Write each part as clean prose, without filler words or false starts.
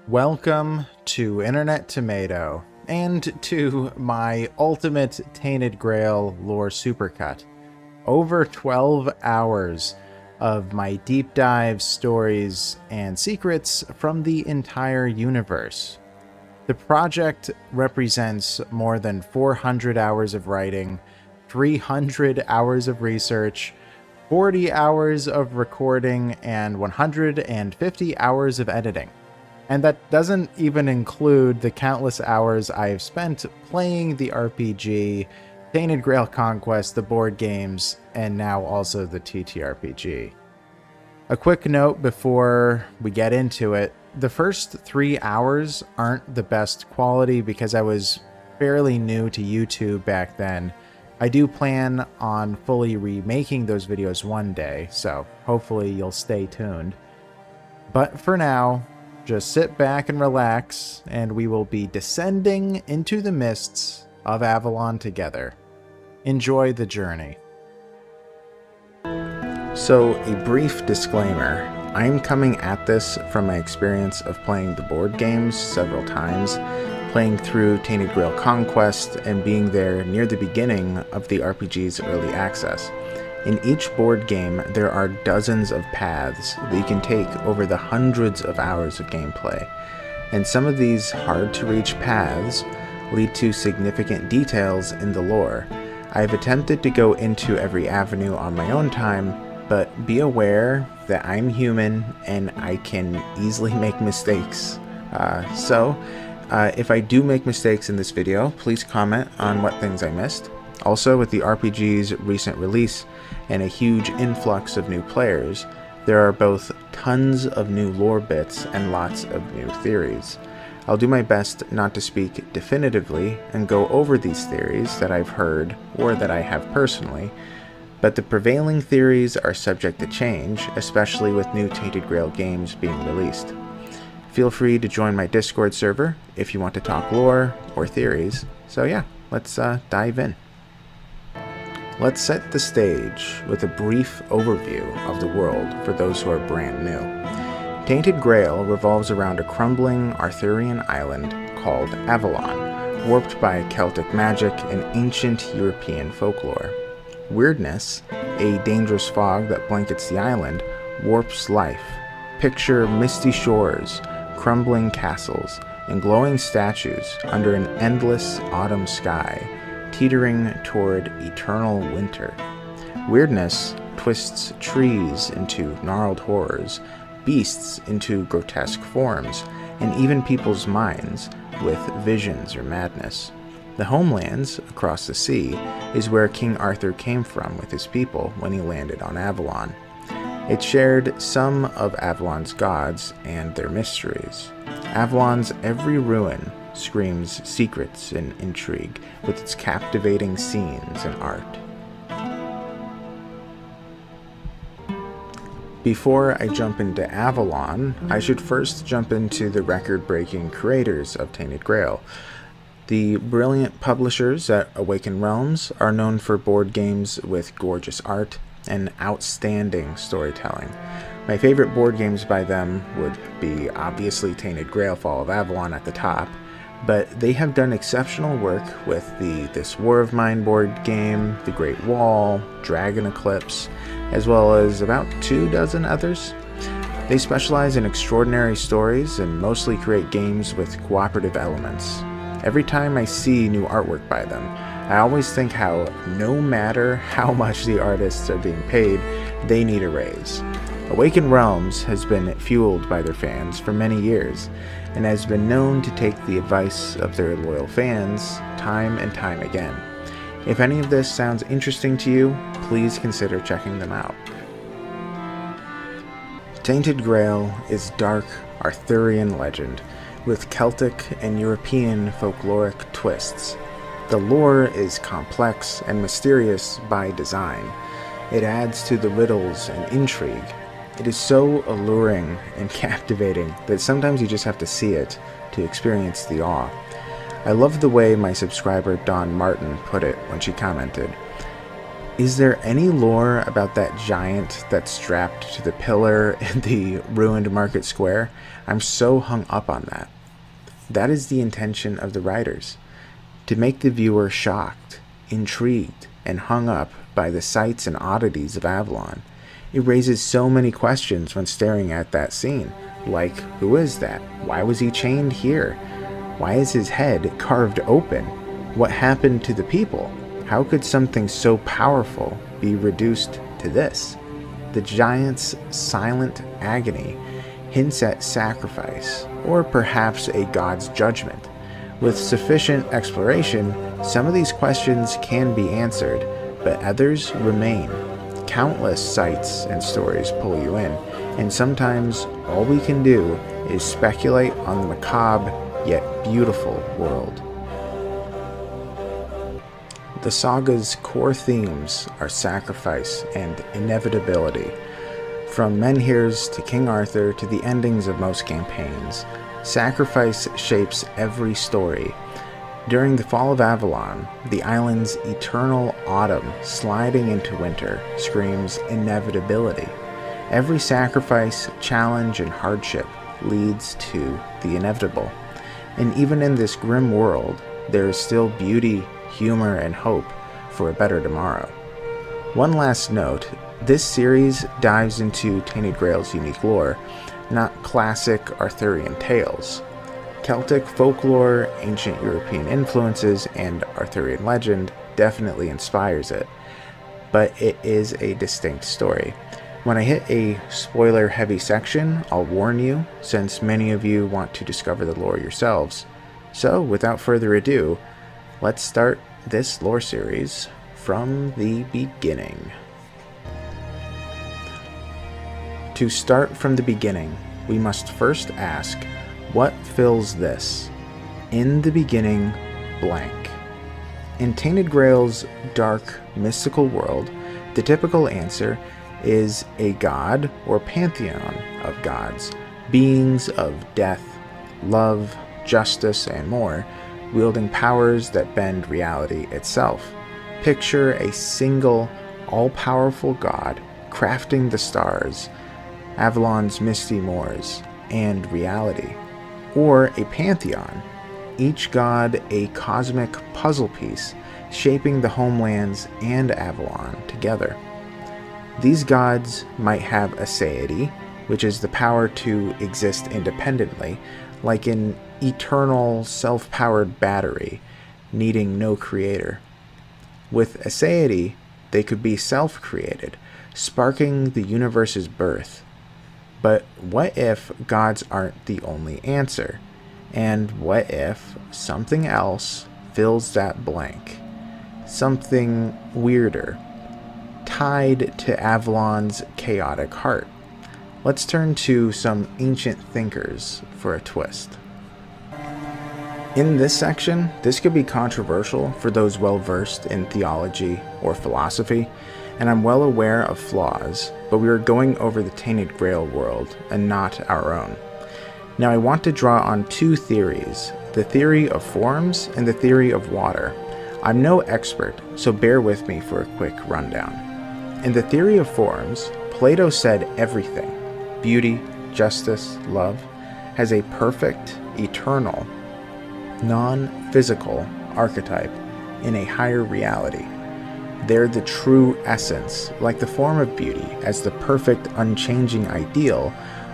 Welcome to Internet Tomato, and to my ultimate Tainted Grail lore supercut. Over 12 hours of my deep dive stories and secrets from the entire universe. The project represents more than 400 hours of writing, 300 hours of research, 40 hours of recording, and 150 hours of editing. And that doesn't even include the countless hours I have spent playing the RPG, Tainted Grail Conquest, the board games, and now also the TTRPG. A quick note before we get into it, the first 3 hours aren't the best quality because I was fairly new to YouTube back then. I do plan on fully remaking those videos one day, so hopefully you'll stay tuned. But for now, just sit back and relax, and we will be descending into the mists of Avalon together. Enjoy the journey. So, a brief disclaimer. I'm coming at this from my experience of playing the board games several times, playing through Tainted Grail Conquest, and being there near the beginning of the RPG's early access. In each board game, there are dozens of paths that you can take over the hundreds of hours of gameplay, and some of these hard-to-reach paths lead to significant details in the lore. I have attempted to go into every avenue on my own time, but be aware that I'm human and I can easily make mistakes. If I do make mistakes in this video, please comment on what things I missed. Also, with the RPG's recent release and a huge influx of new players, there are both tons of new lore bits and lots of new theories. I'll do my best not to speak definitively and go over these theories that I've heard or that I have personally, but the prevailing theories are subject to change, especially with new Tainted Grail games being released. Feel free to join my Discord server if you want to talk lore or theories. So yeah, let's dive in. Let's set the stage with a brief overview of the world for those who are brand new. Tainted Grail revolves around a crumbling Arthurian island called Avalon, warped by Celtic magic and ancient European folklore. Weirdness, a dangerous fog that blankets the island, warps life. Picture misty shores, crumbling castles, and glowing statues under an endless autumn sky, teetering toward eternal winter. Weirdness twists trees into gnarled horrors, beasts into grotesque forms, and even people's minds with visions or madness. The homelands across the sea is where King Arthur came from with his people when he landed on Avalon. It shared some of Avalon's gods and their mysteries. Avalon's every ruin screams secrets and intrigue with its captivating scenes and art. Before I jump into Avalon, I should first jump into the record-breaking creators of Tainted Grail. The brilliant publishers at Awaken Realms are known for board games with gorgeous art and outstanding storytelling. My favorite board games by them would be obviously Tainted Grail Fall of Avalon at the top, but they have done exceptional work with the This War of Mine board game, The Great Wall, Dragon Eclipse, as well as about 24 others. They specialize in extraordinary stories and mostly create games with cooperative elements. Every time I see new artwork by them, I always think how no matter how much the artists are being paid, they need a raise. Awaken Realms has been fueled by their fans for many years, and has been known to take the advice of their loyal fans time and time again. If any of this sounds interesting to you, please consider checking them out. Tainted Grail is dark Arthurian legend, with Celtic and European folkloric twists. The lore is complex and mysterious by design. It adds to the riddles and intrigue. It is so alluring and captivating that sometimes you just have to see it to experience the awe. I love the way my subscriber Dawn Martin put it when she commented, Is there any lore about that giant that's strapped to the pillar in the ruined market square? I'm so hung up on that. That is the intention of the writers, to make the viewer shocked, intrigued, and hung up by the sights and oddities of Avalon. It raises so many questions when staring at that scene, like, who is that? Why was he chained here? Why is his head carved open? What happened to the people? How could something so powerful be reduced to this? The giant's silent agony hints at sacrifice, or perhaps a god's judgment. With sufficient exploration, some of these questions can be answered, but others remain. Countless sights and stories pull you in, and sometimes all we can do is speculate on the macabre yet beautiful world. The saga's core themes are sacrifice and inevitability. From Menhirs to King Arthur to the endings of most campaigns, sacrifice shapes every story. During the fall of Avalon, the island's eternal autumn sliding into winter screams inevitability. Every sacrifice, challenge, and hardship leads to the inevitable. And even in this grim world, there is still beauty, humor, and hope for a better tomorrow. One last note, this series dives into Tainted Grail's unique lore, not classic Arthurian tales. Celtic folklore, ancient European influences, and Arthurian legend definitely inspires it, but it is a distinct story. When I hit a spoiler-heavy section, I'll warn you, since many of you want to discover the lore yourselves. So, without further ado, let's start this lore series from the beginning. To start from the beginning, we must first ask, what fills this? In the beginning, blank. In Tainted Grail's dark, mystical world, the typical answer is a god or pantheon of gods, beings of death, love, justice, and more, wielding powers that bend reality itself. Picture a single, all-powerful god crafting the stars, Avalon's misty moors, and reality. Or a pantheon, each god a cosmic puzzle piece, shaping the homelands and Avalon together. These gods might have a aseity, which is the power to exist independently, like an eternal, self-powered battery, needing no creator. With aseity, they could be self-created, sparking the universe's birth. But what if gods aren't the only answer? And what if something else fills that blank? Something weirder, tied to Avalon's chaotic heart. Let's turn to some ancient thinkers for a twist. In this section, this could be controversial for those well-versed in theology or philosophy, and I'm well aware of flaws, but we are going over the Tainted Grail world and not our own. Now I want to draw on two theories, the theory of forms and the theory of water. I'm no expert, so bear with me for a quick rundown. In the theory of forms, Plato said everything, beauty, justice, love, has a perfect, eternal, non-physical archetype in a higher reality. They're the true essence, like the form of beauty as the perfect, unchanging ideal,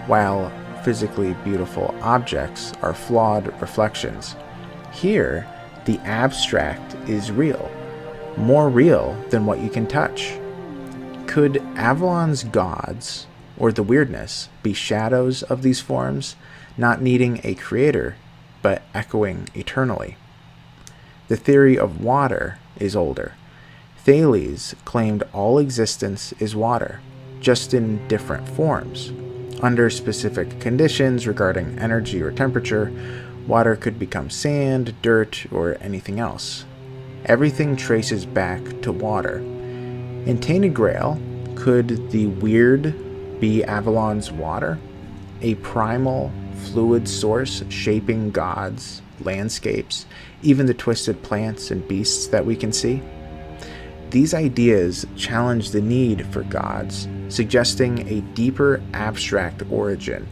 while physically beautiful objects are flawed reflections. Here, the abstract is real, more real than what you can touch. Could Avalon's gods, or the weirdness, be shadows of these forms, not needing a creator, but echoing eternally? The theory of water is older. Thales claimed all existence is water, just in different forms. Under specific conditions regarding energy or temperature, water could become sand, dirt, or anything else. Everything traces back to water. In Tainted Grail, could the weird be Avalon's water? A primal, fluid source shaping gods, landscapes, even the twisted plants and beasts that we can see? These ideas challenge the need for gods, suggesting a deeper abstract origin.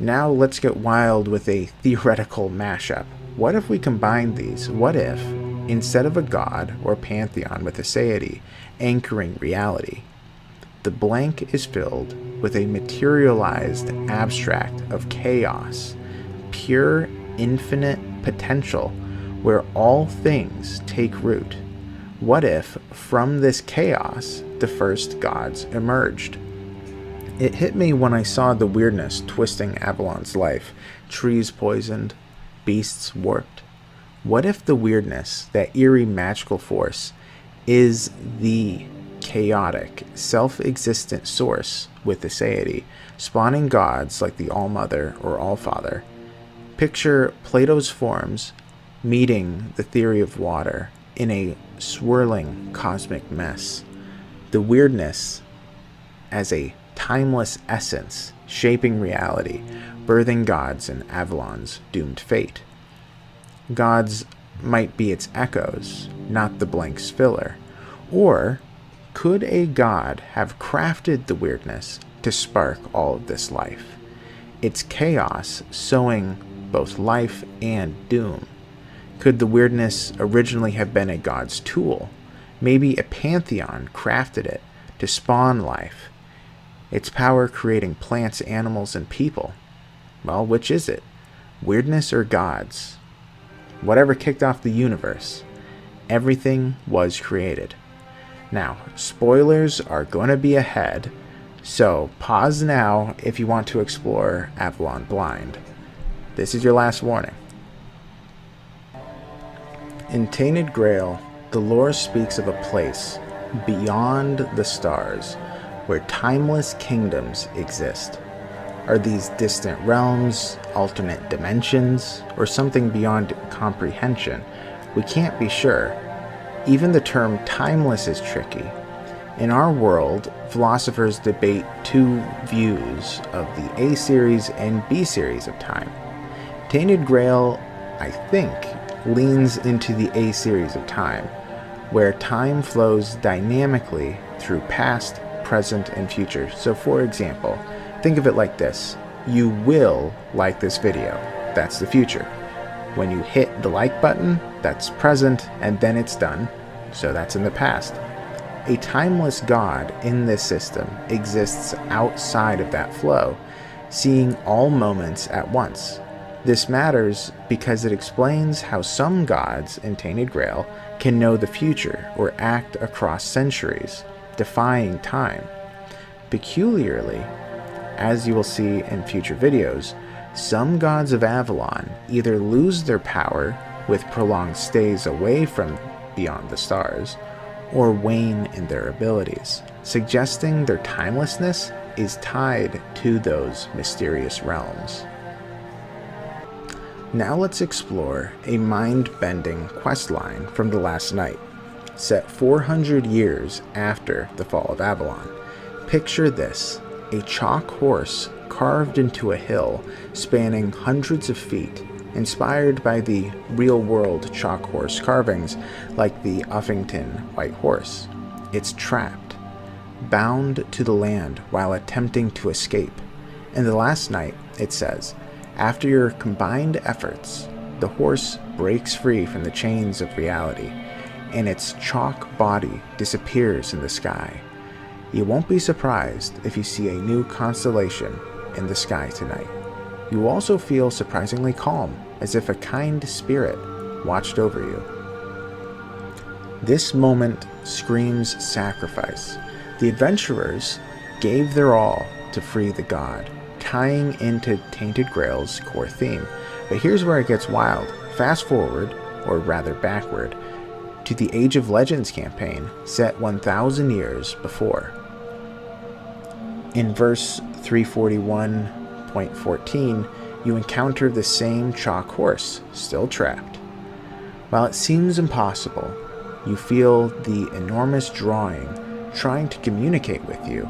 Now let's get wild with a theoretical mashup. What if we combine these? What if, instead of a god or pantheon with a deity anchoring reality, the blank is filled with a materialized abstract of chaos, pure infinite potential where all things take root? What if from this chaos the first gods emerged? It hit me when I saw the weirdness twisting Avalon's life, trees poisoned, beasts warped. What if the weirdness, that eerie magical force, is the chaotic, self-existent source with the deity, spawning gods like the All-Mother or All-Father? Picture Plato's forms meeting the theory of water in a swirling cosmic mess. The weirdness as a timeless essence shaping reality, birthing gods and Avalon's doomed fate. Gods might be its echoes, not the blank's filler. Or could a god have crafted the weirdness to spark all of this life? Its chaos sowing both life and doom. Could the weirdness originally have been a god's tool? Maybe a pantheon crafted it to spawn life, its power creating plants, animals, and people. Well, which is it? Weirdness or gods? Whatever kicked off the universe, everything was created. Now, spoilers are going to be ahead, so pause now if you want to explore Avalon blind. This is your last warning. In Tainted Grail, the lore speaks of a place beyond the stars where timeless kingdoms exist. Are these distant realms, alternate dimensions, or something beyond comprehension? We can't be sure. Even the term timeless is tricky. In our world, philosophers debate two views of the A series and B series of time. Tainted Grail, I think, leans into the A series of time, where time flows dynamically through past, present, and future. So for example, think of it like this. You will like this video. That's the future. When you hit the like button, that's present, and then it's done. So that's in the past. A timeless God in this system exists outside of that flow, seeing all moments at once. This matters because it explains how some gods in Tainted Grail can know the future or act across centuries, defying time. Peculiarly, as you will see in future videos, some gods of Avalon either lose their power with prolonged stays away from beyond the stars, or wane in their abilities, suggesting their timelessness is tied to those mysterious realms. Now let's explore a mind-bending questline from The Last Night, set 400 years after the fall of Avalon. Picture this, a chalk horse carved into a hill spanning hundreds of feet, inspired by the real-world chalk horse carvings like the Uffington White Horse. It's trapped, bound to the land while attempting to escape. In The Last Night, it says, after your combined efforts, the horse breaks free from the chains of reality, and its chalk body disappears in the sky. You won't be surprised if you see a new constellation in the sky tonight. You will also feel surprisingly calm, as if a kind spirit watched over you. This moment screams sacrifice. The adventurers gave their all to free the god, tying into Tainted Grail's core theme. But here's where it gets wild. Fast forward, or rather backward, to the Age of Legends campaign set 1,000 years before. In verse 341.14, you encounter the same chalk horse, still trapped. While it seems impossible, you feel the enormous drawing trying to communicate with you.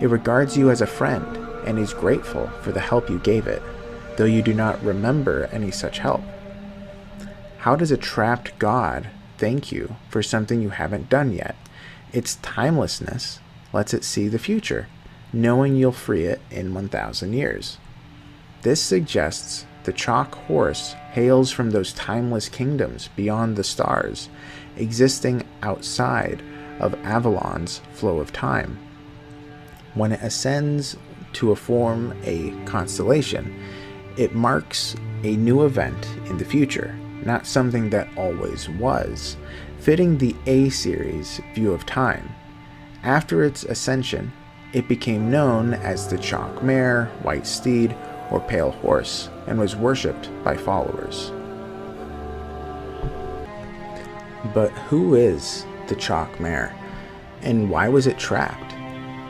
It regards you as a friend and is grateful for the help you gave it, though you do not remember any such help. How does a trapped god thank you for something you haven't done yet. Its timelessness lets it see the future, knowing you'll free it in 1,000 years. This suggests the chalk horse hails from those timeless kingdoms beyond the stars, existing outside of Avalon's flow of time. When it ascends to form a constellation, it marks a new event in the future, not something that always was, fitting the A-series view of time. After its ascension, it became known as the Chalk Mare, White Steed, or Pale Horse, and was worshipped by followers. But who is the Chalk Mare, and why was it trapped?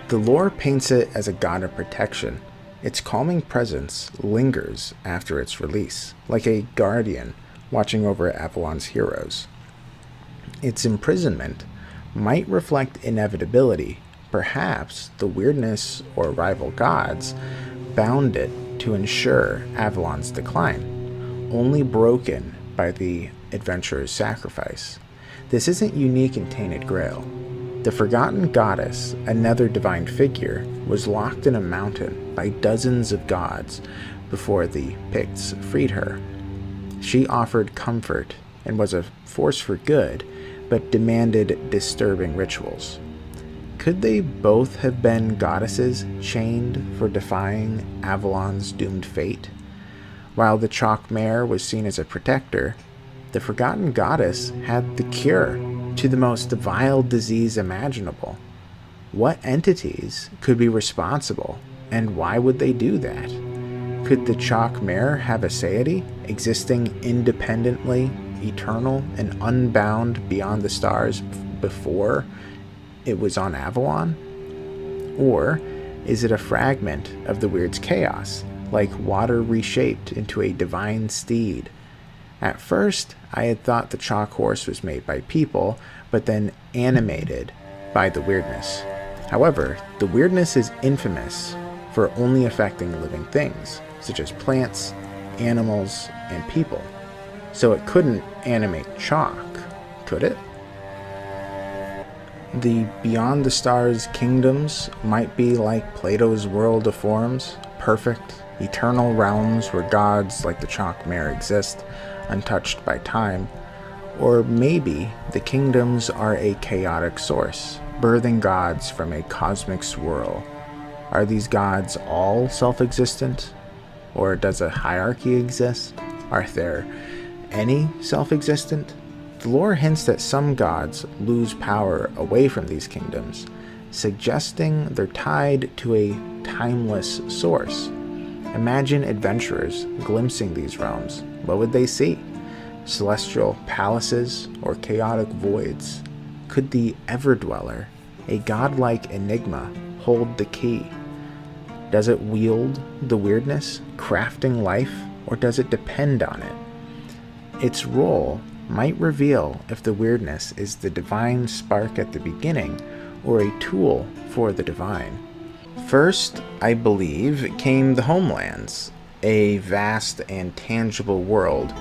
The lore paints it as a god of protection. Its calming presence lingers after its release, like a guardian watching over Avalon's heroes. Its imprisonment might reflect inevitability. Perhaps the weirdness or rival gods bound it to ensure Avalon's decline, only broken by the adventurer's sacrifice. This isn't unique in Tainted Grail. The forgotten goddess, another divine figure, was locked in a mountain by dozens of gods before the Picts freed her. She offered comfort and was a force for good, but demanded disturbing rituals. Could they both have been goddesses chained for defying Avalon's doomed fate? While the Chalk Mare was seen as a protector, the forgotten goddess had the cure to the most vile disease imaginable. What entities could be responsible, and why would they do that? Could the Chalk Mare have a deity, existing independently, eternal, and unbound beyond the stars before it was on Avalon? Or is it a fragment of the weird's chaos, like water reshaped into a divine steed? At first, I had thought the chalk horse was made by people, but then animated by the weirdness. However, the weirdness is infamous for only affecting living things, such as plants, animals, and people. So it couldn't animate chalk, could it? The Beyond the Stars kingdoms might be like Plato's world of forms, perfect, eternal realms where gods like the Chalk Mare exist, untouched by time. Or maybe the kingdoms are a chaotic source, birthing gods from a cosmic swirl. Are these gods all self-existent? Or does a hierarchy exist? Are there any self-existent? The lore hints that some gods lose power away from these kingdoms, suggesting they're tied to a timeless source. Imagine adventurers glimpsing these realms. What would they see? Celestial palaces or chaotic voids? Could the Everdweller, a godlike enigma, hold the key? Does it wield the weirdness, crafting life, or does it depend on it? Its role might reveal if the weirdness is the divine spark at the beginning or a tool for the divine. First, I believe, came the Homelands, a vast and tangible world.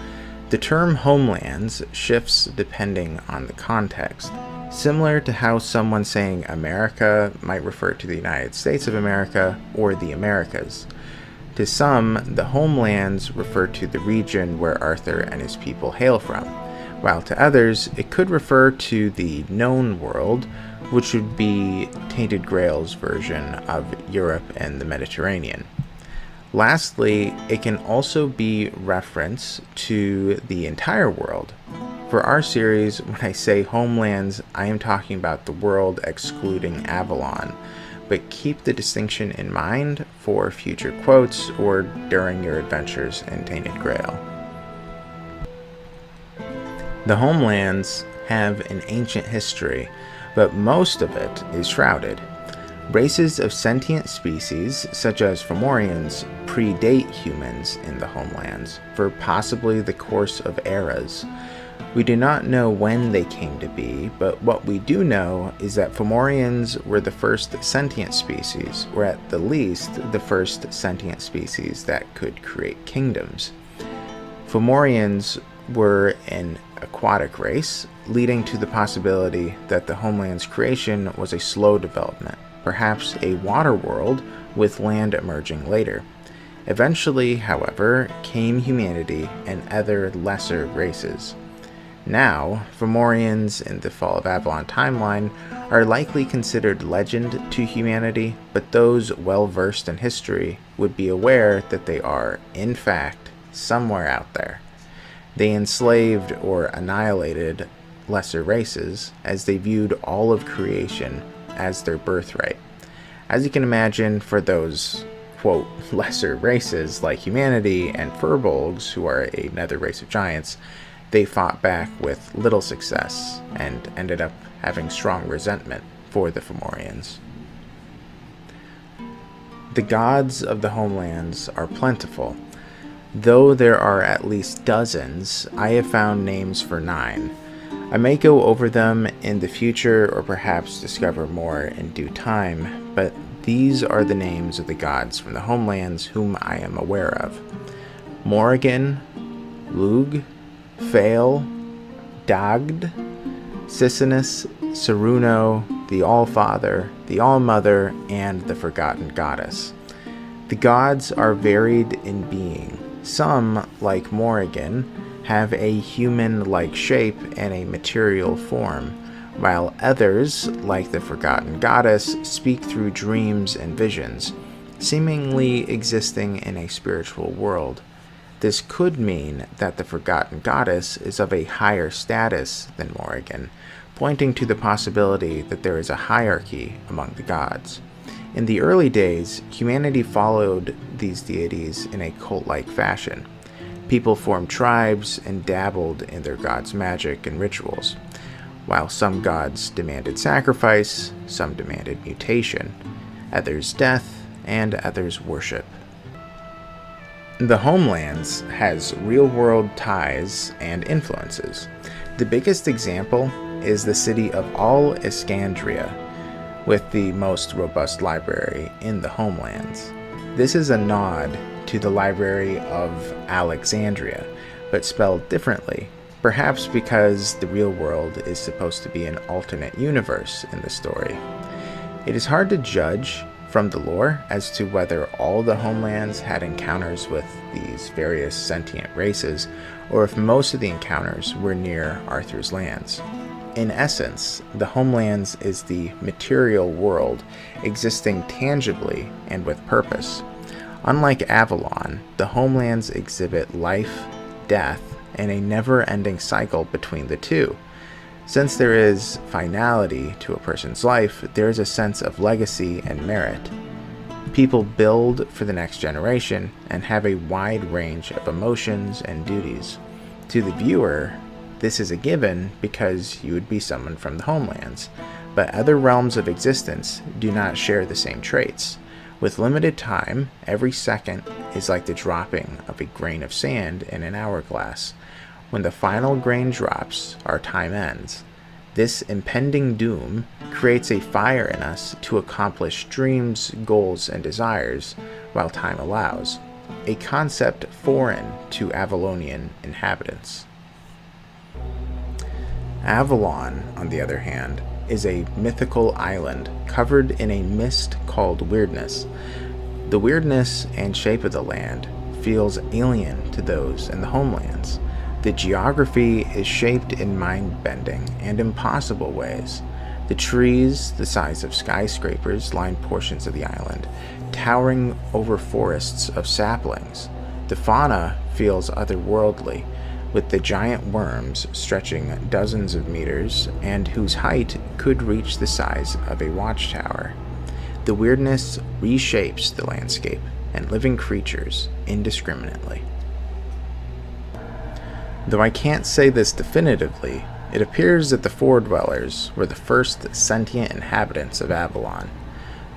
The term Homelands shifts depending on the context, similar to how someone saying America might refer to the United States of America or the Americas. To some, the Homelands refer to the region where Arthur and his people hail from, while to others, it could refer to the known world, which would be Tainted Grail's version of Europe and the Mediterranean. Lastly, it can also be reference to the entire world. For our series, when I say Homelands, I am talking about the world excluding Avalon, but keep the distinction in mind for future quotes or during your adventures in Tainted Grail. The Homelands have an ancient history, but most of it is shrouded. Races of sentient species, such as Fomorians, predate humans in the Homelands for possibly the course of eras. We do not know when they came to be, but what we do know is that Fomorians were the first sentient species, or at the least, the first sentient species that could create kingdoms. Fomorians were an aquatic race, leading to the possibility that the homeland's creation was a slow development, perhaps a water world with land emerging later. Eventually, however, came humanity and other lesser races. Now, Fomorians in the Fall of Avalon timeline are likely considered legend to humanity, but those well-versed in history would be aware that they are, in fact, somewhere out there. They enslaved or annihilated lesser races as they viewed all of creation as their birthright. As you can imagine, for those, quote, lesser races like humanity and furbolgs, who are another race of giants, they fought back with little success and ended up having strong resentment for the Fomorians. The gods of the homelands are plentiful. Though there are at least dozens, I have found names for 9. I may go over them in the future or perhaps discover more in due time, but these are the names of the gods from the homelands whom I am aware of. Morrigan, Lug, Fael, Dagd, Sisinus, Saruno, the All-Father, the All-Mother, and the Forgotten Goddess. The gods are varied in being. Some, like Morrigan, have a human-like shape and a material form, while others, like the Forgotten Goddess, speak through dreams and visions, seemingly existing in a spiritual world. This could mean that the Forgotten Goddess is of a higher status than Morrigan, pointing to the possibility that there is a hierarchy among the gods. In the early days, humanity followed these deities in a cult-like fashion. People formed tribes and dabbled in their gods' magic and rituals. While some gods demanded sacrifice, some demanded mutation, others death, and others worship. The Homelands has real-world ties and influences. The biggest example is the city of All Iskandria, with the most robust library in the Homelands. This is a nod to the Library of Alexandria, but spelled differently, perhaps because the real world is supposed to be an alternate universe in the story. It is hard to judge from the lore as to whether all the Homelands had encounters with these various sentient races, or if most of the encounters were near Arthur's lands. In essence, the Homelands is the material world existing tangibly and with purpose. Unlike Avalon, the Homelands exhibit life, death, and a never-ending cycle between the two. Since there is finality to a person's life, there is a sense of legacy and merit. People build for the next generation and have a wide range of emotions and duties. To the viewer, this is a given because you would be someone from the Homelands, but other realms of existence do not share the same traits. With limited time, every second is like the dropping of a grain of sand in an hourglass. When the final grain drops, our time ends. This impending doom creates a fire in us to accomplish dreams, goals, and desires while time allows, a concept foreign to Avalonian inhabitants. Avalon, on the other hand, is a mythical island covered in a mist called weirdness. The weirdness and shape of the land feels alien to those in the Homelands. The geography is shaped in mind-bending and impossible ways. The trees, the size of skyscrapers, line portions of the island, towering over forests of saplings. The fauna feels otherworldly, with the giant worms stretching dozens of meters and whose height could reach the size of a watchtower. The weirdness reshapes the landscape and living creatures indiscriminately. Though I can't say this definitively, it appears that the Four-Dwellers were the first sentient inhabitants of Avalon.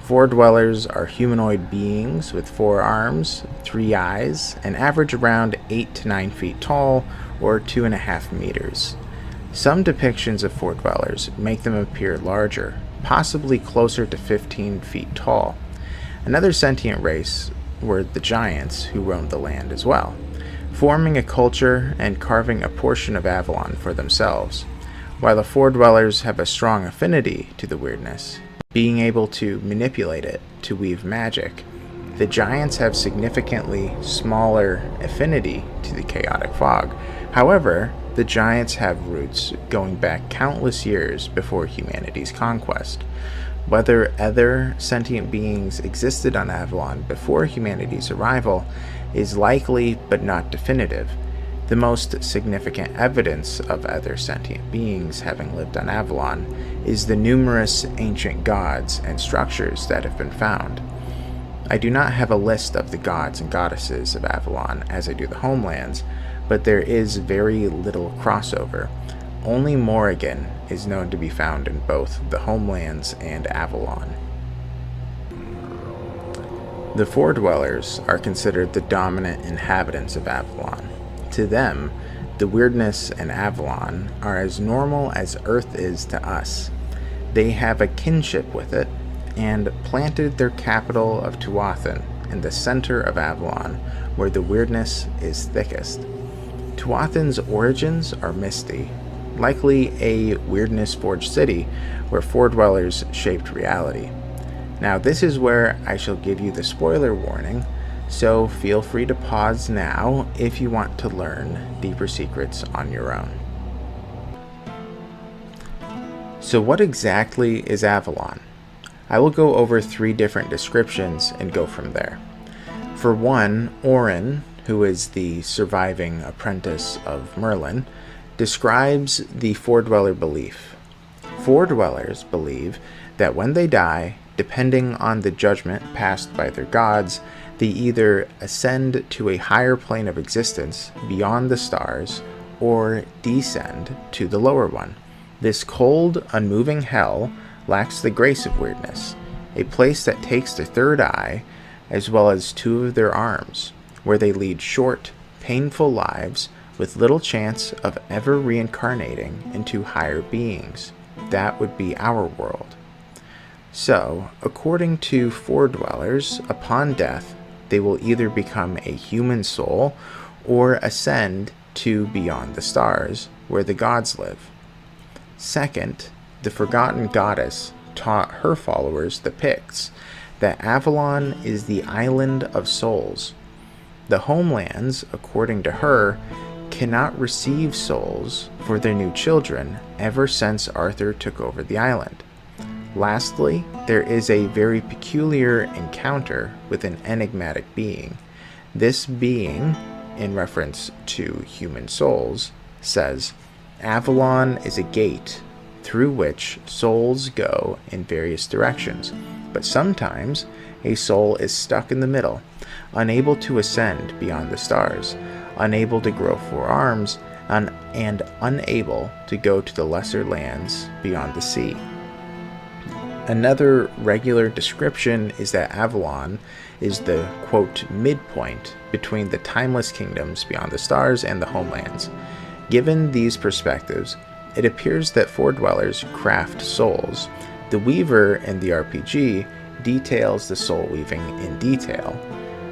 Four-Dwellers are humanoid beings with 4 arms, 3 eyes, and average around 8 to 9 feet tall, or 2.5 meters. Some depictions of Four-Dwellers make them appear larger, possibly closer to 15 feet tall. Another sentient race were the giants who roamed the land as well. forming a culture and carving a portion of Avalon for themselves. While the Four-Dwellers have a strong affinity to the weirdness, being able to manipulate it to weave magic, the Giants have significantly smaller affinity to the chaotic fog. However, the Giants have roots going back countless years before humanity's conquest. Whether other sentient beings existed on Avalon before humanity's arrival is likely but not definitive. The most significant evidence of other sentient beings having lived on Avalon is the numerous ancient gods and structures that have been found. I do not have a list of the gods and goddesses of Avalon as I do the homelands, but there is very little crossover. Only Morrigan is known to be found in both the homelands and Avalon. The Four-Dwellers are considered the dominant inhabitants of Avalon. To them, the weirdness and Avalon are as normal as Earth is to us. They have a kinship with it, and planted their capital of Tuathan in the center of Avalon, where the weirdness is thickest. Tuathan's origins are misty, likely a weirdness-forged city where Four-Dwellers shaped reality. Now, this is where I shall give you the spoiler warning, so feel free to pause now if you want to learn deeper secrets on your own. So what exactly is Avalon? I will go over 3 different descriptions and go from there. For one, Orin, who is the surviving apprentice of Merlin, describes the Four-Dweller belief. Four-Dwellers believe that when they die, depending on the judgment passed by their gods, they either ascend to a higher plane of existence beyond the stars or descend to the lower one. This cold, unmoving hell lacks the grace of weirdness, a place that takes their third eye as well as 2 of their arms, where they lead short, painful lives with little chance of ever reincarnating into higher beings. That would be our world. So, according to Four-Dwellers, upon death, they will either become a human soul or ascend to beyond the stars, where the gods live. Second, the Forgotten Goddess taught her followers, the Picts, that Avalon is the island of souls. The homelands, according to her, cannot receive souls for their new children ever since Arthur took over the island. Lastly, there is a very peculiar encounter with an enigmatic being. This being, in reference to human souls, says, Avalon is a gate through which souls go in various directions, but sometimes a soul is stuck in the middle, unable to ascend beyond the stars, unable to grow 4 arms, and unable to go to the lesser lands beyond the sea. Another regular description is that Avalon is the, quote, midpoint between the timeless kingdoms beyond the stars and the homelands. Given these perspectives, it appears that Four-Dwellers craft souls. The Weaver in the RPG details the soul weaving in detail.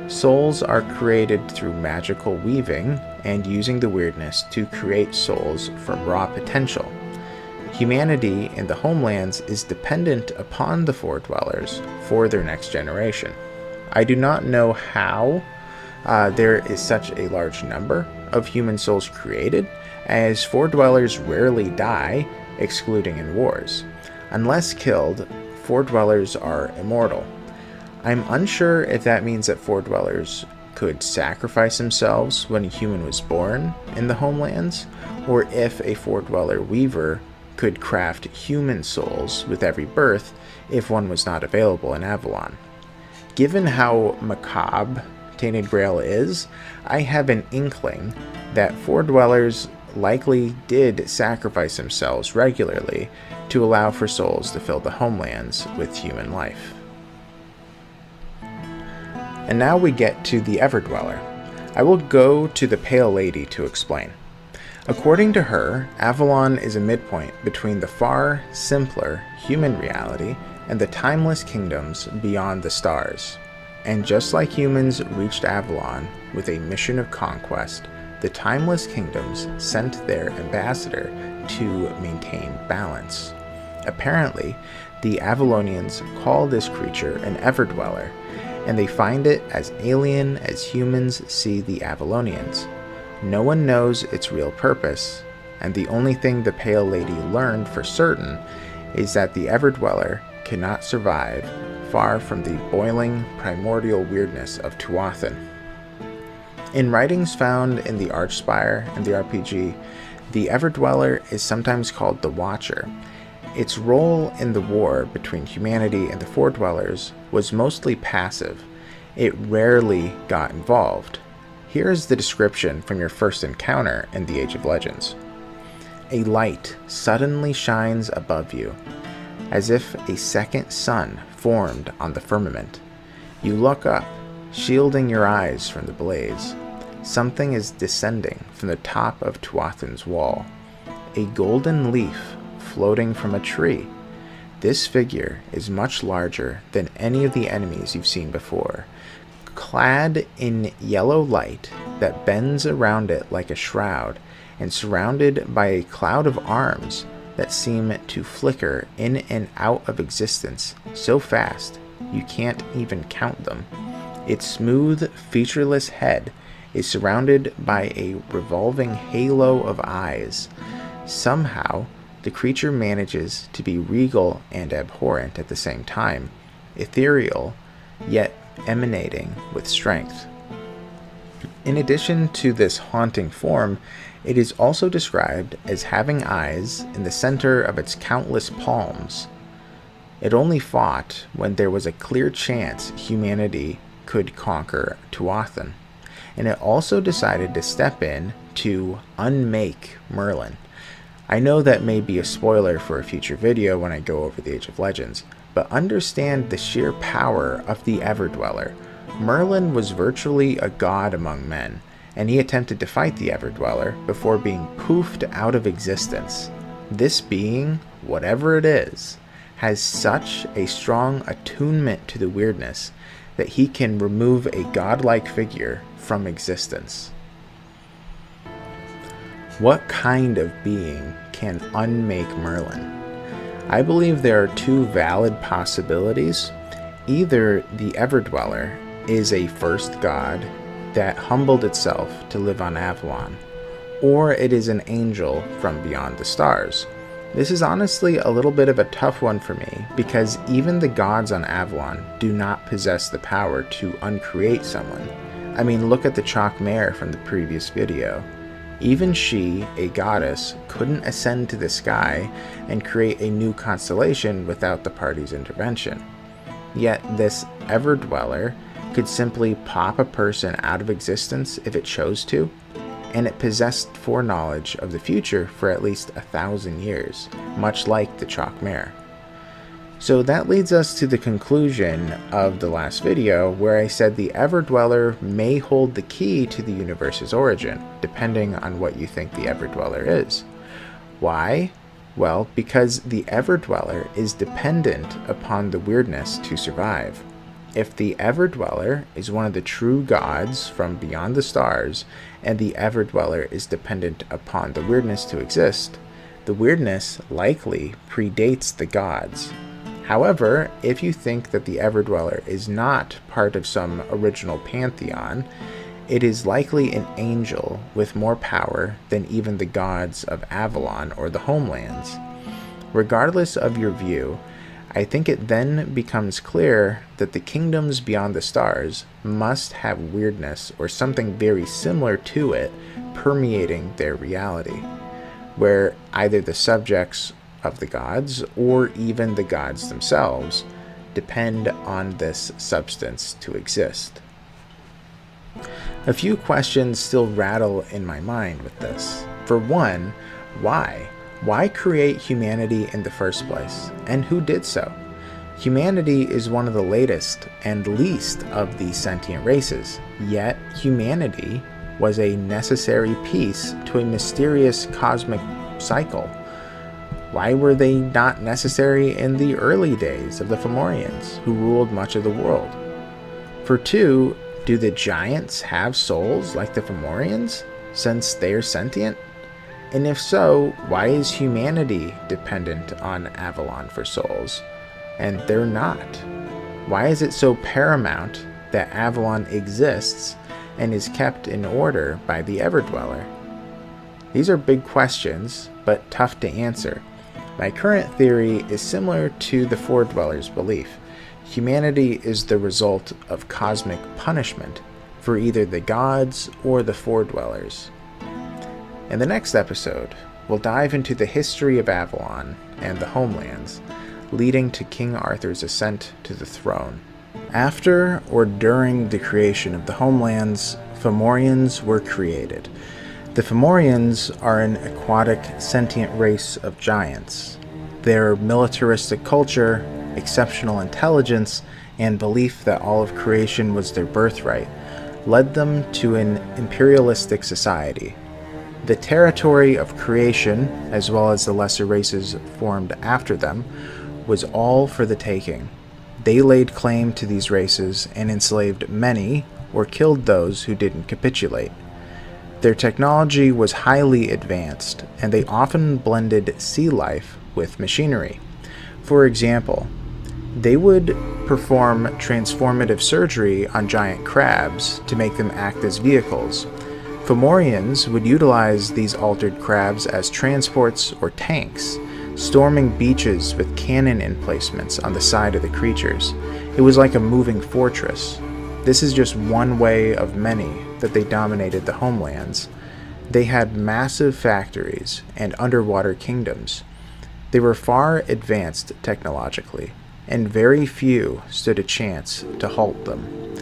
Souls are created through magical weaving and using the weirdness to create souls from raw potential. Humanity in the homelands is dependent upon the Four-Dwellers for their next generation. I do not know how there is such a large number of human souls created, as Four-Dwellers rarely die, excluding in wars. Unless killed, Four-Dwellers are immortal. I'm unsure if that means that Four-Dwellers could sacrifice themselves when a human was born in the homelands, or if a Four-Dweller weaver could craft human souls with every birth if one was not available in Avalon. Given how macabre Tainted Grail is, I have an inkling that Four-Dwellers likely did sacrifice themselves regularly to allow for souls to fill the homelands with human life. And now we get to the Everdweller. I will go to the Pale Lady to explain. According to her, Avalon is a midpoint between the far simpler human reality and the timeless kingdoms beyond the stars. And just like humans reached Avalon with a mission of conquest, the timeless kingdoms sent their ambassador to maintain balance. Apparently, the Avalonians call this creature an Everdweller, and they find it as alien as humans see the Avalonians. No one knows its real purpose, and the only thing the Pale Lady learned for certain is that the Everdweller cannot survive far from the boiling, primordial weirdness of Tuatha. In writings found in the Archspire and the RPG, the Everdweller is sometimes called the Watcher. Its role in the war between humanity and the Foredwellers was mostly passive. It rarely got involved. Here is the description from your first encounter in the Age of Legends. A light suddenly shines above you, as if a second sun formed on the firmament. You look up, shielding your eyes from the blaze. Something is descending from the top of Tuathan's wall. A golden leaf floating from a tree. This figure is much larger than any of the enemies you've seen before, clad in yellow light that bends around it like a shroud, and surrounded by a cloud of arms that seem to flicker in and out of existence so fast you can't even count them. Its smooth, featureless head is surrounded by a revolving halo of eyes. Somehow, the creature manages to be regal and abhorrent at the same time, ethereal, yet emanating with strength. In addition to this haunting form, it is also described as having eyes in the center of its countless palms. It only fought when there was a clear chance humanity could conquer Tuatha, and it also decided to step in to unmake Merlin. I know that may be a spoiler for a future video when I go over the Age of Legends, but understand the sheer power of the Everdweller. Merlin was virtually a god among men, and he attempted to fight the Everdweller before being poofed out of existence. This being, whatever it is, has such a strong attunement to the weirdness that he can remove a godlike figure from existence. What kind of being can unmake Merlin? I believe there are two valid possibilities. Either the Everdweller is a first god that humbled itself to live on Avalon, or it is an angel from beyond the stars. This is honestly a little bit of a tough one for me, because even the gods on Avalon do not possess the power to uncreate someone. I mean, look at the Chalk Mare from the previous video. Even she, a goddess, couldn't ascend to the sky and create a new constellation without the party's intervention. Yet this Everdweller could simply pop a person out of existence if it chose to, and it possessed foreknowledge of the future for at least 1,000 years, much like the Chalk Mare. So that leads us to the conclusion of the last video, where I said the Everdweller may hold the key to the universe's origin, depending on what you think the Everdweller is. Why? Well, because the Everdweller is dependent upon the weirdness to survive. If the Everdweller is one of the true gods from beyond the stars, and the Everdweller is dependent upon the weirdness to exist, the weirdness likely predates the gods. However, if you think that the Everdweller is not part of some original pantheon, it is likely an angel with more power than even the gods of Avalon or the homelands. Regardless of your view, I think it then becomes clear that the kingdoms beyond the stars must have weirdness or something very similar to it permeating their reality, where either the subjects of the gods or even the gods themselves depend on this substance to exist. A few questions still rattle in my mind with this. For one, why? Why create humanity in the first place? And who did so? Humanity is one of the latest and least of the sentient races, yet humanity was a necessary piece to a mysterious cosmic cycle. Why were they not necessary in the early days of the Fomorians, who ruled much of the world? For two, do the giants have souls like the Fomorians? since they're sentient? And if so, why is humanity dependent on Avalon for souls? And they're not. Why is it so paramount that Avalon exists and is kept in order by the Everdweller? These are big questions, but tough to answer. My current theory is similar to the Foredweller's belief. Humanity is the result of cosmic punishment for either the gods or the Foredwellers. In the next episode, we'll dive into the history of Avalon and the homelands, leading to King Arthur's ascent to the throne. After or during the creation of the homelands, Fomorians were created. The Fomorians are an aquatic, sentient race of giants. Their militaristic culture, exceptional intelligence, and belief that all of creation was their birthright led them to an imperialistic society. The territory of creation, as well as the lesser races formed after them, was all for the taking. They laid claim to these races and enslaved many or killed those who didn't capitulate. Their technology was highly advanced, and they often blended sea life with machinery. For example, they would perform transformative surgery on giant crabs to make them act as vehicles. Fomorians would utilize these altered crabs as transports or tanks, storming beaches with cannon emplacements on the side of the creatures. It was like a moving fortress. This is just one way of many that they dominated the homelands. They had massive factories and underwater kingdoms. They were far advanced technologically, and very few stood a chance to halt them.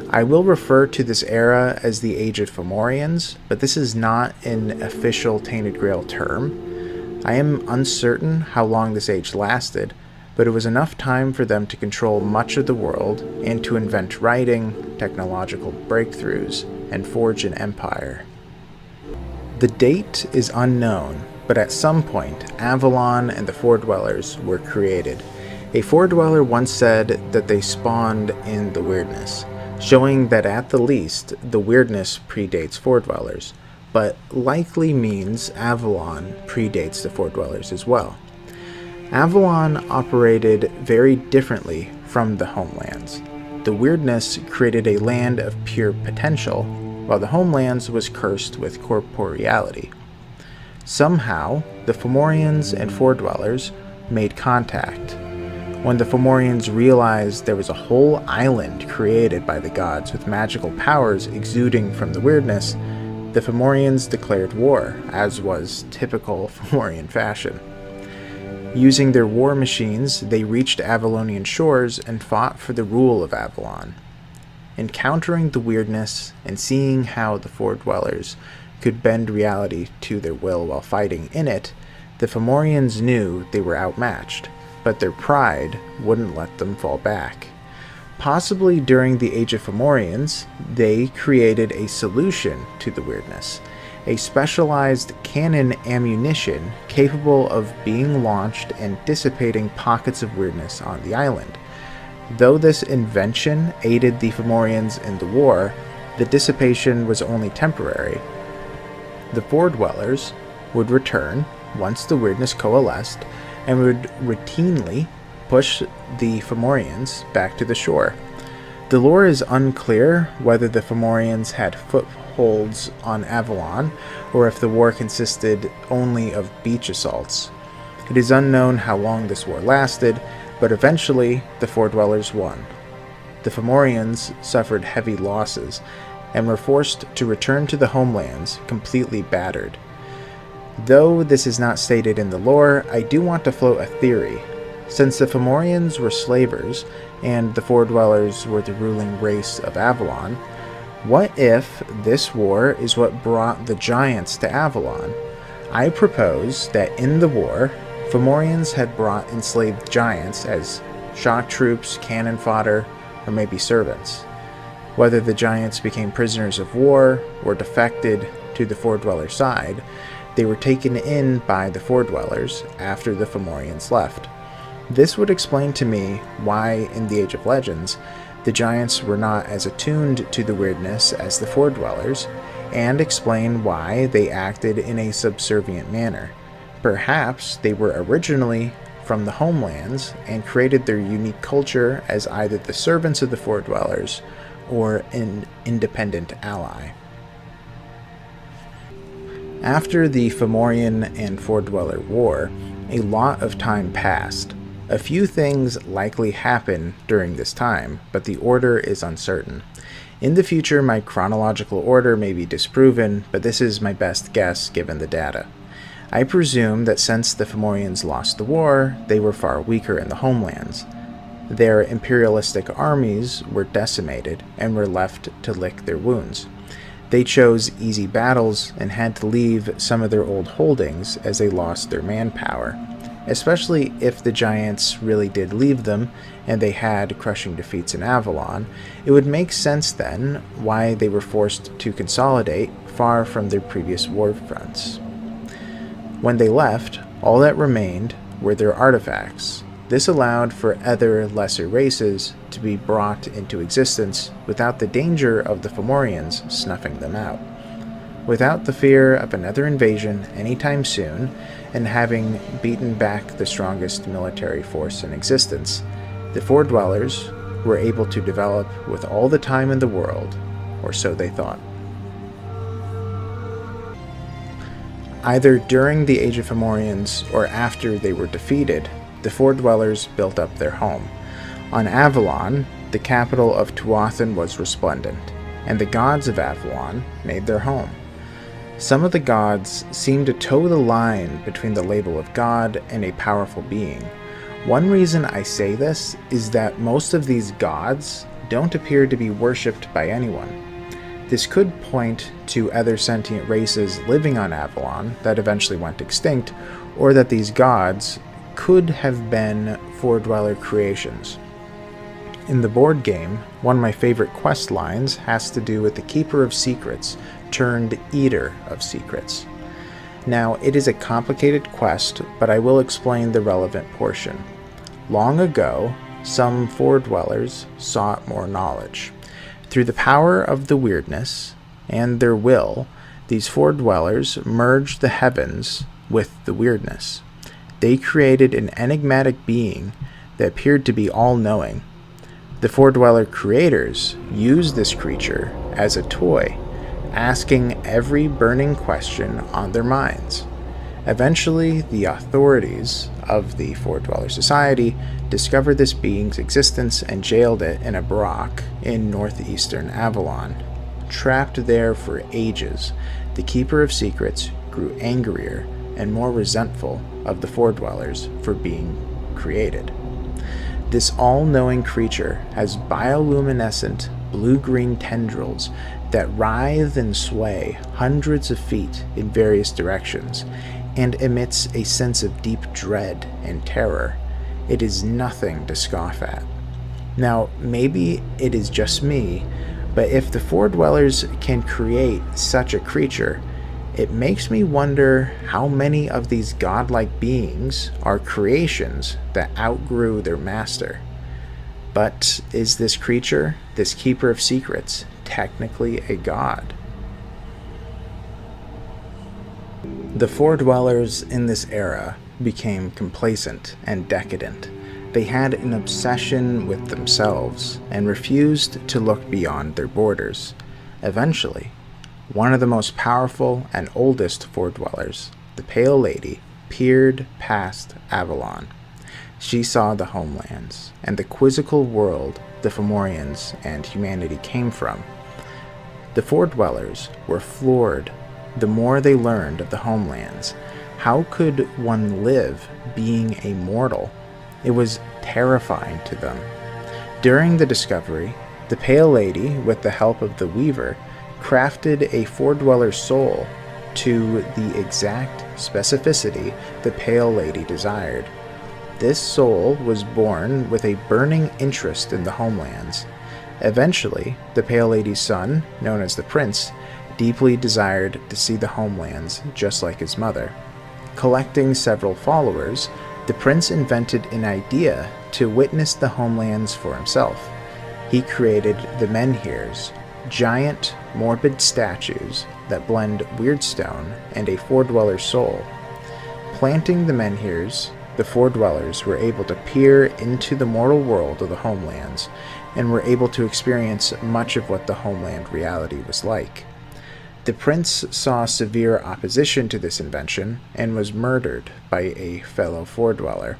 I will refer to this era as the Age of Fomorians, but this is not an official Tainted Grail term. I am uncertain how long this age lasted, but it was enough time for them to control much of the world and to invent writing, technological breakthroughs, and forge an empire. The date is unknown, but at some point, Avalon and the Foredwellers were created. A Foredweller once said that they spawned in the weirdness, showing that at the least, the weirdness predates Foredwellers, but likely means Avalon predates the Foredwellers as well. Avalon operated very differently from the homelands. The weirdness created a land of pure potential, while the homelands was cursed with corporeality. Somehow, the Fomorians and Foredwellers made contact. When the Fomorians realized there was a whole island created by the gods with magical powers exuding from the weirdness, the Fomorians declared war, as was typical Fomorian fashion. Using their war machines, they reached Avalonian shores and fought for the rule of Avalon. Encountering the weirdness and seeing how the Foredwellers could bend reality to their will while fighting in it, the Fomorians knew they were outmatched, but their pride wouldn't let them fall back. Possibly during the Age of Fomorians, they created a solution to the weirdness, a specialized cannon ammunition capable of being launched and dissipating pockets of weirdness on the island. Though this invention aided the Fomorians in the war, the dissipation was only temporary. The Foredwellers would return once the weirdness coalesced and would routinely push the Fomorians back to the shore. The lore is unclear whether the Fomorians had footholds on Avalon or if the war consisted only of beach assaults. It is unknown how long this war lasted, but eventually the Foredwellers won. The Fomorians suffered heavy losses and were forced to return to the homelands completely battered. Though this is not stated in the lore, I do want to float a theory. Since the Fomorians were slavers and the Foredwellers were the ruling race of Avalon, what if this war is what brought the giants to Avalon? I propose that in the war, Fomorians had brought enslaved giants as shock troops, cannon fodder, or maybe servants. Whether the giants became prisoners of war or defected to the Foredweller side, they were taken in by the Foredwellers after the Fomorians left. This would explain to me why, in the Age of Legends, the giants were not as attuned to the weirdness as the Foredwellers, and explain why they acted in a subservient manner. Perhaps they were originally from the homelands and created their unique culture as either the servants of the Fordwellers or an independent ally. After the Fomorian and Fordweller War, a lot of time passed. A few things likely happened during this time, but the order is uncertain. In the future, my chronological order may be disproven, but this is my best guess given the data. I presume that since the Fomorians lost the war, they were far weaker in the homelands. Their imperialistic armies were decimated and were left to lick their wounds. They chose easy battles and had to leave some of their old holdings as they lost their manpower, especially if the giants really did leave them and they had crushing defeats in Avalon. It would make sense then why they were forced to consolidate far from their previous war fronts. When they left, all that remained were their artifacts. This allowed for other lesser races to be brought into existence without the danger of the Fomorians snuffing them out. Without the fear of another invasion anytime soon, and having beaten back the strongest military force in existence, the Fordwellers were able to develop with all the time in the world, or so they thought. Either during the Age of Fomorians or after they were defeated, the Fordwellers built up their home. On Avalon, the capital of Tuathan was resplendent, and the gods of Avalon made their home. Some of the gods seem to toe the line between the label of god and a powerful being. One reason I say this is that most of these gods don't appear to be worshipped by anyone. This could point to other sentient races living on Avalon that eventually went extinct, or that these gods could have been Fordweller creations. In the board game, one of my favorite quest lines has to do with the Keeper of Secrets turned Eater of Secrets. Now, it is a complicated quest, but I will explain the relevant portion. Long ago, some Fordwellers sought more knowledge. Through the power of the weirdness and their will, these Fordwellers merged the heavens with the weirdness. They created an enigmatic being that appeared to be all-knowing. The Fordweller creators used this creature as a toy, asking every burning question on their minds. Eventually, the authorities of the Fordweller Society discovered this being's existence and jailed it in a barack in northeastern Avalon. Trapped there for ages, the Keeper of Secrets grew angrier and more resentful of the Fordwellers for being created. This all-knowing creature has bioluminescent blue-green tendrils that writhe and sway hundreds of feet in various directions, and emits a sense of deep dread and terror. It is nothing to scoff at. Now, maybe it is just me, but if the Fordwellers can create such a creature, it makes me wonder how many of these godlike beings are creations that outgrew their master. But is this creature, this Keeper of Secrets, technically a god? The Fordwellers in this era became complacent and decadent. They had an obsession with themselves and refused to look beyond their borders. Eventually, one of the most powerful and oldest Fordwellers, the Pale Lady, peered past Avalon. She saw the homelands and the quizzical world the Fomorians and humanity came from. The Fordwellers were floored the more they learned of the homelands. How could one live being a mortal? It was terrifying to them. During the discovery, the Pale Lady, with the help of the Weaver, crafted a Fordweller soul to the exact specificity the Pale Lady desired. This soul was born with a burning interest in the homelands. Eventually, the Pale Lady's son, known as the Prince, deeply desired to see the homelands just like his mother. Collecting several followers, the Prince invented an idea to witness the homelands for himself. He created the Menhirs, giant, morbid statues that blend weirdstone and a four-dweller's soul. Planting the menhirs, the four-dwellers were able to peer into the mortal world of the homelands, and were able to experience much of what the homeland reality was like. The prince saw severe opposition to this invention and was murdered by a fellow four-dweller.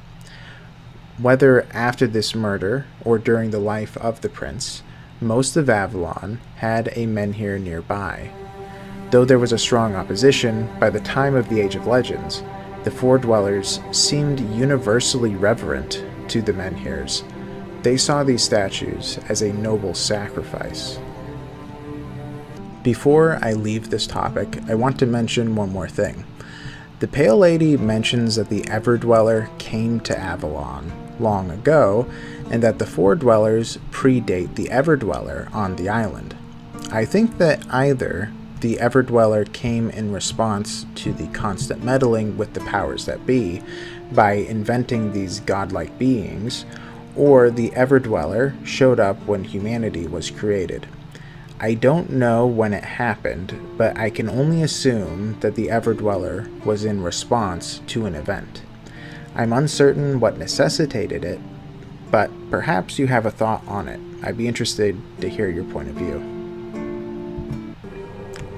Whether after this murder or during the life of the prince, most of Avalon had a menhir nearby. Though there was a strong opposition, by the time of the Age of Legends, the four-dwellers seemed universally reverent to the menhirs. They saw these statues as a noble sacrifice. Before I leave this topic, I want to mention one more thing. The Pale Lady mentions that the Everdweller came to Avalon long ago, and that the Four-Dwellers predate the Everdweller on the island. I think that either the Everdweller came in response to the constant meddling with the powers that be by inventing these godlike beings, or the Everdweller showed up when humanity was created. I don't know when it happened, but I can only assume that the Everdweller was in response to an event. I'm uncertain what necessitated it, but perhaps you have a thought on it. I'd be interested to hear your point of view.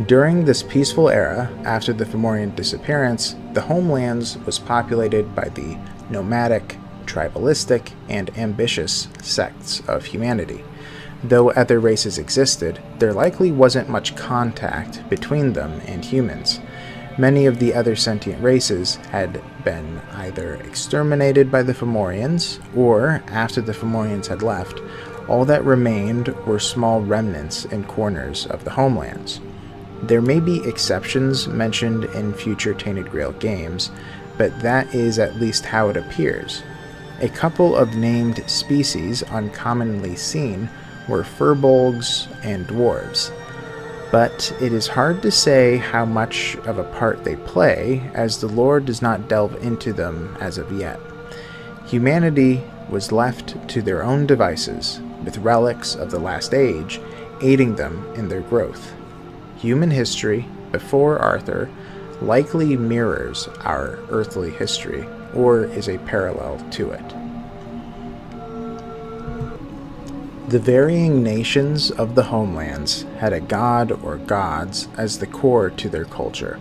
During this peaceful era, after the Fomorian disappearance, the homelands was populated by the nomadic, tribalistic, and ambitious sects of humanity. Though other races existed, there likely wasn't much contact between them and humans. Many of the other sentient races had been either exterminated by the Fomorians, or, after the Fomorians had left, all that remained were small remnants in corners of the homelands. There may be exceptions mentioned in future Tainted Grail games, but that is at least how it appears. A couple of named species uncommonly seen were furbolgs and dwarves, but it is hard to say how much of a part they play, as the lore does not delve into them as of yet. Humanity was left to their own devices, with relics of the last age aiding them in their growth. Human history, before Arthur, likely mirrors our earthly history, or is a parallel to it. The varying nations of the homelands had a god or gods as the core to their culture.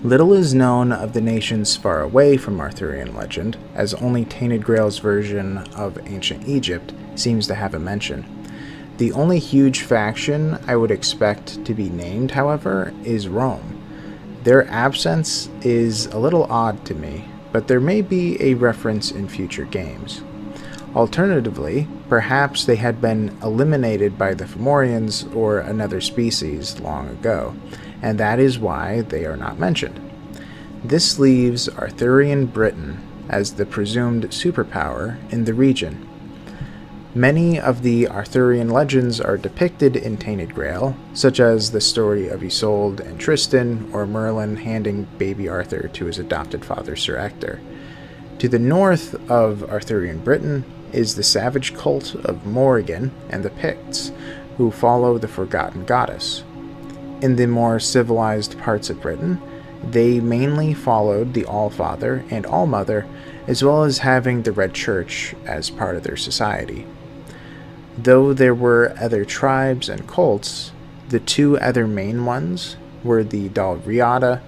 Little is known of the nations far away from Arthurian legend, as only Tainted Grail's version of ancient Egypt seems to have a mention. The only huge faction I would expect to be named, however, is Rome. Their absence is a little odd to me, but there may be a reference in future games. Alternatively, perhaps they had been eliminated by the Fomorians or another species long ago, and that is why they are not mentioned. This leaves Arthurian Britain as the presumed superpower in the region. Many of the Arthurian legends are depicted in Tainted Grail, such as the story of Isolde and Tristan, or Merlin handing baby Arthur to his adopted father Sir Ector. To the north of Arthurian Britain is the savage cult of Morrigan and the Picts, who follow the Forgotten Goddess. In the more civilized parts of Britain, they mainly followed the Allfather and Allmother, as well as having the Red Church as part of their society. Though there were other tribes and cults, the two other main ones were the Dalriada,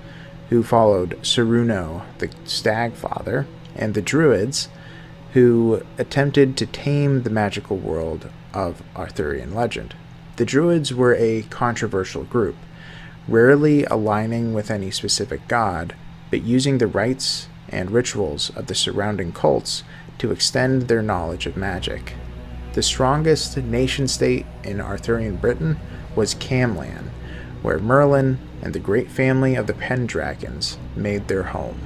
who followed Saruno, the Stagfather, and the Druids, who attempted to tame the magical world of Arthurian legend. The Druids were a controversial group, rarely aligning with any specific god, but using the rites and rituals of the surrounding cults to extend their knowledge of magic. The strongest nation-state in Arthurian Britain was Camlann, where Merlin and the great family of the Pendragons made their home.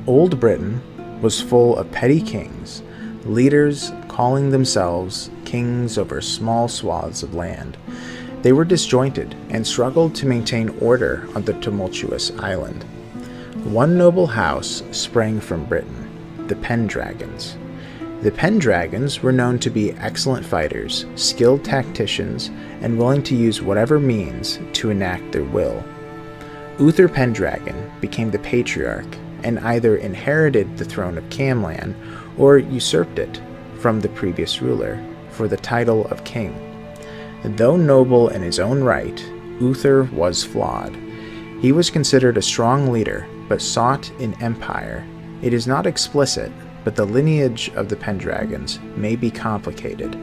Old Britain was full of petty kings, leaders calling themselves kings over small swaths of land. They were disjointed and struggled to maintain order on the tumultuous island. One noble house sprang from Britain, the Pendragons. The Pendragons were known to be excellent fighters, skilled tacticians, and willing to use whatever means to enact their will. Uther Pendragon became the patriarch and either inherited the throne of Camlann or usurped it from the previous ruler for the title of king. Though noble in his own right, Uther was flawed. He was considered a strong leader, but sought an empire. It is not explicit, but the lineage of the Pendragons may be complicated.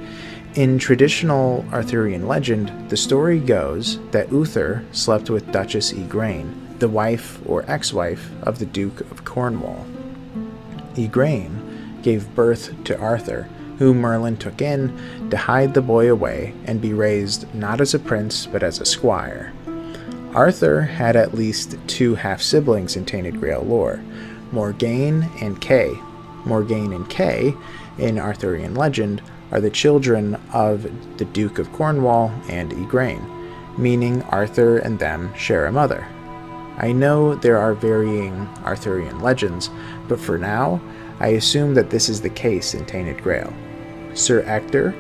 In traditional Arthurian legend, the story goes that Uther slept with Duchess Igraine, the wife or ex-wife of the Duke of Cornwall. Igraine gave birth to Arthur, who Merlin took in to hide the boy away and be raised not as a prince but as a squire. Arthur had at least 2 half-siblings in Tainted Grail lore, Morgaine and Kay. Morgaine and Kay, in Arthurian legend, are the children of the Duke of Cornwall and Igraine, meaning Arthur and them share a mother. I know there are varying Arthurian legends, but for now, I assume that this is the case in Tainted Grail. Sir Ector,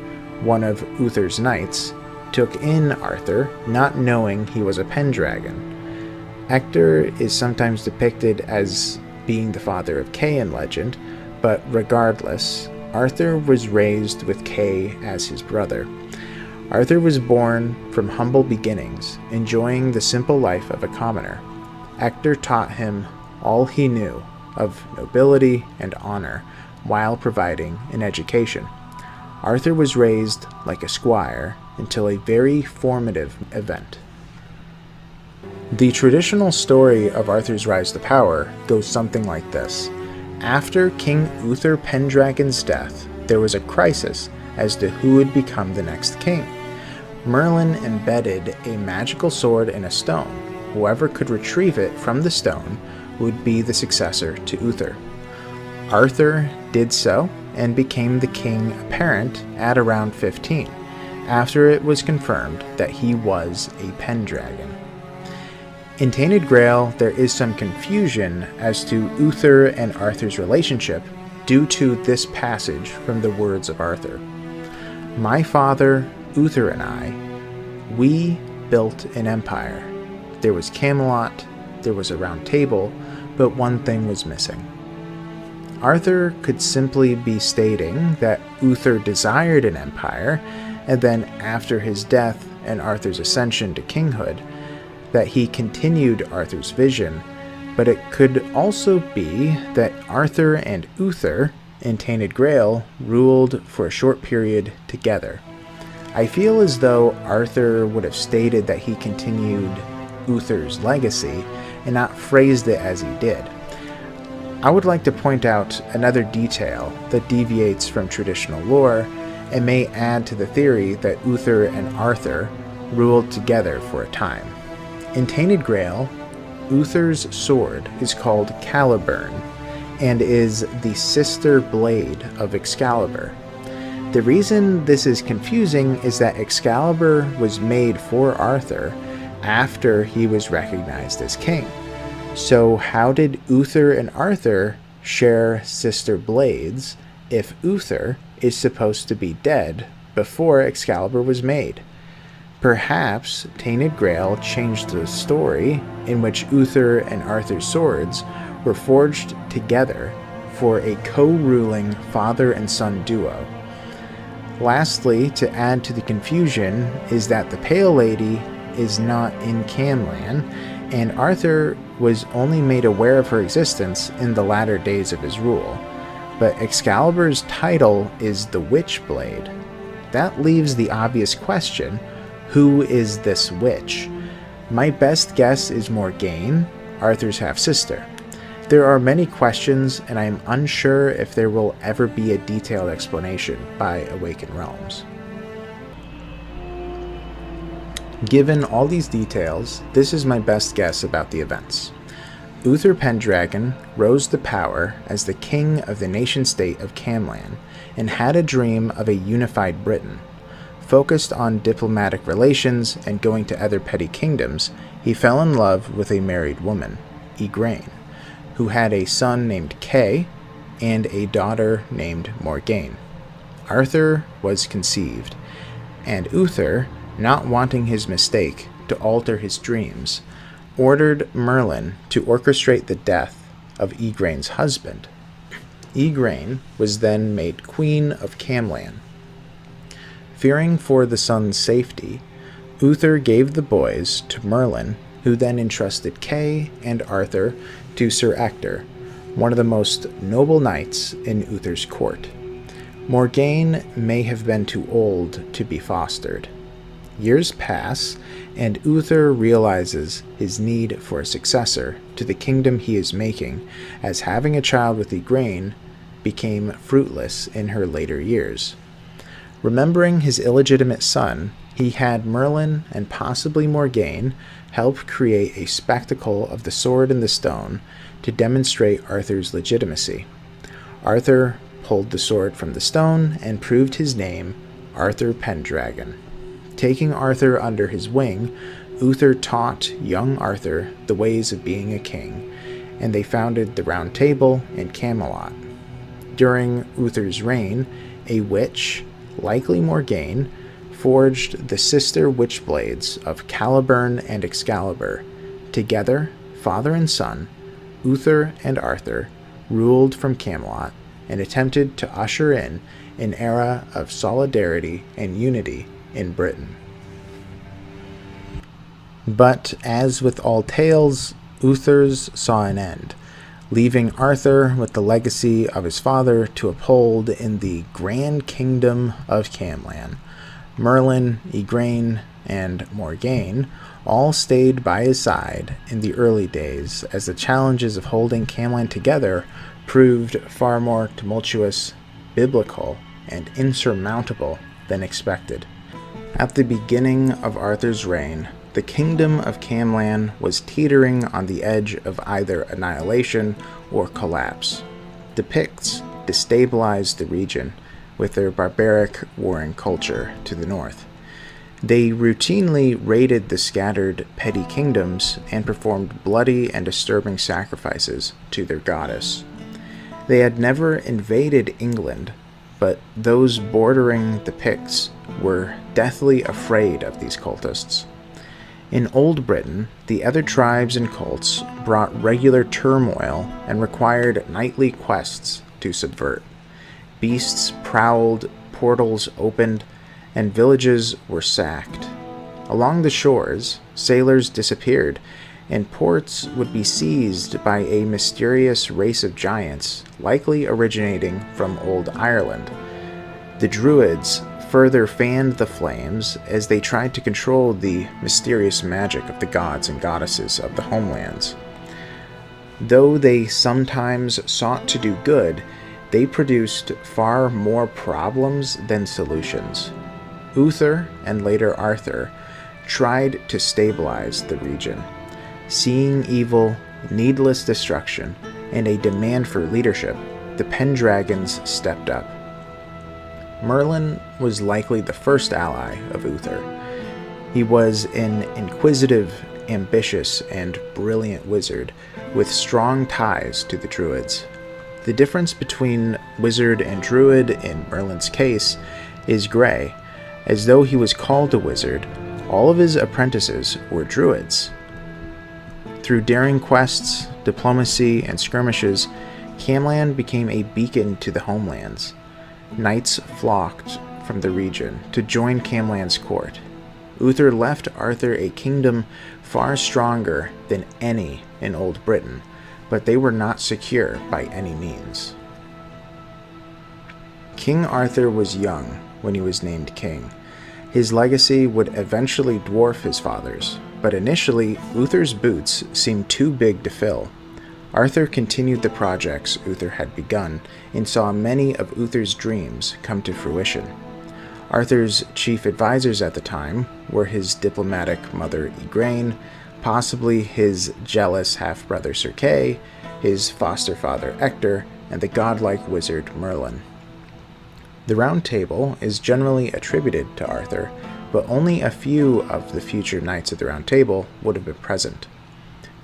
one of Uther's knights, took in Arthur, not knowing he was a Pendragon. Ector is sometimes depicted as being the father of Kay in legend, but regardless, Arthur was raised with Kay as his brother. Arthur was born from humble beginnings, enjoying the simple life of a commoner. Ector taught him all he knew of nobility and honor while providing an education. Arthur was raised like a squire until a very formative event. The traditional story of Arthur's rise to power goes something like this. After King Uther Pendragon's death, there was a crisis as to who would become the next king. Merlin embedded a magical sword in a stone. Whoever could retrieve it from the stone would be the successor to Uther. Arthur did so and became the king apparent at around 15, after it was confirmed that he was a Pendragon. In Tainted Grail, there is some confusion as to Uther and Arthur's relationship due to this passage from the words of Arthur. My father, Uther, and I, we built an empire. There was Camelot, there was a round table, but one thing was missing. Arthur could simply be stating that Uther desired an empire, and then after his death and Arthur's ascension to kinghood, that he continued Arthur's vision, but it could also be that Arthur and Uther in Tainted Grail ruled for a short period together. I feel as though Arthur would have stated that he continued Uther's legacy and not phrased it as he did. I would like to point out another detail that deviates from traditional lore and may add to the theory that Uther and Arthur ruled together for a time. In Tainted Grail, Uther's sword is called Caliburn and is the sister blade of Excalibur. The reason this is confusing is that Excalibur was made for Arthur after he was recognized as king. So how did Uther and Arthur share sister blades if Uther is supposed to be dead before Excalibur was made? Perhaps Tainted Grail changed the story in which Uther and Arthur's swords were forged together for a co-ruling father and son duo. Lastly, to add to the confusion is that the Pale Lady is not in Camlann, and Arthur was only made aware of her existence in the latter days of his rule. But Excalibur's title is the Witchblade. That leaves the obvious question, who is this witch? My best guess is Morgaine, Arthur's half-sister. There are many questions, and I am unsure if there will ever be a detailed explanation by Awakened Realms. Given all these details, this is my best guess about the events. Uther Pendragon rose to power as the king of the nation-state of Camlann and had a dream of a unified Britain. Focused on diplomatic relations and going to other petty kingdoms, he fell in love with a married woman, Igraine, who had a son named Kay, and a daughter named Morgane. Arthur was conceived, and Uther, not wanting his mistake to alter his dreams, ordered Merlin to orchestrate the death of Igraine's husband. Igraine was then made queen of Camlan. Fearing for the son's safety, Uther gave the boys to Merlin, who then entrusted Kay and Arthur to Sir Ector, one of the most noble knights in Uther's court. Morgane may have been too old to be fostered. Years pass, and Uther realizes his need for a successor to the kingdom he is making, as having a child with Igraine became fruitless in her later years. Remembering his illegitimate son, he had Merlin and possibly Morgane help create a spectacle of the sword and the stone to demonstrate Arthur's legitimacy. Arthur pulled the sword from the stone and proved his name, Arthur Pendragon. Taking Arthur under his wing, Uther taught young Arthur the ways of being a king, and they founded the Round Table in Camelot. During Uther's reign, a witch, likely Morgane, forged the sister witchblades of Caliburn and Excalibur. Together, father and son, Uther and Arthur ruled from Camelot and attempted to usher in an era of solidarity and unity in Britain. But as with all tales, Uther's saw an end, leaving Arthur with the legacy of his father to uphold in the grand kingdom of Camlan. Merlin, Igraine, and Morgane all stayed by his side in the early days, as the challenges of holding Camlan together proved far more tumultuous, biblical, and insurmountable than expected. At the beginning of Arthur's reign, the kingdom of Camlan was teetering on the edge of either annihilation or collapse. The Picts destabilized the region with their barbaric warring culture to the north. They routinely raided the scattered petty kingdoms and performed bloody and disturbing sacrifices to their goddess. They had never invaded England, but those bordering the Picts were deathly afraid of these cultists. In Old Britain, the other tribes and cults brought regular turmoil and required nightly quests to subvert. Beasts prowled, portals opened, and villages were sacked. Along the shores, sailors disappeared, and ports would be seized by a mysterious race of giants, likely originating from Old Ireland. The Druids further fanned the flames as they tried to control the mysterious magic of the gods and goddesses of the homelands. Though they sometimes sought to do good, they produced far more problems than solutions. Uther, and later Arthur, tried to stabilize the region. Seeing evil, needless destruction, and a demand for leadership, the Pendragons stepped up. Merlin was likely the first ally of Uther. He was an inquisitive, ambitious, and brilliant wizard with strong ties to the Druids. The difference between wizard and druid in Merlin's case is gray. As though he was called a wizard, all of his apprentices were druids. Through daring quests, diplomacy, and skirmishes, Camlan became a beacon to the homelands. Knights flocked from the region to join Camlan's court. Uther left Arthur a kingdom far stronger than any in Old Britain, but they were not secure by any means. King Arthur was young when he was named king. His legacy would eventually dwarf his father's, but initially Uther's boots seemed too big to fill. Arthur continued the projects Uther had begun and saw many of Uther's dreams come to fruition. Arthur's chief advisors at the time were his diplomatic mother Igraine, possibly his jealous half-brother Sir Kay, his foster father Ector, and the godlike wizard Merlin. The Round Table is generally attributed to Arthur, but only a few of the future Knights of the Round Table would have been present.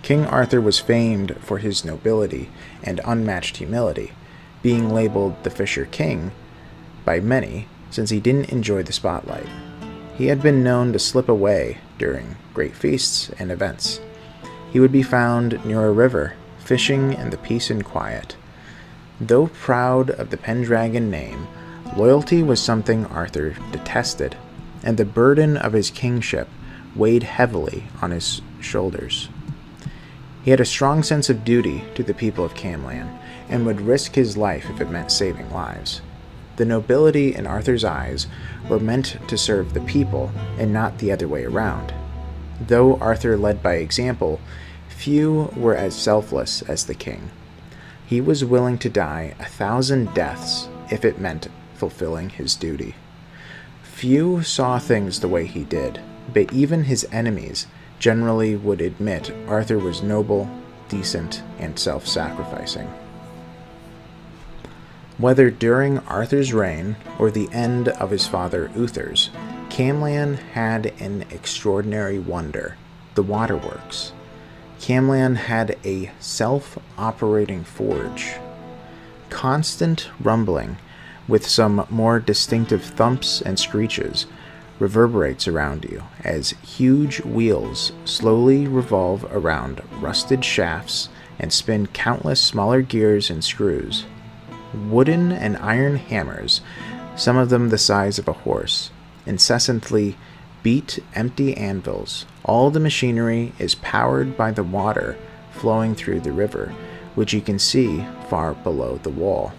King Arthur was famed for his nobility and unmatched humility. being labeled the Fisher King by many since he didn't enjoy the spotlight. He had been known to slip away during great feasts and events. He would be found near a river, fishing in the peace and quiet. Though proud of the Pendragon name, loyalty was something Arthur detested, and the burden of his kingship weighed heavily on his shoulders. He had a strong sense of duty to the people of Camlann, and would risk his life if it meant saving lives. The nobility in Arthur's eyes were meant to serve the people, and not the other way around. Though Arthur led by example, few were as selfless as the king. He was willing to die 1,000 deaths if it meant fulfilling his duty. Few saw things the way he did, but even his enemies generally would admit Arthur was noble, decent, and self-sacrificing. Whether during Arthur's reign or the end of his father Uther's, Camlann had an extraordinary wonder, the waterworks. Camlann had a self-operating forge. Constant rumbling, with some more distinctive thumps and screeches, reverberates around you as huge wheels slowly revolve around rusted shafts and spin countless smaller gears and screws. Wooden and iron hammers, some of them the size of a horse, incessantly beat empty anvils. All the machinery is powered by the water flowing through the river, which you can see far below the wall.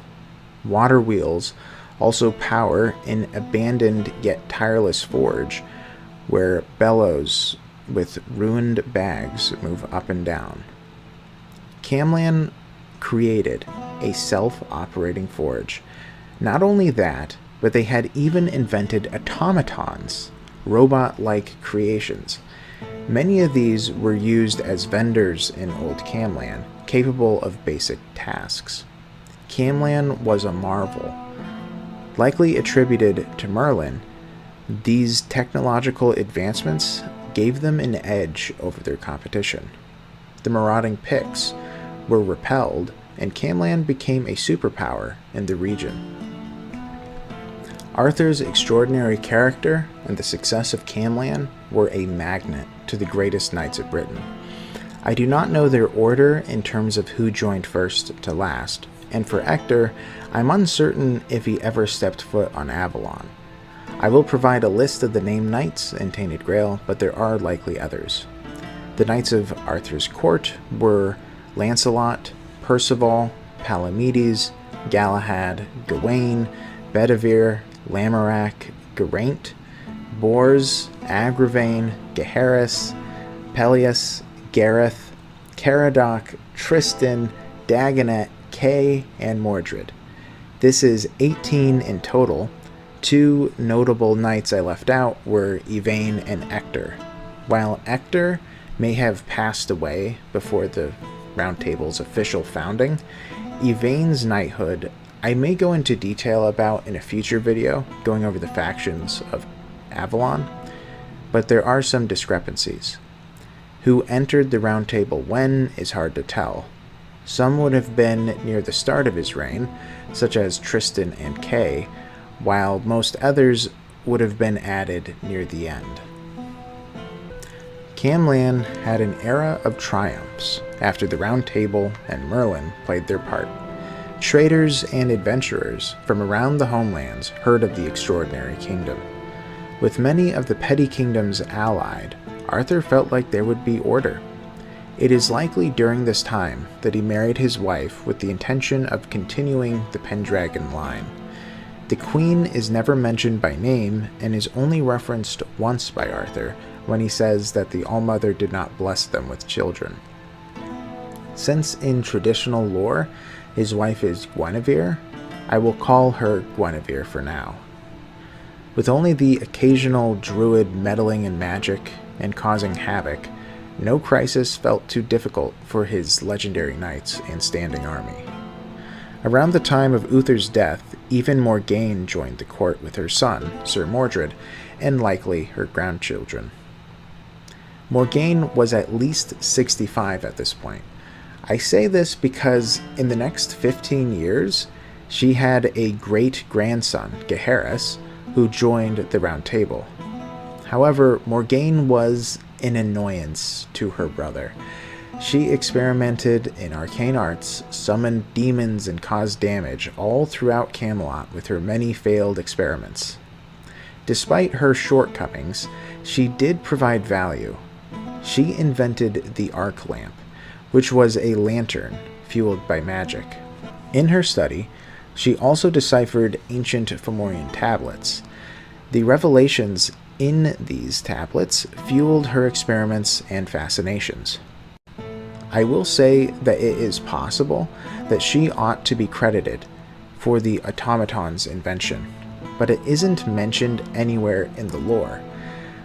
Water wheels also power an abandoned yet tireless forge, where bellows with ruined bags move up and down. Camlann created a self-operating forge. Not only that, but they had even invented automatons, robot-like creations. Many of these were used as vendors in Old Camlann, capable of basic tasks. Camlann was a marvel. Likely attributed to Merlin, these technological advancements gave them an edge over their competition. The marauding Picts were repelled, and Camlann became a superpower in the region. Arthur's extraordinary character and the success of Camlann were a magnet to the greatest knights of Britain. I do not know their order in terms of who joined first to last, and for Ector, I'm uncertain if he ever stepped foot on Avalon. I will provide a list of the named knights in Tainted Grail, but there are likely others. The knights of Arthur's court were Lancelot, Percival, Palamedes, Galahad, Gawain, Bedivere, Lamorak, Geraint, Bors, Agravain, Gaheris, Peleus, Gareth, Caradoc, Tristan, Dagonet, Kay, and Mordred. This is 18 in total. Two notable knights I left out were Yvain and Ector. While Ector may have passed away before the Round Table's official founding, Yvain's knighthood I may go into detail about in a future video going over the factions of Avalon, but there are some discrepancies. Who entered the Round Table when is hard to tell. Some would have been near the start of his reign, such as Tristan and Kay, while most others would have been added near the end. Camlann had an era of triumphs after the Round Table and Merlin played their part. Traders and adventurers from around the homelands heard of the extraordinary kingdom. With many of the petty kingdoms allied, Arthur felt like there would be order. It is likely during this time that he married his wife with the intention of continuing the Pendragon line. The queen is never mentioned by name and is only referenced once by Arthur when he says that the Allmother did not bless them with children. Since in traditional lore his wife is Guinevere, I will call her Guinevere for now. With only the occasional druid meddling in magic and causing havoc, no crisis felt too difficult for his legendary knights and standing army. Around the time of Uther's death, even Morgane joined the court with her son, Sir Mordred, and likely her grandchildren. Morgane was at least 65 at this point. I say this because in the next 15 years, She had a great-grandson, Gaheris, who joined the Round Table. However, Morgaine was an annoyance to her brother. She experimented in arcane arts, summoned demons, and caused damage all throughout Camelot with her many failed experiments. Despite her shortcomings, she did provide value. She invented the arc lamp, which was a lantern fueled by magic. In her study, she also deciphered ancient Fomorian tablets. The revelations in these tablets fueled her experiments and fascinations. I will say that it is possible that she ought to be credited for the automaton's invention, but it isn't mentioned anywhere in the lore.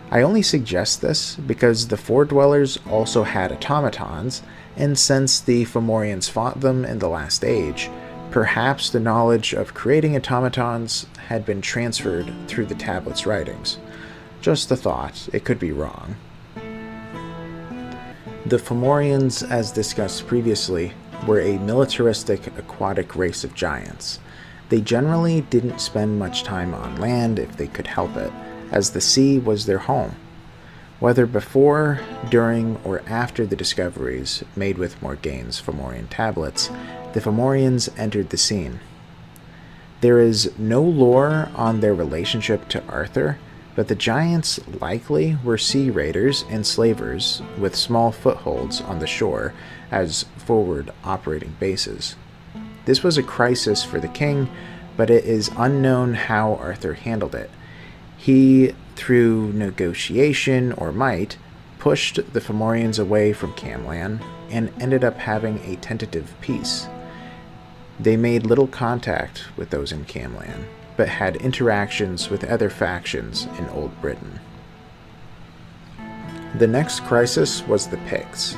I only suggest this because the Four Dwellers also had automatons, and since the Fomorians fought them in the Last Age, perhaps the knowledge of creating automatons had been transferred through the tablet's writings. Just a thought, it could be wrong. The Fomorians, as discussed previously, were a militaristic aquatic race of giants. They generally didn't spend much time on land if they could help it, as the sea was their home. Whether before, during, or after the discoveries made with Morgaine's Fomorian tablets, the Fomorians entered the scene. There is no lore on their relationship to Arthur, but the giants likely were sea raiders and slavers with small footholds on the shore as forward operating bases. This was a crisis for the king, but it is unknown how Arthur handled it. He, through negotiation or might, pushed the Fomorians away from Camlann and ended up having a tentative peace. They made little contact with those in Camlann, but had interactions with other factions in Old Britain. The next crisis was the Picts.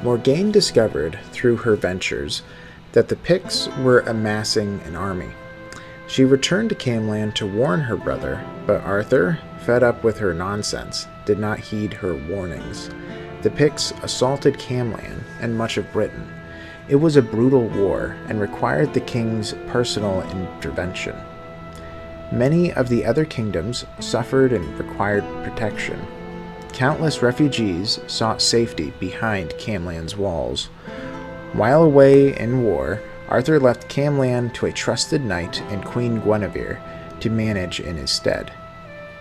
Morgaine discovered through her ventures that the Picts were amassing an army. She returned to Camlann to warn her brother, but Arthur, fed up with her nonsense, did not heed her warnings. The Picts assaulted Camlann and much of Britain. It was a brutal war and required the king's personal intervention. Many of the other kingdoms suffered and required protection. Countless refugees sought safety behind Camlann's walls. While away in war, Arthur left Camlann to a trusted knight and Queen Guinevere to manage in his stead.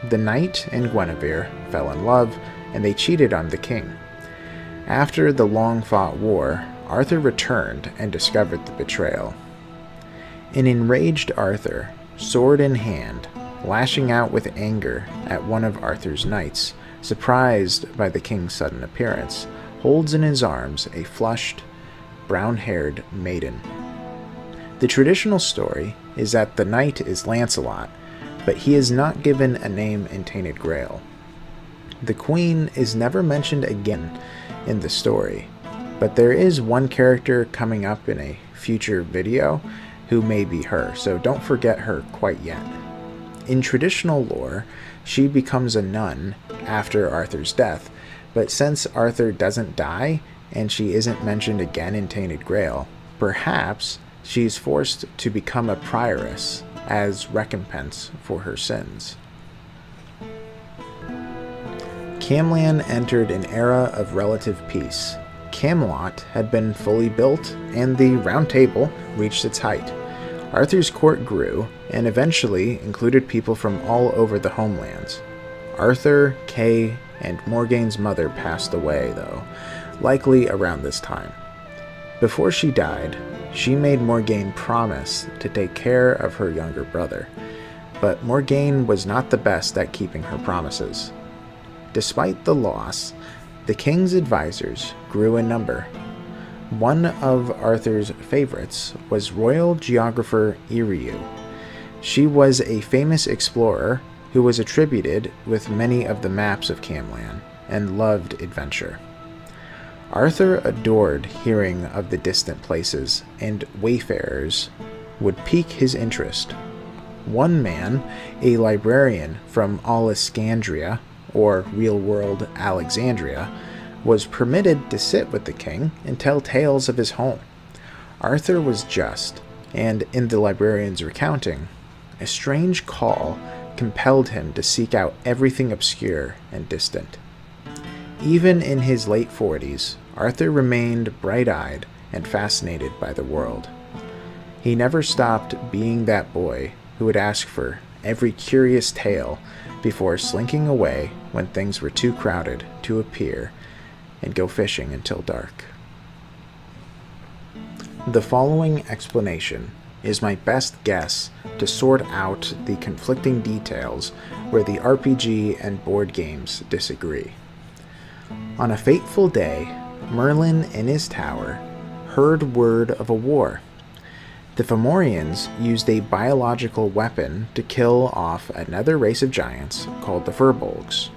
The knight and Guinevere fell in love, and they cheated on the king. After the long-fought war, Arthur returned and discovered the betrayal. An enraged Arthur, sword in hand, lashing out with anger at one of Arthur's knights, surprised by the king's sudden appearance, holds in his arms a flushed, brown-haired maiden. The traditional story is that the knight is Lancelot, but he is not given a name in Tainted Grail. The queen is never mentioned again in the story, but there is one character coming up in a future video who may be her, so don't forget her quite yet. In traditional lore, she becomes a nun after Arthur's death, but since Arthur doesn't die and she isn't mentioned again in Tainted Grail, perhaps she is forced to become a prioress as recompense for her sins. Camlann entered an era of relative peace. Camelot had been fully built, and the Round Table reached its height. Arthur's court grew, and eventually included people from all over the homelands. Arthur, Kay, and Morgaine's mother passed away, though, likely around this time. Before she died, she made Morgaine promise to take care of her younger brother, but Morgaine was not the best at keeping her promises. Despite the loss, the king's advisors grew in number. One of Arthur's favorites was royal geographer Iriu. She was a famous explorer who was attributed with many of the maps of Camlann and loved adventure. Arthur adored hearing of the distant places, and wayfarers would pique his interest. One man, a librarian from Alexandria, or real-world Alexandria, was permitted to sit with the king and tell tales of his home. Arthur was just, and in the librarian's recounting, a strange call compelled him to seek out everything obscure and distant. Even in his late 40s, Arthur remained bright-eyed and fascinated by the world. He never stopped being that boy who would ask for every curious tale before slinking away when things were too crowded to appear and go fishing until dark. The following explanation is my best guess to sort out the conflicting details where the RPG and board games disagree. On a fateful day, Merlin in his tower heard word of a war. The Fomorians used a biological weapon to kill off another race of giants called the Furbolgs.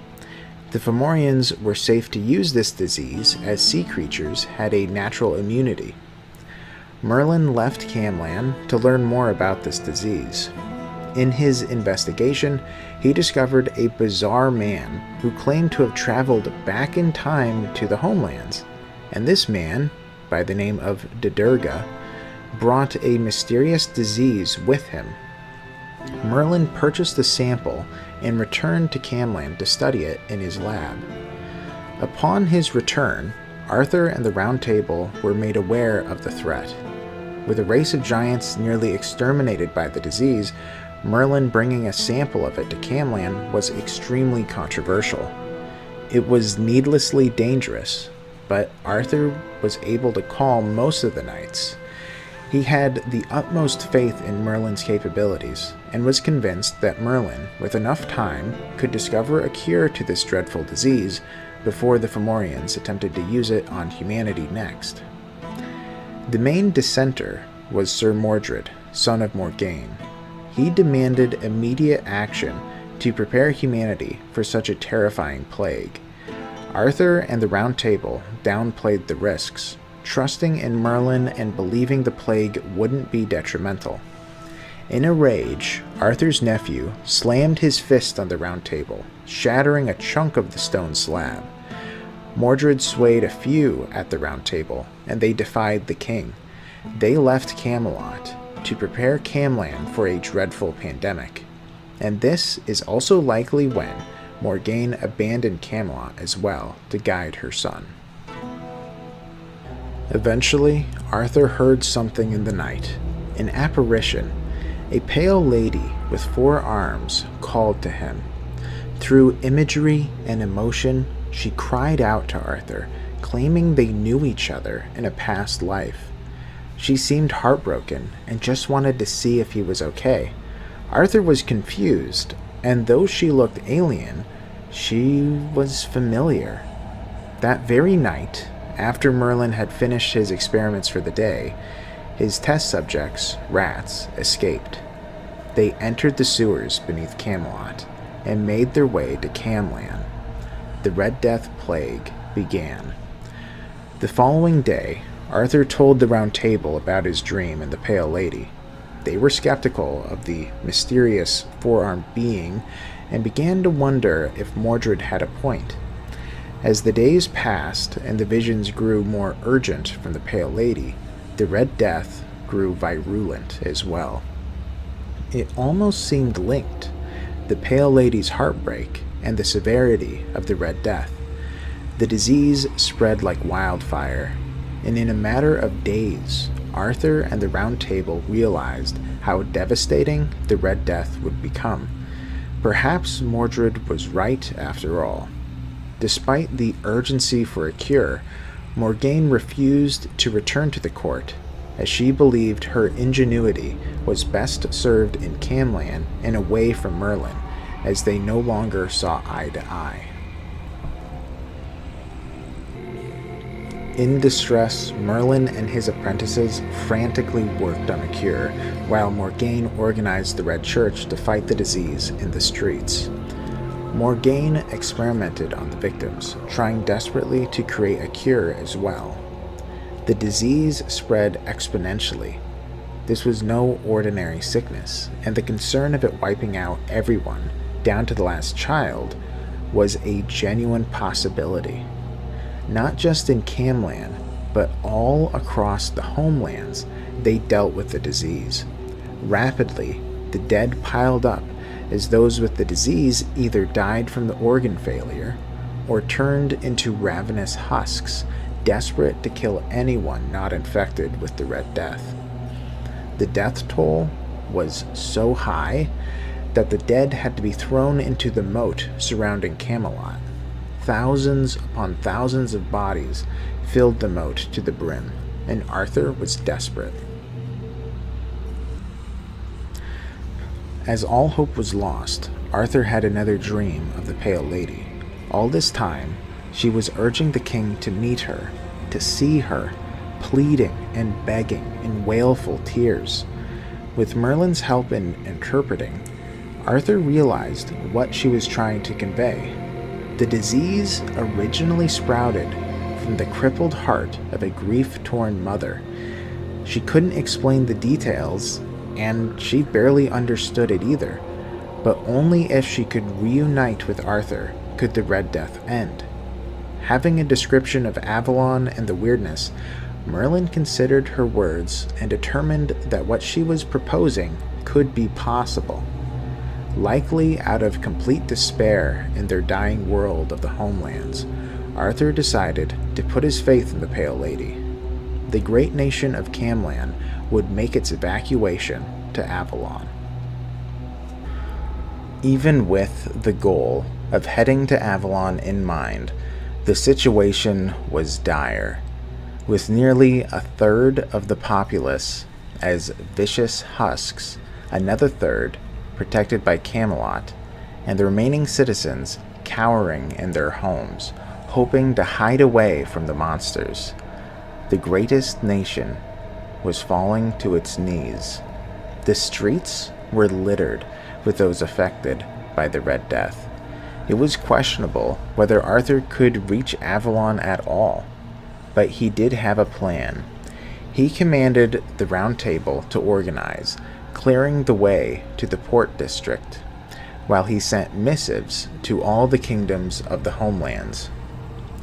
The Fomorians were safe to use this disease as sea creatures had a natural immunity. Merlin left Camlann to learn more about this disease. In his investigation, he discovered a bizarre man who claimed to have traveled back in time to the homelands, and this man, by the name of Didurga, brought a mysterious disease with him. Merlin purchased a sample and returned to Camlann to study it in his lab. Upon his return, Arthur and the Round Table were made aware of the threat. With a race of giants nearly exterminated by the disease, Merlin bringing a sample of it to Camlann was extremely controversial. It was needlessly dangerous, but Arthur was able to calm most of the knights. He had the utmost faith in Merlin's capabilities, and was convinced that Merlin, with enough time, could discover a cure to this dreadful disease before the Fomorians attempted to use it on humanity next. The main dissenter was Sir Mordred, son of Morgaine. He demanded immediate action to prepare humanity for such a terrifying plague. Arthur and the Round Table downplayed the risks, trusting in Merlin and believing the plague wouldn't be detrimental. In a rage, Arthur's nephew slammed his fist on the Round Table, shattering a chunk of the stone slab. Mordred swayed a few at the Round Table, and they defied the king. They left Camelot to prepare Camlann for a dreadful pandemic. And this is also likely when Morgaine abandoned Camelot as well to guide her son. Eventually, Arthur heard something in the night. An apparition, a pale lady with 4 arms, called to him. Through imagery and emotion, she cried out to Arthur, claiming they knew each other in a past life. She seemed heartbroken and just wanted to see if he was okay. Arthur was confused, and though she looked alien, she was familiar. That very night, after Merlin had finished his experiments for the day, his test subjects, rats, escaped. They entered the sewers beneath Camelot and made their way to Camlann. The Red Death Plague began. The following day, Arthur told the Round Table about his dream and the Pale Lady. They were skeptical of the mysterious 4-armed being and began to wonder if Mordred had a point. As the days passed and the visions grew more urgent from the Pale Lady, the Red Death grew virulent as well. It almost seemed linked, the Pale Lady's heartbreak and the severity of the Red Death. The disease spread like wildfire, and in a matter of days, Arthur and the Round Table realized how devastating the Red Death would become. Perhaps Mordred was right after all. Despite the urgency for a cure, Morgaine refused to return to the court, as she believed her ingenuity was best served in Camlann and away from Merlin, as they no longer saw eye to eye. In distress, Merlin and his apprentices frantically worked on a cure, while Morgaine organized the Red Church to fight the disease in the streets. Morgaine experimented on the victims, trying desperately to create a cure as well. The disease spread exponentially. This was no ordinary sickness, and the concern of it wiping out everyone, down to the last child, was a genuine possibility. Not just in Camlann, but all across the homelands, they dealt with the disease. Rapidly, the dead piled up as those with the disease either died from the organ failure or turned into ravenous husks, desperate to kill anyone not infected with the Red Death. The death toll was so high that the dead had to be thrown into the moat surrounding Camelot. Thousands upon thousands of bodies filled the moat to the brim, and Arthur was desperate. As all hope was lost, Arthur had another dream of the Pale Lady. All this time, she was urging the king to meet her, to see her, pleading and begging in wailful tears. With Merlin's help in interpreting, Arthur realized what she was trying to convey. The disease originally sprouted from the crippled heart of a grief-torn mother. She couldn't explain the details, and she barely understood it either, but only if she could reunite with Arthur could the Red Death end. Having a description of Avalon and the weirdness, Merlin considered her words and determined that what she was proposing could be possible. Likely out of complete despair in their dying world of the homelands, Arthur decided to put his faith in the Pale Lady. The great nation of Camlan would make its evacuation to Avalon. Even with the goal of heading to Avalon in mind, the situation was dire, with nearly a third of the populace as vicious husks, another third protected by Camelot, and the remaining citizens cowering in their homes, hoping to hide away from the monsters. The greatest nation was falling to its knees. The streets were littered with those affected by the Red Death. It was questionable whether Arthur could reach Avalon at all, but he did have a plan. He commanded the Round Table to organize, clearing the way to the port district, while he sent missives to all the kingdoms of the homelands.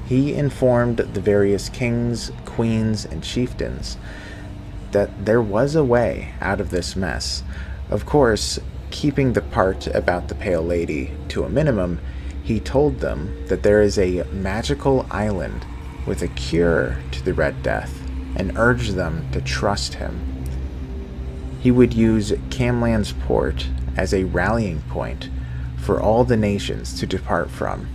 He informed the various kings, queens, and chieftains that there was a way out of this mess. Of course, keeping the part about the Pale Lady to a minimum, he told them that there is a magical island with a cure to the Red Death and urged them to trust him. He would use Camlan's port as a rallying point for all the nations to depart from.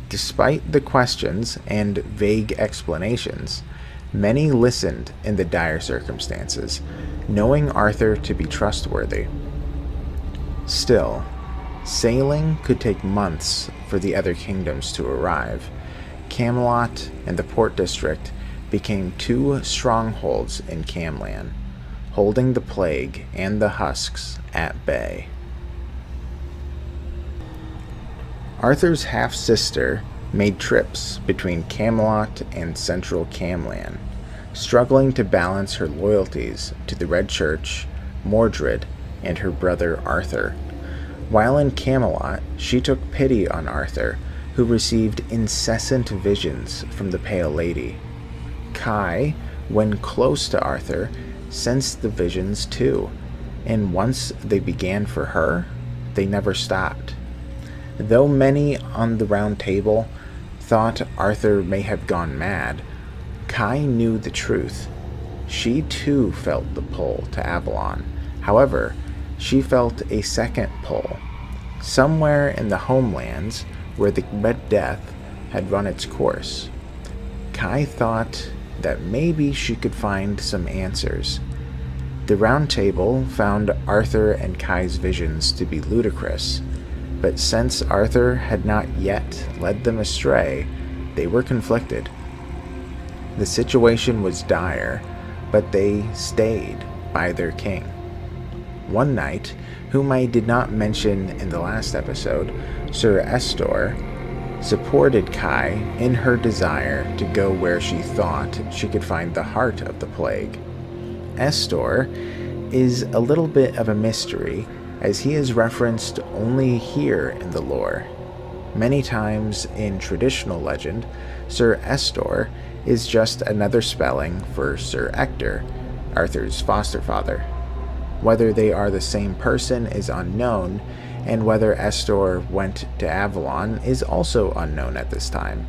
Despite the questions and vague explanations, many listened in the dire circumstances, knowing Arthur to be trustworthy. Still, sailing could take months for the other kingdoms to arrive. Camelot and the port district became two strongholds in Camlan, holding the plague and the husks at bay. Arthur's half-sister made trips between Camelot and central Camlan, struggling to balance her loyalties to the Red Church, Mordred, and her brother Arthur. While in Camelot, she took pity on Arthur, who received incessant visions from the Pale Lady. Kai, when close to Arthur, sensed the visions too, and once they began for her, they never stopped. Though many on the Round Table thought Arthur may have gone mad, Kai knew the truth. She too felt the pull to Avalon. However, she felt a second pull, somewhere in the homelands where the Red Death had run its course. Kai thought that maybe she could find some answers. The Round Table found Arthur and Kai's visions to be ludicrous, but since Arthur had not yet led them astray, they were conflicted. The situation was dire, but they stayed by their king. One knight, whom I did not mention in the last episode, Sir Estor, supported Kai in her desire to go where she thought she could find the heart of the plague. Estor is a little bit of a mystery, as he is referenced only here in the lore. Many times in traditional legend, Sir Estor is just another spelling for Sir Ector, Arthur's foster father. Whether they are the same person is unknown, and whether Estor went to Avalon is also unknown at this time.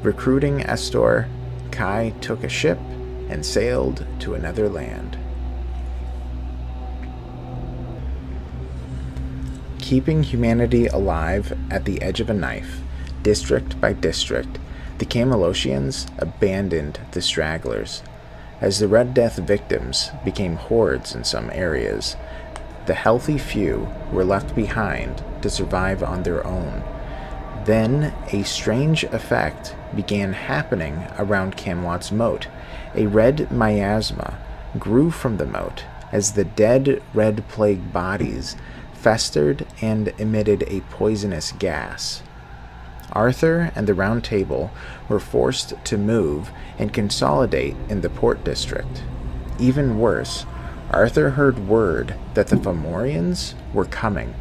Recruiting Estor, Kai took a ship and sailed to another land. Keeping humanity alive at the edge of a knife, district by district, the Camelosians abandoned the stragglers. As the Red Death victims became hordes in some areas, the healthy few were left behind to survive on their own. Then a strange effect began happening around Camelot's moat. A red miasma grew from the moat as the dead red plague bodies festered and emitted a poisonous gas. Arthur and the Round Table were forced to move and consolidate in the port district. Even worse, Arthur heard word that the Fomorians were coming.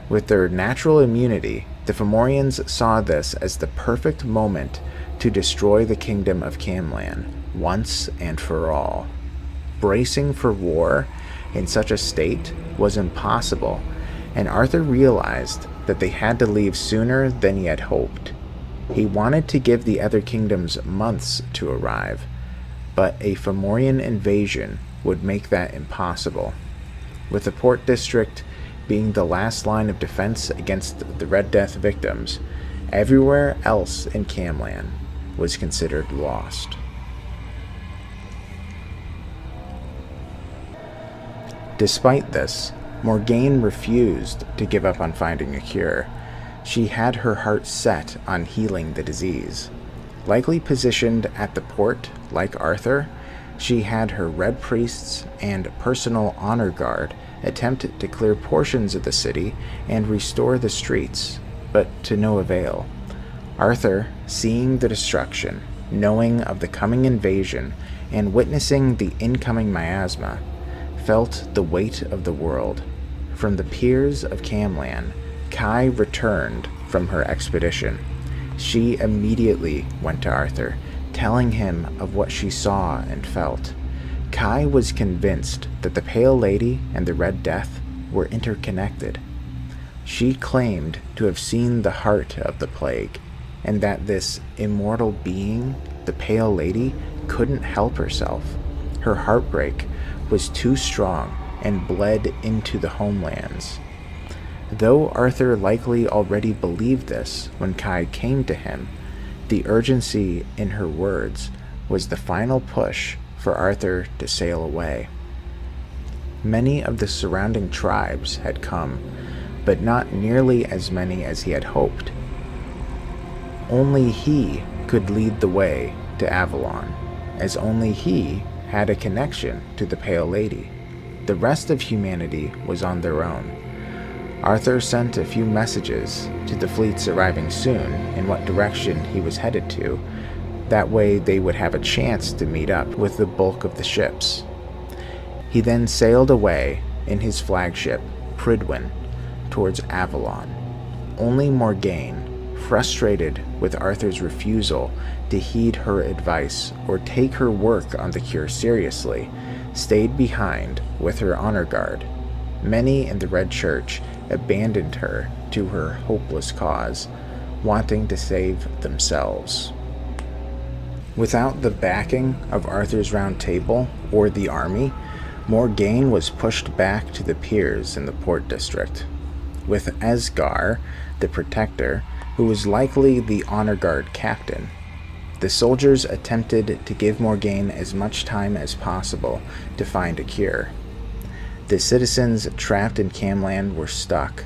With their natural immunity, the Fomorians saw this as the perfect moment to destroy the kingdom of Camlan once and for all. Bracing for war in such a state was impossible, and Arthur realized that they had to leave sooner than he had hoped. He wanted to give the other kingdoms months to arrive, but a Fomorian invasion would make that impossible. With the port district being the last line of defense against the Red Death victims, everywhere else in Camlan was considered lost. Despite this, Morgaine refused to give up on finding a cure. She had her heart set on healing the disease. Likely positioned at the port, like Arthur, she had her red priests and personal honor guard attempt to clear portions of the city and restore the streets, but to no avail. Arthur, seeing the destruction, knowing of the coming invasion, and witnessing the incoming miasma, felt the weight of the world. From the piers of Camlan, Kai returned from her expedition. She immediately went to Arthur, telling him of what she saw and felt. Kai was convinced that the Pale Lady and the Red Death were interconnected. She claimed to have seen the heart of the plague, and that this immortal being, the Pale Lady, couldn't help herself. Her heartbreak was too strong and bled into the homelands. Though Arthur likely already believed this when Kai came to him, the urgency in her words was the final push for Arthur to sail away. Many of the surrounding tribes had come, but not nearly as many as he had hoped. Only he could lead the way to Avalon, as only he had a connection to the Pale Lady. The rest of humanity was on their own. Arthur sent a few messages to the fleets arriving soon in what direction he was headed to. That way they would have a chance to meet up with the bulk of the ships. He then sailed away in his flagship, Pridwin, towards Avalon. Only Morgaine, frustrated with Arthur's refusal to heed her advice or take her work on the cure seriously, stayed behind with her honor guard. Many in the Red Church abandoned her to her hopeless cause, wanting to save themselves. Without the backing of Arthur's Round Table or the army, Morgaine was pushed back to the piers in the port district. With Esgar, the protector, who was likely the honor guard captain, the soldiers attempted to give Morgaine as much time as possible to find a cure. The citizens trapped in Camlan were stuck,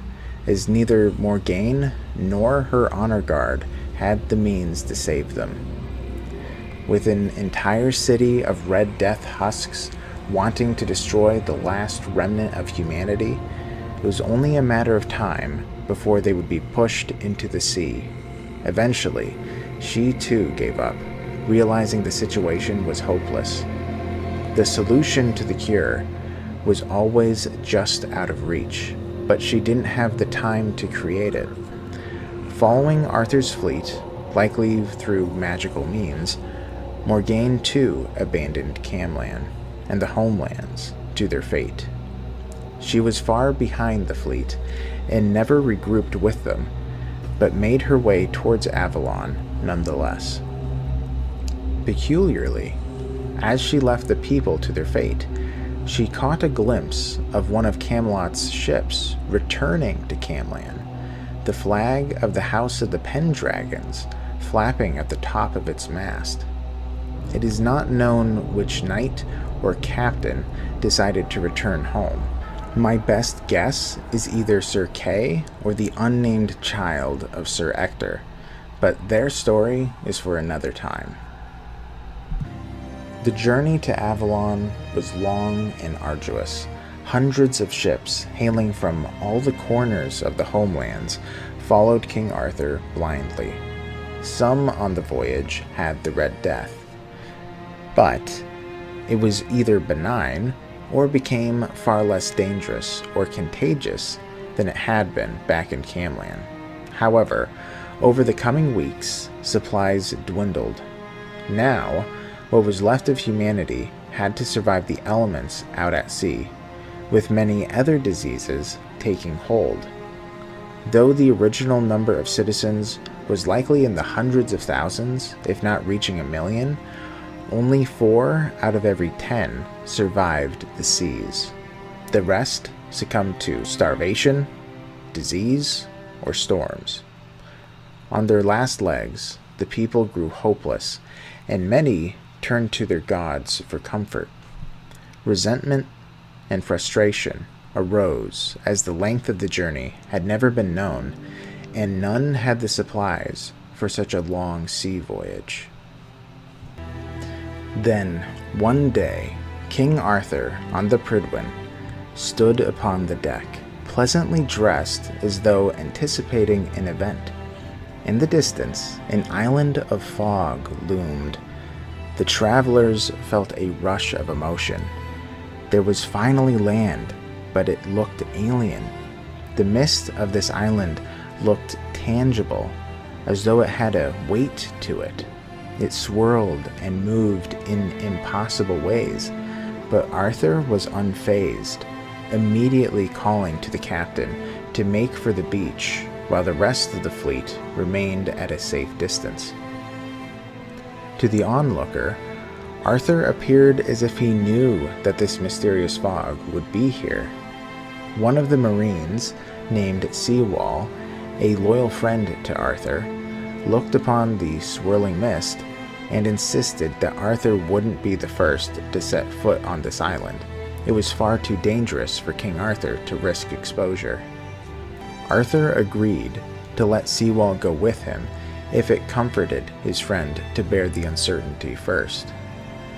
as neither Morgaine nor her honor guard had the means to save them. With an entire city of Red Death husks wanting to destroy the last remnant of humanity, it was only a matter of time before they would be pushed into the sea. Eventually, she too gave up, realizing the situation was hopeless. The solution to the cure was always just out of reach, but she didn't have the time to create it. Following Arthur's fleet, likely through magical means, Morgaine too abandoned Camlann and the homelands to their fate. She was far behind the fleet and never regrouped with them, but made her way towards Avalon nonetheless. Peculiarly, as she left the people to their fate, she caught a glimpse of one of Camelot's ships returning to Camlann, the flag of the House of the Pendragons flapping at the top of its mast. It is not known which knight or captain decided to return home. My best guess is either Sir Kay or the unnamed child of Sir Ector, but their story is for another time. The journey to Avalon was long and arduous. Hundreds of ships, hailing from all the corners of the homelands, followed King Arthur blindly. Some on the voyage had the Red Death, but it was either benign or became far less dangerous or contagious than it had been back in Camlann. However, over the coming weeks, supplies dwindled. Now, what was left of humanity had to survive the elements out at sea, with many other diseases taking hold. Though the original number of citizens was likely in the hundreds of thousands, if not reaching 1 million, only 4 out of every 10 survived the seas. The rest succumbed to starvation, disease, or storms. On their last legs, the people grew hopeless, and many turned to their gods for comfort. Resentment and frustration arose as the length of the journey had never been known, and none had the supplies for such a long sea voyage. Then, one day, King Arthur on the Prydwen stood upon the deck, pleasantly dressed as though anticipating an event. In the distance, an island of fog loomed. The travelers felt a rush of emotion. There was finally land, but it looked alien. The mist of this island looked tangible, as though it had a weight to it. It swirled and moved in impossible ways, but Arthur was unfazed, immediately calling to the captain to make for the beach, while the rest of the fleet remained at a safe distance. To the onlooker, Arthur appeared as if he knew that this mysterious fog would be here. One of the Marines, named Seawall, a loyal friend to Arthur, looked upon the swirling mist and insisted that Arthur wouldn't be the first to set foot on this island. It was far too dangerous for King Arthur to risk exposure. Arthur agreed to let Seawall go with him if it comforted his friend to bear the uncertainty first.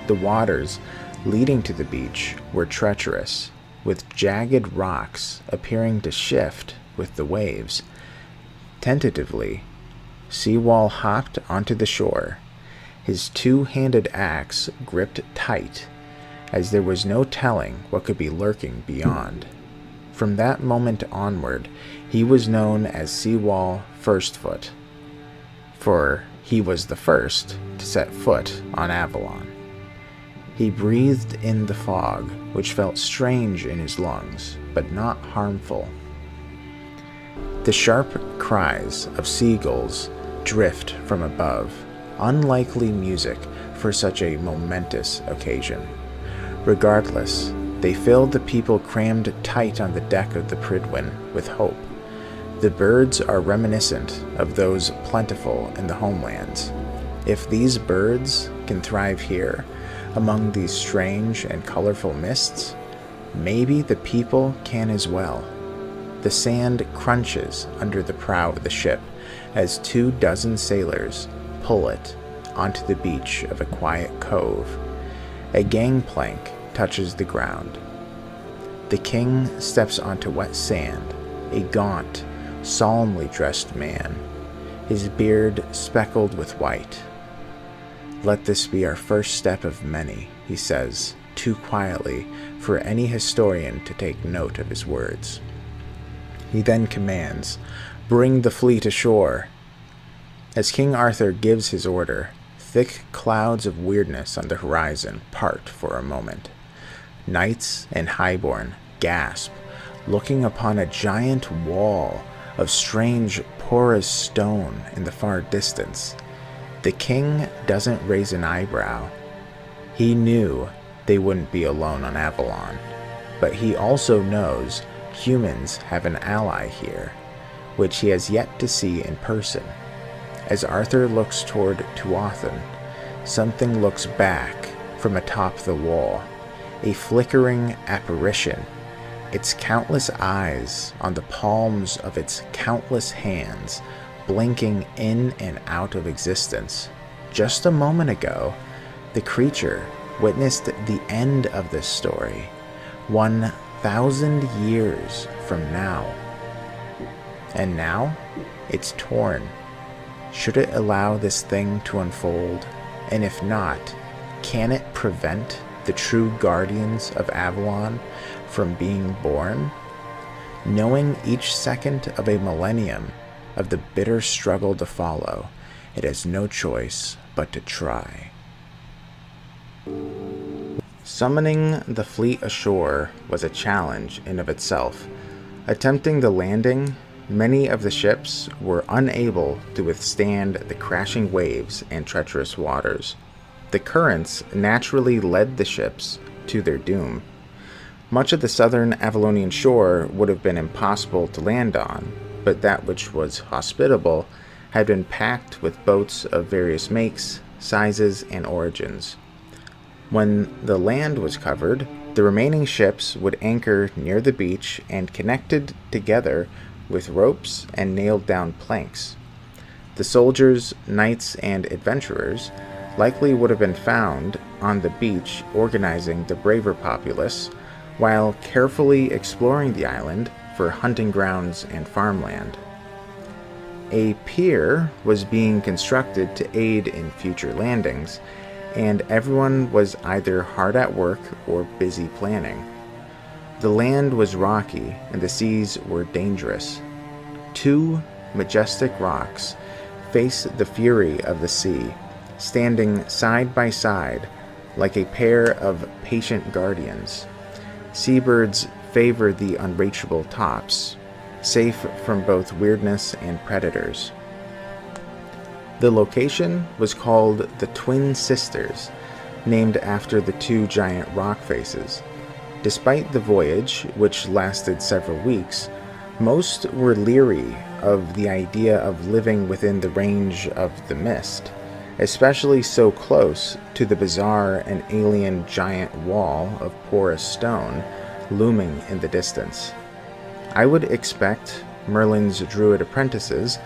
The waters leading to the beach were treacherous, with jagged rocks appearing to shift with the waves. Tentatively, Seawall hopped onto the shore, his two-handed axe gripped tight, as there was no telling what could be lurking beyond. From that moment onward, he was known as Seawall Firstfoot, for he was the first to set foot on Avalon. He breathed in the fog, which felt strange in his lungs, but not harmful. The sharp cries of seagulls drift from above, unlikely music for such a momentous occasion. Regardless, they filled the people crammed tight on the deck of the Prydwen with hope. The birds are reminiscent of those plentiful in the homelands. If these birds can thrive here, among these strange and colorful mists, maybe the people can as well. The sand crunches under the prow of the ship as 24 sailors pull it onto the beach of a quiet cove. A gangplank touches the ground. The king steps onto wet sand, a gaunt, solemnly dressed man, his beard speckled with white. "Let this be our first step of many," he says, too quietly for any historian to take note of his words. He then commands, "Bring the fleet ashore." As King Arthur gives his order, thick clouds of weirdness on the horizon part for a moment. Knights and highborn gasp, looking upon a giant wall of strange porous stone in the far distance. The king doesn't raise an eyebrow. He knew they wouldn't be alone on Avalon, but he also knows humans have an ally here, which he has yet to see in person. As Arthur looks toward Tuathan, something looks back from atop the wall, a flickering apparition, its countless eyes on the palms of its countless hands, blinking in and out of existence. Just a moment ago, the creature witnessed the end of this story, 1,000 years from now. And now, it's torn. Should it allow this thing to unfold? And if not, can it prevent the true guardians of Avalon from being born? Knowing each second of a millennium of the bitter struggle to follow, it has no choice but to try. Summoning the fleet ashore was a challenge in of itself. Attempting the landing, many of the ships were unable to withstand the crashing waves and treacherous waters. The currents naturally led the ships to their doom. Much of the southern Avalonian shore would have been impossible to land on, but that which was hospitable had been packed with boats of various makes, sizes, and origins. When the land was covered, the remaining ships would anchor near the beach and connected together with ropes and nailed down planks. The soldiers, knights, and adventurers likely would have been found on the beach organizing the braver populace while carefully exploring the island for hunting grounds and farmland. A pier was being constructed to aid in future landings, and everyone was either hard at work or busy planning. The land was rocky and the seas were dangerous. Two majestic rocks face the fury of the sea, standing side by side like a pair of patient guardians. Seabirds favor the unreachable tops, safe from both weirdness and predators. The location was called the Twin Sisters, named after the two giant rock faces. Despite the voyage, which lasted several weeks, most were leery of the idea of living within the range of the mist, especially so close to the bizarre and alien giant wall of porous stone looming in the distance. I would expect Merlin's druid apprentices,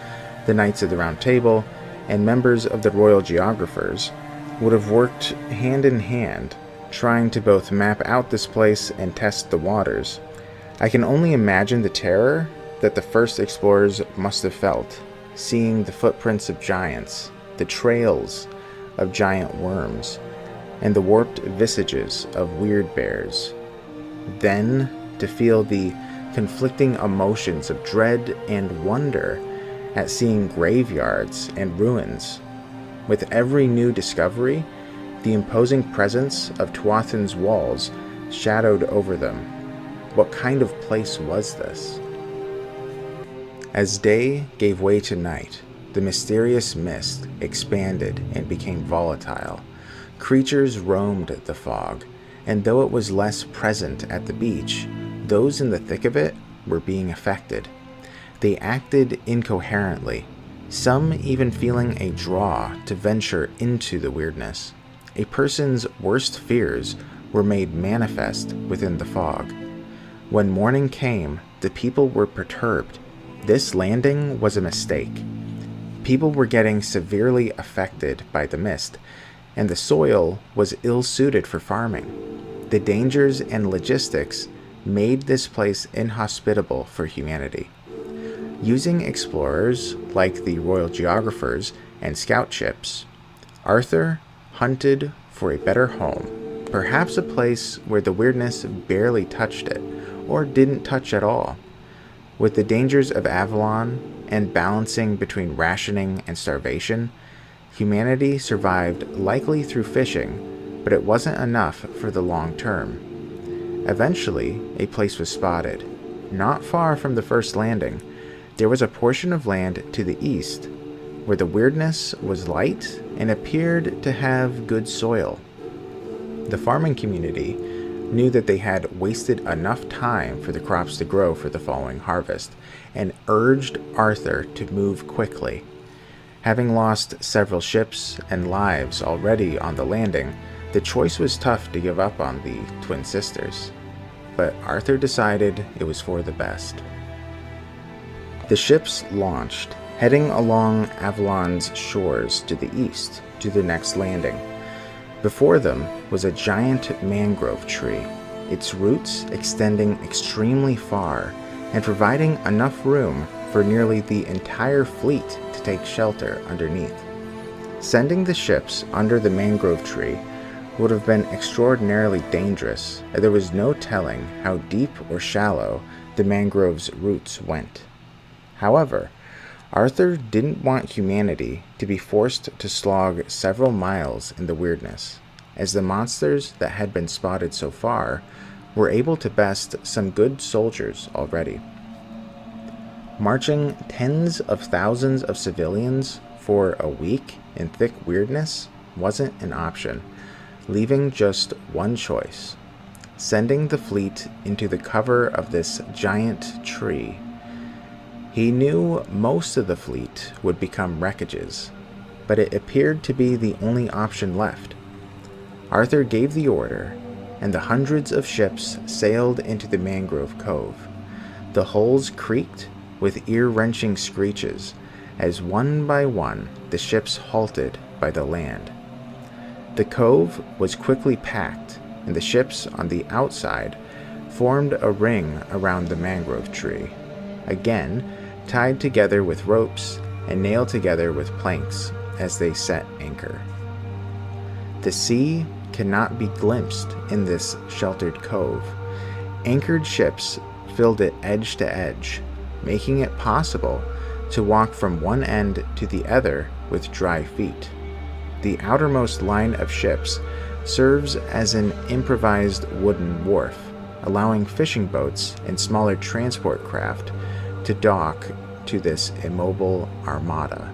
the Knights of the Round Table, and members of the Royal Geographers would have worked hand in hand, trying to both map out this place and test the waters. I can only imagine the terror that the first explorers must have felt, seeing the footprints of giants, the trails of giant worms, and the warped visages of weird bears. Then to feel the conflicting emotions of dread and wonder at seeing graveyards and ruins. With every new discovery, the imposing presence of Tuathan's walls shadowed over them. What kind of place was this? As day gave way to night, the mysterious mist expanded and became volatile. Creatures roamed the fog, and though it was less present at the beach, those in the thick of it were being affected. They acted incoherently, some even feeling a draw to venture into the weirdness. A person's worst fears were made manifest within the fog. When morning came, the people were perturbed. This landing was a mistake. People were getting severely affected by the mist, and the soil was ill-suited for farming. The dangers and logistics made this place inhospitable for humanity. Using explorers like the Royal Geographers and scout ships, Arthur hunted for a better home, perhaps a place where the weirdness barely touched it, or didn't touch at all. With the dangers of Avalon and balancing between rationing and starvation, Humanity survived likely through fishing, but it wasn't enough for the long term. Eventually, a place was spotted. Not far from the first landing, there was a portion of land to the east, where the weirdness was light and appeared to have good soil. The farming community knew that they had wasted enough time for the crops to grow for the following harvest, and urged Arthur to move quickly. Having lost several ships and lives already on the landing, the choice was tough to give up on the twin sisters. But Arthur decided it was for the best. The ships launched, heading along Avalon's shores to the east to the next landing. Before them was a giant mangrove tree, its roots extending extremely far and providing enough room for nearly the entire fleet to take shelter underneath. Sending the ships under the mangrove tree would have been extraordinarily dangerous, as there was no telling how deep or shallow the mangrove's roots went. However, Arthur didn't want humanity to be forced to slog several miles in the weirdness, as the monsters that had been spotted so far were able to best some good soldiers already. Marching tens of thousands of civilians for a week in thick weirdness wasn't an option, leaving just one choice: sending the fleet into the cover of this giant tree. He knew most of the fleet would become wreckages, but it appeared to be the only option left. Arthur gave the order, and the hundreds of ships sailed into the mangrove cove. The hulls creaked with ear-wrenching screeches as one by one the ships halted by the land. The cove was quickly packed, and the ships on the outside formed a ring around the mangrove tree, again tied together with ropes and nailed together with planks as they set anchor. The sea cannot be glimpsed in this sheltered cove. Anchored ships filled it edge to edge, making it possible to walk from one end to the other with dry feet. The outermost line of ships serves as an improvised wooden wharf, allowing fishing boats and smaller transport craft to dock to this immobile armada.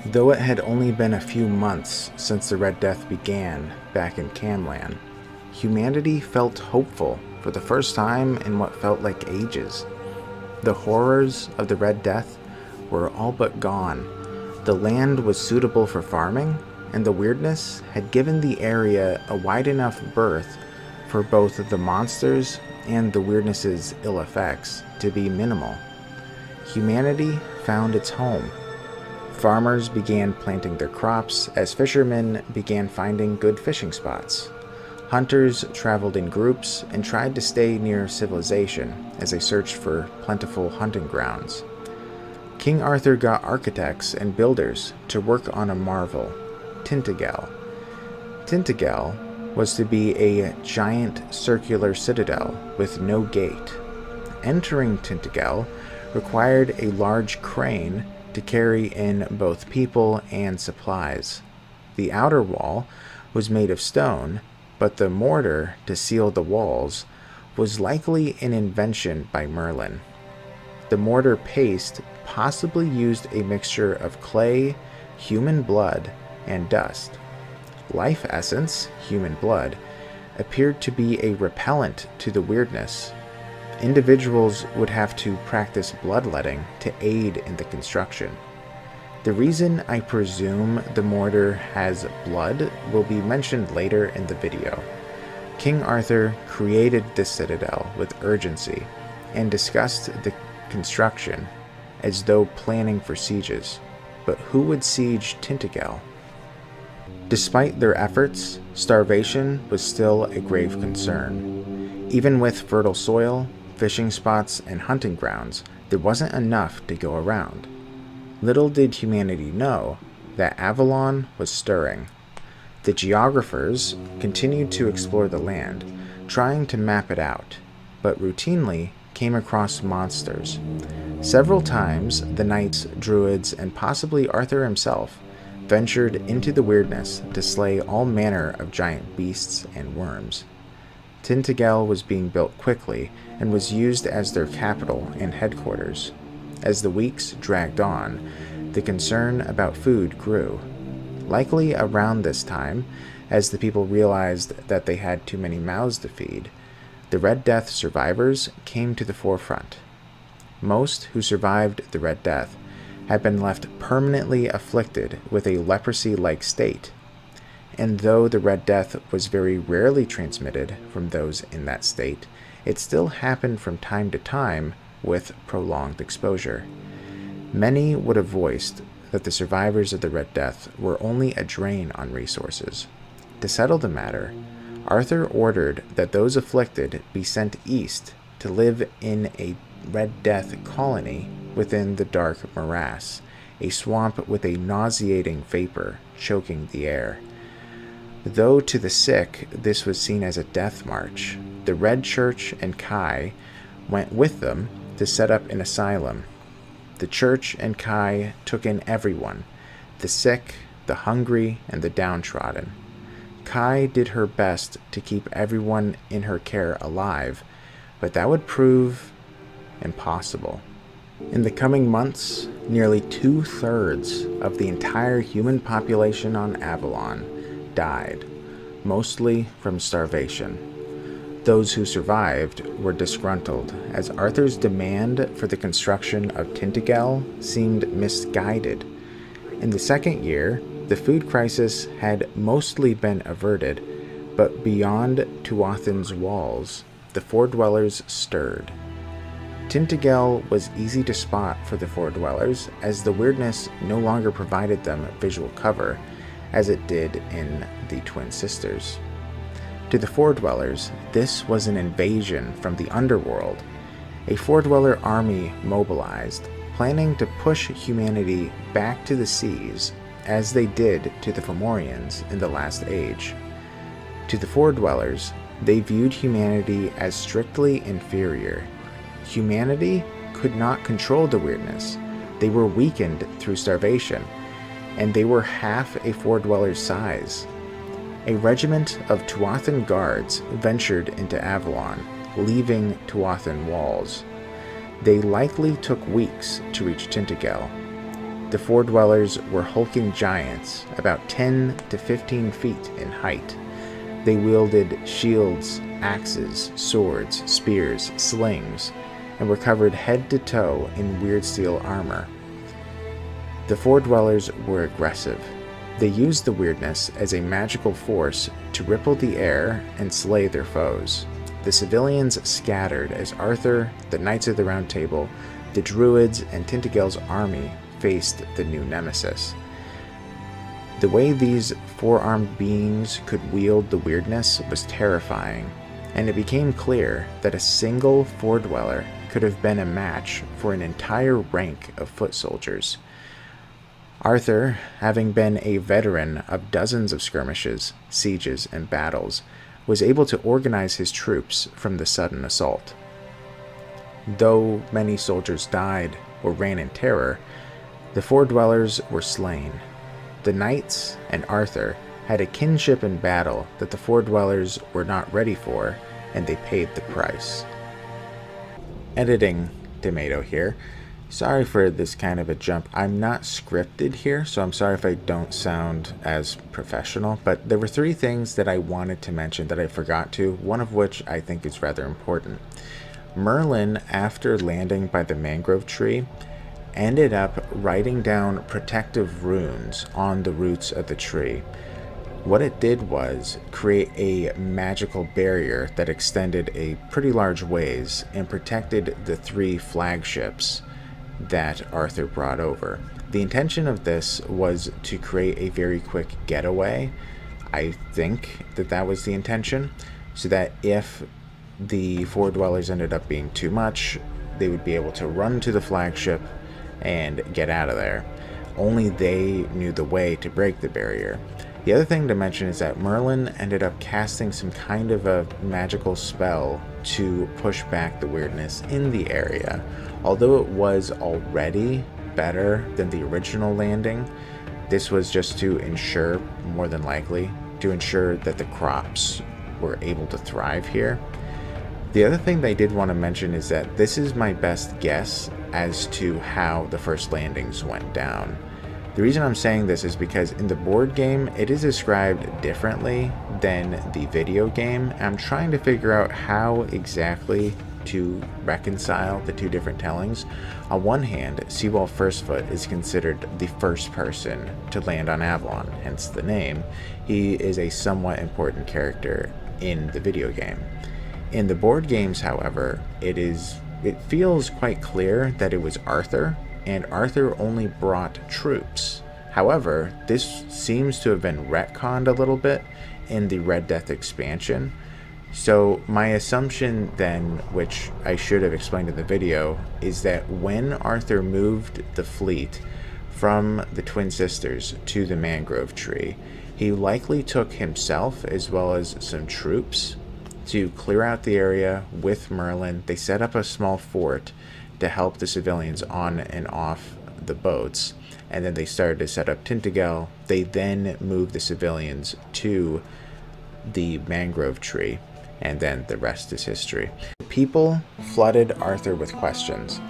Though it had only been a few months since the Red Death began back in Camlan, humanity felt hopeful for the first time in what felt like ages. The horrors of the Red Death were all but gone. The land was suitable for farming, and the weirdness had given the area a wide enough berth for both the monsters and the weirdness's ill effects to be minimal. Humanity found its home. Farmers began planting their crops as fishermen began finding good fishing spots. Hunters traveled in groups and tried to stay near civilization as they searched for plentiful hunting grounds. King Arthur got architects and builders to work on a marvel, Tainted. Tainted was to be a giant circular citadel with no gate. Entering Tainted required a large crane to carry in both people and supplies. The outer wall was made of stone, but the mortar to seal the walls was likely an invention by Merlin. The mortar paste possibly used a mixture of clay, human blood, and dust. Life essence, human blood, appeared to be a repellent to the weirdness. Individuals would have to practice bloodletting to aid in the construction. The reason I presume the mortar has blood will be mentioned later in the video. King Arthur created this citadel with urgency and discussed the construction as though planning for sieges. But who would siege Tainted? Despite their efforts, starvation was still a grave concern. Even with fertile soil, fishing spots, and hunting grounds, there wasn't enough to go around. Little did humanity know that Avalon was stirring. The geographers continued to explore the land, trying to map it out, but routinely came across monsters. Several times, the knights, druids, and possibly Arthur himself ventured into the weirdness to slay all manner of giant beasts and worms. Tainted Grail was being built quickly and was used as their capital and headquarters. As the weeks dragged on, the concern about food grew. Likely around this time, as the people realized that they had too many mouths to feed, the Red Death survivors came to the forefront. Most who survived the Red Death had been left permanently afflicted with a leprosy-like state, and though the Red Death was very rarely transmitted from those in that state, it still happened from time to time with prolonged exposure. Many would have voiced that the survivors of the Red Death were only a drain on resources. To settle the matter, Arthur ordered that those afflicted be sent east to live in a Red Death colony within the dark morass, a swamp with a nauseating vapor choking the air. Though to the sick this was seen as a death march, the Red Church and Kai went with them to set up an asylum. The Church and Kai took in everyone, the sick, the hungry, and the downtrodden. Kai did her best to keep everyone in her care alive, but that would prove impossible. In the coming months, nearly 2/3 of the entire human population on Avalon died, mostly from starvation. Those who survived were disgruntled, as Arthur's demand for the construction of Tainted Grail seemed misguided. In the second year, the food crisis had mostly been averted, but beyond Tuathan's walls, the Fore-dwellers stirred. Tainted Grail was easy to spot for the Fore-dwellers, as the weirdness no longer provided them visual cover, as it did in the Twin Sisters. To the Fore-dwellers, this was an invasion from the underworld. A Fore-dweller army mobilized, planning to push humanity back to the seas, as they did to the Fomorians in the Last Age. To the Fore-dwellers, they viewed humanity as strictly inferior. Humanity could not control the weirdness. They were weakened through starvation, and they were half a Fore-dweller's size. A regiment of Tuathan guards ventured into Avalon, leaving Tuathan walls. They likely took weeks to reach Tainted Grail. The Fore-dwellers were hulking giants, about 10 to 15 feet in height. They wielded shields, axes, swords, spears, slings, and were covered head to toe in weird steel armor. The Fore-dwellers were aggressive. They used the weirdness as a magical force to ripple the air and slay their foes. The civilians scattered as Arthur, the Knights of the Round Table, the Druids, and Tainted Grail's army faced the new nemesis. The way these four-armed beings could wield the weirdness was terrifying, and it became clear that a single Fore-dweller could have been a match for an entire rank of foot soldiers. Arthur, having been a veteran of dozens of skirmishes, sieges, and battles, was able to organize his troops from the sudden assault. Though many soldiers died or ran in terror, the Fore-dwellers were slain. The knights and Arthur had a kinship in battle that the Fore-dwellers were not ready for, and they paid the price. Editing Tomato here. Sorry for this kind of a jump. I'm not scripted here, so I'm sorry if I don't sound as professional, but there were 3 things that I wanted to mention that I forgot to, one of which I think is rather important. Merlin, after landing by the mangrove tree, ended up writing down protective runes on the roots of the tree. What it did was create a magical barrier that extended a pretty large ways and protected the 3 flagships that Arthur brought over. The intention of this was to create a very quick getaway. I think that was the intention, so that if the Fore-dwellers ended up being too much, they would be able to run to the flagship and get out of there. Only they knew the way to break the barrier. The other thing to mention is that Merlin ended up casting some kind of a magical spell to push back the weirdness in the area. Although it was already better than the original landing, This was just to ensure, more than likely, to ensure that the crops were able to thrive here. The other thing they did want to mention is that this is my best guess as to how the first landings went down. The reason I'm saying this is because in the board game, it is described differently than the video game. I'm trying to figure out how exactly to reconcile the two different tellings. On one hand, Seawolf Firstfoot is considered the first person to land on Avalon, hence the name. He is a somewhat important character in the video game. In the board games, however, it feels quite clear that it was Arthur, and Arthur only brought troops. However, this seems to have been retconned a little bit in the Red Death expansion. So my assumption then, which I should have explained in the video, is that when Arthur moved the fleet from the Twin Sisters to the Mangrove Tree, he likely took himself as well as some troops to clear out the area with Merlin. They set up a small fort to help the civilians on and off the boats, and then they started to set up Tainted. They then moved the civilians to the Mangrove Tree, and then the rest is history. People flooded Arthur with questions.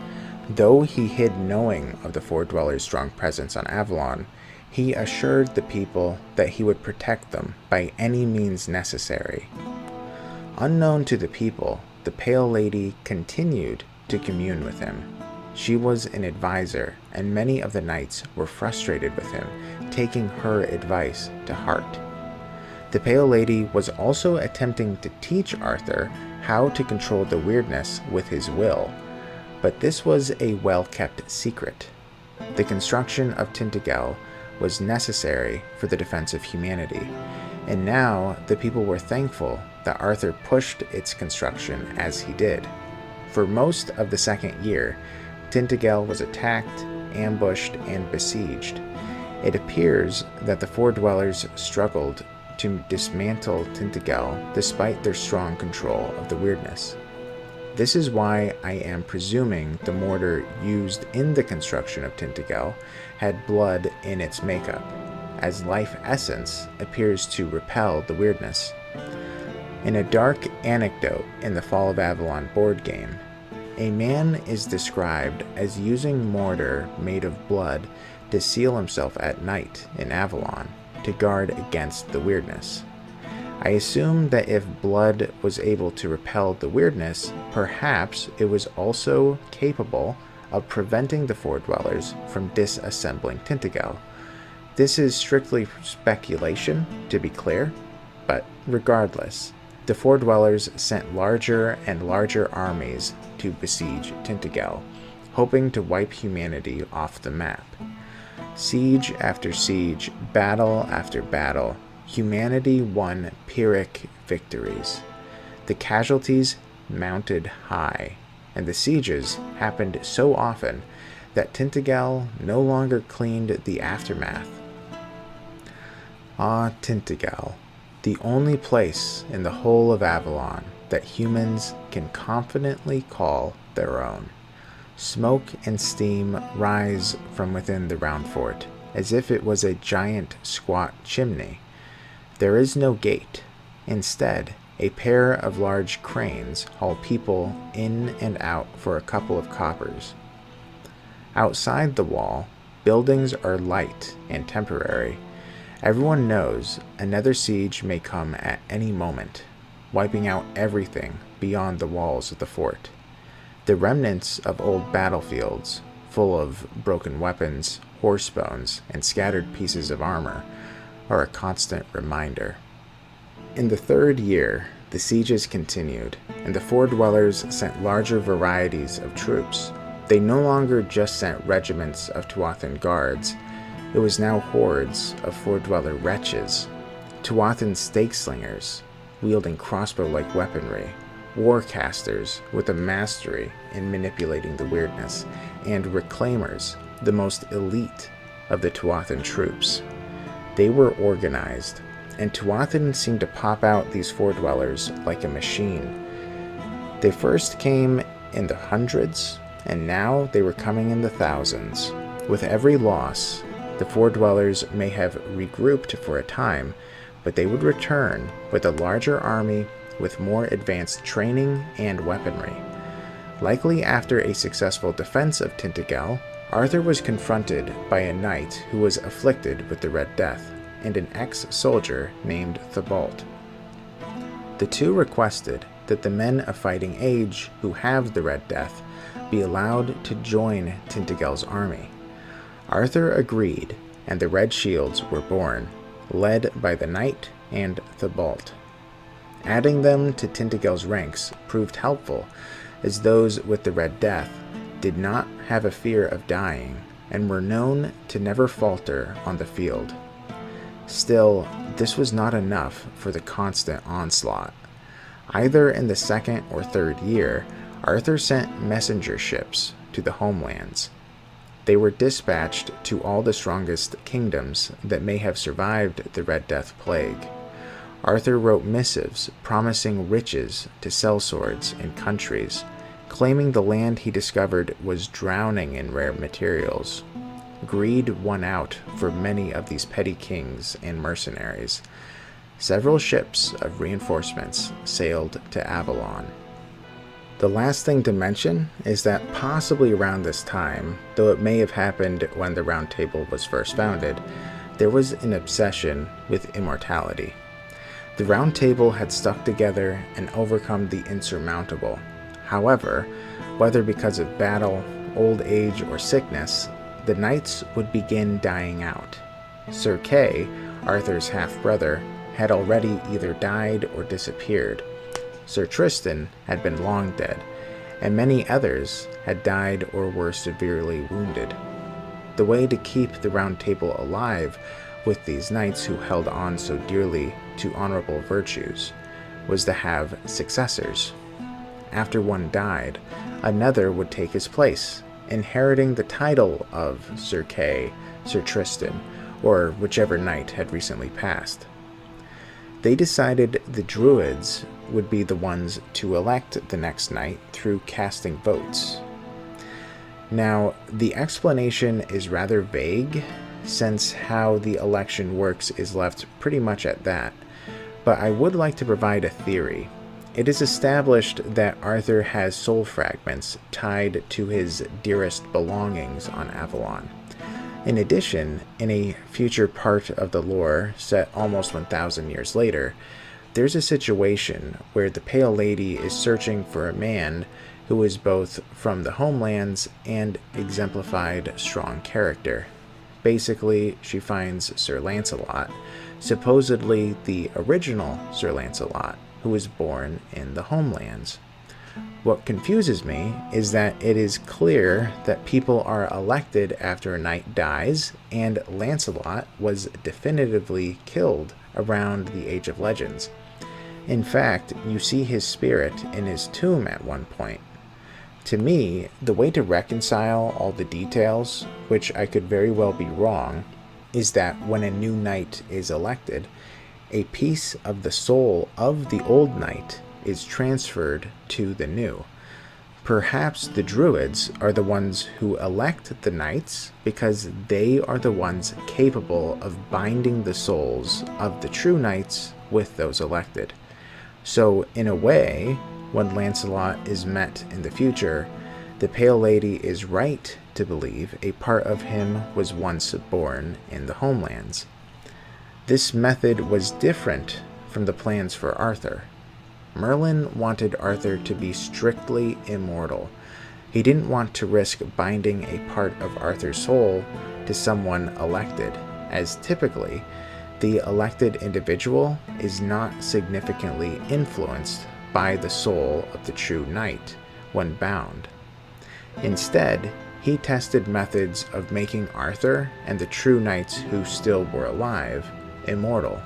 Though he hid knowing of the Four Dwellers' strong presence on Avalon, he assured the people that he would protect them by any means necessary. Unknown to the people, the Pale Lady continued to commune with him. She was an advisor, and many of the knights were frustrated with him, taking her advice to heart. The Pale Lady was also attempting to teach Arthur how to control the weirdness with his will, but this was a well-kept secret. The construction of Tainted Grail was necessary for the defense of humanity, and now the people were thankful that Arthur pushed its construction as he did. For most of the second year, Tainted Grail was attacked, ambushed, and besieged. It appears that the Four Dwellers struggled to dismantle Tainted Grail despite their strong control of the weirdness. This is why I am presuming the mortar used in the construction of Tainted Grail had blood in its makeup, as life essence appears to repel the weirdness. In a dark anecdote in the Fall of Avalon board game, a man is described as using mortar made of blood to seal himself at night in Avalon to guard against the weirdness. I assume that if blood was able to repel the weirdness, perhaps it was also capable of preventing the Four Dwellers from disassembling Tainted Grail. This is strictly speculation, to be clear, but regardless, the Four Dwellers sent larger and larger armies to besiege Tainted Grail, hoping to wipe humanity off the map. Siege after siege, battle after battle, humanity won Pyrrhic victories. The casualties mounted high, and the sieges happened so often that Tainted Grail no longer cleaned the aftermath. Ah, Tainted Grail, the only place in the whole of Avalon that humans can confidently call their own. Smoke and steam rise from within the round fort, as if it was a giant squat chimney. There is no gate. Instead, a pair of large cranes haul people in and out for a couple of coppers. Outside the wall, buildings are light and temporary. Everyone knows another siege may come at any moment, wiping out everything beyond the walls of the fort. The remnants of old battlefields, full of broken weapons, horse bones, and scattered pieces of armor, are a constant reminder. In the third year, the sieges continued, and the Four Dwellers sent larger varieties of troops. They no longer just sent regiments of Tuathan guards. It was now hordes of Four Dweller wretches, Tuathan stake slingers, wielding crossbow-like weaponry, warcasters with a mastery in manipulating the weirdness, and reclaimers, the most elite of the Tuathan troops. They were organized, and Tuathan seemed to pop out these Four Dwellers like a machine. They first came in the hundreds, and now they were coming in the thousands. With every loss, The Four Dwellers may have regrouped for a time, but they would return with a larger army with more advanced training and weaponry. Likely after a successful defense of Tainted Grail, Arthur was confronted by a knight who was afflicted with the Red Death, and an ex-soldier named Thibault. The two requested that the men of fighting age who have the Red Death be allowed to join Tainted Grail's army. Arthur agreed, and the Red Shields were born, led by the knight and Thibault. Adding them to Tainted Grail's ranks proved helpful, as those with the Red Death did not have a fear of dying and were known to never falter on the field. Still, this was not enough for the constant onslaught. Either in the second or third year, Arthur sent messenger ships to the homelands. They were dispatched to all the strongest kingdoms that may have survived the Red Death plague. Arthur wrote missives promising riches to sellswords in countries, claiming the land he discovered was drowning in rare materials. Greed won out for many of these petty kings and mercenaries. Several ships of reinforcements sailed to Avalon. The last thing to mention is that possibly around this time, though it may have happened when the Round Table was first founded, there was an obsession with immortality. The Round Table had stuck together and overcome the insurmountable. However, whether because of battle, old age, or sickness, the knights would begin dying out. Sir Kay, Arthur's half-brother, had already either died or disappeared. Sir Tristan had been long dead, and many others had died or were severely wounded. The way to keep the Round Table alive with these knights who held on so dearly to honorable virtues was to have successors. After one died, another would take his place, inheriting the title of Sir Kay, Sir Tristan, or whichever knight had recently passed. They decided the Druids would be the ones to elect the next knight through casting votes. Now, the explanation is rather vague, since how the election works is left pretty much at that, but I would like to provide a theory. It is established that Arthur has soul fragments tied to his dearest belongings on Avalon. In addition, in a future part of the lore set almost 1,000 years later, there's a situation where the Pale Lady is searching for a man who is both from the homelands and exemplified strong character. Basically, she finds Sir Lancelot, supposedly the original Sir Lancelot, who was born in the homelands. What confuses me is that it is clear that people are elected after a knight dies, and Lancelot was definitively killed around the Age of Legends. In fact, you see his spirit in his tomb at one point. To me, the way to reconcile all the details, which I could very well be wrong, is that when a new knight is elected, a piece of the soul of the old knight is transferred to the new. Perhaps the Druids are the ones who elect the knights because they are the ones capable of binding the souls of the true knights with those elected. So, in a way, when Lancelot is met in the future, the Pale Lady is right to believe a part of him was once born in the homelands. This method was different from the plans for Arthur. Merlin wanted Arthur to be strictly immortal. He didn't want to risk binding a part of Arthur's soul to someone elected, as typically, the elected individual is not significantly influenced by the soul of the true knight when bound. Instead, he tested methods of making Arthur and the true knights who still were alive immortal.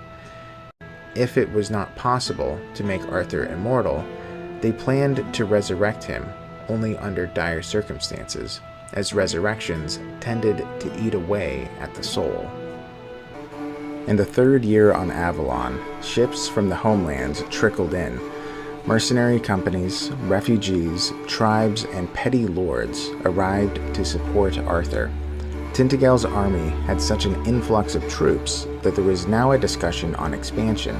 If it was not possible to make Arthur immortal, they planned to resurrect him only under dire circumstances, as resurrections tended to eat away at the soul. In the third year on Avalon, ships from the homelands trickled in. Mercenary companies, refugees, tribes, and petty lords arrived to support Arthur. Tintagel's army had such an influx of troops that there was now a discussion on expansion.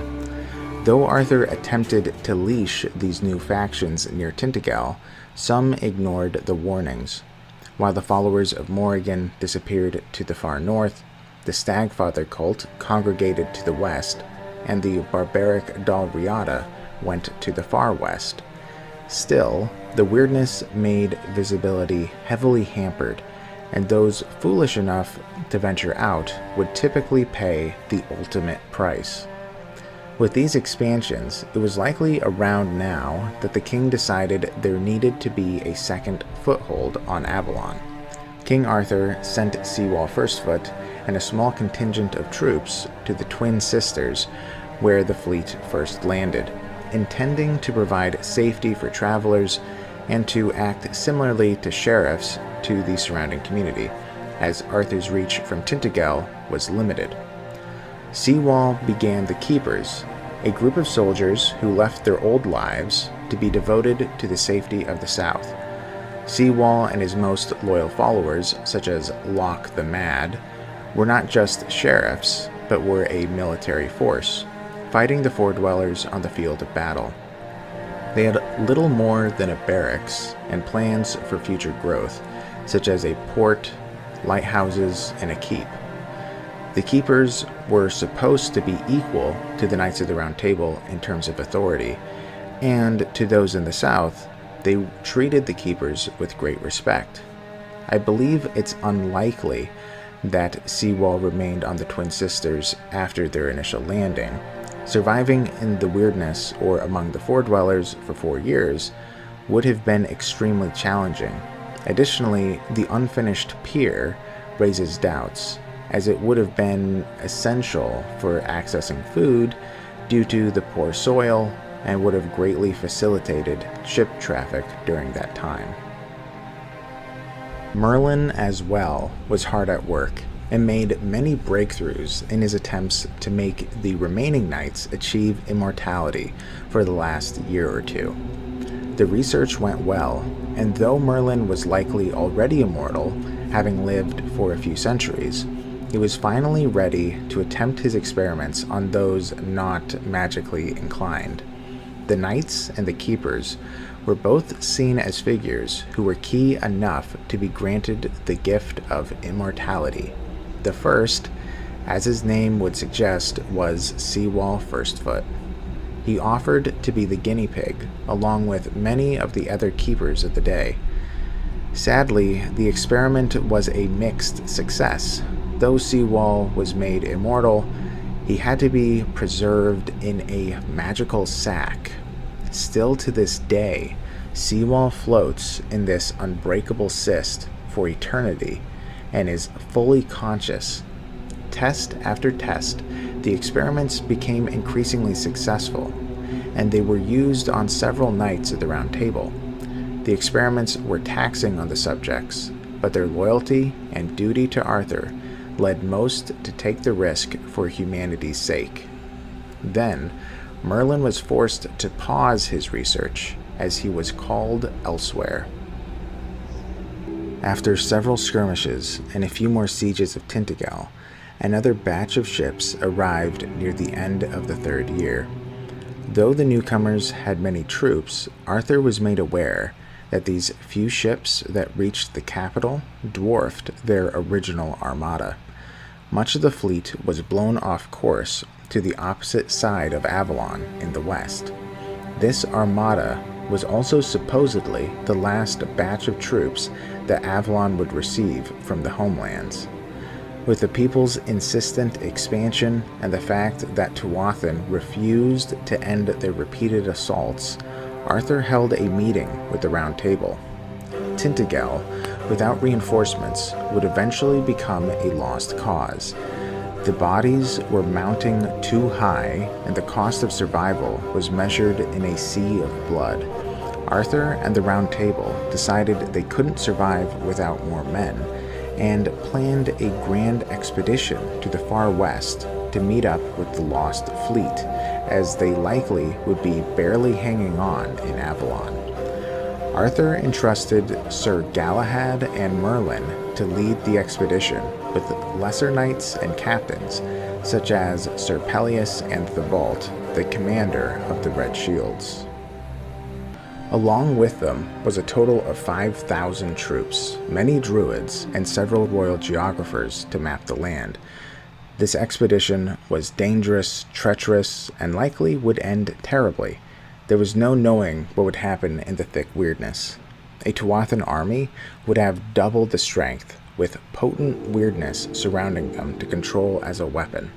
Though Arthur attempted to leash these new factions near Tintagel, some ignored the warnings. While the followers of Morrigan disappeared to the far north, the Stagfather cult congregated to the west, and the barbaric Dalriada went to the far west. Still, the weirdness made visibility heavily hampered, and those foolish enough to venture out would typically pay the ultimate price. With these expansions, it was likely around now that the king decided there needed to be a second foothold on Avalon. King Arthur sent Seawall Firstfoot and a small contingent of troops to the Twin Sisters, where the fleet first landed, intending to provide safety for travelers and to act similarly to sheriffs to the surrounding community, as Arthur's reach from Tintagel was limited. Seawall began the Keepers, a group of soldiers who left their old lives to be devoted to the safety of the South. Seawall and his most loyal followers, such as Locke the Mad, were not just sheriffs, but were a military force, fighting the Fordwellers on the field of battle. They had little more than a barracks and plans for future growth, such as a port, lighthouses, and a keep. The Keepers were supposed to be equal to the Knights of the Round Table in terms of authority, and to those in the South, they treated the Keepers with great respect. I believe it's unlikely that Seawall remained on the Twin Sisters after their initial landing. Surviving in the weirdness or among the Fordwellers for 4 years would have been extremely challenging. Additionally, the unfinished pier raises doubts, as it would have been essential for accessing food due to the poor soil and would have greatly facilitated ship traffic during that time. Merlin, as well, was hard at work and made many breakthroughs in his attempts to make the remaining knights achieve immortality for the last year or two. The research went well, and though Merlin was likely already immortal, having lived for a few centuries, he was finally ready to attempt his experiments on those not magically inclined. The Knights and the Keepers were both seen as figures who were key enough to be granted the gift of immortality. The first, as his name would suggest, was Seawall Firstfoot. He offered to be the guinea pig, along with many of the other Keepers of the day. Sadly, the experiment was a mixed success. Though Seawall was made immortal, he had to be preserved in a magical sack. Still to this day, Seawall floats in this unbreakable cyst for eternity and is fully conscious. Test after test, the experiments became increasingly successful, and they were used on several Knights of the Round Table. The experiments were taxing on the subjects, but their loyalty and duty to Arthur led most to take the risk for humanity's sake. Then, Merlin was forced to pause his research as he was called elsewhere. After several skirmishes and a few more sieges of Tintagel, another batch of ships arrived near the end of the 3rd year. Though the newcomers had many troops, Arthur was made aware that these few ships that reached the capital dwarfed their original armada. Much of the fleet was blown off course to the opposite side of Avalon in the west. This armada was also supposedly the last batch of troops that Avalon would receive from the homelands. With the people's insistent expansion and the fact that Tuathan refused to end their repeated assaults, Arthur held a meeting with the Round Table. Tintagel, without reinforcements, would eventually become a lost cause. The bodies were mounting too high, and the cost of survival was measured in a sea of blood. Arthur and the Round Table decided they couldn't survive without more men, and planned a grand expedition to the far west to meet up with the lost fleet, as they likely would be barely hanging on in Avalon. Arthur entrusted Sir Galahad and Merlin to lead the expedition, with lesser knights and captains, such as Sir Pelleas and Thibault, the commander of the Red Shields. Along with them was a total of 5,000 troops, many druids, and several royal geographers to map the land. This expedition was dangerous, treacherous, and likely would end terribly. There was no knowing what would happen in the thick weirdness. A Tuathan army would have double the strength, with potent weirdness surrounding them to control as a weapon.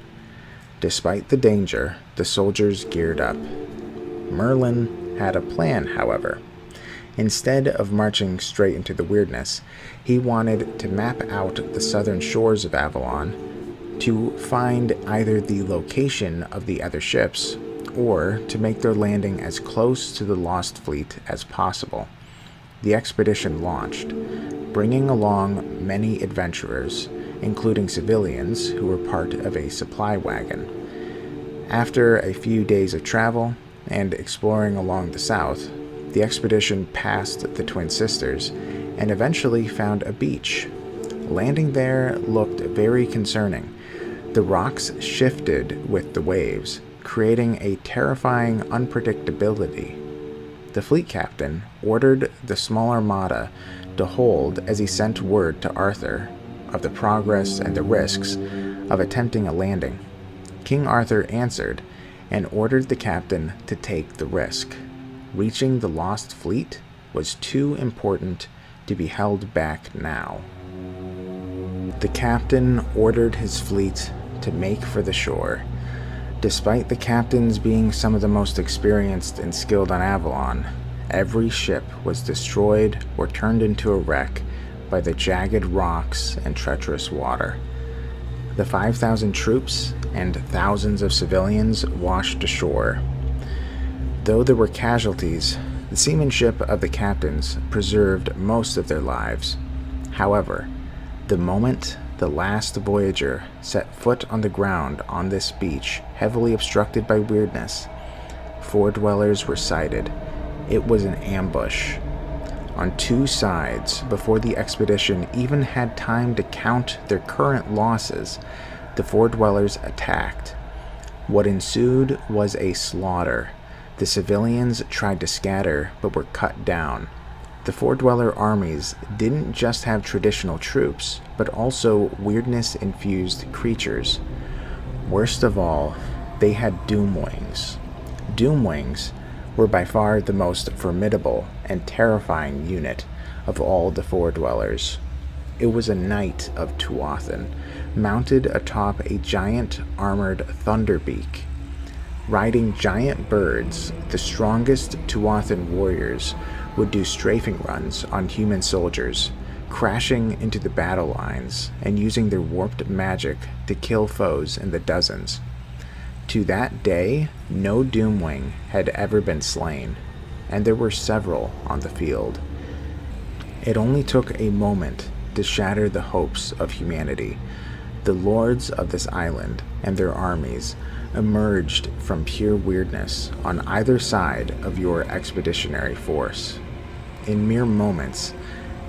Despite the danger, the soldiers geared up. Merlin had a plan, however. Instead of marching straight into the weirdness, he wanted to map out the southern shores of Avalon to find either the location of the other ships or to make their landing as close to the Lost Fleet as possible. The expedition launched, bringing along many adventurers, including civilians who were part of a supply wagon. After a few days of travel and exploring along the south, the expedition passed the Twin Sisters and eventually found a beach. Landing there looked very concerning. The rocks shifted with the waves, creating a terrifying unpredictability. The fleet captain ordered the small armada to hold as he sent word to Arthur of the progress and the risks of attempting a landing. King Arthur answered and ordered the captain to take the risk. Reaching the Lost Fleet was too important to be held back now. The captain ordered his fleet to make for the shore. Despite the captains being some of the most experienced and skilled on Avalon, every ship was destroyed or turned into a wreck by the jagged rocks and treacherous water. The 5,000 troops and thousands of civilians washed ashore. Though there were casualties, the seamanship of the captains preserved most of their lives. However, the moment the last voyager set foot on the ground on this beach, heavily obstructed by weirdness, 4 dwellers were sighted. It was an ambush on 2 sides. Before the expedition even had time to count their current losses, the 4 dwellers attacked. What ensued was a slaughter. The civilians tried to scatter but were cut down. The 4-dweller armies didn't just have traditional troops, but also weirdness-infused creatures. Worst of all, they had Doomwings. Doomwings were by far the most formidable and terrifying unit of all the 4-dwellers. It was a knight of Tuathan, mounted atop a giant armored thunderbeak. Riding giant birds, the strongest Tuathan warriors would do strafing runs on human soldiers, crashing into the battle lines and using their warped magic to kill foes in the dozens. To that day, no Doomwing had ever been slain, and there were several on the field. It only took a moment to shatter the hopes of humanity. The lords of this island and their armies emerged from pure weirdness on either side of your expeditionary force. In mere moments,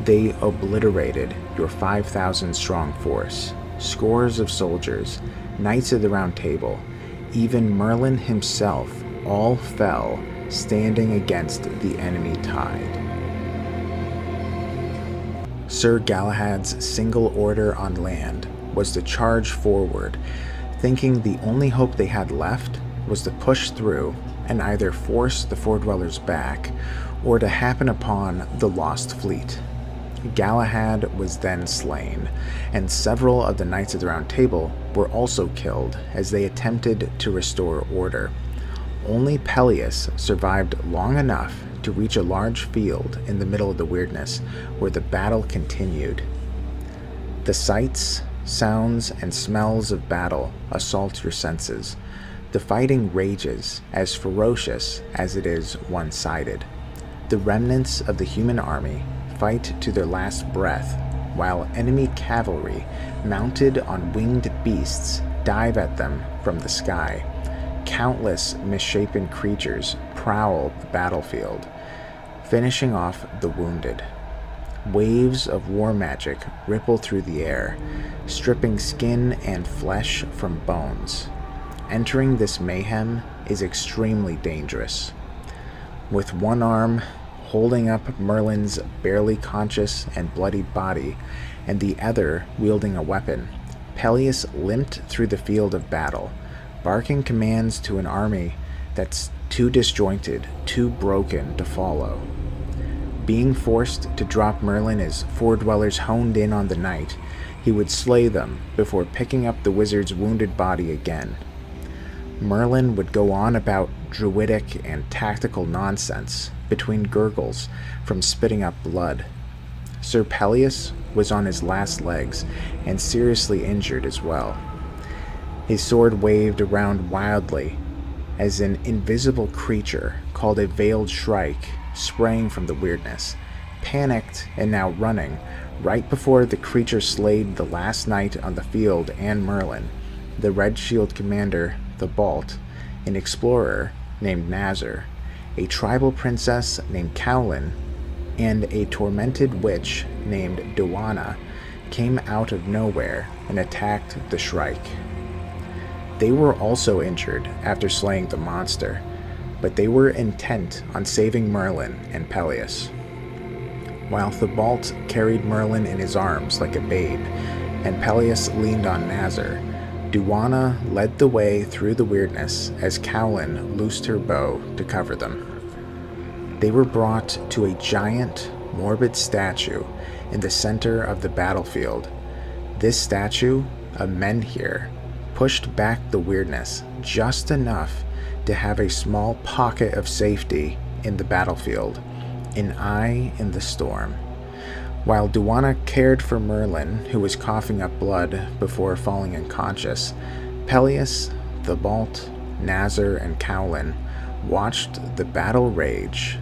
they obliterated your 5,000-strong force, scores of soldiers, knights of the Round Table, even Merlin himself, all fell, standing against the enemy tide. Sir Galahad's single order on land was to charge forward, thinking the only hope they had left was to push through and either force the 4-dwellers back or to happen upon the Lost Fleet. Galahad was then slain, and several of the Knights of the Round Table were also killed as they attempted to restore order. Only Pelleas survived long enough to reach a large field in the middle of the weirdness, where the battle continued. The sights, sounds, and smells of battle assault your senses. The fighting rages, as ferocious as it is one-sided. The remnants of the human army fight to their last breath, while enemy cavalry, mounted on winged beasts, dive at them from the sky. Countless misshapen creatures prowl the battlefield. finishing off the wounded. Waves of war magic ripple through the air, stripping skin and flesh from bones. Entering this mayhem is extremely dangerous. With one arm holding up Merlin's barely conscious and bloody body, and the other wielding a weapon, Peleus limped through the field of battle, barking commands to an army that's too disjointed, too broken to follow. Being forced to drop Merlin as Four-Dwellers honed in on the night, he would slay them before picking up the wizard's wounded body again. Merlin would go on about druidic and tactical nonsense between gurgles from spitting up blood. Sir Peleus was on his last legs and seriously injured as well. His sword waved around wildly as an invisible creature called a veiled shrike sprang from the weirdness, panicked and now running. Right before the creature slayed the last knight on the field and Merlin, the Red Shield commander, the Balt, an explorer named Nazar, a tribal princess named Cowlin, and a tormented witch named Duana came out of nowhere and attacked the Shrike. They were also injured after slaying the monster, but they were intent on saving Merlin and Peleus. While Thebalt carried Merlin in his arms like a babe, and Peleus leaned on Nazar, Duana led the way through the weirdness as Cowlin loosed her bow to cover them. They were brought to a giant, morbid statue in the center of the battlefield. This statue, a menhir, pushed back the weirdness just enough to have a small pocket of safety in the battlefield, an eye in the storm. While Duana cared for Merlin, who was coughing up blood before falling unconscious, Peleus, Thebalt, Nazar, and Cowlin watched the battle rage.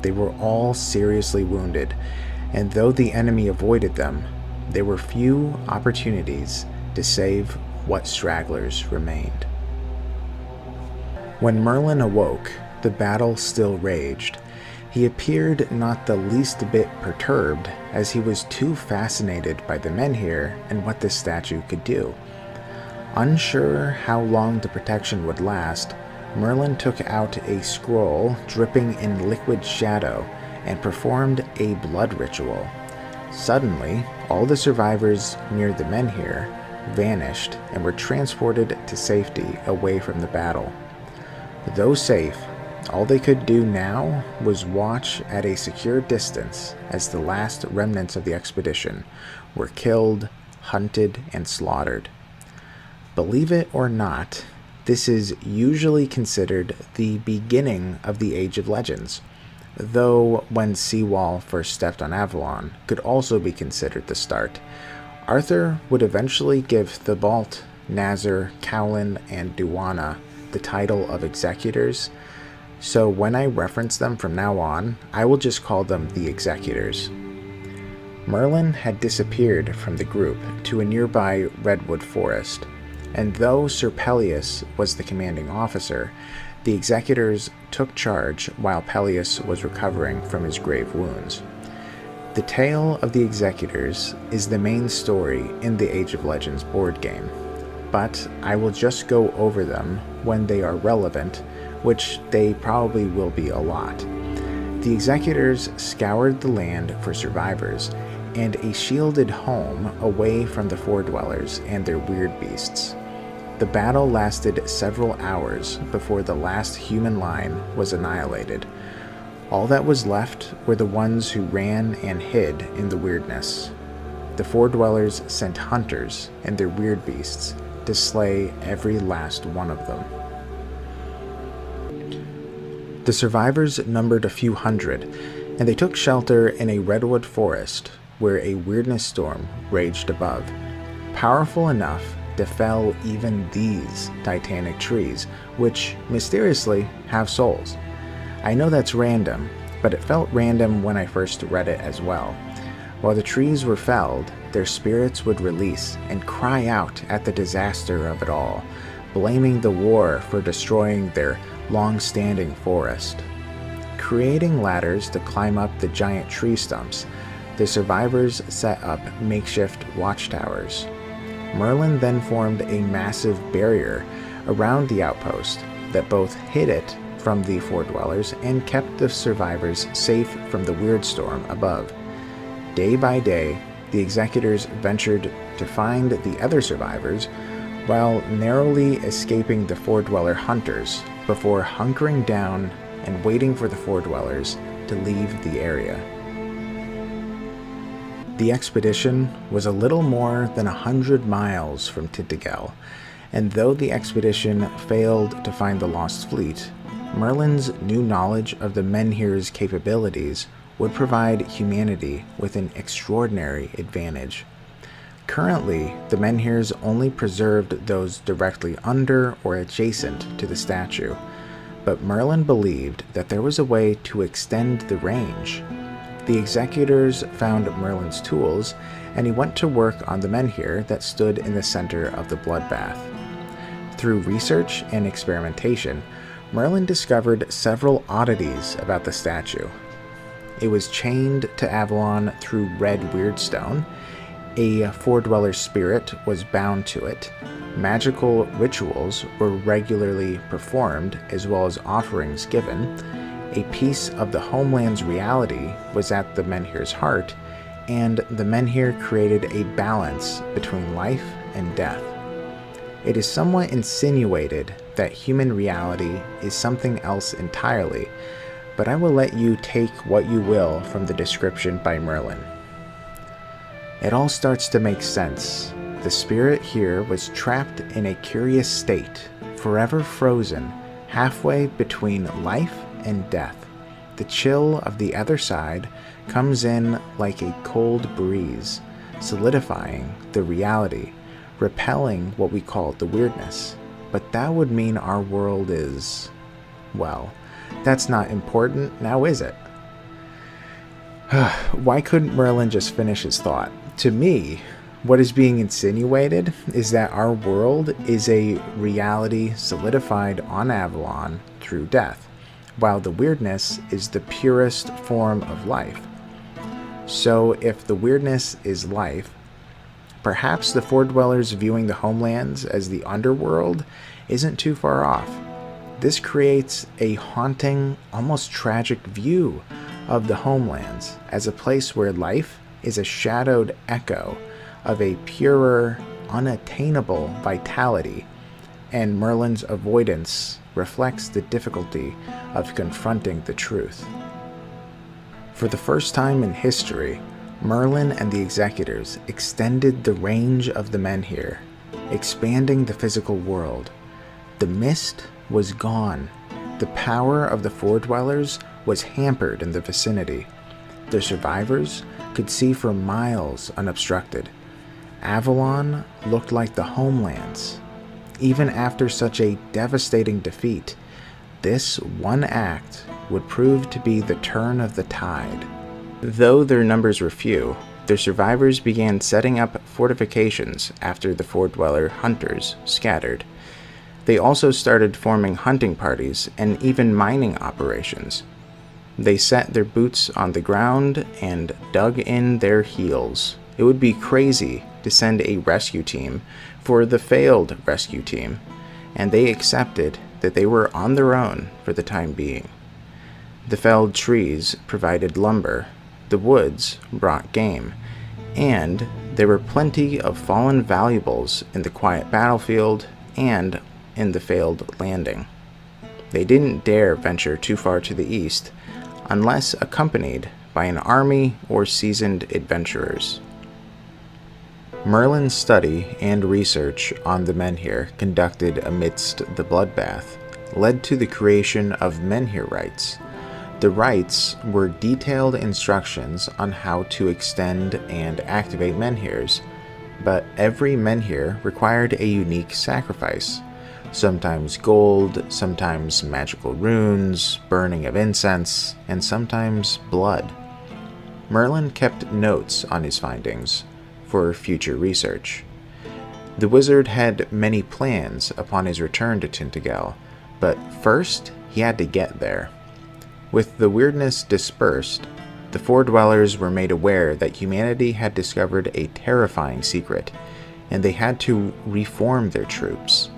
They were all seriously wounded, and though the enemy avoided them, there were few opportunities to save what stragglers remained. When Merlin awoke, the battle still raged. He appeared not the least bit perturbed, as he was too fascinated by the menhir and what this statue could do. Unsure how long the protection would last, Merlin took out a scroll dripping in liquid shadow and performed a blood ritual. Suddenly, all the survivors near the menhir vanished and were transported to safety away from the battle. Though safe, all they could do now was watch at a secure distance as the last remnants of the expedition were killed, hunted, and slaughtered. Believe it or not, this is usually considered the beginning of the Age of Legends, though when Seawall first stepped on Avalon could also be considered the start. Arthur would eventually give Thebalt, Nazar, Cowlin, and Duana the title of Executors, so when I reference them from now on, I will just call them the Executors. Merlin had disappeared from the group to a nearby redwood forest, and though Sir Peleus was the commanding officer, the Executors took charge while Peleus was recovering from his grave wounds. The tale of the Executors is the main story in the Age of Legends board game, but I will just go over them when they are relevant, which they probably will be a lot. The Executors scoured the land for survivors and a shielded home away from the Four-Dwellers and their weird beasts. The battle lasted several hours before the last human line was annihilated. All that was left were the ones who ran and hid in the weirdness. The Four-Dwellers sent hunters and their weird beasts to slay every last one of them. The survivors numbered a few hundred, and they took shelter in a redwood forest where a weirdness storm raged above, powerful enough to fell even these titanic trees, which mysteriously have souls. I know that's random, but it felt random when I first read it as well. While the trees were felled, their spirits would release and cry out at the disaster of it all, blaming the war for destroying their long-standing forest. creating ladders to climb up the giant tree stumps, the survivors set up makeshift watchtowers. Merlin then formed a massive barrier around the outpost that both hid it from the Fore-dwellers and kept the survivors safe from the weird storm above. Day by day, the executors ventured to find the other survivors while narrowly escaping the Fore-dweller hunters before hunkering down and waiting for the Fore-dwellers to leave the area. The expedition was a little more than 100 miles from Tainted Grail, and though the expedition failed to find the lost fleet, Merlin's new knowledge of the Menhir's capabilities would provide humanity with an extraordinary advantage. Currently, the Menhirs only preserved those directly under or adjacent to the statue, but Merlin believed that there was a way to extend the range. The executors found Merlin's tools, and he went to work on the menhir that stood in the center of the bloodbath. Through research and experimentation, Merlin discovered several oddities about the statue. It was chained to Avalon through red weirdstone, a Fore-dweller spirit was bound to it, magical rituals were regularly performed as well as offerings given, a piece of the homeland's reality was at the menhir's heart, and the menhir created a balance between life and death. It is somewhat insinuated that human reality is something else entirely, but I will let you take what you will from the description by Merlin. It all starts to make sense. The spirit here was trapped in a curious state, forever frozen, halfway between life and death. The chill of the other side comes in like a cold breeze, solidifying the reality, repelling what we call the weirdness. But that would mean our world is, well, that's not important, now is it? Why couldn't Merlin just finish his thought? To me, what is being insinuated is that our world is a reality solidified on Avalon through death, while the weirdness is the purest form of life. So if the weirdness is life, perhaps the Fore-dwellers viewing the homelands as the underworld isn't too far off. This creates a haunting, almost tragic view of the homelands as a place where life is a shadowed echo of a purer, unattainable vitality, and Merlin's avoidance reflects the difficulty of confronting the truth. For the first time in history, Merlin and the executors extended the range of the menhir, expanding the physical world. The mist was gone. The power of the Fore-dwellers was hampered in the vicinity. The survivors could see for miles unobstructed. Avalon looked like the homelands. Even after such a devastating defeat, this one act would prove to be the turn of the tide. Though their numbers were few, their survivors began setting up fortifications after the Fore-dweller hunters scattered. They also started forming hunting parties and even mining operations. They set their boots on the ground and dug in their heels. It would be crazy to send a rescue team for the failed rescue team, and they accepted that they were on their own for the time being. The felled trees provided lumber, the woods brought game, and there were plenty of fallen valuables in the quiet battlefield and in the failed landing. They didn't dare venture too far to the east unless accompanied by an army or seasoned adventurers. Merlin's study and research on the menhir conducted amidst the bloodbath led to the creation of menhir rites. The rites were detailed instructions on how to extend and activate menhirs, but every menhir required a unique sacrifice. Sometimes gold, sometimes magical runes, burning of incense, and sometimes blood. Merlin kept notes on his findings for future research. The wizard had many plans upon his return to Tainted Grail, but first he had to get there. With the weirdness dispersed, the Four Dwellers were made aware that humanity had discovered a terrifying secret, and they had to reform their troops.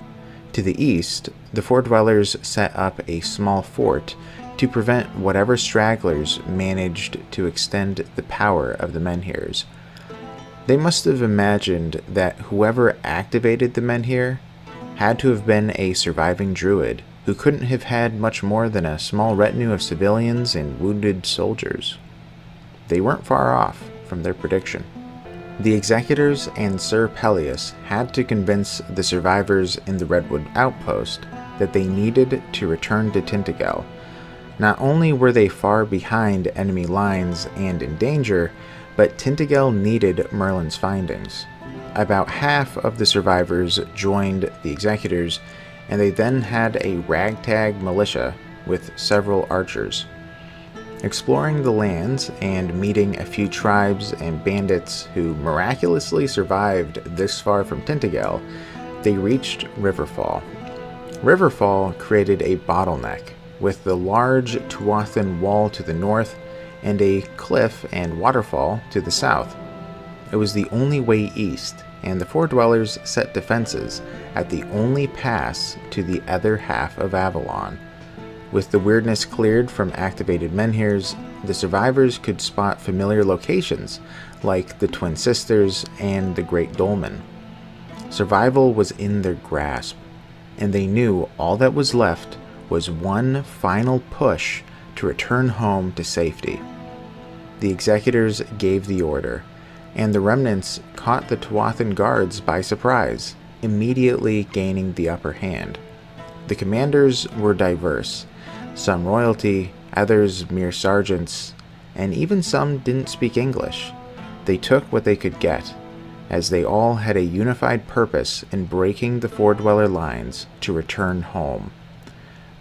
To the east, the Four Dwellers set up a small fort to prevent whatever stragglers managed to extend the power of the Menhirs. They must have imagined that whoever activated the Menhir had to have been a surviving druid who couldn't have had much more than a small retinue of civilians and wounded soldiers. They weren't far off from their prediction. The Executors and Sir Peleus had to convince the survivors in the Redwood Outpost that they needed to return to Tainted. Not only were they far behind enemy lines and in danger, but Tainted needed Merlin's findings. About half of the survivors joined the Executors, and they then had a ragtag militia with several archers. Exploring the lands and meeting a few tribes and bandits who miraculously survived this far from Tainted, they reached Riverfall. Riverfall created a bottleneck, with the large Tuathan Wall to the north and a cliff and waterfall to the south. It was the only way east, and the Four Dwellers set defenses at the only pass to the other half of Avalon. With the weirdness cleared from activated Menhirs, the survivors could spot familiar locations like the Twin Sisters and the Great Dolmen. Survival was in their grasp, and they knew all that was left was one final push to return home to safety. The Executors gave the order, and the remnants caught the Tuathan guards by surprise, immediately gaining the upper hand. The commanders were diverse, some royalty, others mere sergeants, and even some didn't speak English. They took what they could get, as they all had a unified purpose in breaking the Four Dweller lines to return home.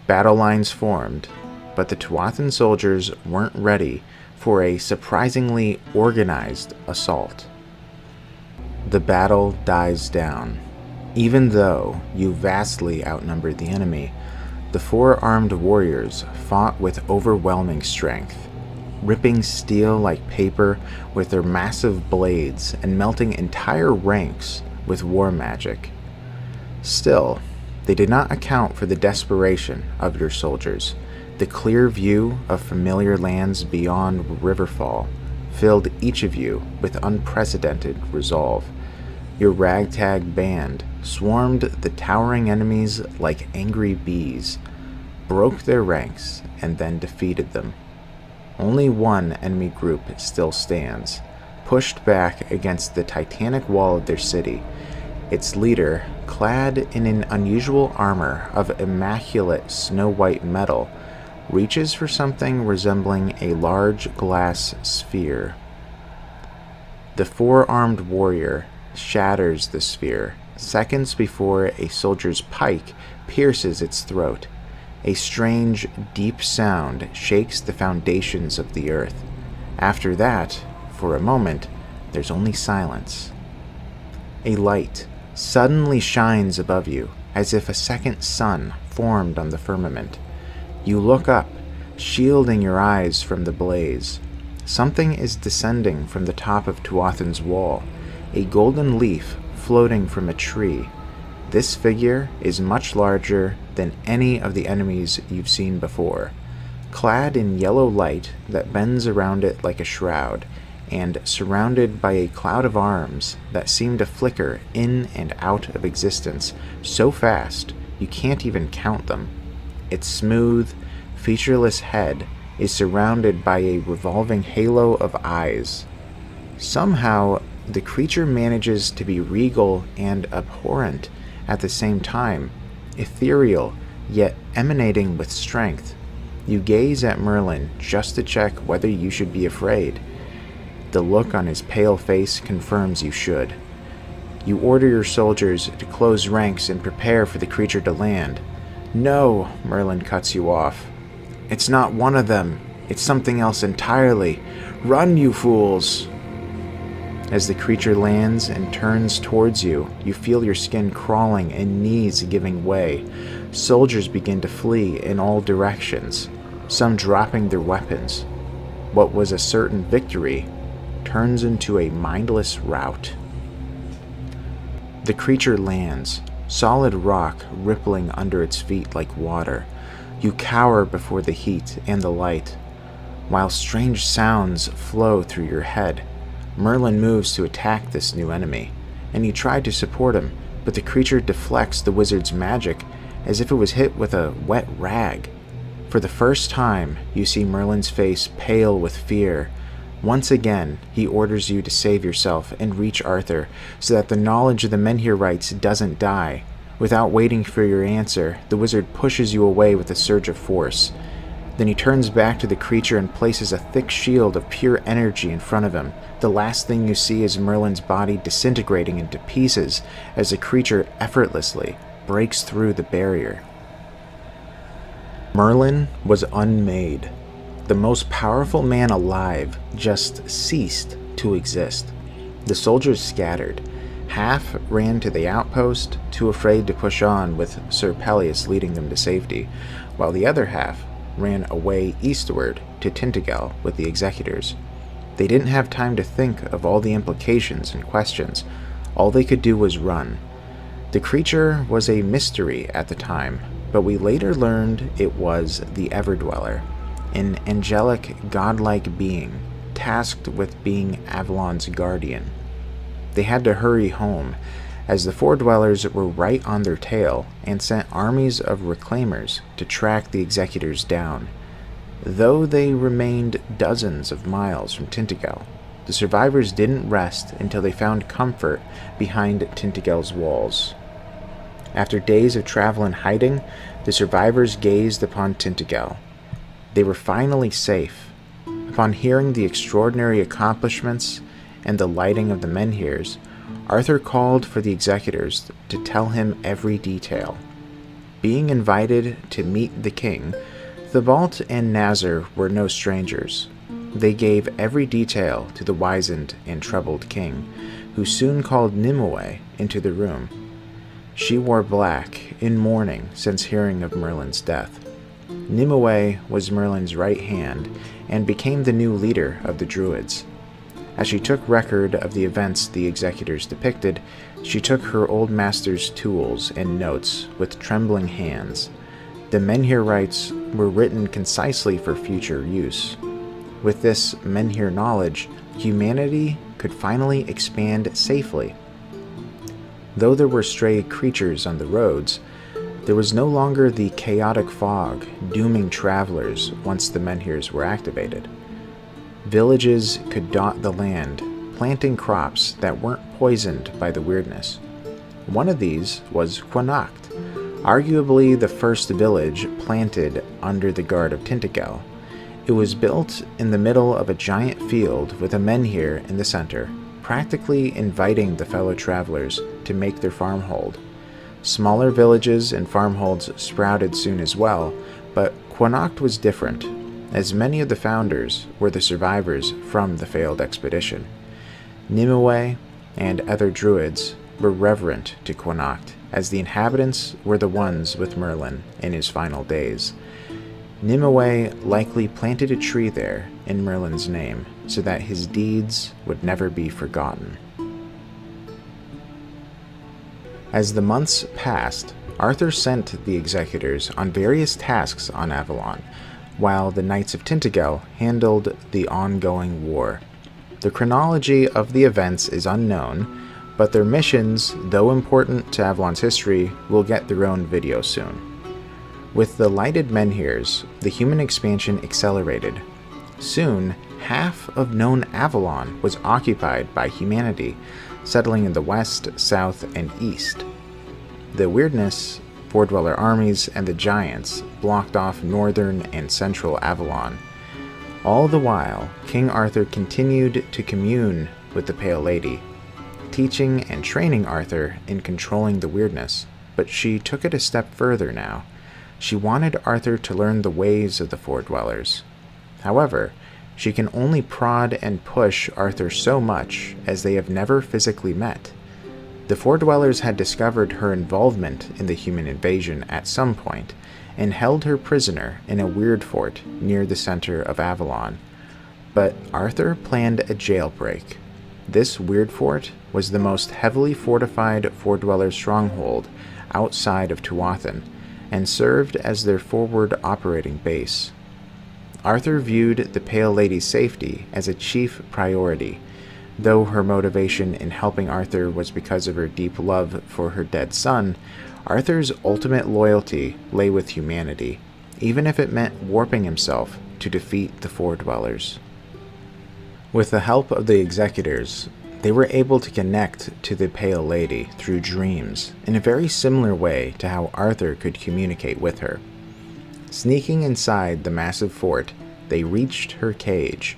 Battle lines formed, but the Tuathan soldiers weren't ready for a surprisingly organized assault. The battle dies down. Even though you vastly outnumbered the enemy, the four armed warriors fought with overwhelming strength, ripping steel like paper with their massive blades and melting entire ranks with war magic. Still, they did not account for the desperation of your soldiers. The clear view of familiar lands beyond Riverfall filled each of you with unprecedented resolve. Your ragtag band swarmed the towering enemies like angry bees, broke their ranks, and then defeated them. Only one enemy group still stands, pushed back against the titanic wall of their city. Its leader, clad in an unusual armor of immaculate snow-white metal, reaches for something resembling a large glass sphere. The four-armed warrior shatters the sphere, seconds before a soldier's pike pierces its throat. A strange, deep sound shakes the foundations of the earth. After that, for a moment, there's only silence. A light suddenly shines above you, as if a second sun formed on the firmament. You look up, shielding your eyes from the blaze. Something is descending from the top of Tuathan's wall, a golden leaf floating from a tree. This figure is much larger than any of the enemies you've seen before, clad in yellow light that bends around it like a shroud, and surrounded by a cloud of arms that seem to flicker in and out of existence so fast you can't even count them. Its smooth, featureless head is surrounded by a revolving halo of eyes. Somehow, the creature manages to be regal and abhorrent at the same time, ethereal yet emanating with strength. You gaze at Merlin just to check whether you should be afraid. The look on his pale face confirms you should. You order your soldiers to close ranks and prepare for the creature to land. No, Merlin cuts you off. It's not one of them. It's something else entirely. Run, you fools! As the creature lands and turns towards you, you feel your skin crawling and knees giving way. Soldiers begin to flee in all directions. some dropping their weapons. What was a certain victory turns into a mindless rout. The creature lands, solid rock rippling under its feet like water. You cower before the heat and the light, while strange sounds flow through your head. Merlin moves to attack this new enemy, and you try to support him, but the creature deflects the wizard's magic as if it was hit with a wet rag. For the first time, you see Merlin's face pale with fear. Once again, he orders you to save yourself and reach Arthur so that the knowledge of the Menhir rites doesn't die. Without waiting for your answer, the wizard pushes you away with a surge of force. Then he turns back to the creature and places a thick shield of pure energy in front of him. The last thing you see is Merlin's body disintegrating into pieces as the creature effortlessly breaks through the barrier. Merlin was unmade. The most powerful man alive just ceased to exist. The soldiers scattered. Half ran to the outpost, too afraid to push on with Sir Peleus leading them to safety, while the other half ran away eastward to Tainted with the executors. They didn't have time to think of all the implications and questions. All they could do was run. The creature was a mystery at the time, but we later learned it was the Everdweller, an angelic, godlike being tasked with being Avalon's guardian. They had to hurry home, as the Four Dwellers were right on their tail and sent armies of reclaimers to track the executors down. Though they remained dozens of miles from Tainted, the survivors didn't rest until they found comfort behind Tainted's walls. After days of travel and hiding, the survivors gazed upon Tainted. They were finally safe. Upon hearing the extraordinary accomplishments and the lighting of the menhirs, Arthur called for the executors to tell him every detail. Being invited to meet the king, Thibault and Nazar were no strangers. They gave every detail to the wizened and troubled king, who soon called Nimue into the room. She wore black, in mourning since hearing of Merlin's death. Nimue was Merlin's right hand and became the new leader of the Druids. As she took record of the events the executors depicted, she took her old master's tools and notes with trembling hands. The Menhir rites were written concisely for future use. With this Menhir knowledge, humanity could finally expand safely. Though there were stray creatures on the roads, there was no longer the chaotic fog dooming travelers once the menhirs were activated. Villages could dot the land, planting crops that weren't poisoned by the weirdness. One of these was Connacht, arguably the first village planted under the guard of Tainted. It was built in the middle of a giant field with a menhir in the center, practically inviting the fellow travelers to make their farmhold. Smaller villages and farmholds sprouted soon as well, but Connacht was different, as many of the founders were the survivors from the failed expedition. Nimue and other druids were reverent to Connacht, as the inhabitants were the ones with Merlin in his final days. Nimue likely planted a tree there in Merlin's name, so that his deeds would never be forgotten. As the months passed, Arthur sent the executors on various tasks on Avalon, while the Knights of Tainted handled the ongoing war. The chronology of the events is unknown, but their missions, though important to Avalon's history, will get their own video soon. With the lighted menhirs, the human expansion accelerated. Soon, half of known Avalon was occupied by humanity, settling in the west, south, and east. The weirdness, Four Dweller armies, and the giants blocked off northern and central Avalon. All the while, King Arthur continued to commune with the Pale Lady, teaching and training Arthur in controlling the weirdness, but she took it a step further now. She wanted Arthur to learn the ways of the Four Dwellers. However, she can only prod and push Arthur so much, as they have never physically met. The Four Dwellers had discovered her involvement in the human invasion at some point, and held her prisoner in a weird fort near the center of Avalon. But Arthur planned a jailbreak. This weird fort was the most heavily fortified Four-Dweller stronghold outside of Tuathan, and served as their forward operating base. Arthur viewed the Pale Lady's safety as a chief priority, though her motivation in helping Arthur was because of her deep love for her dead son. Arthur's ultimate loyalty lay with humanity, even if it meant warping himself to defeat the Four-Dwellers. With the help of the Executors, they were able to connect to the Pale Lady through dreams in a very similar way to how Arthur could communicate with her. Sneaking inside the massive fort, they reached her cage.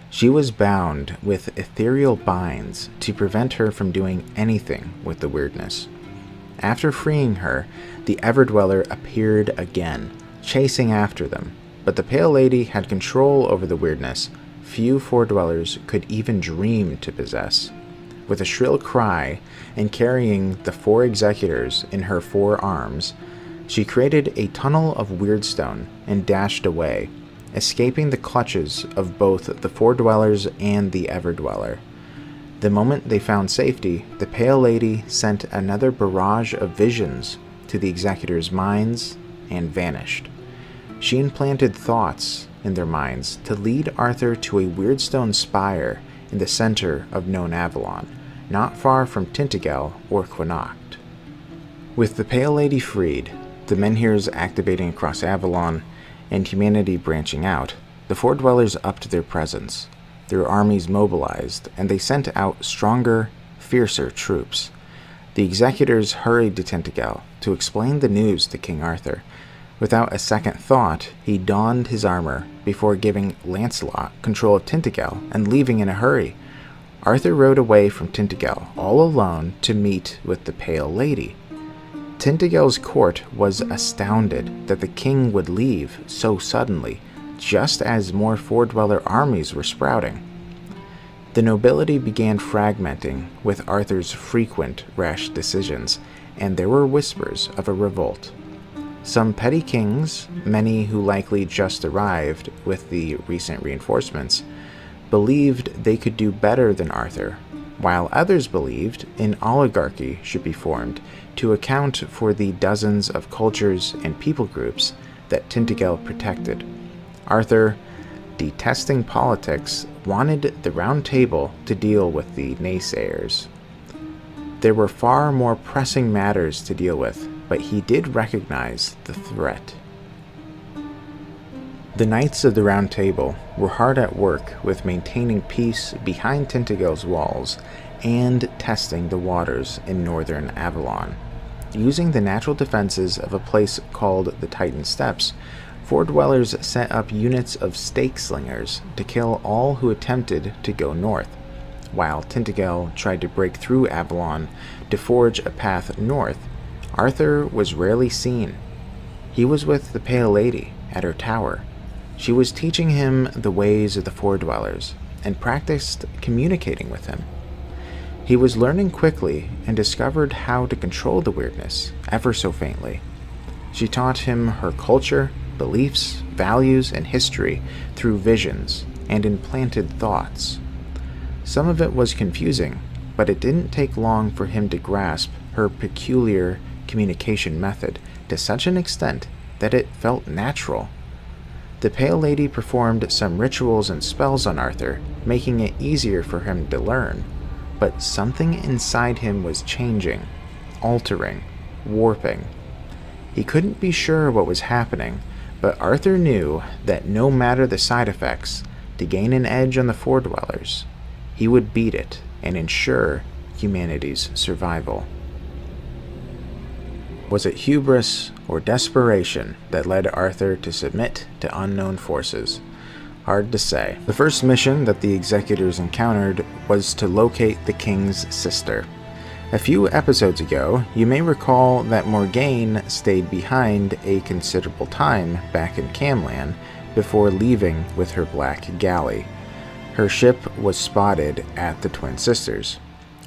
She was bound with ethereal binds to prevent her from doing anything with the weirdness. After freeing her, the Everdweller appeared again, chasing after them, but the Pale Lady had control over the weirdness few Four-Dwellers could even dream to possess. With a shrill cry, and carrying the 4 Executors in her 4 arms, she created a tunnel of weirdstone and dashed away, escaping the clutches of both the Four-Dwellers and the Everdweller. The moment they found safety, the Pale Lady sent another barrage of visions to the Executors' minds and vanished. She implanted thoughts in their minds to lead Arthur to a weirdstone spire in the center of known Avalon, not far from Tainted or Quinacht. With the Pale Lady freed, the menhirs activating across Avalon, and humanity branching out, the Four-Dwellers upped their presence. Their armies mobilized, and they sent out stronger, fiercer troops. The Executors hurried to Tainted to explain the news to King Arthur. Without a second thought, he donned his armor before giving Lancelot control of Tainted and leaving in a hurry. Arthur rode away from Tainted all alone to meet with the Pale Lady. Tainted court was astounded that the king would leave so suddenly, just as more Four-Dweller armies were sprouting. The nobility began fragmenting with Arthur's frequent rash decisions, and there were whispers of a revolt. Some petty kings, many who likely just arrived with the recent reinforcements, believed they could do better than Arthur, while others believed an oligarchy should be formed to account for the dozens of cultures and people groups that Tainted protected. Arthur, detesting politics, wanted the Round Table to deal with the naysayers. There were far more pressing matters to deal with, but he did recognize the threat. The Knights of the Round Table were hard at work with maintaining peace behind Tainted walls and testing the waters in northern Avalon. Using the natural defenses of a place called the Titan Steps, Four-Dwellers set up units of stake slingers to kill all who attempted to go north, while Tainted tried to break through Avalon to forge a path north. Arthur was rarely seen. He was with the Pale Lady at her tower. She was teaching him the ways of the Four-Dwellers and practiced communicating with him. He was learning quickly and discovered how to control the weirdness, ever so faintly. She taught him her culture, beliefs, values, and history through visions and implanted thoughts. Some of it was confusing, but it didn't take long for him to grasp her peculiar communication method to such an extent that it felt natural. The Pale Lady performed some rituals and spells on Arthur, making it easier for him to learn, but something inside him was changing, altering, warping. He couldn't be sure what was happening, but Arthur knew that no matter the side effects, to gain an edge on the Four-Dwellers, he would beat it and ensure humanity's survival. Was it hubris or desperation that led Arthur to submit to unknown forces? Hard to say. The first mission that the Executors encountered was to locate the king's sister. A few episodes ago, you may recall that Morgaine stayed behind a considerable time back in Camlan before leaving with her black galley. Her ship was spotted at the Twin Sisters.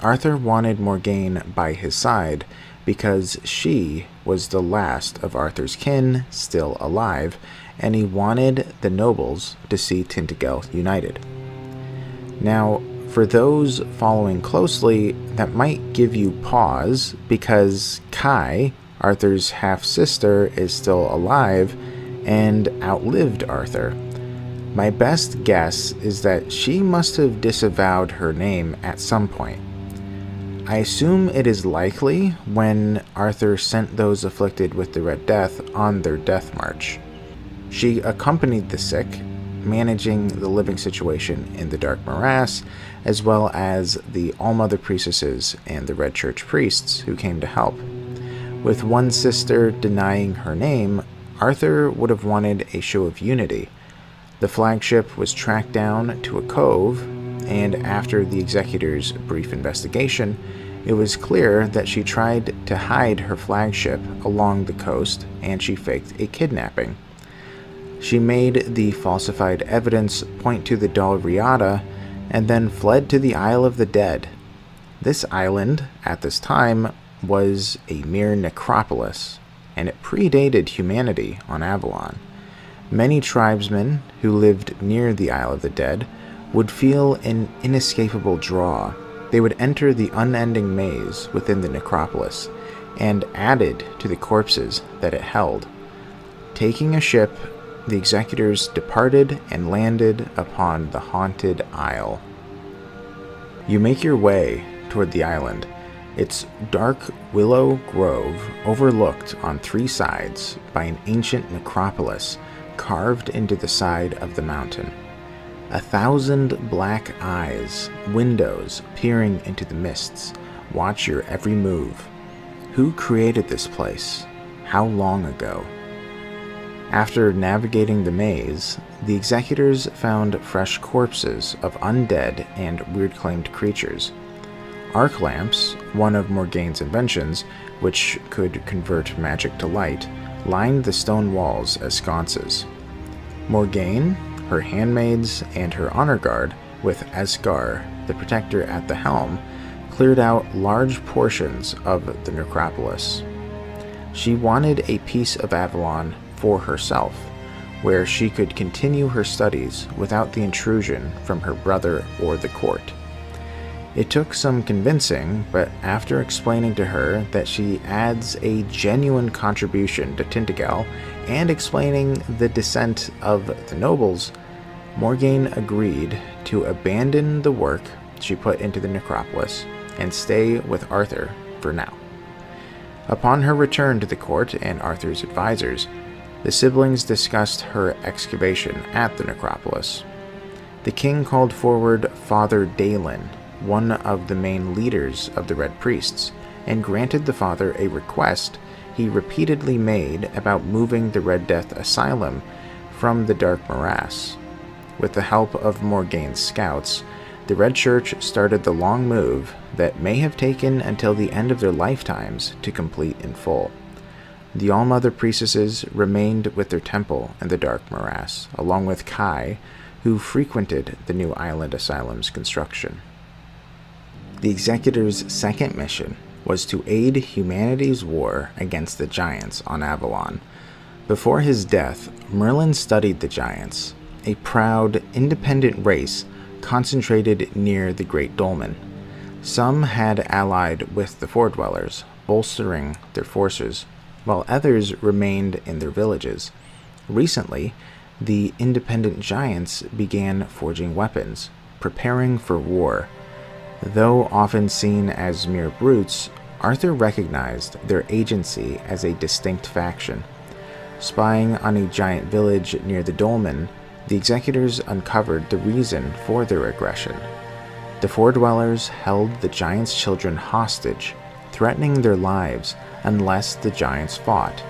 Arthur wanted Morgaine by his side, because she was the last of Arthur's kin still alive, and he wanted the nobles to see Tainted Grail united. Now, for those following closely, that might give you pause, because Kai, Arthur's half-sister, is still alive and outlived Arthur. My best guess is that she must have disavowed her name at some point. I assume it is likely when Arthur sent those afflicted with the Red Death on their death march. She accompanied the sick, managing the living situation in the Dark Morass, as well as the All-Mother Priestesses and the Red Church priests who came to help. With one sister denying her name, Arthur would have wanted a show of unity. The flagship was tracked down to a cove, and after the Executor's brief investigation, it was clear that she tried to hide her flagship along the coast, and she faked a kidnapping. She made the falsified evidence point to the Dal Riata, and then fled to the Isle of the Dead. This island, at this time, was a mere necropolis, and it predated humanity on Avalon. Many tribesmen who lived near the Isle of the Dead would feel an inescapable draw. They would enter the unending maze within the necropolis, and added to the corpses that it held. Taking a ship, the Executors departed and landed upon the haunted isle. You make your way toward the island, its dark willow grove overlooked on three sides by an ancient necropolis carved into the side of the mountain. 1,000 black eyes, windows peering into the mists, watch your every move. Who created this place? How long ago? After navigating the maze, the Executors found fresh corpses of undead and weird-claimed creatures. Arc lamps, one of Morgaine's inventions, which could convert magic to light, lined the stone walls as sconces. Morgaine, her handmaids, and her honor guard, with Esgar, the protector at the helm, cleared out large portions of the necropolis. She wanted a piece of Avalon for herself, where she could continue her studies without the intrusion from her brother or the court. It took some convincing, but after explaining to her that she adds a genuine contribution to Tainted Grail and explaining the descent of the nobles, Morgaine agreed to abandon the work she put into the necropolis and stay with Arthur for now. Upon her return to the court and Arthur's advisors, the siblings discussed her excavation at the necropolis. The king called forward Father Dalen, one of the main leaders of the Red Priests, and granted the father a request he repeatedly made about moving the Red Death Asylum from the Dark Morass. With the help of Morgaine's scouts, the Red Church started the long move that may have taken until the end of their lifetimes to complete in full. The All-Mother Priestesses remained with their temple in the Dark Morass, along with Kai, who frequented the new island asylum's construction. The Executor's second mission was to aid humanity's war against the Giants on Avalon. Before his death, Merlin studied the Giants, a proud, independent race concentrated near the Great Dolmen. Some had allied with the Foredwellers, bolstering their forces, while others remained in their villages. Recently, the independent Giants began forging weapons, preparing for war. Though often seen as mere brutes, Arthur recognized their agency as a distinct faction. Spying on a giant village near the Dolmen, the Executors uncovered the reason for their aggression. The Foredwellers held the Giants' children hostage, threatening their lives unless the Giants fought.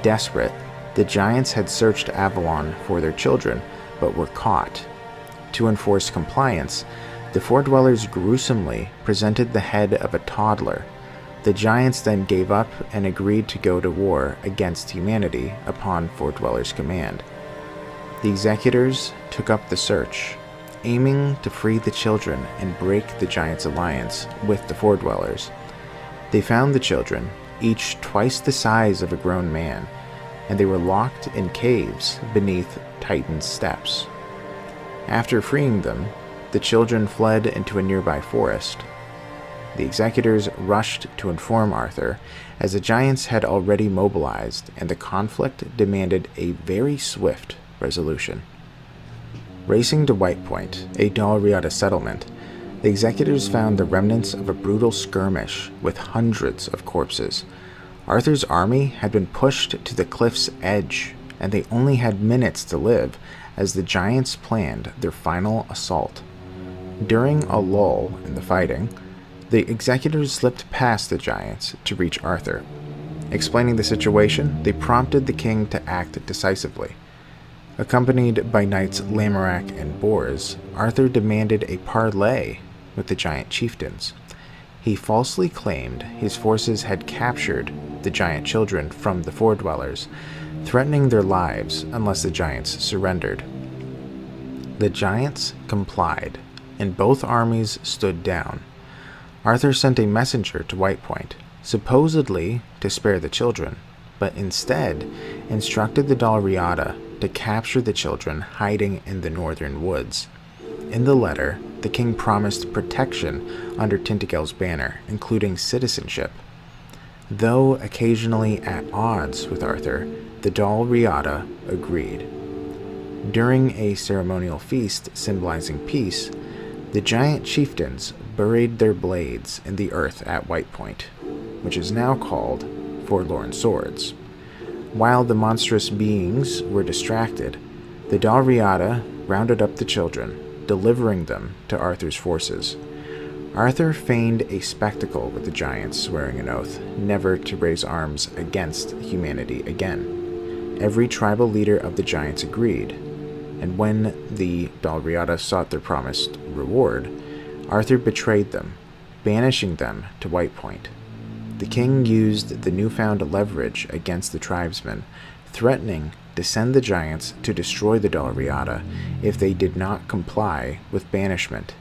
Desperate, the Giants had searched Avalon for their children, but were caught. To enforce compliance, the Foredwellers gruesomely presented the head of a toddler. The Giants then gave up and agreed to go to war against humanity upon Foredwellers' command. The Executors took up the search, aiming to free the children and break the Giants' alliance with the Foredwellers. They found the children, each twice the size of a grown man, and they were locked in caves beneath Titan's steps. After freeing them, the children fled into a nearby forest. The executors rushed to inform Arthur, as the giants had already mobilized, and the conflict demanded a very swift resolution. Racing to White Point, a Dalriada settlement, the executors found the remnants of a brutal skirmish with hundreds of corpses. Arthur's army had been pushed to the cliff's edge, and they only had minutes to live as the giants planned their final assault. During a lull in the fighting, the executors slipped past the giants to reach Arthur. Explaining the situation, they prompted the king to act decisively. Accompanied by knights Lamorak and Bors, Arthur demanded a parley with the giant chieftains. He falsely claimed his forces had captured the giant children from the Fordwellers, threatening their lives unless the giants surrendered. The giants complied, and both armies stood down. Arthur sent a messenger to White Point, supposedly to spare the children, but instead instructed the Dalriada to capture the children hiding in the northern woods. In the letter, the king promised protection under Tintagel's banner, including citizenship. Though occasionally at odds with Arthur, the Dalriada agreed. During a ceremonial feast symbolizing peace, the giant chieftains buried their blades in the earth at White Point, which is now called Forlorn Swords. While the monstrous beings were distracted, the Dalriada rounded up the children, delivering them to Arthur's forces. Arthur feigned a spectacle with the giants, swearing an oath never to raise arms against humanity again. Every tribal leader of the giants agreed, and when the Dalriada sought their promised reward, Arthur betrayed them, banishing them to White Point. The king used the newfound leverage against the tribesmen, threatening to send the giants to destroy the Dalriada if they did not comply with banishment.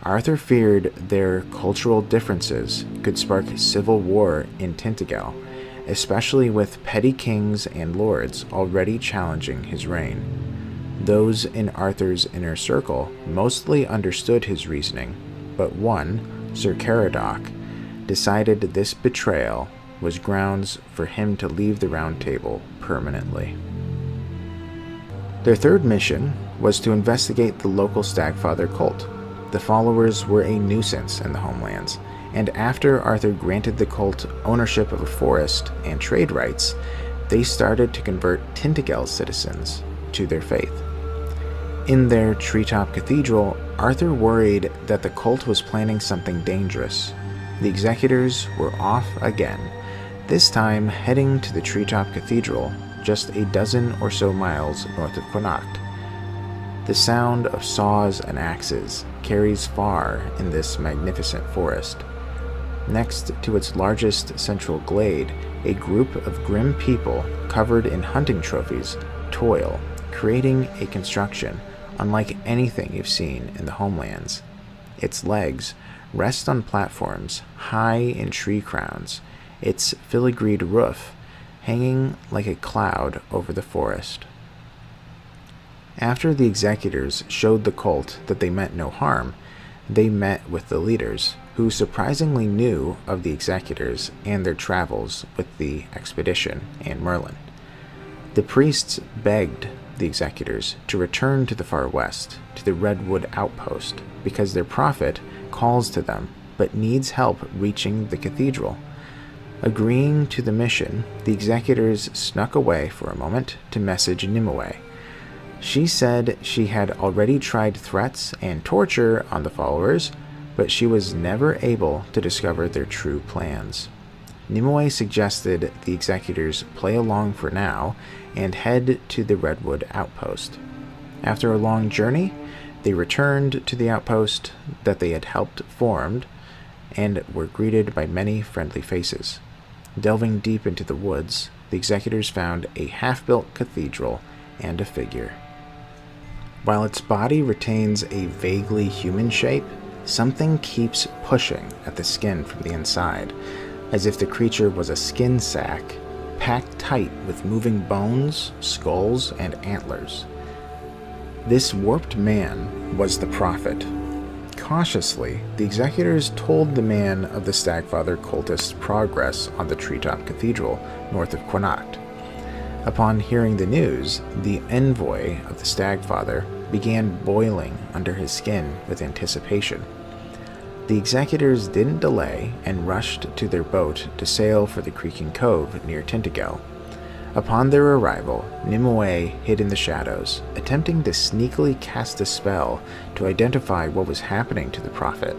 Arthur feared their cultural differences could spark civil war in Tintagel, especially with petty kings and lords already challenging his reign. Those in Arthur's inner circle mostly understood his reasoning, but one, Sir Caradoc, decided this betrayal was grounds for him to leave the Round Table permanently. Their third mission was to investigate the local Stagfather cult. The followers were a nuisance in the homelands, and after Arthur granted the cult ownership of a forest and trade rights, they started to convert Tintagel's citizens to their faith. In their treetop cathedral, Arthur worried that the cult was planning something dangerous. The executors were off again, this time heading to the treetop cathedral just a dozen or so miles north of Connacht. The sound of saws and axes carries far in this magnificent forest. Next to its largest central glade, a group of grim people covered in hunting trophies toil, creating a construction unlike anything you've seen in the homelands. Its legs rest on platforms high in tree crowns, its filigreed roof hanging like a cloud over the forest. After the executors showed the cult that they meant no harm, they met with the leaders, who surprisingly knew of the executors and their travels with the expedition and Merlin. The priests begged the executors to return to the far west, to the Redwood outpost, because their prophet calls to them, but needs help reaching the cathedral. Agreeing to the mission, the executors snuck away for a moment to message Nimue. She said she had already tried threats and torture on the followers, but she was never able to discover their true plans. Nimue suggested the executors play along for now and head to the Redwood outpost. After a long journey, they returned to the outpost that they had helped formed and were greeted by many friendly faces. Delving deep into the woods, the executors found a half-built cathedral and a figure. While its body retains a vaguely human shape, something keeps pushing at the skin from the inside. as if the creature was a skin sack, packed tight with moving bones, skulls, and antlers. This warped man was the prophet. Cautiously, the executors told the man of the Stagfather cultist's progress on the treetop cathedral north of Connacht. Upon hearing the news, the envoy of the Stagfather began boiling under his skin with anticipation. The executors didn't delay and rushed to their boat to sail for the creaking cove near Tintagel. Upon their arrival, Nimue hid in the shadows, attempting to sneakily cast a spell to identify what was happening to the prophet.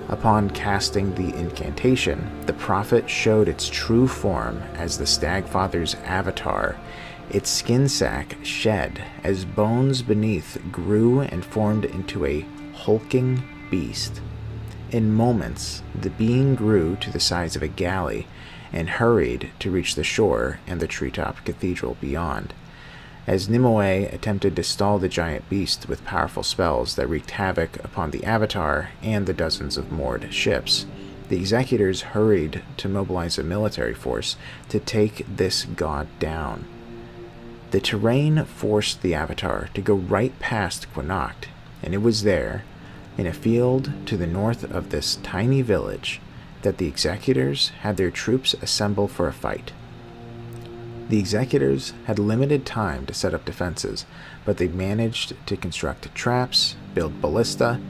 Upon casting the incantation, the prophet showed its true form as the Stagfather's avatar. Its skin sack shed as bones beneath grew and formed into a hulking beast. In moments, the being grew to the size of a galley and hurried to reach the shore and the treetop cathedral beyond. As Nimue attempted to stall the giant beast with powerful spells that wreaked havoc upon the Avatar and the dozens of moored ships, the executors hurried to mobilize a military force to take this god down. The terrain forced the Avatar to go right past Connacht, and it was there, in a field to the north of this tiny village, that the executors had their troops assemble for a fight. The executors had limited time to set up defenses, but they managed to construct traps, build ballista,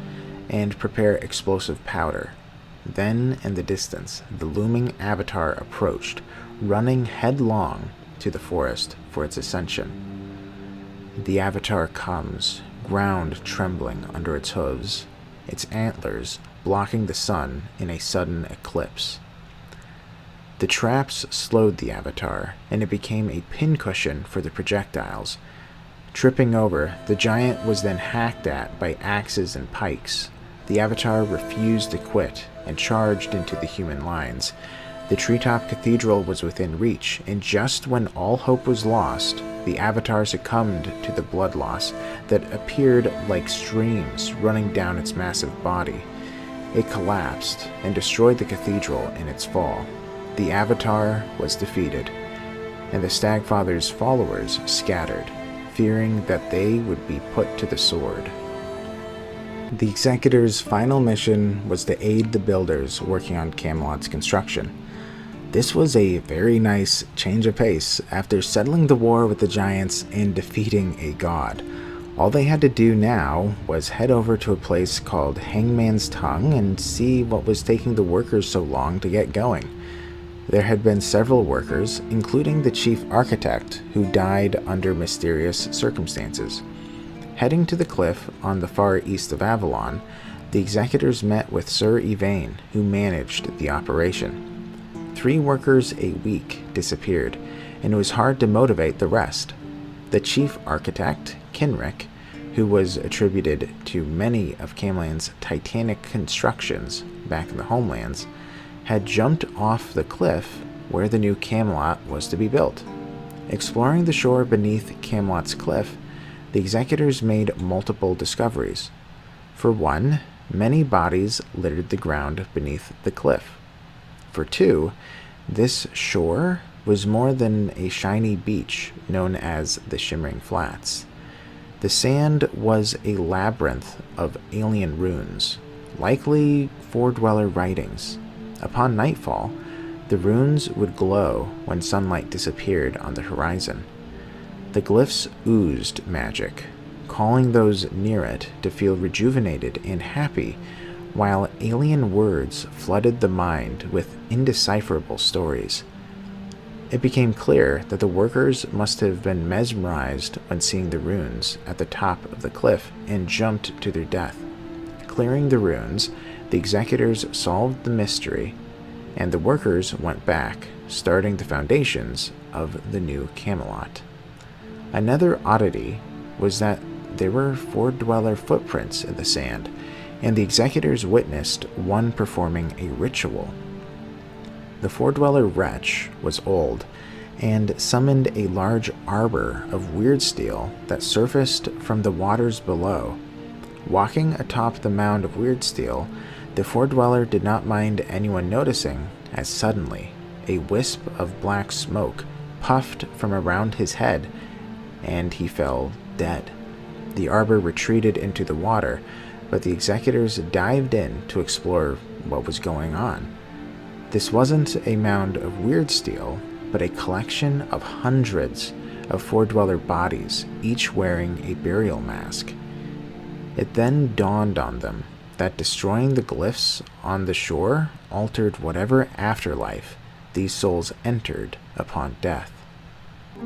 and prepare explosive powder. Then, in the distance, the looming Avatar approached, running headlong to the forest for its ascension. The Avatar comes, ground trembling under its hooves, its antlers blocking the sun in a sudden eclipse. The traps slowed the Avatar, and it became a pincushion for the projectiles. Tripping over, the giant was then hacked at by axes and pikes. The Avatar refused to quit and charged into the human lines. The treetop cathedral was within reach, and just when all hope was lost, the Avatar succumbed to the blood loss that appeared like streams running down its massive body. It collapsed and destroyed the cathedral in its fall. The Avatar was defeated, and the Stagfather's followers scattered, fearing that they would be put to the sword. The executors' final mission was to aid the builders working on Camelot's construction. This was a very nice change of pace after settling the war with the giants and defeating a god. All they had to do now was head over to a place called Hangman's Tongue and see what was taking the workers so long to get going. There had been several workers, including the chief architect, who died under mysterious circumstances. Heading to the cliff on the far east of Avalon, the executors met with Sir Yvain, who managed the operation. 3 workers a week disappeared, and it was hard to motivate the rest. The chief architect, Kinrick, who was attributed to many of Camelan's titanic constructions back in the homelands, had jumped off the cliff where the new Camelot was to be built. Exploring the shore beneath Camelot's cliff, the executors made multiple discoveries. For one, many bodies littered the ground beneath the cliff. For 2, this shore was more than a shiny beach known as the Shimmering Flats. The sand was a labyrinth of alien runes, likely Four-Dweller writings. Upon nightfall, the runes would glow when sunlight disappeared on the horizon. The glyphs oozed magic, calling those near it to feel rejuvenated and happy, while alien words flooded the mind with indecipherable stories. It became clear that the workers must have been mesmerized when seeing the runes at the top of the cliff and jumped to their death. Clearing the runes, the executors solved the mystery, and the workers went back, starting the foundations of the new Camelot. Another oddity was that there were Four-Dweller footprints in the sand, and the executors witnessed one performing a ritual. The Four-Dweller wretch was old, and summoned a large arbor of weird steel that surfaced from the waters below. Walking atop the mound of weird steel, The four-dweller did not mind anyone noticing, as suddenly a wisp of black smoke puffed from around his head, and he fell dead. The arbor retreated into the water, but the executors dived in to explore what was going on. This wasn't a mound of weird steel, but a collection of hundreds of four-dweller bodies, each wearing a burial mask. It then dawned on them that destroying the glyphs on the shore altered whatever afterlife these souls entered upon death.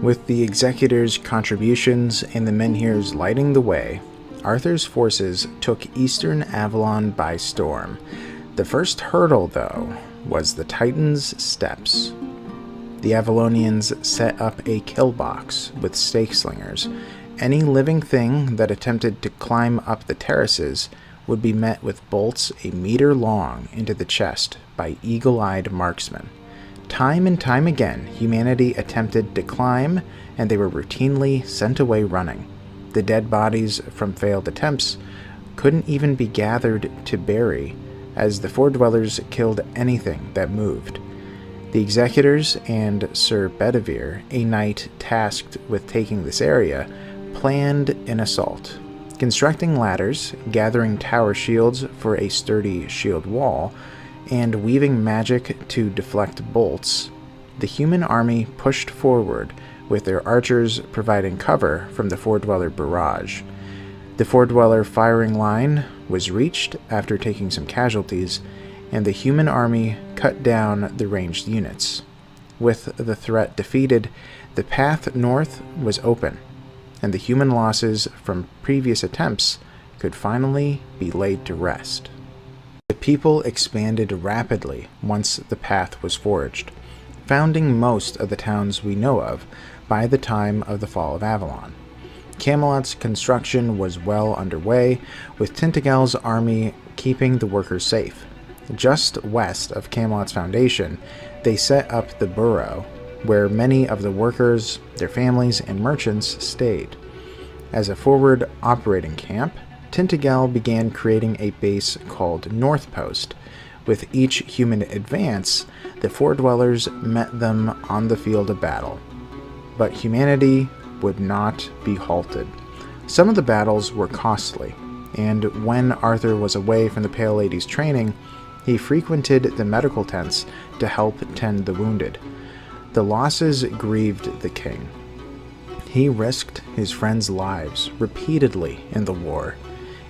With the executors' contributions and the menhirs lighting the way, Arthur's forces took eastern Avalon by storm. The first hurdle, though, was the Titan's Steps. The Avalonians set up a kill box with stake slingers. Any living thing that attempted to climb up the terraces would be met with bolts a meter long into the chest by eagle-eyed marksmen. Time and time again, humanity attempted to climb, and they were routinely sent away running. The dead bodies from failed attempts couldn't even be gathered to bury, as the four-dwellers killed anything that moved. The executors and Sir Bedivere, a knight tasked with taking this area, planned an assault. Constructing ladders, gathering tower shields for a sturdy shield wall, and weaving magic to deflect bolts, the human army pushed forward, with their archers providing cover from the four-dweller barrage. The four-dweller firing line was reached after taking some casualties, and the human army cut down the ranged units. With the threat defeated, the path north was open, and the human losses from previous attempts could finally be laid to rest. The people expanded rapidly once the path was forged, founding most of the towns we know of by the time of the fall of Avalon. Camelot's construction was well underway, with Tintagel's army keeping the workers safe. Just west of Camelot's foundation, they set up the Burrow, where many of the workers, their families, and merchants stayed. As a forward operating camp, Tintagel began creating a base called North Post. With each human advance, the four-dwellers met them on the field of battle. But humanity would not be halted. Some of the battles were costly, and when Arthur was away from the Pale Lady's training, he frequented the medical tents to help tend the wounded. The losses grieved the king. He risked his friends' lives repeatedly in the war,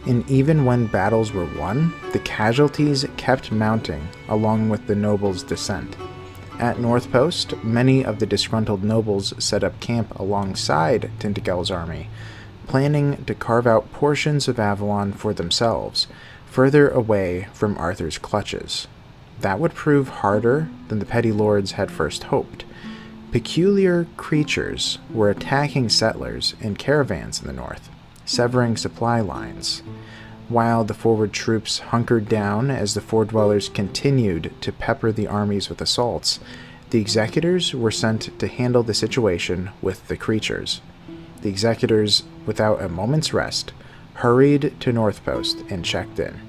and even when battles were won, the casualties kept mounting along with the nobles' descent. At North Post, many of the disgruntled nobles set up camp alongside Tintagel's army, planning to carve out portions of Avalon for themselves, further away from Arthur's clutches. That would prove harder than the petty lords had first hoped. Peculiar creatures were attacking settlers and caravans in the north, severing supply lines. While the forward troops hunkered down as the four-dwellers continued to pepper the armies with assaults, the executors were sent to handle the situation with the creatures. The executors, without a moment's rest, hurried to North Post and checked in.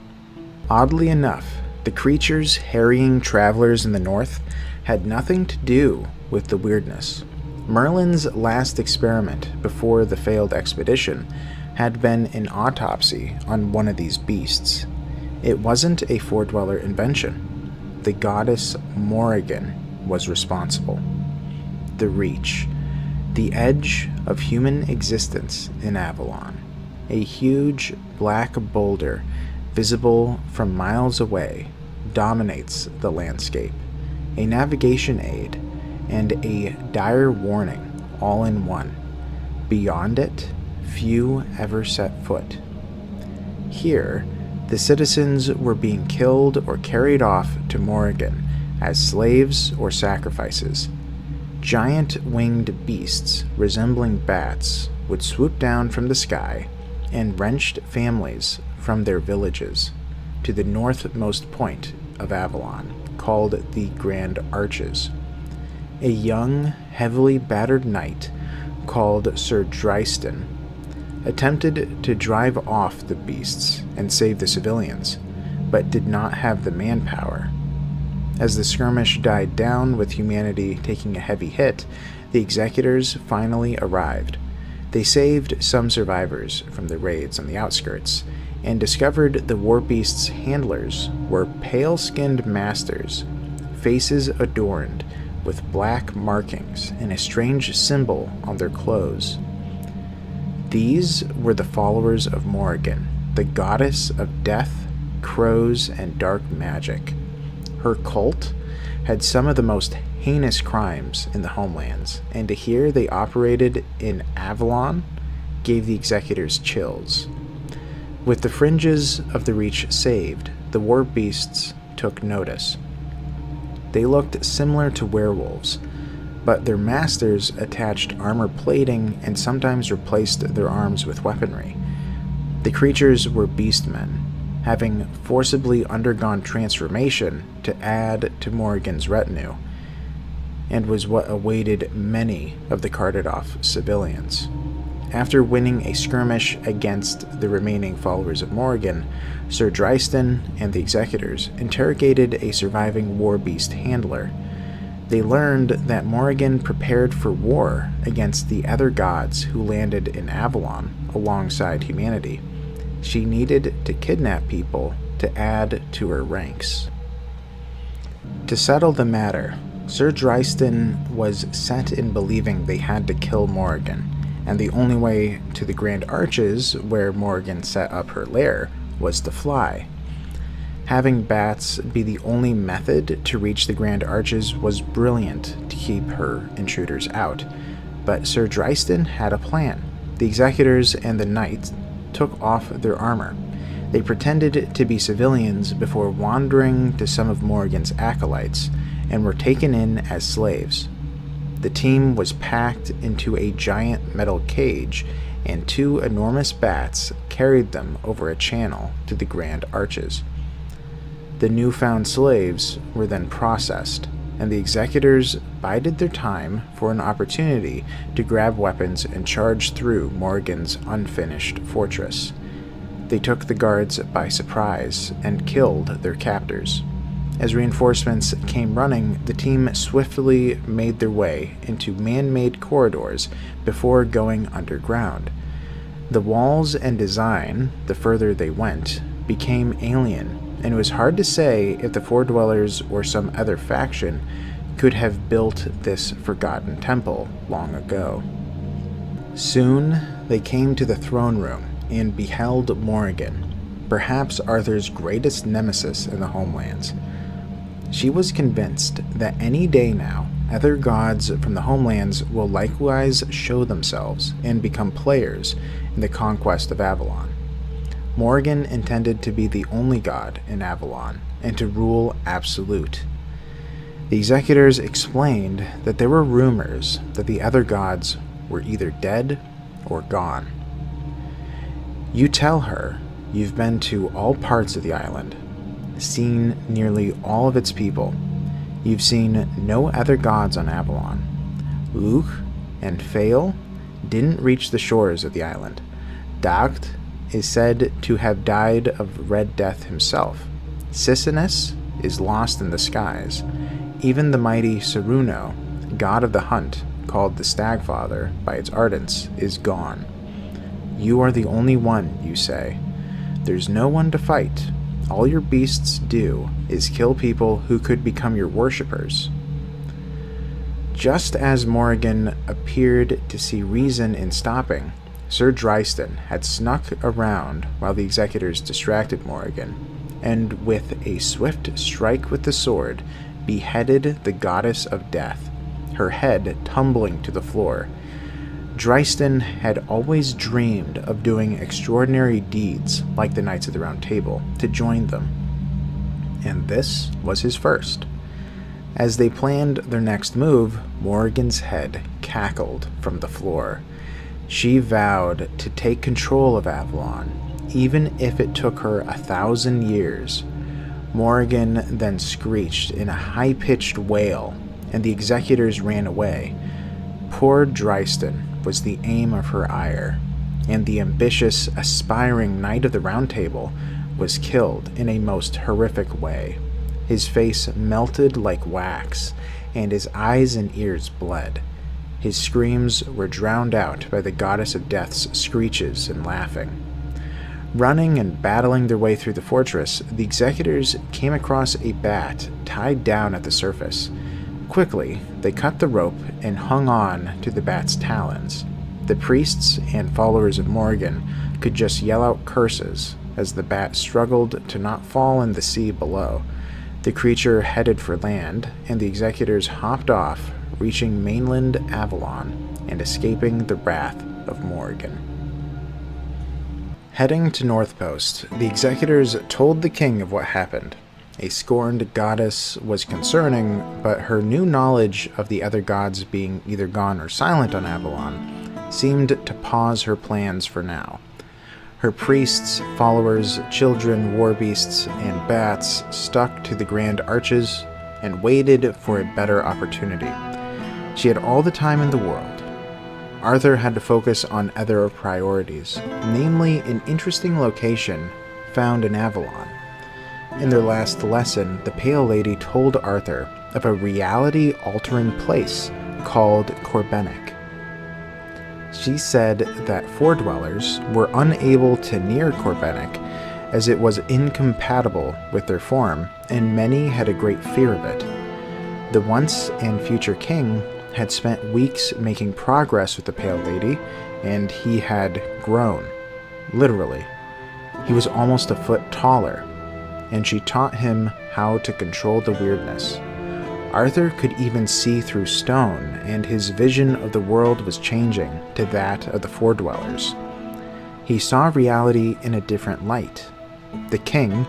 Oddly enough, the creatures harrying travelers in the north had nothing to do with the weirdness. Merlin's last experiment before the failed expedition had been an autopsy on one of these beasts. It wasn't a four-dweller invention. The goddess Morrigan was responsible. The Reach, the edge of human existence in Avalon, a huge black boulder visible from miles away, dominates the landscape, a navigation aid and a dire warning all in one. Beyond it, few ever set foot. Here, the citizens were being killed or carried off to Morrigan as slaves or sacrifices. Giant winged beasts resembling bats would swoop down from the sky and wrenched families from their villages to the northmost point of Avalon, called the Grand Arches. A young, heavily battered knight called Sir Dryston attempted to drive off the beasts and save the civilians, but did not have the manpower. As the skirmish died down with humanity taking a heavy hit, the Executors finally arrived. They saved some survivors from the raids on the outskirts, and discovered the war beast's handlers were pale-skinned masters, faces adorned with black markings and a strange symbol on their clothes. These were the followers of Morrigan, the goddess of death, crows, and dark magic. Her cult had some of the most heinous crimes in the homelands, and to hear they operated in Avalon gave the Executors chills. With the fringes of the Reach saved, the war beasts took notice. They looked similar to werewolves, but their masters attached armor plating and sometimes replaced their arms with weaponry. The creatures were beastmen, having forcibly undergone transformation to add to Morrigan's retinue, and was what awaited many of the carted-off civilians. After winning a skirmish against the remaining followers of Morrigan, Sir Dryston and the Executors interrogated a surviving war beast handler. They learned that Morrigan prepared for war against the other gods who landed in Avalon alongside humanity. She needed to kidnap people to add to her ranks. To settle the matter, Sir Dryston was set in believing they had to kill Morrigan, and the only way to the Grand Arches, where Morrigan set up her lair, was to fly. Having bats be the only method to reach the Grand Arches was brilliant to keep her intruders out, but Sir Dryston had a plan. The Executors and the Knights took off their armor. They pretended to be civilians before wandering to some of Morrigan's acolytes, and were taken in as slaves. The team was packed into a giant metal cage, and two enormous bats carried them over a channel to the Grand Arches. The newfound slaves were then processed, and the Executors bided their time for an opportunity to grab weapons and charge through Morrigan's unfinished fortress. They took the guards by surprise and killed their captors. As reinforcements came running, the team swiftly made their way into man-made corridors before going underground. The walls and design, the further they went, became alien, and it was hard to say if the Four Dwellers or some other faction could have built this forgotten temple long ago. Soon they came to the throne room and beheld Morrigan, perhaps Arthur's greatest nemesis in the homelands. She was convinced that any day now, other gods from the homelands will likewise show themselves and become players in the conquest of Avalon. Morrigan intended to be the only god in Avalon and to rule absolute. The Executors explained that there were rumors that the other gods were either dead or gone. You tell her you've been to all parts of the island, seen nearly all of its people. You've seen no other gods on Avalon. Luke and Fael didn't reach the shores of the island. Dagt is said to have died of Red Death himself. Sisinus is lost in the skies. Even the mighty Saruno, god of the hunt, called the Stagfather by its ardents, is gone. You are the only one, you say. There's no one to fight. All your beasts do is kill people who could become your worshippers. Just as Morrigan appeared to see reason in stopping, Sir Dryston had snuck around while the Executors distracted Morrigan, and with a swift strike with the sword, beheaded the goddess of death, her head tumbling to the floor. Dryston had always dreamed of doing extraordinary deeds like the Knights of the Round Table to join them, and this was his first. As they planned their next move, Morrigan's head cackled from the floor. She vowed to take control of Avalon, even if it took her 1,000 years. Morrigan then screeched in a high-pitched wail, and the Executors ran away. Poor Dryston was the aim of her ire, and the ambitious, aspiring Knight of the Round Table was killed in a most horrific way. His face melted like wax, and his eyes and ears bled. His screams were drowned out by the goddess of death's screeches and laughing. Running and battling their way through the fortress, the executors came across a bat tied down at the surface. Quickly, they cut the rope and hung on to the bat's talons. The priests and followers of Morgan could just yell out curses as the bat struggled to not fall in the sea below. The creature headed for land, and the executors hopped off, reaching mainland Avalon and escaping the wrath of Morgan. Heading to North Post, the executors told the king of what happened. A scorned goddess was concerning, but her new knowledge of the other gods being either gone or silent on Avalon seemed to pause her plans for now. Her priests, followers, children, war beasts, and bats stuck to the grand arches and waited for a better opportunity. She had all the time in the world. Arthur had to focus on other priorities, namely an interesting location found in Avalon. In their last lesson, the Pale Lady told Arthur of a reality-altering place called Corbenic. She said that Foredwellers were unable to near Corbenic as it was incompatible with their form, and many had a great fear of it. The once and future king had spent weeks making progress with the Pale Lady, and he had grown. Literally. He was almost a foot taller, and she taught him how to control the weirdness. Arthur could even see through stone, and his vision of the world was changing to that of the Foredwellers. He saw reality in a different light. The king,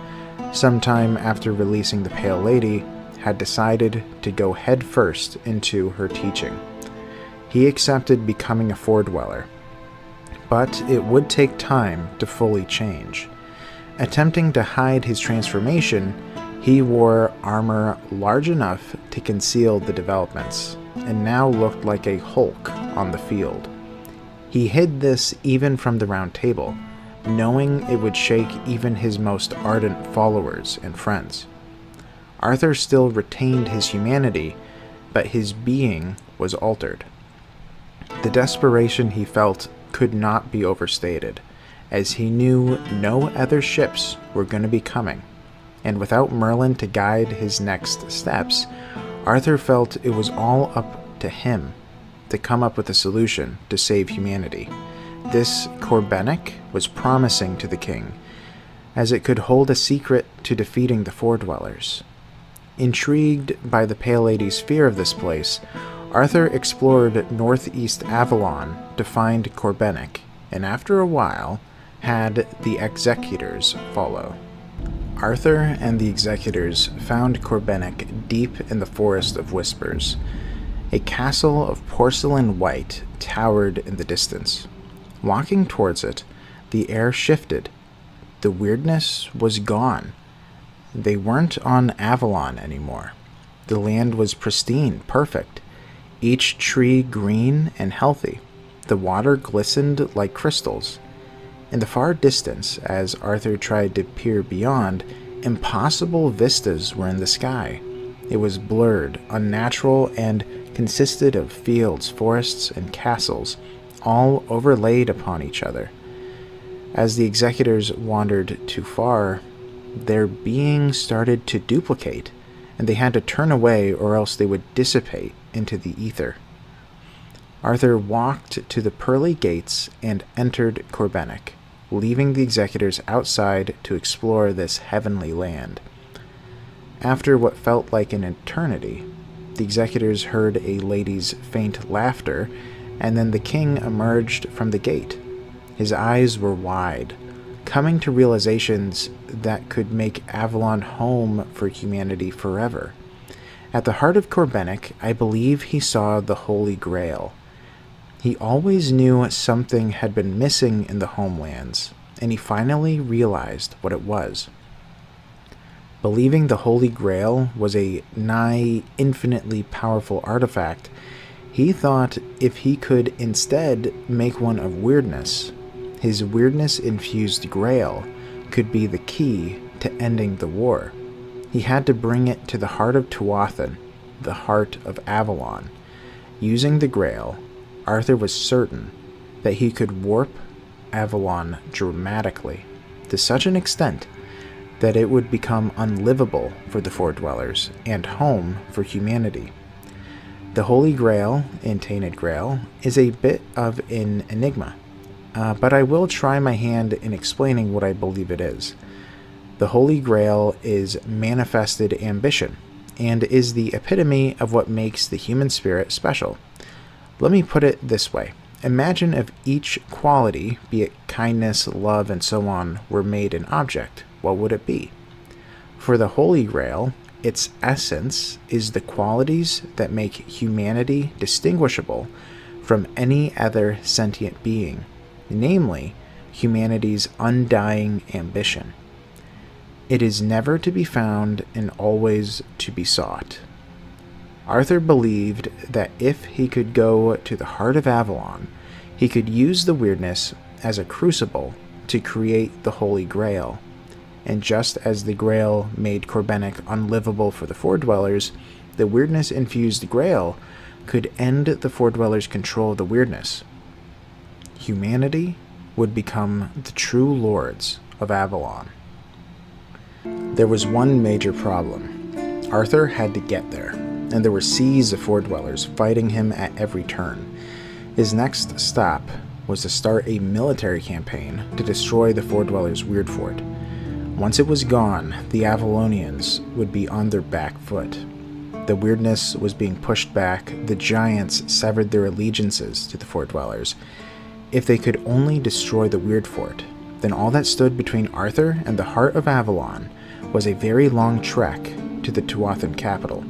sometime after releasing the Pale Lady, had decided to go headfirst into her teaching. He accepted becoming a Foredweller, but it would take time to fully change. Attempting to hide his transformation, he wore armor large enough to conceal the developments, and now looked like a Hulk on the field. He hid this even from the Round Table, knowing it would shake even his most ardent followers and friends. Arthur still retained his humanity, but his being was altered. The desperation he felt could not be overstated, as he knew no other ships were going to be coming, and without Merlin to guide his next steps, Arthur felt it was all up to him to come up with a solution to save humanity. This Corbenic was promising to the king, as it could hold a secret to defeating the Foredwellers. Intrigued by the Pale Lady's fear of this place, Arthur explored northeast Avalon to find Corbenic, and after a while had the executors follow. Arthur and the executors found Corbenic deep in the Forest of Whispers. A castle of porcelain white towered in the distance. Walking towards it, the air shifted. The weirdness was gone. They weren't on Avalon anymore. The land was pristine, perfect. Each tree green and healthy. The water glistened like crystals. In the far distance, as Arthur tried to peer beyond, impossible vistas were in the sky. It was blurred, unnatural, and consisted of fields, forests, and castles, all overlaid upon each other. As the executors wandered too far, their being started to duplicate, and they had to turn away or else they would dissipate into the ether. Arthur walked to the pearly gates and entered Corbenic, leaving the executors outside to explore this heavenly land. After what felt like an eternity, the executors heard a lady's faint laughter, and then the king emerged from the gate. His eyes were wide, coming to realizations that could make Avalon home for humanity forever. At the heart of Corbenic, I believe he saw the Holy Grail. He always knew something had been missing in the homelands, and he finally realized what it was. Believing the Holy Grail was a nigh infinitely powerful artifact, he thought if he could instead make one of weirdness, his weirdness-infused grail could could be the key to ending the war. He had to bring it to the heart of Tuatha, the heart of Avalon. Using the Grail, Arthur was certain that he could warp Avalon dramatically, to such an extent that it would become unlivable for the Four Dwellers and home for humanity. The Holy Grail in Tainted Grail is a bit of an enigma, but I will try my hand in explaining what I believe it is. The Holy Grail is manifested ambition, and is the epitome of what makes the human spirit special. Let me put it this way. Imagine if each quality, be it kindness, love, and so on, were made an object. What would it be? For the Holy Grail, its essence is the qualities that make humanity distinguishable from any other sentient being, namely, humanity's undying ambition. It is never to be found and always to be sought. Arthur believed that if he could go to the heart of Avalon, he could use the weirdness as a crucible to create the Holy Grail. And just as the Grail made Corbenic unlivable for the Four Dwellers, the weirdness-infused Grail could end the Four Dwellers' control of the weirdness. Humanity would become the true lords of Avalon. There was one major problem. Arthur had to get there, and there were seas of Four Dwellers fighting him at every turn. His next stop was to start a military campaign to destroy the Four Dwellers' weird fort. Once it was gone, the Avalonians would be on their back foot. The weirdness was being pushed back, the giants severed their allegiances to the Four Dwellers. If they could only destroy the weird fort, then all that stood between Arthur and the heart of Avalon was a very long trek to the Tuathan capital.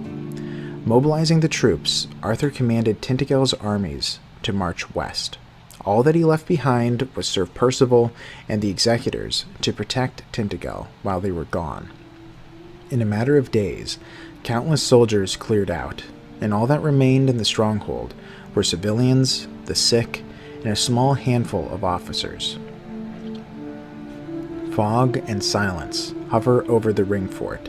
Mobilizing the troops, Arthur commanded Tintagel's armies to march west. All that he left behind was Sir Percival and the executors to protect Tintagel while they were gone. In a matter of days, countless soldiers cleared out, and all that remained in the stronghold were civilians, the sick, and a small handful of officers. Fog and silence hover over the ring fort.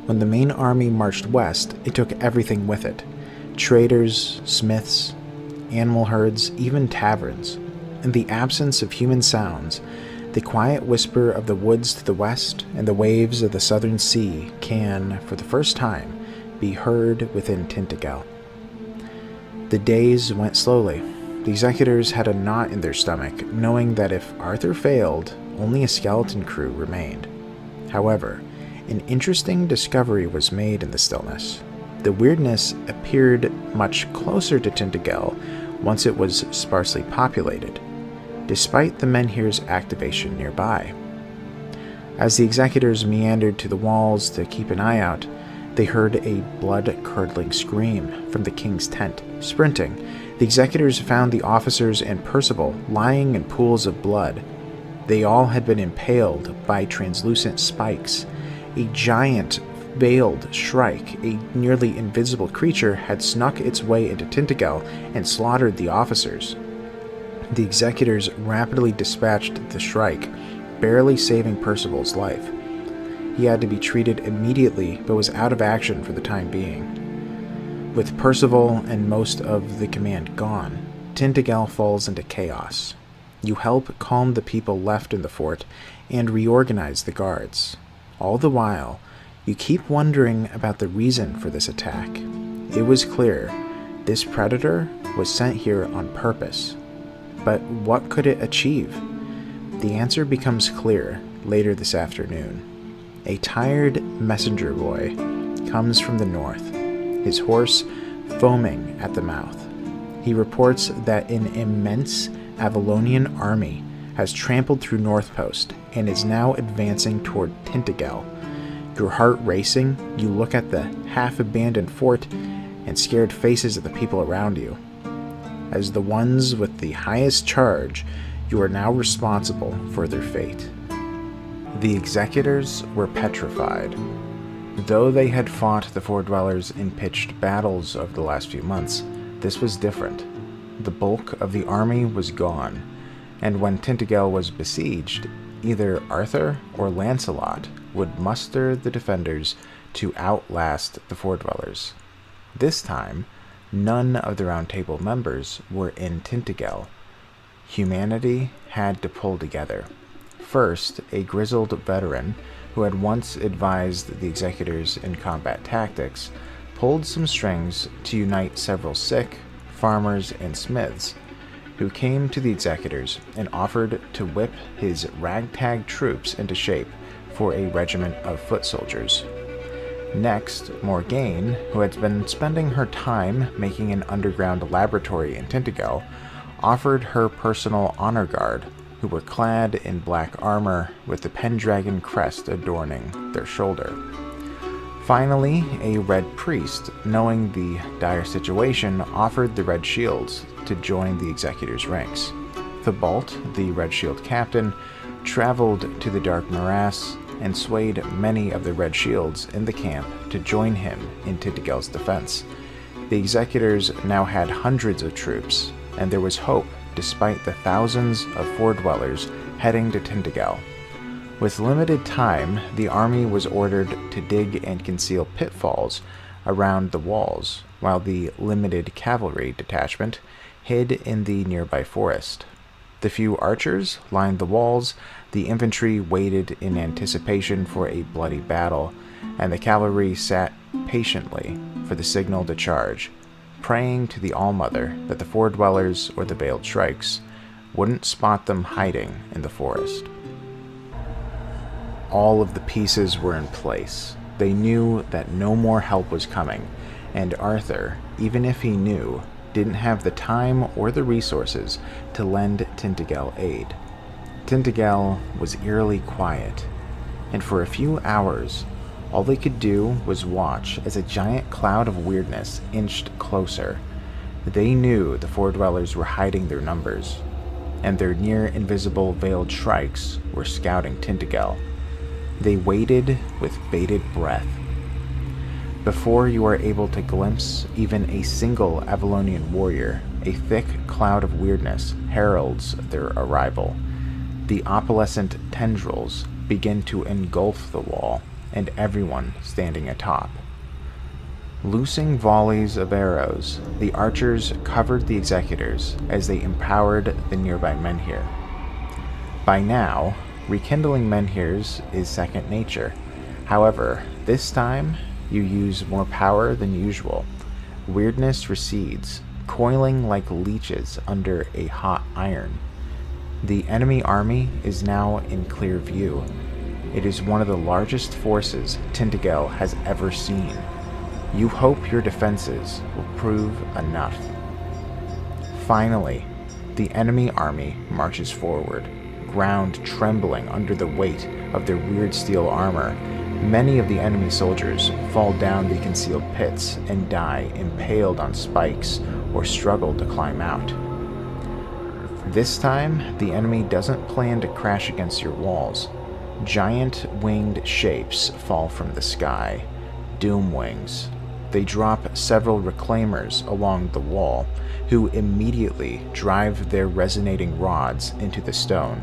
When the main army marched west, it took everything with it: traders, smiths, animal herds, even taverns. In the absence of human sounds, the quiet whisper of the woods to the west and the waves of the southern sea can, for the first time, be heard within Tintagel. The days went slowly. The executors had a knot in their stomach, knowing that if Arthur failed, only a skeleton crew remained. However, an interesting discovery was made in the stillness. The weirdness appeared much closer to Tintagel once it was sparsely populated, despite the menhir's activation nearby. As the executors meandered to the walls to keep an eye out, they heard a blood-curdling scream from the king's tent. Sprinting, the executors found the officers and Percival lying in pools of blood. They all had been impaled by translucent spikes. A giant veiled shrike, a nearly invisible creature, had snuck its way into Tintagel and slaughtered the officers. The executors rapidly dispatched the shrike, barely saving Percival's life. He had to be treated immediately, but was out of action for the time being. With Percival and most of the command gone, Tintagel falls into chaos. You help calm the people left in the fort and reorganize the guards. All the while, you keep wondering about the reason for this attack. It was clear this predator was sent here on purpose. But what could it achieve? The answer becomes clear later this afternoon. A tired messenger boy comes from the north, his horse foaming at the mouth. He reports that an immense Avalonian army has trampled through Northpost and is now advancing toward Tintagel. Your heart racing, you look at the half-abandoned fort and scared faces of the people around you. As the ones with the highest charge, you are now responsible for their fate. The executors were petrified. Though they had fought the Four Dwellers in pitched battles over the last few months, this was different. The bulk of the army was gone, and when Tintagel was besieged, either Arthur or Lancelot would muster the defenders to outlast the Four Dwellers. This time, none of the Round Table members were in Tintagel. Humanity had to pull together. First, a grizzled veteran who had once advised the Executors in combat tactics pulled some strings to unite several sick, farmers, and smiths, who came to the Executors and offered to whip his ragtag troops into shape for a regiment of foot soldiers. Next, Morgaine, who had been spending her time making an underground laboratory in Tintagel, offered her personal honor guard, who were clad in black armor with the Pendragon crest adorning their shoulder. Finally, a red priest, knowing the dire situation, offered the red shields to join the Executors' ranks. Thibault, the red shield captain, traveled to the dark morass and swayed many of the red shields in the camp to join him in Tintagel's defense. The Executors now had hundreds of troops, and there was hope despite the thousands of Four Dwellers heading to Tintagel. With limited time, the army was ordered to dig and conceal pitfalls around the walls, while the limited cavalry detachment hid in the nearby forest. The few archers lined the walls, the infantry waited in anticipation for a bloody battle, and the cavalry sat patiently for the signal to charge, praying to the All-Mother that the Four Dwellers or the Veiled Shrikes wouldn't spot them hiding in the forest. All of the pieces were in place. They knew that no more help was coming, and Arthur, even if he knew, didn't have the time or the resources to lend Tintagel aid. Tintagel was eerily quiet, and for a few hours, all they could do was watch as a giant cloud of weirdness inched closer. They knew the Four Dwellers were hiding their numbers, and their near-invisible Veiled Shrikes were scouting Tintagel. They waited with bated breath. Before you are able to glimpse even a single Avalonian warrior, a thick cloud of weirdness heralds their arrival. The opalescent tendrils begin to engulf the wall, and everyone standing atop. Loosing volleys of arrows, the archers covered the Executors as they empowered the nearby menhir. By now, rekindling menhirs is second nature. However, this time, you use more power than usual. Weirdness recedes, coiling like leeches under a hot iron. The enemy army is now in clear view. It is one of the largest forces Tintagel has ever seen. You hope your defenses will prove enough. Finally, the enemy army marches forward, ground trembling under the weight of their weird steel armor. Many of the enemy soldiers fall down the concealed pits and die impaled on spikes or struggle to climb out. This time, the enemy doesn't plan to crash against your walls. Giant winged shapes fall from the sky, doom wings. They drop several reclaimers along the wall, who immediately drive their resonating rods into the stone.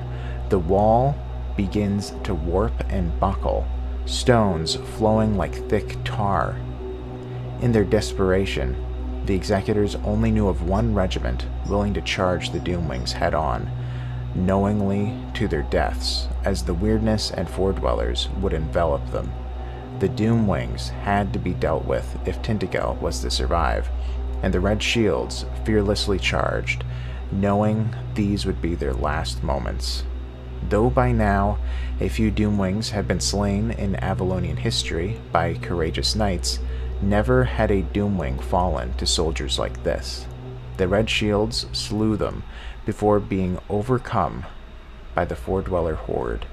The wall begins to warp and buckle, stones flowing like thick tar. In their desperation, the Executors only knew of one regiment willing to charge the Doomwings head-on, knowingly to their deaths, as the weirdness and Four Dwellers would envelop them. The Doomwings had to be dealt with if Tintagel was to survive, and the Red Shields fearlessly charged, knowing these would be their last moments. Though by now, a few Doomwings had been slain in Avalonian history by courageous knights, never had a Doomwing fallen to soldiers like this. The Red Shields slew them before being overcome by the Four Dweller horde.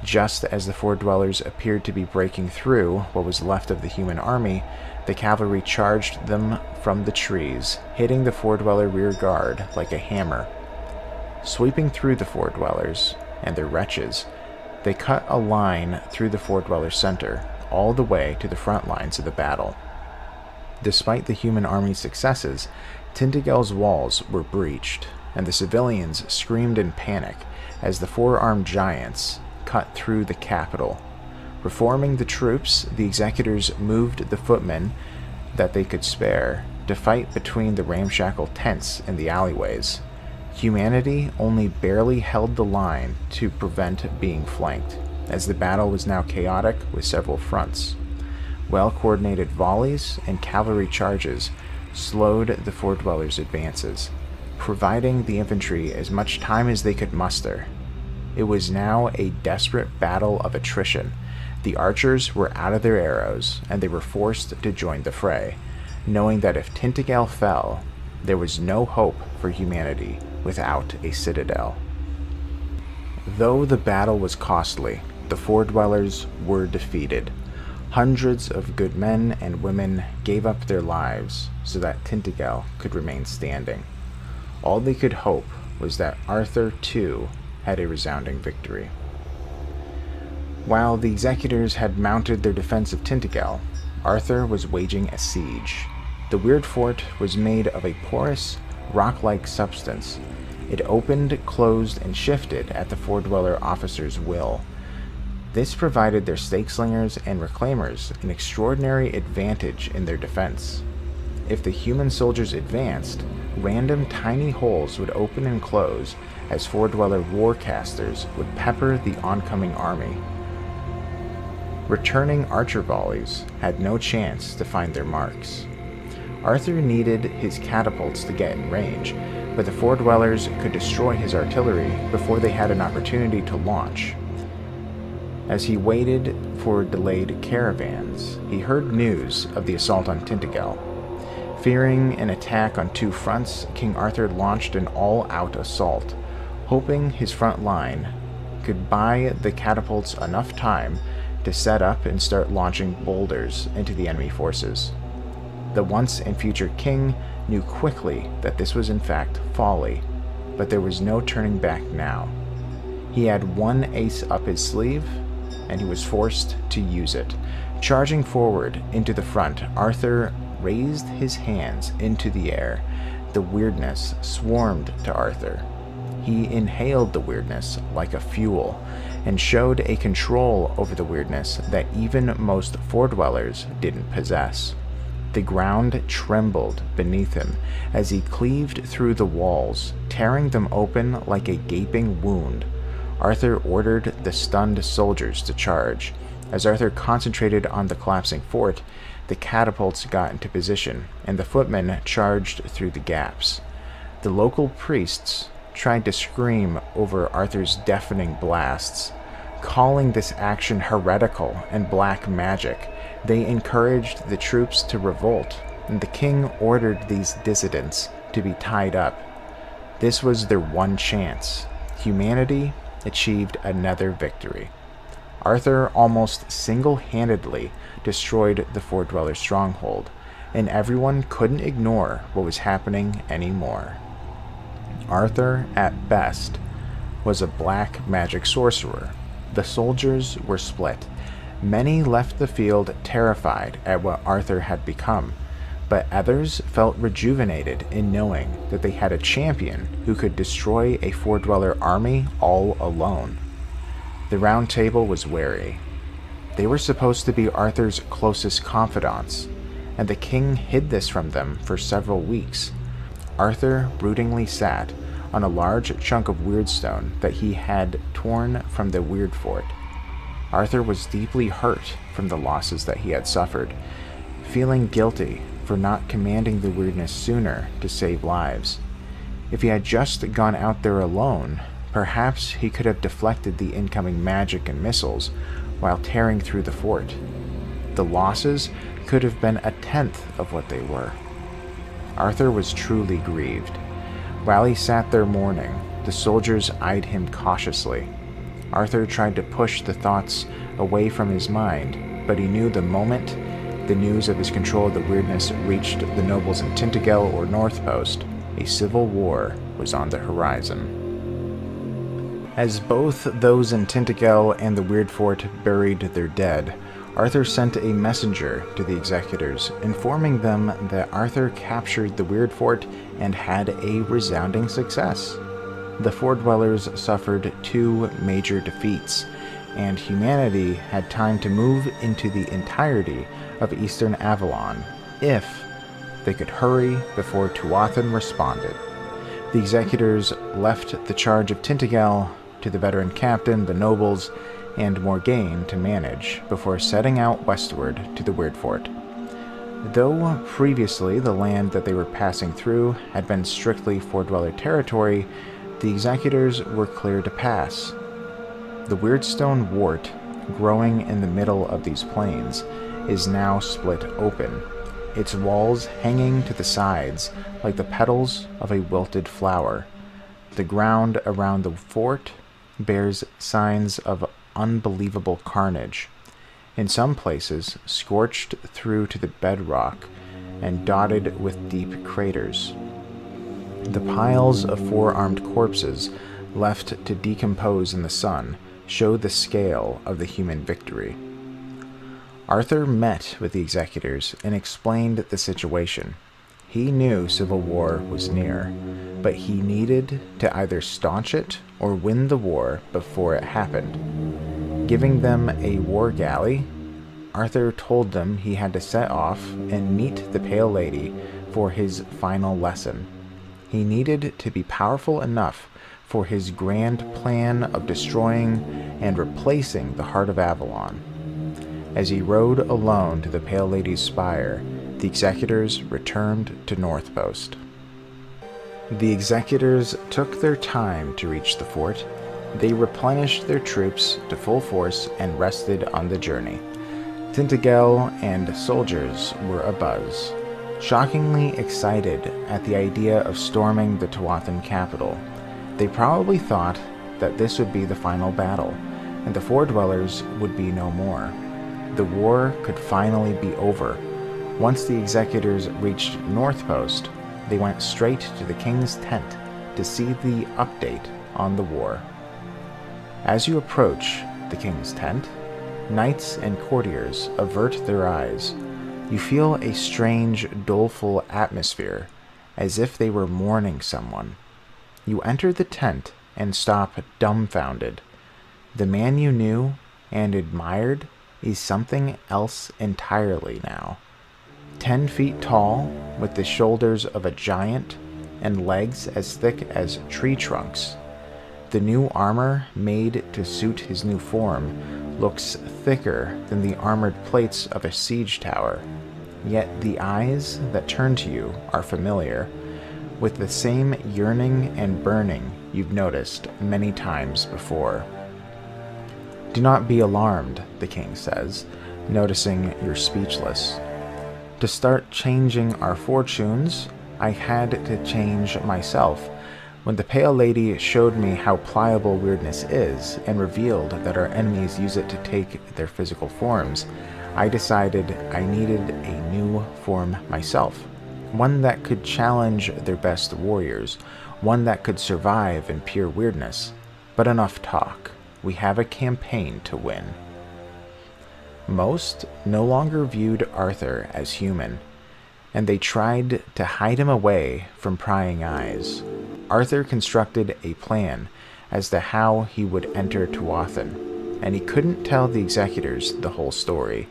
Just as the Four Dwellers appeared to be breaking through what was left of the human army, the cavalry charged them from the trees, hitting the Four Dweller rear guard like a hammer. Sweeping through the Four Dwellers and their wretches, they cut a line through the Four Dweller center, all the way to the front lines of the battle. Despite the human army's successes, Tintagel's walls were breached, and the civilians screamed in panic, as the four-armed giants cut through the capital. Reforming the troops, the executors moved the footmen that they could spare to fight between the ramshackle tents in the alleyways. Humanity only barely held the line to prevent being flanked, as the battle was now chaotic with several fronts. Well-coordinated volleys and cavalry charges slowed the Fort-dwellers' advances, providing the infantry as much time as they could muster. It was now a desperate battle of attrition. The archers were out of their arrows, and they were forced to join the fray, knowing that if Tainted Grail fell, there was no hope for humanity without a citadel. Though the battle was costly, the Fort-dwellers were defeated. Hundreds of good men and women gave up their lives so that Tainted Grail could remain standing. All they could hope was that Arthur, too, had a resounding victory. While the executors had mounted their defense of Tainted Grail, Arthur was waging a siege. The weird fort was made of a porous, rock-like substance. It opened, closed, and shifted at the Fort-dweller officers' will. This provided their stake-slingers and reclaimers an extraordinary advantage in their defense. If the human soldiers advanced, random tiny holes would open and close as Fort-dweller warcasters would pepper the oncoming army. Returning archer volleys had no chance to find their marks. Arthur needed his catapults to get in range, but the Fort-dwellers could destroy his artillery before they had an opportunity to launch. As he waited for delayed caravans, he heard news of the assault on Tainted Grail. Fearing an attack on two fronts, King Arthur launched an all-out assault, hoping his front line could buy the catapults enough time to set up and start launching boulders into the enemy forces. The once and future king knew quickly that this was in fact folly, but there was no turning back now. He had one ace up his sleeve, and he was forced to use it. Charging forward into the front, Arthur raised his hands into the air. The weirdness swarmed to Arthur. He inhaled the weirdness like a fuel, and showed a control over the weirdness that even most Fort-dwellers didn't possess. The ground trembled beneath him as he cleaved through the walls, tearing them open like a gaping wound. Arthur ordered the stunned soldiers to charge. As Arthur concentrated on the collapsing fort, the catapults got into position, and the footmen charged through the gaps. The local priests tried to scream over Arthur's deafening blasts, calling this action heretical and black magic. They encouraged the troops to revolt, and the king ordered these dissidents to be tied up. This was their one chance. Humanity achieved another victory. Arthur almost single-handedly destroyed the Fort-dweller stronghold, and everyone couldn't ignore what was happening anymore. Arthur, at best, was a black magic sorcerer. The soldiers were split. Many left the field terrified at what Arthur had become, but others felt rejuvenated in knowing that they had a champion who could destroy a Fort-dweller army all alone. The Round Table was wary. They were supposed to be Arthur's closest confidants, and the king hid this from them for several weeks. Arthur broodingly sat on a large chunk of weirdstone that he had torn from the weird fort. Arthur was deeply hurt from the losses that he had suffered, feeling guilty for not commanding the weirdness sooner to save lives. If he had just gone out there alone, perhaps he could have deflected the incoming magic and missiles while tearing through the fort. The losses could have been a tenth of what they were. Arthur was truly grieved. While he sat there mourning, the soldiers eyed him cautiously. Arthur tried to push the thoughts away from his mind, but he knew the moment the news of his control of the weirdness reached the nobles in Tainted Grail or North Post, a civil war was on the horizon. As both those in Tainted Grail and the Weird Fort buried their dead, Arthur sent a messenger to the executors, informing them that Arthur captured the Weird Fort and had a resounding success. the Four Dwellers suffered 2 major defeats, and humanity had time to move into the entirety of eastern Avalon if they could hurry before Tuathan responded. The Executors left the charge of Tainted Grail to the veteran captain, the nobles, and Morgaine to manage before setting out westward to the Weird Fort. Though previously the land that they were passing through had been strictly Four Dweller territory, the Executors were clear to pass. The Weirdstone wart, growing in the middle of these plains, is now split open, its walls hanging to the sides like the petals of a wilted flower. The ground around the fort bears signs of unbelievable carnage, in some places scorched through to the bedrock and dotted with deep craters. The piles of 4-armed corpses left to decompose in the sun show the scale of the human victory. Arthur met with the Executors and explained the situation. He knew civil war was near, but he needed to either staunch it or win the war before it happened. Giving them a war galley, Arthur told them he had to set off and meet the Pale Lady for his final lesson. He needed to be powerful enough for his grand plan of destroying and replacing the heart of Avalon. As he rode alone to the Pale Lady's spire, the Executors returned to Northpost. The Executors took their time to reach the fort. They replenished their troops to full force and rested on the journey. Tainted Grail and soldiers were abuzz, shockingly excited at the idea of storming the Tuathan capital. They probably thought that this would be the final battle, and the Four Dwellers would be no more. The war could finally be over. Once the Executors reached Northpost, they went straight to the king's tent to see the update on the war. As you approach the king's tent, knights and courtiers avert their eyes. You feel a strange, doleful atmosphere, as if they were mourning someone. You enter the tent and stop dumbfounded. The man you knew and admired is something else entirely now. 10 feet tall, with the shoulders of a giant and legs as thick as tree trunks. The new armor made to suit his new form looks thicker than the armored plates of a siege tower, yet the eyes that turn to you are familiar, with the same yearning and burning you've noticed many times before. "Do not be alarmed," the king says, noticing you're speechless. "To start changing our fortunes, I had to change myself. When the Pale Lady showed me how pliable weirdness is and revealed that our enemies use it to take their physical forms, I decided I needed a new form myself. One that could challenge their best warriors, one that could survive in pure weirdness. But enough talk. We have a campaign to win." Most no longer viewed Arthur as human, and they tried to hide him away from prying eyes. Arthur constructed a plan as to how he would enter Tuathan, and he couldn't tell the Executors the whole story.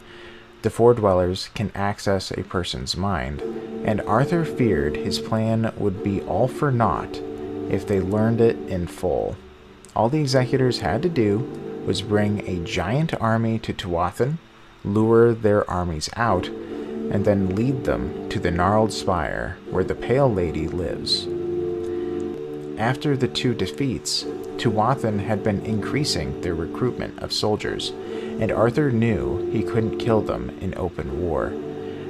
The Four Dwellers can access a person's mind, and Arthur feared his plan would be all for naught if they learned it in full. All the Executors had to do was bring a giant army to Tuathan, lure their armies out, and then lead them to the gnarled spire where the Pale Lady lives. After the 2 defeats, Tuathan had been increasing their recruitment of soldiers, and Arthur knew he couldn't kill them in open war.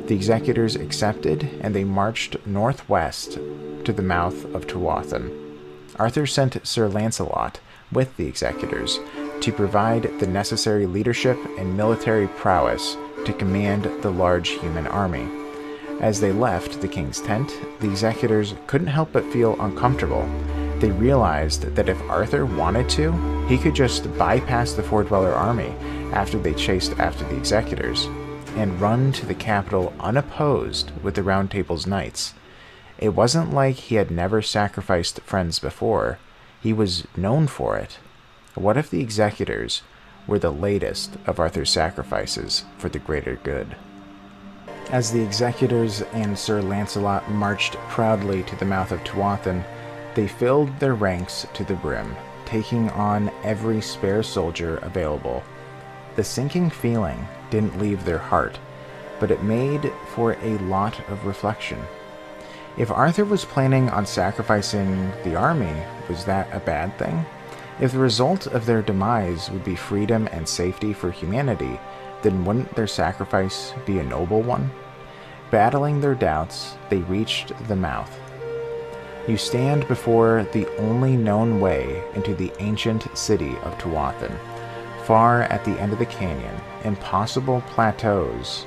The Executors accepted, and they marched northwest to the mouth of Tuathan. Arthur sent Sir Lancelot with the Executors to provide the necessary leadership and military prowess to command the large human army. As they left the king's tent, the Executors couldn't help but feel uncomfortable. They realized that if Arthur wanted to, he could just bypass the Four Dweller army after they chased after the Executors, and run to the capital unopposed with the Round Table's knights. It wasn't like he had never sacrificed friends before. He was known for it. What if the Executors were the latest of Arthur's sacrifices for the greater good? As the Executors and Sir Lancelot marched proudly to the mouth of Tuatha, they filled their ranks to the brim, taking on every spare soldier available. The sinking feeling didn't leave their heart, but it made for a lot of reflection. If Arthur was planning on sacrificing the army, was that a bad thing? If the result of their demise would be freedom and safety for humanity, then wouldn't their sacrifice be a noble one? Battling their doubts, they reached the mouth. You stand before the only known way into the ancient city of Tuatha. Far at the end of the canyon, impossible plateaus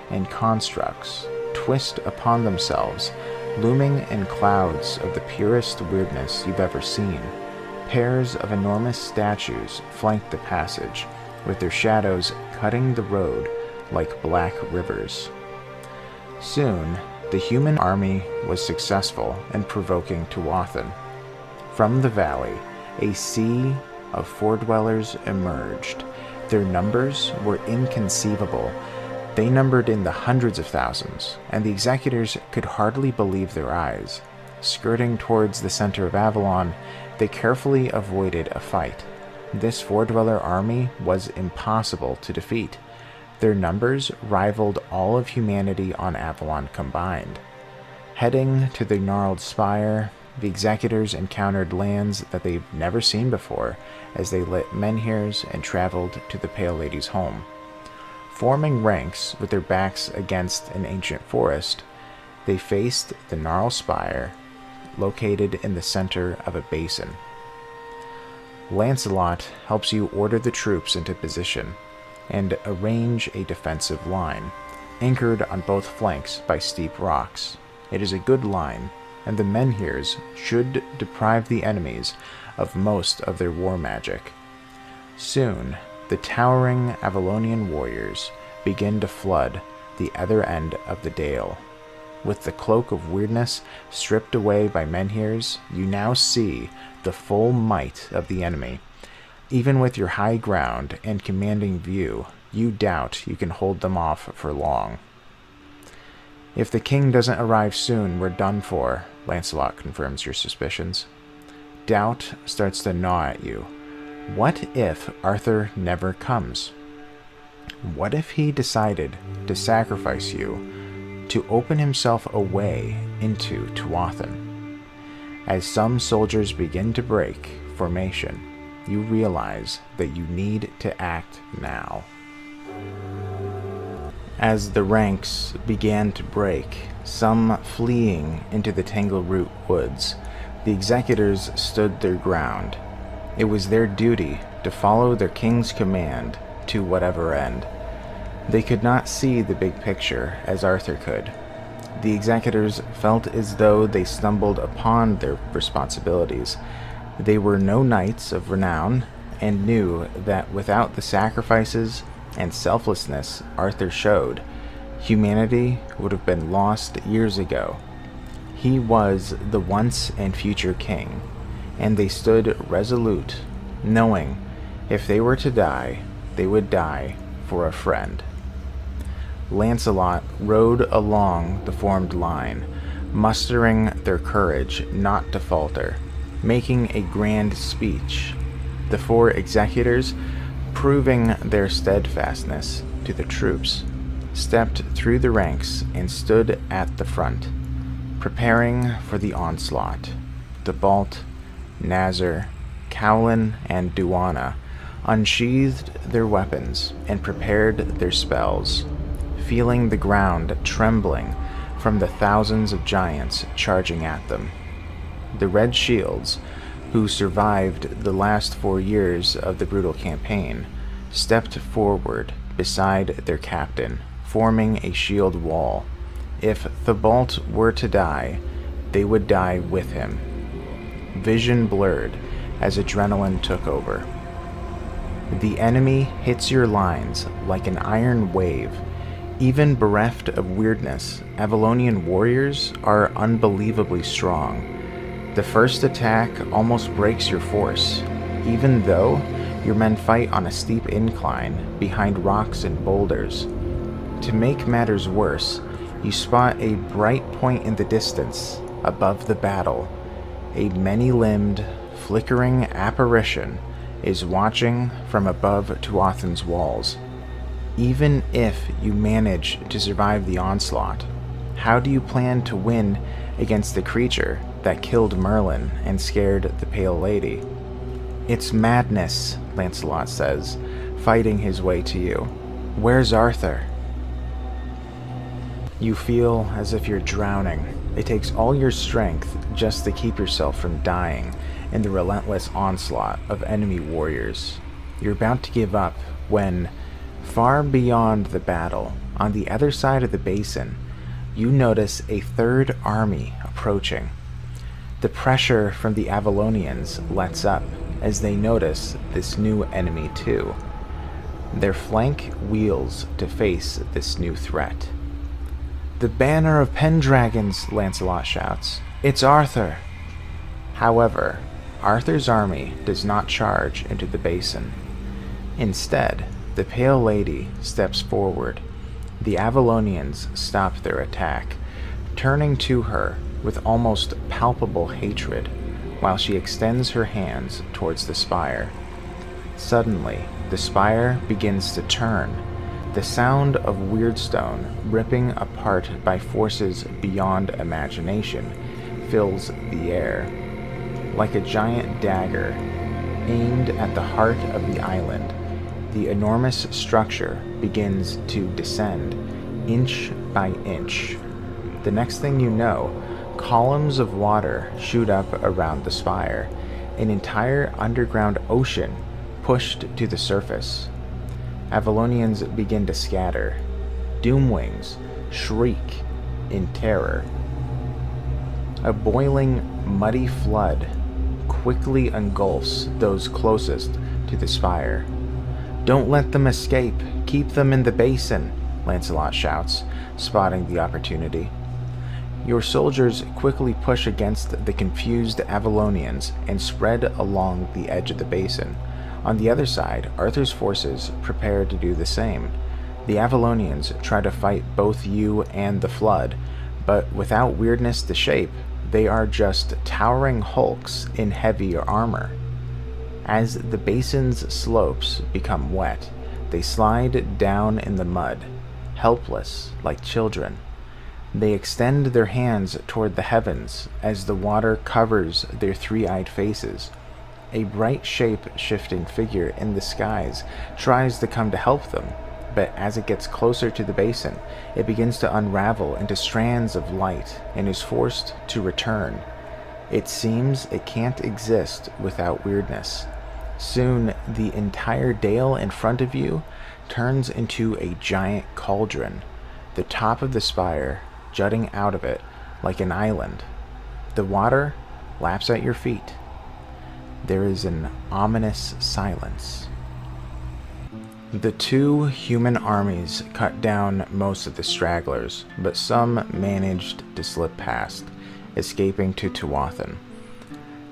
and constructs twist upon themselves, looming in clouds of the purest weirdness you've ever seen. Pairs of enormous statues flank the passage, with their shadows cutting the road like black rivers. Soon, the human army was successful in provoking Tuatha. From the valley, a sea of foredwellers emerged. Their numbers were inconceivable. They numbered in the hundreds of thousands, and the Executors could hardly believe their eyes. Skirting towards the center of Avalon, they carefully avoided a fight. This foredweller army was impossible to defeat. Their numbers rivaled all of humanity on Avalon combined. Heading to the gnarled spire, the Executors encountered lands that they've never seen before as they lit menhirs and traveled to the Pale Lady's home. Forming ranks with their backs against an ancient forest, they faced the gnarled spire, located in the center of a basin. Lancelot helps you order the troops into position and arrange a defensive line, anchored on both flanks by steep rocks. It is a good line, and the menhirs should deprive the enemies of most of their war magic. Soon, the towering Avalonian warriors begin to flood the other end of the dale. With the cloak of weirdness stripped away by menhirs, you now see the full might of the enemy. Even with your high ground and commanding view, you doubt you can hold them off for long. If the king doesn't arrive soon, we're done for, Lancelot confirms your suspicions. Doubt starts to gnaw at you. What if Arthur never comes? What if he decided to sacrifice you to open himself a way into Tuatha? As some soldiers begin to break formation, you realize that you need to act now. As the ranks began to break, some fleeing into the Tangleroot woods, the Executors stood their ground. It was their duty to follow their king's command to whatever end. They could not see the big picture as Arthur could. The Executors felt as though they stumbled upon their responsibilities. They were no knights of renown, and knew that without the sacrifices and selflessness Arthur showed, humanity would have been lost years ago. He was the once and future king, and they stood resolute, knowing if they were to die, they would die for a friend. Lancelot rode along the formed line, mustering their courage not to falter, making a grand speech. The four Executors, proving their steadfastness to the troops, stepped through the ranks and stood at the front, preparing for the onslaught. Debalt, Nazar, Cowlin, and Duana unsheathed their weapons and prepared their spells, feeling the ground trembling from the thousands of giants charging at them. The Red Shields, who survived the last 4 years of the brutal campaign, stepped forward beside their captain, forming a shield wall. If Thibault were to die, they would die with him. Vision blurred as adrenaline took over. The enemy hits your lines like an iron wave. Even bereft of weirdness, Avalonian warriors are unbelievably strong. The first attack almost breaks your force, even though your men fight on a steep incline behind rocks and boulders. To make matters worse, you spot a bright point in the distance above the battle. A many-limbed, flickering apparition is watching from above Tuathan's walls. Even if you manage to survive the onslaught, how do you plan to win against the creature that killed Merlin and scared the Pale Lady? It's madness, Lancelot says, fighting his way to you. Where's Arthur? You feel as if you're drowning. It takes all your strength just to keep yourself from dying in the relentless onslaught of enemy warriors. You're about to give up when, far beyond the battle, on the other side of the basin, you notice a third army approaching. The pressure from the Avalonians lets up as they notice this new enemy too. Their flank wheels to face this new threat. "The banner of Pendragons," Lancelot shouts. "It's Arthur!" However, Arthur's army does not charge into the basin. Instead, the Pale Lady steps forward. The Avalonians stop their attack, turning to her with almost palpable hatred, while she extends her hands towards the spire. Suddenly, the spire begins to turn, the sound of Weirdstone ripping apart by forces beyond imagination fills the air. Like a giant dagger aimed at the heart of the island, the enormous structure begins to descend, inch by inch. The next thing you know, columns of water shoot up around the spire, an entire underground ocean pushed to the surface. Avalonians begin to scatter. Doomwings shriek in terror. A boiling, muddy flood quickly engulfs those closest to the spire. "Don't let them escape! Keep them in the basin!" Lancelot shouts, spotting the opportunity. Your soldiers quickly push against the confused Avalonians and spread along the edge of the basin. On the other side, Arthur's forces prepare to do the same. The Avalonians try to fight both you and the flood, but without weirdness to shape, they are just towering hulks in heavy armor. As the basin's slopes become wet, they slide down in the mud, helpless like children. They extend their hands toward the heavens as the water covers their three-eyed faces. A bright shape-shifting figure in the skies tries to come to help them, but as it gets closer to the basin, it begins to unravel into strands of light and is forced to return. It seems it can't exist without weirdness. Soon, the entire dale in front of you turns into a giant cauldron, the top of the spire jutting out of it like an island. The water laps at your feet. There is an ominous silence. The two human armies cut down most of the stragglers, but some managed to slip past, escaping to Tuathan.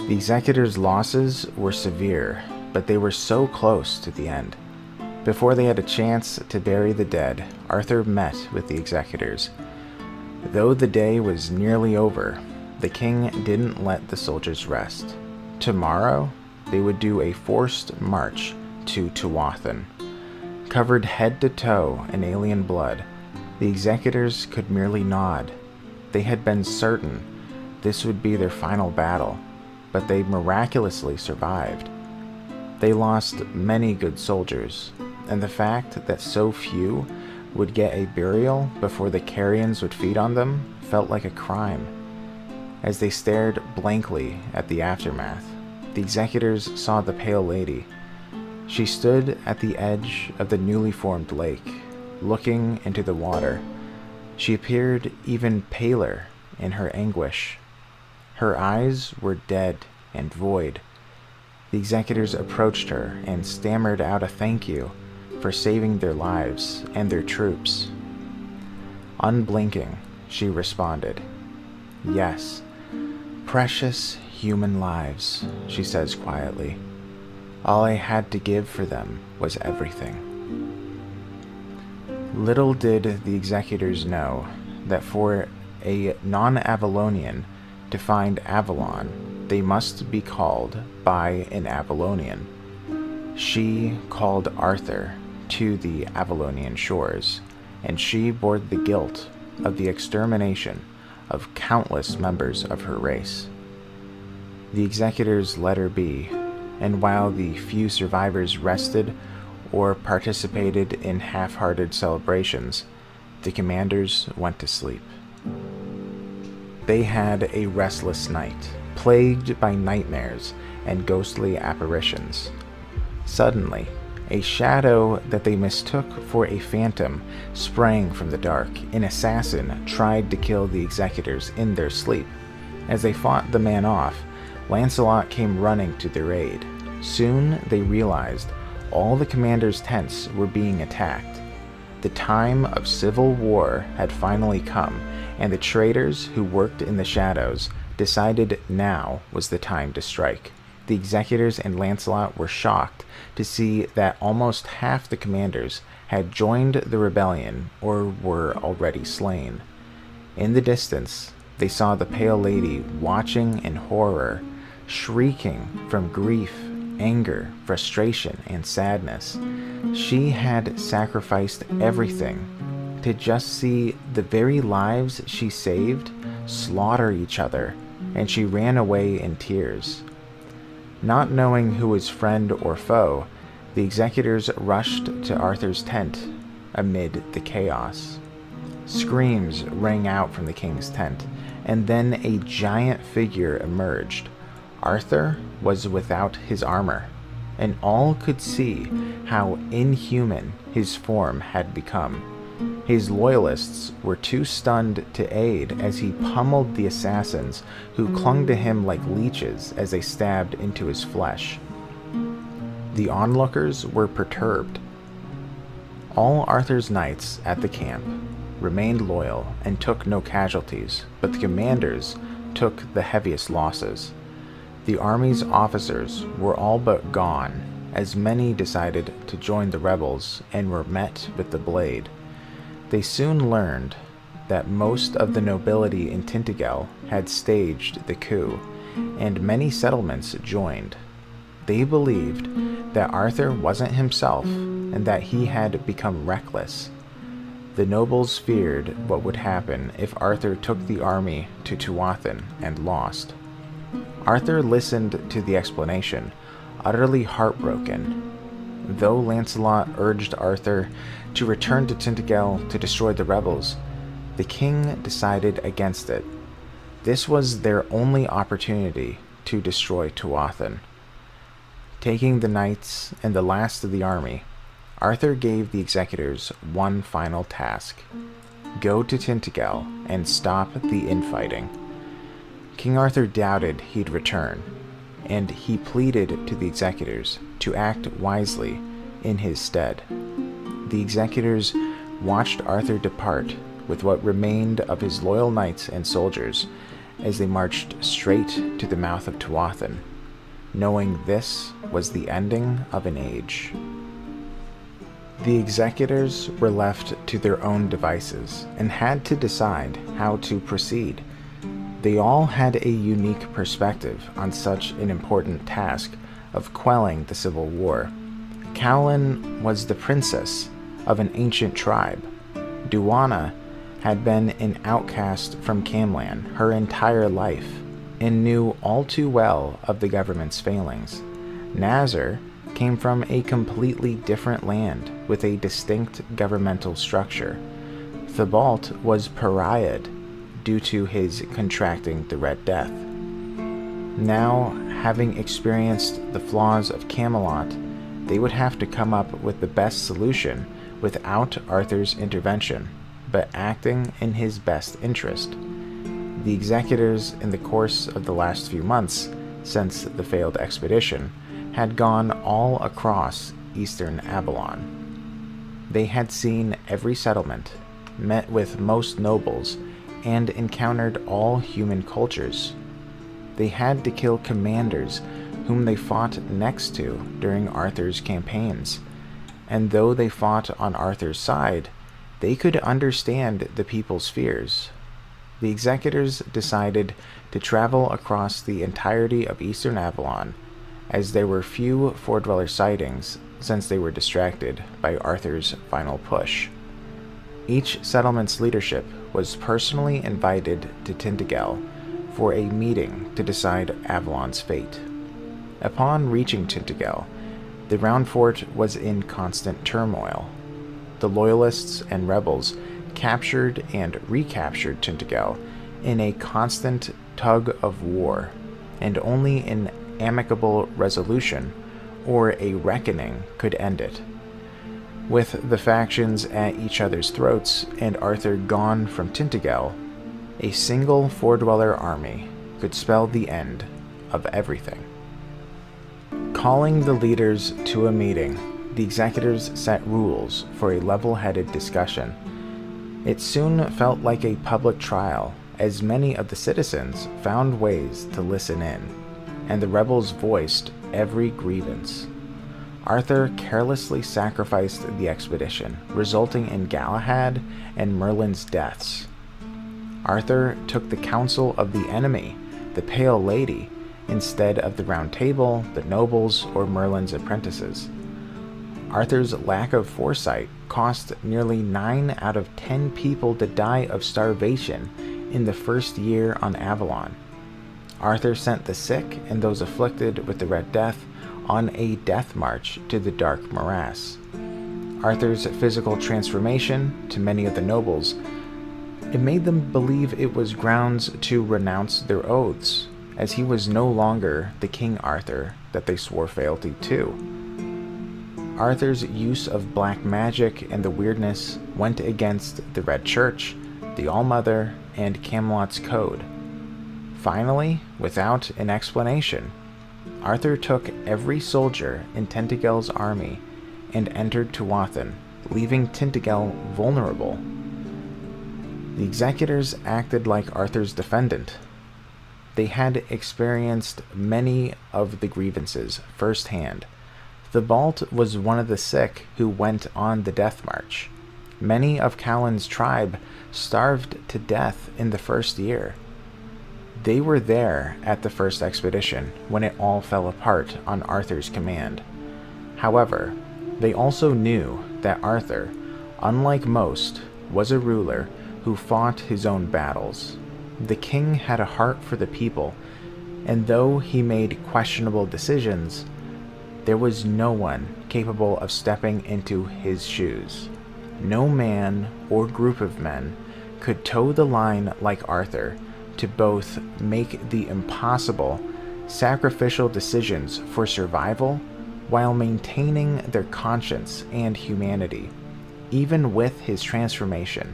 The Executor's losses were severe, but they were so close to the end. Before they had a chance to bury the dead, Arthur met with the Executors. Though the day was nearly over, the king didn't let the soldiers rest. Tomorrow, they would do a forced march to Tuathan. Covered head to toe in alien blood, the Executors could merely nod. They had been certain this would be their final battle, but they miraculously survived. They lost many good soldiers, and the fact that so few would get a burial before the Carians would feed on them felt like a crime. As they stared blankly at the aftermath, the Executors saw the Pale Lady. She stood at the edge of the newly formed lake, looking into the water. She appeared even paler in her anguish. Her eyes were dead and void. The Executors approached her and stammered out a thank you for saving their lives and their troops. Unblinking, she responded, "Yes, precious human lives," she says quietly. "All I had to give for them was everything." Little did the executors know that for a non-Avalonian to find Avalon, they must be called by an Avalonian. She called Arthur to the Avalonian shores, and she bore the guilt of the extermination of countless members of her race. The executors let her be, and while the few survivors rested or participated in half-hearted celebrations, the commanders went to sleep. They had a restless night, plagued by nightmares and ghostly apparitions. Suddenly, a shadow that they mistook for a phantom sprang from the dark. An assassin tried to kill the executors in their sleep. As they fought the man off, Lancelot came running to their aid. Soon they realized all the commanders' tents were being attacked. The time of civil war had finally come, and the traitors who worked in the shadows decided now was the time to strike. The executors and Lancelot were shocked to see that almost half the commanders had joined the rebellion or were already slain. In the distance, they saw the pale lady watching in horror, shrieking from grief, anger, frustration, and sadness. She had sacrificed everything to just see the very lives she saved slaughter each other, and she ran away in tears. Not knowing who was friend or foe, the executors rushed to Arthur's tent amid the chaos. Screams rang out from the king's tent, and then a giant figure emerged. Arthur was without his armor, and all could see how inhuman his form had become. His loyalists were too stunned to aid as he pummeled the assassins who clung to him like leeches as they stabbed into his flesh. The onlookers were perturbed. All Arthur's knights at the camp remained loyal and took no casualties, but the commanders took the heaviest losses. The army's officers were all but gone, as many decided to join the rebels and were met with the blade. They soon learned that most of the nobility in Tintagel had staged the coup, and many settlements joined. They believed that Arthur wasn't himself, and that he had become reckless. The nobles feared what would happen if Arthur took the army to Tuathan and lost. Arthur listened to the explanation, utterly heartbroken. Though Lancelot urged Arthur to return to Tintagel to destroy the rebels, the king decided against it. This was their only opportunity to destroy Tuathan. Taking the knights and the last of the army, Arthur gave the executors one final task: go to Tintagel and stop the infighting. King Arthur doubted he'd return, and he pleaded to the executors to act wisely in his stead. The executors watched Arthur depart with what remained of his loyal knights and soldiers as they marched straight to the mouth of Tuathan, knowing this was the ending of an age. The executors were left to their own devices and had to decide how to proceed. They all had a unique perspective on such an important task of quelling the civil war. Callin was the princess of an ancient tribe. Duana had been an outcast from Camlan her entire life and knew all too well of the government's failings. Nazar came from a completely different land with a distinct governmental structure. Thebalt was pariahed due to his contracting the Red Death. Now, having experienced the flaws of Camelot, they would have to come up with the best solution without Arthur's intervention, but acting in his best interest. The executors, in the course of the last few months since the failed expedition, had gone all across eastern Avalon. They had seen every settlement, met with most nobles, and encountered all human cultures. They had to kill commanders whom they fought next to during Arthur's campaigns. And though they fought on Arthur's side, they could understand the people's fears. The executors decided to travel across the entirety of eastern Avalon, as there were few Four-Dweller sightings since they were distracted by Arthur's final push. Each settlement's leadership was personally invited to Tintagel for a meeting to decide Avalon's fate. Upon reaching Tintagel, the Round Fort was in constant turmoil. The Loyalists and rebels captured and recaptured Tintagel in a constant tug of war, and only an amicable resolution or a reckoning could end it. With the factions at each other's throats and Arthur gone from Tintagel, a single Four-Dweller army could spell the end of everything. Calling the leaders to a meeting, the executors set rules for a level-headed discussion. It soon felt like a public trial, as many of the citizens found ways to listen in, and the rebels voiced every grievance. Arthur carelessly sacrificed the expedition, resulting in Galahad and Merlin's deaths. Arthur took the counsel of the enemy, the Pale Lady, instead of the Round Table, the nobles, or Merlin's apprentices. Arthur's lack of foresight cost nearly 9 out of 10 people to die of starvation in the first year on Avalon. Arthur sent the sick and those afflicted with the Red Death on a death march to the Dark Morass. Arthur's physical transformation to many of the nobles, it made them believe it was grounds to renounce their oaths, as he was no longer the King Arthur that they swore fealty to. Arthur's use of black magic and the weirdness went against the Red Church, the All-Mother, and Camelot's code. Finally, without an explanation, Arthur took every soldier in Tintagel's army and entered Tuathan, leaving Tintagel vulnerable. The executors acted like Arthur's defendant. They had experienced many of the grievances firsthand. The Balt was one of the sick who went on the death march. Many of Callan's tribe starved to death in the first year. They were there at the first expedition when it all fell apart on Arthur's command. However, they also knew that Arthur, unlike most, was a ruler who fought his own battles. The king had a heart for the people, and though he made questionable decisions, there was no one capable of stepping into his shoes. No man or group of men could toe the line like Arthur to both make the impossible, sacrificial decisions for survival while maintaining their conscience and humanity. Even with his transformation,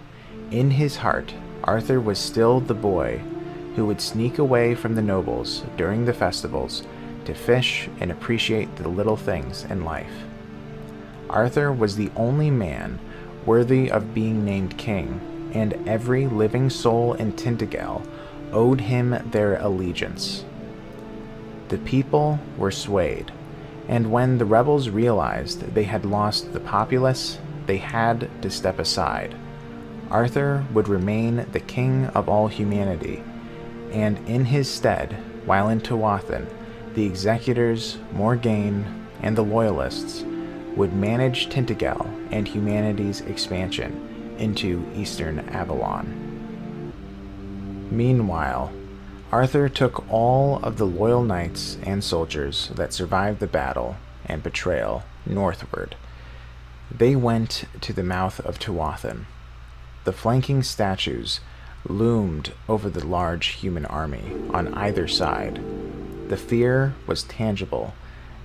in his heart, Arthur was still the boy who would sneak away from the nobles during the festivals to fish and appreciate the little things in life. Arthur was the only man worthy of being named king, and every living soul in Tintagel owed him their allegiance. The people were swayed, and when the rebels realized they had lost the populace, they had to step aside. Arthur would remain the king of all humanity, and in his stead, while in Tuathan, the executors, Morgaine, and the Loyalists would manage Tintagel and humanity's expansion into eastern Avalon. Meanwhile, Arthur took all of the loyal knights and soldiers that survived the battle and betrayal northward. They went to the mouth of Tuathan. The flanking statues loomed over the large human army on either side. The fear was tangible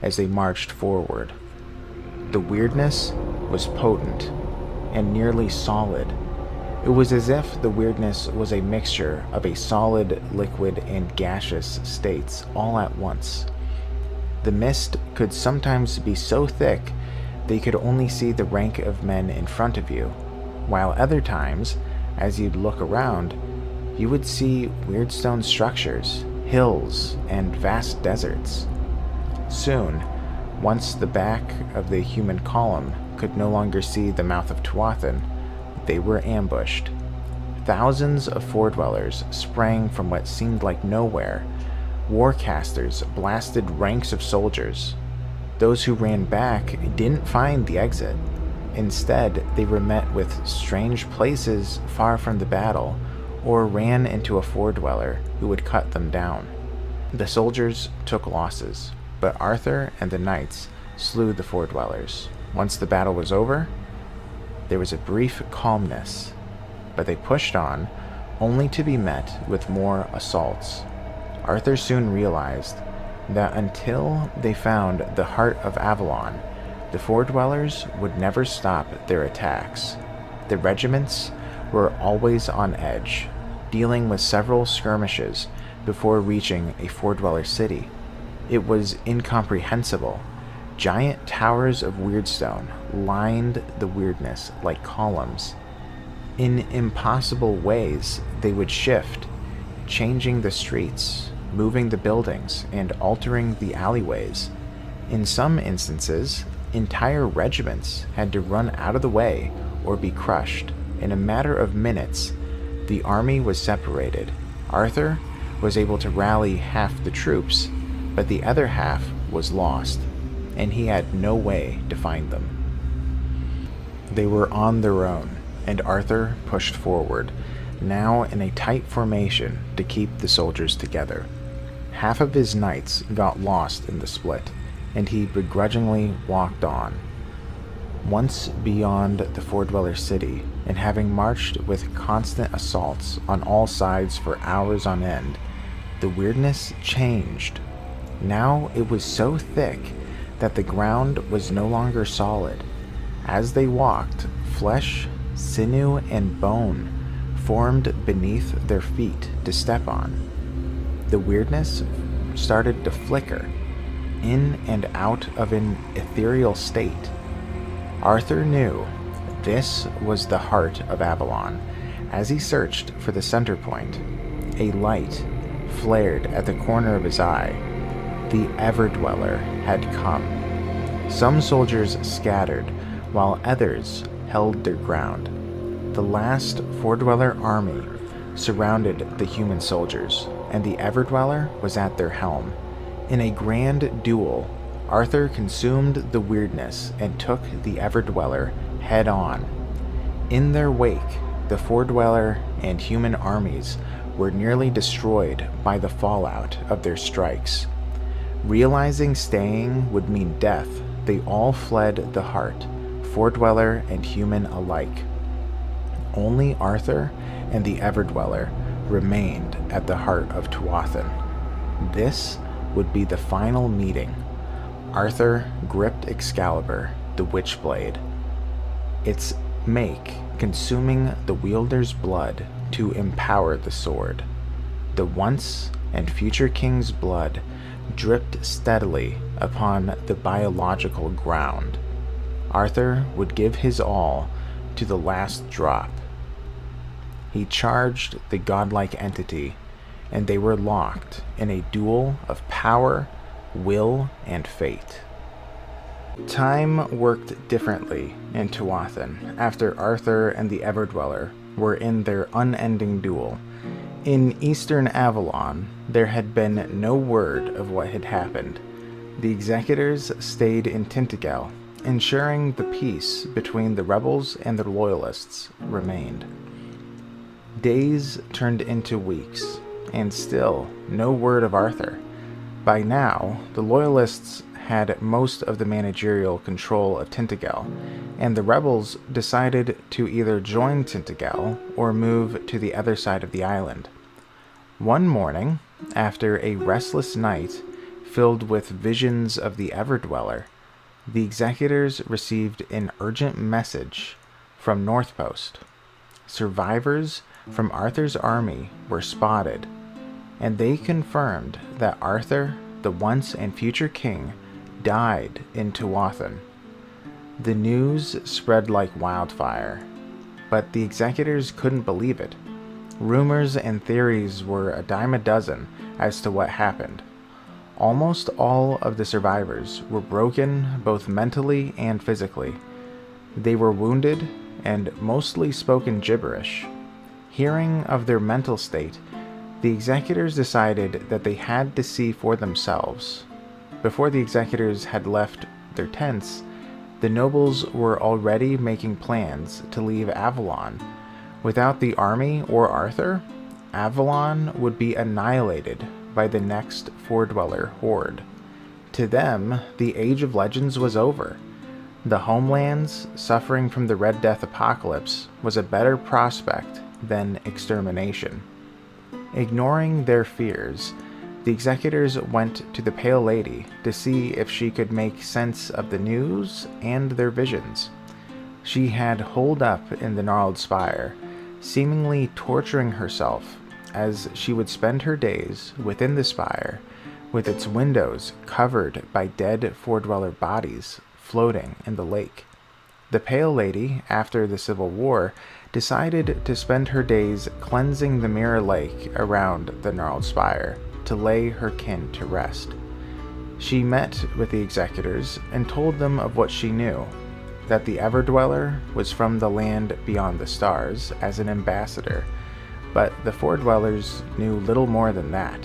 as they marched forward. The weirdness was potent and nearly solid. It was as if the weirdness was a mixture of a solid, liquid, and gaseous states all at once. The mist could sometimes be so thick that you could only see the rank of men in front of you, while other times, as you'd look around, you would see weird stone structures hills, and vast deserts. Soon, once the back of the human column could no longer see the mouth of Tuathan, they were ambushed. Thousands of foredwellers sprang from what seemed like nowhere. Warcasters blasted ranks of soldiers. Those who ran back didn't find the exit. Instead, they were met with strange places far from the battle, or ran into a foredweller who would cut them down. The soldiers took losses, but Arthur and the knights slew the foredwellers. Once the battle was over, there was a brief calmness, but they pushed on, only to be met with more assaults. Arthur soon realized that until they found the heart of Avalon, the foredwellers would never stop their attacks. The regiments were always on edge, dealing with several skirmishes before reaching a foredweller city. It was incomprehensible. Giant towers of weirdstone lined the weirdness like columns. In impossible ways, they would shift, changing the streets, moving the buildings, and altering the alleyways. In some instances, entire regiments had to run out of the way or be crushed. In a matter of minutes, the army was separated. Arthur was able to rally half the troops, but the other half was lost, and he had no way to find them. They were on their own, and Arthur pushed forward, now in a tight formation to keep the soldiers together. Half of his knights got lost in the split, and he begrudgingly walked on. Once beyond the foredweller city, and having marched with constant assaults on all sides for hours on end, the weirdness changed. Now it was so thick that the ground was no longer solid. As they walked, flesh, sinew, and bone formed beneath their feet to step on. The weirdness started to flicker, in and out of an ethereal state. Arthur knew this was the heart of Avalon. As he searched for the center point, a light flared at the corner of his eye. The Everdweller had come. Some soldiers scattered, while others held their ground. The last foredweller army surrounded the human soldiers, and the Everdweller was at their helm. In a grand duel, Arthur consumed the weirdness and took the Everdweller head on. In their wake, the foredweller and human armies were nearly destroyed by the fallout of their strikes. Realizing staying would mean death, they all fled the heart, foredweller and human alike. Only Arthur and the Everdweller remained at the heart of Tuathan. This would be the final meeting. Arthur gripped Excalibur, the Witchblade, its make consuming the wielder's blood to empower the sword. The once and future king's blood dripped steadily upon the biological ground. Arthur would give his all to the last drop. He charged the godlike entity, and they were locked in a duel of power, will, and fate. Time worked differently in Tuathan after Arthur and the Everdweller were in their unending duel. In eastern Avalon, there had been no word of what had happened. The executors stayed in Tainted Grail, ensuring the peace between the rebels and the loyalists remained. Days turned into weeks, and still no word of Arthur. By now, the loyalists had most of the managerial control of Tainted Grail, and the rebels decided to either join Tainted Grail or move to the other side of the island. One morning, after a restless night filled with visions of the Everdweller, the executors received an urgent message from Northpost. Survivors from Arthur's army were spotted, and they confirmed that Arthur, the once and future king, died in Tuathan. The news spread like wildfire, but the executors couldn't believe it. Rumors and theories were a dime a dozen as to what happened. Almost all of the survivors were broken both mentally and physically. They were wounded and mostly spoken gibberish. Hearing of their mental state, the executors decided that they had to see for themselves. Before the executors had left their tents, the nobles were already making plans to leave Avalon. Without the army or Arthur, Avalon would be annihilated by the next Four-Dweller horde. To them, the Age of Legends was over. The homelands suffering from the Red Death apocalypse was a better prospect than extermination. Ignoring their fears, the executors went to the Pale Lady to see if she could make sense of the news and their visions. She had holed up in the gnarled spire, seemingly torturing herself as she would spend her days within the spire, with its windows covered by dead Four-Dweller bodies floating in the lake. The Pale Lady, after the Civil War, decided to spend her days cleansing the Mirror Lake around the gnarled spire to lay her kin to rest. She met with the executors and told them of what she knew, that the Everdweller was from the land beyond the stars as an ambassador, but the Four-Dwellers knew little more than that.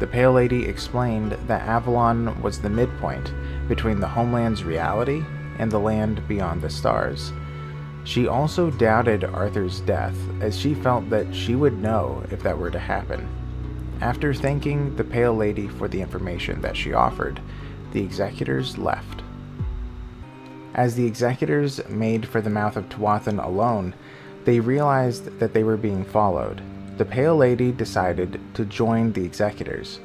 The Pale Lady explained that Avalon was the midpoint between the homeland's reality and the land beyond the stars. She also doubted Arthur's death, as she felt that she would know if that were to happen. After thanking the Pale Lady for the information that she offered, the executors left. As the executors made for the mouth of Tuathan alone, they realized that they were being followed. The Pale Lady decided to join the executors.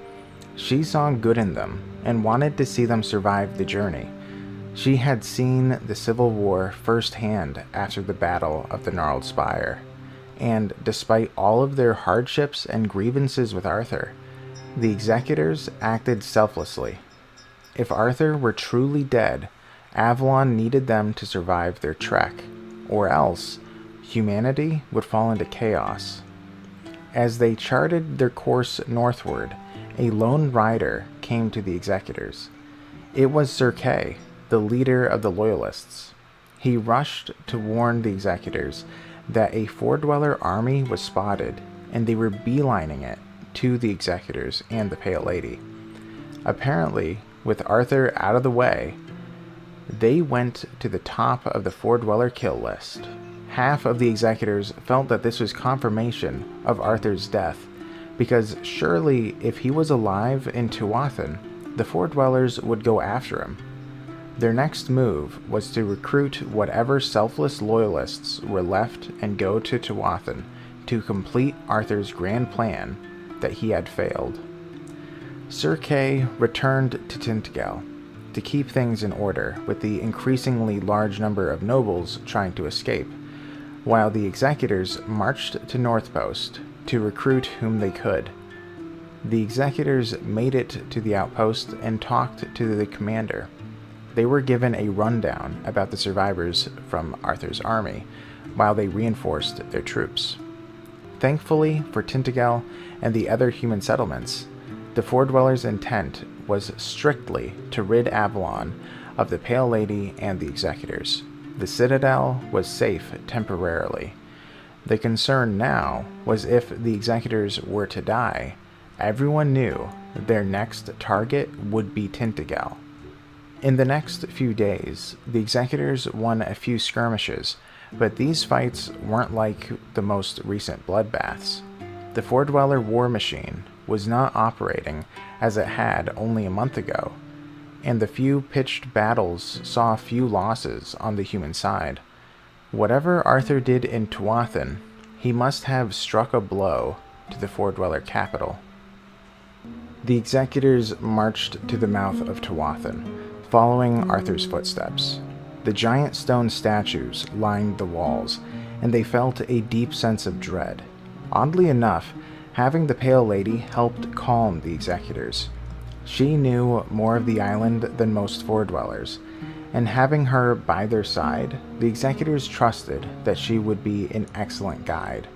She saw good in them and wanted to see them survive the journey. She had seen the Civil War firsthand after the Battle of the Gnarled Spire, and despite all of their hardships and grievances with Arthur, the executors acted selflessly. If Arthur were truly dead, Avalon needed them to survive their trek, or else humanity would fall into chaos. As they charted their course northward, a lone rider came to the executors. It was Sir Kay, the leader of the Loyalists. He rushed to warn the executors that a Four-Dweller army was spotted, and they were beelining it to the executors and the Pale Lady. Apparently, with Arthur out of the way, they went to the top of the Four-Dweller kill list. Half of the executors felt that this was confirmation of Arthur's death, because surely if he was alive in Tuathan, the Four-Dwellers would go after him. Their next move was to recruit whatever selfless loyalists were left and go to Tuathan to complete Arthur's grand plan that he had failed. Sir Kay returned to Tainted Grail to keep things in order with the increasingly large number of nobles trying to escape, while the executors marched to Northpost to recruit whom they could. The executors made it to the outpost and talked to the commander. They were given a rundown about the survivors from Arthur's army, while they reinforced their troops. Thankfully for Tainted Grail and the other human settlements, the Four-Dwellers' intent was strictly to rid Avalon of the Pale Lady and the executors. The citadel was safe temporarily. The concern now was if the executors were to die, everyone knew their next target would be Tainted Grail. In the next few days, the executors won a few skirmishes, but these fights weren't like the most recent bloodbaths. The Four-Dweller war machine was not operating as it had only a month ago, and the few pitched battles saw few losses on the human side. Whatever Arthur did in Tuathan, he must have struck a blow to the Four-Dweller capital. The executors marched to the mouth of Tuathan, following Arthur's footsteps. The giant stone statues lined the walls, and they felt a deep sense of dread. Oddly enough, having the Pale Lady helped calm the executors. She knew more of the island than most Four-Dwellers, and having her by their side, the executors trusted that she would be an excellent guide.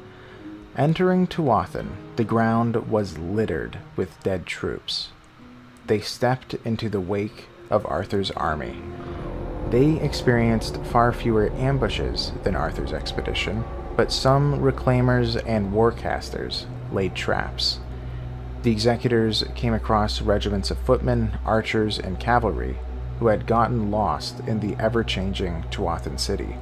Entering Tuathan, the ground was littered with dead troops. They stepped into the wake of Arthur's army. They experienced far fewer ambushes than Arthur's expedition, but some reclaimers and warcasters laid traps. The executors came across regiments of footmen, archers, and cavalry who had gotten lost in the ever-changing Tuathan city.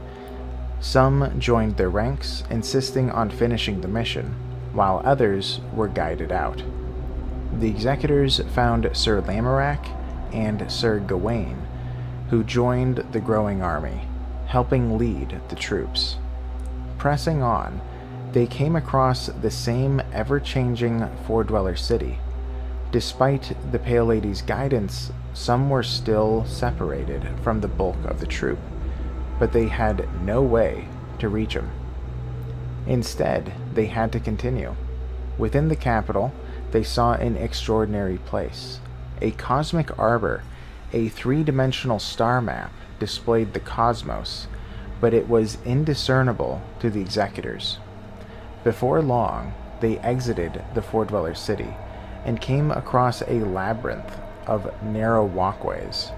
Some joined their ranks, insisting on finishing the mission, while others were guided out. The executors found Sir Lamorak and Sir Gawain, who joined the growing army, helping lead the troops. Pressing on, they came across the same ever-changing Four-Dweller city. Despite the Pale Lady's guidance, some were still separated from the bulk of the troop, but they had no way to reach him. Instead, they had to continue. Within the capital, they saw an extraordinary place. A cosmic arbor, a three-dimensional star map, displayed the cosmos, but it was indiscernible to the executors. Before long, they exited the Four-Dweller city and came across a labyrinth of narrow walkways.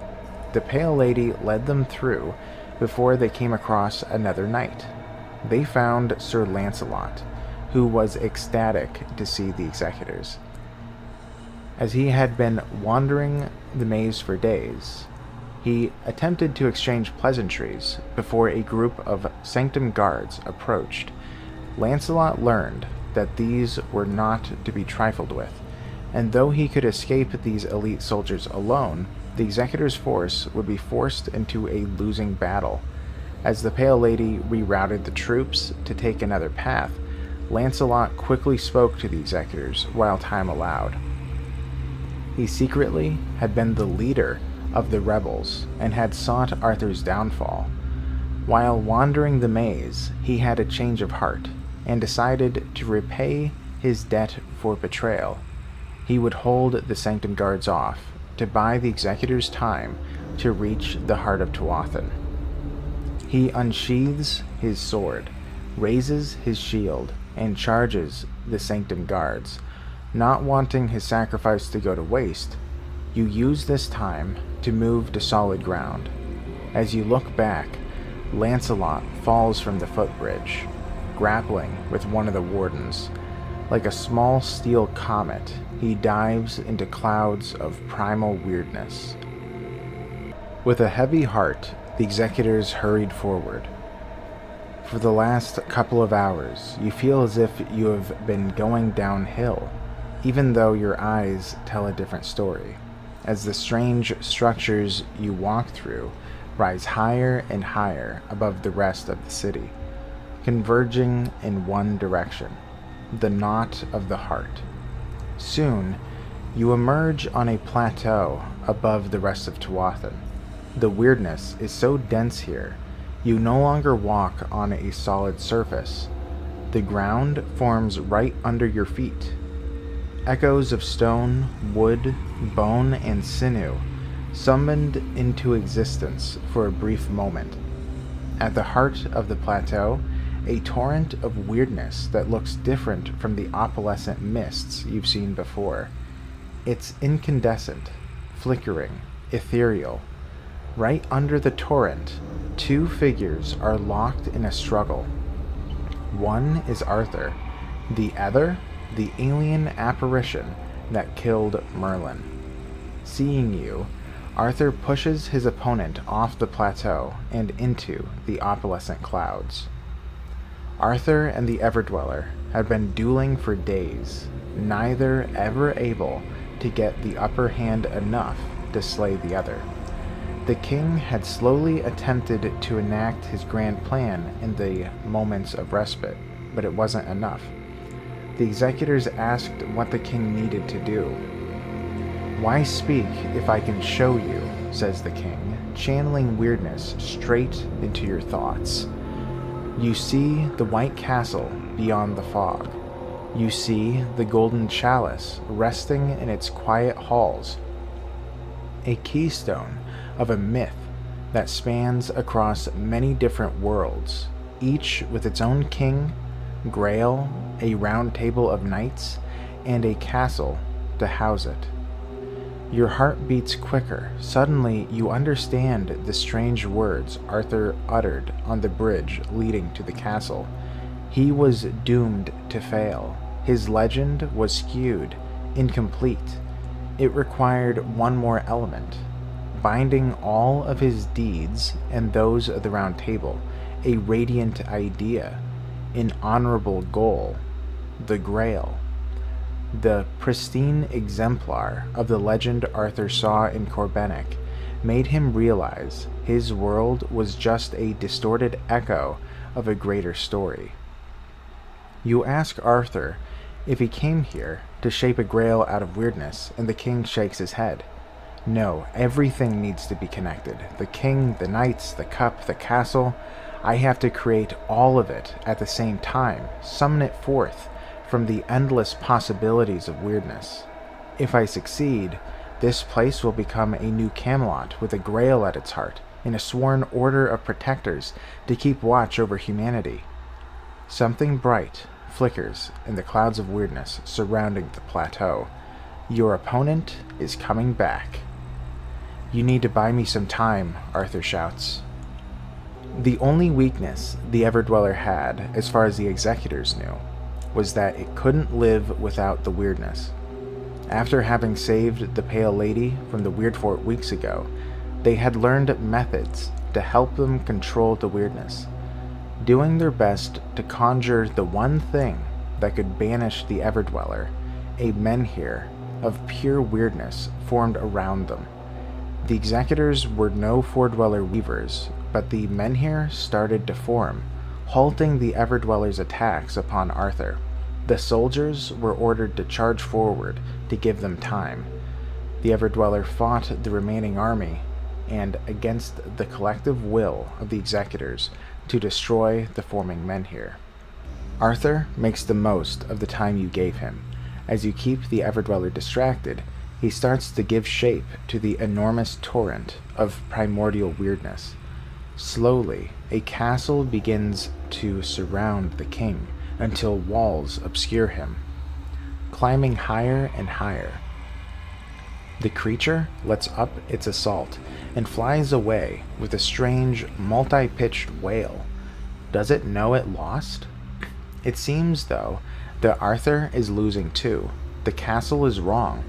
The Pale Lady led them through before they came across another knight. They found Sir Lancelot, who was ecstatic to see the executors. As he had been wandering the maze for days, he attempted to exchange pleasantries before a group of Sanctum guards approached. Lancelot learned that these were not to be trifled with, and though he could escape these elite soldiers alone, the executors' force would be forced into a losing battle. As the Pale Lady rerouted the troops to take another path, Lancelot quickly spoke to the executors while time allowed. He secretly had been the leader of the rebels and had sought Arthur's downfall. While wandering the maze, he had a change of heart and decided to repay his debt for betrayal. He would hold the Sanctum guards off to buy the executors time to reach the heart of Tuathan. He unsheathes his sword, raises his shield, and charges the Sanctum guards. Not wanting his sacrifice to go to waste, you use this time to move to solid ground. As you look back, Lancelot falls from the footbridge, grappling with one of the wardens. Like a small steel comet, he dives into clouds of primal weirdness. With a heavy heart, the executors hurried forward. For the last couple of hours, you feel as if you have been going downhill, even though your eyes tell a different story, as the strange structures you walk through rise higher and higher above the rest of the city, converging in one direction, the knot of the heart. Soon, you emerge on a plateau above the rest of Tuathan. The weirdness is so dense here, you no longer walk on a solid surface. The ground forms right under your feet. Echoes of stone, wood, bone, and sinew summoned into existence for a brief moment. At the heart of the plateau, a torrent of weirdness that looks different from the opalescent mists you've seen before. It's incandescent, flickering, ethereal. Right under the torrent, two figures are locked in a struggle. One is Arthur, the other, the alien apparition that killed Merlin. Seeing you, Arthur pushes his opponent off the plateau and into the opalescent clouds. Arthur and the Everdweller had been dueling for days, neither ever able to get the upper hand enough to slay the other. The king had slowly attempted to enact his grand plan in the moments of respite, but it wasn't enough. The executors asked what the king needed to do. "Why speak if I can show you?" says the king, channeling weirdness straight into your thoughts. You see the white castle beyond the fog. You see the golden chalice resting in its quiet halls, a keystone of a myth that spans across many different worlds, each with its own king, Grail, a round table of knights, and a castle to house it. Your heart beats quicker. Suddenly, you understand the strange words Arthur uttered on the bridge leading to the castle. He was doomed to fail. His legend was skewed, incomplete. It required one more element, binding all of his deeds and those of the Round Table, a radiant idea, an honorable goal, the Grail. The pristine exemplar of the legend Arthur saw in Corbenic made him realize his world was just a distorted echo of a greater story. You ask Arthur if he came here to shape a grail out of weirdness, and the king shakes his head. No, everything needs to be connected. The king, the knights, the cup, the castle. I have to create all of it at the same time, summon it forth from the endless possibilities of weirdness. If I succeed, this place will become a new Camelot with a grail at its heart, and a sworn order of protectors to keep watch over humanity. Something bright flickers in the clouds of weirdness surrounding the plateau. Your opponent is coming back. You need to buy me some time, Arthur shouts. The only weakness the Everdweller had, as far as the executors knew, was that it couldn't live without the weirdness. After having saved the Pale Lady from the Weird Fort weeks ago, they had learned methods to help them control the weirdness, doing their best to conjure the one thing that could banish the Everdweller, a menhir of pure weirdness formed around them. The executors were no Fordweller weavers, but the menhir started to form, halting the Everdweller's attacks upon Arthur. The soldiers were ordered to charge forward to give them time. The Everdweller fought the remaining army, and against the collective will of the executors, to destroy the forming menhir. Arthur makes the most of the time you gave him. As you keep the Everdweller distracted, he starts to give shape to the enormous torrent of primordial weirdness. Slowly, a castle begins to surround the king until walls obscure him, climbing higher and higher. The creature lets up its assault and flies away with a strange, multi-pitched wail. Does it know it lost? It seems, though, that Arthur is losing too. The castle is wrong.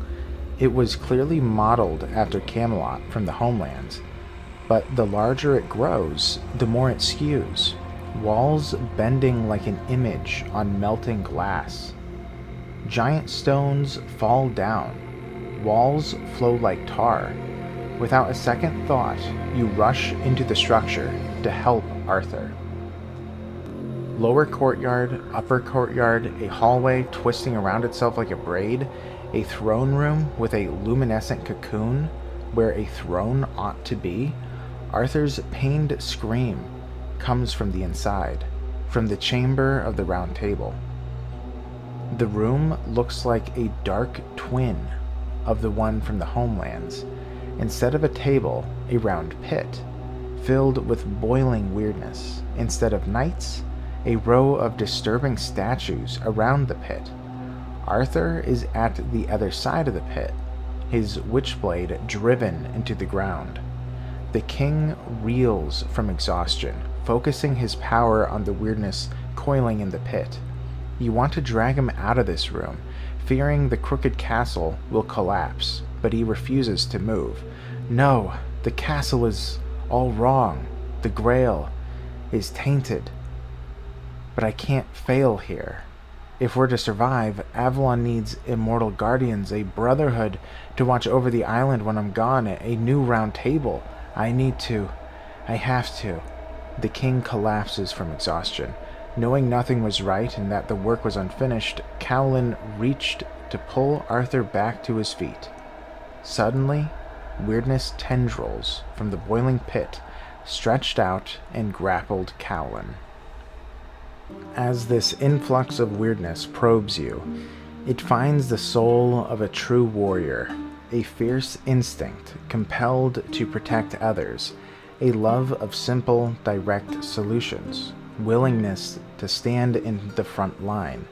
It was clearly modeled after Camelot from the Homelands, but the larger it grows, the more it skews, walls bending like an image on melting glass. Giant stones fall down, walls flow like tar. Without a second thought, you rush into the structure to help Arthur. Lower courtyard, upper courtyard, a hallway twisting around itself like a braid, a throne room with a luminescent cocoon where a throne ought to be. Arthur's pained scream comes from the inside, from the chamber of the Round Table. The room looks like a dark twin of the one from the Homelands. Instead of a table, a round pit, filled with boiling weirdness. Instead of knights, a row of disturbing statues around the pit. Arthur is at the other side of the pit, his witchblade driven into the ground. The king reels from exhaustion, focusing his power on the weirdness coiling in the pit. You want to drag him out of this room, fearing the crooked castle will collapse, but he refuses to move. No, the castle is all wrong. The Grail is tainted. But I can't fail here. If we're to survive, Avalon needs immortal guardians, a brotherhood to watch over the island when I'm gone, a new Round Table. I have to. The king collapses from exhaustion. Knowing nothing was right and that the work was unfinished, Cowlin reached to pull Arthur back to his feet. Suddenly, weirdness tendrils from the boiling pit stretched out and grappled Cowlin. As this influx of weirdness probes you, it finds the soul of a true warrior, a fierce instinct compelled to protect others, a love of simple, direct solutions. willingness to stand in the front line.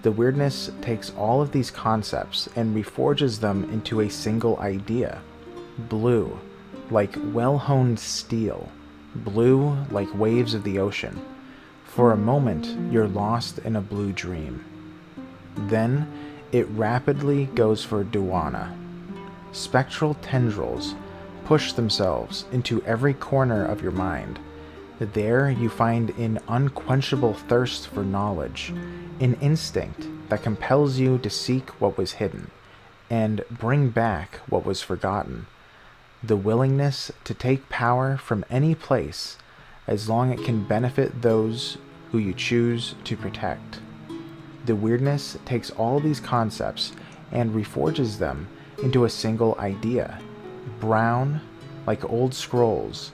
The weirdness takes all of these concepts and reforges them into a single idea. Blue, like well-honed steel. Blue, like waves of the ocean. For a moment, you're lost in a blue dream. Then, it rapidly goes for Duana. Spectral tendrils push themselves into every corner of your mind. There you find an unquenchable thirst for knowledge, an instinct that compels you to seek what was hidden, and bring back what was forgotten. The willingness to take power from any place, as long as it can benefit those who you choose to protect. The weirdness takes all these concepts and reforges them into a single idea. Brown, like old scrolls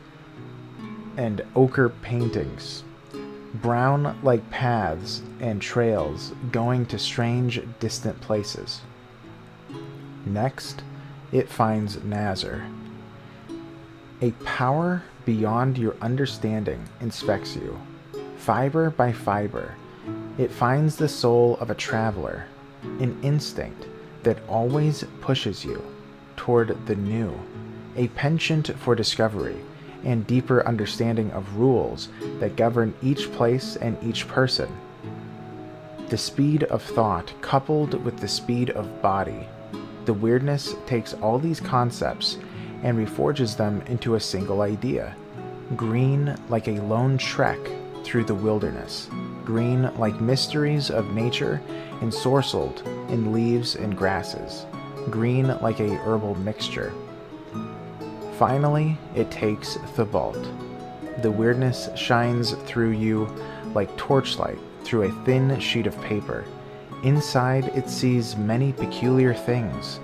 and ochre paintings. Brown like paths and trails going to strange, distant places. Next, it finds Nazar. A power beyond your understanding inspects you. Fiber by fiber, it finds the soul of a traveler, an instinct that always pushes you toward the new, a penchant for discovery and deeper understanding of rules that govern each place and each person. The speed of thought coupled with the speed of body. The weirdness takes all these concepts and reforges them into a single idea. Green like a lone trek through the wilderness. Green like mysteries of nature ensorcelled in leaves and grasses. Green like a herbal mixture. Finally, it takes Thebalt. The weirdness shines through you like torchlight through a thin sheet of paper. Inside, it sees many peculiar things,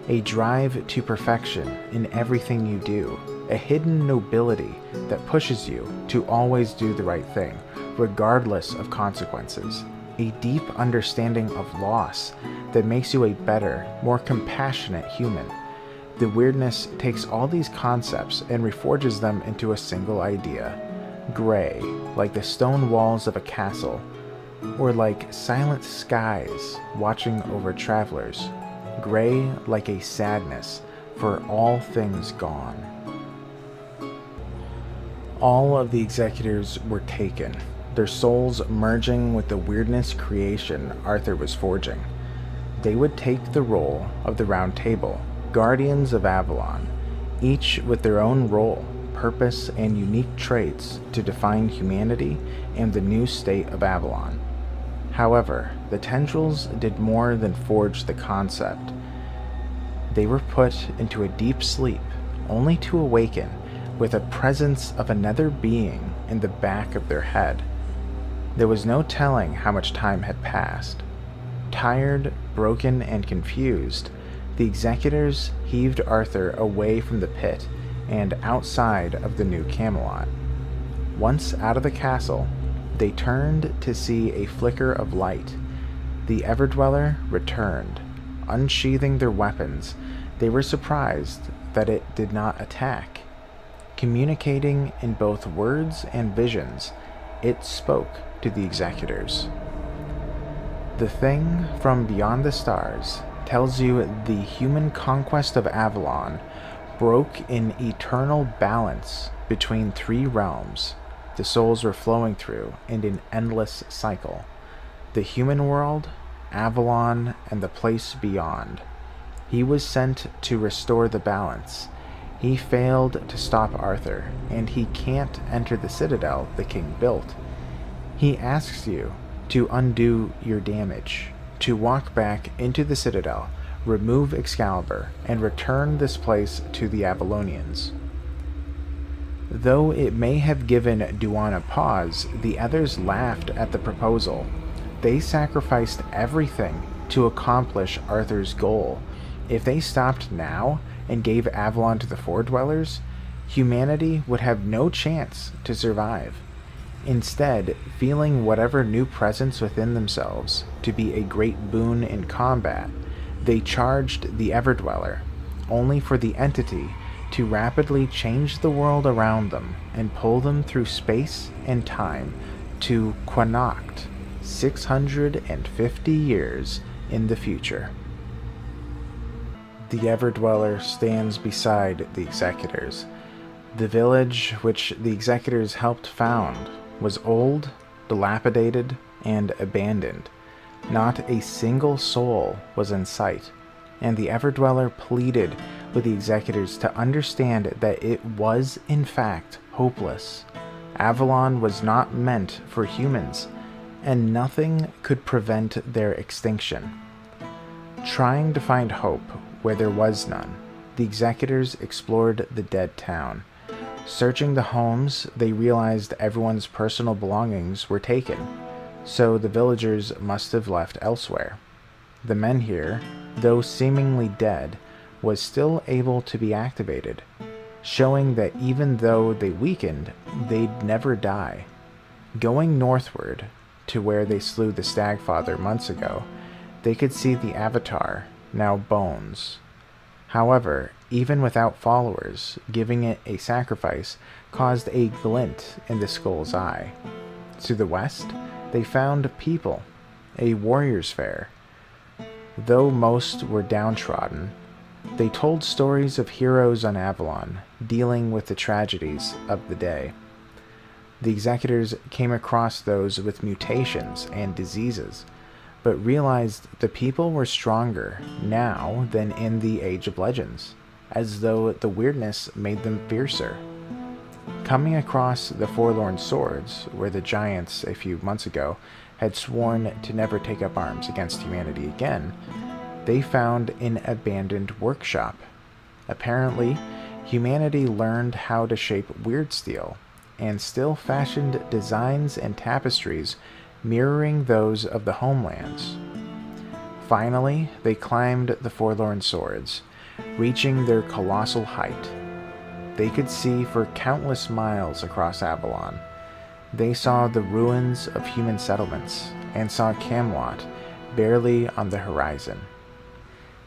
a drive to perfection in everything you do, a hidden nobility that pushes you to always do the right thing, regardless of consequences, a deep understanding of loss that makes you a better, more compassionate human. The weirdness takes all these concepts and reforges them into a single idea. Gray, like the stone walls of a castle, or like silent skies watching over travelers. Gray like a sadness for all things gone. All of the executors were taken, their souls merging with the weirdness creation Arthur was forging. They would take the role of the Round Table, guardians of Avalon, each with their own role, purpose, and unique traits to define humanity and the new state of Avalon. However, the tendrils did more than forge the concept. They were put into a deep sleep, only to awaken with a presence of another being in the back of their head. There was no telling how much time had passed. Tired, broken, and confused, the executors heaved Arthur away from the pit and outside of the new Camelot. Once out of the castle, they turned to see a flicker of light. The Everdweller returned. Unsheathing their weapons, they were surprised that it did not attack. Communicating in both words and visions, it spoke to the executors. The thing from beyond the stars tells you the human conquest of Avalon broke in eternal balance between three realms the souls were flowing through in an endless cycle. The human world, Avalon, and the place beyond. He was sent to restore the balance. He failed to stop Arthur, and he can't enter the citadel the king built. He asks you to undo your damage, to walk back into the citadel, remove Excalibur, and return this place to the Avalonians. Though it may have given Duana pause, the others laughed at the proposal. They sacrificed everything to accomplish Arthur's goal. If they stopped now and gave Avalon to the Foredwellers, humanity would have no chance to survive. Instead, feeling whatever new presence within themselves to be a great boon in combat, they charged the Everdweller, only for the entity to rapidly change the world around them and pull them through space and time to Quanacht, 650 years in the future. The Everdweller stands beside the Executors. The village which the Executors helped found was old, dilapidated, and abandoned. Not a single soul was in sight, and the Everdweller pleaded with the Executors to understand that it was, in fact, hopeless. Avalon was not meant for humans, and nothing could prevent their extinction. Trying to find hope where there was none, the Executors explored the dead town. Searching the homes, they realized everyone's personal belongings were taken, so the villagers must have left elsewhere. The men here, though seemingly dead, was still able to be activated, showing that even though they weakened, they'd never die. Going northward to where they slew the Stagfather months ago, they could see the Avatar, now bones. However, even without followers, giving it a sacrifice caused a glint in the skull's eye. To the west, they found people, a warrior's fair. Though most were downtrodden, they told stories of heroes on Avalon, dealing with the tragedies of the day. The Executors came across those with mutations and diseases, but realized the people were stronger now than in the Age of Legends, as though the weirdness made them fiercer. Coming across the Forlorn Swords, where the giants a few months ago had sworn to never take up arms against humanity again, they found an abandoned workshop. Apparently, humanity learned how to shape weird steel, and still fashioned designs and tapestries mirroring those of the homelands. Finally, they climbed the Forlorn Swords, reaching their colossal height. They could see for countless miles across Avalon. They saw the ruins of human settlements, and saw Camelot barely on the horizon.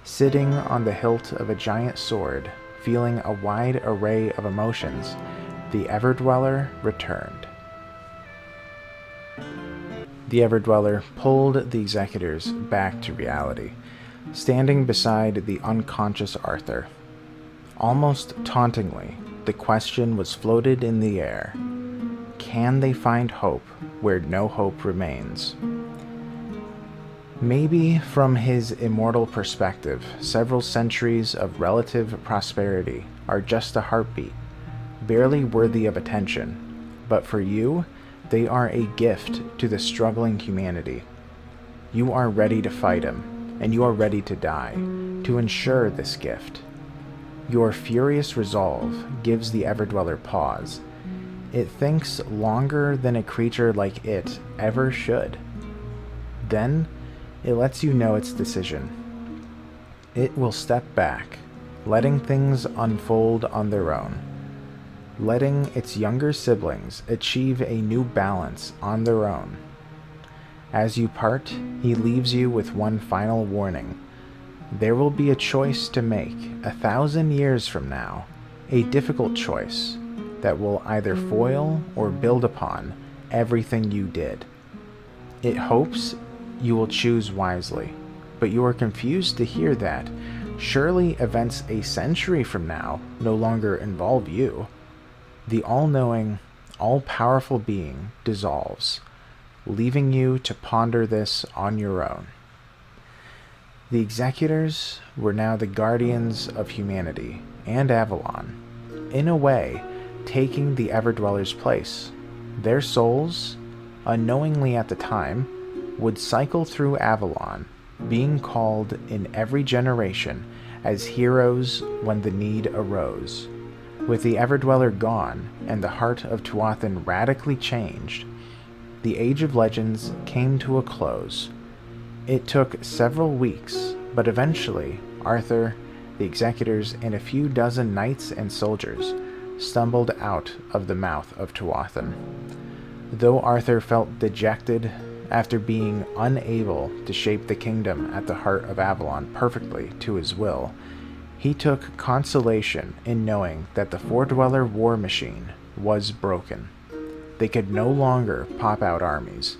Sitting on the hilt of a giant sword, feeling a wide array of emotions, the Everdweller returned. The Everdweller pulled the Executors back to reality, standing beside the unconscious Arthur. Almost tauntingly, the question was floated in the air. Can they find hope where no hope remains? Maybe from his immortal perspective, several centuries of relative prosperity are just a heartbeat, barely worthy of attention, but for you, they are a gift to the struggling humanity. You are ready to fight him, and you are ready to die, to ensure this gift. Your furious resolve gives the Everdweller pause. It thinks longer than a creature like it ever should. Then, it lets you know its decision. It will step back, letting things unfold on their own, letting its younger siblings achieve a new balance on their own. As you part, he leaves you with one final warning. There will be a choice to make 1,000 years from now, a difficult choice that will either foil or build upon everything you did. It hopes you will choose wisely, but you are confused to hear that surely events a century from now no longer involve you. The all-knowing, all-powerful being dissolves, leaving you to ponder this on your own. The Executors were now the guardians of humanity and Avalon, in a way taking the Everdweller's place. Their souls, unknowingly at the time, would cycle through Avalon, being called in every generation as heroes when the need arose. With the Everdweller gone and the heart of Tuathan radically changed, the Age of Legends came to a close. It took several weeks, but eventually Arthur, the Executors, and a few dozen knights and soldiers stumbled out of the mouth of Tuathan. Though Arthur felt dejected after being unable to shape the kingdom at the heart of Avalon perfectly to his will, he took consolation in knowing that the Four-Dweller war machine was broken. They could no longer pop out armies,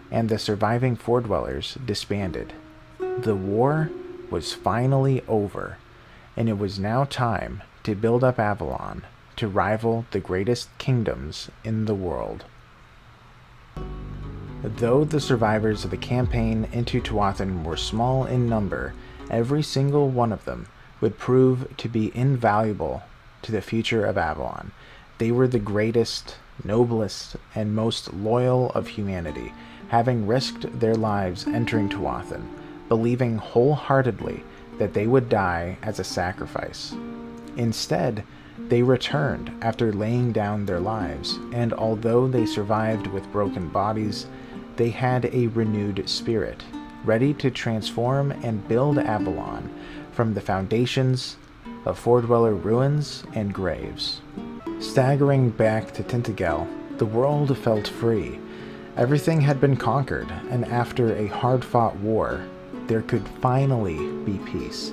and the surviving Fordwellers disbanded. The war was finally over, and it was now time to build up Avalon to rival the greatest kingdoms in the world. Though the survivors of the campaign into Tuathan were small in number, every single one of them would prove to be invaluable to the future of Avalon. They were the greatest, noblest, and most loyal of humanity, having risked their lives entering Tuathan, believing wholeheartedly that they would die as a sacrifice. Instead, they returned after laying down their lives, and although they survived with broken bodies, they had a renewed spirit, ready to transform and build Avalon from the foundations of Fordweller ruins and graves. Staggering back to Tainted Grail, the world felt free. Everything had been conquered, and after a hard-fought war, there could finally be peace.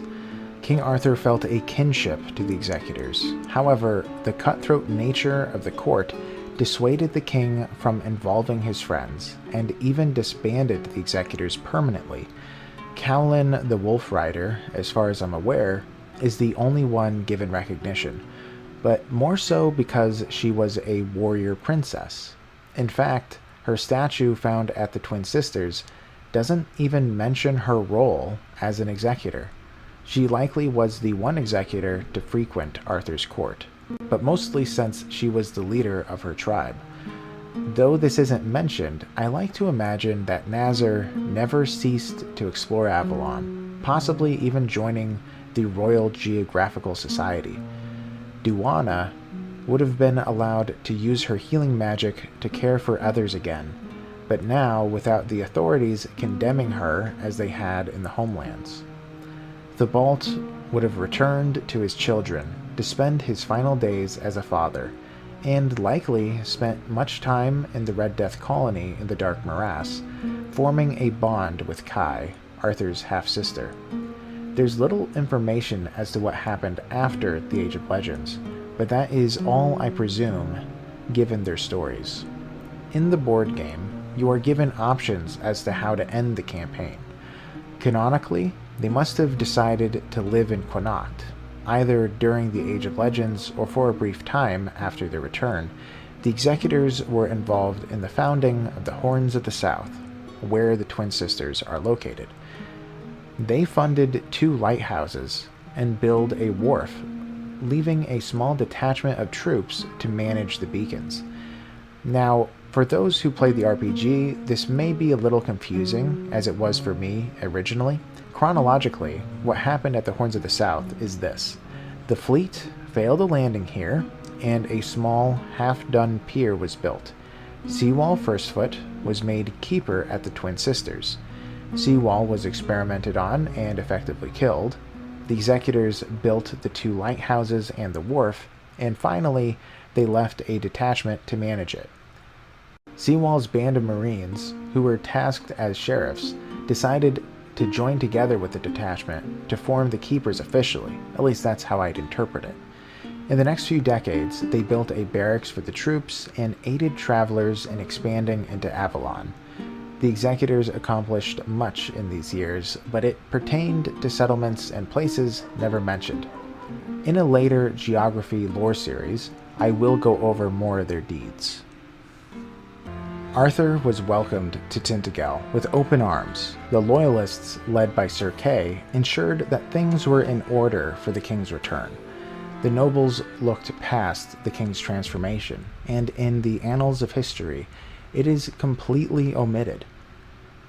King Arthur felt a kinship to the Executors. However, the cutthroat nature of the court dissuaded the king from involving his friends, and even disbanded the Executors permanently. Cowlin the Wolf Rider, as far as I'm aware, is the only one given recognition, but more so because she was a warrior princess. In fact, her statue found at the Twin Sisters doesn't even mention her role as an executor. She likely was the one executor to frequent Arthur's court, but mostly since she was the leader of her tribe. Though this isn't mentioned, I like to imagine that Nazar never ceased to explore Avalon, possibly even joining the Royal Geographical Society. Duana would have been allowed to use her healing magic to care for others again, but now without the authorities condemning her as they had in the homelands. Theobald would have returned to his children to spend his final days as a father, and likely spent much time in the Red Death colony in the Dark Morass, forming a bond with Kai, Arthur's half-sister. There's little information as to what happened after the Age of Legends, but that is all I presume, given their stories. In the board game, you are given options as to how to end the campaign. Canonically, they must have decided to live in Connacht, either during the Age of Legends or for a brief time after their return. The Executors were involved in the founding of the Horns of the South, where the Twin Sisters are located. They funded 2 lighthouses and built a wharf, leaving a small detachment of troops to manage the beacons. Now, for those who played the RPG, this may be a little confusing, as it was for me originally. Chronologically, what happened at the Horns of the South is this. The fleet failed a landing here, and a small, half-done pier was built. Seawall Firstfoot was made keeper at the Twin Sisters. Seawall was experimented on and effectively killed. The Executors built the 2 lighthouses and the wharf, and finally, they left a detachment to manage it. Seawall's band of Marines, who were tasked as sheriffs, decided to join together with the detachment to form the Keepers officially. At least that's how I'd interpret it. In the next few decades, they built a barracks for the troops and aided travelers in expanding into Avalon. The Executors accomplished much in these years, but it pertained to settlements and places never mentioned. In a later Geography lore series, I will go over more of their deeds. Arthur was welcomed to Tainted Grail with open arms. The Loyalists, led by Sir Kay, ensured that things were in order for the king's return. The nobles looked past the king's transformation, and in the annals of history, it is completely omitted.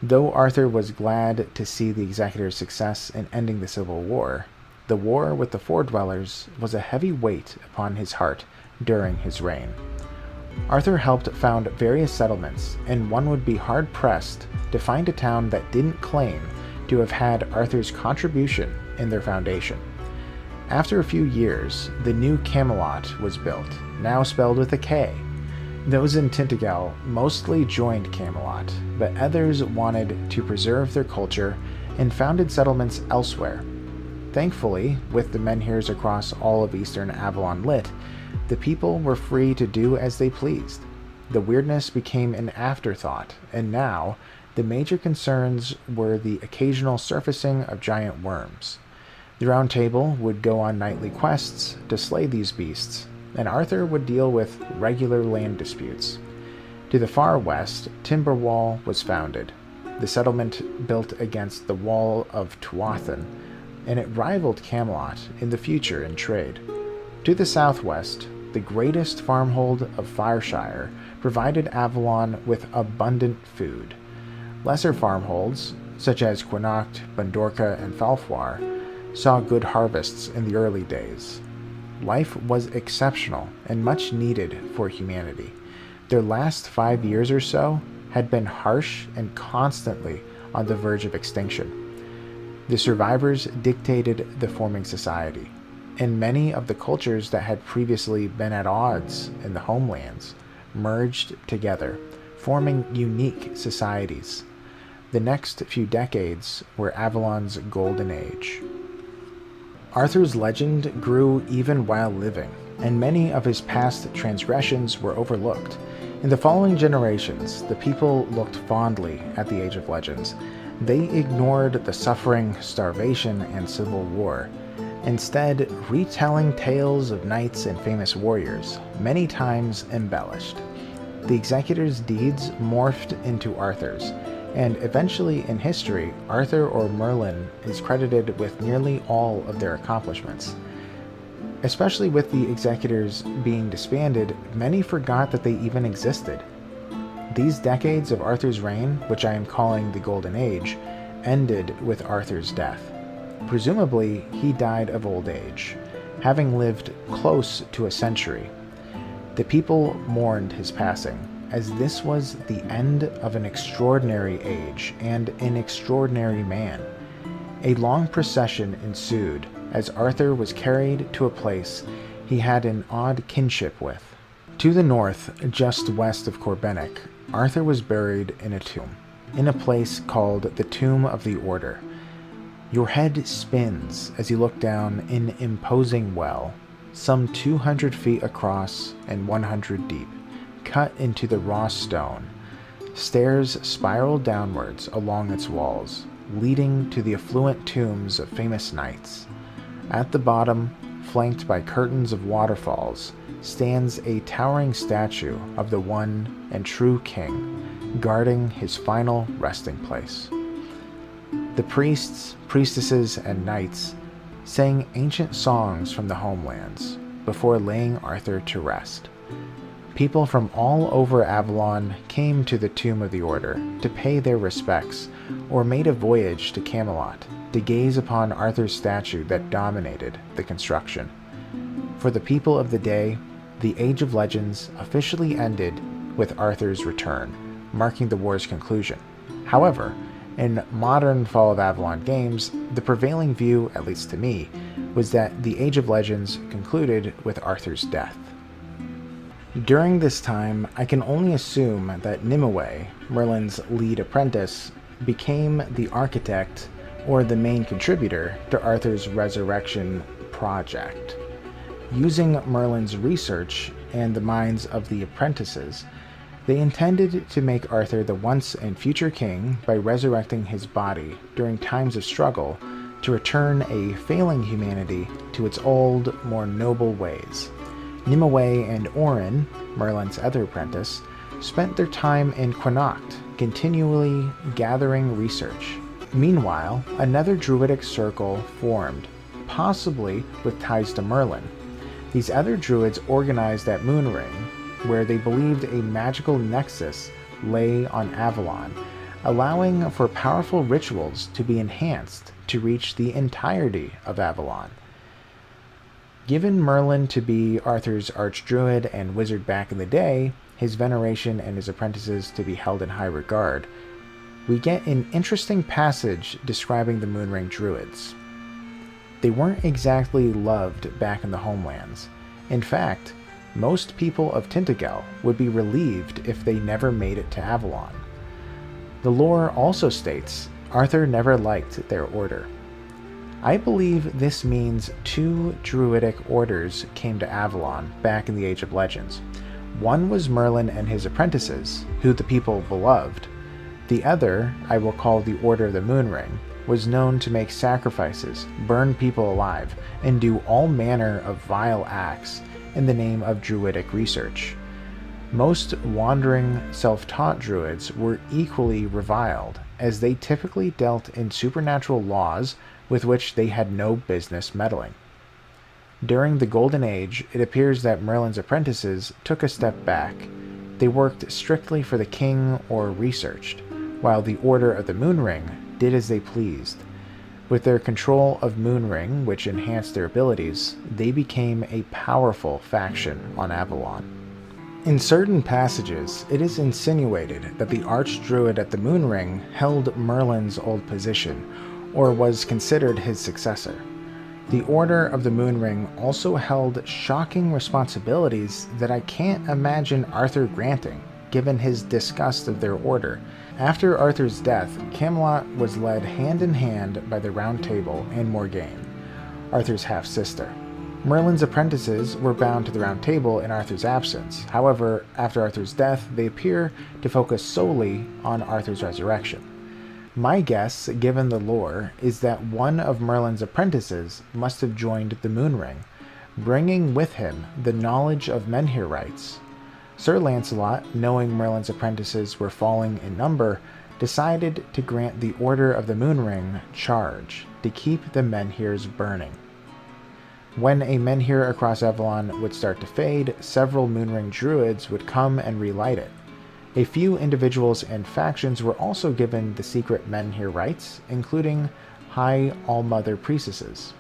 Though Arthur was glad to see the Executors' success in ending the Civil War, the war with the Fordwellers was a heavy weight upon his heart during his reign. Arthur helped found various settlements, and one would be hard-pressed to find a town that didn't claim to have had Arthur's contribution in their foundation. After a few years, the new Camelot was built, now spelled with a K. Those in Tainted Grail mostly joined Camelot, but others wanted to preserve their culture and founded settlements elsewhere. Thankfully, with the menhirs across all of Eastern Avalon lit, the people were free to do as they pleased. The weirdness became an afterthought, and now the major concerns were the occasional surfacing of giant worms. The Round Table would go on nightly quests to slay these beasts, and Arthur would deal with regular land disputes. To the far west, Timberwall was founded, the settlement built against the Wall of Tuathan, and it rivaled Camelot in the future in trade. To the southwest, the greatest farmhold of Fireshire provided Avalon with abundant food. Lesser farmholds, such as Quinacht, Bundorca, and Falfwar, saw good harvests in the early days. Life was exceptional and much needed for humanity. Their last 5 years or so had been harsh and constantly on the verge of extinction. The survivors dictated the forming society, and many of the cultures that had previously been at odds in the homelands merged together, forming unique societies. The next few decades were Avalon's golden age. Arthur's legend grew even while living, and many of his past transgressions were overlooked. In the following generations, the people looked fondly at the Age of Legends. They ignored the suffering, starvation, and civil war, instead retelling tales of knights and famous warriors, many times embellished. The Executor's deeds morphed into Arthur's, and eventually in history, Arthur or Merlin is credited with nearly all of their accomplishments. Especially with the Executors being disbanded, many forgot that they even existed. These decades of Arthur's reign, which I am calling the Golden Age, ended with Arthur's death. Presumably, he died of old age, having lived close to a century. The people mourned his passing, as this was the end of an extraordinary age and an extraordinary man. A long procession ensued as Arthur was carried to a place he had an odd kinship with. To the north, just west of Corbenic, Arthur was buried in a tomb, in a place called the Tomb of the Order. Your head spins as you look down an imposing well, some 200 feet across and 100 deep, cut into the raw stone. Stairs spiral downwards along its walls, leading to the affluent tombs of famous knights. At the bottom, flanked by curtains of waterfalls, stands a towering statue of the one and true king, guarding his final resting place. The priests, priestesses, and knights sang ancient songs from the homelands before laying Arthur to rest. People from all over Avalon came to the Tomb of the Order to pay their respects, or made a voyage to Camelot to gaze upon Arthur's statue that dominated the construction. For the people of the day, the Age of Legends officially ended with Arthur's return, marking the war's conclusion. However, in modern Fall of Avalon games, the prevailing view, at least to me, was that the Age of Legends concluded with Arthur's death. During this time, I can only assume that Nimue, Merlin's lead apprentice, became the architect or the main contributor to Arthur's resurrection project. Using Merlin's research and the minds of the apprentices, they intended to make Arthur the once and future king by resurrecting his body during times of struggle to return a failing humanity to its old, more noble ways. Nimue and Orin, Merlin's other apprentice, spent their time in Quinacht, continually gathering research. Meanwhile, another druidic circle formed, possibly with ties to Merlin. These other druids organized at Moonring, where they believed a magical nexus lay on Avalon, allowing for powerful rituals to be enhanced to reach the entirety of Avalon. Given Merlin to be Arthur's archdruid and wizard back in the day, his veneration and his apprentices to be held in high regard, we get an interesting passage describing the Moonring druids. They weren't exactly loved back in the homelands. In fact, most people of Tainted would be relieved if they never made it to Avalon. The lore also states Arthur never liked their order. I believe this means two druidic orders came to Avalon back in the Age of Legends. One was Merlin and his apprentices, who the people beloved. The other, I will call the Order of the Moonring, was known to make sacrifices, burn people alive, and do all manner of vile acts in the name of druidic research. Most wandering, self-taught druids were equally reviled, as they typically dealt in supernatural laws with which they had no business meddling. During the Golden Age, it appears that Merlin's apprentices took a step back. They worked strictly for the king or researched, while the Order of the Moonring did as they pleased. With their control of Moonring, which enhanced their abilities, they became a powerful faction on Avalon. In certain passages, it is insinuated that the Archdruid at the Moonring held Merlin's old position, or was considered his successor. The Order of the Moonring also held shocking responsibilities that I can't imagine Arthur granting, given his disgust of their order. After Arthur's death, Camelot was led hand in hand by the Round Table and Morgane, Arthur's half-sister. Merlin's apprentices were bound to the Round Table in Arthur's absence. However, after Arthur's death, they appear to focus solely on Arthur's resurrection. My guess, given the lore, is that one of Merlin's apprentices must have joined the Moonring, bringing with him the knowledge of menhir rights. Sir Lancelot, knowing Merlin's apprentices were falling in number, decided to grant the Order of the Moonring charge to keep the menhirs burning. When a menhir across Avalon would start to fade, several Moonring druids would come and relight it. A few individuals and factions were also given the secret menhir rights, including High All-Mother priestesses.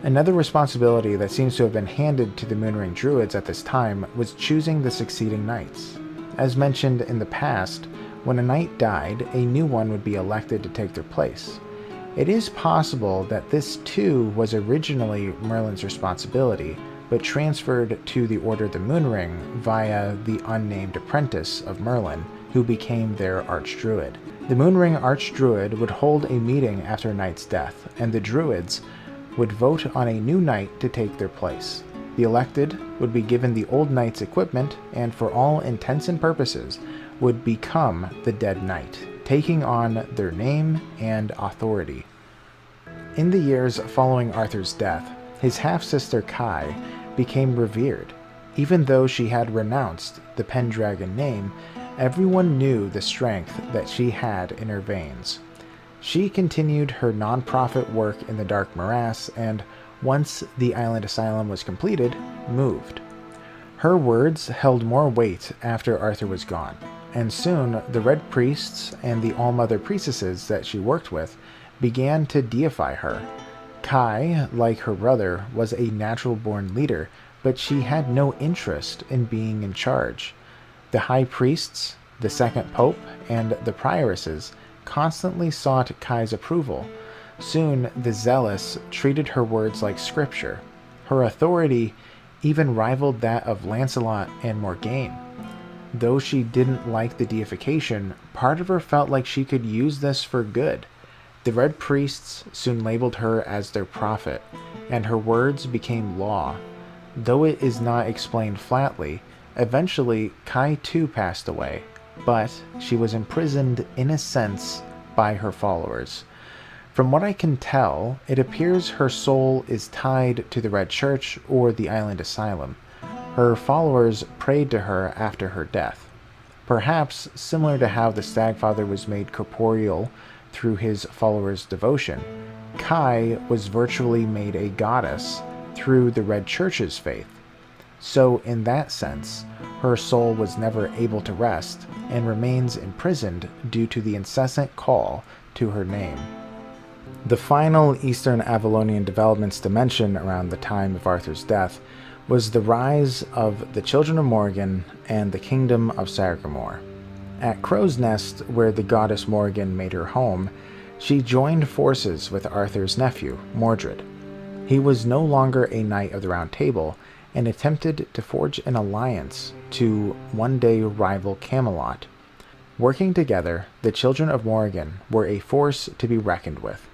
Another responsibility that seems to have been handed to the Moonring druids at this time was choosing the succeeding knights. As mentioned in the past, when a knight died, a new one would be elected to take their place. It is possible that this too was originally Merlin's responsibility, but transferred to the Order of the Moonring via the unnamed apprentice of Merlin, who became their Archdruid. The Moonring Archdruid would hold a meeting after a knight's death, and the druids would vote on a new knight to take their place. The elected would be given the old knight's equipment and, for all intents and purposes, would become the dead knight, taking on their name and authority. In the years following Arthur's death, his half-sister Kai became revered. Even though she had renounced the Pendragon name, everyone knew the strength that she had in her veins. She continued her non-profit work in the Dark Morass, and once the island asylum was completed, moved. Her words held more weight after Arthur was gone, and soon the Red Priests and the All-Mother priestesses that she worked with began to deify her. Kai, like her brother, was a natural-born leader, but she had no interest in being in charge. The high priests, the second pope, and the prioresses constantly sought Kai's approval. Soon, the zealous treated her words like scripture. Her authority even rivaled that of Lancelot and Morgane. Though she didn't like the deification, part of her felt like she could use this for good. The Red Priests soon labeled her as their prophet, and her words became law. Though it is not explained flatly, eventually Kai too passed away, but she was imprisoned in a sense by her followers. From what I can tell, it appears her soul is tied to the Red Church or the Island Asylum. Her followers prayed to her after her death. Perhaps similar to how the Stagfather was made corporeal through his followers' devotion, Kai was virtually made a goddess through the Red Church's faith. So in that sense, her soul was never able to rest and remains imprisoned due to the incessant call to her name. The final Eastern Avalonian developments to mention around the time of Arthur's death was the rise of the Children of Morgan and the Kingdom of Sagamore. At Crow's Nest, where the goddess Morgan made her home, she joined forces with Arthur's nephew, Mordred. He was no longer a knight of the Round Table and attempted to forge an alliance to one day rival Camelot. Working together, the Children of Morgan were a force to be reckoned with.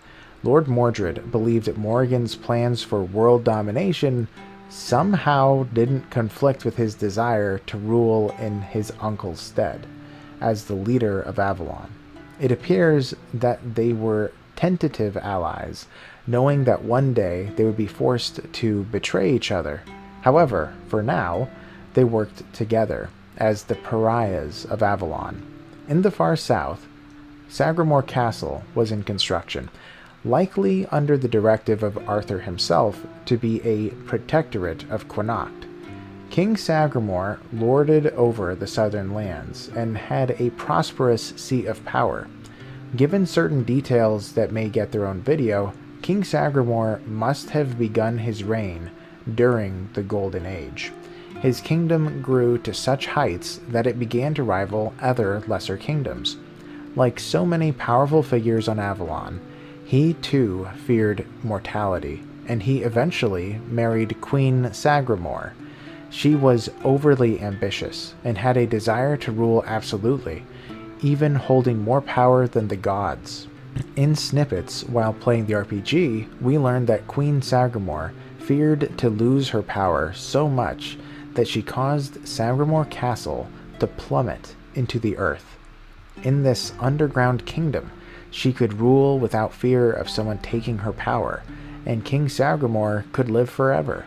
Lord Mordred believed that Morgan's plans for world domination somehow didn't conflict with his desire to rule in his uncle's stead as the leader of Avalon. It appears that they were tentative allies, knowing that one day they would be forced to betray each other. However, for now, they worked together as the pariahs of Avalon. In the far south, Sagramore Castle was in construction, likely under the directive of Arthur himself to be a protectorate of Connacht. King Sagramore lorded over the southern lands and had a prosperous seat of power. Given certain details that may get their own video, King Sagramore must have begun his reign during the Golden Age. His kingdom grew to such heights that it began to rival other lesser kingdoms. Like so many powerful figures on Avalon, he too feared mortality, and he eventually married Queen Sagramore. She was overly ambitious and had a desire to rule absolutely, even holding more power than the gods. In snippets while playing the RPG, we learned that Queen Sagramore feared to lose her power so much that she caused Sagramore Castle to plummet into the earth. In this underground kingdom, she could rule without fear of someone taking her power, and King Sagramore could live forever.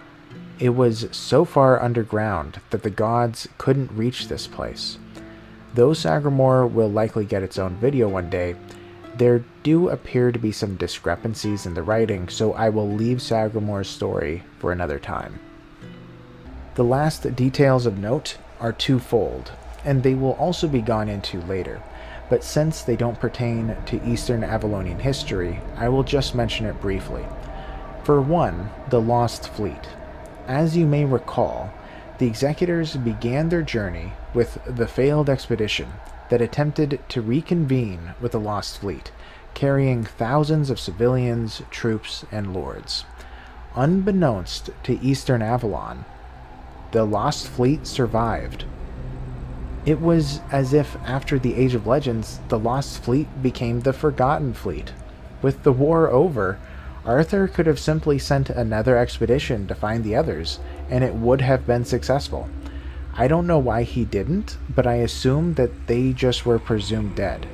It was so far underground that the gods couldn't reach this place. Though Sagramore will likely get its own video one day, there do appear to be some discrepancies in the writing, so I will leave Sagramore's story for another time. The last details of note are twofold, and they will also be gone into later, but since they don't pertain to Eastern Avalonian history, I will just mention it briefly. For one, the Lost Fleet. As you may recall, the Executors began their journey with the failed expedition that attempted to reconvene with the Lost Fleet, carrying thousands of civilians, troops, and lords. Unbeknownst to Eastern Avalon, the Lost Fleet survived. It was as if after the Age of Legends, the Lost Fleet became the Forgotten Fleet. With the war over, Arthur could have simply sent another expedition to find the others, and it would have been successful. I don't know why he didn't, but I assume that they just were presumed dead.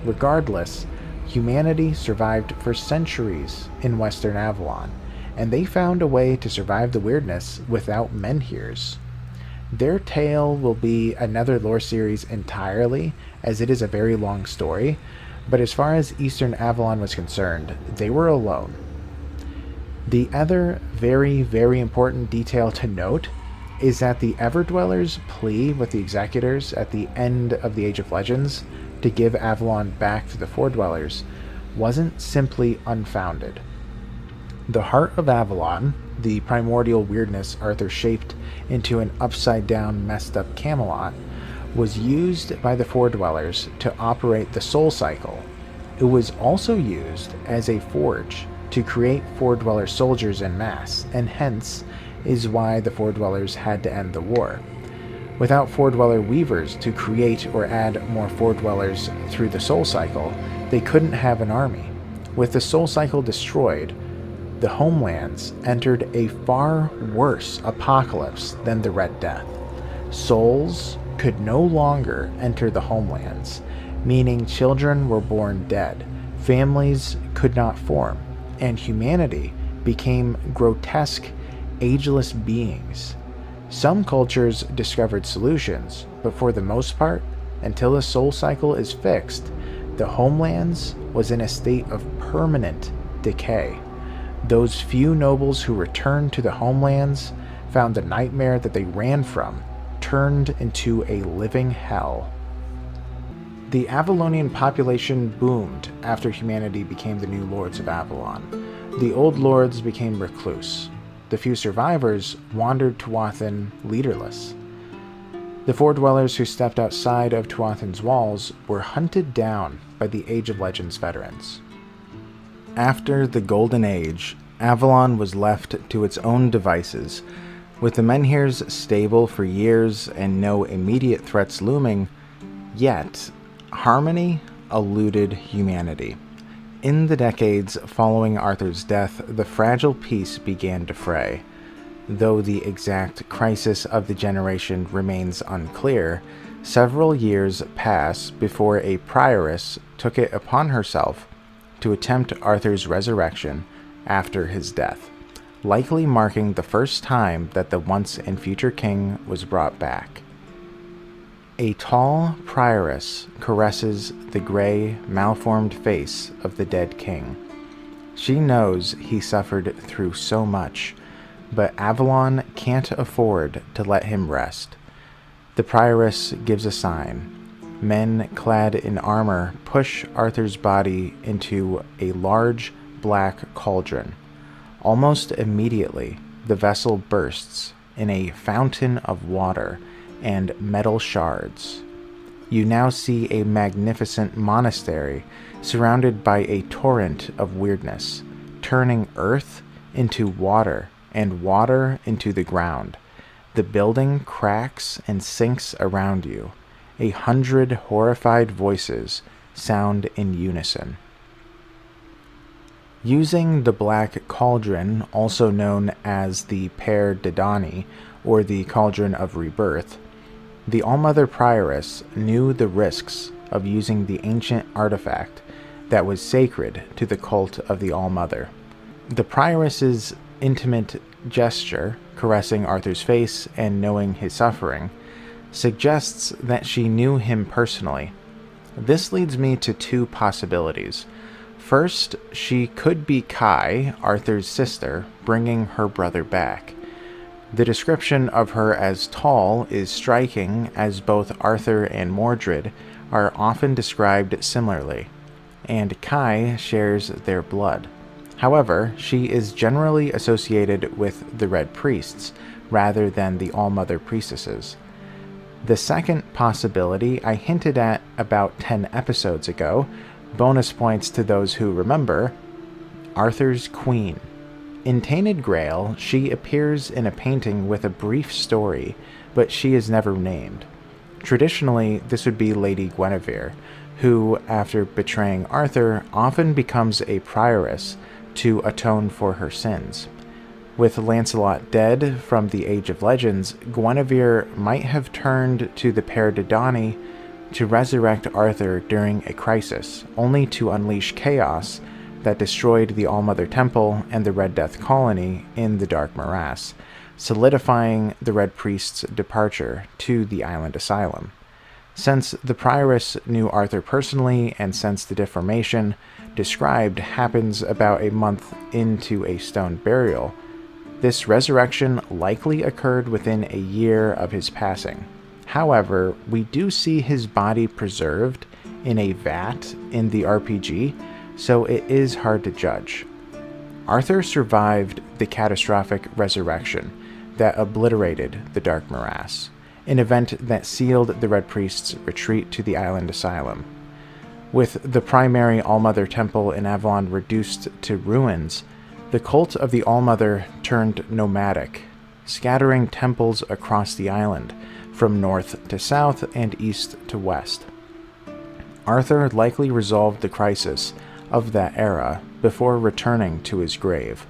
Regardless, humanity survived for centuries in Western Avalon, and they found a way to survive the weirdness without menhirs. Their tale will be another lore series entirely, as it is a very long story, but as far as Eastern Avalon was concerned, they were alone. The other very, very important detail to note is that the Everdwellers' plea with the Executors at the end of the Age of Legends to give Avalon back to the Foredwellers wasn't simply unfounded. The heart of Avalon, the primordial weirdness Arthur shaped into an upside-down, messed-up Camelot, was used by the Foredwellers to operate the Soul Cycle. It was also used as a forge to create Foredweller soldiers en masse, and hence is why the Foredwellers had to end the war. Without Foredweller weavers to create or add more Foredwellers through the Soul Cycle, they couldn't have an army. With the Soul Cycle destroyed, the homelands entered a far worse apocalypse than the Red Death. Souls could no longer enter the homelands, meaning children were born dead, families could not form, and humanity became grotesque, ageless beings. Some cultures discovered solutions, but for the most part, until the Soul Cycle is fixed, the homelands was in a state of permanent decay. Those few nobles who returned to the homelands found the nightmare that they ran from turned into a living hell. The Avalonian population boomed after humanity became the new lords of Avalon. The old lords became recluse. The few survivors wandered Tuathan leaderless. The Foredwellers who stepped outside of Tuathan's walls were hunted down by the Age of Legends veterans. After the Golden Age, Avalon was left to its own devices. With the menhirs stable for years and no immediate threats looming, yet harmony eluded humanity. In the decades following Arthur's death, the fragile peace began to fray. Though the exact crisis of the generation remains unclear, several years pass before a prioress took it upon herself to attempt Arthur's resurrection after his death, likely marking the first time that the once and future king was brought back. A tall prioress caresses the gray, malformed face of the dead king. She knows he suffered through so much, but Avalon can't afford to let him rest. The prioress gives a sign. Men clad in armor push Arthur's body into a large black cauldron. Almost immediately, the vessel bursts in a fountain of water and metal shards. You now see a magnificent monastery surrounded by a torrent of weirdness, turning earth into water and water into the ground. The building cracks and sinks around you. 100 horrified voices sound in unison. Using the Black Cauldron, also known as the Per Didani, or the Cauldron of Rebirth, the Allmother Prioress knew the risks of using the ancient artifact that was sacred to the cult of the Allmother. The Prioress's intimate gesture, caressing Arthur's face and knowing his suffering, suggests that she knew him personally. This leads me to two possibilities. First, she could be Kai, Arthur's sister, bringing her brother back. The description of her as tall is striking, as both Arthur and Mordred are often described similarly, and Kai shares their blood. However, she is generally associated with the Red Priests, rather than the Allmother Priestesses. The second possibility I hinted at about 10 episodes ago, bonus points to those who remember, Arthur's Queen. In Tainted Grail, she appears in a painting with a brief story, but she is never named. Traditionally, this would be Lady Guinevere, who, after betraying Arthur, often becomes a prioress to atone for her sins. With Lancelot dead from the Age of Legends, Guinevere might have turned to the Per Didani to resurrect Arthur during a crisis, only to unleash chaos that destroyed the Allmother Temple and the Red Death Colony in the Dark Morass, solidifying the Red Priest's departure to the Island Asylum. Since the prioress knew Arthur personally, and since the deformation described happens about a month into a stone burial, this resurrection likely occurred within a year of his passing. However, we do see his body preserved in a vat in the RPG, so it is hard to judge. Arthur survived the catastrophic resurrection that obliterated the Dark Morass, an event that sealed the Red Priest's retreat to the Island Asylum. With the primary Allmother Temple in Avalon reduced to ruins, the cult of the Allmother turned nomadic, scattering temples across the island, from north to south and east to west. Arthur likely resolved the crisis of that era before returning to his grave.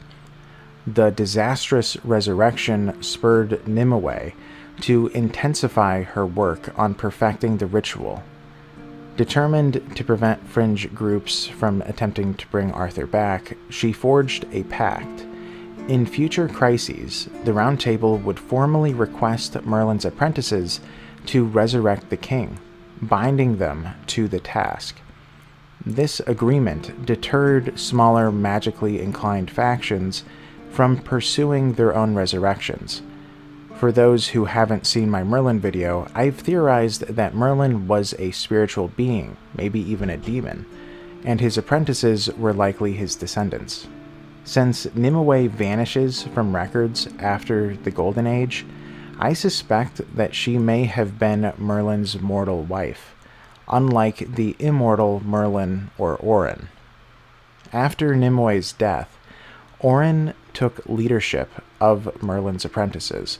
The disastrous resurrection spurred Nimue to intensify her work on perfecting the ritual. Determined to prevent fringe groups from attempting to bring Arthur back, she forged a pact. In future crises, the Round Table would formally request Merlin's apprentices to resurrect the king, binding them to the task. This agreement deterred smaller magically inclined factions from pursuing their own resurrections. For those who haven't seen my Merlin video, I've theorized that Merlin was a spiritual being, maybe even a demon, and his apprentices were likely his descendants. Since Nimue vanishes from records after the Golden Age, I suspect that she may have been Merlin's mortal wife, unlike the immortal Merlin or Orin. After Nimue's death, Orin took leadership of Merlin's apprentices.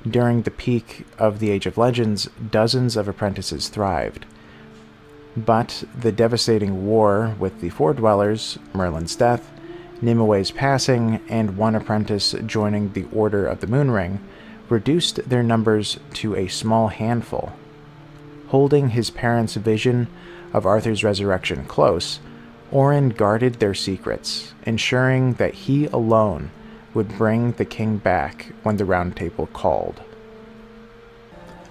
During the peak of the Age of Legends, dozens of apprentices thrived. But the devastating war with the Four Dwellers, Merlin's death, Nimue's passing and one apprentice joining the Order of the Moonring reduced their numbers to a small handful. Holding his parents' vision of Arthur's resurrection close, Orin guarded their secrets, ensuring that he alone would bring the king back when the Round Table called.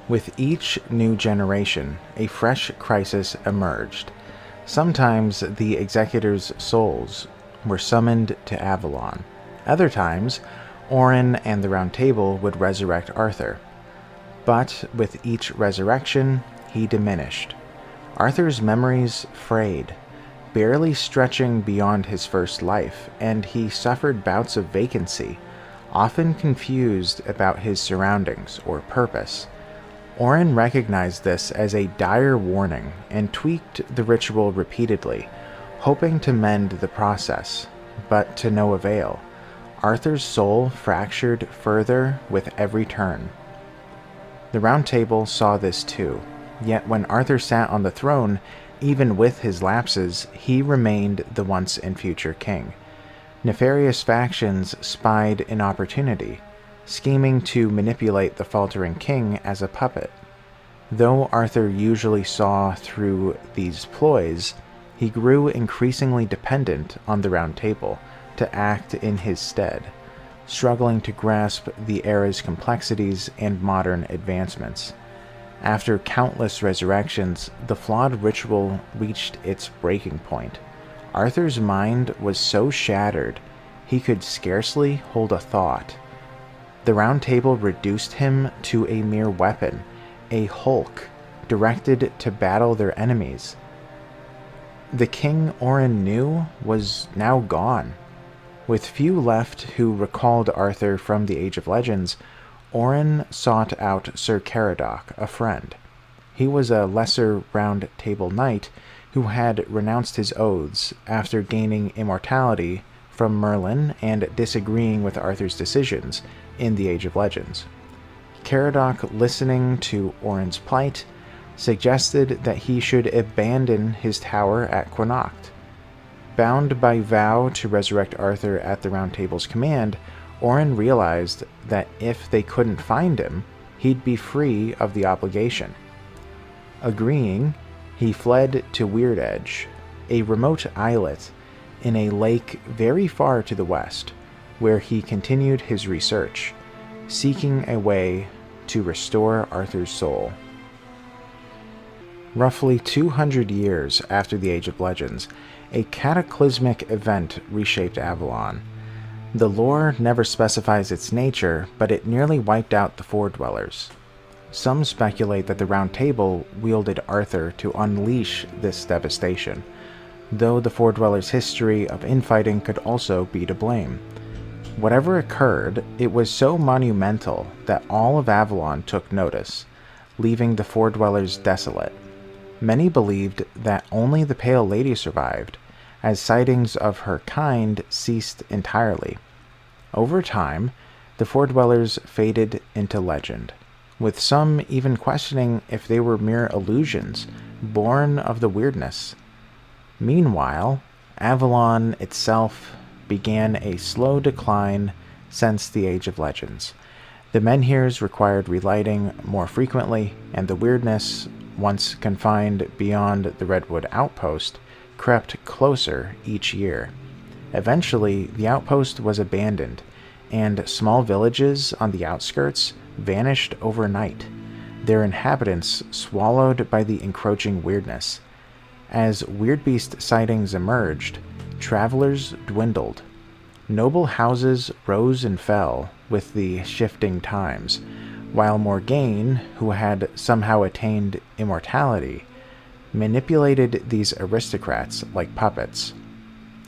With each new generation, a fresh crisis emerged. Sometimes the executors' souls were summoned to Avalon. Other times, Orin and the Round Table would resurrect Arthur. But with each resurrection, he diminished. Arthur's memories frayed, barely stretching beyond his first life, and he suffered bouts of vacancy, often confused about his surroundings or purpose. Orin recognized this as a dire warning and tweaked the ritual repeatedly, hoping to mend the process, but to no avail. Arthur's soul fractured further with every turn. The Round Table saw this too, yet when Arthur sat on the throne, even with his lapses, he remained the once and future king. Nefarious factions spied an opportunity, scheming to manipulate the faltering king as a puppet. Though Arthur usually saw through these ploys, he grew increasingly dependent on the Round Table to act in his stead, struggling to grasp the era's complexities and modern advancements. After countless resurrections, the flawed ritual reached its breaking point. Arthur's mind was so shattered, he could scarcely hold a thought. The Round Table reduced him to a mere weapon, a hulk, directed to battle their enemies. The king Orin knew was now gone. With few left who recalled Arthur from the Age of Legends, Orin sought out Sir Caradoc, a friend. He was a lesser Round Table knight who had renounced his oaths after gaining immortality from Merlin and disagreeing with Arthur's decisions in the Age of Legends. Caradoc, listening to Orin's plight, suggested that he should abandon his tower at Connacht. Bound by vow to resurrect Arthur at the Round Table's command, Orin realized that if they couldn't find him, he'd be free of the obligation. Agreeing, he fled to Weird Edge, a remote islet in a lake very far to the west, where he continued his research, seeking a way to restore Arthur's soul. Roughly 200 years after the Age of Legends, a cataclysmic event reshaped Avalon. The lore never specifies its nature, but it nearly wiped out the Four Dwellers. Some speculate that the Round Table wielded Arthur to unleash this devastation, though the Four Dwellers' history of infighting could also be to blame. Whatever occurred, it was so monumental that all of Avalon took notice, leaving the Four Dwellers desolate. Many believed that only the Pale Lady survived, as sightings of her kind ceased entirely. Over time, the Four Dwellers faded into legend, with some even questioning if they were mere illusions, born of the weirdness. Meanwhile, Avalon itself began a slow decline since the Age of Legends. The menhirs required relighting more frequently, and the weirdness, once confined beyond the Redwood Outpost, crept closer each year. Eventually, the outpost was abandoned, and small villages on the outskirts vanished overnight, their inhabitants swallowed by the encroaching weirdness. As Weirdbeast sightings emerged, travelers dwindled. Noble houses rose and fell with the shifting times, while Morgaine, who had somehow attained immortality, manipulated these aristocrats like puppets.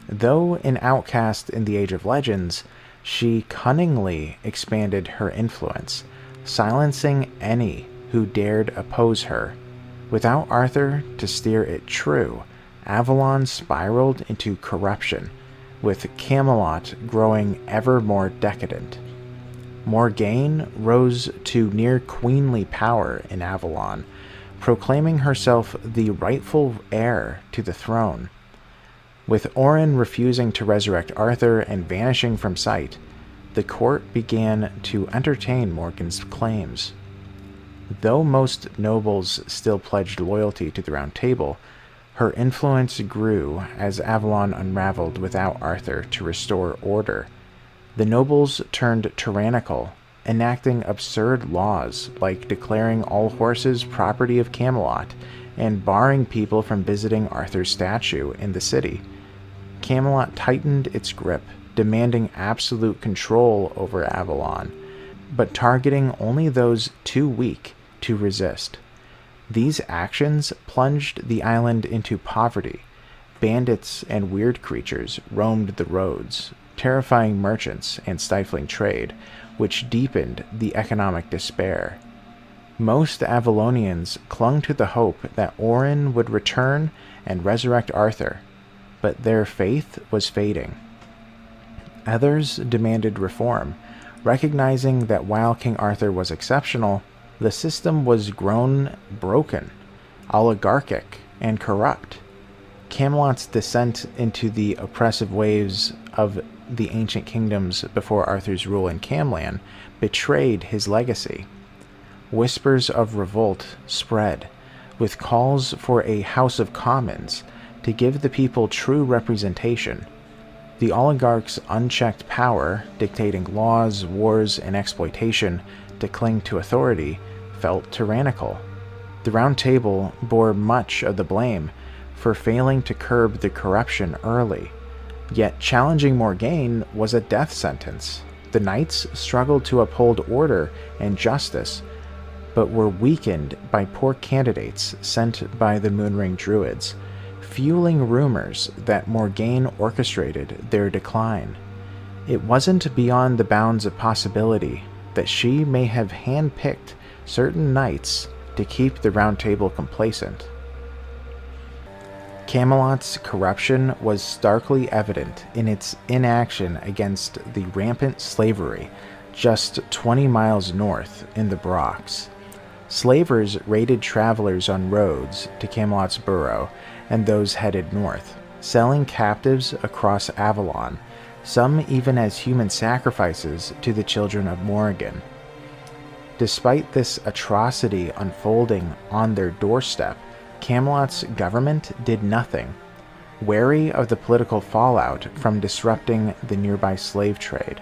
Though an outcast in the Age of Legends, she cunningly expanded her influence, silencing any who dared oppose her. Without Arthur to steer it true, Avalon spiraled into corruption, with Camelot growing ever more decadent. Morgaine rose to near queenly power in Avalon, proclaiming herself the rightful heir to the throne. With Orin refusing to resurrect Arthur and vanishing from sight, the court began to entertain Morgan's claims. Though most nobles still pledged loyalty to the Round Table, her influence grew as Avalon unraveled without Arthur to restore order. The nobles turned tyrannical, enacting absurd laws like declaring all horses property of Camelot and barring people from visiting Arthur's statue in the city. Camelot tightened its grip, demanding absolute control over Avalon, but targeting only those too weak to resist. These actions plunged the island into poverty. Bandits and weird creatures roamed the roads, terrifying merchants and stifling trade, which deepened the economic despair. Most Avalonians clung to the hope that Orin would return and resurrect Arthur, but their faith was fading. Others demanded reform, recognizing that while King Arthur was exceptional, the system was grown broken, oligarchic, and corrupt. Camelot's descent into the oppressive waves of the ancient kingdoms before Arthur's rule in Camlann betrayed his legacy. Whispers of revolt spread, with calls for a House of Commons to give the people true representation. The oligarchs' unchecked power, dictating laws, wars, and exploitation to cling to authority, felt tyrannical. The Round Table bore much of the blame for failing to curb the corruption early. Yet challenging Morgaine was a death sentence. The knights struggled to uphold order and justice, but were weakened by poor candidates sent by the Moonring Druids, fueling rumors that Morgaine orchestrated their decline. It wasn't beyond the bounds of possibility that she may have handpicked certain knights to keep the Round Table complacent. Camelot's corruption was starkly evident in its inaction against the rampant slavery just 20 miles north in the Brochs. Slavers raided travelers on roads to Camelot's burrow and those headed north, selling captives across Avalon, some even as human sacrifices to the children of Morrigan. Despite this atrocity unfolding on their doorstep, Camelot's government did nothing, wary of the political fallout from disrupting the nearby slave trade.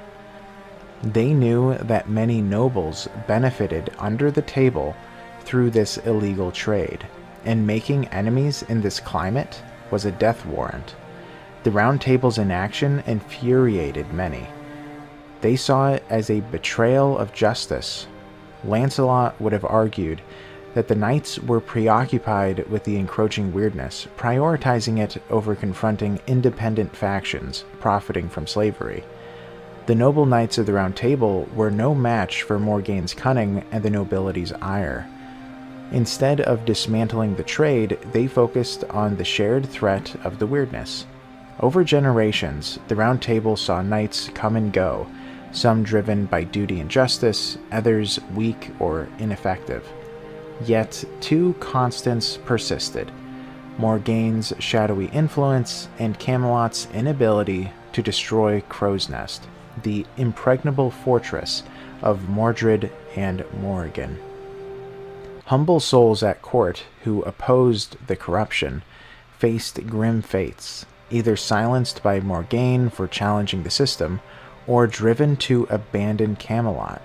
They knew that many nobles benefited under the table through this illegal trade, and making enemies in this climate was a death warrant. The Round Table's inaction infuriated many. They saw it as a betrayal of justice. Lancelot would have argued that the knights were preoccupied with the encroaching weirdness, prioritizing it over confronting independent factions profiting from slavery. The noble knights of the Round Table were no match for Morgaine's cunning and the nobility's ire. Instead of dismantling the trade, they focused on the shared threat of the weirdness. Over generations, the Round Table saw knights come and go, some driven by duty and justice, others weak or ineffective. Yet two constants persisted: Morgaine's shadowy influence and Camelot's inability to destroy Crow's Nest, the impregnable fortress of Mordred and Morrigan. Humble souls at court who opposed the corruption faced grim fates, either silenced by Morgaine for challenging the system, or driven to abandon Camelot.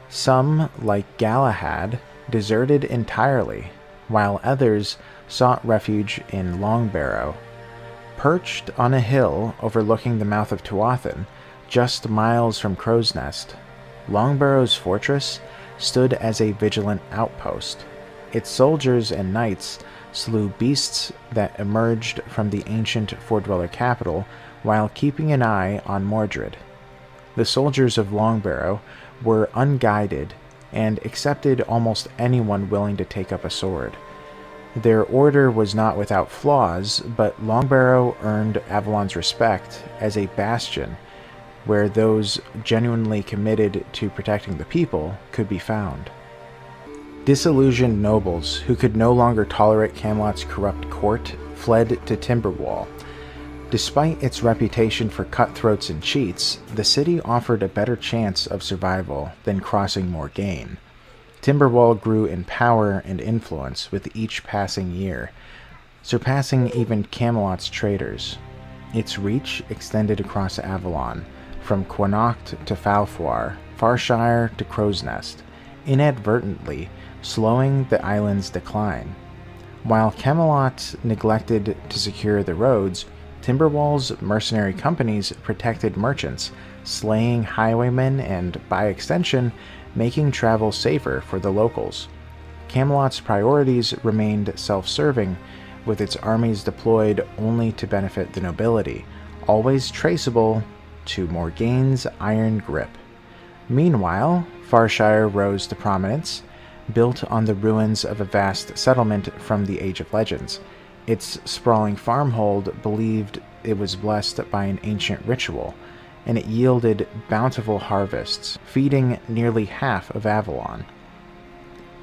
Some, like Galahad, deserted entirely, while others sought refuge in Longbarrow. Perched on a hill overlooking the mouth of Tuathan, just miles from Crow's Nest, Longbarrow's fortress stood as a vigilant outpost. Its soldiers and knights slew beasts that emerged from the ancient Four-Dweller capital while keeping an eye on Mordred. The soldiers of Longbarrow were unguided and accepted almost anyone willing to take up a sword. Their order was not without flaws, but Longbarrow earned Avalon's respect as a bastion where those genuinely committed to protecting the people could be found. Disillusioned nobles who could no longer tolerate Camelot's corrupt court fled to Timberwall. Despite its reputation for cutthroats and cheats, the city offered a better chance of survival than crossing Morgaine. Timberwall grew in power and influence with each passing year, surpassing even Camelot's traders. Its reach extended across Avalon, from Quanacht to Falfoir, Farshire to Crow's Nest, inadvertently slowing the island's decline. While Camelot neglected to secure the roads, Timberwall's mercenary companies protected merchants, slaying highwaymen and, by extension, making travel safer for the locals. Camelot's priorities remained self-serving, with its armies deployed only to benefit the nobility, always traceable to Morgaine's iron grip. Meanwhile, Farshire rose to prominence, built on the ruins of a vast settlement from the Age of Legends. Its sprawling farmhold believed it was blessed by an ancient ritual, and it yielded bountiful harvests, feeding nearly half of Avalon.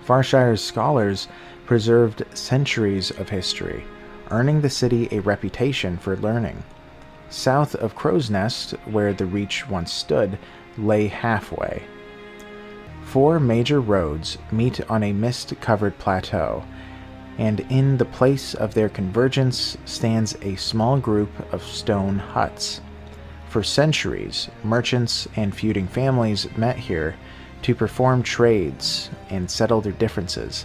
Farshire's scholars preserved centuries of history, earning the city a reputation for learning. South of Crow's Nest, where the Reach once stood, lay halfway. 4 major roads meet on a mist-covered plateau, and in the place of their convergence stands a small group of stone huts. For centuries, merchants and feuding families met here to perform trades and settle their differences.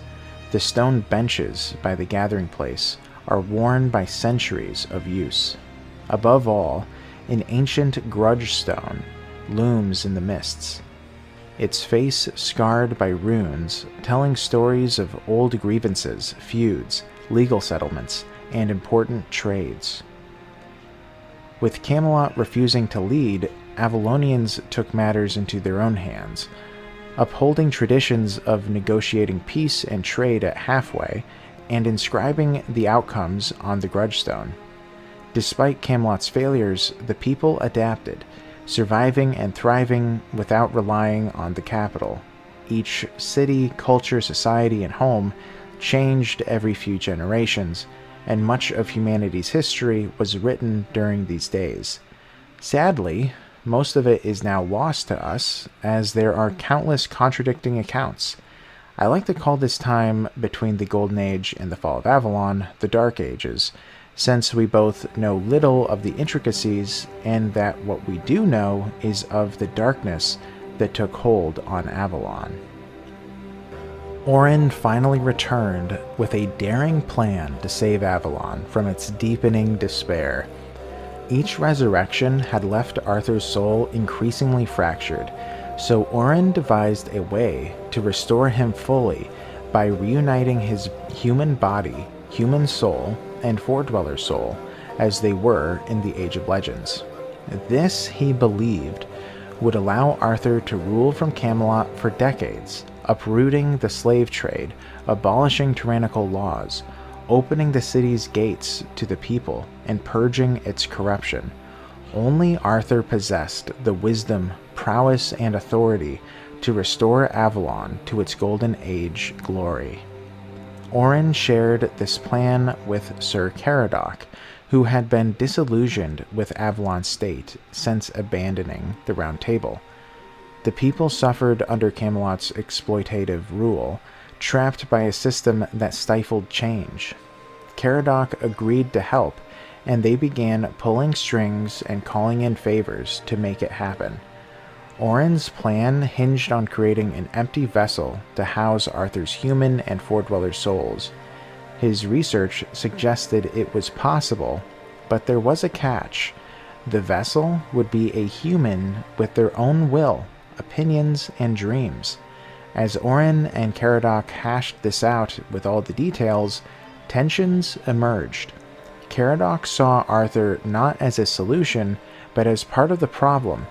The stone benches by the gathering place are worn by centuries of use. Above all, an ancient grudge stone looms in the mists, its face scarred by runes, telling stories of old grievances, feuds, legal settlements, and important trades. With Camelot refusing to lead, Avalonians took matters into their own hands, upholding traditions of negotiating peace and trade at halfway, and inscribing the outcomes on the grudgestone. Despite Camelot's failures, the people adapted, surviving and thriving without relying on the capital. Each city, culture, society, and home changed every few generations, and much of humanity's history was written during these days. Sadly, most of it is now lost to us, as there are countless contradicting accounts. I like to call this time between the Golden Age and the fall of Avalon the Dark Ages, since we both know little of the intricacies, and that what we do know is of the darkness that took hold on Avalon. Orin finally returned with a daring plan to save Avalon from its deepening despair. Each resurrection had left Arthur's soul increasingly fractured, so Orin devised a way to restore him fully by reuniting his human body, human soul, and Foredweller's soul as they were in the Age of Legends. This, he believed, would allow Arthur to rule from Camelot for decades, uprooting the slave trade, abolishing tyrannical laws, opening the city's gates to the people, and purging its corruption. Only Arthur possessed the wisdom, prowess, and authority to restore Avalon to its Golden Age glory. Orin shared this plan with Sir Caradoc, who had been disillusioned with Avalon's state since abandoning the Round Table. The people suffered under Camelot's exploitative rule, trapped by a system that stifled change. Caradoc agreed to help, and they began pulling strings and calling in favors to make it happen. Orin's plan hinged on creating an empty vessel to house Arthur's human and Foredweller's souls. His research suggested it was possible, but there was a catch. The vessel would be a human with their own will, opinions, and dreams. As Orin and Caradoc hashed this out with all the details, tensions emerged. Caradoc saw Arthur not as a solution, but as part of the problem,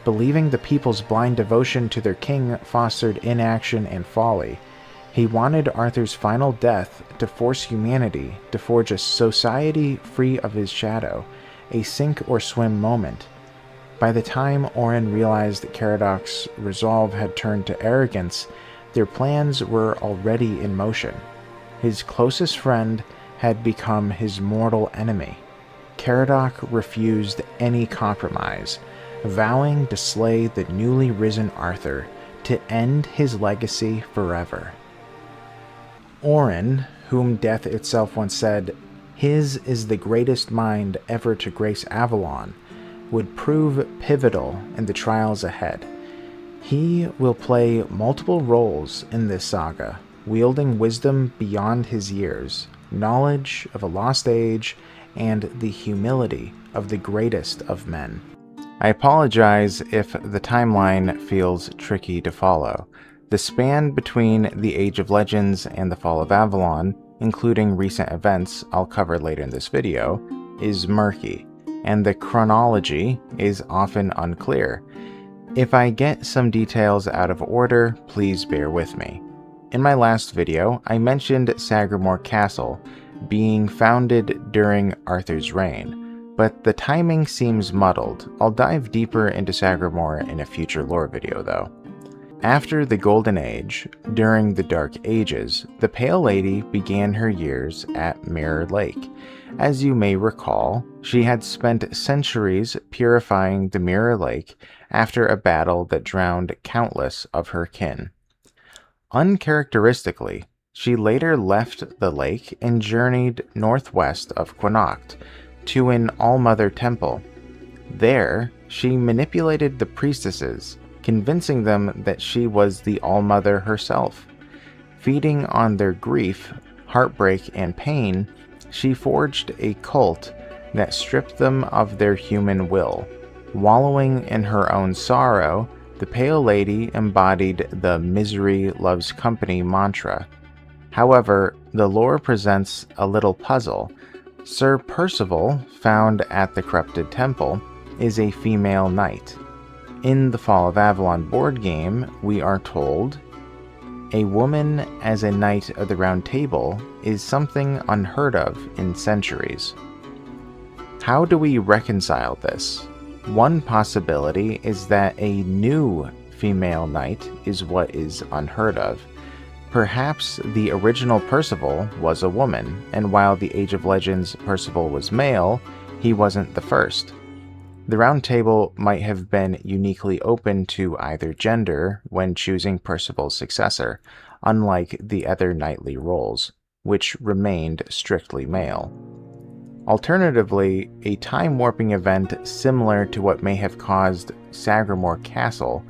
believing the people's blind devotion to their king fostered inaction and folly. He wanted Arthur's final death to force humanity to forge a society free of his shadow, a sink-or-swim moment. By the time Orin realized that Caradoc's resolve had turned to arrogance, their plans were already in motion. His closest friend had become his mortal enemy. Caradoc refused any compromise, vowing to slay the newly risen Arthur to end his legacy forever. Orin, whom death itself once said, "His is the greatest mind ever to grace Avalon," would prove pivotal in the trials ahead. He will play multiple roles in this saga, wielding wisdom beyond his years, knowledge of a lost age, and the humility of the greatest of men. I apologize if the timeline feels tricky to follow. The span between the Age of Legends and the Fall of Avalon, including recent events I'll cover later in this video, is murky, and the chronology is often unclear. If I get some details out of order, please bear with me. In my last video, I mentioned Sagramore Castle being founded during Arthur's reign, but the timing seems muddled. I'll dive deeper into Sagramore in a future lore video though. After the Golden Age, during the Dark Ages, the Pale Lady began her years at Mirror Lake. As you may recall, she had spent centuries purifying the Mirror Lake after a battle that drowned countless of her kin. Uncharacteristically, she later left the lake and journeyed northwest of Connacht to an All-Mother temple. There, she manipulated the priestesses, convincing them that she was the All-Mother herself. Feeding on their grief, heartbreak, and pain, she forged a cult that stripped them of their human will. Wallowing in her own sorrow, the Pale Lady embodied the misery loves company mantra. However, the lore presents a little puzzle. Sir Percival, found at the corrupted temple, is a female knight. In the Fall of Avalon board game, we are told, "A woman as a knight of the Round Table is something unheard of in centuries." How do we reconcile this? One possibility is that a new female knight is what is unheard of. Perhaps the original Percival was a woman, and while the Age of Legends Percival was male, he wasn't the first. The Round Table might have been uniquely open to either gender when choosing Percival's successor, unlike the other knightly roles, which remained strictly male. Alternatively, a time-warping event similar to what may have caused Sagramore Castle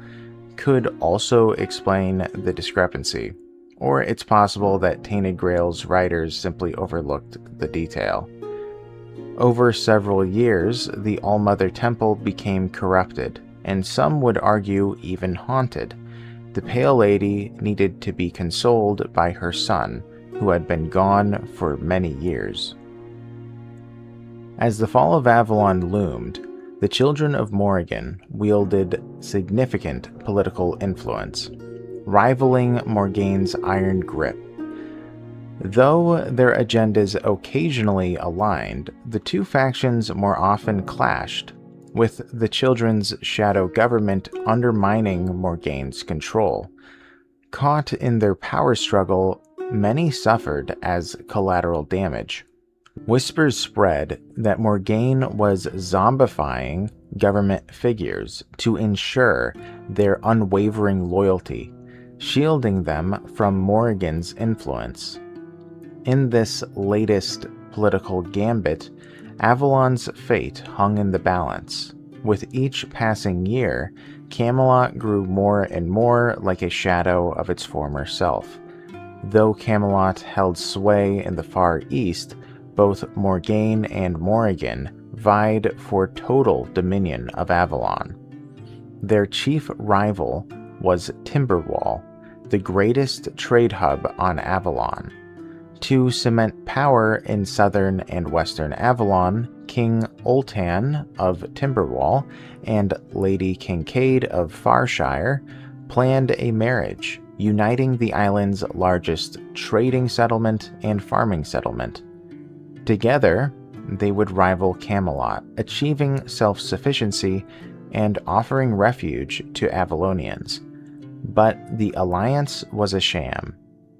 could also explain the discrepancy, or it's possible that Tainted Grail's writers simply overlooked the detail. Over several years, the All-Mother Temple became corrupted, and some would argue even haunted. The Pale Lady needed to be consoled by her son, who had been gone for many years. As the Fall of Avalon loomed, the children of Morrigan wielded significant political influence, rivaling Morgaine's iron grip. Though their agendas occasionally aligned, the two factions more often clashed, with the children's shadow government undermining Morgaine's control. Caught in their power struggle, many suffered as collateral damage. Whispers spread that Morgaine was zombifying government figures to ensure their unwavering loyalty, shielding them from Morrigan's influence. In this latest political gambit, Avalon's fate hung in the balance. With each passing year, Camelot grew more and more like a shadow of its former self. Though Camelot held sway in the Far East, both Morgaine and Morrigan vied for total dominion of Avalon. Their chief rival was Timberwall, the greatest trade hub on Avalon. To cement power in southern and western Avalon, King Oltan of Timberwall and Lady Kincaid of Farshire planned a marriage, uniting the island's largest trading settlement and farming settlement. Together, they would rival Camelot, achieving self-sufficiency and offering refuge to Avalonians. But the alliance was a sham.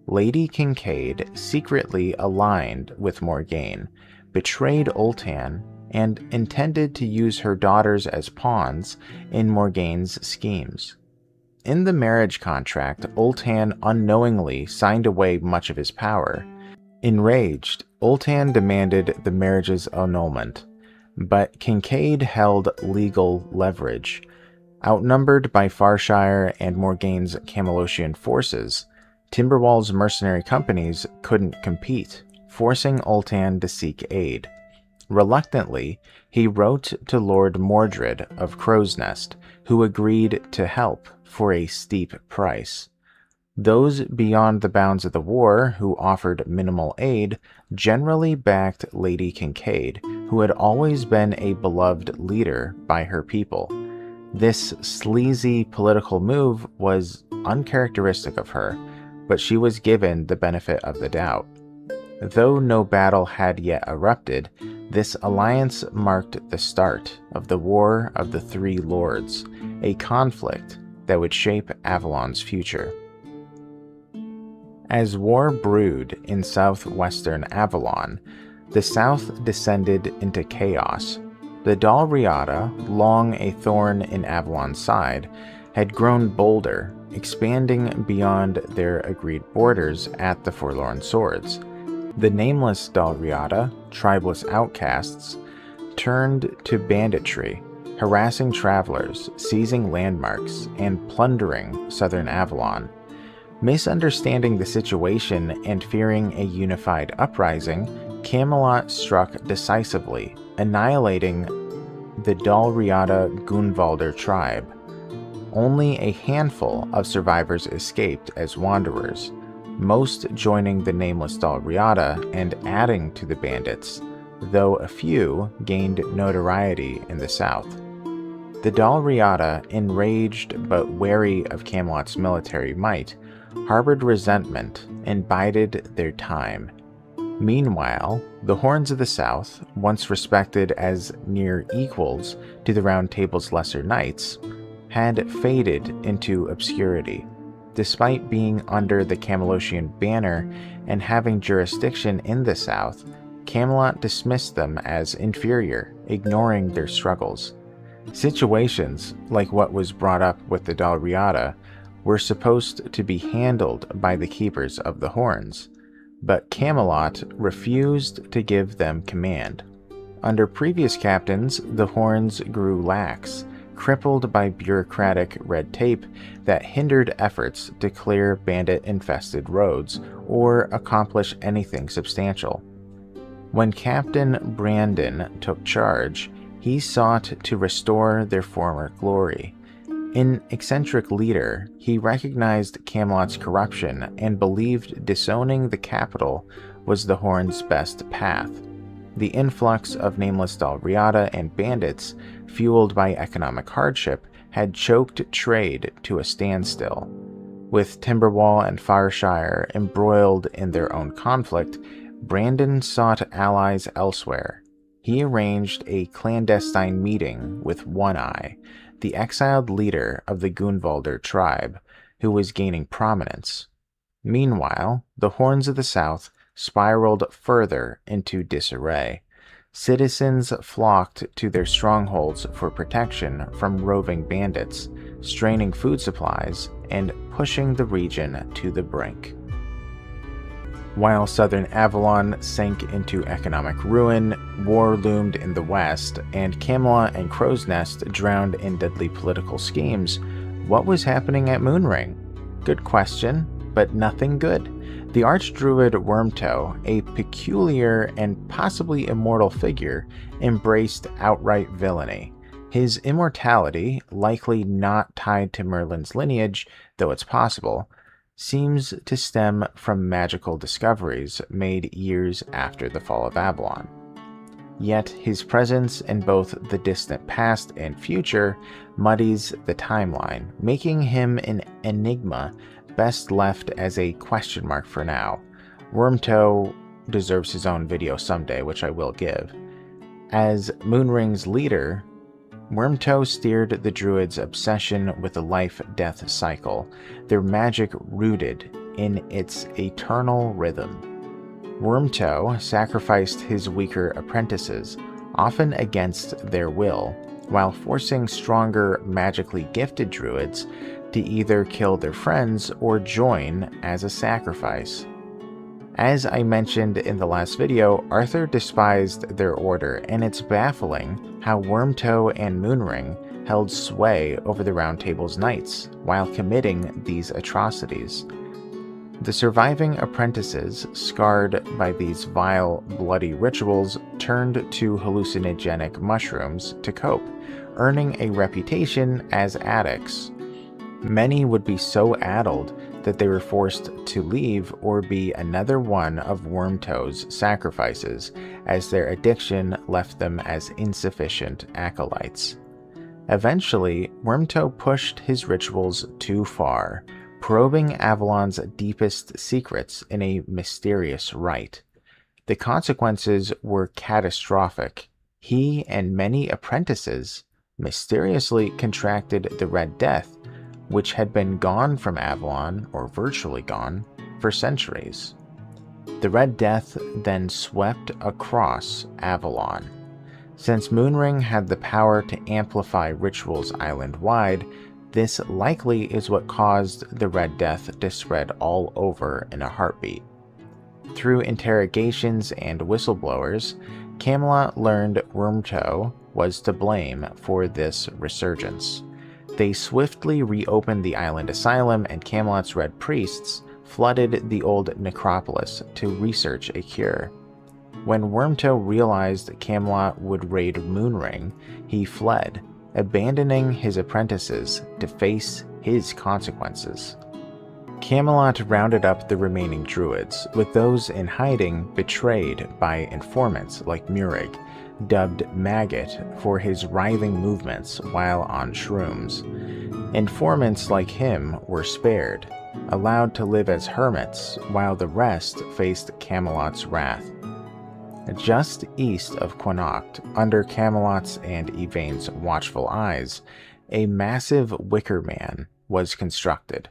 Lady Kincaid secretly aligned with Morgaine, betrayed Oltan, and intended to use her daughters as pawns in Morgaine's schemes. In the marriage contract, Ultan unknowingly signed away much of his power. Enraged, Ultan demanded the marriage's annulment, but Kincaid held legal leverage. Outnumbered by Farshire and Morgaine's Camelosian forces, Timberwall's mercenary companies couldn't compete, forcing Ultan to seek aid. Reluctantly, he wrote to Lord Mordred of Crow's Nest, who agreed to help for a steep price. Those beyond the bounds of the war who offered minimal aid generally backed Lady Kincaid, who had always been a beloved leader by her people. This sleazy political move was uncharacteristic of her, but she was given the benefit of the doubt. Though no battle had yet erupted, this alliance marked the start of the War of the Three Lords, a conflict that would shape Avalon's future. As war brewed in southwestern Avalon, the south descended into chaos. The Dalriada, long a thorn in Avalon's side, had grown bolder, expanding beyond their agreed borders at the Forlorn Swords. The nameless Dalriada, tribeless outcasts, turned to banditry, harassing travelers, seizing landmarks, and plundering southern Avalon. Misunderstanding the situation and fearing a unified uprising, Camelot struck decisively, annihilating the Dalriada Gunvalder tribe. Only a handful of survivors escaped as wanderers, most joining the nameless Dalriada and adding to the bandits, though a few gained notoriety in the south. The Dalriada, enraged but wary of Camelot's military might, harbored resentment and bided their time. Meanwhile, the Horns of the South, once respected as near equals to the Round Table's lesser knights, had faded into obscurity. Despite being under the Camelosian banner and having jurisdiction in the South, Camelot dismissed them as inferior, ignoring their struggles. Situations, like what was brought up with the Dalriada, were supposed to be handled by the Keepers of the Horns, but Camelot refused to give them command. Under previous captains, the Horns grew lax, crippled by bureaucratic red tape that hindered efforts to clear bandit-infested roads or accomplish anything substantial. When Captain Brandon took charge, he sought to restore their former glory. An eccentric leader, he recognized Camelot's corruption and believed disowning the capital was the Horn's best path. The influx of nameless Dalriada and bandits, fueled by economic hardship, had choked trade to a standstill. With Timberwall and Farshire embroiled in their own conflict, Brandon sought allies elsewhere. He arranged a clandestine meeting with One Eye, the exiled leader of the Gunvalder tribe, who was gaining prominence. Meanwhile, the Horns of the South spiraled further into disarray. Citizens flocked to their strongholds for protection from roving bandits, straining food supplies and pushing the region to the brink. While southern Avalon sank into economic ruin, war loomed in the west, and Camelot and Crow's Nest drowned in deadly political schemes, what was happening at Moonring? Good question, but nothing good. The archdruid Wormtoe, a peculiar and possibly immortal figure, embraced outright villainy. His immortality, likely not tied to Merlin's lineage, though it's possible, seems to stem from magical discoveries made years after the fall of Avalon. Yet his presence in both the distant past and future muddies the timeline, making him an enigma best left as a question mark for now. Wormtoe deserves his own video someday, which I will give. As Moonring's leader, Wormtoe steered the Druids' obsession with the life-death cycle, their magic rooted in its eternal rhythm. Wormtoe sacrificed his weaker apprentices, often against their will, while forcing stronger magically gifted druids to either kill their friends or join as a sacrifice. As I mentioned in the last video, Arthur despised their order, and it's baffling how Wormtoe and Moonring held sway over the Round Table's knights while committing these atrocities. The surviving apprentices, scarred by these vile, bloody rituals, turned to hallucinogenic mushrooms to cope, earning a reputation as addicts. Many would be so addled that they were forced to leave or be another one of Wormtoe's sacrifices, as their addiction left them as insufficient acolytes. Eventually, Wormtoe pushed his rituals too far, probing Avalon's deepest secrets in a mysterious rite. The consequences were catastrophic. He and many apprentices mysteriously contracted the Red Death, which had been gone from Avalon, or virtually gone, for centuries. The Red Death then swept across Avalon. Since Moonring had the power to amplify rituals island-wide, this likely is what caused the Red Death to spread all over in a heartbeat. Through interrogations and whistleblowers, Camelot learned Wormtoe was to blame for this resurgence. They swiftly reopened the island asylum, and Camelot's Red Priests flooded the old necropolis to research a cure. When Wormtoe realized Camelot would raid Moonring, he fled, abandoning his apprentices to face his consequences. Camelot rounded up the remaining druids, with those in hiding betrayed by informants like Murig, dubbed Maggot for his writhing movements while on shrooms. Informants like him were spared, allowed to live as hermits, while the rest faced Camelot's wrath. Just east of Connacht, under Camelot's and Yvain's watchful eyes, a massive wicker man was constructed.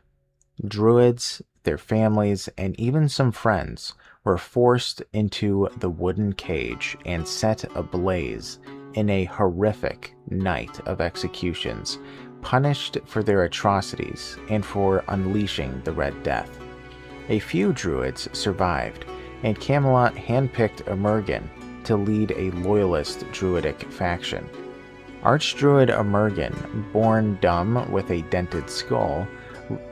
Druids, their families, and even some friends were forced into the wooden cage and set ablaze in a horrific night of executions, punished for their atrocities and for unleashing the Red Death. A few druids survived, and Camelot handpicked Emergen to lead a loyalist druidic faction. Archdruid Emergen, born dumb with a dented skull,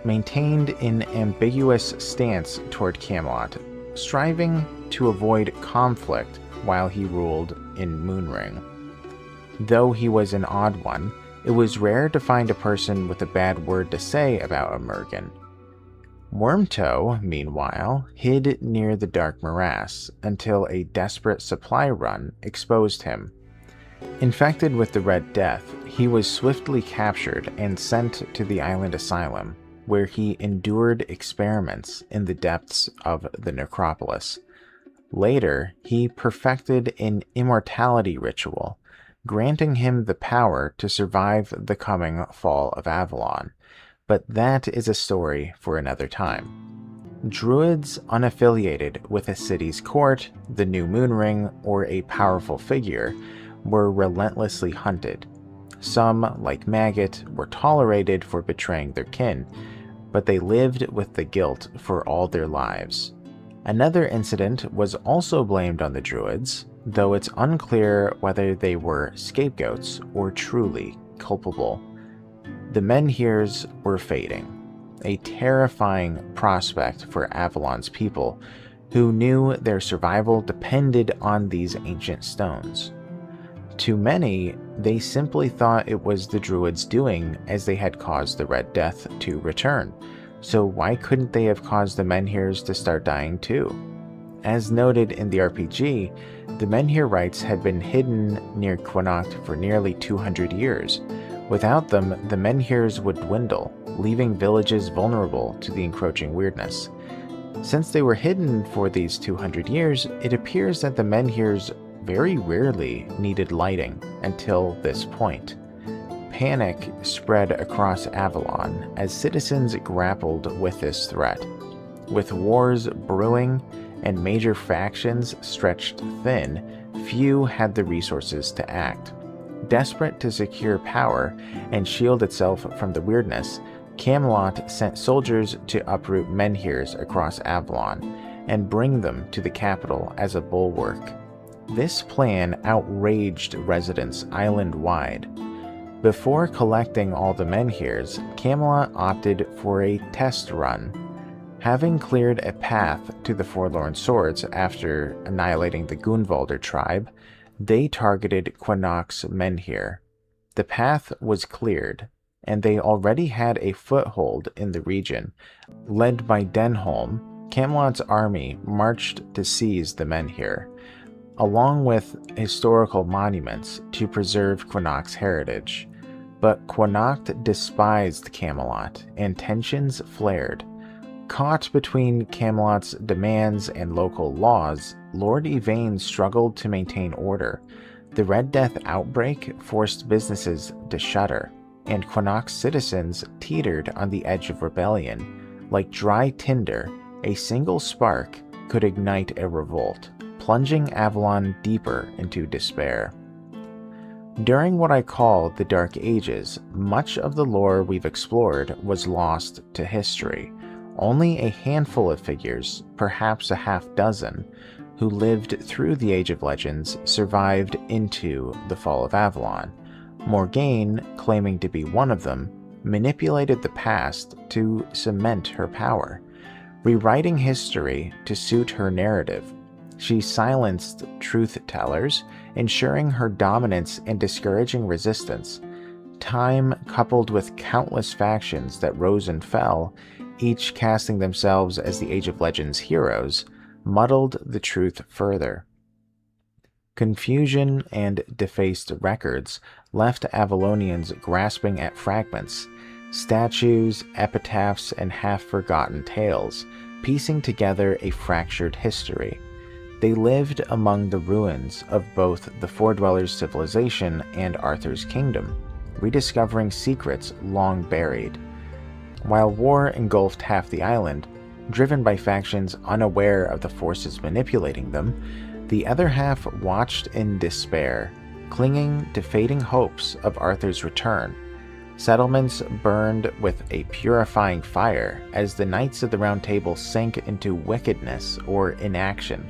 maintained an ambiguous stance toward Camelot, striving to avoid conflict while he ruled in Moonring. Though he was an odd one, it was rare to find a person with a bad word to say about Emergen. Wormtoe, meanwhile, hid near the Dark Morass until a desperate supply run exposed him. Infected with the Red Death, he was swiftly captured and sent to the island asylum, where he endured experiments in the depths of the necropolis. Later, he perfected an immortality ritual, granting him the power to survive the coming fall of Avalon. But that is a story for another time. Druids unaffiliated with a city's court, the New Moonring, or a powerful figure were relentlessly hunted. Some, like Maggot, were tolerated for betraying their kin, but they lived with the guilt for all their lives. Another incident was also blamed on the Druids, though it's unclear whether they were scapegoats or truly culpable. The Menhirs were fading, a terrifying prospect for Avalon's people, who knew their survival depended on these ancient stones. To many, they simply thought it was the Druids' doing, as they had caused the Red Death to return, so why couldn't they have caused the Menhirs to start dying too? As noted in the RPG, the Menhir rites had been hidden near Connacht for nearly 200 years. Without them, the Menhirs would dwindle, leaving villages vulnerable to the encroaching weirdness. Since they were hidden for these 200 years, it appears that the Menhirs very rarely needed lighting until this point. Panic spread across Avalon as citizens grappled with this threat. With wars brewing and major factions stretched thin, few had the resources to act. Desperate to secure power and shield itself from the weirdness, Camelot sent soldiers to uproot menhirs across Avalon and bring them to the capital as a bulwark. This plan outraged residents island-wide. Before collecting all the menhirs, Camelot opted for a test run. Having cleared a path to the Forlorn Swords after annihilating the Gunvalder tribe, they targeted Quinnox's menhir. The path was cleared, and they already had a foothold in the region. Led by Denholm, Camelot's army marched to seize the menhir, along with historical monuments to preserve Quinnox's heritage. But Quinnox despised Camelot, and tensions flared. Caught between Camelot's demands and local laws, Lord Yvain struggled to maintain order. The Red Death outbreak forced businesses to shutter, and Quinnox's citizens teetered on the edge of rebellion. Like dry tinder, a single spark could ignite a revolt, plunging Avalon deeper into despair. During what I call the Dark Ages, much of the lore we've explored was lost to history. Only a handful of figures, perhaps a half dozen, who lived through the Age of Legends survived into the fall of Avalon. Morgaine, claiming to be one of them, manipulated the past to cement her power. Rewriting history to suit her narrative, she silenced truth-tellers, ensuring her dominance and discouraging resistance. Time, coupled with countless factions that rose and fell, each casting themselves as the Age of Legends heroes, muddled the truth further. Confusion and defaced records left Avalonians grasping at fragments, statues, epitaphs, and half-forgotten tales, piecing together a fractured history. They lived among the ruins of both the Foredwellers' civilization and Arthur's kingdom, rediscovering secrets long buried. While war engulfed half the island, driven by factions unaware of the forces manipulating them, the other half watched in despair, clinging to fading hopes of Arthur's return. Settlements burned with a purifying fire as the Knights of the Round Table sank into wickedness or inaction.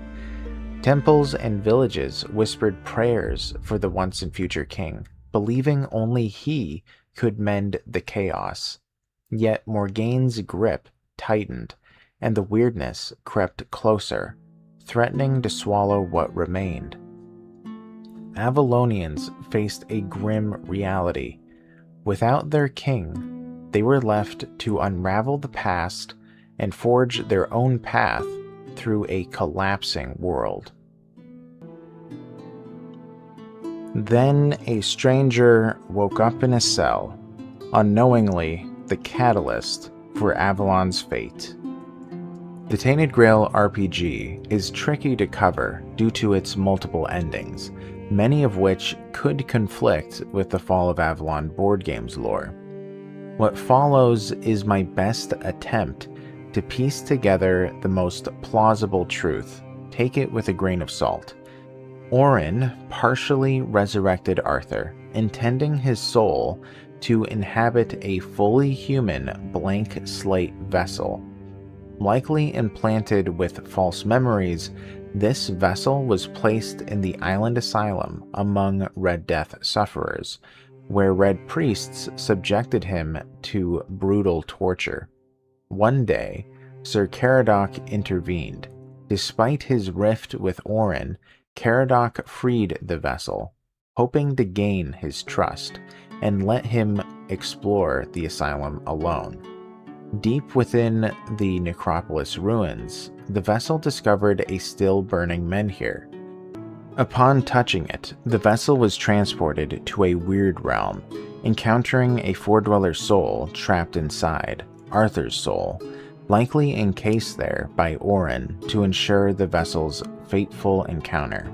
Temples and villages whispered prayers for the once and future king, believing only he could mend the chaos. Yet Morgaine's grip tightened, and the weirdness crept closer, threatening to swallow what remained. Avalonians faced a grim reality. Without their king, they were left to unravel the past and forge their own path through a collapsing world. Then a stranger woke up in a cell, unknowingly the catalyst for Avalon's fate. The Tainted Grail RPG is tricky to cover due to its multiple endings, many of which could conflict with the Fall of Avalon board game's lore. What follows is my best attempt to piece together the most plausible truth. Take it with a grain of salt. Orin partially resurrected Arthur, intending his soul to inhabit a fully human blank slate vessel. Likely implanted with false memories, this vessel was placed in the island asylum among Red Death sufferers, where Red Priests subjected him to brutal torture. One day, Sir Caradoc intervened. Despite his rift with Orin, Caradoc freed the vessel, hoping to gain his trust and let him explore the asylum alone. Deep within the necropolis ruins, the vessel discovered a still-burning menhir. Upon touching it, the vessel was transported to a weird realm, encountering a Foredweller soul trapped inside, Arthur's soul, likely encased there by Orin to ensure the vessel's fateful encounter.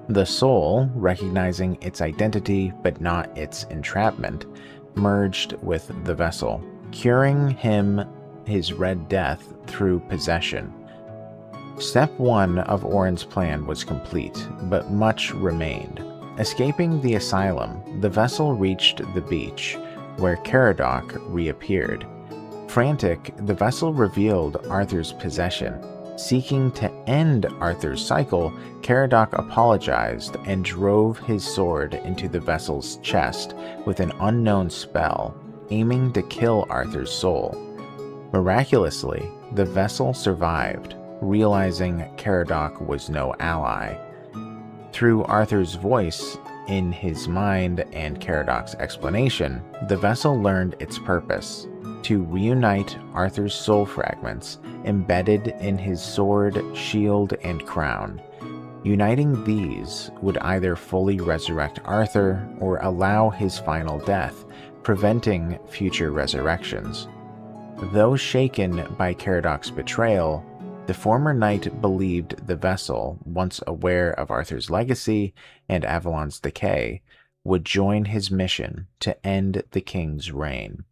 The soul, recognizing its identity but not its entrapment, merged with the vessel, curing him his Red Death through possession. Step 1 of Orin's plan was complete, but much remained. Escaping the asylum, the vessel reached the beach, where Caradoc reappeared. Frantic, the vessel revealed Arthur's possession. Seeking to end Arthur's cycle, Caradoc apologized and drove his sword into the vessel's chest with an unknown spell, aiming to kill Arthur's soul. Miraculously, the vessel survived, realizing Caradoc was no ally. Through Arthur's voice in his mind and Caradoc's explanation, the vessel learned its purpose: to reunite Arthur's soul fragments embedded in his sword, shield, and crown. Uniting these would either fully resurrect Arthur or allow his final death, preventing future resurrections. Though shaken by Caradoc's betrayal, the former knight believed the vessel, once aware of Arthur's legacy and Avalon's decay, would join his mission to end the king's reign.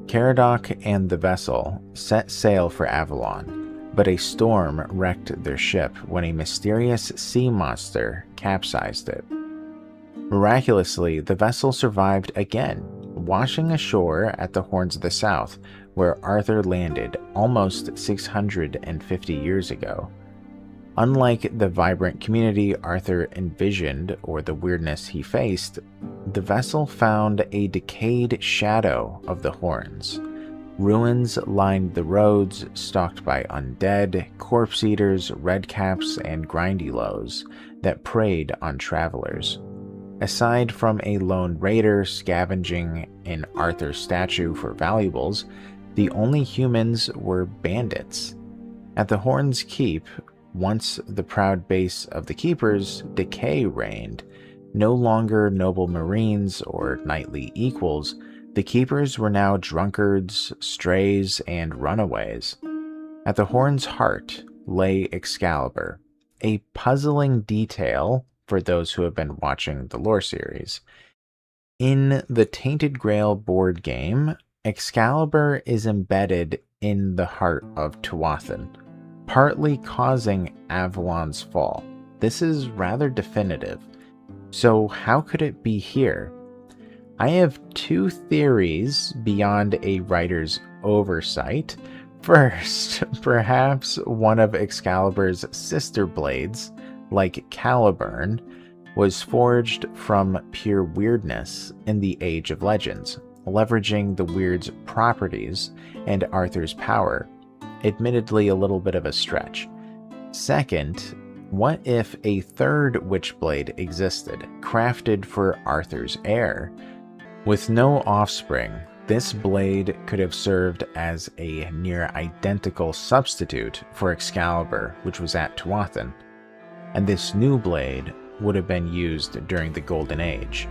Caradoc and the vessel set sail for Avalon, but a storm wrecked their ship when a mysterious sea monster capsized it. Miraculously, the vessel survived again, washing ashore at the Horns of the South, where Arthur landed almost 650 years ago. Unlike the vibrant community Arthur envisioned or the weirdness he faced, the vessel found a decayed shadow of the Horns. Ruins lined the roads, stalked by undead, corpse-eaters, redcaps, and grindylows that preyed on travelers. Aside from a lone raider scavenging an Arthur statue for valuables, the only humans were bandits. At the Horns Keep, once the proud base of the Keepers, decay reigned. No longer noble marines or knightly equals, the Keepers were now drunkards, strays, and runaways. At the Horn's heart lay Excalibur, a puzzling detail for those who have been watching the lore series. In the Tainted Grail board game, Excalibur is embedded in the heart of Tuathan, partly causing Avalon's fall. This is rather definitive. So how could it be here? I have two theories beyond a writer's oversight. First, perhaps one of Excalibur's sister blades, like Caliburn, was forged from pure weirdness in the Age of Legends, leveraging the weird's properties and Arthur's power. Admittedly, a little bit of a stretch. Second, what if a third Witchblade existed, crafted for Arthur's heir? With no offspring, this blade could have served as a near-identical substitute for Excalibur, which was at Tuathan, and this new blade would have been used during the Golden Age.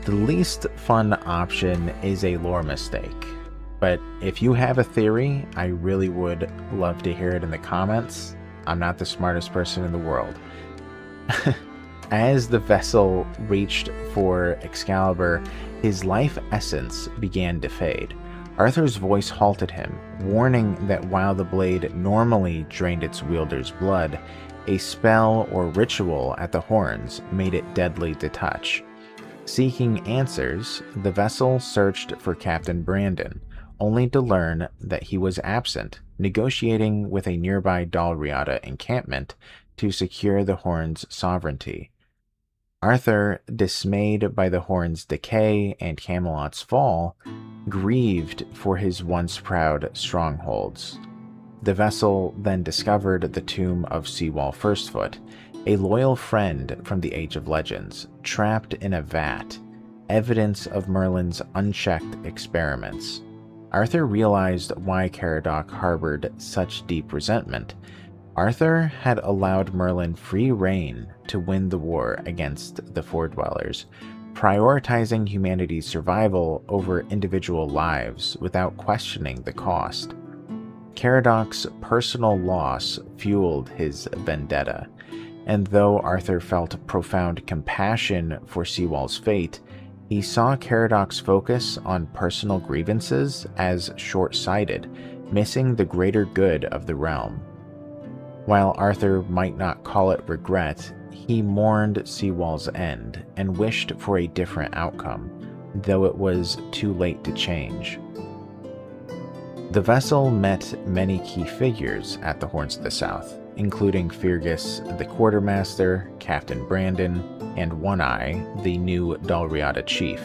The least fun option is a lore mistake, but if you have a theory, I really would love to hear it in the comments. I'm not the smartest person in the world. As the vessel reached for Excalibur, his life essence began to fade. Arthur's voice halted him, warning that while the blade normally drained its wielder's blood, a spell or ritual at the Horns made it deadly to touch. Seeking answers, the vessel searched for Captain Brandon, only to learn that he was absent, negotiating with a nearby Dalriada encampment to secure the Horns' sovereignty. Arthur, dismayed by the Horns' decay and Camelot's fall, grieved for his once proud strongholds. The vessel then discovered the tomb of Seawall Firstfoot, a loyal friend from the Age of Legends, trapped in a vat, evidence of Merlin's unchecked experiments. Arthur realized why Caradoc harbored such deep resentment. Arthur had allowed Merlin free rein to win the war against the Foredwellers, prioritizing humanity's survival over individual lives without questioning the cost. Caradoc's personal loss fueled his vendetta, and though Arthur felt profound compassion for Seawall's fate, he saw Caradoc's focus on personal grievances as short-sighted, missing the greater good of the realm. While Arthur might not call it regret, he mourned Seawall's end and wished for a different outcome, though it was too late to change. The vessel met many key figures at the Horns of the South, including Fergus the quartermaster, Captain Brandon, and One-Eye, the new Dalriada chief,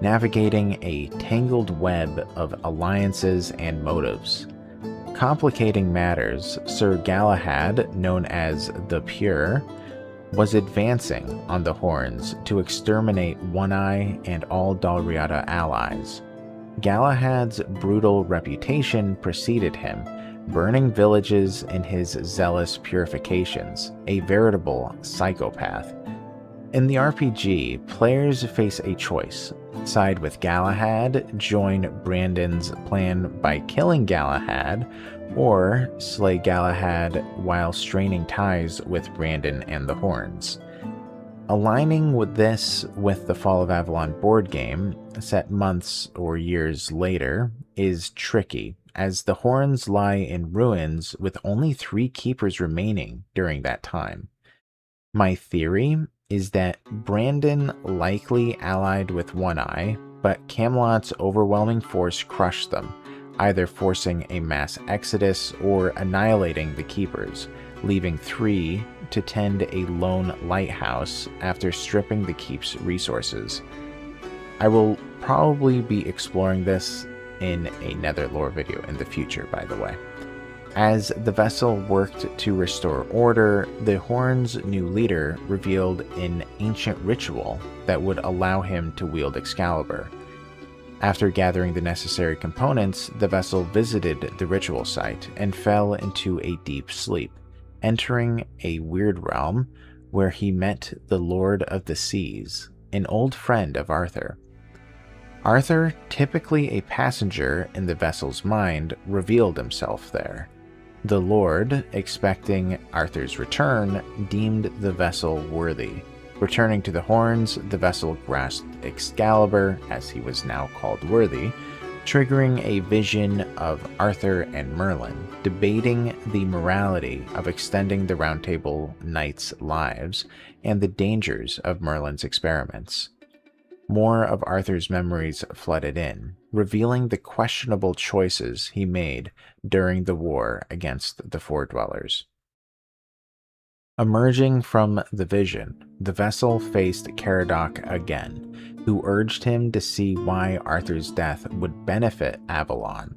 navigating a tangled web of alliances and motives. Complicating matters, Sir Galahad, known as the Pure, was advancing on the Horns to exterminate One-Eye and all Dalriada allies. Galahad's brutal reputation preceded him, burning villages in his zealous purifications, a veritable psychopath. In the RPG, players face a choice: side with Galahad, join Brandon's plan by killing Galahad, or slay Galahad while straining ties with Brandon and the Horns. Aligning with this with the Fall of Avalon board game, set months or years later, is tricky, as the Horns lie in ruins with only 3 keepers remaining during that time. My theory is that Brandon likely allied with One-Eye, but Camelot's overwhelming force crushed them, either forcing a mass exodus or annihilating the keepers, leaving 3 to tend a lone lighthouse after stripping the keep's resources. I will probably be exploring this in a Netherlore video in the future, by the way. As the vessel worked to restore order, the Horn's new leader revealed an ancient ritual that would allow him to wield Excalibur. After gathering the necessary components, the vessel visited the ritual site and fell into a deep sleep, entering a weird realm where he met the Lord of the Seas, an old friend of Arthur. Arthur, typically a passenger in the vessel's mind, revealed himself there. The Lord, expecting Arthur's return, deemed the vessel worthy. Returning to the Horns, the vessel grasped Excalibur, as he was now called worthy, triggering a vision of Arthur and Merlin, debating the morality of extending the Round Table Knights' lives and the dangers of Merlin's experiments. More of Arthur's memories flooded in, revealing the questionable choices he made during the war against the Four Dwellers. Emerging from the vision, the vessel faced Caradoc again, who urged him to see why Arthur's death would benefit Avalon.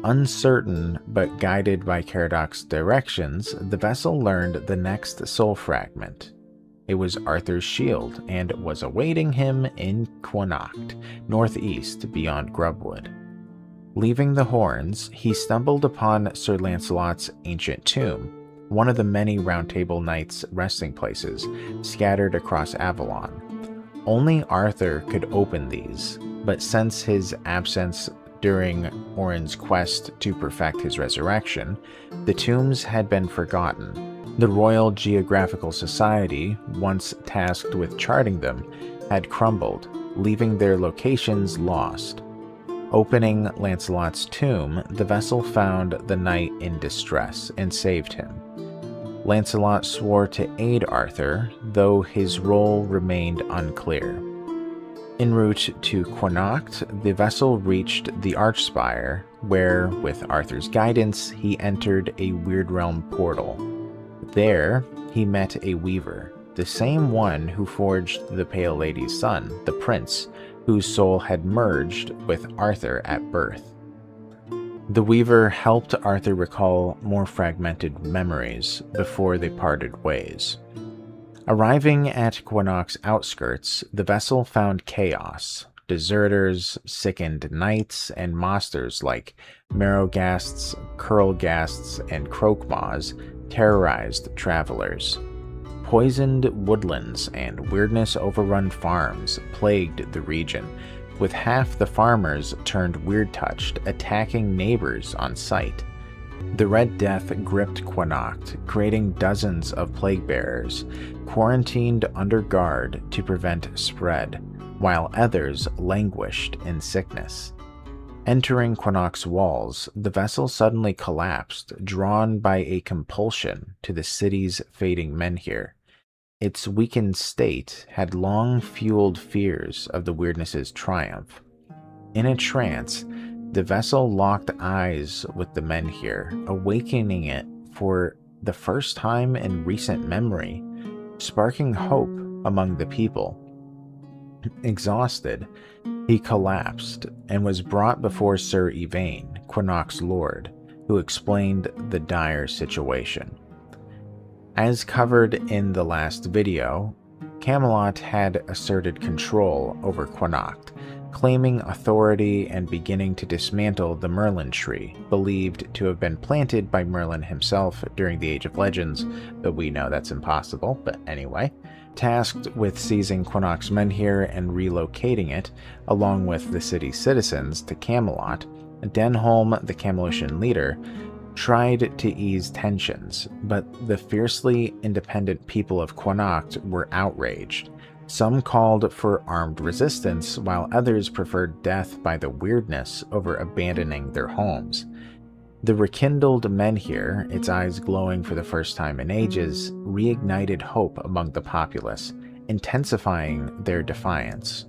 Uncertain but guided by Caradoc's directions, the vessel learned the next soul fragment. It was Arthur's shield and was awaiting him in Connacht, northeast beyond Grubwood. Leaving the Horns, he stumbled upon Sir Lancelot's ancient tomb, one of the many Round Table Knights' resting places scattered across Avalon. Only Arthur could open these, but since his absence during Orin's quest to perfect his resurrection, the tombs had been forgotten. The Royal Geographical Society, once tasked with charting them, had crumbled, leaving their locations lost. Opening Lancelot's tomb, the vessel found the knight in distress and saved him. Lancelot swore to aid Arthur, though his role remained unclear. En route to Connacht, the vessel reached the Archspire, where, with Arthur's guidance, he entered a Weird Realm portal. There, he met a weaver, the same one who forged the Pale Lady's son, the prince, whose soul had merged with Arthur at birth. The weaver helped Arthur recall more fragmented memories before they parted ways. Arriving at Connacht's outskirts, the vessel found chaos. Deserters, sickened knights, and monsters like Marrowghasts, Curlghasts, and Croakmaws terrorized travelers. Poisoned woodlands and weirdness-overrun farms plagued the region, with half the farmers turned weird-touched, attacking neighbors on sight. The Red Death gripped Connacht, creating dozens of plague-bearers, quarantined under guard to prevent spread, while others languished in sickness. Entering Quinoc's walls, the vessel suddenly collapsed, drawn by a compulsion to the city's fading menhir. Its weakened state had long fueled fears of the weirdness's triumph. In a trance, the vessel locked eyes with the menhir, awakening it for the first time in recent memory, sparking hope among the people. Exhausted, he collapsed and was brought before Sir Yvain, Quinoc's lord, who explained the dire situation. As covered in the last video, Camelot had asserted control over Quinoc, claiming authority and beginning to dismantle the Merlin tree, believed to have been planted by Merlin himself during the Age of Legends, but we know that's impossible, but anyway. Tasked with seizing Quinoc's menhir and relocating it, along with the city's citizens, to Camelot, Denholm, the Camelocian leader, tried to ease tensions, but the fiercely independent people of Quinoc were outraged. Some called for armed resistance, while others preferred death by the weirdness over abandoning their homes. The rekindled menhir, its eyes glowing for the first time in ages, reignited hope among the populace, intensifying their defiance.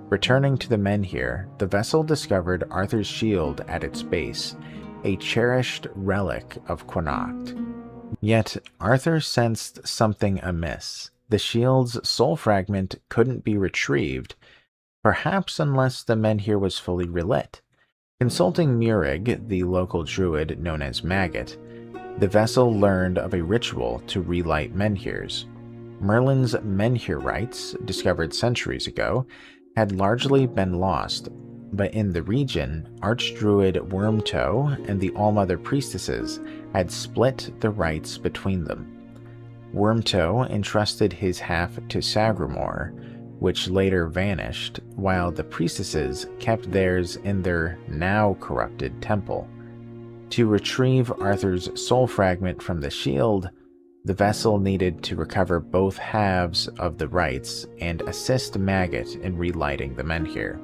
Returning to the menhir, the vessel discovered Arthur's shield at its base, a cherished relic of Quinoc. Yet Arthur sensed something amiss. The shield's soul fragment couldn't be retrieved, perhaps unless the menhir was fully relit. Consulting Murig, the local druid known as Maggott, the vessel learned of a ritual to relight menhirs. Merlin's menhir rites, discovered centuries ago, had largely been lost, but in the region, Archdruid Wormtoe and the Allmother priestesses had split the rites between them. Wormtoe entrusted his half to Sagramore, which later vanished, while the priestesses kept theirs in their now corrupted temple. To retrieve Arthur's soul fragment from the shield, the vessel needed to recover both halves of the rites and assist Maggott in relighting the menhir.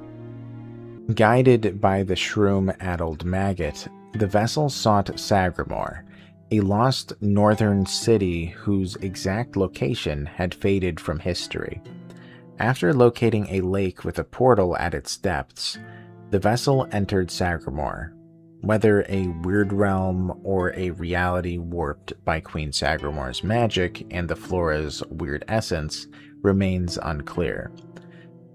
Guided by the shroom-addled Maggott, the vessel sought Sagramore, a lost northern city whose exact location had faded from history. After locating a lake with a portal at its depths, the vessel entered Sagramore. Whether a weird realm or a reality warped by Queen Sagramore's magic and the Flora's weird essence remains unclear.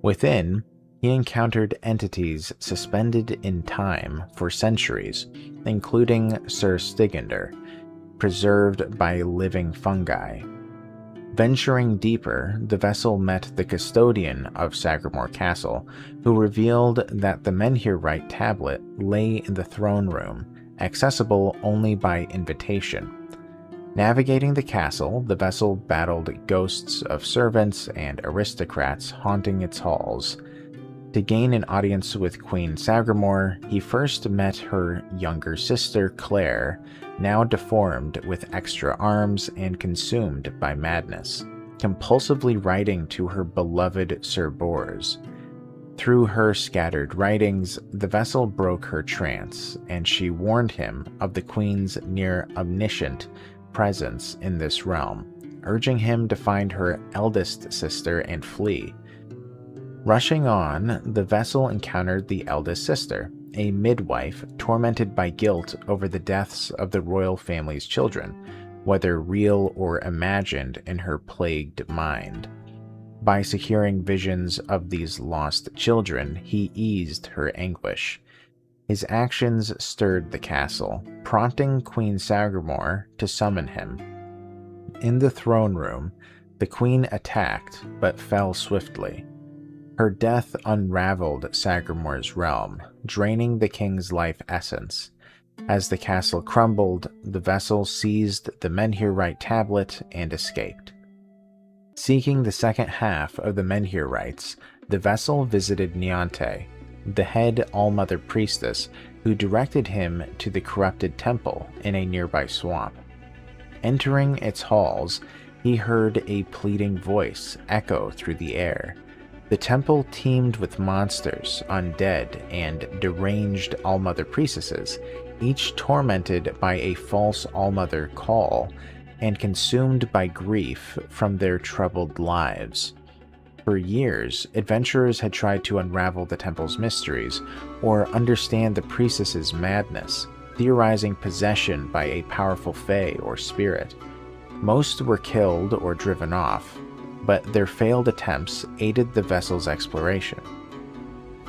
Within, he encountered entities suspended in time for centuries, including Sir Styginder, preserved by living fungi. Venturing deeper, the vessel met the custodian of Sagramore Castle, who revealed that the menhir rite tablet lay in the throne room, accessible only by invitation. Navigating the castle, the vessel battled ghosts of servants and aristocrats haunting its halls. To gain an audience with Queen Sagramore, he first met her younger sister Claire, now deformed with extra arms and consumed by madness, compulsively writing to her beloved Sir Bors. Through her scattered writings, the vessel broke her trance, and she warned him of the Queen's near-omniscient presence in this realm, urging him to find her eldest sister and flee. Rushing on, the vessel encountered the eldest sister, a midwife tormented by guilt over the deaths of the royal family's children, whether real or imagined in her plagued mind. By securing visions of these lost children, he eased her anguish. His actions stirred the castle, prompting Queen Sagramore to summon him. In the throne room, the queen attacked but fell swiftly. Her death unraveled Sagramore's realm, draining the king's life essence. As the castle crumbled, the vessel seized the menhir rite tablet and escaped. Seeking the second half of the menhir rites, the vessel visited Niante, the head Allmother priestess, who directed him to the corrupted temple in a nearby swamp. Entering its halls, he heard a pleading voice echo through the air. The temple teemed with monsters, undead, and deranged Allmother priestesses, each tormented by a false Allmother call and consumed by grief from their troubled lives. For years, adventurers had tried to unravel the temple's mysteries or understand the priestess's madness, theorizing possession by a powerful fae or spirit. Most were killed or driven off, but their failed attempts aided the vessel's exploration.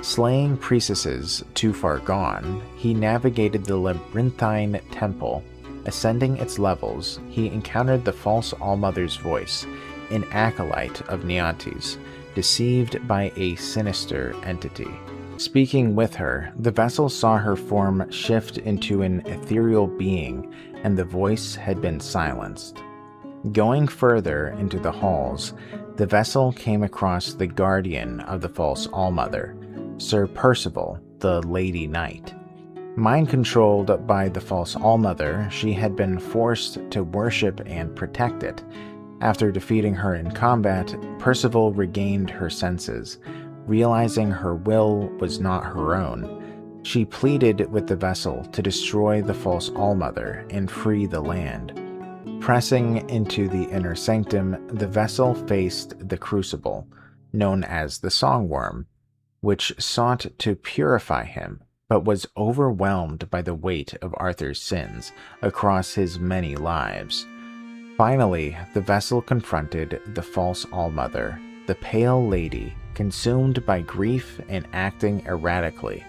Slaying priestesses too far gone, he navigated the labyrinthine temple. Ascending its levels, he encountered the false Allmother's voice, an acolyte of Neontes, deceived by a sinister entity. Speaking with her, the vessel saw her form shift into an ethereal being, and the voice had been silenced. Going further into the halls, the vessel came across the guardian of the false Allmother, Sir Percival, the Lady Knight. Mind-controlled by the false Allmother, she had been forced to worship and protect it. After defeating her in combat, Percival regained her senses. Realizing her will was not her own, she pleaded with the vessel to destroy the false Allmother and free the land. Pressing into the inner sanctum, the vessel faced the crucible, known as the Songworm, which sought to purify him, but was overwhelmed by the weight of Arthur's sins across his many lives. Finally, the vessel confronted the false Allmother, the Pale Lady, consumed by grief and acting erratically.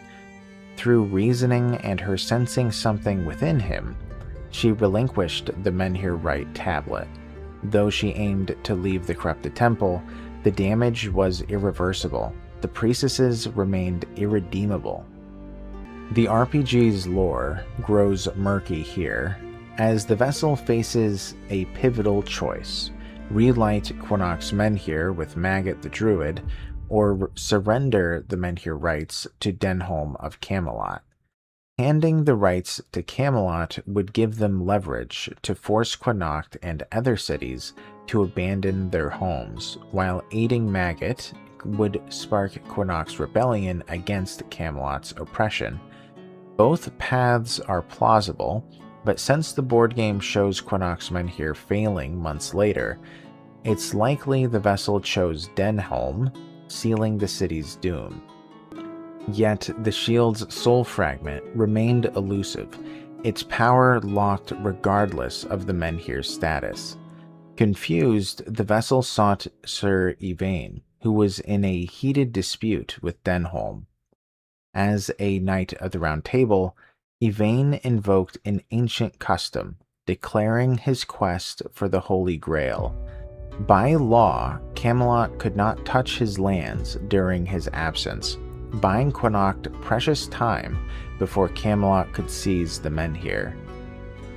Through reasoning and her sensing something within him, she relinquished the Menhir Rite tablet. Though she aimed to leave the corrupted temple, the damage was irreversible. The priestesses remained irredeemable. The RPG's lore grows murky here, as the vessel faces a pivotal choice: relight Quinox Menhir with Maggott the Druid, or surrender the Menhir rights to Denholm of Camelot. Handing the rights to Camelot would give them leverage to force Quinacht and other cities to abandon their homes, while aiding Maggott would spark Quinaucht's rebellion against Camelot's oppression. Both paths are plausible, but since the board game shows Quinox Menhir failing months later, it's likely the vessel chose Denholm, sealing the city's doom. Yet the shield's soul fragment remained elusive, its power locked regardless of the Menhir's status. Confused, the vessel sought Sir Yvain, who was in a heated dispute with Denholm. As a Knight of the Round Table, Yvain invoked an ancient custom, declaring his quest for the Holy Grail. By law, Camelot could not touch his lands during his absence, buying Quinaucht precious time before Camelot could seize the Menhir.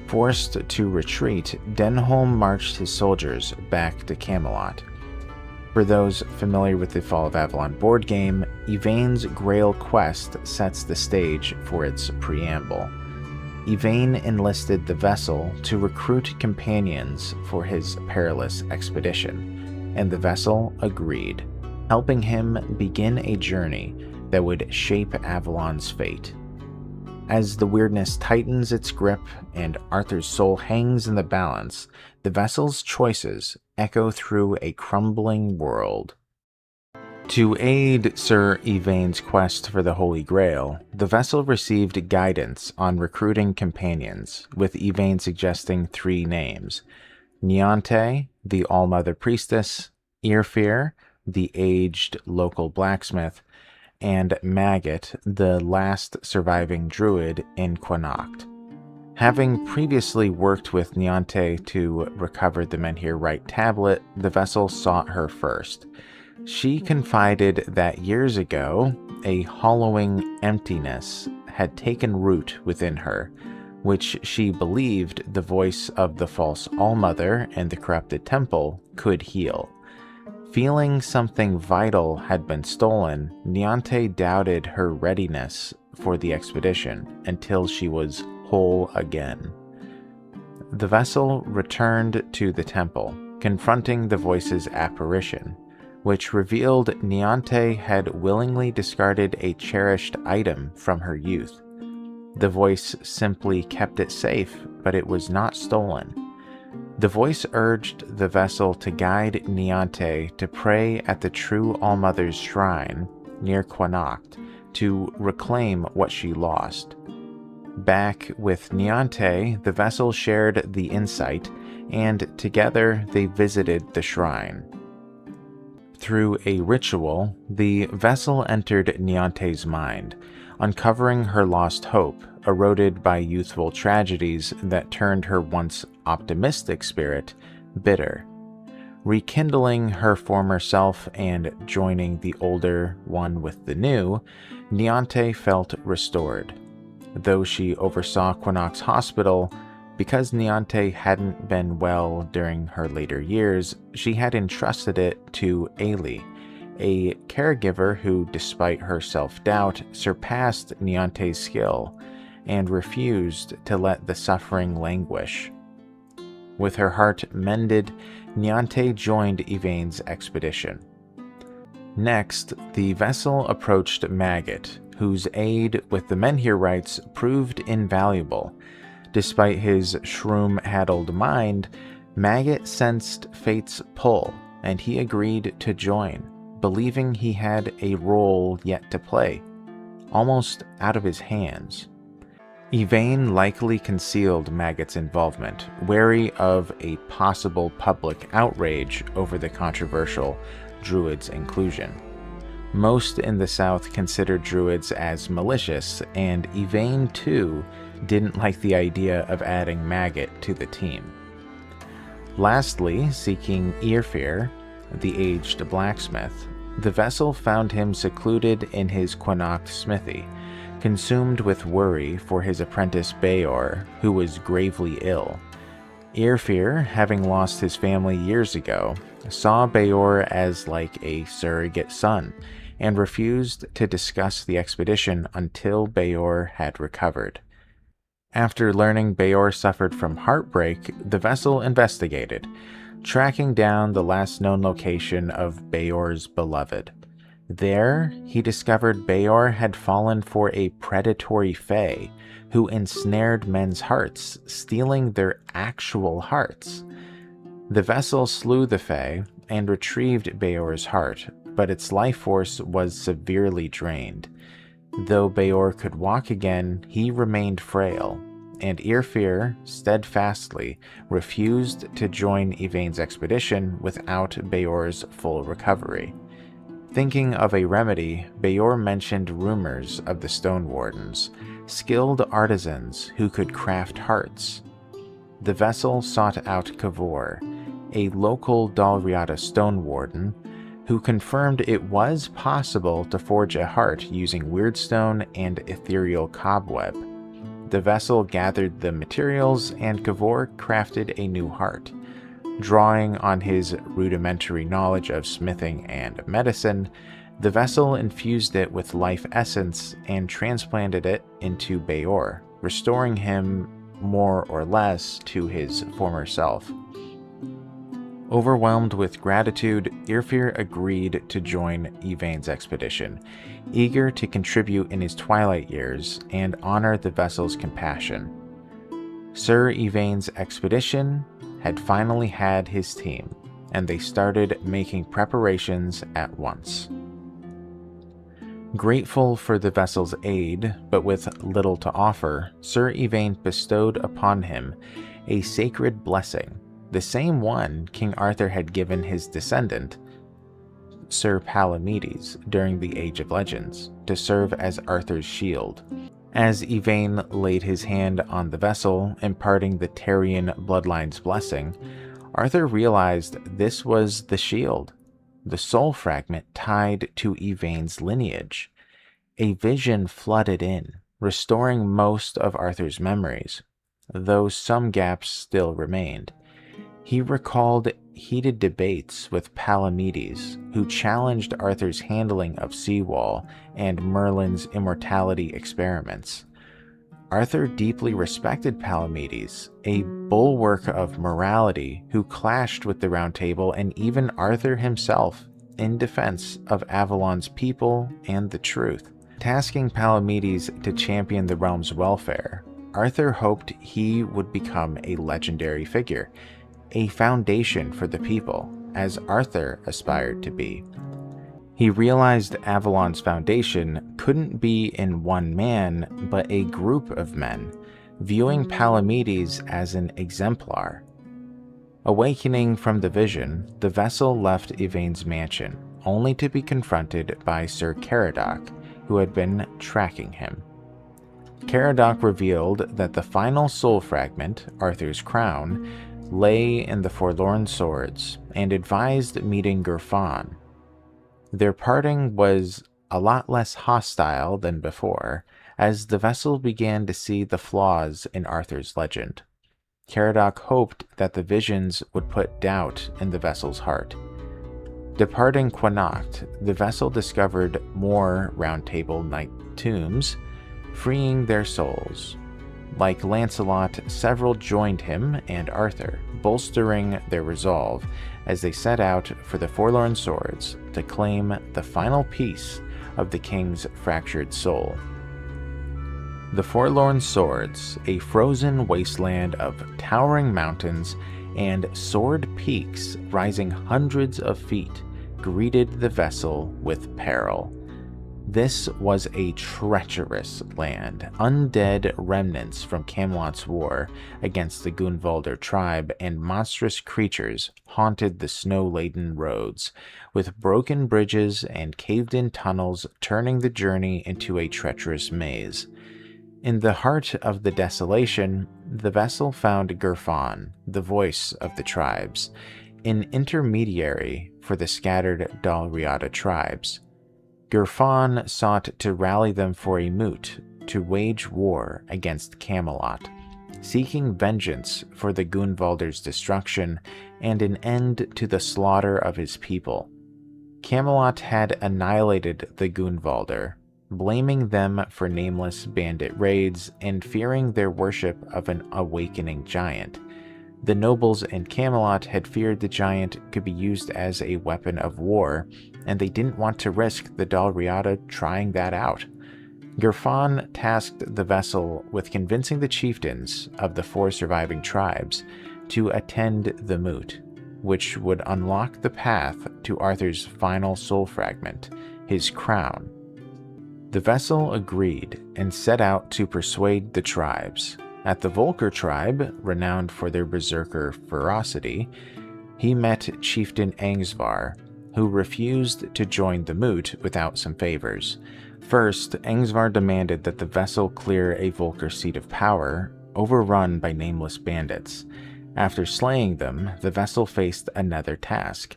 Forced to retreat, Denholm marched his soldiers back to Camelot. For those familiar with the Fall of Avalon board game, Yvain's Grail quest sets the stage for its preamble. Yvain enlisted the vessel to recruit companions for his perilous expedition, and the vessel agreed, helping him begin a journey that would shape Avalon's fate. As the weirdness tightens its grip and Arthur's soul hangs in the balance, the vessel's choices echo through a crumbling world. To aid Sir Yvain's quest for the Holy Grail, the vessel received guidance on recruiting companions, with Yvain suggesting 3 names: Neonte, the Allmother Priestess, Earfear, the aged local blacksmith, and Maggott, the last surviving druid in Quinacht. Having previously worked with Neonte to recover the Menhir Rite tablet, the vessel sought her first. She confided that years ago, a hollowing emptiness had taken root within her, which she believed the voice of the false Allmother and the corrupted temple could heal. Feeling something vital had been stolen, Neonte doubted her readiness for the expedition until she was whole again. The vessel returned to the temple, confronting the voice's apparition. which revealed Niante had willingly discarded a cherished item from her youth. The voice simply kept it safe, but it was not stolen. The voice urged the vessel to guide Niante to pray at the True All-Mother's shrine near Quanacht to reclaim what she lost. Back with Niante, the vessel shared the insight, and together they visited the shrine. Through a ritual, the vessel entered Niante's mind, uncovering her lost hope, eroded by youthful tragedies that turned her once optimistic spirit bitter. Rekindling her former self and joining the older one with the new, Niante felt restored. Though she oversaw Quanacht's hospital, because Niante hadn't been well during her later years, she had entrusted it to Ailey, a caregiver who, despite her self-doubt, surpassed Niante's skill and refused to let the suffering languish. With her heart mended, Niante joined Yvain's expedition. Next, the vessel approached Maggott, whose aid with the Menhir rites proved invaluable. Despite his shroom-addled mind, Maggott sensed fate's pull, and he agreed to join, believing he had a role yet to play, almost out of his hands. Yvain likely concealed Maggott's involvement, wary of a possible public outrage over the controversial Druid's inclusion. Most in the South considered Druids as malicious, and Yvain, too, didn't like the idea of adding Maggott to the team. Lastly, seeking Irfir, the aged blacksmith, the vessel found him secluded in his Quanacht smithy, consumed with worry for his apprentice Beor, who was gravely ill. Irfir, having lost his family years ago, saw Beor as like a surrogate son, and refused to discuss the expedition until Beor had recovered. After learning Beor suffered from heartbreak, the vessel investigated, tracking down the last known location of Beor's beloved. There, he discovered Beor had fallen for a predatory fae who ensnared men's hearts, stealing their actual hearts. The vessel slew the fae and retrieved Beor's heart, but its life force was severely drained. Though Beor could walk again, he remained frail, and Irfir steadfastly refused to join Yvain's expedition without Beor's full recovery. Thinking of a remedy, Beor mentioned rumors of the Stone Wardens, skilled artisans who could craft hearts. The vessel sought out Kavor, a local Dalriada Stone Warden, who confirmed it was possible to forge a heart using weirdstone and ethereal cobweb. The vessel gathered the materials, and Kavor crafted a new heart. Drawing on his rudimentary knowledge of smithing and medicine, the vessel infused it with life essence and transplanted it into Beor, restoring him more or less to his former self. Overwhelmed with gratitude, Irfir agreed to join Yvain's expedition, eager to contribute in his twilight years and honor the vessel's compassion. Sir Yvain's expedition had finally had his team, and they started making preparations at once. Grateful for the vessel's aid, but with little to offer, Sir Yvain bestowed upon him a sacred blessing, the same one King Arthur had given his descendant, Sir Palamedes, during the Age of Legends, to serve as Arthur's shield. As Yvain laid his hand on the vessel, imparting the Tarian bloodline's blessing, Arthur realized this was the shield, the soul fragment tied to Yvain's lineage. A vision flooded in, restoring most of Arthur's memories, though some gaps still remained. He recalled heated debates with Palamedes, who challenged Arthur's handling of Seawall and Merlin's immortality experiments. Arthur deeply respected Palamedes, a bulwark of morality who clashed with the Round Table and even Arthur himself in defense of Avalon's people and the truth. Tasking Palamedes to champion the realm's welfare, Arthur hoped he would become a legendary figure, a foundation for the people, as Arthur aspired to be. He realized Avalon's foundation couldn't be in one man, but a group of men, viewing Palamedes as an exemplar. Awakening from the vision, the vessel left Yvain's mansion, only to be confronted by Sir Caradoc, who had been tracking him. Caradoc revealed that the final soul fragment, Arthur's crown, lay in the Forlorn Swords, and advised meeting Gurfon. Their parting was a lot less hostile than before, as the vessel began to see the flaws in Arthur's legend. Caradoc hoped that the visions would put doubt in the vessel's heart. Departing Connacht, the vessel discovered more Round Table Knight tombs, freeing their souls. Like Lancelot, several joined him and Arthur, bolstering their resolve as they set out for the Forlorn Swords to claim the final piece of the king's fractured soul. The Forlorn Swords, a frozen wasteland of towering mountains and sword peaks rising hundreds of feet, greeted the vessel with peril. This was a treacherous land. Undead remnants from Camelot's war against the Gunvalder tribe and monstrous creatures haunted the snow-laden roads, with broken bridges and caved-in tunnels turning the journey into a treacherous maze. In the heart of the desolation, the vessel found Gurfon, the voice of the tribes, an intermediary for the scattered Dalriada tribes. Gurfon sought to rally them for a moot to wage war against Camelot, seeking vengeance for the Gunvalder's destruction and an end to the slaughter of his people. Camelot had annihilated the Gunvalder, blaming them for nameless bandit raids and fearing their worship of an awakening giant. The nobles in Camelot had feared the giant could be used as a weapon of war, and they didn't want to risk the Dalriada trying that out. Gurfon tasked the vessel with convincing the chieftains of the 4 surviving tribes to attend the moot, which would unlock the path to Arthur's final soul fragment, his crown. The vessel agreed and set out to persuade the tribes. At the Volker tribe, renowned for their berserker ferocity, he met Chieftain Angsvar, who refused to join the moot without some favors. First, Angsvar demanded that the vessel clear a Volker seat of power, overrun by nameless bandits. After slaying them, the vessel faced another task,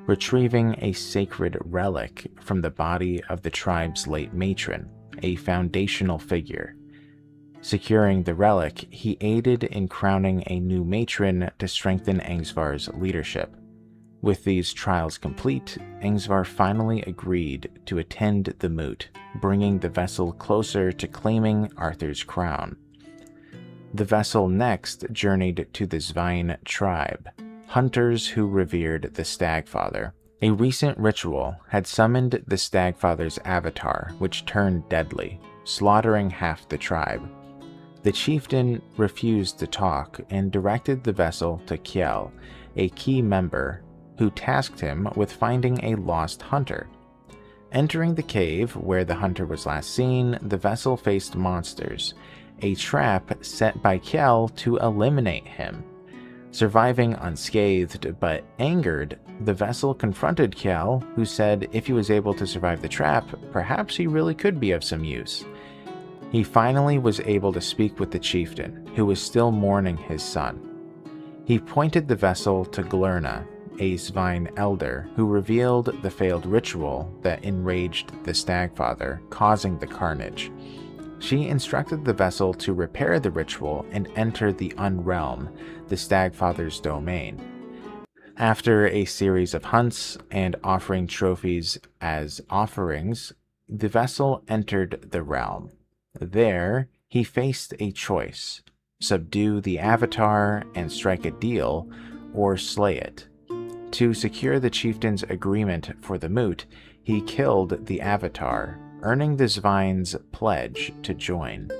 retrieving a sacred relic from the body of the tribe's late matron, a foundational figure. Securing the relic, he aided in crowning a new matron to strengthen Angsvar's leadership. With these trials complete, Angsvar finally agreed to attend the moot, bringing the vessel closer to claiming Arthur's crown. The vessel next journeyed to the Svein tribe, hunters who revered the Stagfather. A recent ritual had summoned the Stagfather's avatar, which turned deadly, slaughtering half the tribe. The chieftain refused to talk and directed the vessel to Kjell, a key member, who tasked him with finding a lost hunter. Entering the cave where the hunter was last seen, the vessel faced monsters, a trap set by Kjell to eliminate him. Surviving unscathed but angered, the vessel confronted Kjell, who said if he was able to survive the trap, perhaps he really could be of some use. He finally was able to speak with the chieftain, who was still mourning his son. He pointed the vessel to Glurna, a Svein elder, who revealed the failed ritual that enraged the Stagfather, causing the carnage. She instructed the vessel to repair the ritual and enter the Unrealm, the Stagfather's domain. After a series of hunts and offering trophies as offerings, the vessel entered the realm. There, he faced a choice: subdue the Avatar and strike a deal, or slay it. To secure the chieftain's agreement for the moot, he killed the Avatar, earning the Zvine's pledge to join.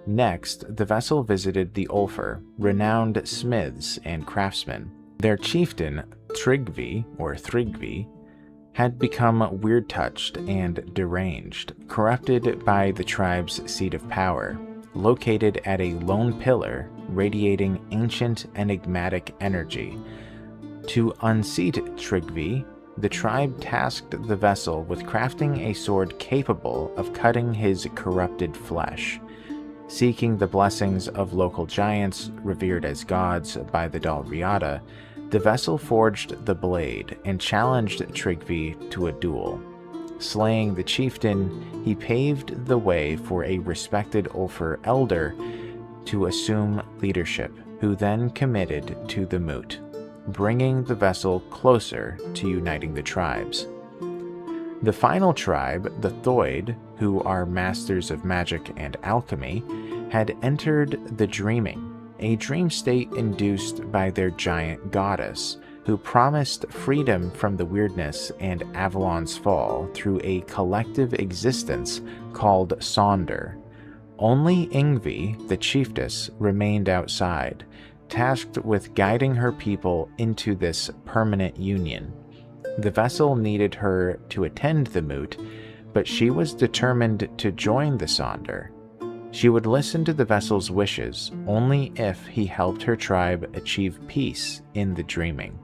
Next, the vessel visited the Ulfr, renowned smiths and craftsmen. Their chieftain, Thrygvi, had become weird-touched and deranged, corrupted by the tribe's seat of power, located at a lone pillar radiating ancient enigmatic energy. To unseat Thrygvi, the tribe tasked the vessel with crafting a sword capable of cutting his corrupted flesh. Seeking the blessings of local giants revered as gods by the Dalriada, the vessel forged the blade and challenged Thrygvi to a duel. Slaying the chieftain, he paved the way for a respected Ulfr elder to assume leadership, who then committed to the moot, bringing the vessel closer to uniting the tribes. The final tribe, the Thoid, who are masters of magic and alchemy, had entered the Dreaming, a dream state induced by their giant goddess, who promised freedom from the weirdness and Avalon's fall through a collective existence called Sonder. Only Yngvi, the chiefess, remained outside, tasked with guiding her people into this permanent union. The vessel needed her to attend the moot, but she was determined to join the Sonder. She would listen to the vessel's wishes only if he helped her tribe achieve peace in the Dreaming.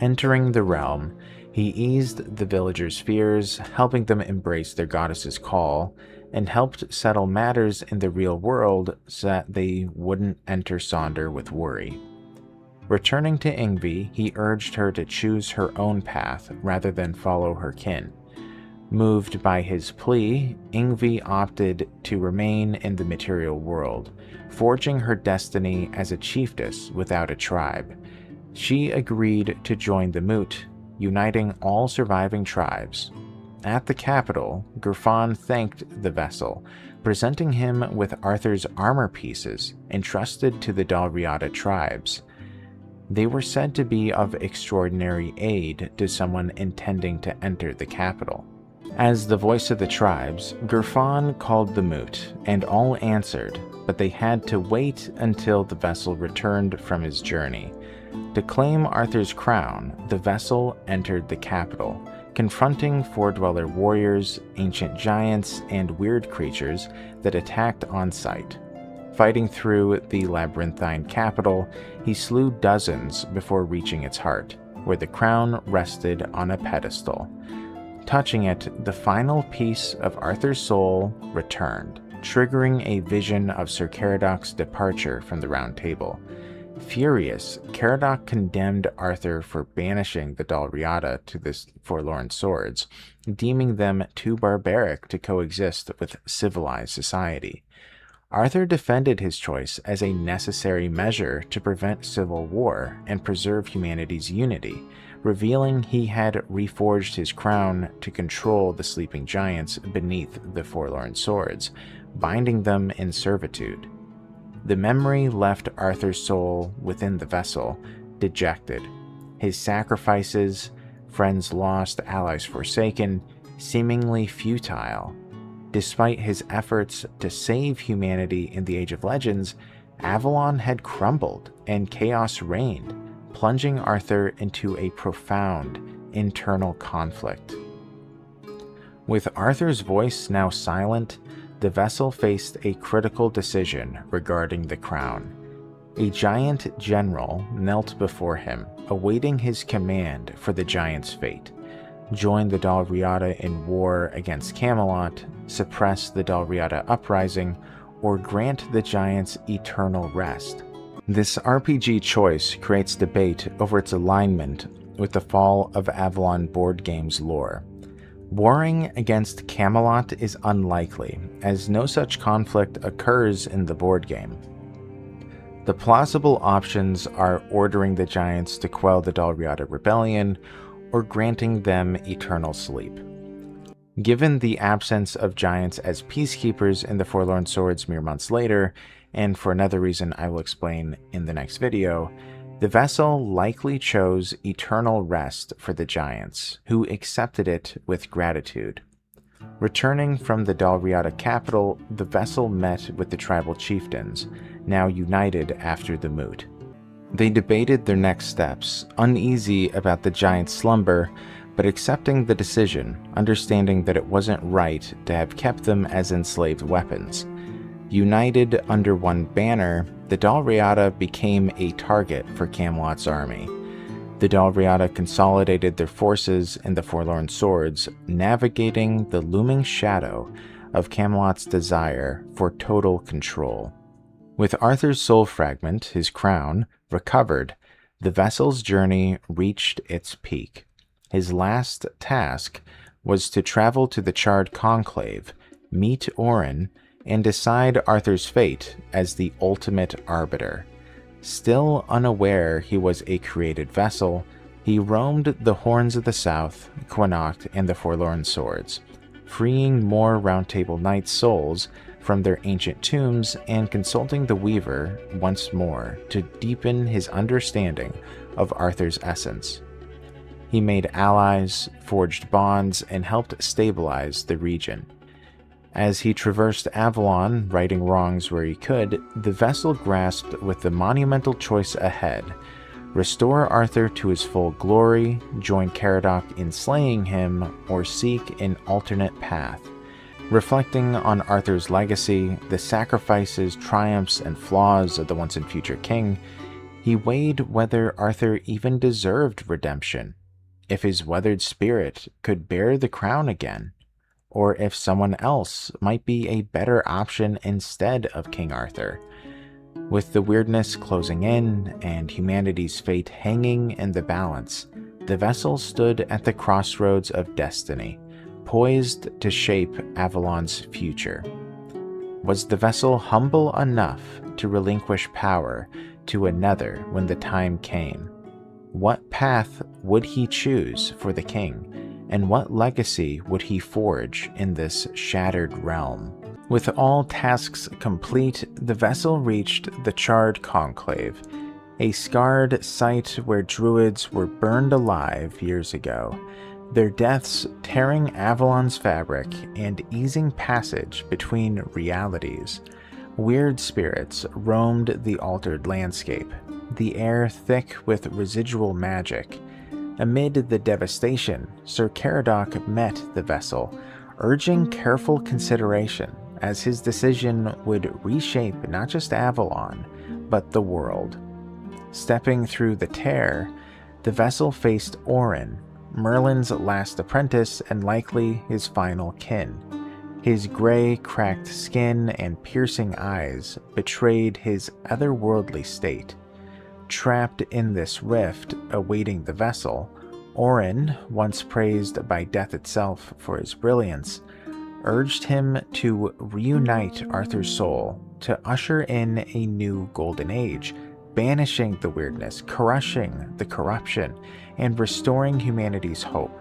Entering the realm, he eased the villagers' fears, helping them embrace their goddess's call, and helped settle matters in the real world so that they wouldn't enter Sonder with worry. Returning to Yngvi, he urged her to choose her own path rather than follow her kin. Moved by his plea, Yngvi opted to remain in the material world, forging her destiny as a chiefess without a tribe. She agreed to join the moot, uniting all surviving tribes. At the capital, Gurfan thanked the vessel, presenting him with Arthur's armor pieces entrusted to the Dalriada tribes. They were said to be of extraordinary aid to someone intending to enter the capital. As the voice of the tribes, Gurfan called the moot, and all answered, but they had to wait until the vessel returned from his journey. To claim Arthur's crown, the vessel entered the capital, confronting four-dweller warriors, ancient giants, and weird creatures that attacked on sight. Fighting through the labyrinthine capital, he slew dozens before reaching its heart, where the crown rested on a pedestal. Touching it, the final piece of Arthur's soul returned, triggering a vision of Sir Caradoc's departure from the Round Table. Furious, Caradoc condemned Arthur for banishing the Dalriada to the Forlorn Swords, deeming them too barbaric to coexist with civilized society. Arthur defended his choice as a necessary measure to prevent civil war and preserve humanity's unity, revealing he had reforged his crown to control the sleeping giants beneath the Forlorn Swords, binding them in servitude. The memory left Arthur's soul within the vessel, dejected. His sacrifices, friends lost, allies forsaken, seemingly futile. Despite his efforts to save humanity in the Age of Legends, Avalon had crumbled and chaos reigned, plunging Arthur into a profound internal conflict. With Arthur's voice now silent, the vessel faced a critical decision regarding the crown. A giant general knelt before him, awaiting his command for the giant's fate. Join the Dalriada in war against Camelot, suppress the Dalriada uprising, or grant the giants eternal rest. This RPG choice creates debate over its alignment with the Fall of Avalon board game's lore. Warring against Camelot is unlikely, as no such conflict occurs in the board game. The plausible options are ordering the giants to quell the Dalriada rebellion, or granting them eternal sleep. Given the absence of giants as peacekeepers in the Forlorn Swords mere months later, and for another reason I will explain in the next video, The vessel likely chose eternal rest for the giants, who accepted it with gratitude. Returning from the Dalriada capital, the vessel met with the tribal chieftains, now united after the moot. They debated their next steps, uneasy about the giant's slumber, but accepting the decision, understanding that it wasn't right to have kept them as enslaved weapons. United under one banner, the Dalriada became a target for Camelot's army. The Dalriada consolidated their forces in the Forlorn Swords, navigating the looming shadow of Camelot's desire for total control. With Arthur's soul fragment, his crown, recovered, the vessel's journey reached its peak. His last task was to travel to the Charred Conclave, meet Orin, and decide Arthur's fate as the ultimate arbiter. Still unaware he was a created vessel, he roamed the Horns of the South, Connacht, and the Forlorn Swords, freeing more Round Table Knights' souls from their ancient tombs and consulting the Weaver once more to deepen his understanding of Arthur's essence. He made allies, forged bonds, and helped stabilize the region. As he traversed Avalon, righting wrongs where he could, the vessel grasped with the monumental choice ahead: restore Arthur to his full glory, join Caradoc in slaying him, or seek an alternate path. Reflecting on Arthur's legacy, the sacrifices, triumphs, and flaws of the once and future king, he weighed whether Arthur even deserved redemption, if his weathered spirit could bear the crown again, or if someone else might be a better option instead of King Arthur. With the weirdness closing in and humanity's fate hanging in the balance, the vessel stood at the crossroads of destiny, poised to shape Avalon's future. Was the vessel humble enough to relinquish power to another when the time came? What path would he choose for the king? And what legacy would he forge in this shattered realm? With all tasks complete, the vessel reached the Charred Conclave, a scarred site where druids were burned alive years ago, their deaths tearing Avalon's fabric and easing passage between realities. Weird spirits roamed the altered landscape, the air thick with residual magic. Amid the devastation, Sir Caradoc met the vessel, urging careful consideration, as his decision would reshape not just Avalon, but the world. Stepping through the tear, the vessel faced Orin, Merlin's last apprentice and likely his final kin. His gray, cracked skin and piercing eyes betrayed his otherworldly state. Trapped in this rift, awaiting the vessel, Orin, once praised by death itself for his brilliance, urged him to reunite Arthur's soul, to usher in a new golden age, banishing the weirdness, crushing the corruption, and restoring humanity's hope.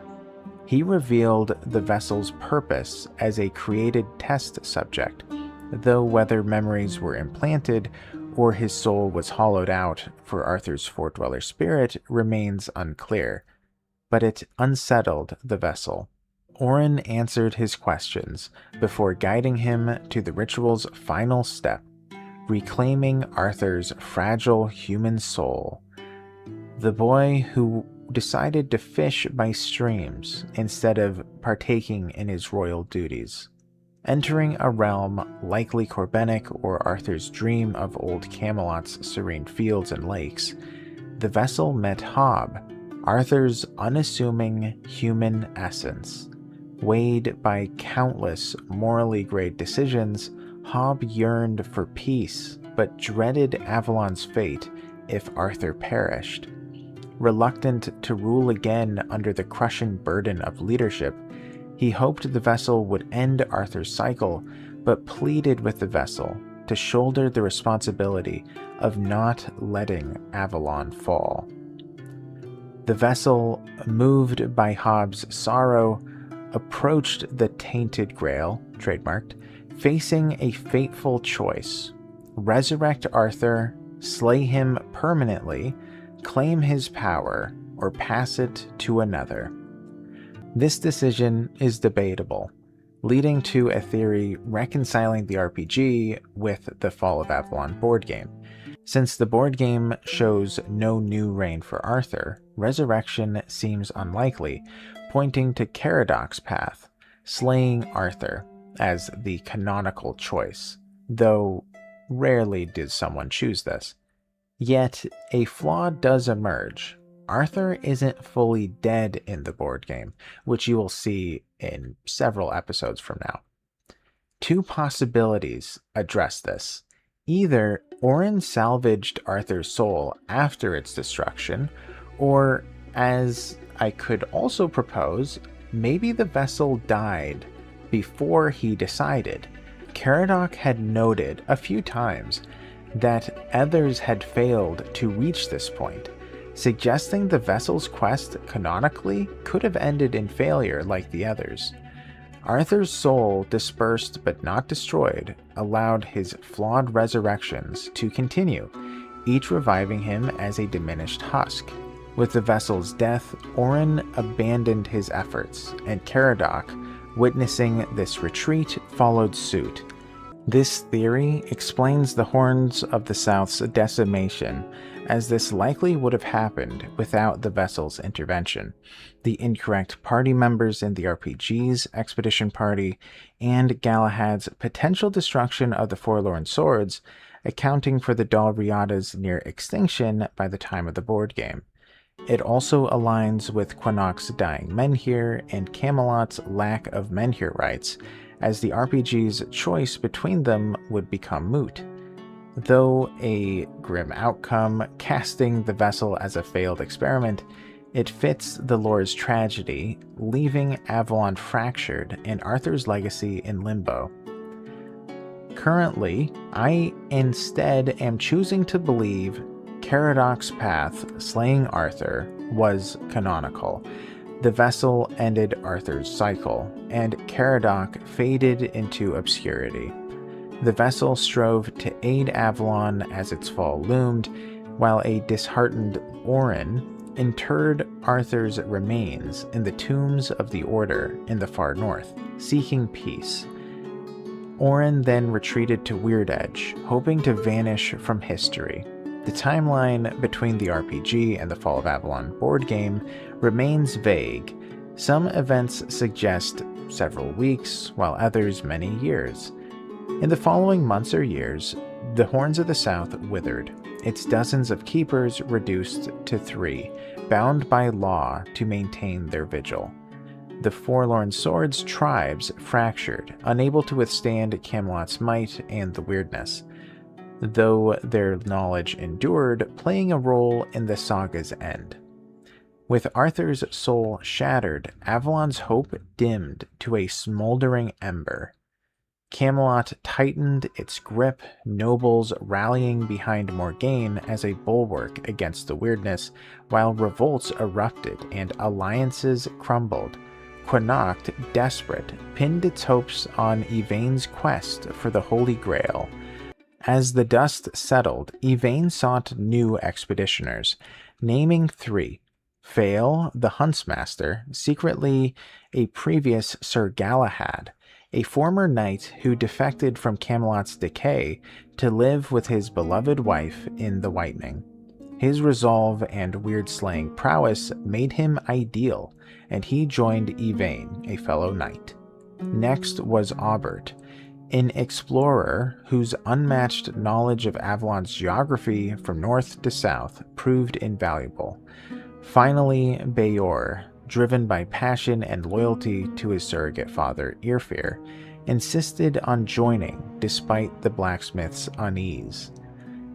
He revealed the vessel's purpose as a created test subject, though whether memories were implanted or his soul was hollowed out for Arthur's Fort-Dweller spirit remains unclear. But it unsettled the vessel. Orin answered his questions before guiding him to the ritual's final step, reclaiming Arthur's fragile human soul. The boy who decided to fish by streams instead of partaking in his royal duties. Entering a realm likely Corbenic or Arthur's dream of old Camelot's serene fields and lakes, the vessel met Hob, Arthur's unassuming human essence. Weighed by countless morally great decisions, Hob yearned for peace, but dreaded Avalon's fate if Arthur perished. Reluctant to rule again under the crushing burden of leadership, he hoped the vessel would end Arthur's cycle, but pleaded with the vessel to shoulder the responsibility of not letting Avalon fall. The vessel, moved by Hob's sorrow, approached the Tainted Grail, trademarked, facing a fateful choice: resurrect Arthur, slay him permanently, claim his power or pass it to another. This decision is debatable, leading to a theory reconciling the RPG with the Fall of Avalon board game. Since the board game shows no new reign for Arthur, resurrection seems unlikely, pointing to Caradoc's path, slaying Arthur, as the canonical choice, though rarely did someone choose this. Yet, a flaw does emerge. Arthur isn't fully dead in the board game, which you will see in several episodes from now. Two possibilities address this. Either Orin salvaged Arthur's soul after its destruction, or, as I could also propose, maybe the vessel died before he decided. Caradoc had noted a few times that others had failed to reach this point, suggesting the vessel's quest canonically could have ended in failure like the others. Arthur's soul, dispersed but not destroyed, allowed his flawed resurrections to continue, each reviving him as a diminished husk. With the vessel's death, Orin abandoned his efforts, and Caradoc, witnessing this retreat, followed suit. This theory explains the Horns of the South's decimation, as this likely would have happened without the vessel's intervention, the incorrect party members in the RPG's expedition party, and Galahad's potential destruction of the Forlorn Swords, accounting for the Dalriada's near extinction by the time of the board game. It also aligns with Quanoc's dying Menhir and Camelot's lack of Menhir rights, as the RPG's choice between them would become moot. Though a grim outcome, casting the vessel as a failed experiment, it fits the lore's tragedy, leaving Avalon fractured and Arthur's legacy in limbo. Currently, I instead am choosing to believe Caradoc's path, slaying Arthur, was canonical. The vessel ended Arthur's cycle, and Caradoc faded into obscurity. The vessel strove to aid Avalon as its fall loomed, while a disheartened Orin interred Arthur's remains in the tombs of the Order in the far north, seeking peace. Orin then retreated to Weird Edge, hoping to vanish from history. The timeline between the RPG and the Fall of Avalon board game remains vague. Some events suggest several weeks, while others many years. In the following months or years, the Horns of the South withered, its dozens of keepers reduced to 3, bound by law to maintain their vigil. The Forlorn Swords tribes fractured, unable to withstand Camelot's might and the weirdness, though their knowledge endured, playing a role in the saga's end. With Arthur's soul shattered, Avalon's hope dimmed to a smoldering ember. Camelot tightened its grip, nobles rallying behind Morgaine as a bulwark against the weirdness, while revolts erupted and alliances crumbled. Quanoc, desperate, pinned its hopes on Yvain's quest for the Holy Grail. As the dust settled, Yvain sought new expeditioners, naming 3. Fael, the Huntsmaster, secretly a previous Sir Galahad, a former knight who defected from Camelot's decay to live with his beloved wife in the Whitening. His resolve and weird-slaying prowess made him ideal, and he joined Yvain, a fellow knight. Next was Aubert, an explorer whose unmatched knowledge of Avalon's geography from north to south proved invaluable. Finally, Beor, driven by passion and loyalty to his surrogate father, Irfir, insisted on joining despite the blacksmith's unease.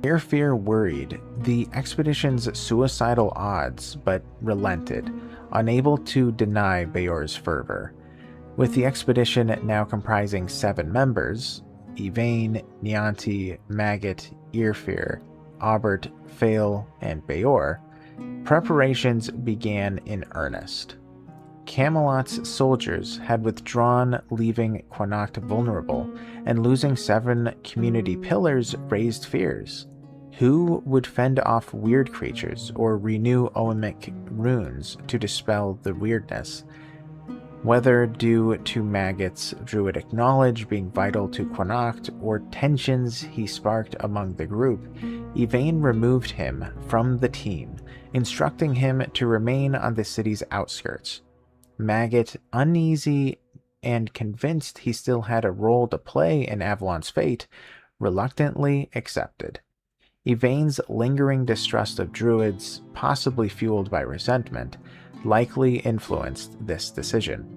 Irfir worried the expedition's suicidal odds, but relented, unable to deny Beor's fervor. With the expedition now comprising 7 members, Yvain, Nianti, Maggott, Irfir, Aubert, Fael, and Beor, preparations began in earnest. Camelot's soldiers had withdrawn, leaving Quanoc vulnerable, and losing 7 community pillars raised fears. Who would fend off weird creatures or renew Oimic runes to dispel the weirdness? Whether due to Magot's druidic knowledge being vital to Connacht or tensions he sparked among the group, Yvain removed him from the team, instructing him to remain on the city's outskirts. Magot, uneasy and convinced he still had a role to play in Avalon's fate, reluctantly accepted. Yvain's lingering distrust of druids, possibly fueled by resentment, likely influenced this decision.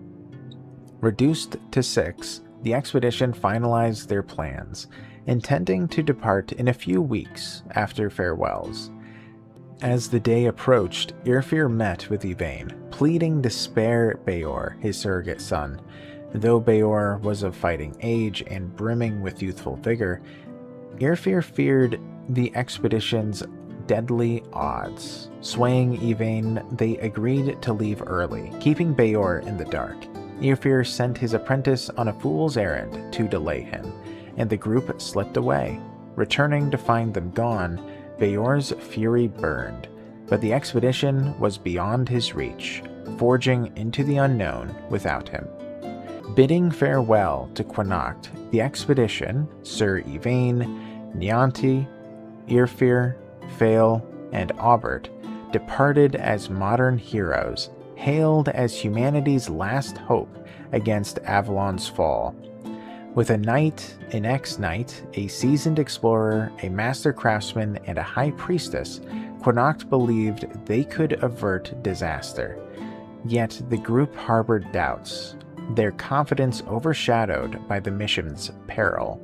Reduced to 6, the expedition finalized their plans, intending to depart in a few weeks after farewells. As the day approached, Irfir met with Yvain, pleading to spare Beor, his surrogate son. Though Beor was of fighting age and brimming with youthful vigor, Irfir feared the expedition's deadly odds. Swaying Yvain, they agreed to leave early, keeping Beor in the dark. Irfir sent his apprentice on a fool's errand to delay him, and the group slipped away. Returning to find them gone, Beor's fury burned, but the expedition was beyond his reach, forging into the unknown without him. Bidding farewell to Connacht, the expedition, Sir Yvain, Nianti, Irfir, Fail, and Aubert departed as modern heroes, hailed as humanity's last hope against Avalon's fall. With a knight, an ex-knight, a seasoned explorer, a master craftsman, and a high priestess, Connacht believed they could avert disaster. Yet the group harbored doubts, their confidence overshadowed by the mission's peril.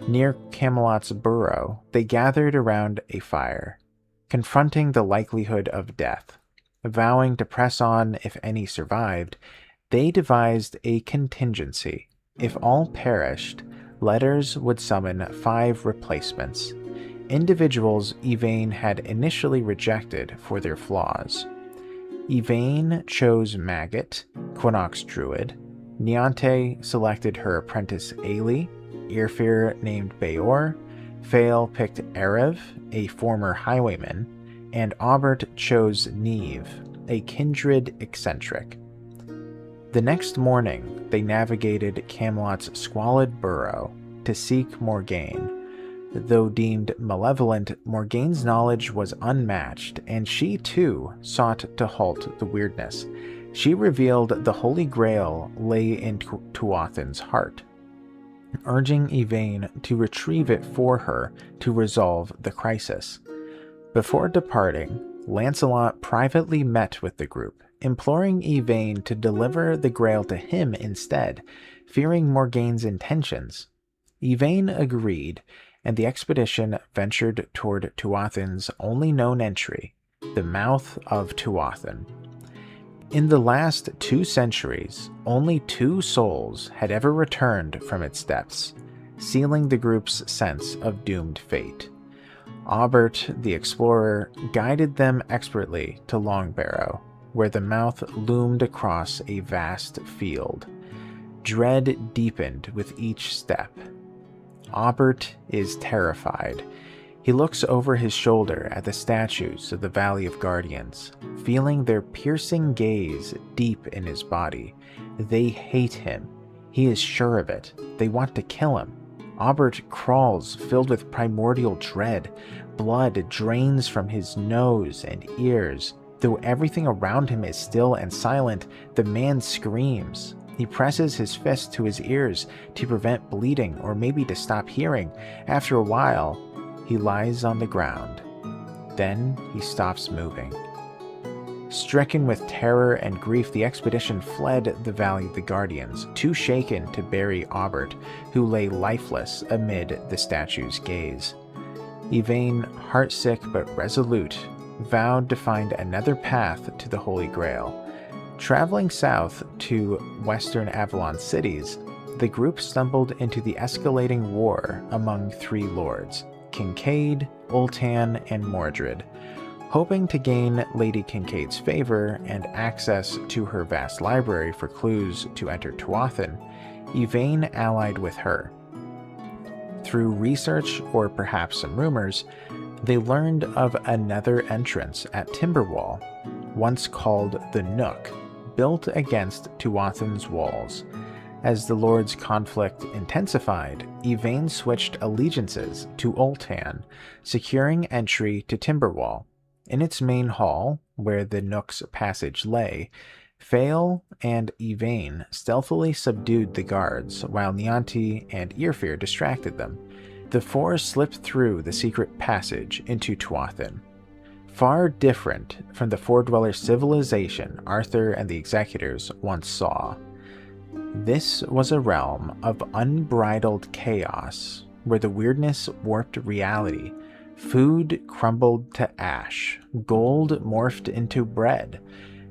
Near Camelot's burrow, they gathered around a fire, confronting the likelihood of death. Vowing to press on if any survived, they devised a contingency. If all perished, letters would summon 5 replacements, individuals Yvain had initially rejected for their flaws. Yvain chose Magot, Connacht's druid. Niante selected her apprentice Ailey. Irfir named Beor. Fail picked Erev, a former highwayman, and Aubert chose Neve, a kindred eccentric. The next morning, they navigated Camelot's squalid burrow to seek Morgaine. Though deemed malevolent, Morgaine's knowledge was unmatched, and she too sought to halt the weirdness. She revealed the Holy Grail lay in Tuathan's heart, urging Yvain to retrieve it for her to resolve the crisis. Before departing, Lancelot privately met with the group, imploring Yvain to deliver the Grail to him instead, fearing Morgaine's intentions. Yvain agreed, and the expedition ventured toward Tuathan's only known entry, the mouth of Tuathan. In the last 2 centuries, only 2 souls had ever returned from its depths, sealing the group's sense of doomed fate. Aubert, the explorer, guided them expertly to Longbarrow, where the mouth loomed across a vast field. Dread deepened with each step. Aubert is terrified. He looks over his shoulder at the statues of the Valley of Guardians, feeling their piercing gaze deep in his body. They hate him. He is sure of it. They want to kill him. Aubert crawls, filled with primordial dread. Blood drains from his nose and ears. Though everything around him is still and silent, the man screams. He presses his fist to his ears to prevent bleeding or maybe to stop hearing. After a while, he lies on the ground. Then he stops moving. Stricken with terror and grief, the expedition fled the Valley of the Guardians, too shaken to bury Aubert, who lay lifeless amid the statue's gaze. Yvain, heartsick but resolute, vowed to find another path to the Holy Grail. Traveling south to western Avalon cities, the group stumbled into the escalating war among 3 lords, Kincaid, Ultan, and Mordred. Hoping to gain Lady Kincaid's favor and access to her vast library for clues to enter Tuathan, Yvain allied with her. through research or perhaps some rumors, they learned of another entrance at Timberwall, once called the Nook, built against Tuathan's walls. As the Lord's conflict intensified, Yvain switched allegiances to Ultan, securing entry to Timberwall. In its main hall, where the Nook's passage lay, Fael and Yvain stealthily subdued the guards, while Nianti and Irfir distracted them. The four slipped through the secret passage into Tuathan. Far different from the Four-Dweller civilization Arthur and the Executors once saw. This was a realm of unbridled chaos, where the weirdness warped reality. Food crumbled to ash, gold morphed into bread,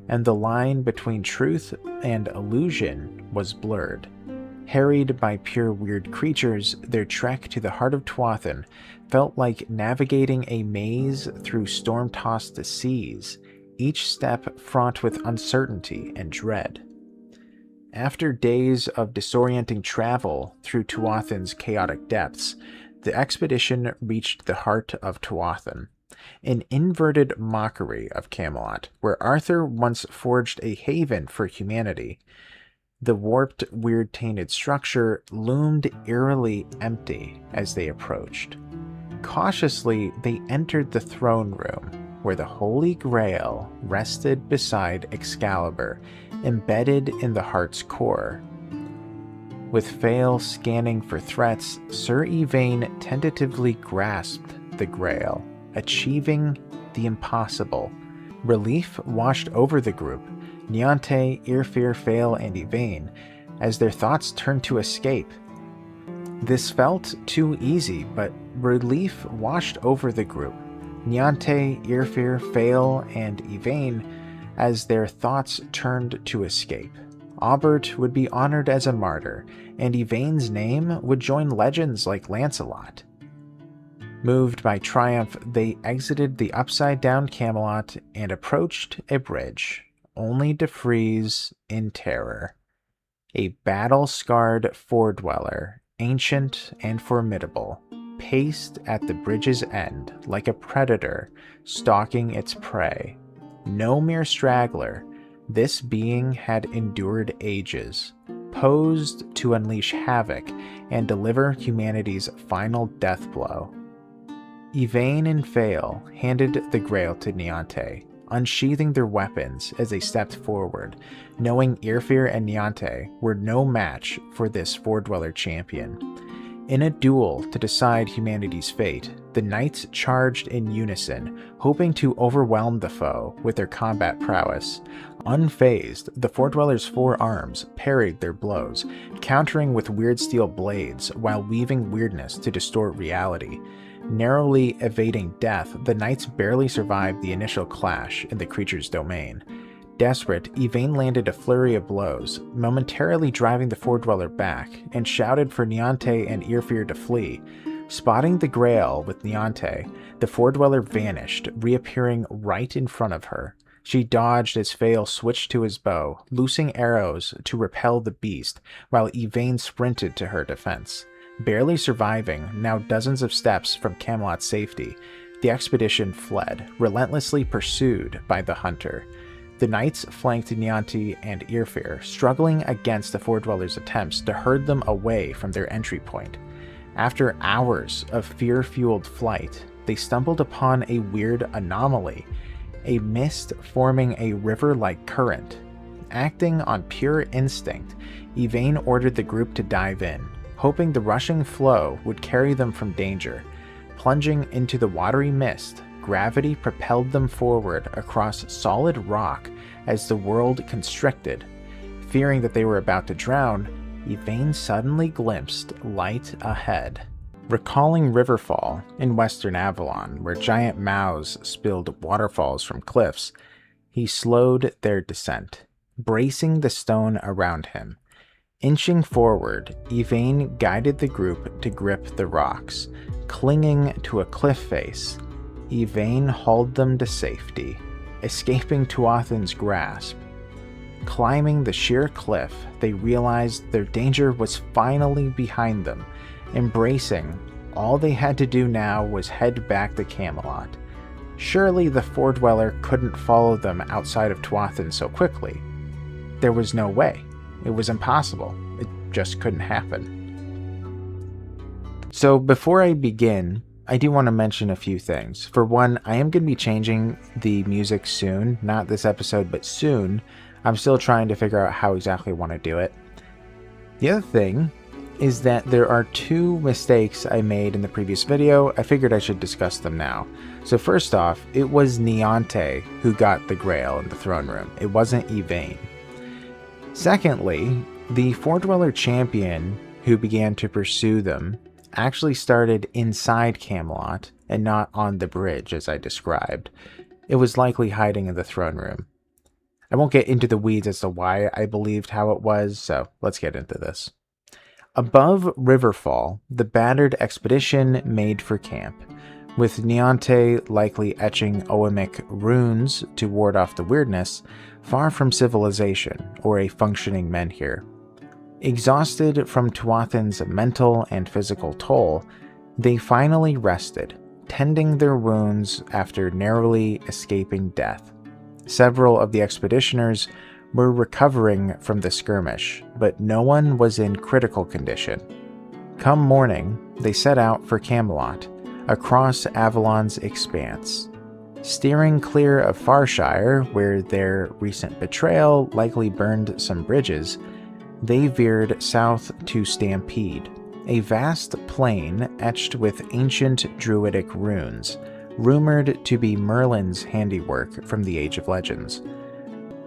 and the line between truth and illusion was blurred. Harried by pure weird creatures, their trek to the heart of Tuathan felt like navigating a maze through storm-tossed seas, each step fraught with uncertainty and dread. After days of disorienting travel through Tuathan's chaotic depths, the expedition reached the heart of Tuathan, an inverted mockery of Camelot, where Arthur once forged a haven for humanity. The warped, weird-tainted structure loomed eerily empty as they approached. Cautiously, they entered the throne room, where the Holy Grail rested beside Excalibur, embedded in the heart's core. With Fael scanning for threats, Sir Yvain tentatively grasped the Grail, achieving the impossible. Relief washed over the group, Niante, Irfir, Fael, and Yvain, as their thoughts turned to escape. This felt too easy, but relief washed over the group, Niante, Irfir, Fael, and Yvain, as their thoughts turned to escape. Aubert would be honored as a martyr, and Yvain's name would join legends like Lancelot. Moved by triumph, they exited the upside-down Camelot and approached a bridge, only to freeze in terror. A battle-scarred Four-Dweller, ancient and formidable, paced at the bridge's end like a predator stalking its prey. No mere straggler, this being had endured ages, posed to unleash havoc and deliver humanity's final death blow. Yvain and Fael handed the Grail to Niante, unsheathing their weapons as they stepped forward, knowing Irfir and Niante were no match for this Four-Dweller champion. In a duel to decide humanity's fate, the knights charged in unison, hoping to overwhelm the foe with their combat prowess. Unfazed, the Four-Dwellers' four arms parried their blows, countering with weird steel blades while weaving weirdness to distort reality. Narrowly evading death, the knights barely survived the initial clash in the creature's domain. Desperate, Yvain landed a flurry of blows, momentarily driving the Four-Dweller back, and shouted for Niante and Irfir to flee. Spotting the Grail with Niante, the Four-Dweller vanished, reappearing right in front of her. She dodged as Fael switched to his bow, loosing arrows to repel the beast, while Yvain sprinted to her defense. Barely surviving, now dozens of steps from Camelot's safety, the expedition fled, relentlessly pursued by the hunter. The knights flanked Niante and Irfir, struggling against the Four-Dwellers' attempts to herd them away from their entry point. After hours of fear-fueled flight, they stumbled upon a weird anomaly, a mist forming a river-like current. Acting on pure instinct, Yvain ordered the group to dive in, hoping the rushing flow would carry them from danger. Plunging into the watery mist, gravity propelled them forward across solid rock as the world constricted. Fearing that they were about to drown, Yvain suddenly glimpsed light ahead. Recalling Riverfall in western Avalon, where giant mouths spilled waterfalls from cliffs, he slowed their descent, bracing the stone around him. Inching forward, Yvain guided the group to grip the rocks. Clinging to a cliff face, Yvain hauled them to safety, escaping Tuathan's grasp. Climbing the sheer cliff, they realized their danger was finally behind them, embracing all they had to do now was head back to Camelot. Surely the Four-Dweller couldn't follow them outside of Tuatha so quickly. There was no way. It was impossible. It just couldn't happen. So before I begin, I do want to mention a few things. For one, I am going to be changing the music soon. Not this episode, but soon. I'm still trying to figure out how exactly I want to do it. The other thing is that there are two mistakes I made in the previous video. I figured I should discuss them now. So first off, it was Niante who got the Grail in the throne room. It wasn't Yvain. Secondly, the Four-Dweller champion who began to pursue them actually started inside Camelot and not on the bridge as I described. It was likely hiding in the throne room. I won't get into the weeds as to why I believed how it was, so let's get into this. Above Riverfall, the battered expedition made for camp, with Niante likely etching Oimic runes to ward off the weirdness, far from civilization or a functioning menhir. Exhausted from Tuathan's mental and physical toll, they finally rested, tending their wounds after narrowly escaping death. Several of the expeditioners were recovering from the skirmish, but no one was in critical condition. Come morning, they set out for Camelot, across Avalon's expanse. Steering clear of Farshire, where their recent betrayal likely burned some bridges, they veered south to Stampede, a vast plain etched with ancient druidic runes, rumored to be Merlin's handiwork from the Age of Legends.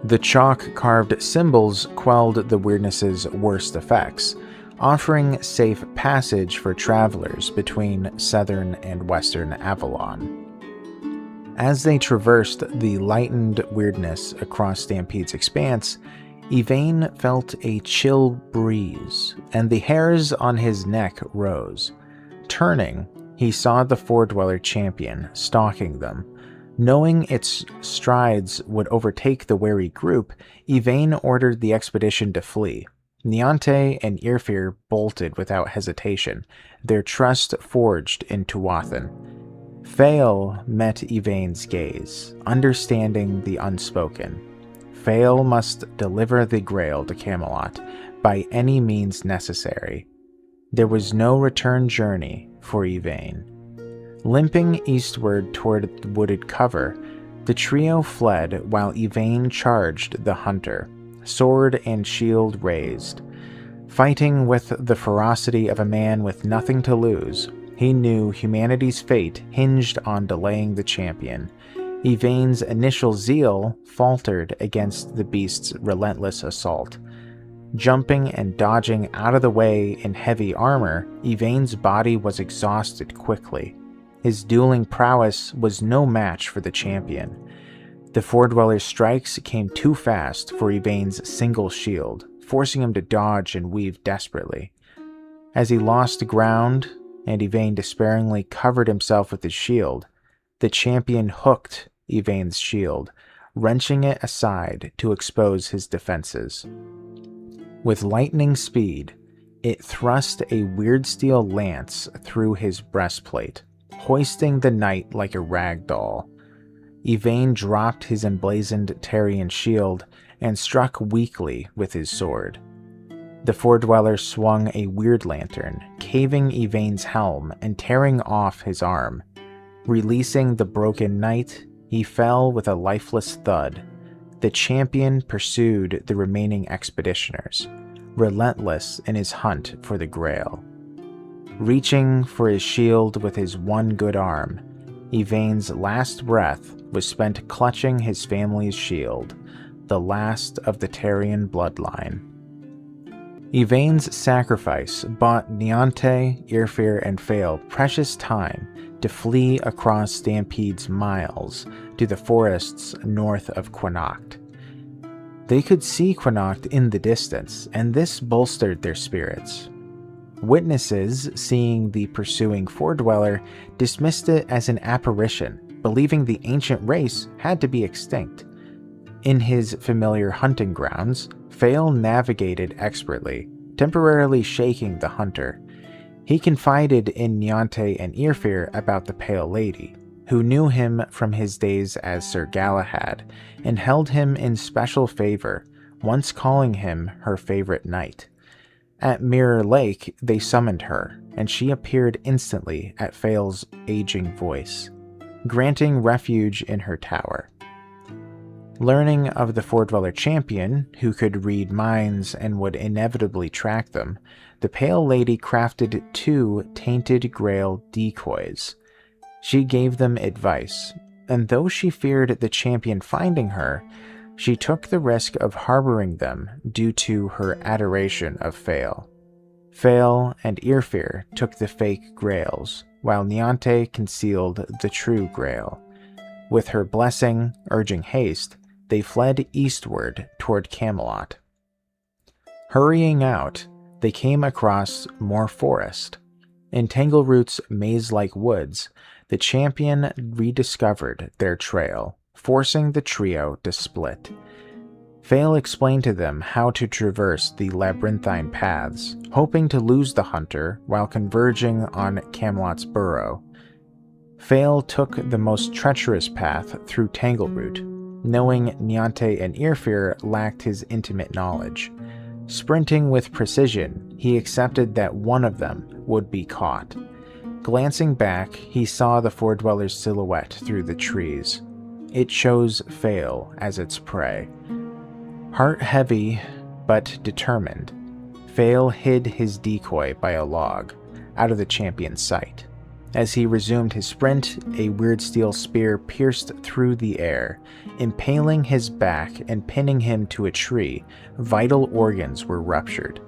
The chalk-carved symbols quelled the weirdness's worst effects, offering safe passage for travelers between southern and western Avalon. As they traversed the lightened weirdness across Stampede's expanse, Yvain felt a chill breeze, and the hairs on his neck rose. Turning, he saw the Four-Dweller champion stalking them. Knowing its strides would overtake the wary group, Yvain ordered the expedition to flee. Niante and Irfir bolted without hesitation, their trust forged in Tuathan. Fael met Yvain's gaze, understanding the unspoken. Fael must deliver the Grail to Camelot by any means necessary. There was no return journey for Yvain. Limping eastward toward the wooded cover, the trio fled while Yvain charged the hunter, sword and shield raised. Fighting with the ferocity of a man with nothing to lose, he knew humanity's fate hinged on delaying the champion. Yvain's initial zeal faltered against the beast's relentless assault. Jumping and dodging out of the way in heavy armor, Yvain's body was exhausted quickly. His dueling prowess was no match for the champion. The Four-Dweller's strikes came too fast for Yvain's single shield, forcing him to dodge and weave desperately. As he lost ground, and Yvain despairingly covered himself with his shield, the champion hooked Yvain's shield, wrenching it aside to expose his defenses. With lightning speed, it thrust a weird steel lance through his breastplate, hoisting the knight like a rag doll. Yvain dropped his emblazoned Tarian shield and struck weakly with his sword. The Four-Dweller swung a weird lantern, caving Yvain's helm and tearing off his arm. Releasing the broken knight, he fell with a lifeless thud. The champion pursued the remaining expeditioners, relentless in his hunt for the Grail. Reaching for his shield with his one good arm, Yvain's last breath was spent clutching his family's shield, the last of the Tarian bloodline. Yvain's sacrifice bought Niante, Irfir, and Fael precious time to flee across Stampede's miles to the forests north of Connacht. They could see Connacht in the distance, and this bolstered their spirits. Witnesses seeing the pursuing Four-Dweller dismissed it as an apparition, believing the ancient race had to be extinct. In his familiar hunting grounds, Fael navigated expertly, temporarily shaking the hunter. He confided in Niante and Irfir about the Pale Lady, who knew him from his days as Sir Galahad and held him in special favor, once calling him her favorite knight. At Mirror Lake, they summoned her, and she appeared instantly at Fael's aging voice, granting refuge in her tower. Learning of the Foredweller champion, who could read minds and would inevitably track them, the Pale Lady crafted 2 Tainted Grail decoys. She gave them advice, and though she feared the champion finding her, she took the risk of harboring them due to her adoration of Fael. Fael and Irfir took the fake grails, while Niante concealed the true grail. With her blessing urging haste, they fled eastward toward Camelot. Hurrying out, they came across more forest. In Tangleroot's maze-like woods, the champion rediscovered their trail, forcing the trio to split. Fael explained to them how to traverse the labyrinthine paths, hoping to lose the hunter while converging on Camelot's burrow. Fael took the most treacherous path through Tangleroot, knowing Niante and Irfir lacked his intimate knowledge. Sprinting with precision, he accepted that one of them would be caught. Glancing back, he saw the Foredweller's silhouette through the trees. It chose Fael as its prey. Heart heavy, but determined, Fael hid his decoy by a log, out of the champion's sight. As he resumed his sprint, a weird steel spear pierced through the air, impaling his back and pinning him to a tree. Vital organs were ruptured.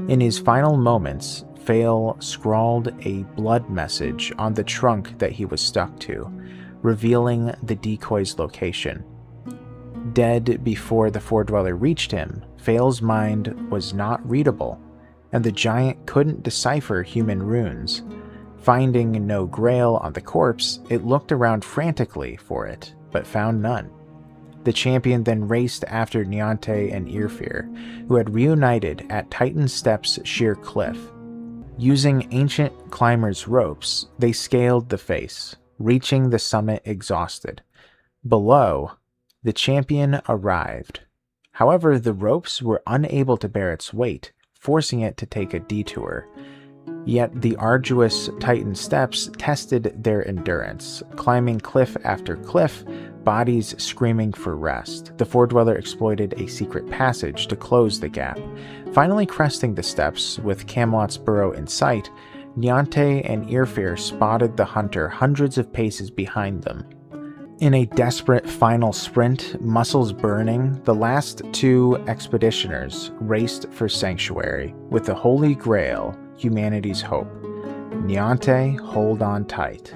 In his final moments, Fael scrawled a blood message on the trunk that he was stuck to, revealing the decoy's location. Dead before the Foredweller reached him, Fael's mind was not readable, and the giant couldn't decipher human runes. Finding no grail on the corpse, it looked around frantically for it, but found none. The champion then raced after Niante and Irfir, who had reunited at Titan Step's sheer cliff. Using ancient climbers' ropes, they scaled the face, reaching the summit exhausted. Below, the champion arrived. However, the ropes were unable to bear its weight, forcing it to take a detour. Yet the arduous Titan steps tested their endurance, climbing cliff after cliff, bodies screaming for rest. The Foredweller exploited a secret passage to close the gap. Finally cresting the steps, with Camelot's burrow in sight, Niante and Irfir spotted the hunter hundreds of paces behind them. In a desperate final sprint, muscles burning, the last 2 expeditioners raced for sanctuary, with the Holy Grail, humanity's hope. Niante, hold on tight.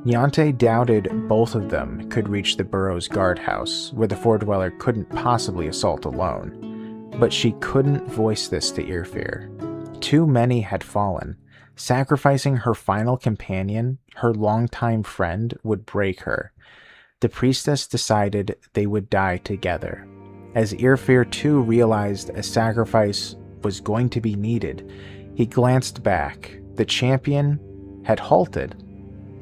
Niante doubted both of them could reach the burrow's guardhouse, where the Foredweller couldn't possibly assault alone. But she couldn't voice this to Irfir. Too many had fallen. Sacrificing her final companion, her longtime friend, would break her. The priestess decided they would die together. As Irfir too realized a sacrifice was going to be needed, he glanced back. The champion had halted.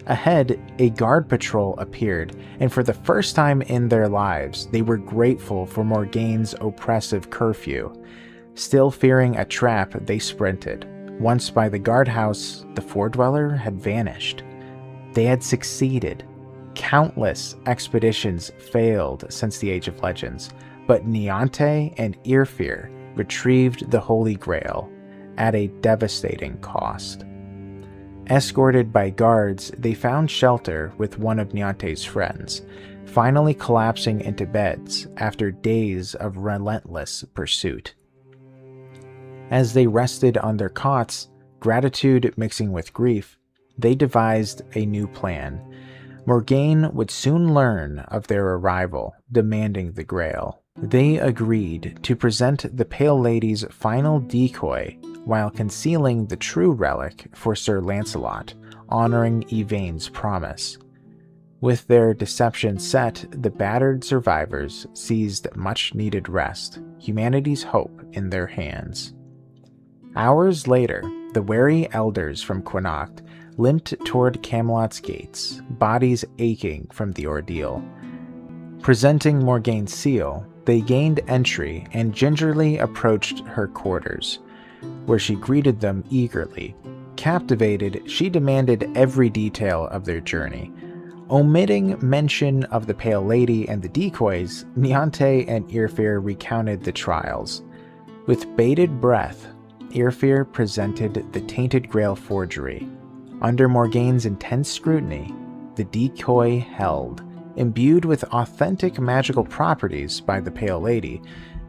Ahead, a guard patrol appeared, and for the first time in their lives, they were grateful for Morgaine's oppressive curfew. Still fearing a trap, they sprinted. Once by the guardhouse, the Foredweller had vanished. They had succeeded. Countless expeditions failed since the Age of Legends, but Niante and Irfir retrieved the Holy Grail at a devastating cost. Escorted by guards, they found shelter with one of Niante's friends, finally collapsing into beds after days of relentless pursuit. As they rested on their cots, gratitude mixing with grief, they devised a new plan. Morgaine would soon learn of their arrival, demanding the Grail. They agreed to present the Pale Lady's final decoy while concealing the true relic for Sir Lancelot, honoring Yvain's promise. With their deception set, the battered survivors seized much-needed rest, humanity's hope in their hands. Hours later, the wary elders from Connacht limped toward Camelot's gates, bodies aching from the ordeal. Presenting Morgaine's seal, they gained entry and gingerly approached her quarters, where she greeted them eagerly. Captivated, she demanded every detail of their journey. Omitting mention of the Pale Lady and the decoys, Niante and Irfir recounted the trials. With bated breath, Irfir presented the Tainted Grail forgery. Under Morgaine's intense scrutiny, the decoy held. Imbued with authentic magical properties by the Pale Lady,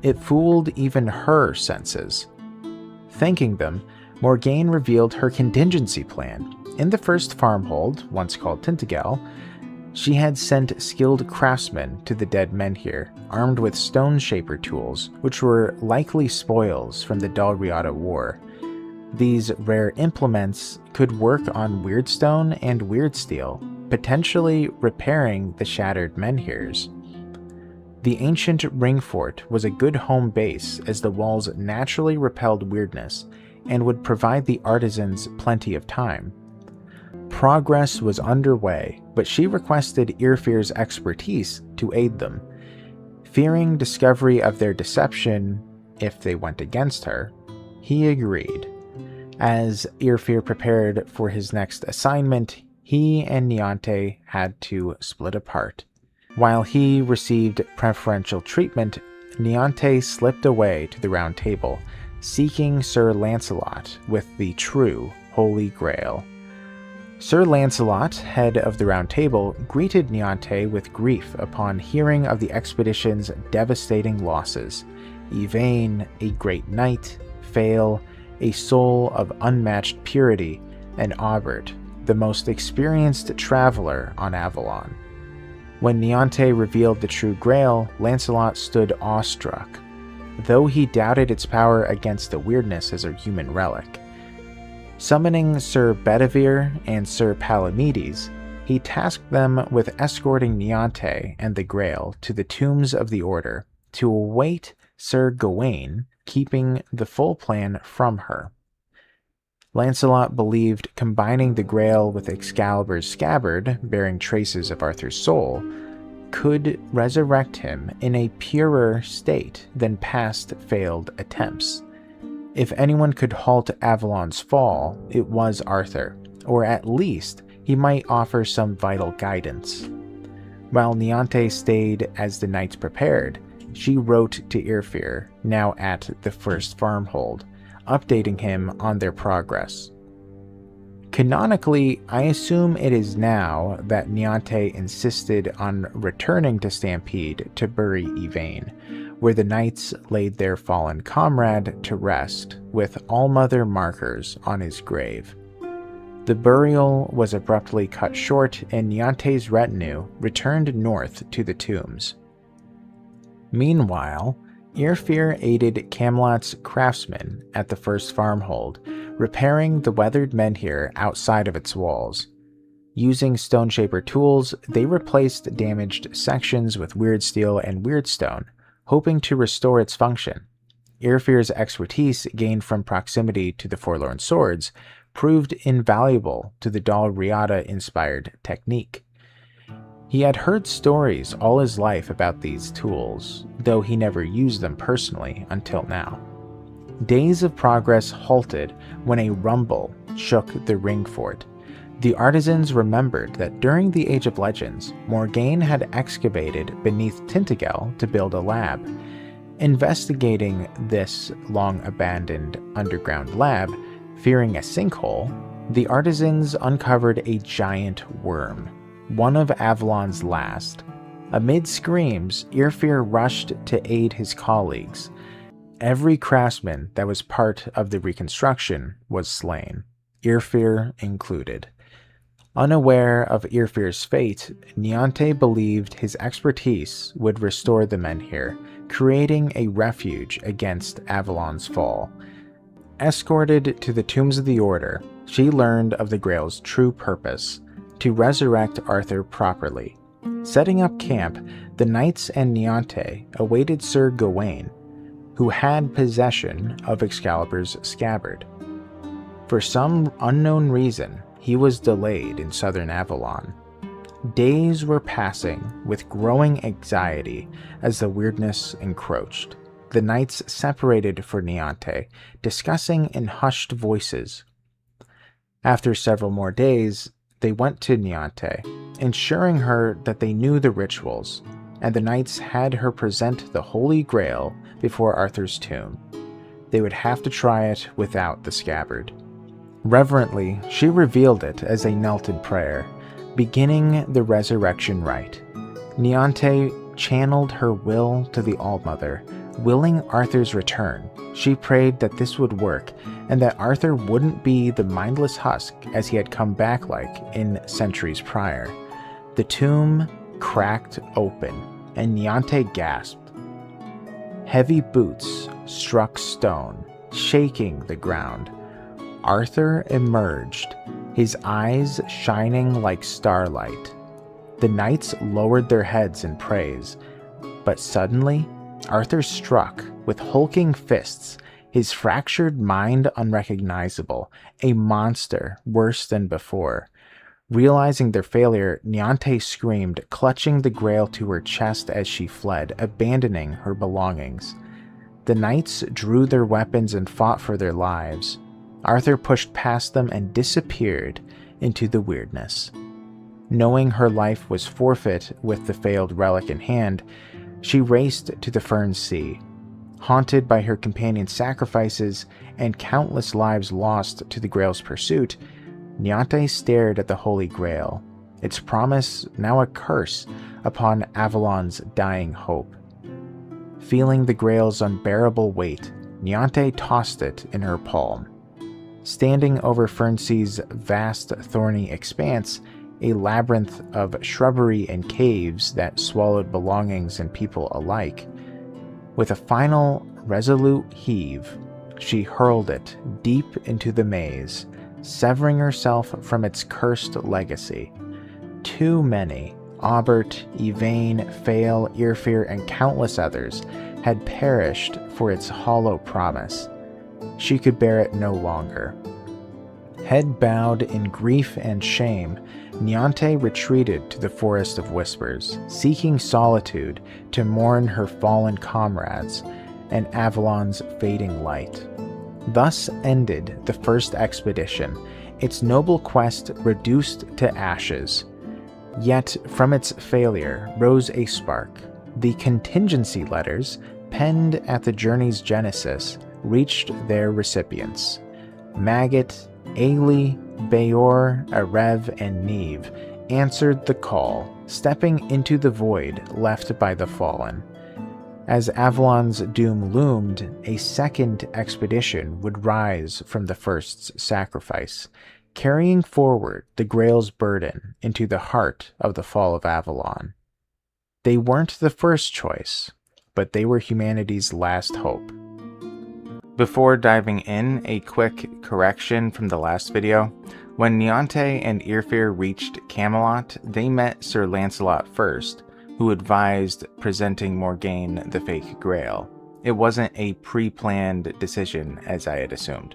it fooled even her senses. Thanking them, Morgaine revealed her contingency plan. In the first farmhold, once called Tintagel, she had sent skilled craftsmen to the dead menhir, armed with stone shaper tools, which were likely spoils from the Dalriada War. These rare implements could work on weirdstone and weirdsteel, potentially repairing the shattered menhirs. The ancient ring fort was a good home base, as the walls naturally repelled weirdness and would provide the artisans plenty of time. Progress was underway, but she requested Irfir's expertise to aid them. Fearing discovery of their deception if they went against her, he agreed. As Irfir prepared for his next assignment, he and Niante had to split apart. While he received preferential treatment, Niante slipped away to the Round Table, seeking Sir Lancelot with the true Holy Grail. Sir Lancelot, head of the Round Table, greeted Niante with grief upon hearing of the expedition's devastating losses. Yvain, a great knight, Fail, a soul of unmatched purity, and Aubert, the most experienced traveler on Avalon. When Niante revealed the true Grail, Lancelot stood awestruck, though he doubted its power against the weirdness as a human relic. Summoning Sir Bedivere and Sir Palamedes, he tasked them with escorting Niante and the Grail to the tombs of the Order to await Sir Gawain, keeping the full plan from her. Lancelot believed combining the Grail with Excalibur's scabbard, bearing traces of Arthur's soul, could resurrect him in a purer state than past failed attempts. If anyone could halt Avalon's fall, it was Arthur, or at least he might offer some vital guidance. While Niante stayed as the knights prepared, she wrote to Irfir, now at the first farmhold, updating him on their progress. Canonically, I assume it is now that Niante insisted on returning to Stampede to bury Yvain, where the knights laid their fallen comrade to rest with Allmother markers on his grave. The burial was abruptly cut short, and Niante's retinue returned north to the tombs. Meanwhile, Irfir aided Camelot's craftsmen at the first farmhold, repairing the weathered menhir outside of its walls. Using stone shaper tools, they replaced damaged sections with weirdsteel and weirdstone, hoping to restore its function. Irfir's expertise gained from proximity to the Forlorn Swords proved invaluable to the Dalriada-inspired technique. He had heard stories all his life about these tools, though he never used them personally until now. Days of progress halted when a rumble shook the ring fort. The artisans remembered that during the Age of Legends, Morgaine had excavated beneath Tintagel to build a lab. Investigating this long-abandoned underground lab, fearing a sinkhole, the artisans uncovered a giant worm, one of Avalon's last. Amid screams, Irfir rushed to aid his colleagues. Every craftsman that was part of the reconstruction was slain, Irfir included. Unaware of Irfir's fate, Niante believed his expertise would restore the menhir, creating a refuge against Avalon's fall. Escorted to the tombs of the Order, she learned of the Grail's true purpose: to resurrect Arthur properly. Setting up camp, the knights and Niante awaited Sir Gawain, who had possession of Excalibur's scabbard. For some unknown reason, he was delayed in southern Avalon. Days were passing with growing anxiety as the weirdness encroached. The knights separated for Niante, discussing in hushed voices. After several more days, they went to Niante, ensuring her that they knew the rituals, and the knights had her present the Holy Grail before Arthur's tomb. They would have to try it without the scabbard. Reverently, she revealed it as they knelt in prayer, beginning the resurrection rite. Niante channeled her will to the Allmother, willing Arthur's return. She prayed that this would work, and that Arthur wouldn't be the mindless husk as he had come back like in centuries prior. The tomb cracked open, and Niante gasped. Heavy boots struck stone, shaking the ground. Arthur emerged, his eyes shining like starlight. The knights lowered their heads in praise, but suddenly, Arthur struck with hulking fists, his fractured mind unrecognizable, a monster worse than before. Realizing their failure, Niante screamed, clutching the grail to her chest as she fled, abandoning her belongings. The knights drew their weapons and fought for their lives. Arthur pushed past them and disappeared into the weirdness. Knowing her life was forfeit with the failed relic in hand, she raced to the Fern Sea. Haunted by her companion's sacrifices and countless lives lost to the Grail's pursuit, Niante stared at the Holy Grail, its promise now a curse upon Avalon's dying hope. Feeling the Grail's unbearable weight, Niante tossed it in her palm. Standing over Fernsea's vast thorny expanse, a labyrinth of shrubbery and caves that swallowed belongings and people alike, with a final resolute heave, she hurled it deep into the maze, severing herself from its cursed legacy. Too many, Aubert, Yvain, Fail, Irfir, and countless others, had perished for its hollow promise. She could bear it no longer. Head bowed in grief and shame, Niante retreated to the Forest of Whispers, seeking solitude to mourn her fallen comrades and Avalon's fading light. Thus ended the first expedition, its noble quest reduced to ashes. Yet from its failure rose a spark. The contingency letters, penned at the journey's genesis, reached their recipients. Maggott, Ailey, Beor, Arev, and Neve answered the call, stepping into the void left by the fallen. As Avalon's doom loomed, a second expedition would rise from the first's sacrifice, carrying forward the Grail's burden into the heart of the fall of Avalon. They weren't the first choice, but they were humanity's last hope. Before diving in, a quick correction from the last video. When Niante and Irfir reached Camelot, they met Sir Lancelot first, who advised presenting Morgaine the fake Grail. It wasn't a pre-planned decision, as I had assumed.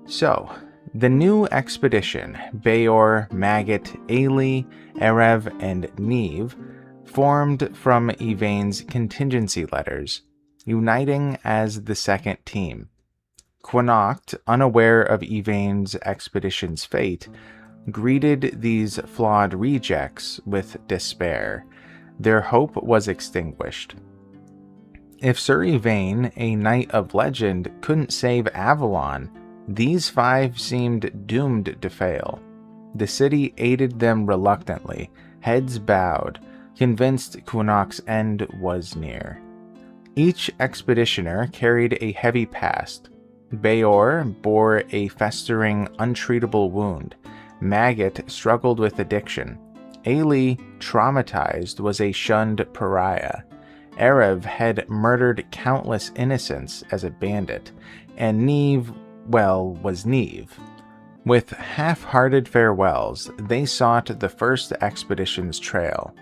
So, the new expedition, Beor, Maggott, Ailey, Arev, and Neve, formed from Yvain's contingency letters, uniting as the second team. Connacht, unaware of Yvain's expedition's fate, greeted these flawed rejects with despair. Their hope was extinguished. If Sir Yvain, a knight of legend, couldn't save Avalon, these five seemed doomed to fail. The city aided them reluctantly, heads bowed, convinced Connacht's end was near. Each expeditioner carried a heavy past. Beor bore a festering, untreatable wound. Maggott struggled with addiction. Ailey, traumatized, was a shunned pariah. Arev had murdered countless innocents as a bandit. And Neve, well, was Neve. With half-hearted farewells, they sought the first expedition's trail.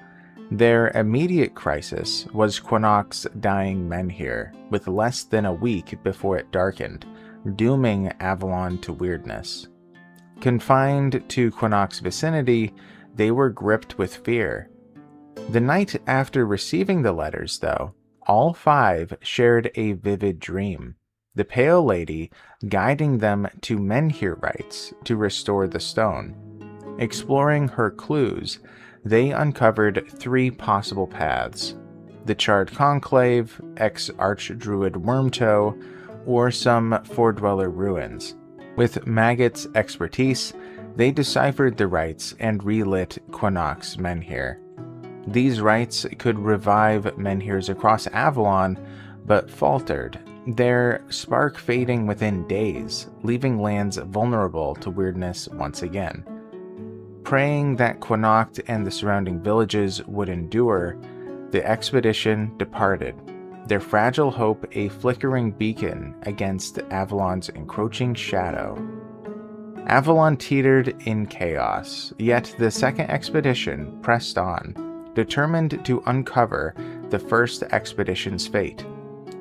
Their immediate crisis was Connacht's dying menhir, with less than a week before it darkened. dooming Avalon to weirdness. Confined to Quinnox's vicinity, they were gripped with fear. The night after receiving the letters, though, all 5 shared a vivid dream. The Pale Lady guiding them to Menhirites to restore the stone. Exploring her clues, they uncovered 3 possible paths: the Charred Conclave, ex-Archdruid Wormtoe, or some Fordweller ruins. With Magot's expertise, they deciphered the rites and relit Quinnox's menhir. These rites could revive menhirs across Avalon, but faltered, their spark fading within days, leaving lands vulnerable to weirdness once again. Praying that Quinnox and the surrounding villages would endure, the expedition departed, their fragile hope a flickering beacon against Avalon's encroaching shadow. Avalon teetered in chaos, yet the second expedition pressed on, determined to uncover the first expedition's fate.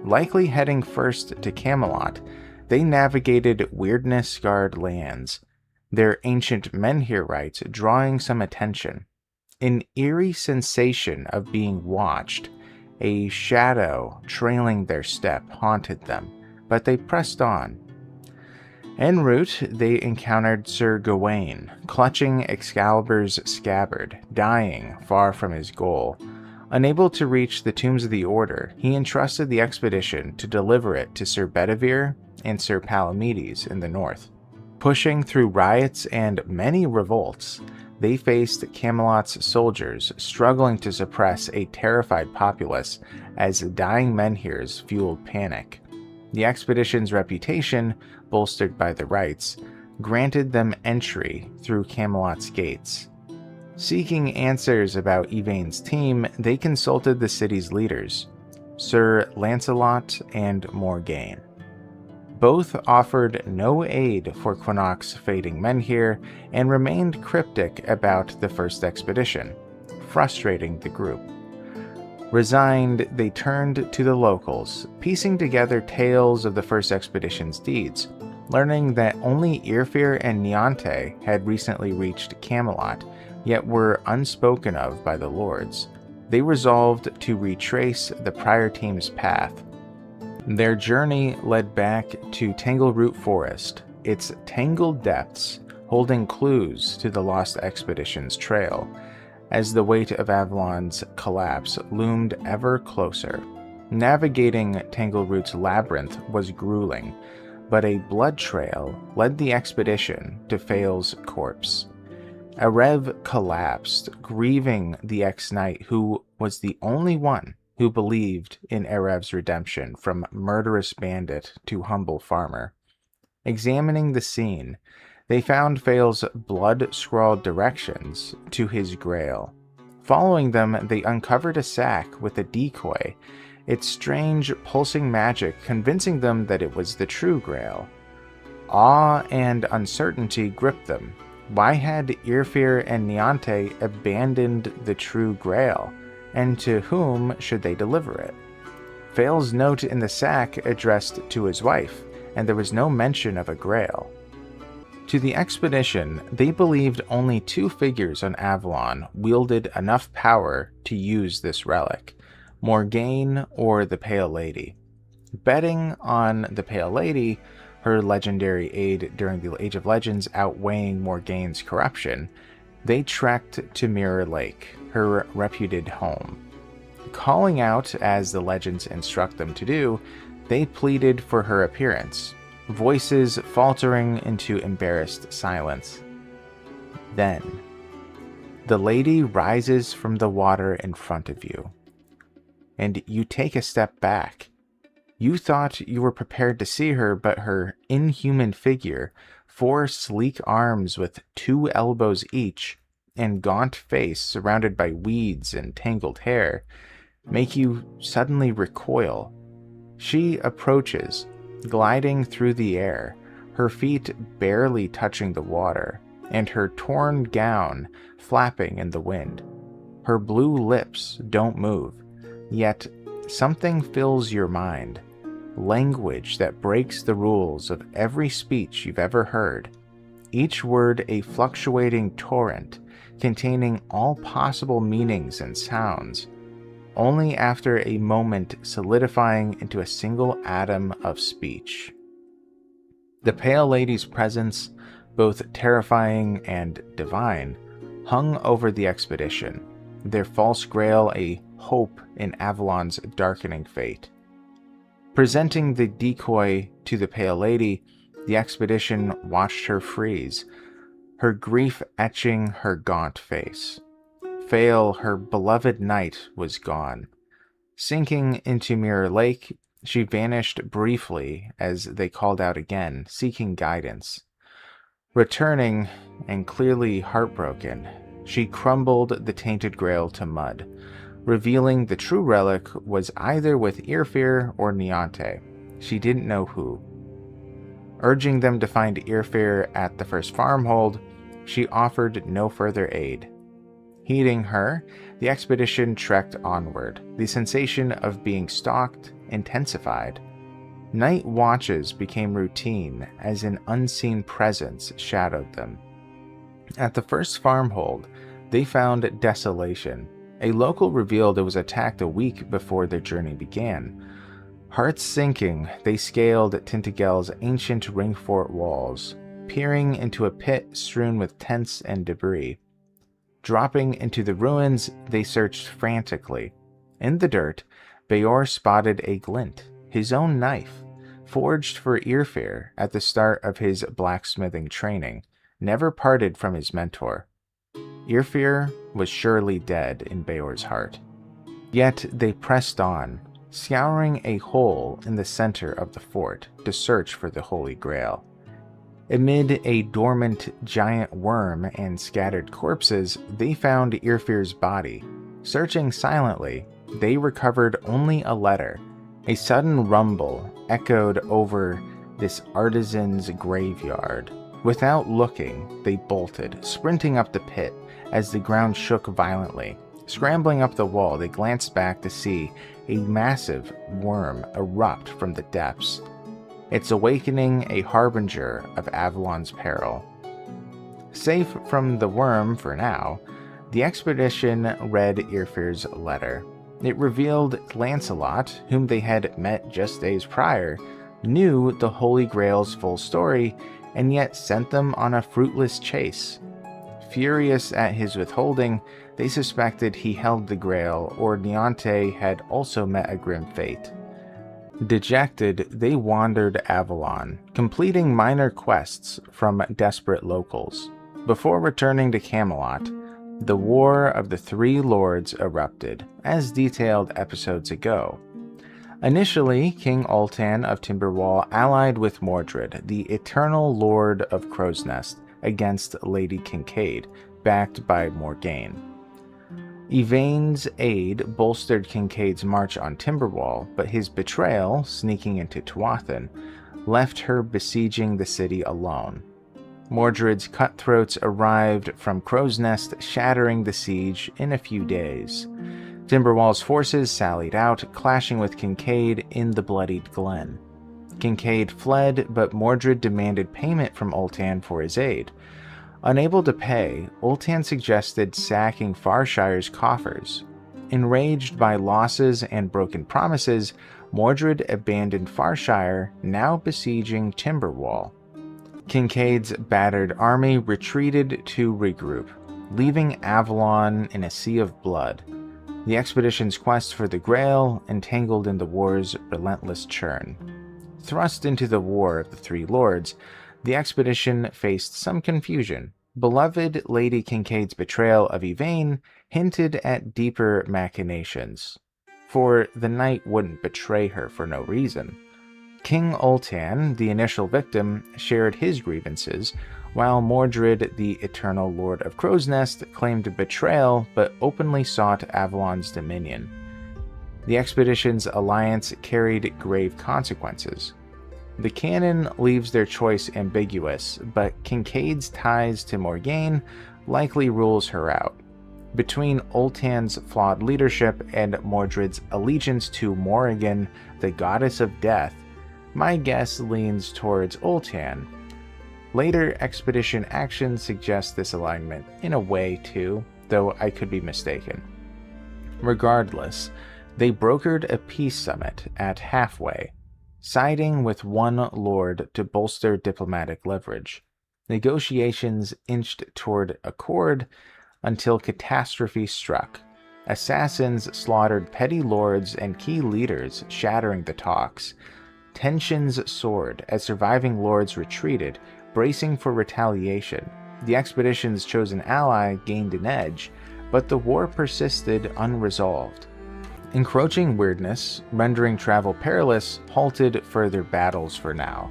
Likely heading first to Camelot, they navigated weirdness-scarred lands, their ancient menhir rites drawing some attention. An eerie sensation of being watched, a shadow trailing their step, haunted them, but they pressed on. En route, they encountered Sir Gawain, clutching Excalibur's scabbard, dying far from his goal. Unable to reach the Tombs of the Order, he entrusted the expedition to deliver it to Sir Bedivere and Sir Palamedes in the north. Pushing through riots and many revolts, they faced Camelot's soldiers, struggling to suppress a terrified populace as dying menhirs fueled panic. The expedition's reputation, bolstered by the rites, granted them entry through Camelot's gates. Seeking answers about Yvain's team, they consulted the city's leaders, Sir Lancelot and Morgaine. Both offered no aid for Quinnox's fading menhir and remained cryptic about the first expedition, frustrating the group. Resigned, they turned to the locals, piecing together tales of the first expedition's deeds, learning that only Irfir and Niante had recently reached Camelot, yet were unspoken of by the lords. They resolved to retrace the prior team's path. Their journey led back to Tangleroot Forest, its tangled depths holding clues to the lost expedition's trail, as the weight of Avalon's collapse loomed ever closer. Navigating Tangleroot's labyrinth was grueling, but a blood trail led the expedition to Fael's corpse. Erev collapsed, grieving the ex-knight who was the only one who believed in Erev's redemption from murderous bandit to humble farmer. Examining the scene, they found Fael's blood-scrawled directions to his grail. Following them, they uncovered a sack with a decoy, its strange, pulsing magic convincing them that it was the true grail. Awe and uncertainty gripped them. Why had Irfir and Niante abandoned the true grail? And to whom should they deliver it? Fael's note in the sack addressed to his wife, and there was no mention of a grail. To the expedition, they believed only 2 figures on Avalon wielded enough power to use this relic, Morgaine or the Pale Lady. Betting on the Pale Lady, her legendary aid during the Age of Legends outweighing Morgaine's corruption, they trekked to Mirror Lake, her reputed home. Calling out, as the legends instruct them to do, they pleaded for her appearance, voices faltering into embarrassed silence. Then, the lady rises from the water in front of you, and you take a step back. You thought you were prepared to see her, but her inhuman figure, 4 sleek arms with 2 elbows each, and gaunt face surrounded by weeds and tangled hair, make you suddenly recoil. She approaches, gliding through the air, her feet barely touching the water, and her torn gown flapping in the wind. Her blue lips don't move, yet something fills your mind. language that breaks the rules of every speech you've ever heard, each word a fluctuating torrent containing all possible meanings and sounds, only after a moment solidifying into a single atom of speech. The Pale Lady's presence, both terrifying and divine, hung over the expedition, their false grail a hope in Avalon's darkening fate. Presenting the decoy to the Pale Lady, the expedition watched her freeze, her grief etching her gaunt face. Fail, her beloved knight, was gone. Sinking into Mirror Lake, she vanished briefly as they called out again, seeking guidance. Returning, and clearly heartbroken, she crumbled the Tainted Grail to mud, revealing the true relic was either with Irfir or Niante. She didn't know who. Urging them to find Irfir at the first farmhold, she offered no further aid. Heeding her, the expedition trekked onward, the sensation of being stalked intensified. Night watches became routine as an unseen presence shadowed them. At the first farmhold, they found desolation. A local revealed it was attacked a week before their journey began. Hearts sinking, they scaled Tintagel's ancient ring fort walls, peering into a pit strewn with tents and debris. Dropping into the ruins, they searched frantically. In the dirt, Beor spotted a glint, his own knife, forged for Irfir at the start of his blacksmithing training, never parted from his mentor. Irfir was surely dead in Beor's heart. Yet they pressed on, scouring a hole in the center of the fort to search for the Holy Grail. Amid a dormant giant worm and scattered corpses, they found Irfir's body. Searching silently, they recovered only a letter. A sudden rumble echoed over this artisan's graveyard. Without looking, they bolted, sprinting up the pit as the ground shook violently. Scrambling up the wall, they glanced back to see a massive worm erupt from the depths, its awakening a harbinger of Avalon's peril. Safe from the worm for now, the expedition read Irfir's letter. It revealed Lancelot, whom they had met just days prior, knew the Holy Grail's full story, and yet sent them on a fruitless chase. Furious at his withholding, they suspected he held the Grail, or Niante had also met a grim fate. Dejected, they wandered Avalon, completing minor quests from desperate locals. Before returning to Camelot, the War of the Three Lords erupted, as detailed episodes ago. Initially, King Ultan of Timberwall allied with Mordred, the eternal Lord of Crow's Nest, against Lady Kincaid, backed by Morgaine. Yvain's aid bolstered Kincaid's march on Timberwall, but his betrayal, sneaking into Tuathan, left her besieging the city alone. Mordred's cutthroats arrived from Crow's Nest, shattering the siege in a few days. Timberwall's forces sallied out, clashing with Kincaid in the bloodied glen. Kincaid fled, but Mordred demanded payment from Ultan for his aid. Unable to pay, Ultan suggested sacking Farshire's coffers. Enraged by losses and broken promises, Mordred abandoned Farshire, now besieging Timberwall. Kincaid's battered army retreated to regroup, leaving Avalon in a sea of blood. The expedition's quest for the Grail entangled in the war's relentless churn. Thrust into the War of the Three Lords, the expedition faced some confusion. Beloved Lady Kincaid's betrayal of Yvain hinted at deeper machinations, for the knight wouldn't betray her for no reason. King Ultan, the initial victim, shared his grievances, while Mordred, the eternal Lord of Crow's Nest, claimed betrayal but openly sought Avalon's dominion. The expedition's alliance carried grave consequences. The canon leaves their choice ambiguous, but Kincaid's ties to Morgaine likely rules her out. Between Ultan's flawed leadership and Mordred's allegiance to Morrigan, the goddess of death, My guess leans towards Ultan. Later expedition actions suggest this alignment in a way too, though I could be mistaken. Regardless, they brokered a peace summit at Halfway, siding with one lord to bolster diplomatic leverage. Negotiations inched toward accord until catastrophe struck. Assassins slaughtered petty lords and key leaders, shattering the talks. Tensions soared as surviving lords retreated, bracing for retaliation. The expedition's chosen ally gained an edge, but the war persisted unresolved. Encroaching weirdness, rendering travel perilous, halted further battles for now.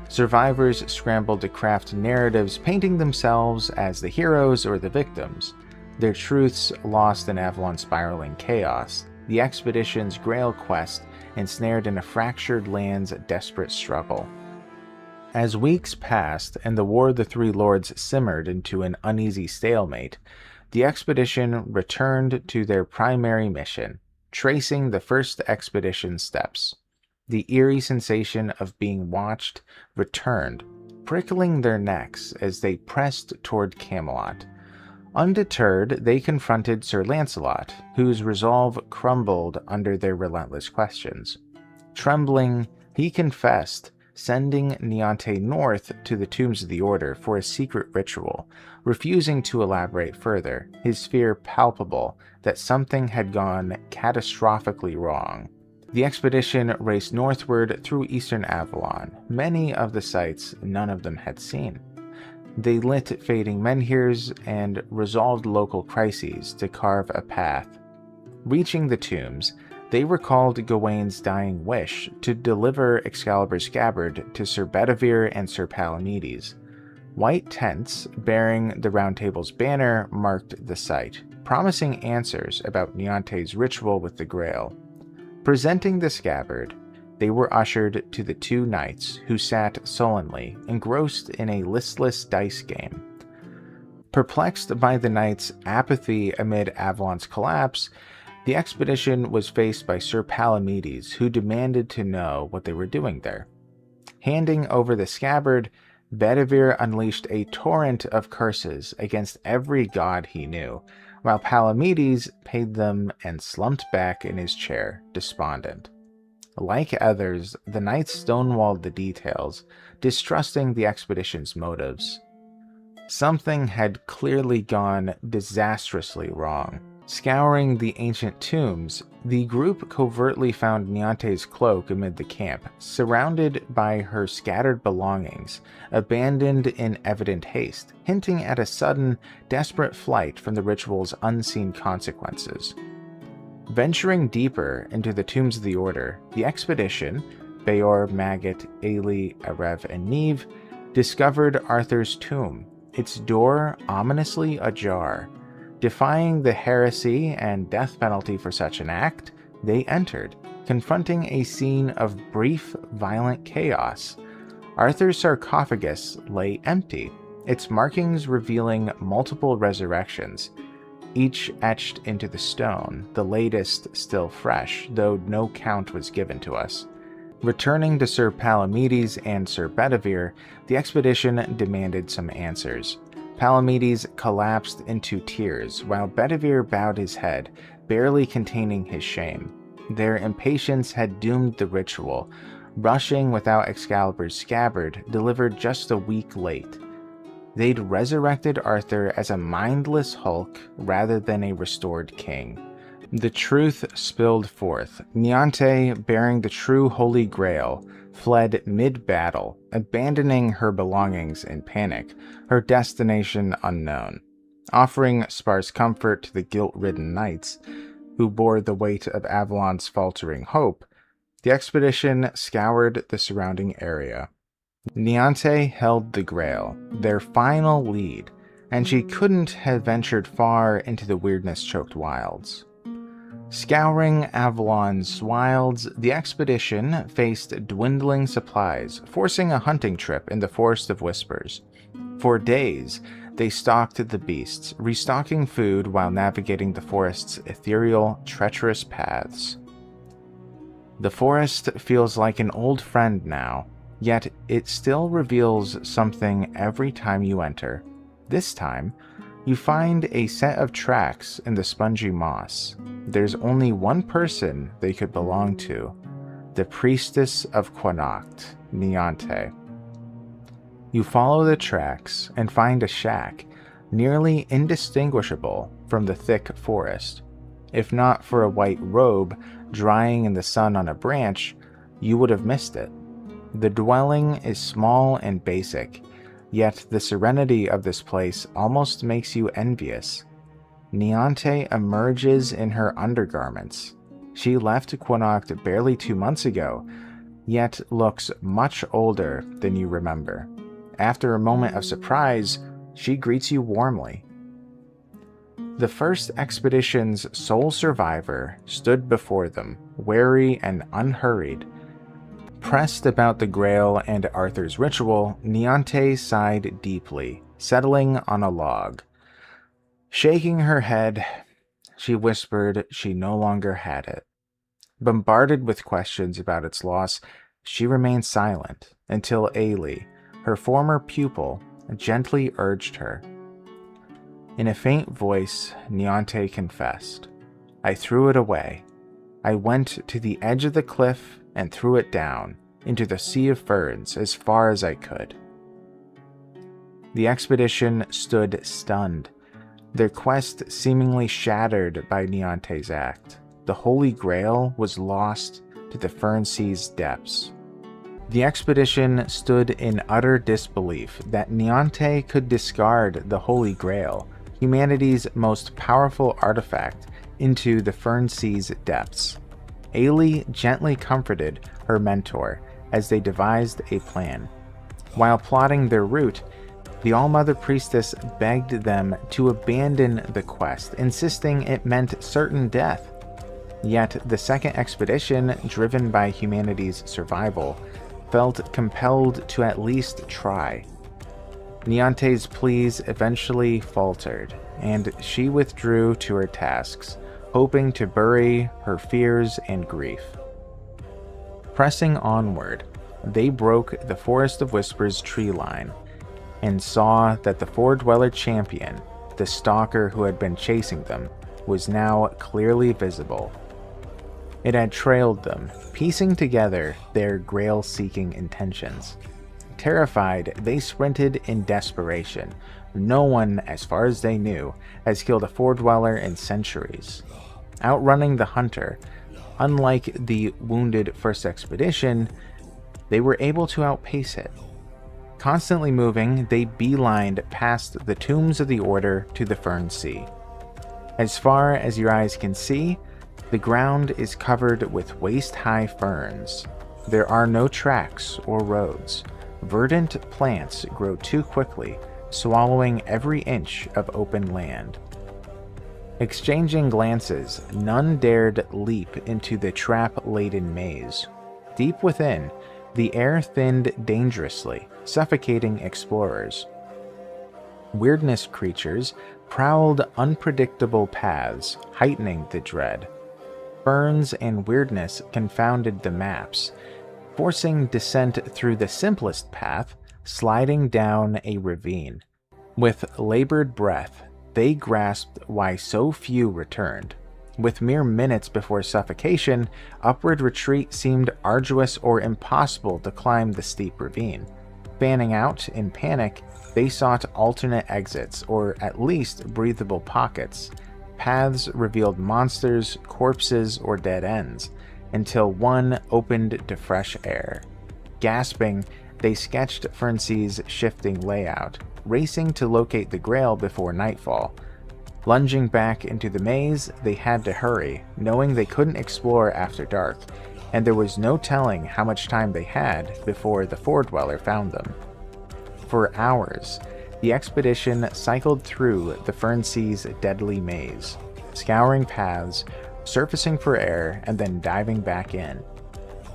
Survivors scrambled to craft narratives painting themselves as the heroes or the victims, their truths lost in Avalon's spiraling chaos. The expedition's Grail quest ensnared in a fractured land's desperate struggle. As weeks passed and the War of the Three Lords simmered into an uneasy stalemate, the expedition returned to their primary mission, tracing the first expedition steps. The eerie sensation of being watched returned, prickling their necks as they pressed toward Camelot. Undeterred, they confronted Sir Lancelot, whose resolve crumbled under their relentless questions. Trembling, he confessed, sending Niante north to the Tombs of the Order for a secret ritual, refusing to elaborate further, his fear palpable that something had gone catastrophically wrong. The expedition raced northward through eastern Avalon, many of the sights none of them had seen. They lit fading menhirs and resolved local crises to carve a path. Reaching the tombs, they recalled Gawain's dying wish to deliver Excalibur's scabbard to Sir Bedivere and Sir Palamedes. White tents bearing the Round Table's banner marked the site, promising answers about Niante's ritual with the Grail. Presenting the scabbard, they were ushered to the two knights, who sat sullenly, engrossed in a listless dice game. Perplexed by the knights' apathy amid Avalon's collapse, the expedition was faced by Sir Palamedes, who demanded to know what they were doing there. Handing over the scabbard, Bedivere unleashed a torrent of curses against every god he knew, while Palamedes paid them and slumped back in his chair, despondent. Like others, the knights stonewalled the details, distrusting the expedition's motives. Something had clearly gone disastrously wrong. Scouring the ancient tombs, the group covertly found Niante's cloak amid the camp, surrounded by her scattered belongings, abandoned in evident haste, hinting at a sudden, desperate flight from the ritual's unseen consequences. Venturing deeper into the Tombs of the Order, the expedition, Beor, Maggott, Ailey, Arev, and Neve, discovered Arthur's tomb, its door ominously ajar. Defying the heresy and death penalty for such an act, they entered, confronting a scene of brief, violent chaos. Arthur's sarcophagus lay empty, its markings revealing multiple resurrections, each etched into the stone, the latest still fresh, though no count was given to us. Returning to Sir Palamedes and Sir Bedivere, the expedition demanded some answers. Palamedes collapsed into tears, while Bedivere bowed his head, barely containing his shame. Their impatience had doomed the ritual, rushing without Excalibur's scabbard, delivered just a week late. They'd resurrected Arthur as a mindless hulk rather than a restored king. The truth spilled forth. Niante, bearing the true Holy Grail, fled mid-battle, abandoning her belongings in panic, her destination unknown. Offering sparse comfort to the guilt-ridden knights, who bore the weight of Avalon's faltering hope, the expedition scoured the surrounding area. Niante held the Grail, their final lead, and she couldn't have ventured far into the weirdness-choked wilds. Scouring Avalon's wilds, the expedition faced dwindling supplies, forcing a hunting trip in the Forest of Whispers. For days, they stalked the beasts, restocking food while navigating the forest's ethereal, treacherous paths. The forest feels like an old friend now, yet it still reveals something every time you enter. This time, you find a set of tracks in the spongy moss. There's only one person they could belong to, the priestess of Connacht, Niante. You follow the tracks and find a shack, nearly indistinguishable from the thick forest. If not for a white robe drying in the sun on a branch, you would have missed it. The dwelling is small and basic, yet the serenity of this place almost makes you envious. Niante emerges in her undergarments. She left Connacht barely 2 months ago, yet looks much older than you remember. After a moment of surprise, she greets you warmly. The first expedition's sole survivor stood before them, wary and unhurried. Pressed about the Grail and Arthur's ritual, Niante sighed deeply, settling on a log. Shaking her head, she whispered she no longer had it. Bombarded with questions about its loss, she remained silent until Ailey, her former pupil, gently urged her. In a faint voice, Niante confessed, "I threw it away. I went to the edge of the cliff and threw it down into the sea of ferns as far as I could." The expedition stood stunned, their quest seemingly shattered by Niante's act. The Holy Grail was lost to the Fern Sea's depths. The expedition stood in utter disbelief that Niante could discard the Holy Grail, humanity's most powerful artifact, into the Fern Sea's depths. Ailey gently comforted her mentor as they devised a plan. While plotting their route, the All-Mother Priestess begged them to abandon the quest, insisting it meant certain death. Yet the second expedition, driven by humanity's survival, felt compelled to at least try. Niante's pleas eventually faltered, and she withdrew to her tasks, hoping to bury her fears and grief. Pressing onward, they broke the Forest of Whispers tree line, and saw that the Four-Dweller champion, the stalker who had been chasing them, was now clearly visible. It had trailed them, piecing together their grail-seeking intentions. Terrified, they sprinted in desperation. No one, as far as they knew, has killed a Four-Dweller in centuries. Outrunning the hunter, unlike the wounded first expedition, they were able to outpace it. Constantly moving, they beelined past the tombs of the Order to the Fern Sea. As far as your eyes can see, the ground is covered with waist-high ferns. There are no tracks or roads. Verdant plants grow too quickly, swallowing every inch of open land. Exchanging glances, none dared leap into the trap-laden maze. Deep within, the air thinned dangerously, suffocating explorers. Weirdness creatures prowled unpredictable paths, heightening the dread. Ferns and weirdness confounded the maps, forcing descent through the simplest path, sliding down a ravine. With labored breath, they grasped why so few returned. With mere minutes before suffocation, upward retreat seemed arduous or impossible to climb the steep ravine. Fanning out in panic, they sought alternate exits, or at least breathable pockets. Paths revealed monsters, corpses, or dead ends, until one opened to fresh air. Gasping, they sketched Fernsea's shifting layout, racing to locate the Grail before nightfall. Lunging back into the maze, they had to hurry, knowing they couldn't explore after dark, and there was no telling how much time they had before the Four-Dweller found them. For hours, the expedition cycled through the Fernsea's deadly maze, scouring paths, surfacing for air, and then diving back in.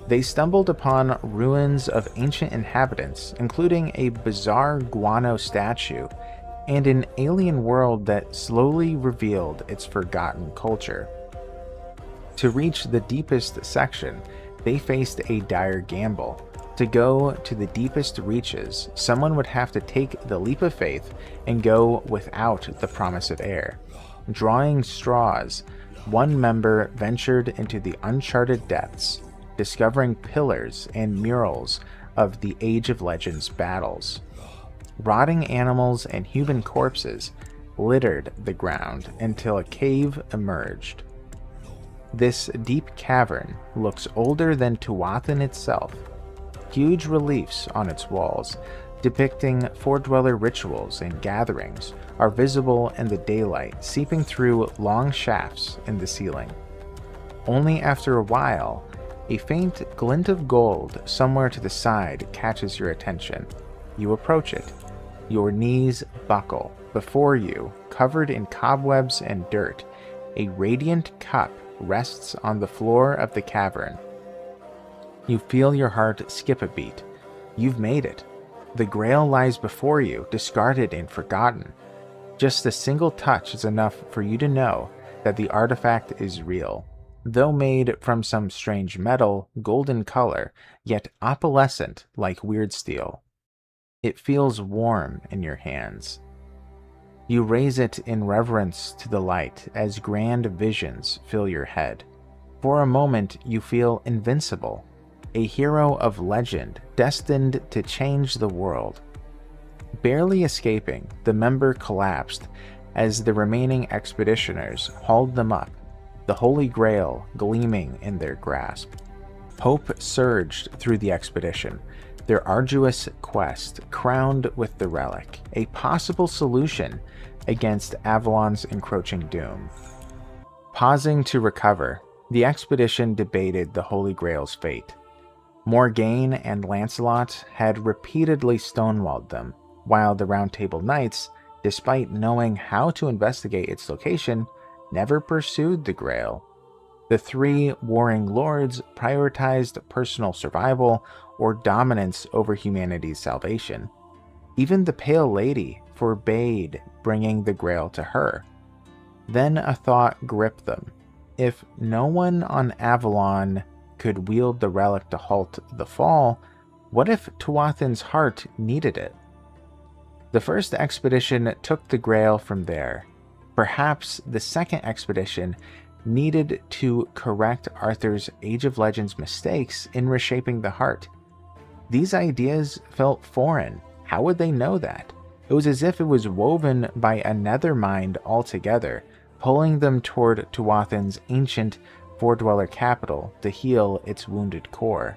They stumbled upon ruins of ancient inhabitants, including a bizarre guano statue, and an alien world that slowly revealed its forgotten culture. To reach the deepest section, They faced a dire gamble. To go to the deepest reaches, someone would have to take the leap of faith and go without the promise of air. Drawing straws, one member ventured into the uncharted depths, discovering pillars and murals of the Age of Legends battles. Rotting animals and human corpses littered the ground until a cave emerged. This deep cavern looks older than Tuathan itself. Huge reliefs on its walls, depicting Fordweller rituals and gatherings, are visible in the daylight, seeping through long shafts in the ceiling. Only after a while, a faint glint of gold somewhere to the side catches your attention. You approach it. Your knees buckle. Before you, covered in cobwebs and dirt, a radiant cup rests on the floor of the cavern. You feel your heart skip a beat. You've made it. The Grail lies before you, discarded and forgotten. Just a single touch is enough for you to know that the artifact is real. Though made from some strange metal, golden color, yet opalescent like weird steel. It feels warm in your hands. You raise it in reverence to the light as grand visions fill your head. For a moment you feel invincible. A hero of legend, destined to change the world. Barely escaping, the member collapsed as the remaining expeditioners hauled them up, the Holy Grail gleaming in their grasp. Hope surged through the expedition, their arduous quest crowned with the relic, a possible solution against Avalon's encroaching doom. Pausing to recover, the expedition debated the Holy Grail's fate. Morgaine and Lancelot had repeatedly stonewalled them, while the Round Table Knights, despite knowing how to investigate its location, never pursued the Grail. The three warring lords prioritized personal survival or dominance over humanity's salvation. Even the Pale Lady forbade bringing the Grail to her. Then a thought gripped them. If no one on Avalon could wield the relic to halt the fall, what if Tuathan's heart needed it? The first expedition took the Grail from there. Perhaps the second expedition needed to correct Arthur's Age of Legends mistakes in reshaping the heart. These ideas felt foreign. How would they know that? It was as if it was woven by another mind altogether, pulling them toward Tuathan's ancient Fordweller capital to heal its wounded core.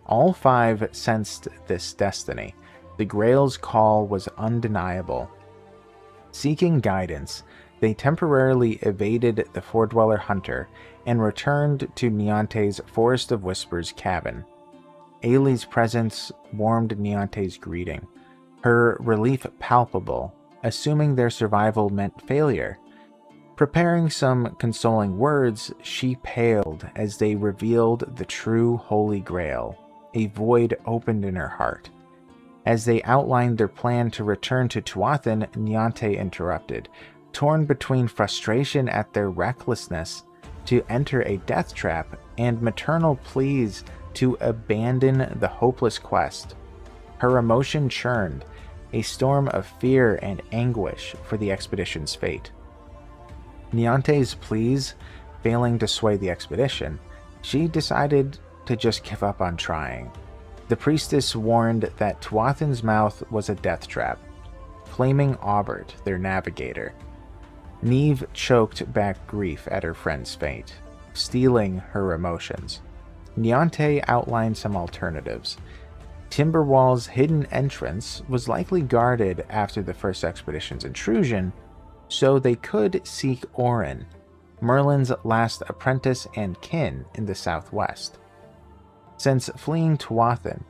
All five sensed this destiny. The Grail's call was undeniable. Seeking guidance, they temporarily evaded the Fordweller hunter and returned to Niante's Forest of Whispers cabin. Ailey's presence warmed Niante's greeting, her relief palpable, assuming their survival meant failure. Preparing some consoling words, she paled as they revealed the true Holy Grail. A void opened in her heart. As they outlined their plan to return to Tuathan, Niante interrupted, torn between frustration at their recklessness to enter a death trap and maternal pleas to abandon the hopeless quest. Her emotion churned, a storm of fear and anguish for the expedition's fate. Niante's pleas failing to sway the expedition, she decided to just give up on trying. The priestess warned that Tuathan's mouth was a death trap, claiming Aubert, their navigator. Neve choked back grief at her friend's fate, stealing her emotions. Niante outlined some alternatives. Timberwall's hidden entrance was likely guarded after the first expedition's intrusion, so they could seek Orin, Merlin's last apprentice and kin in the southwest. Since fleeing Tuathan,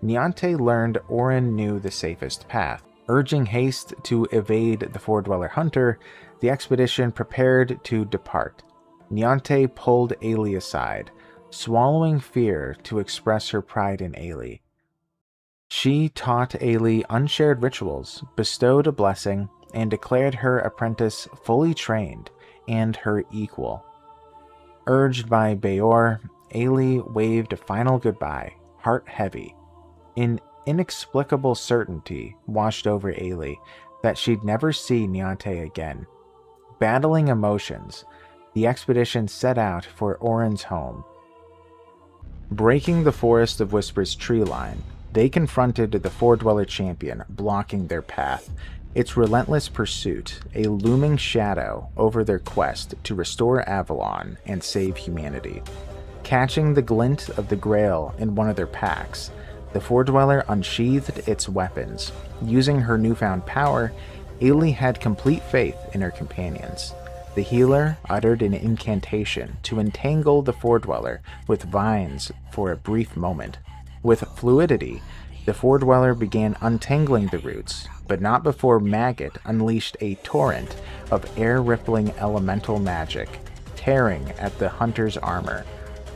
Niante learned Orin knew the safest path. Urging haste to evade the Fordweller hunter, the expedition prepared to depart. Niante pulled Ailey aside, swallowing fear to express her pride in Ailey. She taught Ailey unshared rituals, bestowed a blessing, and declared her apprentice fully trained and her equal. Urged by Beor, Ailey waved a final goodbye, heart heavy. An inexplicable certainty washed over Ailey that she'd never see Niante again. Battling emotions, the expedition set out for Orin's home. Breaking the Forest of Whispers tree line, they confronted the Four Dweller champion, blocking their path. Its relentless pursuit, a looming shadow over their quest to restore Avalon and save humanity. Catching the glint of the Grail in one of their packs, the Four Dweller unsheathed its weapons. Using her newfound power, Ailey had complete faith in her companions. The healer uttered an incantation to entangle the Four Dweller with vines for a brief moment. With fluidity, the Four Dweller began untangling the roots, but not before Maggot unleashed a torrent of air-rippling elemental magic, tearing at the hunter's armor.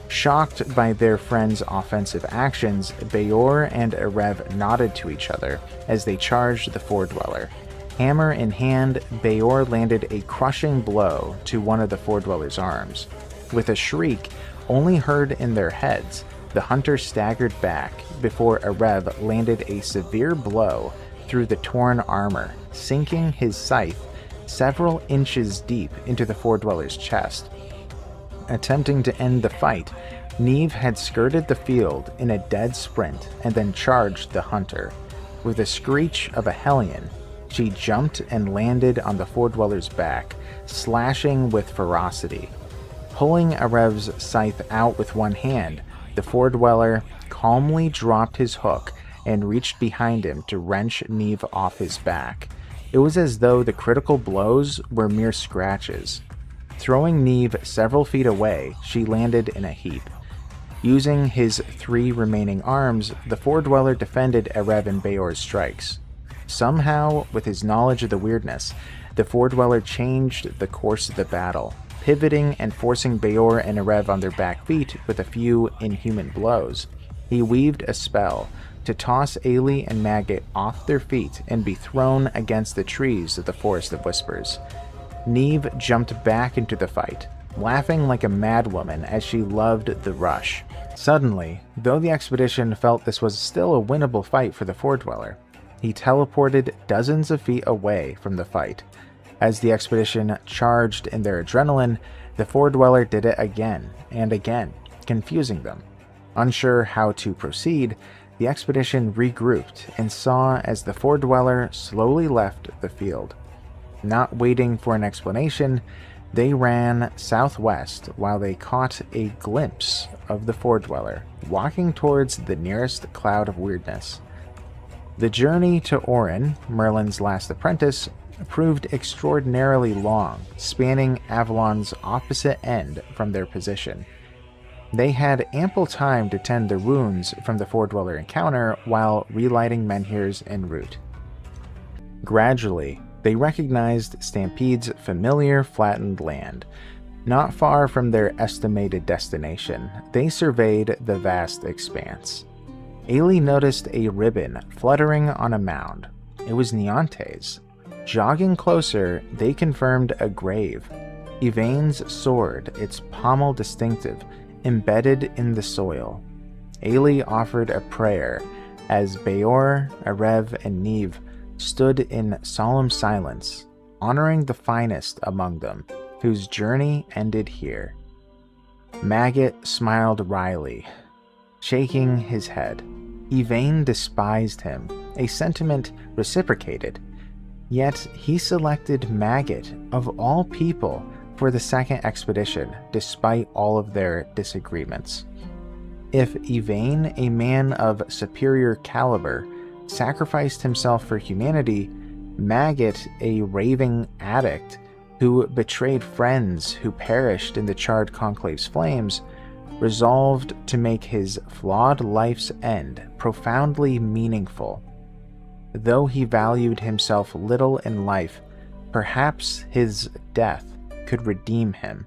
Shocked by their friend's offensive actions, Bayor and Erev nodded to each other as they charged the Four Dweller. Hammer in hand, Bayor landed a crushing blow to one of the Four Dweller's arms. With a shriek only heard in their heads, the hunter staggered back before Erev landed a severe blow through the torn armor, sinking his scythe several inches deep into the Four Dweller's chest. Attempting to end the fight, Neve had skirted the field in a dead sprint and then charged the hunter. With a screech of a hellion, she jumped and landed on the Four Dweller's back, slashing with ferocity. Pulling Erev's scythe out with one hand, the Four Dweller calmly dropped his hook and reached behind him to wrench Neve off his back. It was as though the critical blows were mere scratches. Throwing Neve several feet away, she landed in a heap. Using his 3 remaining arms, the Four Dweller defended Erev and Bayor's strikes. Somehow, with his knowledge of the weirdness, the Four Dweller changed the course of the battle, pivoting and forcing Bayor and Erev on their back feet with a few inhuman blows. He weaved a spell to toss Ailey and Maggot off their feet and be thrown against the trees of the Forest of Whispers. Neve jumped back into the fight, laughing like a madwoman as she loved the rush. Suddenly, though the expedition felt this was still a winnable fight for the Four Dweller, he teleported dozens of feet away from the fight. As the expedition charged in their adrenaline, the Four Dweller did it again and again, confusing them. Unsure how to proceed, the expedition regrouped and saw as the Four Dweller slowly left the field. Not waiting for an explanation, they ran southwest while they caught a glimpse of the Four Dweller walking towards the nearest cloud of weirdness. The journey to Orin, Merlin's last apprentice, proved extraordinarily long, spanning Avalon's opposite end from their position. They had ample time to tend their wounds from the Four Dweller encounter while relighting menhirs en route. Gradually, they recognized Stampede's familiar flattened land. Not far from their estimated destination, they surveyed the vast expanse. Ailey noticed a ribbon fluttering on a mound. It was Niante's. Jogging closer, they confirmed a grave. Yvain's sword, its pommel distinctive, embedded in the soil. Ailey offered a prayer as Bayor, Erev, and Neve stood in solemn silence, honoring the finest among them, whose journey ended here. Maggot smiled wryly, shaking his head. Yvain despised him, a sentiment reciprocated. Yet he selected Maggot, of all people, for the second expedition, despite all of their disagreements. If Yvain, a man of superior caliber, sacrificed himself for humanity, Maggot, a raving addict who betrayed friends who perished in the charred conclave's flames, resolved to make his flawed life's end profoundly meaningful. Though he valued himself little in life, perhaps his death could redeem him.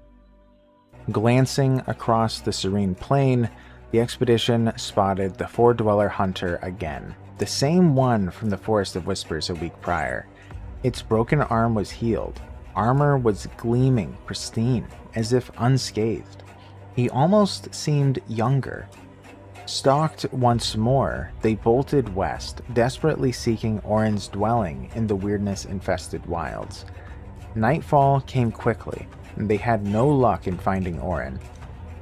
Glancing across the serene plain, the expedition spotted the Four Dweller hunter again, the same one from the Forest of Whispers a week prior. Its broken arm was healed. Armor was gleaming pristine, as if unscathed. He almost seemed younger. Stalked once more, they bolted west, desperately seeking Orin's dwelling in the weirdness-infested wilds. Nightfall came quickly, and they had no luck in finding Orin.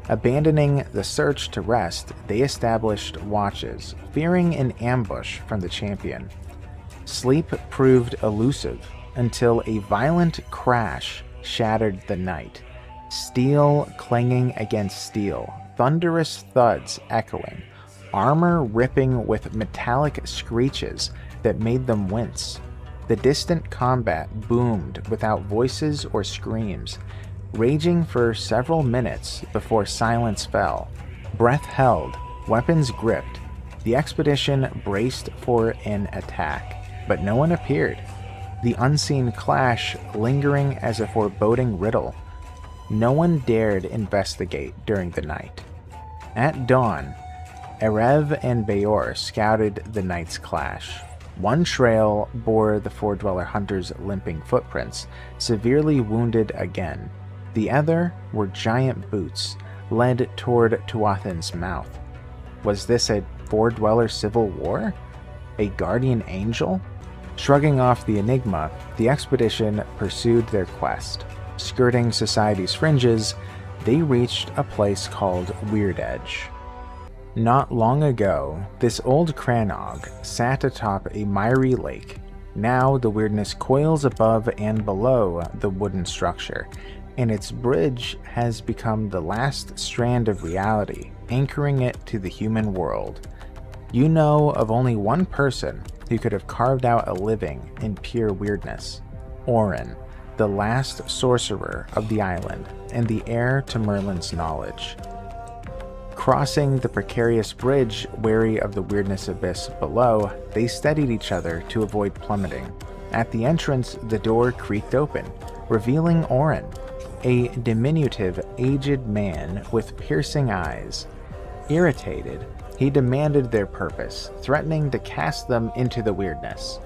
Abandoning the search to rest, they established watches, fearing an ambush from the champion. Sleep proved elusive until a violent crash shattered the night. Steel clanging against steel, thunderous thuds echoing, armor ripping with metallic screeches that made them wince. The distant combat boomed without voices or screams, raging for several minutes before silence fell. Breath held, weapons gripped. The expedition braced for an attack, but no one appeared. The unseen clash lingering as a foreboding riddle. No one dared investigate during the night. At dawn, Erev and Beor scouted the night's clash. One trail bore the Four Dweller Hunter's limping footprints, severely wounded again. The other were giant boots, led toward Tuathan's mouth. Was this a Four Dweller civil war? A guardian angel? Shrugging off the enigma, the expedition pursued their quest. Skirting society's fringes, they reached a place called Weird Edge. Not long ago, this old Cranog sat atop a miry lake. Now the weirdness coils above and below the wooden structure, and its bridge has become the last strand of reality, anchoring it to the human world. You know of only one person who could have carved out a living in pure weirdness: Orin, the last sorcerer of the island and the heir to Merlin's knowledge. Crossing the precarious bridge, wary of the weirdness abyss below, they steadied each other to avoid plummeting. At the entrance, the door creaked open, revealing Orin, a diminutive, aged man with piercing eyes. Irritated, he demanded their purpose, threatening to cast them into the weirdness.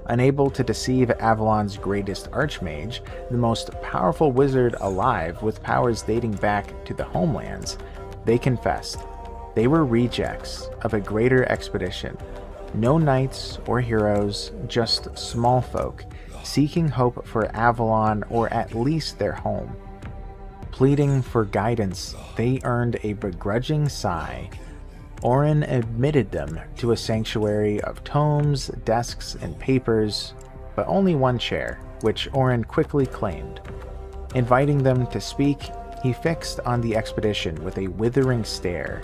Unable to deceive Avalon's greatest archmage, the most powerful wizard alive with powers dating back to the homelands, they confessed. They were rejects of a greater expedition. No knights or heroes, just small folk, seeking hope for Avalon or at least their home. Pleading for guidance, they earned a begrudging sigh. Orin admitted them to a sanctuary of tomes, desks, and papers, but only one chair, which Orin quickly claimed. Inviting them to speak, he fixed on the expedition with a withering stare,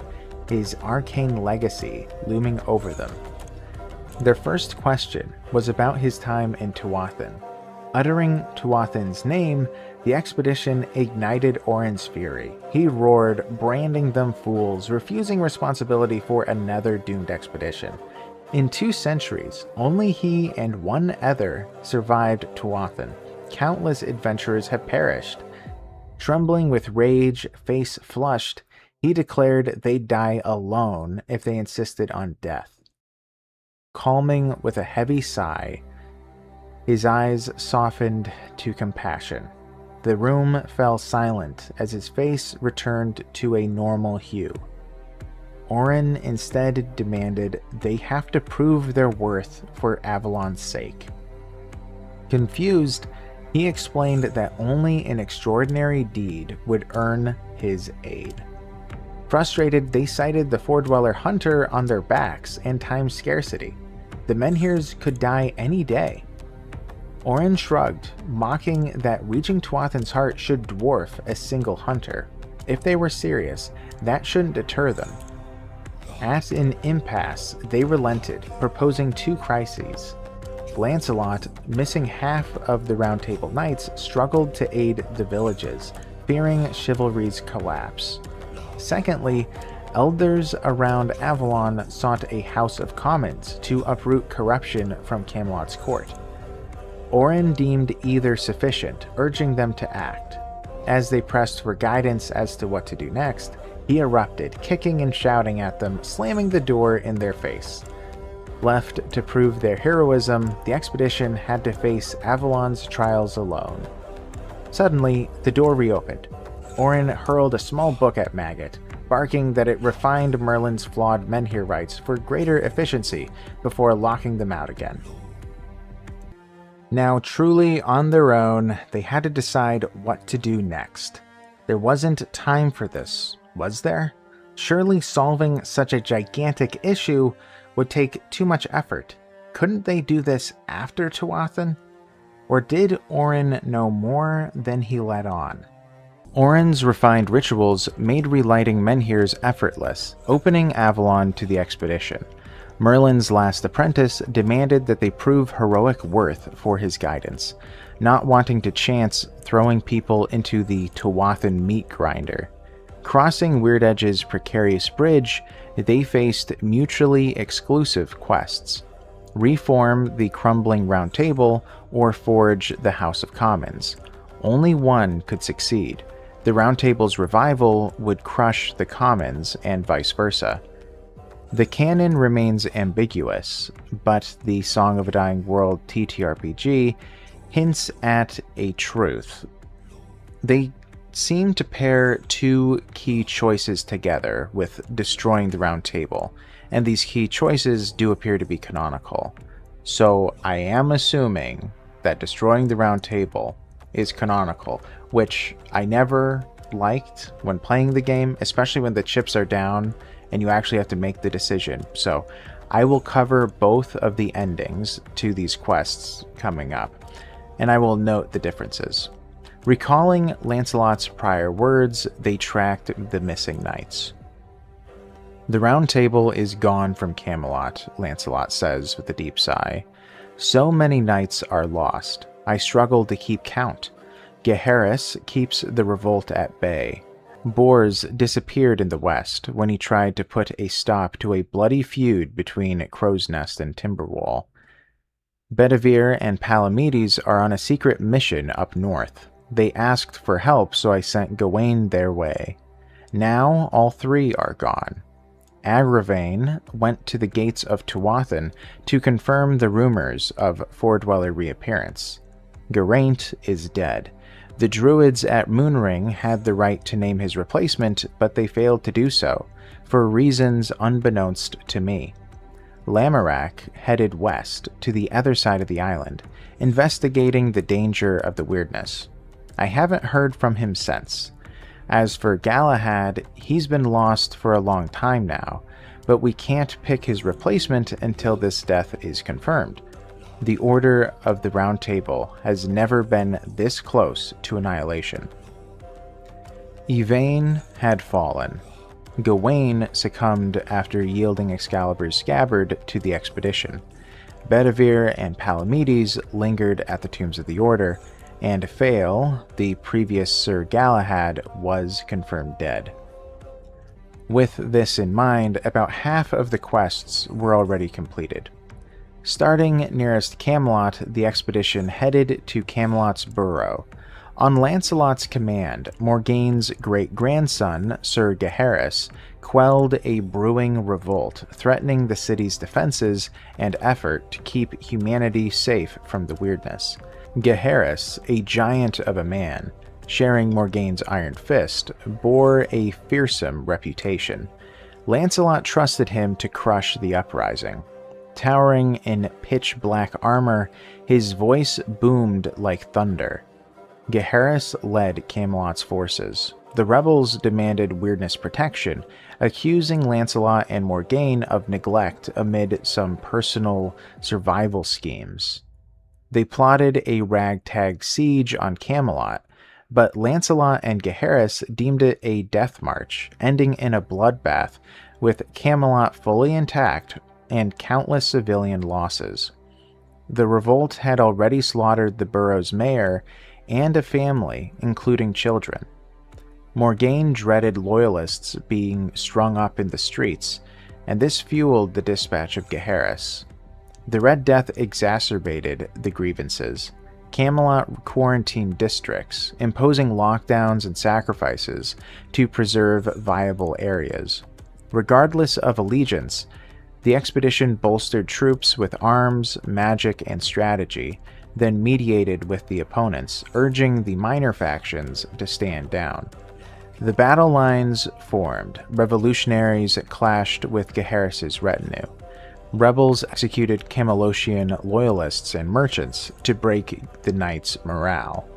his arcane legacy looming over them. Their first question was about his time in Tuathan. Uttering Tuathan's name, the expedition ignited Orin's fury. He roared, branding them fools, refusing responsibility for another doomed expedition. In 2 centuries, only he and one other survived Tuathan. Countless adventurers have perished. Trembling with rage, face flushed, he declared they'd die alone if they insisted on death. Calming with a heavy sigh, his eyes softened to compassion. The room fell silent as his face returned to a normal hue. Orin instead demanded they have to prove their worth for Avalon's sake. Confused, he explained that only an extraordinary deed would earn his aid. Frustrated, they cited the Four Dweller Hunter on their backs and time scarcity. The Menhirs could die any day. Orin shrugged, mocking that reaching Tuathan's heart should dwarf a single hunter. If they were serious, that shouldn't deter them. At an impasse, they relented, proposing 2 crises. Lancelot, missing half of the Round Table Knights, struggled to aid the villages, fearing chivalry's collapse. Secondly, elders around Avalon sought a House of Commons to uproot corruption from Camelot's court. Orin deemed either sufficient, urging them to act. As they pressed for guidance as to what to do next, he erupted, kicking and shouting at them, slamming the door in their face. Left to prove their heroism, the expedition had to face Avalon's trials alone. Suddenly, the door reopened. Orin hurled a small book at Maggott, barking that it refined Merlin's flawed menhir rights for greater efficiency before locking them out again. Now, truly on their own, they had to decide what to do next. There wasn't time for this, was there? Surely solving such a gigantic issue would take too much effort. Couldn't they do this after Tuatha? Or did Orin know more than he let on? Orin's refined rituals made relighting menhirs effortless, opening Avalon to the expedition. Merlin's last apprentice demanded that they prove heroic worth for his guidance, not wanting to chance throwing people into the Tuathan meat grinder. Crossing Weirdedge's precarious bridge, they faced mutually exclusive quests: reform the crumbling Round Table or forge the House of Commons. Only one could succeed. The Round Table's revival would crush the Commons and vice versa. The canon remains ambiguous, but the Song of a Dying World TTRPG hints at a truth. They seem to pair two key choices together with destroying the Round Table, and these key choices do appear to be canonical. So I am assuming that destroying the Round Table is canonical, which I never liked when playing the game, especially when the chips are down and you actually have to make the decision. So I will cover both of the endings to these quests coming up, and I will note the differences. Recalling Lancelot's prior words, they tracked the missing knights. The Round Table is gone from Camelot, Lancelot says with a deep sigh. So many knights are lost. I struggle to keep count. Gaheris keeps the revolt at bay. Bors disappeared in the west when he tried to put a stop to a bloody feud between Crow's Nest and Timberwall. Bedivere and Palamedes are on a secret mission up north. They asked for help, so I sent Gawain their way. Now all three are gone. Agravain went to the gates of Tuatha to confirm the rumors of Fordweller reappearance. Geraint is dead. The druids at Moonring had the right to name his replacement, but they failed to do so, for reasons unbeknownst to me. Lamorak headed west to the other side of the island, investigating the danger of the weirdness. I haven't heard from him since. As for Galahad, he's been lost for a long time now, but we can't pick his replacement until this death is confirmed. The Order of the Round Table has never been this close to annihilation. Yvain had fallen. Gawain succumbed after yielding Excalibur's scabbard to the expedition. Bedivere and Palamedes lingered at the tombs of the Order, and Fael, the previous Sir Galahad, was confirmed dead. With this in mind, about half of the quests were already completed. Starting nearest Camelot, the expedition headed to Camelot's burrow. On Lancelot's command, Morgaine's great-grandson, Sir Gaheris, quelled a brewing revolt, threatening the city's defenses and effort to keep humanity safe from the weirdness. Gaheris, a giant of a man, sharing Morgaine's iron fist, bore a fearsome reputation. Lancelot trusted him to crush the uprising. Towering in pitch-black armor, his voice boomed like thunder. Gaheris led Camelot's forces. The rebels demanded weirdness protection, accusing Lancelot and Morgaine of neglect amid some personal survival schemes. They plotted a ragtag siege on Camelot, but Lancelot and Gaheris deemed it a death march, ending in a bloodbath, with Camelot fully intact and countless civilian losses. The revolt had already slaughtered the borough's mayor and a family, including children. Morgaine dreaded loyalists being strung up in the streets, and this fueled the dispatch of Gaheris. The Red Death exacerbated the grievances. Camelot quarantined districts, imposing lockdowns and sacrifices to preserve viable areas. Regardless of allegiance, the expedition bolstered troops with arms, magic, and strategy, then mediated with the opponents, urging the minor factions to stand down. The battle lines formed. Revolutionaries clashed with Gaheris's retinue. Rebels executed Camelosian loyalists and merchants to break the knights' morale,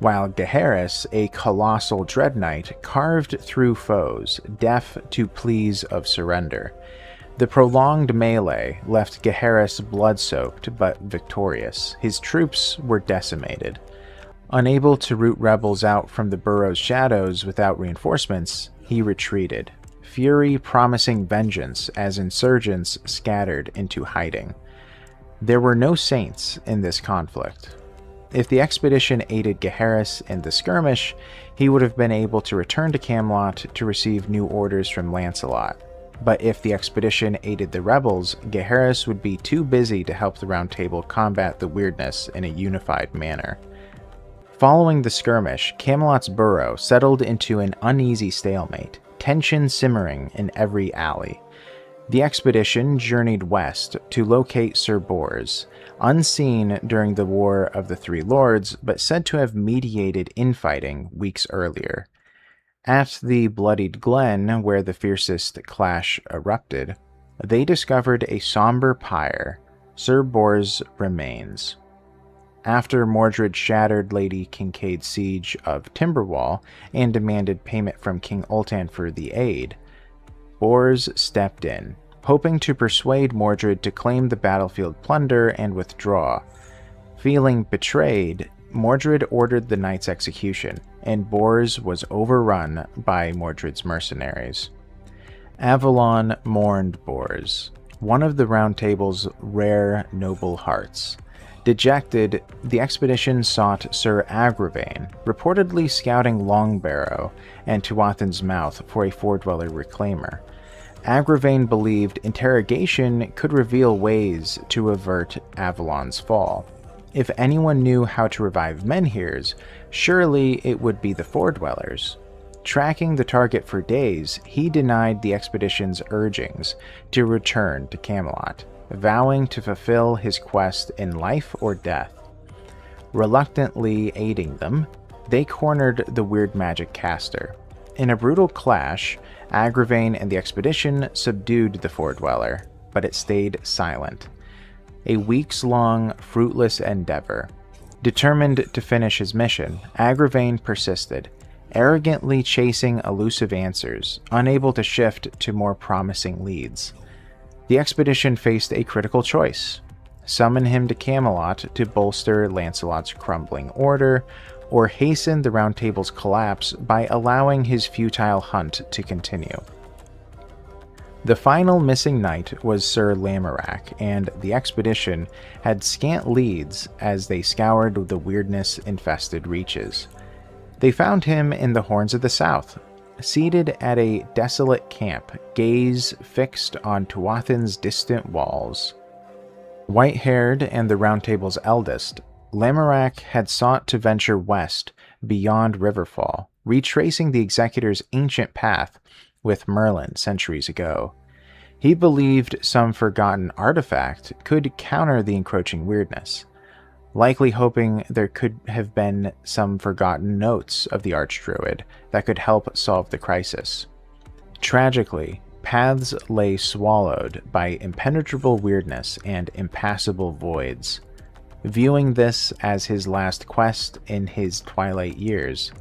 while Gaheris, a colossal dread knight, carved through foes, deaf to pleas of surrender. The prolonged melee left Gaheris blood-soaked but victorious. His troops were decimated. Unable to root rebels out from the burrow's shadows without reinforcements, he retreated, fury promising vengeance as insurgents scattered into hiding. There were no saints in this conflict. If the expedition aided Gaheris in the skirmish, he would have been able to return to Camelot to receive new orders from Lancelot. But if the expedition aided the rebels, Gaheris would be too busy to help the Round Table combat the weirdness in a unified manner. Following the skirmish, Camelot's burrow settled into an uneasy stalemate, tension simmering in every alley. The expedition journeyed west to locate Sir Bors, unseen during the War of the Three Lords, but said to have mediated infighting weeks earlier. At the Bloodied Glen, where the fiercest clash erupted, they discovered a somber pyre, Sir Bors' remains. After Mordred shattered Lady Kincaid's siege of Timberwall and demanded payment from King Ultan for the aid, Bors stepped in, hoping to persuade Mordred to claim the battlefield plunder and withdraw. Feeling betrayed, Mordred ordered the knight's execution, and Bors was overrun by Mordred's mercenaries. Avalon mourned Bors, one of the Round Table's rare noble hearts. Dejected, the expedition sought Sir Agravain, reportedly scouting Longbarrow and Tuathan's Mouth for a Fordweller reclaimer. Agravain believed interrogation could reveal ways to avert Avalon's fall. If anyone knew how to revive menhirs, surely it would be the Fordwellers. Tracking the target for days, he denied the expedition's urgings to return to Camelot, vowing to fulfill his quest in life or death. Reluctantly aiding them, they cornered the weird magic caster. In a brutal clash, Agravain and the expedition subdued the Fordweller, but it stayed silent. A weeks-long, fruitless endeavor. Determined to finish his mission, Agravain persisted, arrogantly chasing elusive answers, unable to shift to more promising leads. The expedition faced a critical choice: summon him to Camelot to bolster Lancelot's crumbling order, or hasten the Round Table's collapse by allowing his futile hunt to continue. The final missing knight was Sir Lamorak, and the expedition had scant leads as they scoured the weirdness-infested reaches. They found him in the Horns of the South, seated at a desolate camp, gaze fixed on Tuathan's distant walls. White-haired and the Round Table's eldest, Lamorak had sought to venture west beyond Riverfall, retracing the Executor's ancient path with Merlin centuries ago. He believed some forgotten artifact could counter the encroaching weirdness, likely hoping there could have been some forgotten notes of the Archdruid that could help solve the crisis. Tragically, paths lay swallowed by impenetrable weirdness and impassable voids. Viewing this as his last quest in his twilight years,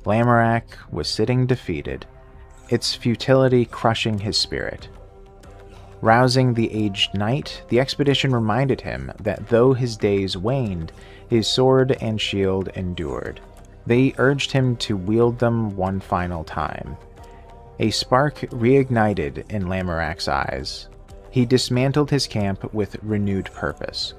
Lamorak was sitting defeated, its futility crushing his spirit. Rousing the aged knight, the expedition reminded him that though his days waned, his sword and shield endured. They urged him to wield them one final time. A spark reignited in Lamorak's eyes. He dismantled his camp with renewed purpose.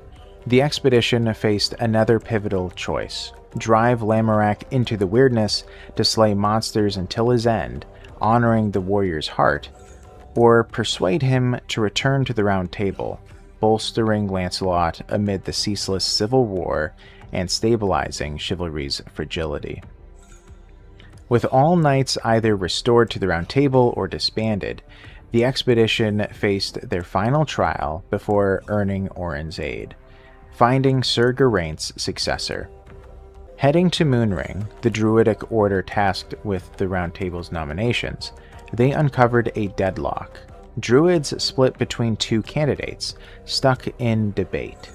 The expedition faced another pivotal choice: drive Lamorak into the weirdness to slay monsters until his end, honoring the warrior's heart, or persuade him to return to the Round Table, bolstering Lancelot amid the ceaseless civil war and stabilizing chivalry's fragility. With all knights either restored to the Round Table or disbanded, the expedition faced their final trial before earning Orin's aid, finding Sir Geraint's successor. Heading to Moonring, the druidic order tasked with the Round Table's nominations, they uncovered a deadlock. Druids split between two candidates, stuck in debate.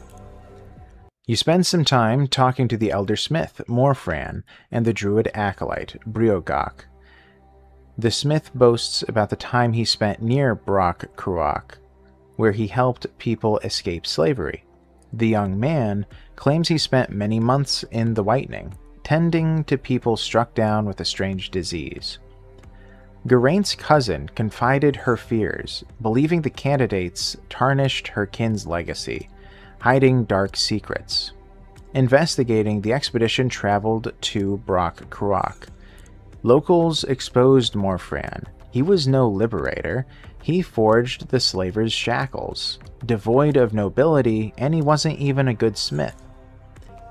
You spend some time talking to the Elder Smith, Morfran, and the Druid Acolyte, Briogach. The Smith boasts about the time he spent near Brock Cruach, where he helped people escape slavery. The young man claims he spent many months in the Whitening, tending to people struck down with a strange disease. Geraint's cousin confided her fears, believing the candidates tarnished her kin's legacy, hiding dark secrets. Investigating, the expedition traveled to Brock Cruach. Locals exposed Morfran. He was no liberator. He forged the slaver's shackles, devoid of nobility, and he wasn't even a good smith.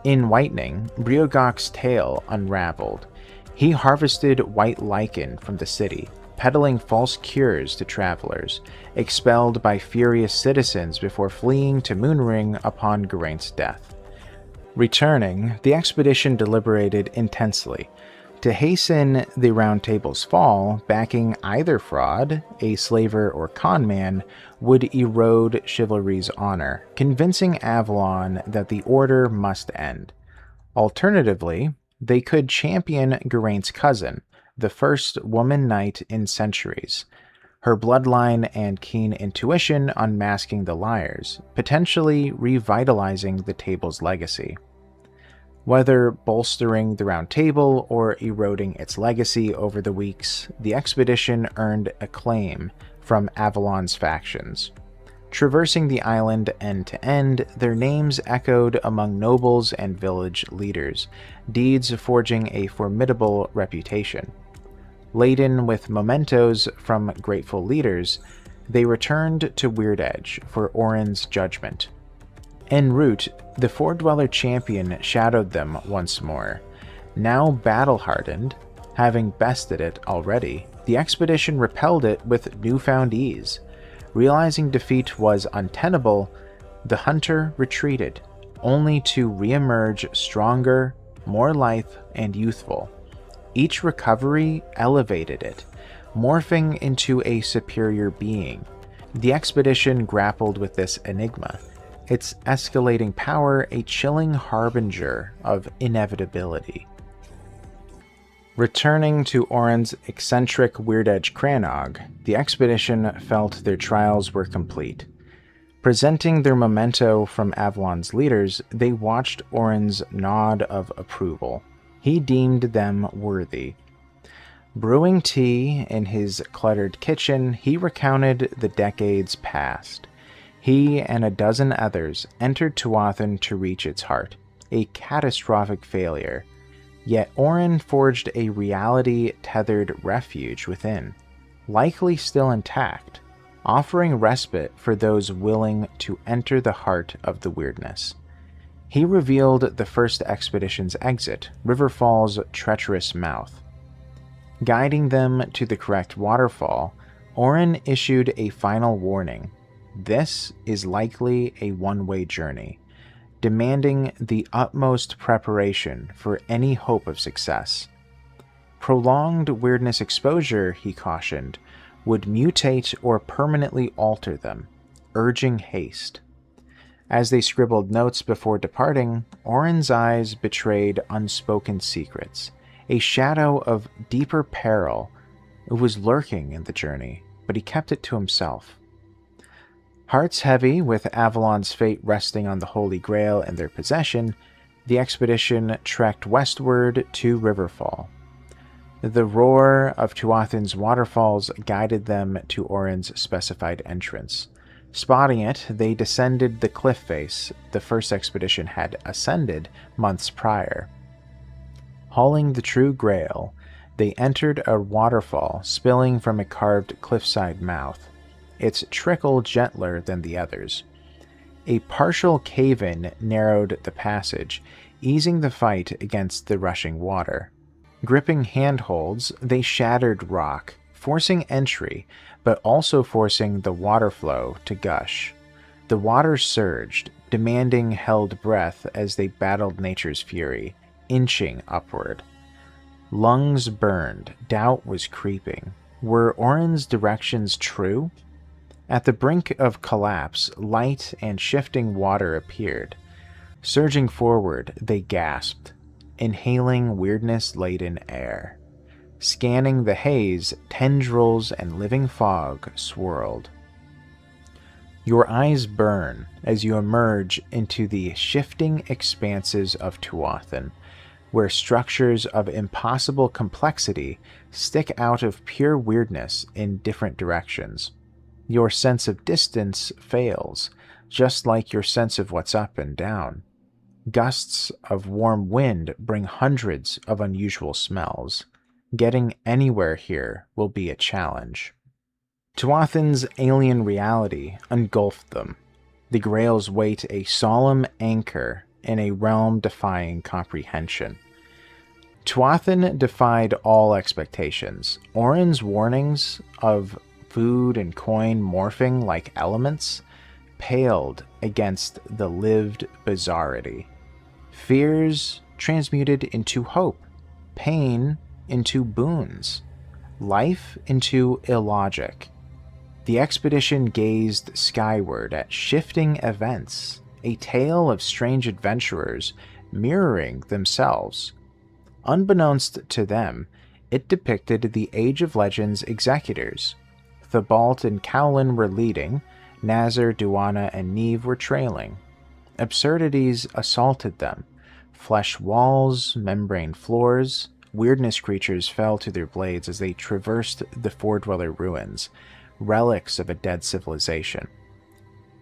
In Whitening, Briogach's tale unraveled. He harvested white lichen from the city, peddling false cures to travelers, expelled by furious citizens before fleeing to Moonring upon Geraint's death. Returning, the expedition deliberated intensely. To hasten the Round Table's fall, backing either fraud, a slaver or con man, would erode chivalry's honor, convincing Avalon that the order must end. Alternatively, they could champion Geraint's cousin, the first woman knight in centuries, her bloodline and keen intuition unmasking the liars, potentially revitalizing the table's legacy. Whether bolstering the Round Table or eroding its legacy over the weeks, the expedition earned acclaim from Avalon's factions. Traversing the island end to end, their names echoed among nobles and village leaders, deeds forging a formidable reputation. Laden with mementos from grateful leaders, they returned to Weird Edge for Orin's judgment. En route, the Four-Dweller champion shadowed them once more. Now battle-hardened, having bested it already, the expedition repelled it with newfound ease. Realizing defeat was untenable, the hunter retreated, only to re-emerge stronger, more lithe, and youthful. Each recovery elevated it, morphing into a superior being. The expedition grappled with this enigma, its escalating power a chilling harbinger of inevitability. Returning to Orin's eccentric Weird Edge Cranog, the expedition felt their trials were complete. Presenting their memento from Avalon's leaders, they watched Orin's nod of approval. He deemed them worthy. Brewing tea in his cluttered kitchen, he recounted the decades past. He and a dozen others entered Tuathan to reach its heart, a catastrophic failure. Yet Orin forged a reality-tethered refuge within, likely still intact, offering respite for those willing to enter the heart of the weirdness. He revealed the first expedition's exit, Riverfall's treacherous mouth. Guiding them to the correct waterfall, Orin issued a final warning. This is likely a one-way journey, demanding the utmost preparation for any hope of success. Prolonged weirdness exposure, he cautioned, would mutate or permanently alter them, urging haste. As they scribbled notes before departing, Orin's eyes betrayed unspoken secrets, a shadow of deeper peril. It was lurking in the journey, but he kept it to himself. Hearts heavy, with Avalon's fate resting on the Holy Grail in their possession, the expedition trekked westward to Riverfall. The roar of Tuathan's waterfalls guided them to Orin's specified entrance. Spotting it, they descended the cliff face the first expedition had ascended months prior. Hauling the true Grail, they entered a waterfall spilling from a carved cliffside mouth, its trickle gentler than the others. A partial cave-in narrowed the passage, easing the fight against the rushing water. Gripping handholds, they shattered rock, forcing entry, but also forcing the water flow to gush. The water surged, demanding held breath as they battled nature's fury. inching upward. Lungs burned, doubt was creeping. Were Orin's directions true? At the brink of collapse, light and shifting water appeared. Surging forward, they gasped, inhaling weirdness-laden air. Scanning the haze, tendrils and living fog swirled. Your eyes burn as you emerge into the shifting expanses of Tuathan, where structures of impossible complexity stick out of pure weirdness in different directions. Your sense of distance fails, just like your sense of what's up and down. Gusts of warm wind bring hundreds of unusual smells. Getting anywhere here will be a challenge. Tuathan's alien reality engulfed them. The Grail's weight a solemn anchor in a realm defying comprehension. Tuathan defied all expectations. Orin's warnings of food and coin morphing like elements paled against the lived bizarrity. Fears transmuted into hope, pain into boons, life into illogic. The expedition gazed skyward at shifting events, a tale of strange adventurers mirroring themselves. Unbeknownst to them, it depicted the Age of Legends executors. Thebalt and Cowlin were leading, Nazar, Duana, and Neve were trailing. Absurdities assaulted them. Flesh walls, membrane floors, weirdness creatures fell to their blades as they traversed the Four-Dweller ruins, relics of a dead civilization.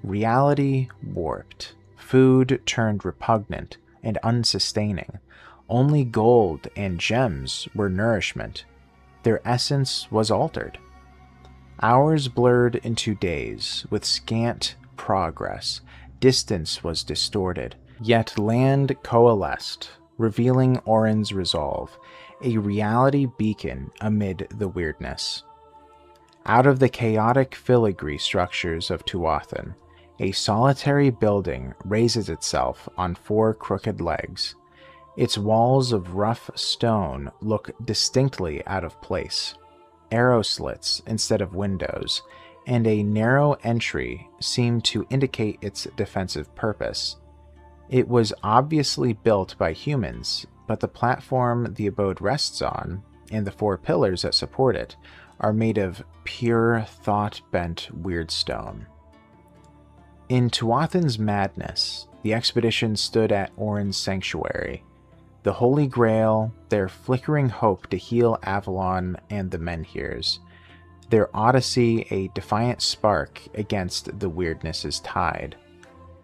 Reality warped. Food turned repugnant and unsustaining. Only gold and gems were nourishment. Their essence was altered. Hours blurred into days, with scant progress. Distance was distorted, yet land coalesced, revealing Orin's resolve, a reality beacon amid the weirdness. Out of the chaotic filigree structures of Tuathan, a solitary building raises itself on four crooked legs. Its walls of rough stone look distinctly out of place. Arrow slits instead of windows, and a narrow entry seem to indicate its defensive purpose. It was obviously built by humans, but the platform the abode rests on, and the four pillars that support it, are made of pure, thought-bent weirdstone. In Tuathan's madness, the expedition stood at Orin's sanctuary, the Holy Grail, their flickering hope to heal Avalon and the Menhirs, their odyssey a defiant spark against the weirdness's tide.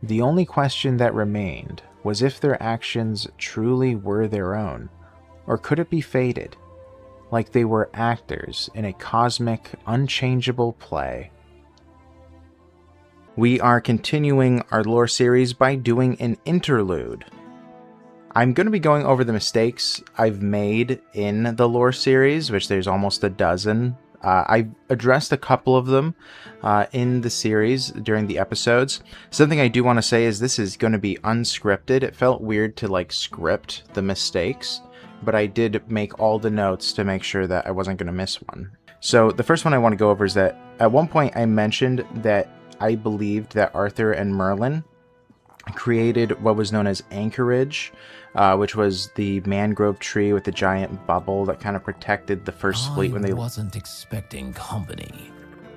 The only question that remained was if their actions truly were their own, or could it be fated, like they were actors in a cosmic, unchangeable play. We are continuing our lore series by doing an interlude. I'm going to be going over the mistakes I've made in the lore series, which there's almost a dozen. I've addressed a couple of them in the series during the episodes. Something I do want to say is this is going to be unscripted. It felt weird to script the mistakes, but I did make all the notes to make sure that I wasn't going to miss one. So the first one I want to go over is that at one point I mentioned that I believed that Arthur and Merlin created what was known as Anchorage, which was the mangrove tree with the giant bubble that kind of protected the first fleet when they... I wasn't expecting company.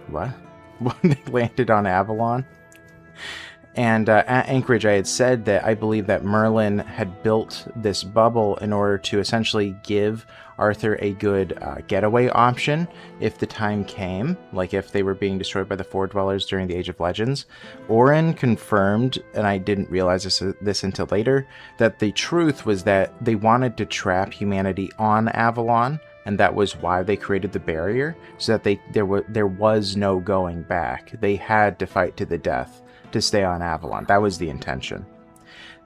What? When they landed on Avalon? And at Anchorage, I had said that I believe that Merlin had built this bubble in order to essentially give Arthur a good getaway option if the time came, like if they were being destroyed by the Four-Dwellers during the Age of Legends. Orin confirmed, and I didn't realize this until later, that the truth was that they wanted to trap humanity on Avalon, and that was why they created the barrier, so that there was no going back. They had to fight to the death to stay on Avalon. That was the intention.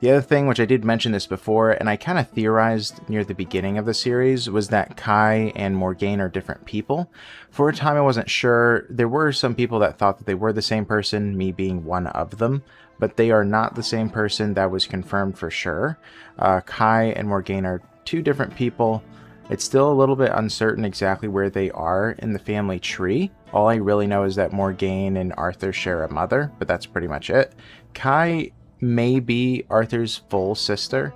The other thing, which I did mention this before, and I kind of theorized near the beginning of the series, was that Kai and Morgaine are different people. For a time, I wasn't sure. There were some people that thought that they were the same person, me being one of them, but they are not the same person. That was confirmed for sure. Kai and Morgaine are two different people. It's still a little bit uncertain exactly where they are in the family tree. All I really know is that Morgaine and Arthur share a mother, but that's pretty much it. Kai may be Arthur's full sister,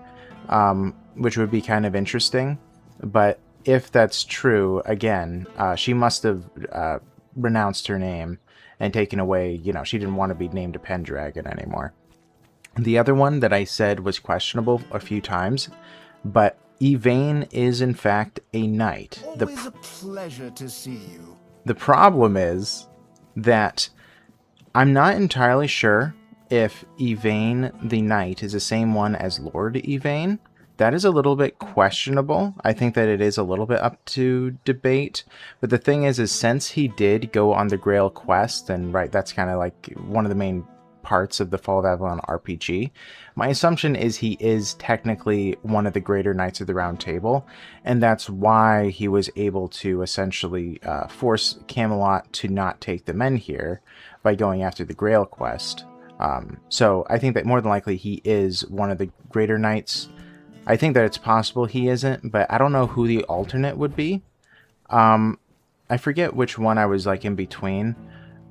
which would be kind of interesting. But if that's true, again, she must have renounced her name and taken away, she didn't want to be named a Pendragon anymore. The other one that I said was questionable a few times, but Yvain is in fact a knight. Always a pleasure to see you. The problem is that I'm not entirely sure if Yvain the Knight is the same one as Lord Yvain. That is a little bit questionable. I think that it is a little bit up to debate. But the thing is since he did go on the Grail quest, and right, that's kind of like one of the main parts of the Fall of Avalon RPG, my assumption is he is technically one of the greater Knights of the Round Table, and that's why he was able to essentially force Camelot to not take the men here by going after the Grail quest. So I think that more than likely he is one of the greater knights. I think that it's possible he isn't, but I don't know who the alternate would be. I forget which one I was like in between,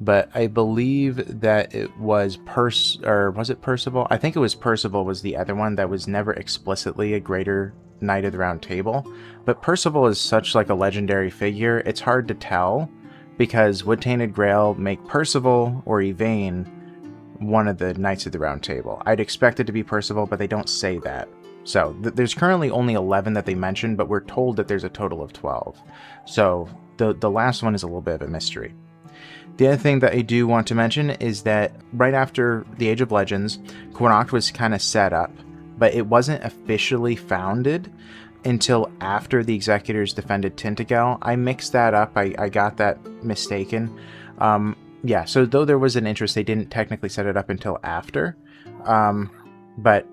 but I believe that it was was it Percival? I think it was Percival was the other one that was never explicitly a greater Knight of the Round Table. But Percival is such like a legendary figure, it's hard to tell, because would Tainted Grail make Percival or Yvain one of the Knights of the Round Table? I'd expect it to be Percival, but they don't say that. So there's currently only 11 that they mentioned, but we're told that there's a total of 12. So the last one is a little bit of a mystery. The other thing that I do want to mention is that right after the Age of Legends, Connacht was kind of set up, but it wasn't officially founded until after the Executors defended Tintagel. I mixed that up. I got that mistaken. Yeah, so though there was an interest, they didn't technically set it up until after. But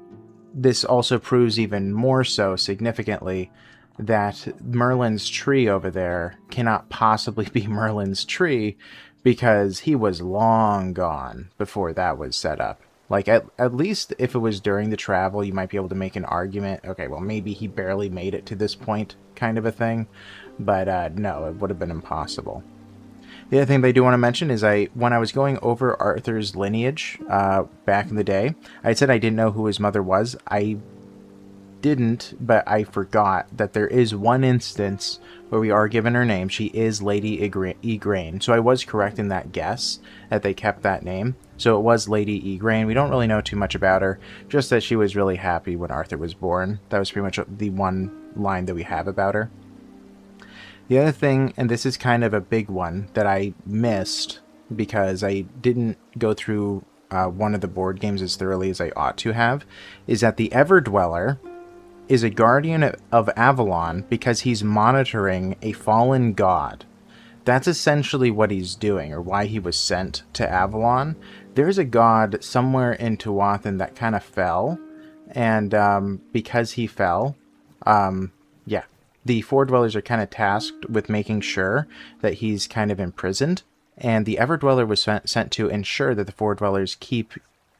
this also proves even more so significantly that Merlin's tree over there cannot possibly be Merlin's tree, because he was long gone before that was set up. Like, at least if it was during the travel, you might be able to make an argument. Okay, well, maybe he barely made it to this point, kind of a thing. But no, it would have been impossible. The other thing they do want to mention is when I was going over Arthur's lineage back in the day, I said I didn't know who his mother was. I didn't, but I forgot that there is one instance where we are given her name. She is Lady Igraine. So I was correct in that guess that they kept that name. So it was Lady Igraine. We don't really know too much about her, just that she was really happy when Arthur was born. That was pretty much the one line that we have about her. The other thing, and this is kind of a big one that I missed because I didn't go through one of the board games as thoroughly as I ought to have, is that the Everdweller is a guardian of Avalon because he's monitoring a fallen god. That's essentially what he's doing, or why he was sent to Avalon. There's a god somewhere in Tuatha that kind of fell, and because he fell, yeah, the Four Dwellers are kind of tasked with making sure that he's kind of imprisoned, and the Everdweller was sent to ensure that the Four Dwellers keep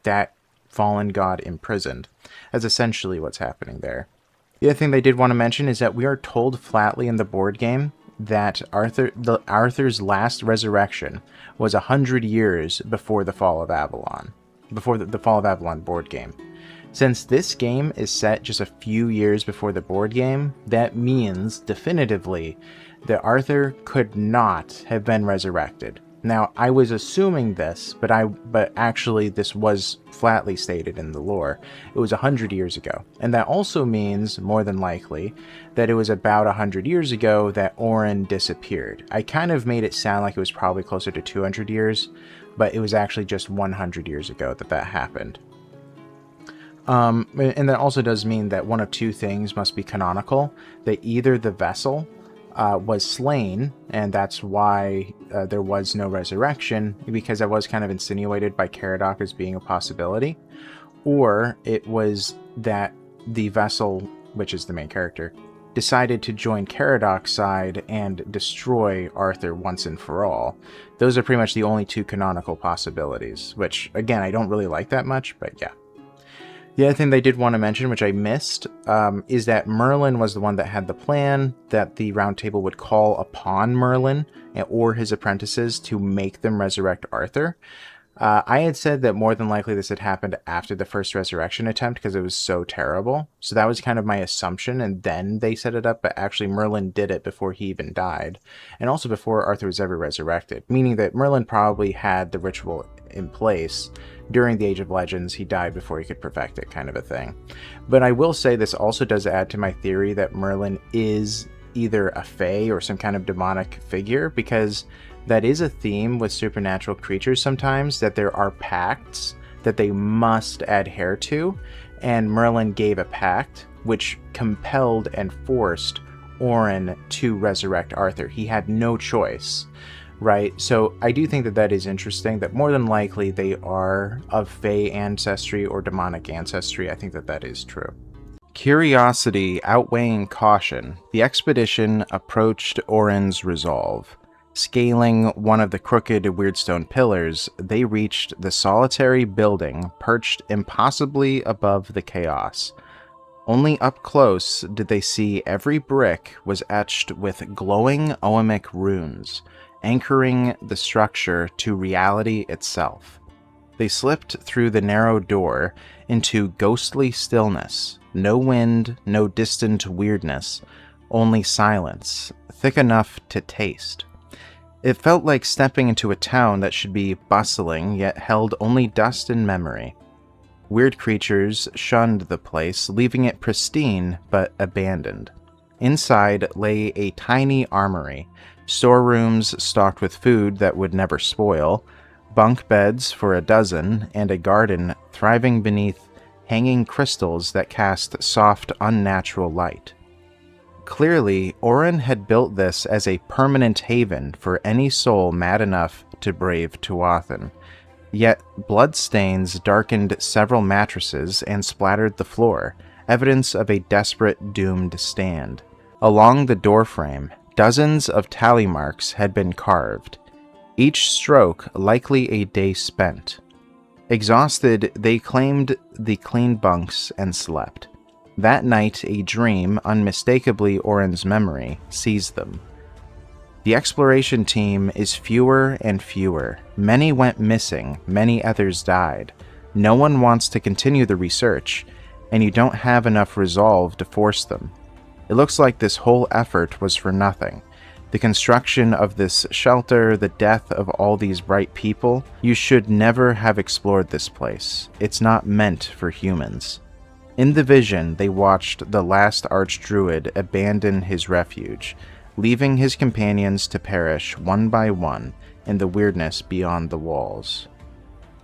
that fallen god imprisoned. That's essentially what's happening there. The other thing they did want to mention is that we are told flatly in the board game that Arthur's last resurrection was 100 years before the Fall of Avalon, before the Fall of Avalon board game. Since this game is set just a few years before the board game, that means definitively that Arthur could not have been resurrected. Now, I was assuming this, but actually this was flatly stated in the lore. It was 100 years ago. And that also means, more than likely, that it was about 100 years ago that Orin disappeared. I kind of made it sound like it was probably closer to 200 years, but it was actually just 100 years ago that happened. And that also does mean that one of two things must be canonical. That either the vessel was slain, and that's why there was no resurrection, because that was kind of insinuated by Caradoc as being a possibility, or it was that the vessel, which is the main character, decided to join Caradoc's side and destroy Arthur once and for all. Those are pretty much the only two canonical possibilities, which, again, I don't really like that much, but yeah. The other thing they did want to mention, which I missed, is that Merlin was the one that had the plan that the Round Table would call upon Merlin or his apprentices to make them resurrect Arthur. I had said that more than likely this had happened after the first resurrection attempt because it was so terrible. So that was kind of my assumption, and then they set it up, but actually Merlin did it before he even died, and also before Arthur was ever resurrected, meaning that Merlin probably had the ritual in place during the Age of Legends. He died before he could perfect it, kind of a thing. But I will say this also does add to my theory that Merlin is either a fae or some kind of demonic figure, because that is a theme with supernatural creatures sometimes, that there are pacts that they must adhere to, and Merlin gave a pact which compelled and forced Orin to resurrect Arthur. He had no choice, right? So I do think that that is interesting, that more than likely they are of fae ancestry or demonic ancestry. I think that that is true. Curiosity outweighing caution, the expedition approached Orin's resolve. Scaling one of the crooked weirdstone pillars, they reached the solitary building perched impossibly above the chaos. Only up close did they see every brick was etched with glowing Oamic runes, anchoring the structure to reality itself. They slipped through the narrow door into ghostly stillness, no wind, no distant weirdness, only silence, thick enough to taste. It felt like stepping into a town that should be bustling, yet held only dust and memory. Weird creatures shunned the place, leaving it pristine but abandoned. Inside lay a tiny armory, storerooms stocked with food that would never spoil, bunk beds for a dozen, and a garden thriving beneath hanging crystals that cast soft, unnatural light. Clearly, Orin had built this as a permanent haven for any soul mad enough to brave Tuatha. Yet, bloodstains darkened several mattresses and splattered the floor, evidence of a desperate, doomed stand. Along the doorframe, dozens of tally marks had been carved, each stroke likely a day spent. Exhausted, they claimed the clean bunks and slept. That night, a dream, unmistakably Orin's memory, seized them. The exploration team is fewer and fewer. Many went missing, many others died. No one wants to continue the research, and you don't have enough resolve to force them. It looks like this whole effort was for nothing. The construction of this shelter, the death of all these bright people, you should never have explored this place. It's not meant for humans. In the vision, they watched the last archdruid abandon his refuge, leaving his companions to perish one by one in the weirdness beyond the walls.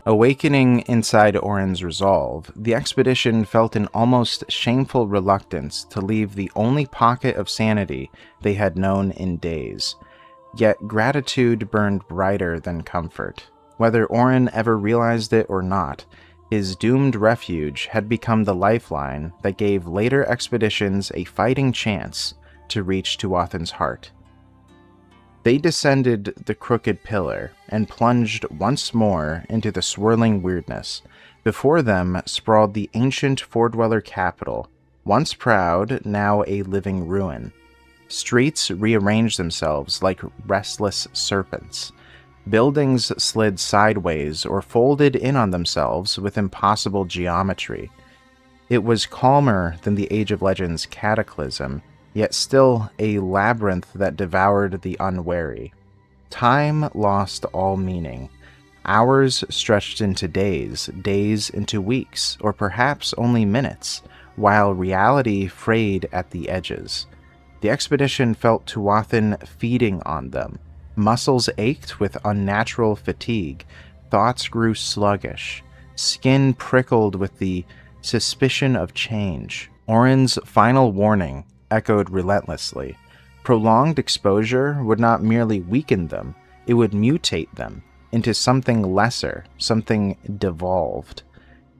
Awakening inside Orin's resolve, the expedition felt an almost shameful reluctance to leave the only pocket of sanity they had known in days. Yet gratitude burned brighter than comfort. Whether Orin ever realized it or not, his doomed refuge had become the lifeline that gave later expeditions a fighting chance to reach Tuatha's heart. They descended the crooked pillar and plunged once more into the swirling weirdness. Before them sprawled the ancient four-dweller capital, once proud, now a living ruin. Streets rearranged themselves like restless serpents. Buildings slid sideways or folded in on themselves with impossible geometry. It was calmer than the Age of Legends cataclysm, yet still a labyrinth that devoured the unwary. Time lost all meaning. Hours stretched into days, days into weeks, or perhaps only minutes, while reality frayed at the edges. The expedition felt Tuatha feeding on them. Muscles ached with unnatural fatigue, thoughts grew sluggish, skin prickled with the suspicion of change. Orin's final warning echoed relentlessly. Prolonged exposure would not merely weaken them, it would mutate them into something lesser, something devolved.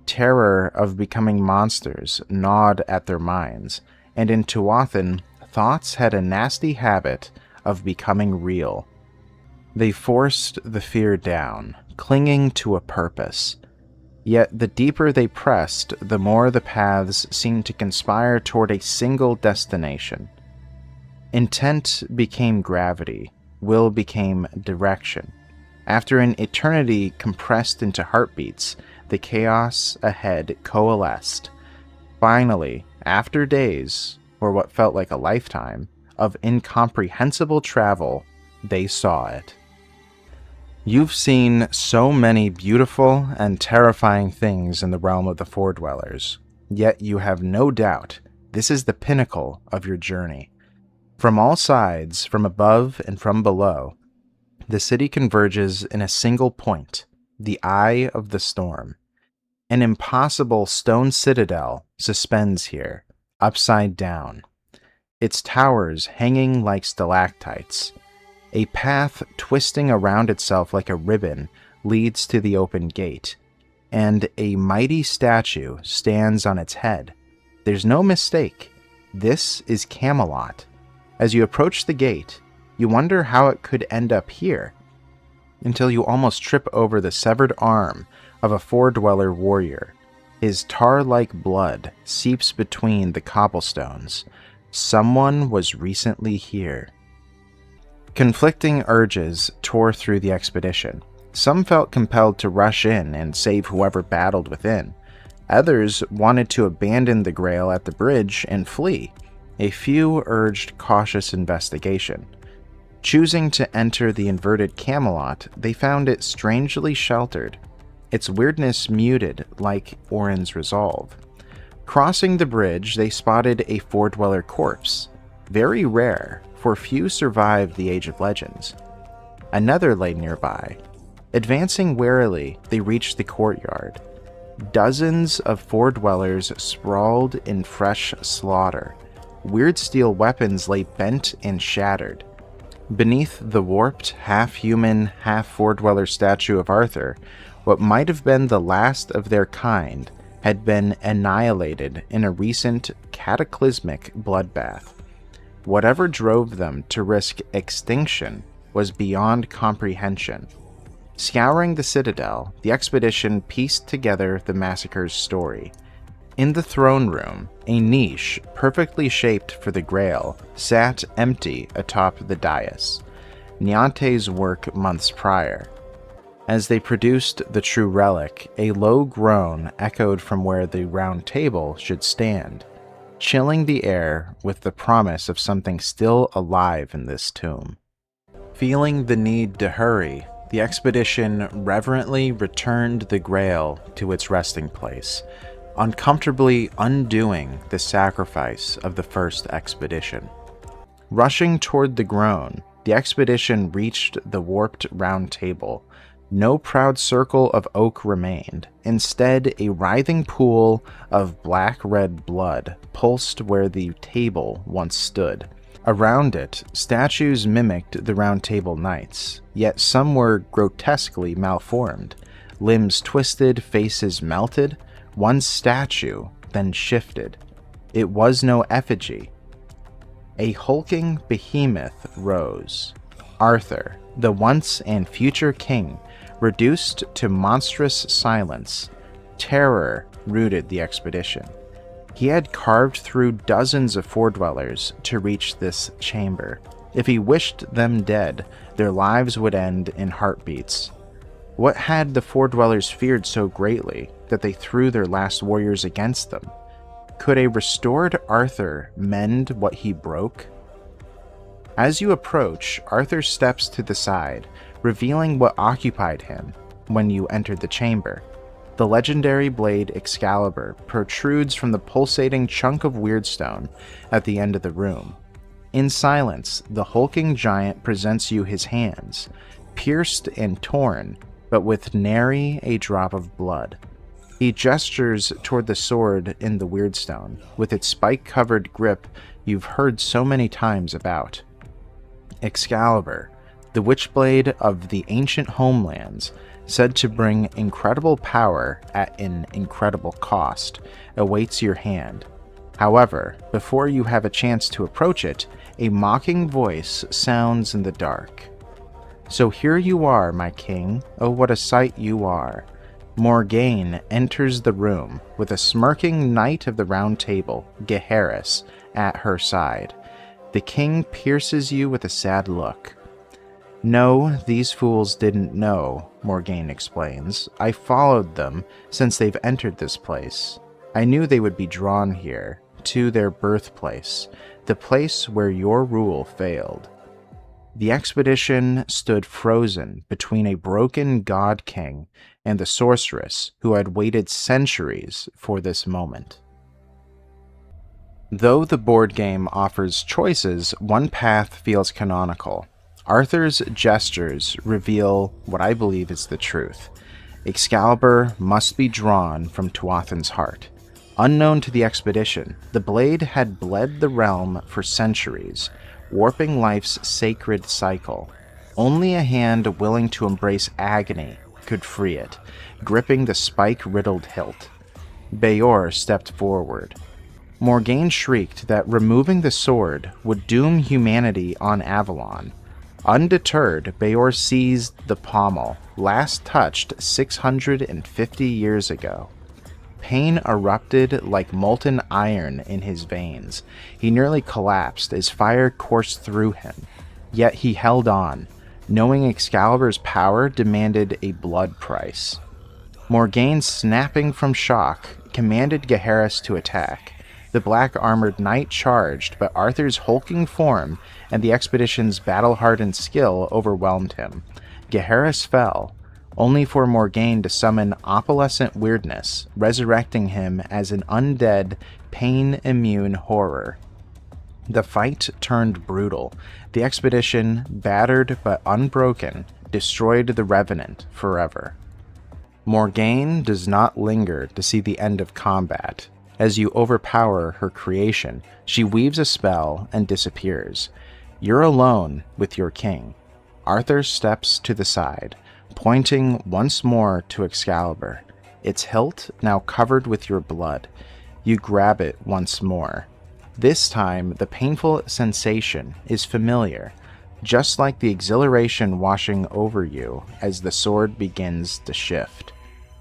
Terror of becoming monsters gnawed at their minds, and in Tuathan, thoughts had a nasty habit of becoming real. They forced the fear down, clinging to a purpose. Yet the deeper they pressed, the more the paths seemed to conspire toward a single destination. Intent became gravity, will became direction. After an eternity compressed into heartbeats, the chaos ahead coalesced. Finally, after days, or what felt like a lifetime, of incomprehensible travel, they saw it. You've seen so many beautiful and terrifying things in the realm of the Foredwellers, yet you have no doubt this is the pinnacle of your journey. From all sides, from above and from below, the city converges in a single point, the Eye of the Storm. An impossible stone citadel suspends here, upside down, its towers hanging like stalactites. A path twisting around itself like a ribbon leads to the open gate, and a mighty statue stands on its head. There's no mistake. This is Camelot. As you approach the gate, you wonder how it could end up here, until you almost trip over the severed arm of a Foredweller warrior. His tar-like blood seeps between the cobblestones. Someone was recently here. Conflicting urges tore through the expedition. Some felt compelled to rush in and save whoever battled within. Others wanted to abandon the Grail at the bridge and flee. A few urged cautious investigation. Choosing to enter the inverted Camelot, they found it strangely sheltered, its weirdness muted like Orin's resolve. Crossing the bridge, they spotted a Foredweller corpse. Very rare, for few survived the Age of Legends. Another lay nearby. Advancing warily, they reached the courtyard. Dozens of Foredwellers sprawled in fresh slaughter. Weird steel weapons lay bent and shattered. Beneath the warped, half-human, half-Foredweller statue of Arthur, what might have been the last of their kind had been annihilated in a recent, cataclysmic bloodbath. Whatever drove them to risk extinction was beyond comprehension. Scouring the citadel, the expedition pieced together the massacre's story. In the throne room, a niche perfectly shaped for the Grail sat empty atop the dais, Niante's work months prior. As they produced the true relic, a low groan echoed from where the round table should stand, chilling the air with the promise of something still alive in this tomb. Feeling the need to hurry, the expedition reverently returned the Grail to its resting place, uncomfortably undoing the sacrifice of the first expedition. Rushing toward the groan, the expedition reached the warped round table. No proud circle of oak remained. Instead, a writhing pool of black-red blood pulsed where the table once stood. Around it, statues mimicked the Round Table Knights, yet some were grotesquely malformed. Limbs twisted, faces melted. One statue then shifted. It was no effigy. A hulking behemoth rose. Arthur, the once and future king, reduced to monstrous silence. Terror rooted the expedition. He had carved through dozens of Foredwellers to reach this chamber. If he wished them dead, their lives would end in heartbeats. What had the Foredwellers feared so greatly that they threw their last warriors against them? Could a restored Arthur mend what he broke? As you approach, Arthur steps to the side, revealing what occupied him when you entered the chamber. The legendary blade Excalibur protrudes from the pulsating chunk of weirdstone at the end of the room. In silence, the hulking giant presents you his hands, pierced and torn, but with nary a drop of blood. He gestures toward the sword in the weirdstone, with its spike-covered grip you've heard so many times about. Excalibur, The Witchblade of the ancient homelands, said to bring incredible power at an incredible cost, awaits your hand. However, before you have a chance to approach it, a mocking voice sounds in the dark. So here you are, my king. Oh, what a sight you are. Morgaine enters the room with a smirking Knight of the Round Table, Gaheris, at her side. The king pierces you with a sad look. No, these fools didn't know, Morgaine explains. I followed them since they've entered this place. I knew they would be drawn here, to their birthplace, the place where your rule failed. The expedition stood frozen between a broken god king and the sorceress who had waited centuries for this moment. Though the board game offers choices, one path feels canonical. Arthur's gestures reveal what I believe is the truth. Excalibur must be drawn from Tuathan's heart. Unknown to the expedition, the blade had bled the realm for centuries, warping life's sacred cycle. Only a hand willing to embrace agony could free it, gripping the spike-riddled hilt. Beor stepped forward. Morgaine shrieked that removing the sword would doom humanity on Avalon. Undeterred, Beor seized the pommel, last touched 650 years ago. Pain erupted like molten iron in his veins. He nearly collapsed as fire coursed through him. Yet he held on, knowing Excalibur's power demanded a blood price. Morgaine, snapping from shock, commanded Gaheris to attack. The black-armored knight charged, but Arthur's hulking form and the expedition's battle-hardened skill overwhelmed him. Gaheris fell, only for Morgaine to summon opalescent weirdness, resurrecting him as an undead, pain-immune horror. The fight turned brutal. The expedition, battered but unbroken, destroyed the Revenant forever. Morgaine does not linger to see the end of combat. As you overpower her creation, she weaves a spell and disappears. You're alone with your king. Arthur steps to the side, pointing once more to Excalibur, its hilt now covered with your blood. You grab it once more. This time, the painful sensation is familiar, just like the exhilaration washing over you as the sword begins to shift.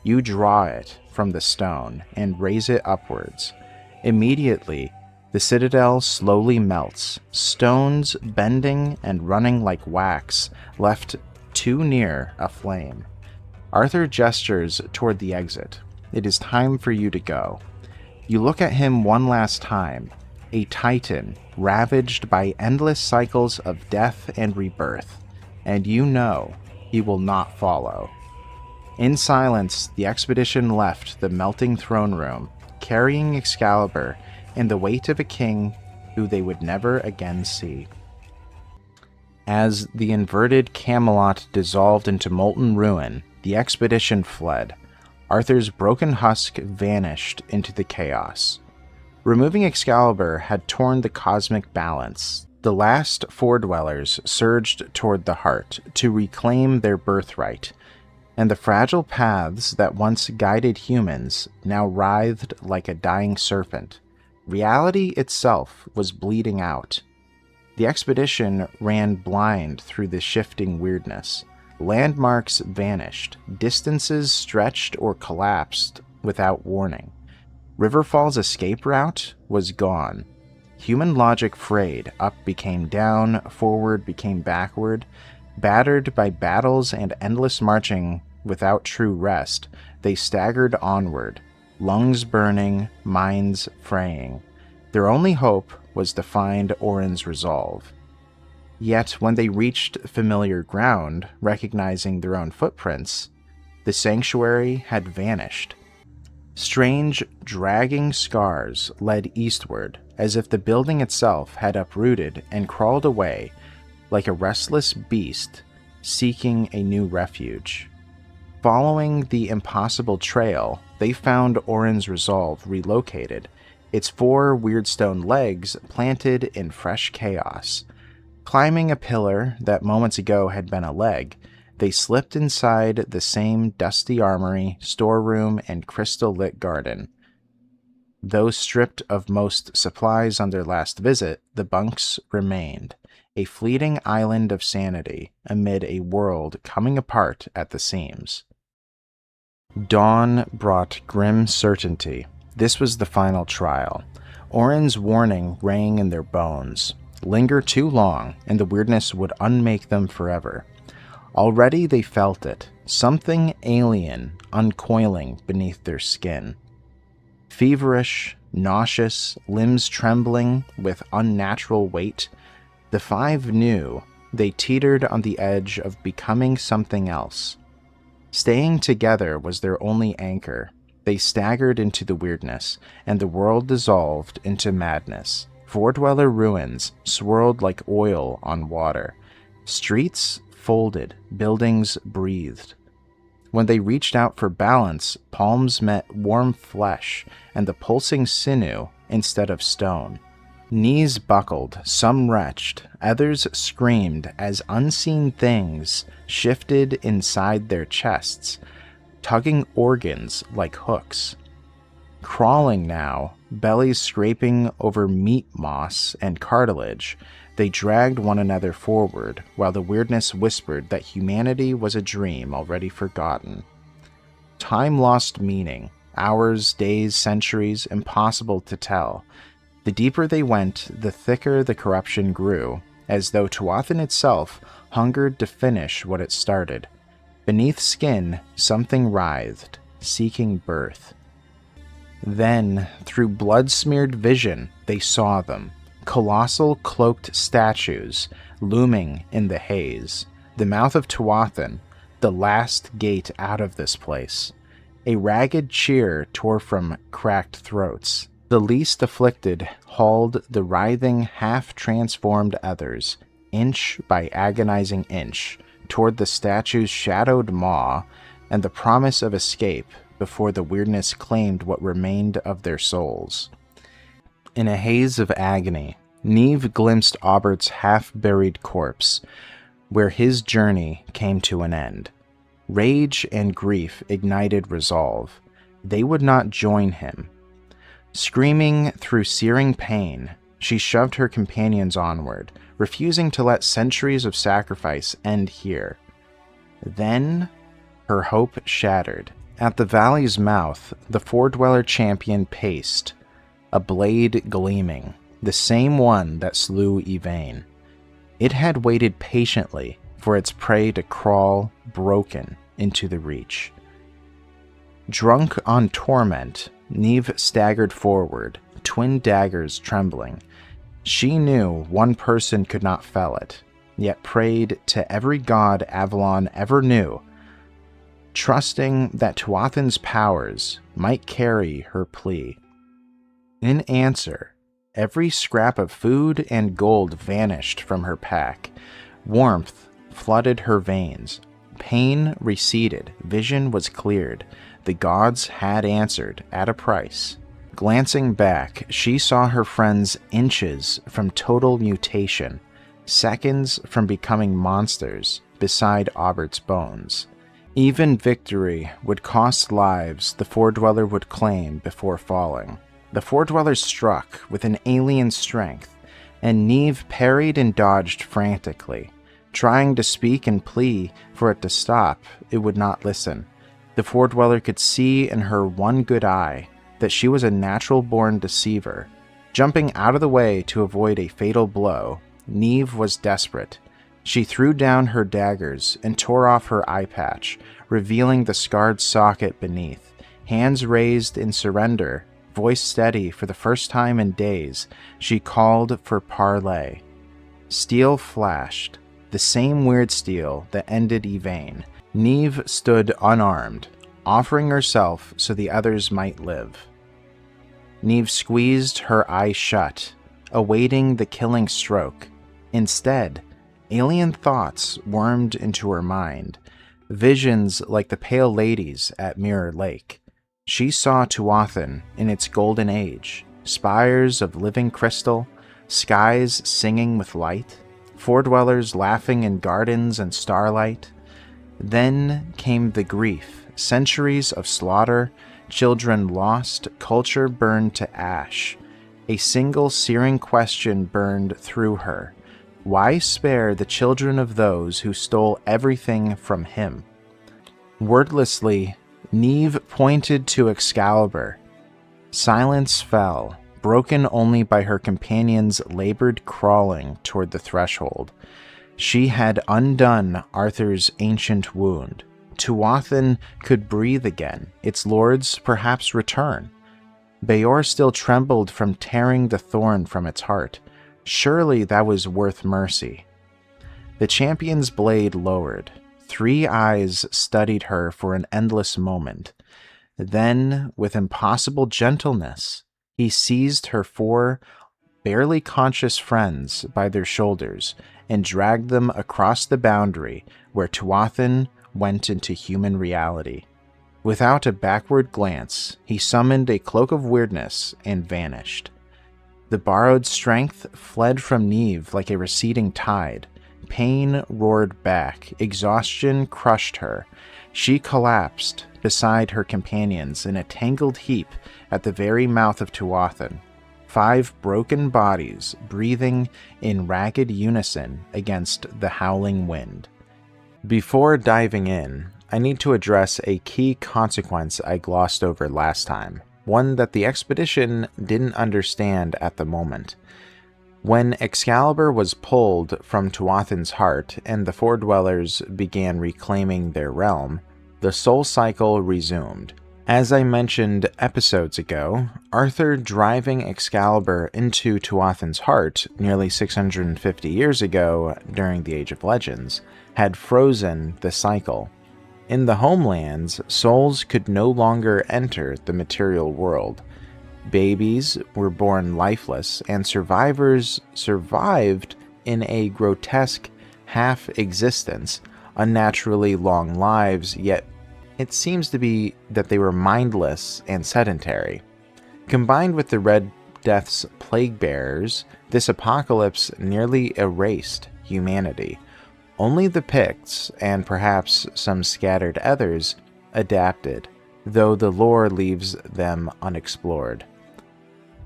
You draw it from the stone and raise it upwards. Immediately, the citadel slowly melts, stones bending and running like wax, left too near a flame. Arthur gestures toward the exit. It is time for you to go. You look at him one last time, a titan ravaged by endless cycles of death and rebirth, and you know he will not follow. In silence, the expedition left the melting throne room, carrying Excalibur and the weight of a king who they would never again see. As the inverted Camelot dissolved into molten ruin, the expedition fled. Arthur's broken husk vanished into the chaos. Removing Excalibur had torn the cosmic balance. The last Four-Dwellers surged toward the heart to reclaim their birthright, and the fragile paths that once guided humans now writhed like a dying serpent. Reality itself was bleeding out. The expedition ran blind through the shifting weirdness. Landmarks vanished, distances stretched or collapsed without warning. Riverfall's escape route was gone. Human logic frayed, up became down, forward became backward. Battered by battles and endless marching without true rest, they staggered onward, lungs burning, minds fraying. Their only hope was to find Orin's resolve. Yet when they reached familiar ground, recognizing their own footprints, the sanctuary had vanished. Strange, dragging scars led eastward, as if the building itself had uprooted and crawled away like a restless beast seeking a new refuge. Following the impossible trail, they found Orin's resolve relocated, its 4 weirdstone legs planted in fresh chaos. Climbing a pillar that moments ago had been a leg, they slipped inside the same dusty armory, storeroom, and crystal-lit garden. Though stripped of most supplies on their last visit, the bunks remained, a fleeting island of sanity amid a world coming apart at the seams. Dawn brought grim certainty. This was the final trial. Orin's warning rang in their bones. Linger too long, and the weirdness would unmake them forever. Already they felt it, something alien uncoiling beneath their skin. Feverish, nauseous, limbs trembling with unnatural weight, the five knew they teetered on the edge of becoming something else. Staying together was their only anchor. They staggered into the weirdness, and the world dissolved into madness. Four-dweller ruins swirled like oil on water. Streets folded, buildings breathed. When they reached out for balance, palms met warm flesh and the pulsing sinew instead of stone. Knees buckled, some retched, others screamed as unseen things shifted inside their chests, tugging organs like hooks. Crawling now, bellies scraping over meat moss and cartilage, they dragged one another forward while the weirdness whispered that humanity was a dream already forgotten. Time lost meaning, hours, days, centuries, impossible to tell. The deeper they went, the thicker the corruption grew, as though Tuathan itself hungered to finish what it started. Beneath skin, something writhed, seeking birth. Then, through blood-smeared vision, they saw them. Colossal cloaked statues looming in the haze. The mouth of Tuathan, the last gate out of this place. A ragged cheer tore from cracked throats. The least afflicted hauled the writhing, half-transformed others, inch by agonizing inch, toward the statue's shadowed maw and the promise of escape before the weirdness claimed what remained of their souls. In a haze of agony, Neve glimpsed Aubert's half-buried corpse, where his journey came to an end. Rage and grief ignited resolve. They would not join him. Screaming through searing pain, she shoved her companions onward, refusing to let centuries of sacrifice end here. Then, her hope shattered. At the valley's mouth, the four-dweller champion paced, a blade gleaming, the same one that slew Yvain. It had waited patiently for its prey to crawl, broken, into the reach. Drunk on torment, Neve staggered forward, twin daggers trembling. She knew one person could not fell it, yet prayed to every god Avalon ever knew, trusting that Tuathan's powers might carry her plea. In answer, every scrap of food and gold vanished from her pack. Warmth flooded her veins. Pain receded. Vision was cleared. The gods had answered at a price. Glancing back, she saw her friends inches from total mutation, seconds from becoming monsters beside Aubert's bones. Even victory would cost lives the four-dweller would claim before falling. The four-dweller struck with an alien strength, and Neve parried and dodged frantically. Trying to speak and plea for it to stop, it would not listen. The four-dweller could see in her one good eye that she was a natural-born deceiver. Jumping out of the way to avoid a fatal blow, Neve was desperate. She threw down her daggers and tore off her eye patch, revealing the scarred socket beneath. Hands raised in surrender, voice steady for the first time in days, she called for parley. Steel flashed, the same weird steel that ended Yvain. Neve stood unarmed, offering herself so the others might live. Neve squeezed her eyes shut, awaiting the killing stroke. Instead, alien thoughts wormed into her mind, visions like the Pale Ladies at Mirror Lake. She saw Tuathan in its golden age, spires of living crystal, skies singing with light, Foredwellers laughing in gardens and starlight. Then came the grief, centuries of slaughter, children lost, culture burned to ash. A single searing question burned through her. Why spare the children of those who stole everything from him? Wordlessly, Neve pointed to Excalibur. Silence fell, broken only by her companion's labored crawling toward the threshold. She had undone Arthur's ancient wound. Tuathan could breathe again, its lords perhaps return. Beor still trembled from tearing the thorn from its heart. Surely that was worth mercy. The champion's blade lowered. 3 eyes studied her for an endless moment. Then, with impossible gentleness, he seized her 4 barely conscious friends by their shoulders and dragged them across the boundary where Tuathan went into human reality. Without a backward glance, he summoned a cloak of weirdness and vanished. The borrowed strength fled from Neve like a receding tide. Pain roared back. Exhaustion crushed her. She collapsed beside her companions in a tangled heap at the very mouth of Tuathan. 5 broken bodies breathing in ragged unison against the howling wind. Before diving in, I need to address a key consequence I glossed over last time, one that the expedition didn't understand at the moment. When Excalibur was pulled from Tuathan's heart and the Foredwellers began reclaiming their realm, the soul cycle resumed. As I mentioned episodes ago, Arthur driving Excalibur into Tuathan's heart nearly 650 years ago during the Age of Legends had frozen the cycle. In the homelands, souls could no longer enter the material world. Babies were born lifeless, and survivors survived in a grotesque half-existence, unnaturally long lives, yet it seems to be that they were mindless and sedentary. Combined with the Red Death's plague bearers, this apocalypse nearly erased humanity. Only the Picts, and perhaps some scattered others, adapted, though the lore leaves them unexplored.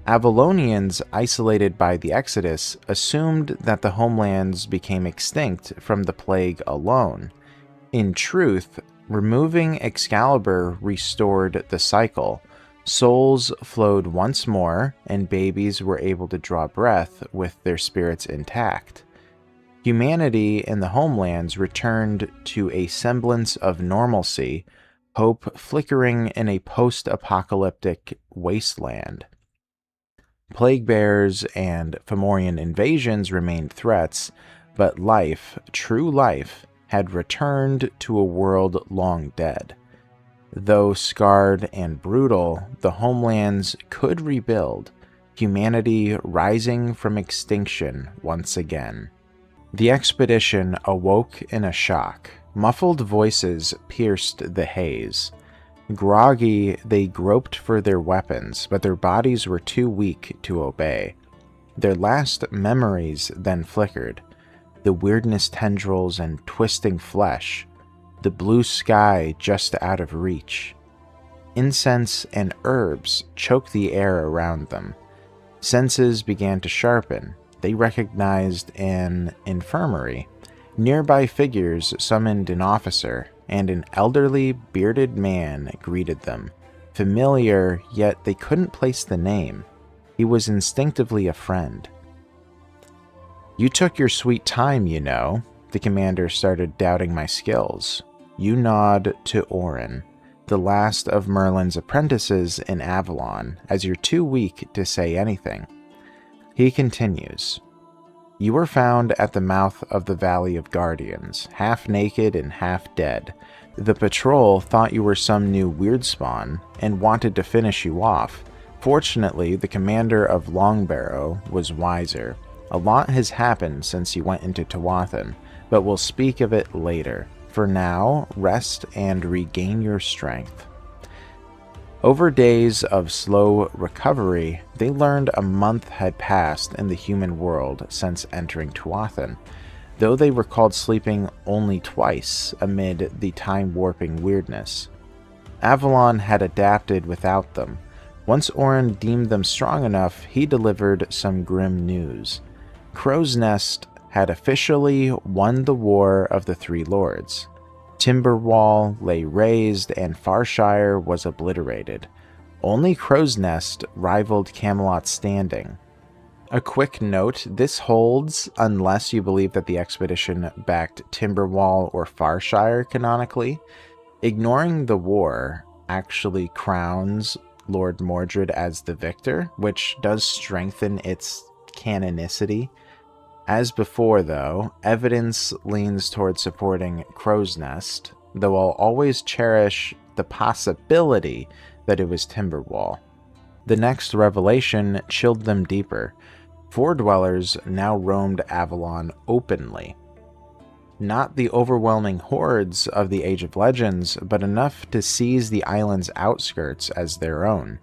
Avalonians, isolated by the Exodus, assumed that the homelands became extinct from the plague alone. In truth, removing Excalibur restored the cycle. Souls flowed once more, and babies were able to draw breath with their spirits intact. Humanity in the homelands returned to a semblance of normalcy, hope flickering in a post-apocalyptic wasteland. Plague bears and Fomorian invasions remained threats, but life, true life, had returned to a world long dead. Though scarred and brutal, the homelands could rebuild, humanity rising from extinction once again. The expedition awoke in a shock. Muffled voices pierced the haze. Groggy, they groped for their weapons, but their bodies were too weak to obey. Their last memories then flickered. The weirdness tendrils and twisting flesh. The blue sky just out of reach. Incense and herbs choked the air around them. Senses began to sharpen. They recognized an infirmary. Nearby figures summoned an officer, and an elderly, bearded man greeted them. Familiar, yet they couldn't place the name. He was instinctively a friend. "You took your sweet time, you know." The commander started doubting my skills. You nod to Orin, the last of Merlin's apprentices in Avalon, as you're too weak to say anything. He continues. "You were found at the mouth of the Valley of Guardians, half naked and half dead. The patrol thought you were some new weird spawn and wanted to finish you off. Fortunately, the commander of Longbarrow was wiser. A lot has happened since you went into Tuathan, but we'll speak of it later. For now, rest and regain your strength." Over days of slow recovery, they learned a month had passed in the human world since entering Tuathan, though they recalled sleeping only twice amid the time-warping weirdness. Avalon had adapted without them. Once Orin deemed them strong enough, he delivered some grim news. Crow's Nest had officially won the War of the Three Lords. Timberwall lay razed and Farshire was obliterated. Only Crow's Nest rivaled Camelot's standing. A quick note, this holds unless you believe that the expedition backed Timberwall or Farshire canonically. Ignoring the war actually crowns Lord Mordred as the victor, which does strengthen its canonicity. As before, though, evidence leans toward supporting Crow's Nest, though I'll always cherish the possibility that it was Timberwall. The next revelation chilled them deeper. Four dwellers now roamed Avalon openly. Not the overwhelming hordes of the Age of Legends, but enough to seize the island's outskirts as their own.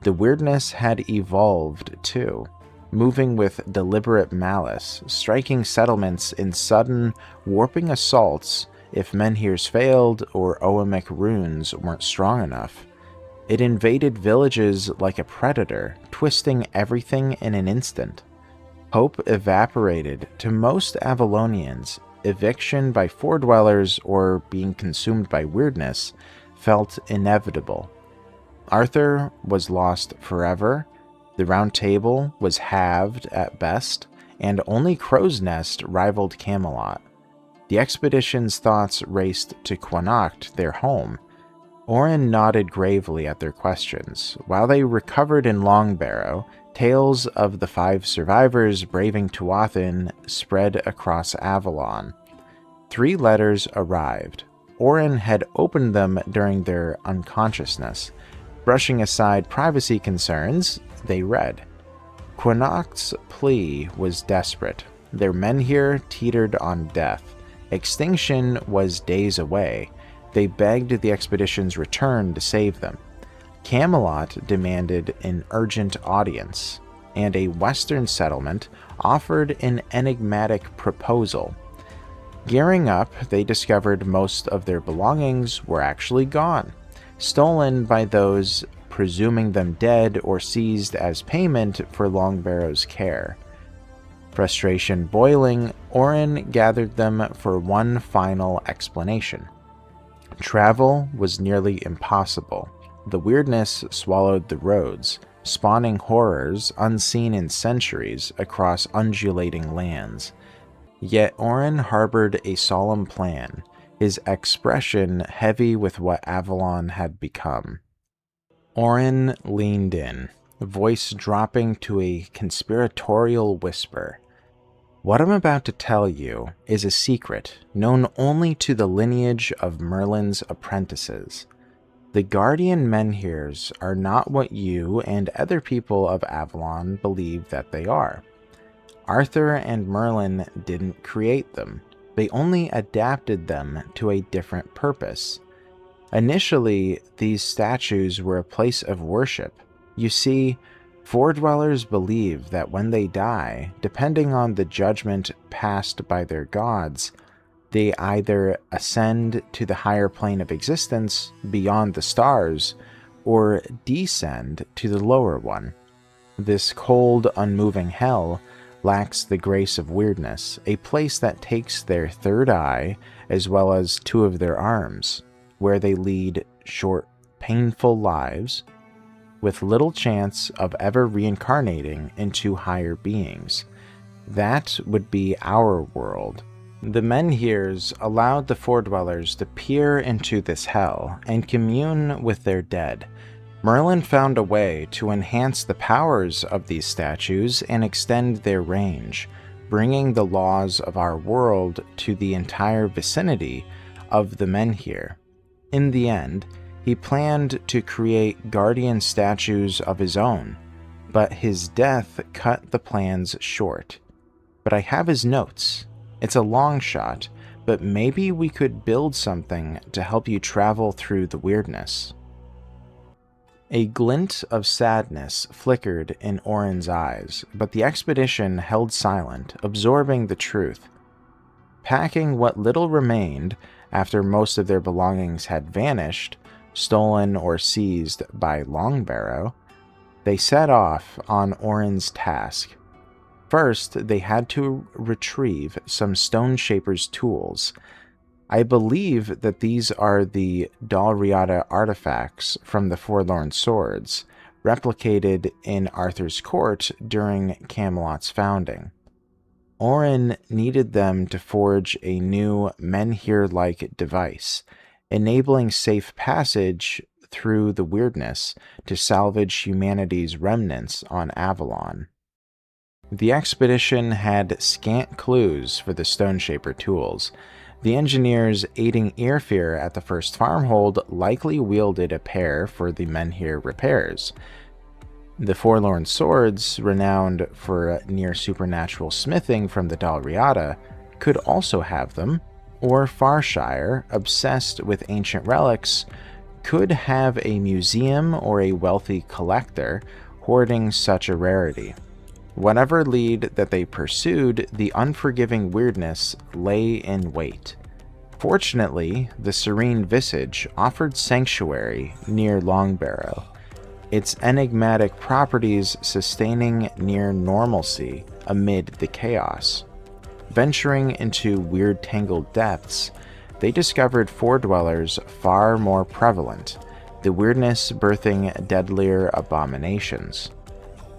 The weirdness had evolved, too, moving with deliberate malice, striking settlements in sudden, warping assaults if Menhirs failed or Oamic runes weren't strong enough. It invaded villages like a predator, twisting everything in an instant. Hope evaporated to most Avalonians. Eviction by four dwellers or being consumed by weirdness felt inevitable. Arthur was lost forever, the Round Table was halved at best, and only Crow's Nest rivaled Camelot. The expedition's thoughts raced to Connacht, their home. Orin nodded gravely at their questions. While they recovered in Longbarrow, tales of the five survivors braving Tuathan spread across Avalon. 3 letters arrived. Orin had opened them during their unconsciousness. Brushing aside privacy concerns, they read. Connacht's plea was desperate. Their Menhir teetered on death. Extinction was days away. They begged the expedition's return to save them. Camelot demanded an urgent audience, and a western settlement offered an enigmatic proposal. Gearing up, they discovered most of their belongings were actually gone, stolen by those presuming them dead or seized as payment for Longbarrow's care. Frustration boiling, Orin gathered them for one final explanation. Travel was nearly impossible. The weirdness swallowed the roads, spawning horrors unseen in centuries across undulating lands. Yet Orin harbored a solemn plan, his expression heavy with what Avalon had become. Orin leaned in, voice dropping to a conspiratorial whisper. What I'm about to tell you is a secret known only to the lineage of Merlin's apprentices. The Guardian Menhirs are not what you and other people of Avalon believe that they are. Arthur and Merlin didn't create them. They only adapted them to a different purpose. Initially, these statues were a place of worship. You see, Four dwellers believe that when they die, depending on the judgment passed by their gods, they either ascend to the higher plane of existence beyond the stars, or descend to the lower one. This cold, unmoving hell lacks the grace of weirdness, a place that takes their third eye as well as 2 of their arms, where they lead short, painful lives with little chance of ever reincarnating into higher beings. That would be our world. The Menhirs allowed the Four Dwellers to peer into this hell and commune with their dead. Merlin found a way to enhance the powers of these statues and extend their range, bringing the laws of our world to the entire vicinity of the Menhir. In the end, he planned to create guardian statues of his own, but his death cut the plans short. But I have his notes. It's a long shot, but maybe we could build something to help you travel through the weirdness. A glint of sadness flickered in Orin's eyes, but the expedition held silent, absorbing the truth. Packing what little remained after most of their belongings had vanished, stolen or seized by Longbarrow, they set off on Orin's task. First, they had to retrieve some Stone Shaper's tools. I believe that these are the Dalriada artifacts from the Forlorn Swords, replicated in Arthur's court during Camelot's founding. Orin needed them to forge a new menhir-like device, enabling safe passage through the weirdness to salvage humanity's remnants on Avalon. The expedition had scant clues for the Stone Shaper tools. The engineers aiding Earfear at the first farmhold likely wielded a pair for the menhir repairs. The Forlorn Swords, renowned for near-supernatural smithing from the Dalriada, could also have them, or Farshire, obsessed with ancient relics, could have a museum or a wealthy collector hoarding such a rarity. Whatever lead that they pursued, the unforgiving weirdness lay in wait. Fortunately, the Serene Visage offered sanctuary near Longbarrow, its enigmatic properties sustaining near normalcy amid the chaos. Venturing into weird tangled depths, they discovered four-dwellers far more prevalent, the weirdness birthing deadlier abominations.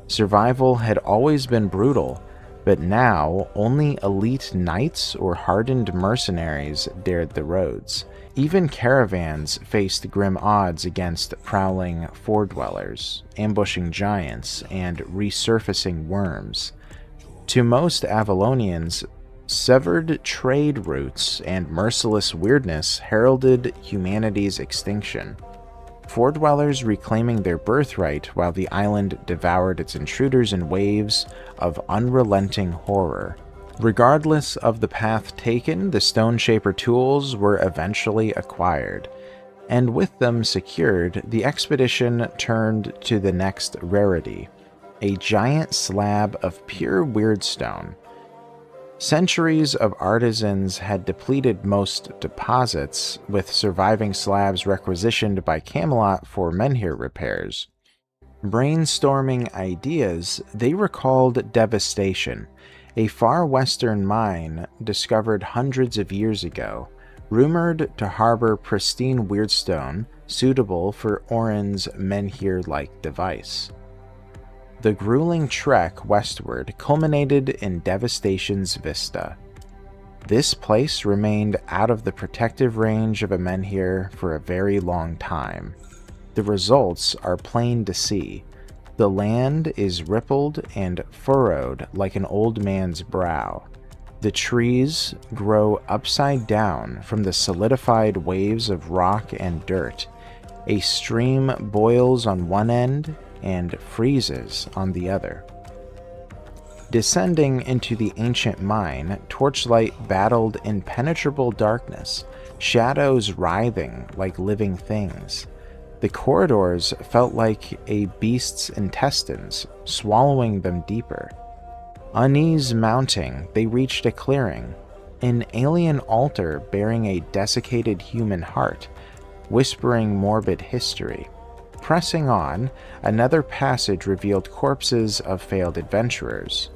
Survival had always been brutal, but now only elite knights or hardened mercenaries dared the roads. Even caravans faced grim odds against prowling four-dwellers, ambushing giants, and resurfacing worms. To most Avalonians, severed trade routes and merciless weirdness heralded humanity's extinction. Four-dwellers reclaiming their birthright while the island devoured its intruders in waves of unrelenting horror. Regardless of the path taken, the Stone Shaper tools were eventually acquired, and with them secured, the expedition turned to the next rarity, a giant slab of pure weirdstone. Centuries of artisans had depleted most deposits, with surviving slabs requisitioned by Camelot for menhir repairs. Brainstorming ideas, they recalled Devastation, a far western mine discovered hundreds of years ago, rumored to harbor pristine weirdstone suitable for Orin's menhir-like device. The grueling trek westward culminated in Devastation's vista. This place remained out of the protective range of a menhir for a very long time. The results are plain to see. The land is rippled and furrowed like an old man's brow. The trees grow upside down from the solidified waves of rock and dirt. A stream boils on one end and freezes on the other. Descending into the ancient mine, Torchlight battled impenetrable darkness, shadows writhing like living things. The corridors felt like a beast's intestines, swallowing them deeper. Unease mounting, they reached a clearing, an alien altar bearing a desiccated human heart, whispering morbid history. Pressing on, another passage revealed corpses of failed adventurers.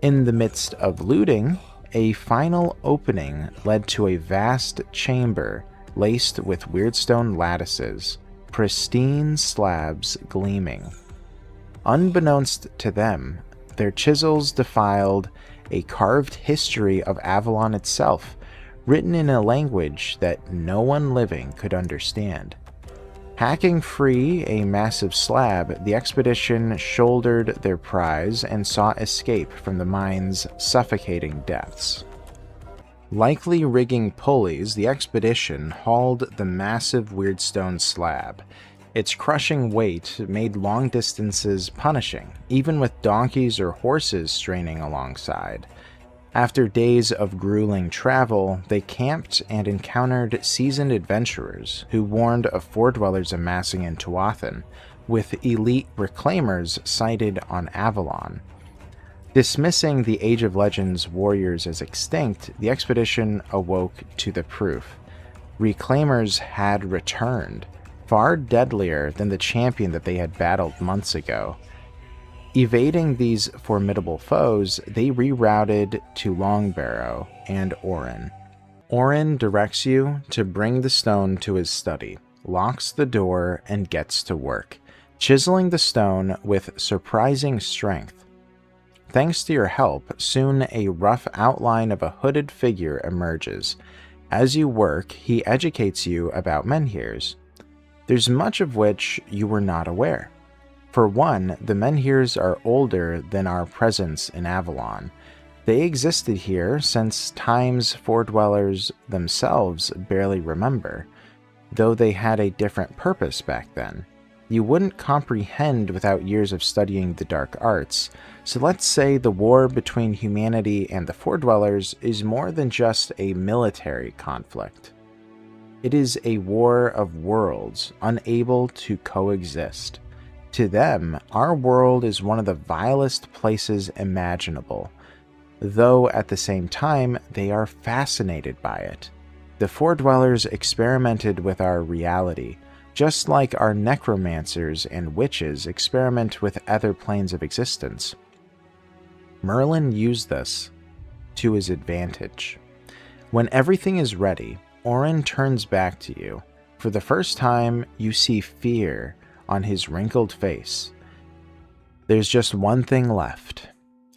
In the midst of looting, a final opening led to a vast chamber laced with weirdstone lattices, pristine slabs gleaming. Unbeknownst to them, their chisels defiled a carved history of Avalon itself, written in a language that no one living could understand. Hacking free a massive slab, the expedition shouldered their prize and sought escape from the mine's suffocating depths. Likely rigging pulleys, the expedition hauled the massive weirdstone slab. Its crushing weight made long distances punishing, even with donkeys or horses straining alongside. After days of grueling travel, they camped and encountered seasoned adventurers who warned of Four-Dwellers amassing in Tuathan, with elite reclaimers sighted on Avalon. Dismissing the Age of Legends warriors as extinct, the expedition awoke to the proof. Reclaimers had returned, far deadlier than the champion that they had battled months ago. Evading these formidable foes, they rerouted to Longbarrow and Orin. Orin directs you to bring the stone to his study, locks the door, and gets to work, chiseling the stone with surprising strength. Thanks to your help, soon a rough outline of a hooded figure emerges. As you work, he educates you about menhirs. There's much of which you were not aware. For one, the menhirs are older than our presence in Avalon. They existed here since times Four-Dwellers themselves barely remember, though they had a different purpose back then. You wouldn't comprehend without years of studying the dark arts, so let's say the war between humanity and the Four-Dwellers is more than just a military conflict. It is a war of worlds, unable to coexist. To them, our world is one of the vilest places imaginable, though at the same time, they are fascinated by it. The Four-Dwellers experimented with our reality, just like our necromancers and witches experiment with other planes of existence. Merlin used this to his advantage. When everything is ready, Orin turns back to you. For the first time, you see fear on his wrinkled face. There's just one thing left,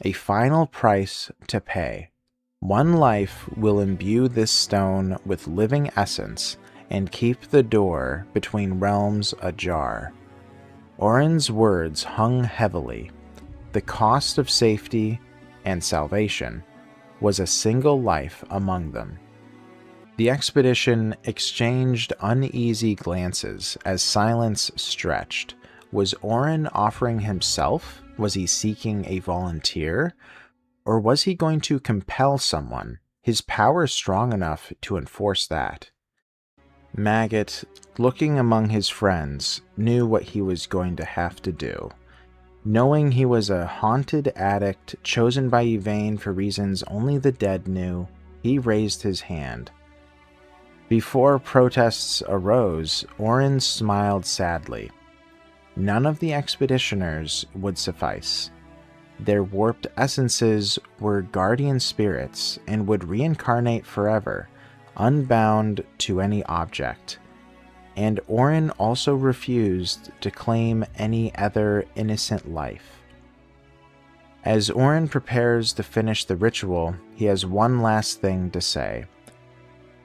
a final price to pay. One life will imbue this stone with living essence and keep the door between realms ajar. Orin's words hung heavily. The cost of safety and salvation was a single life among them. The expedition exchanged uneasy glances as silence stretched. Was Orin offering himself? Was he seeking a volunteer? Or was he going to compel someone? His power strong enough to enforce that. Maggott, looking among his friends, knew what he was going to have to do. Knowing he was a haunted addict chosen by Yvain for reasons only the dead knew, he raised his hand. Before protests arose, Orin smiled sadly. None of the expeditioners would suffice. Their warped essences were guardian spirits and would reincarnate forever, unbound to any object. And Orin also refused to claim any other innocent life. As Orin prepares to finish the ritual, he has one last thing to say.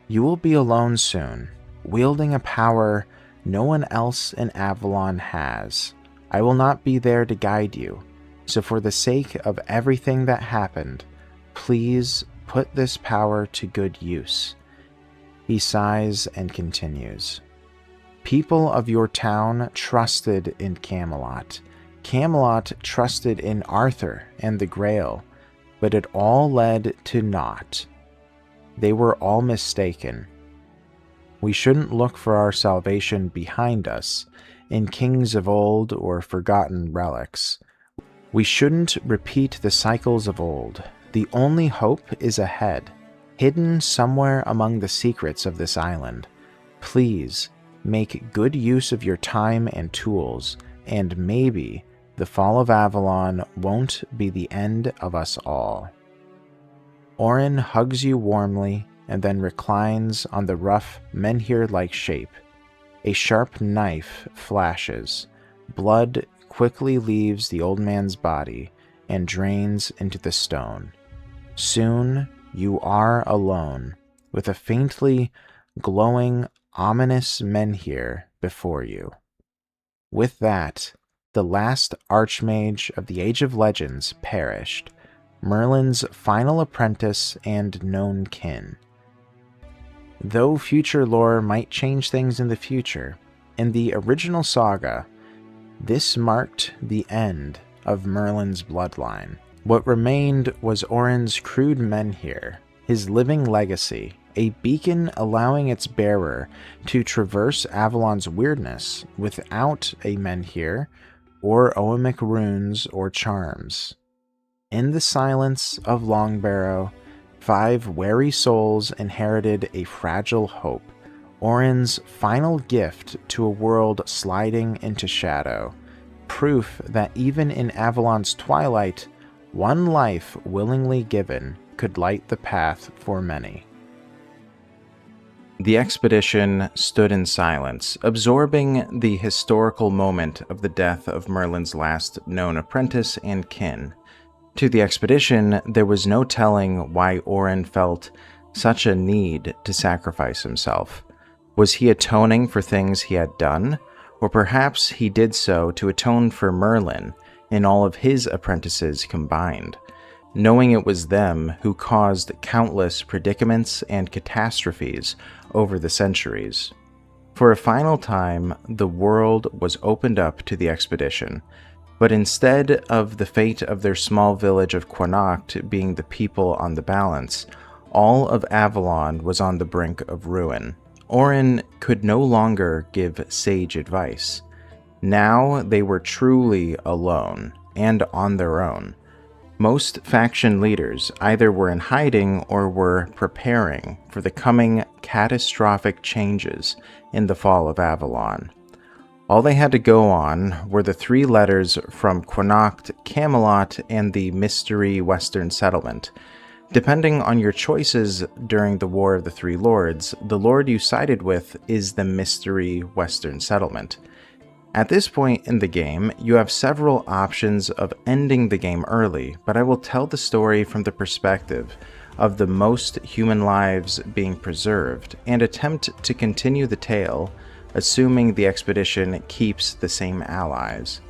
You will be alone soon, wielding a power no one else in Avalon has. I will not be there to guide you, so for the sake of everything that happened, please put this power to good use. He sighs and continues. People of your town trusted in Camelot. Camelot trusted in Arthur and the Grail, but it all led to naught. They were all mistaken. We shouldn't look for our salvation behind us, in kings of old or forgotten relics. We shouldn't repeat the cycles of old. The only hope is ahead, hidden somewhere among the secrets of this island. Please, make good use of your time and tools, and maybe the fall of Avalon won't be the end of us all. Orin hugs you warmly and then reclines on the rough, menhir-like shape. A sharp knife flashes. Blood quickly leaves the old man's body and drains into the stone. Soon you are alone, with a faintly glowing, ominous menhir before you. With that, the last Archmage of the Age of Legends perished, Merlin's final apprentice and known kin. Though future lore might change things in the future, in the original saga, this marked the end of Merlin's bloodline. What remained was Orin's crude menhir, his living legacy, a beacon allowing its bearer to traverse Avalon's weirdness without a menhir or Oimic runes or charms. In the silence of Longbarrow, 5 wary souls inherited a fragile hope, Orin's final gift to a world sliding into shadow, proof that even in Avalon's twilight, one life willingly given could light the path for many. The expedition stood in silence, absorbing the historical moment of the death of Merlin's last known apprentice and kin. To the expedition, there was no telling why Orin felt such a need to sacrifice himself. Was he atoning for things he had done? Or perhaps he did so to atone for Merlin and all of his apprentices combined, knowing it was them who caused countless predicaments and catastrophes over the centuries. For a final time, the world was opened up to the expedition, but instead of the fate of their small village of Connacht being the people on the balance, all of Avalon was on the brink of ruin. Orin could no longer give sage advice. Now they were truly alone, and on their own. Most faction leaders either were in hiding or were preparing for the coming catastrophic changes in the fall of Avalon. All they had to go on were the 3 letters from Connacht, Camelot, and the Mystery Western Settlement. Depending on your choices during the War of the Three Lords, the lord you sided with is the Mystery Western Settlement. At this point in the game, you have several options of ending the game early, but I will tell the story from the perspective of the most human lives being preserved and attempt to continue the tale, assuming the expedition keeps the same allies.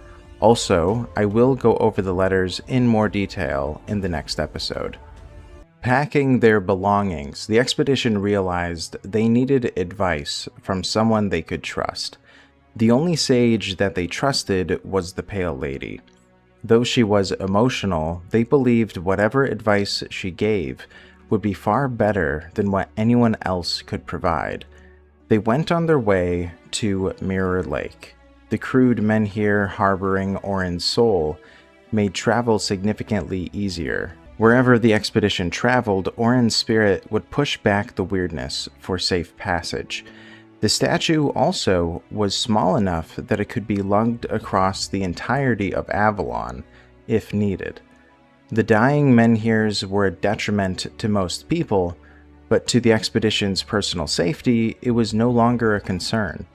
Also, I will go over the letters in more detail in the next episode. Packing their belongings, the expedition realized they needed advice from someone they could trust. The only sage that they trusted was the Pale Lady. Though she was emotional, they believed whatever advice she gave would be far better than what anyone else could provide. They went on their way to Mirror Lake. The crude menhir harboring Orin's soul made travel significantly easier. Wherever the expedition traveled, Orin's spirit would push back the weirdness for safe passage. The statue also was small enough that it could be lugged across the entirety of Avalon, if needed. The dying menhirs were a detriment to most people, but to the expedition's personal safety, it was no longer a concern.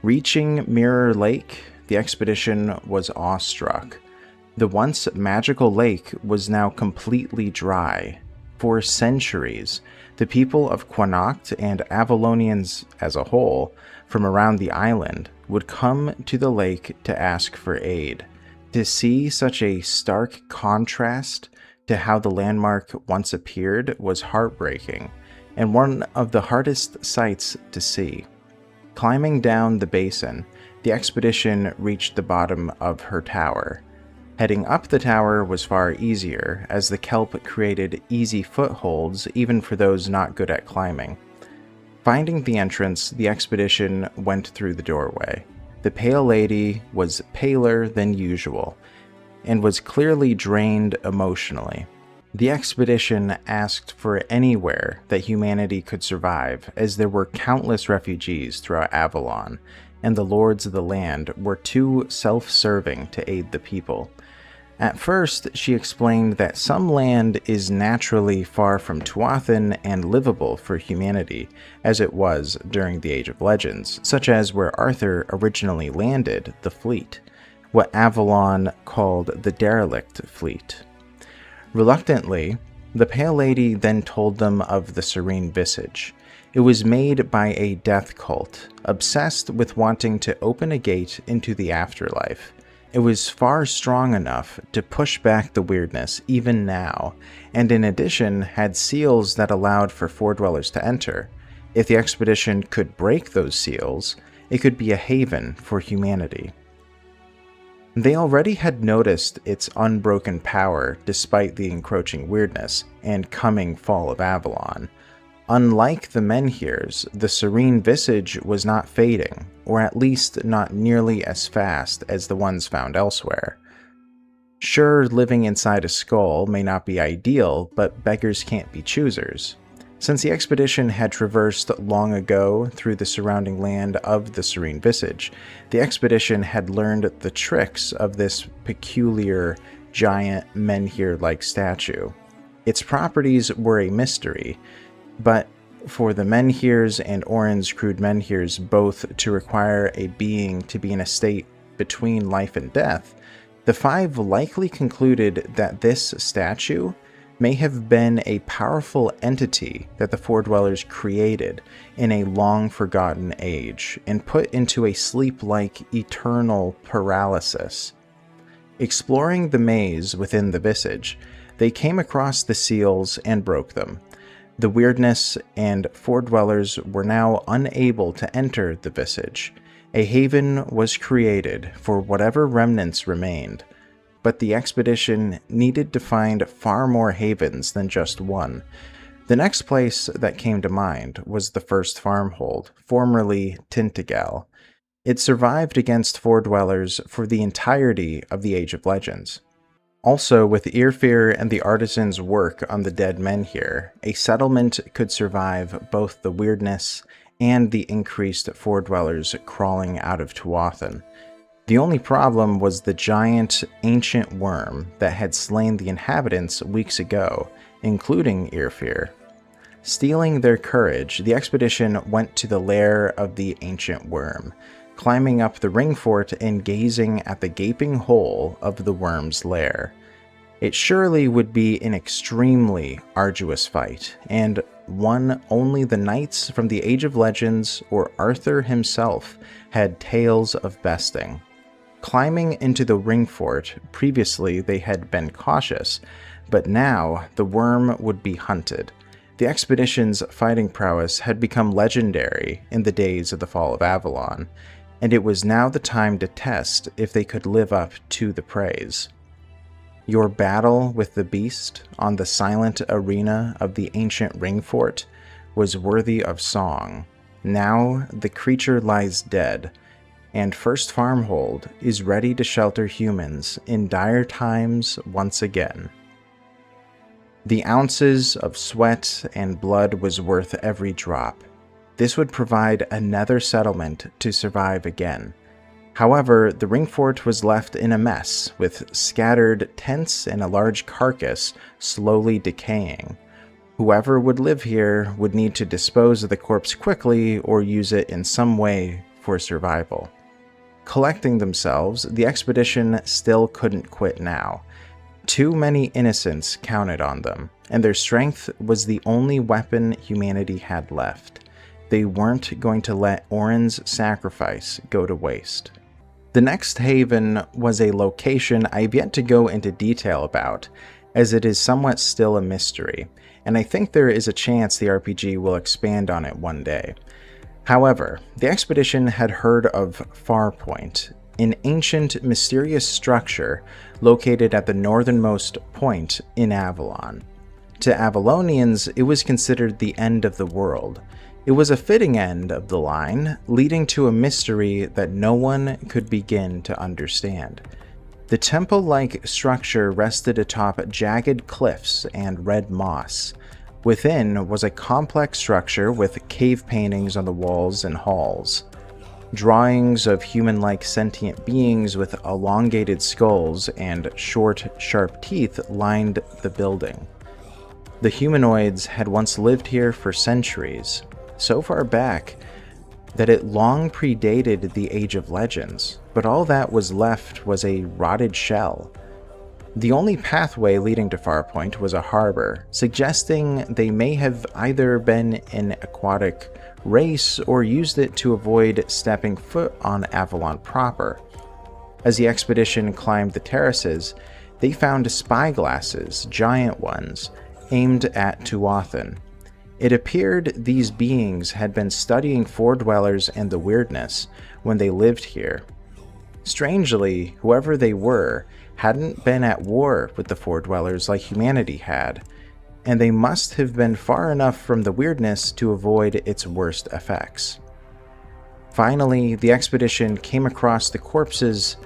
Reaching Mirror Lake, the expedition was awestruck. The once magical lake was now completely dry. For centuries, the people of Connacht and Avalonians as a whole from around the island would come to the lake to ask for aid. To see such a stark contrast to how the landmark once appeared was heartbreaking, and one of the hardest sights to see. Climbing down the basin, the expedition reached the bottom of her tower. Heading up the tower was far easier, as the kelp created easy footholds even for those not good at climbing. Finding the entrance, the expedition went through the doorway. The Pale Lady was paler than usual, and was clearly drained emotionally. The expedition asked for anywhere that humanity could survive, as there were countless refugees throughout Avalon, and the lords of the land were too self-serving to aid the people. At first, she explained that some land is naturally far from Tuathan and livable for humanity, as it was during the Age of Legends, such as where Arthur originally landed the fleet, what Avalon called the Derelict Fleet. Reluctantly, the Pale Lady then told them of the Serene Visage. It was made by a death cult, obsessed with wanting to open a gate into the afterlife. It was far strong enough to push back the weirdness even now, and in addition had seals that allowed for Foredwellers to enter. If the expedition could break those seals, it could be a haven for humanity. They already had noticed its unbroken power despite the encroaching weirdness and coming fall of Avalon. Unlike the Menhirs, the serene visage was not fading, or at least not nearly as fast as the ones found elsewhere. Sure, living inside a skull may not be ideal, but beggars can't be choosers. Since the expedition had traversed long ago through the surrounding land of the Serene Visage, the expedition had learned the tricks of this peculiar, giant menhir-like statue. Its properties were a mystery, but for the menhirs and Orin's crude menhirs both to require a being to be in a state between life and death, the five likely concluded that this statue may have been a powerful entity that the Four Dwellers created in a long-forgotten age and put into a sleep-like eternal paralysis. Exploring the maze within the visage, they came across the seals and broke them. The weirdness and Four Dwellers were now unable to enter the visage. A haven was created for whatever remnants remained, but the expedition needed to find far more havens than just one. The next place that came to mind was the first farmhold, formerly Tainted Grail. It survived against Four Dwellers for the entirety of the Age of Legends. Also, with Irfir and the artisans' work on the dead men here, a settlement could survive both the weirdness and the increased Four Dwellers crawling out of Tuathan. The only problem was the giant, ancient worm that had slain the inhabitants weeks ago, including Irfir. Stealing their courage, the expedition went to the lair of the ancient worm, climbing up the ring fort and gazing at the gaping hole of the worm's lair. It surely would be an extremely arduous fight, and one only the knights from the Age of Legends or Arthur himself had tales of besting. Climbing into the ring fort, previously they had been cautious, but now the worm would be hunted. The expedition's fighting prowess had become legendary in the days of the fall of Avalon, and it was now the time to test if they could live up to the praise. Your battle with the beast on the silent arena of the ancient ring fort was worthy of song. Now the creature lies dead, and First Farmhold is ready to shelter humans in dire times once again. The ounces of sweat and blood was worth every drop. This would provide another settlement to survive again. However, the ring fort was left in a mess, with scattered tents and a large carcass slowly decaying. Whoever would live here would need to dispose of the corpse quickly or use it in some way for survival. Collecting themselves, the expedition still couldn't quit now. Too many innocents counted on them, and their strength was the only weapon humanity had left. They weren't going to let Orin's sacrifice go to waste. The next haven was a location I've yet to go into detail about, as it is somewhat still a mystery, and I think there is a chance the RPG will expand on it one day. However, the expedition had heard of Farpoint, an ancient, mysterious structure located at the northernmost point in Avalon. To Avalonians, it was considered the end of the world. It was a fitting end of the line, leading to a mystery that no one could begin to understand. The temple-like structure rested atop jagged cliffs and red moss. Within was a complex structure with cave paintings on the walls and halls. Drawings of human-like sentient beings with elongated skulls and short, sharp teeth lined the building. The humanoids had once lived here for centuries, so far back that it long predated the Age of Legends, but all that was left was a rotted shell. The only pathway leading to Farpoint was a harbor, suggesting they may have either been an aquatic race or used it to avoid stepping foot on Avalon proper. As the expedition climbed the terraces, they found spyglasses, giant ones, aimed at Tuathan. It appeared these beings had been studying Four Dwellers and the weirdness when they lived here. Strangely, whoever they were hadn't been at war with the Four Dwellers like humanity had, and they must have been far enough from the weirdness to avoid its worst effects. Finally, the expedition came across the corpses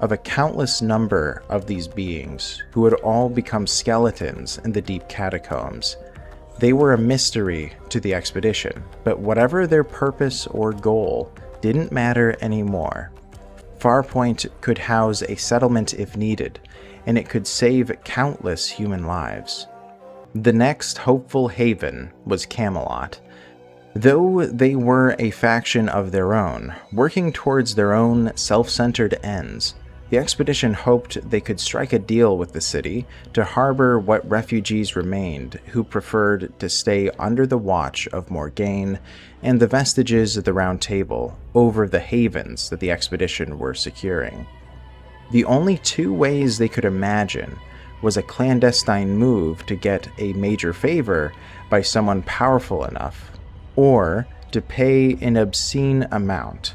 of a countless number of these beings who had all become skeletons in the deep catacombs. They were a mystery to the expedition, but whatever their purpose or goal didn't matter anymore. Farpoint could house a settlement if needed, and it could save countless human lives. The next hopeful haven was Camelot. Though they were a faction of their own, working towards their own self-centered ends, the expedition hoped they could strike a deal with the city to harbor what refugees remained who preferred to stay under the watch of Morgaine and the vestiges of the Round Table over the havens that the expedition were securing. The only two ways they could imagine was a clandestine move to get a major favor by someone powerful enough, or to pay an obscene amount.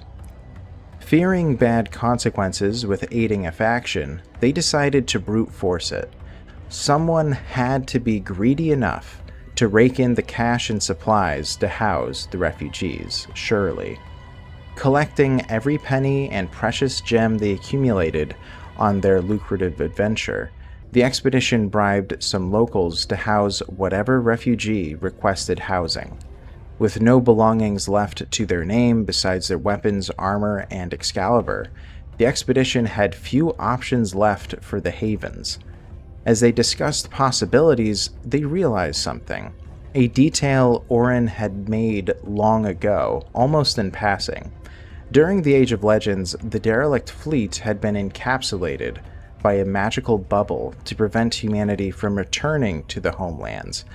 Fearing bad consequences with aiding a faction, they decided to brute force it. Someone had to be greedy enough to rake in the cash and supplies to house the refugees, surely. Collecting every penny and precious gem they accumulated on their lucrative adventure, the expedition bribed some locals to house whatever refugee requested housing. With no belongings left to their name besides their weapons, armor, and Excalibur, the expedition had few options left for the havens. As they discussed possibilities, they realized something. A detail Orin had made long ago, almost in passing. During the Age of Legends, the derelict fleet had been encapsulated by a magical bubble to prevent humanity from returning to the homelands.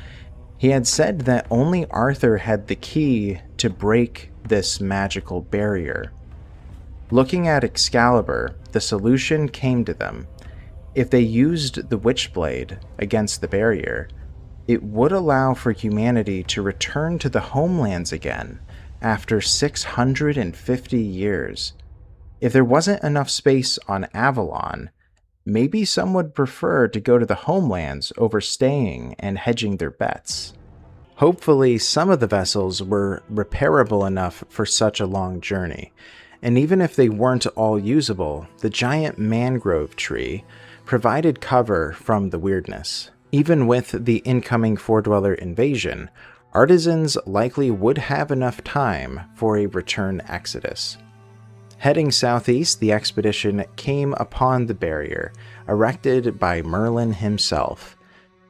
He had said that only Arthur had the key to break this magical barrier. Looking at Excalibur, the solution came to them. If they used the Witchblade against the barrier, it would allow for humanity to return to the homelands again after 650 years. If there wasn't enough space on Avalon, maybe some would prefer to go to the homelands over staying and hedging their bets. Hopefully, some of the vessels were repairable enough for such a long journey, and even if they weren't all usable, the giant mangrove tree provided cover from the weirdness. Even with the incoming Four-Dweller invasion, artisans likely would have enough time for a return exodus. Heading southeast, the expedition came upon the barrier, erected by Merlin himself.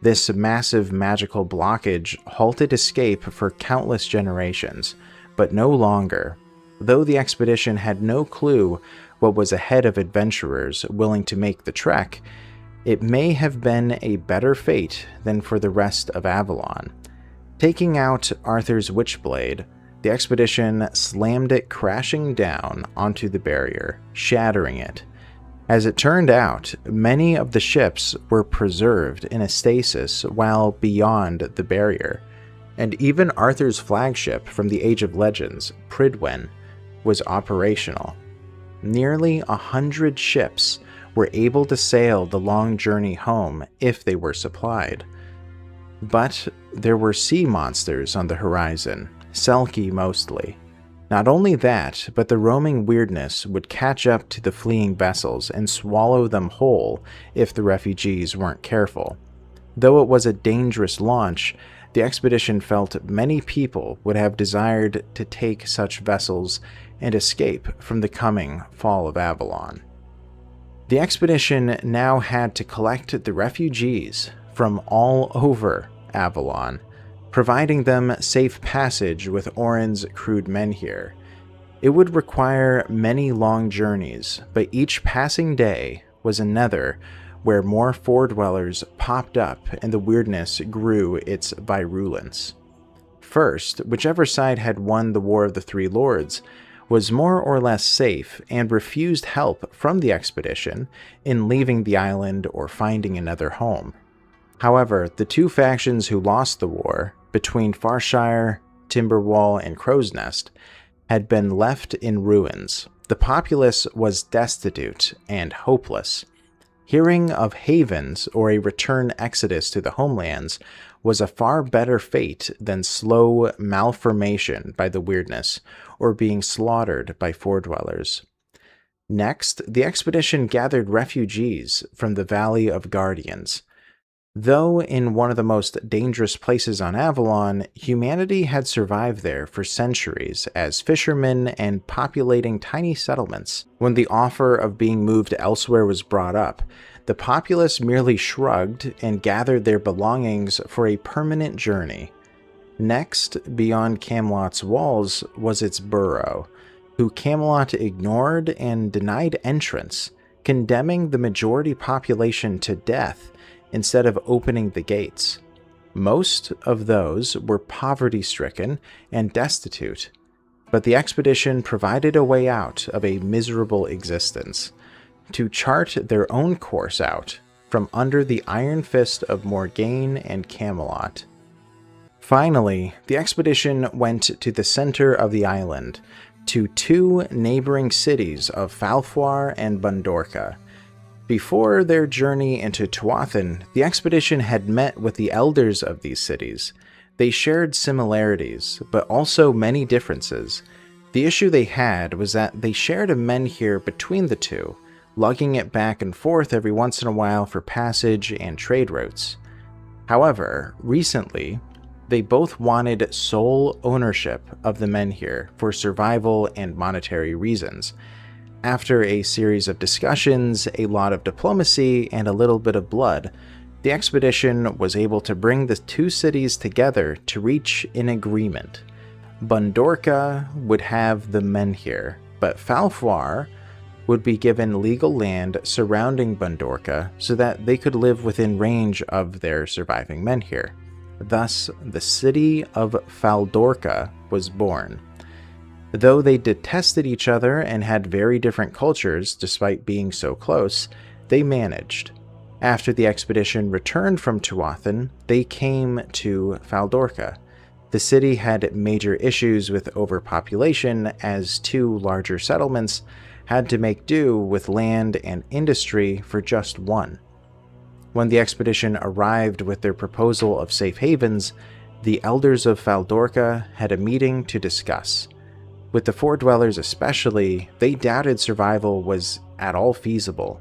This massive magical blockage halted escape for countless generations, but no longer. Though the expedition had no clue what was ahead of adventurers willing to make the trek, it may have been a better fate than for the rest of Avalon. Taking out Arthur's Witchblade, the expedition slammed it crashing down onto the barrier, shattering it. As it turned out, many of the ships were preserved in a stasis while beyond the barrier, and even Arthur's flagship from the Age of Legends, Pridwen, was operational. Nearly 100 ships were able to sail the long journey home if they were supplied. But there were sea monsters on the horizon, Selkie mostly. Not only that, but the roaming weirdness would catch up to the fleeing vessels and swallow them whole if the refugees weren't careful. Though it was a dangerous launch, the expedition felt many people would have desired to take such vessels and escape from the coming fall of Avalon. The expedition now had to collect the refugees from all over Avalon, providing them safe passage with Orin's crewed men here. It would require many long journeys, but each passing day was another where more Four-Dwellers popped up and the weirdness grew its virulence. First, whichever side had won the War of the Three Lords was more or less safe and refused help from the expedition in leaving the island or finding another home. However, the two factions who lost the war, between Farshire, Timberwall, and Crow's Nest, had been left in ruins, The populace was destitute and hopeless. Hearing of havens or a return exodus to the homelands was a far better fate than slow malformation by the weirdness or being slaughtered by foredwellers. Next, the expedition gathered refugees from the Valley of Guardians. Though in one of the most dangerous places on Avalon, humanity had survived there for centuries as fishermen and populating tiny settlements. When the offer of being moved elsewhere was brought up, the populace merely shrugged and gathered their belongings for a permanent journey. Next, beyond Camelot's walls, was its burrow, who Camelot ignored and denied entrance, condemning the majority population to death instead of opening the gates. Most of those were poverty-stricken and destitute, but the expedition provided a way out of a miserable existence, to chart their own course out from under the iron fist of Morgaine and Camelot. Finally, the expedition went to the center of the island, to two neighboring cities of Falfoir and Bundorka. Before their journey into Tuathan, the expedition had met with the elders of these cities. They shared similarities, but also many differences. The issue they had was that they shared a menhir between the two, lugging it back and forth every once in a while for passage and trade routes. However, recently, they both wanted sole ownership of the menhir for survival and monetary reasons. After a series of discussions, a lot of diplomacy, and a little bit of blood, the expedition was able to bring the two cities together to reach an agreement. Bundorka would have the menhir, but Falfoir would be given legal land surrounding Bundorka so that they could live within range of their surviving menhir. Thus, the city of Faldorka was born. Though they detested each other and had very different cultures despite being so close, they managed. After the expedition returned from Tuathan, they came to Faldorka. The city had major issues with overpopulation as two larger settlements had to make do with land and industry for just one. When the expedition arrived with their proposal of safe havens, the elders of Faldorka had a meeting to discuss. With the foredwellers especially, they doubted survival was at all feasible.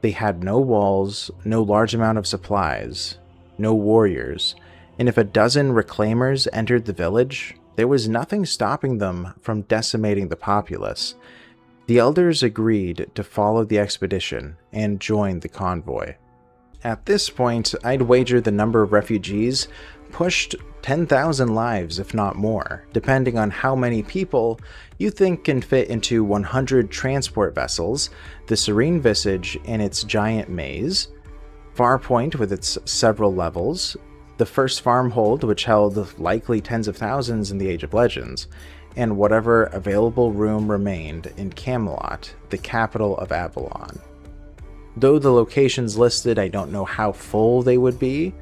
They had no walls, no large amount of supplies, no warriors, and if a dozen reclaimers entered the village, there was nothing stopping them from decimating the populace. The elders agreed to follow the expedition and join the convoy. At this point, I'd wager the number of refugees pushed 10,000 lives, if not more, depending on how many people you think can fit into 100 transport vessels, the Serene Visage in its giant maze, Farpoint with its several levels, the first farmhold which held likely tens of thousands in the Age of Legends, and whatever available room remained in Camelot, the capital of Avalon. Though the locations listed I don't know how full they would be,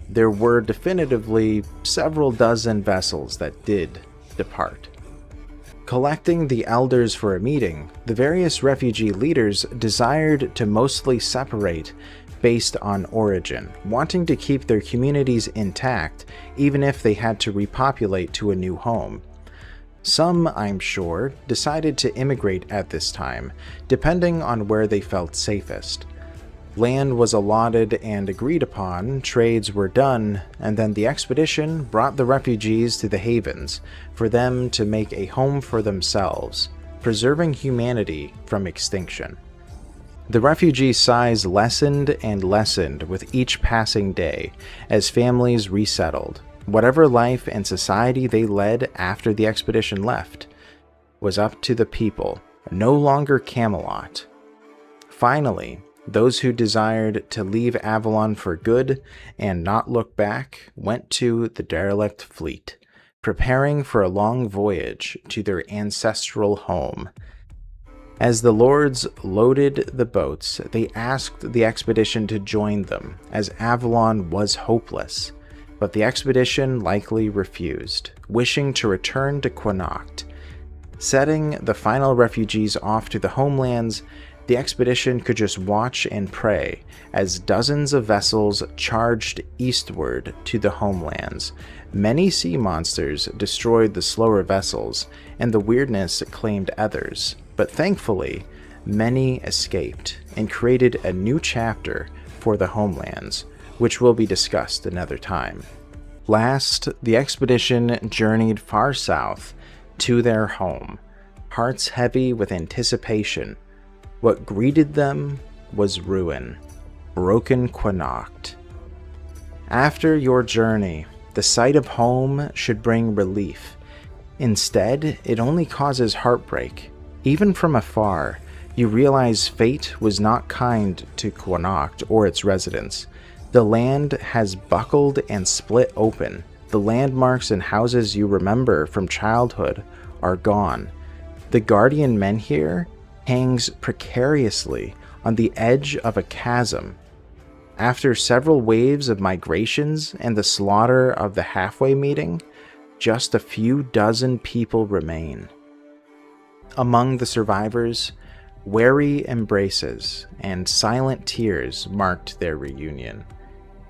there were definitively several dozen vessels that did depart. Collecting the elders for a meeting, the various refugee leaders desired to mostly separate based on origin, wanting to keep their communities intact even if they had to repopulate to a new home. Some, I'm sure, decided to immigrate at this time, depending on where they felt safest. Land was allotted and agreed upon, trades were done, and then the expedition brought the refugees to the havens for them to make a home for themselves, preserving humanity from extinction. The refugee size lessened and lessened with each passing day as families resettled. Whatever life and society they led after the expedition left was up to the people, no longer Camelot. Finally, those who desired to leave Avalon for good and not look back went to the derelict fleet, preparing for a long voyage to their ancestral home. As the lords loaded the boats, they asked the expedition to join them, as Avalon was hopeless. But the expedition likely refused, wishing to return to Quinacht. Setting the final refugees off to the homelands, the expedition could just watch and pray as dozens of vessels charged eastward to the homelands. Many sea monsters destroyed the slower vessels, and the weirdness claimed others, but thankfully, many escaped and created a new chapter for the homelands, which will be discussed another time. Last, the expedition journeyed far south to their home, hearts heavy with anticipation. What greeted them was ruin, broken Quinacht. After your journey, the sight of home should bring relief. Instead, it only causes heartbreak. Even from afar, you realize fate was not kind to Quinacht or its residents. The land has buckled and split open. The landmarks and houses you remember from childhood are gone. The guardian menhir hangs precariously on the edge of a chasm. After several waves of migrations and the slaughter of the halfway meeting, just a few dozen people remain. Among the survivors, wary embraces and silent tears marked their reunion.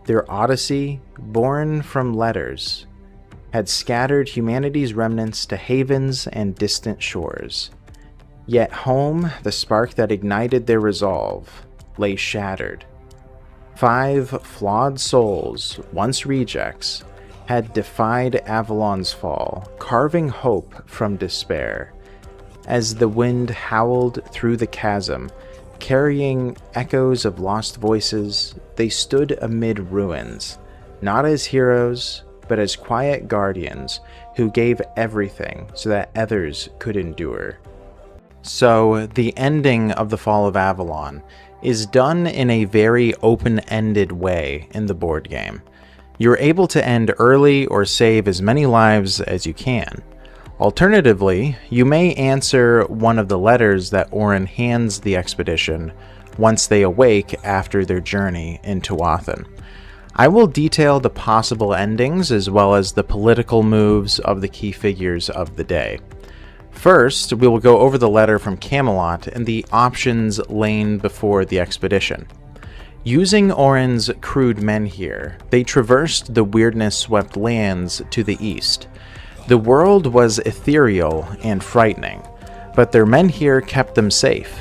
Their odyssey, born from letters, had scattered humanity's remnants to havens and distant shores. Yet home, the spark that ignited their resolve, lay shattered. 5 flawed souls, once rejects, had defied Avalon's fall, carving hope from despair. As the wind howled through the chasm, carrying echoes of lost voices, they stood amid ruins, not as heroes, but as quiet guardians who gave everything so that others could endure. So, the ending of the Fall of Avalon is done in a very open-ended way in the board game. You're able to end early or save as many lives as you can. Alternatively, you may answer one of the letters that Orin hands the expedition once they awake after their journey in Tuathan. I will detail the possible endings as well as the political moves of the key figures of the day. First, we will go over the letter from Camelot and the options laying before the expedition. Using Orin's crude menhir, they traversed the weirdness-swept lands to the east. The world was ethereal and frightening, but their menhir kept them safe.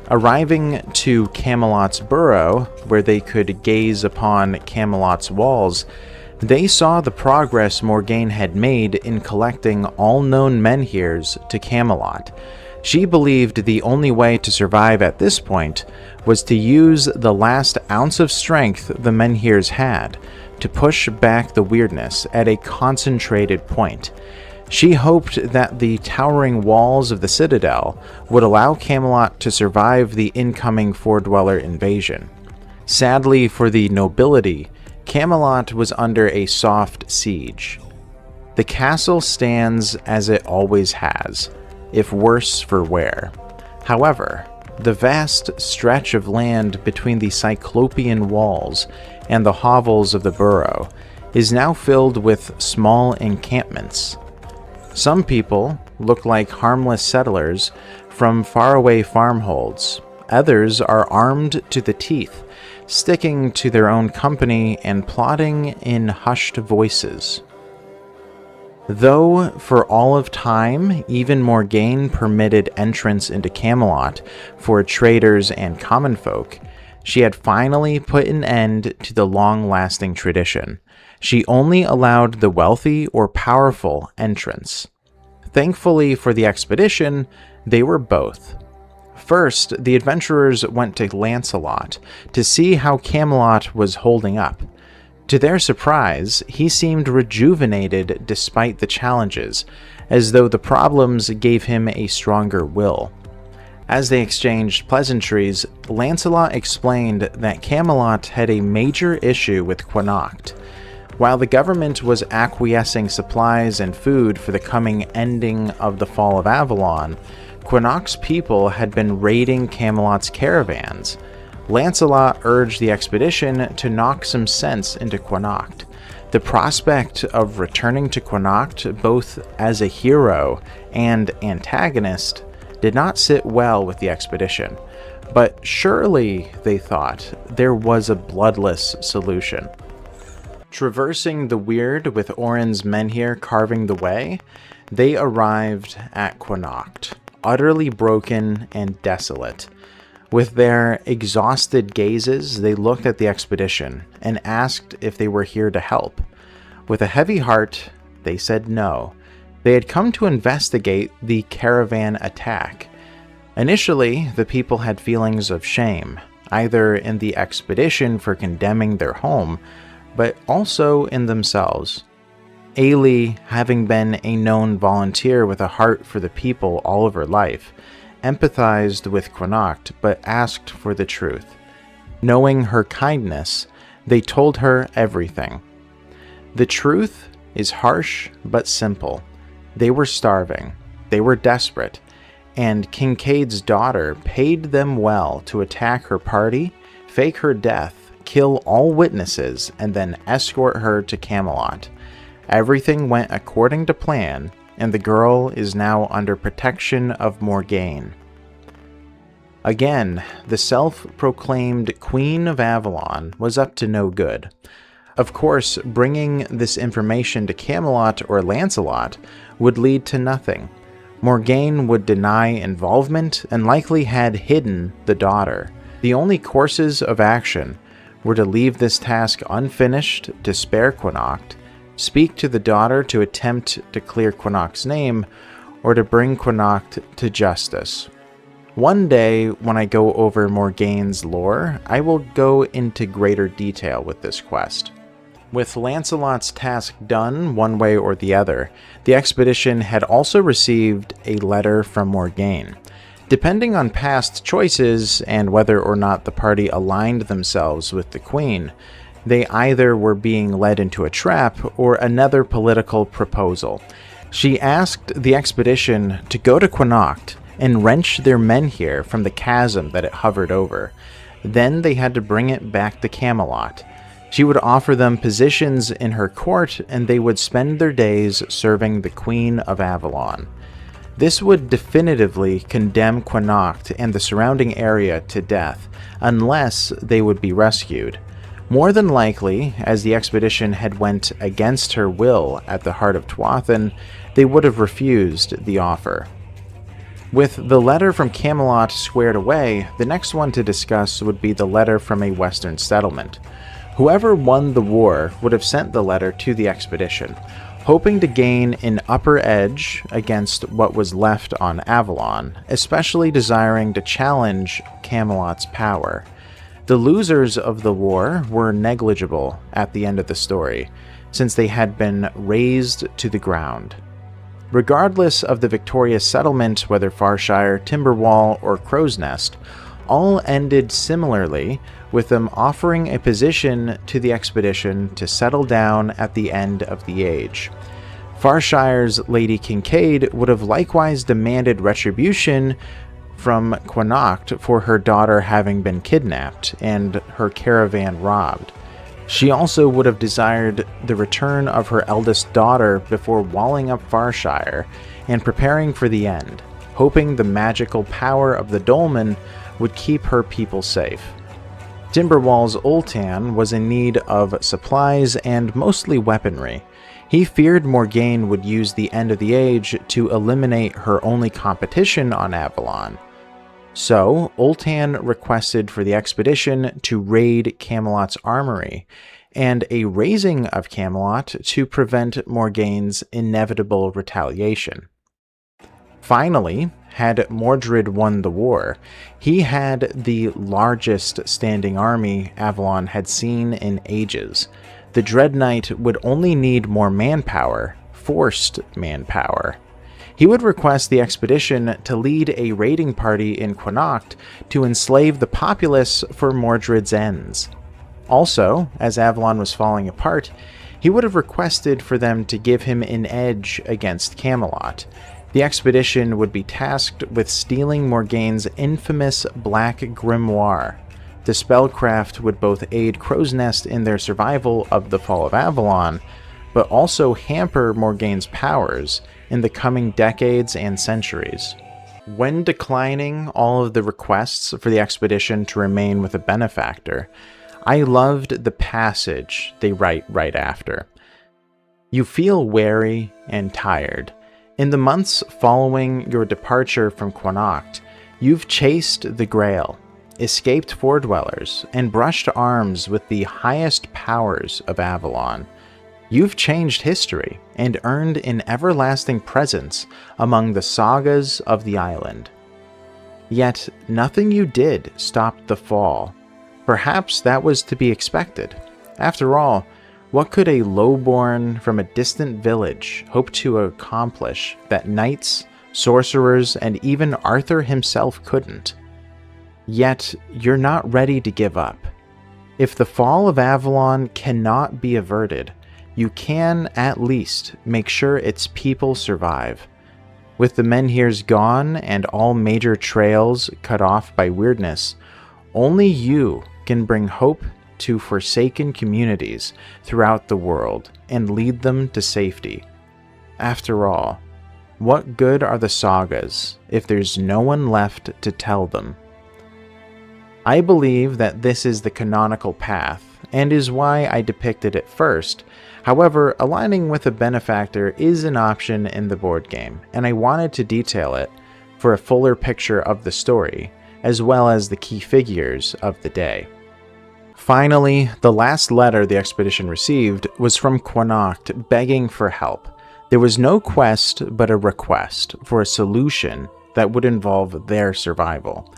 Arriving to Camelot's burrow, where they could gaze upon Camelot's walls, they saw the progress Morgaine had made in collecting all known menhirs to Camelot. She believed the only way to survive at this point was to use the last ounce of strength the menhirs had to push back the weirdness at a concentrated point. She hoped that the towering walls of the Citadel would allow Camelot to survive the incoming Four-Dweller invasion. Sadly for the nobility, Camelot was under a soft siege. The castle stands as it always has, if worse for wear. However, the vast stretch of land between the Cyclopean walls and the hovels of the burrow is now filled with small encampments. Some people look like harmless settlers from faraway farmholds. Others are armed to the teeth, sticking to their own company and plotting in hushed voices. Though, for all of time, even Morgaine permitted entrance into Camelot for traders and common folk, she had finally put an end to the long-lasting tradition. She only allowed the wealthy or powerful entrance. Thankfully for the expedition, they were both. First, the adventurers went to Lancelot to see how Camelot was holding up. To their surprise, he seemed rejuvenated despite the challenges, as though the problems gave him a stronger will. As they exchanged pleasantries, Lancelot explained that Camelot had a major issue with Quinacht. While the government was acquiescing supplies and food for the coming ending of the Fall of Avalon, Quinacht's people had been raiding Camelot's caravans. Lancelot urged the expedition to knock some sense into Quinacht, The prospect of returning to Connacht both as a hero and antagonist did not sit well with the expedition, but surely, they thought, there was a bloodless solution. Traversing the weird with Oren's men here carving the way, they arrived at Connacht, utterly broken and desolate. With their exhausted gazes, they looked at the expedition and asked if they were here to help. With a heavy heart, they said no. They had come to investigate the caravan attack. Initially, the people had feelings of shame, either in the expedition for condemning their home, but also in themselves. Ailey, having been a known volunteer with a heart for the people all of her life, empathized with Connacht, but asked for the truth. Knowing her kindness, they told her everything. The truth is harsh but simple. They were starving, they were desperate, and Kincaid's daughter paid them well to attack her party, fake her death, kill all witnesses, and then escort her to Camelot. Everything went according to plan, and the girl is now under protection of Morgaine. Again, the self-proclaimed Queen of Avalon was up to no good. Of course, bringing this information to Camelot or Lancelot would lead to nothing. Morgaine would deny involvement and likely had hidden the daughter. The only courses of action were to leave this task unfinished to spare Connacht, speak to the daughter to attempt to clear Connacht's name, or to bring Connacht to justice. One day, when I go over Morgaine's lore, I will go into greater detail with this quest. With Lancelot's task done one way or the other, the expedition had also received a letter from Morgaine. Depending on past choices and whether or not the party aligned themselves with the Queen, they either were being led into a trap or another political proposal. She asked the expedition to go to Connacht and wrench their men here from the chasm that it hovered over. Then they had to bring it back to Camelot. She would offer them positions in her court, and they would spend their days serving the Queen of Avalon. This would definitively condemn Connacht and the surrounding area to death, unless they would be rescued. More than likely, as the expedition had went against her will at the heart of Tuathan, they would have refused the offer. With the letter from Camelot squared away, the next one to discuss would be the letter from a western settlement. Whoever won the war would have sent the letter to the expedition, hoping to gain an upper edge against what was left on Avalon, especially desiring to challenge Camelot's power. The losers of the war were negligible at the end of the story, since they had been razed to the ground. Regardless of the victorious settlement, whether Farshire, Timberwall, or Crow's Nest, all ended similarly, with them offering a position to the expedition to settle down at the end of the age. Farshire's Lady Kincaid would have likewise demanded retribution from Connacht for her daughter having been kidnapped and her caravan robbed. She also would have desired the return of her eldest daughter before walling up Farshire and preparing for the end, hoping the magical power of the dolmen would keep her people safe. Timberwall's Ultan was in need of supplies and mostly weaponry. He feared Morgaine would use the end of the age to eliminate her only competition on Avalon. So, Ultan requested for the expedition to raid Camelot's armory, and a razing of Camelot to prevent Morgaine's inevitable retaliation. Finally, had Mordred won the war, he had the largest standing army Avalon had seen in ages. The Dread Knight would only need more manpower, forced manpower. He would request the expedition to lead a raiding party in Connacht to enslave the populace for Mordred's ends. Also, as Avalon was falling apart, he would have requested for them to give him an edge against Camelot. The expedition would be tasked with stealing Morgaine's infamous Black Grimoire. The spellcraft would both aid Crow's Nest in their survival of the fall of Avalon, but also hamper Morgaine's powers in the coming decades and centuries. When declining all of the requests for the expedition to remain with a benefactor, I loved the passage they write right after. You feel weary and tired. In the months following your departure from Connacht, you've chased the Grail, escaped Foredwellers, and brushed arms with the highest powers of Avalon. You've changed history and earned an everlasting presence among the sagas of the island. Yet nothing you did stopped the fall. Perhaps that was to be expected. After all, what could a lowborn from a distant village hope to accomplish that knights, sorcerers, and even Arthur himself couldn't? Yet you're not ready to give up. If the fall of Avalon cannot be averted, you can at least make sure its people survive. With the Menhirs gone and all major trails cut off by weirdness, only you can bring hope to forsaken communities throughout the world and lead them to safety. After all, what good are the sagas if there's no one left to tell them? I believe that this is the canonical path, and is why I depicted it first. However, aligning with a benefactor is an option in the board game, and I wanted to detail it for a fuller picture of the story, as well as the key figures of the day. Finally, the last letter the expedition received was from Connacht begging for help. There was no quest but a request for a solution that would involve their survival.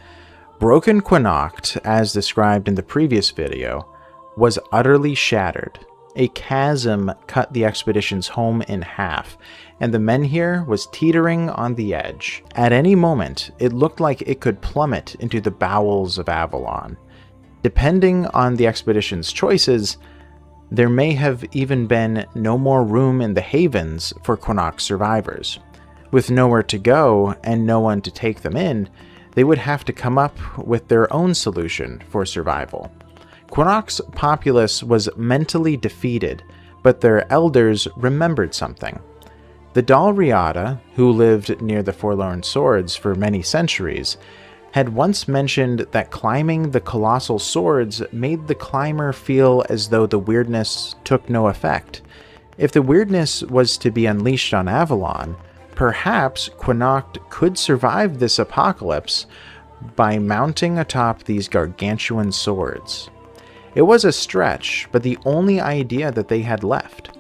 Broken Connacht, as described in the previous video, was utterly shattered. A chasm cut the expedition's home in half, and the Menhir was teetering on the edge. At any moment, it looked like it could plummet into the bowels of Avalon. Depending on the expedition's choices, there may have even been no more room in the havens for Connacht survivors. With nowhere to go and no one to take them in, they would have to come up with their own solution for survival. Connacht's populace was mentally defeated, but their elders remembered something. The Dalriada, who lived near the Forlorn Swords for many centuries, had once mentioned that climbing the colossal swords made the climber feel as though the weirdness took no effect. If the weirdness was to be unleashed on Avalon, perhaps Connacht could survive this apocalypse by mounting atop these gargantuan swords. It was a stretch, but the only idea that they had left.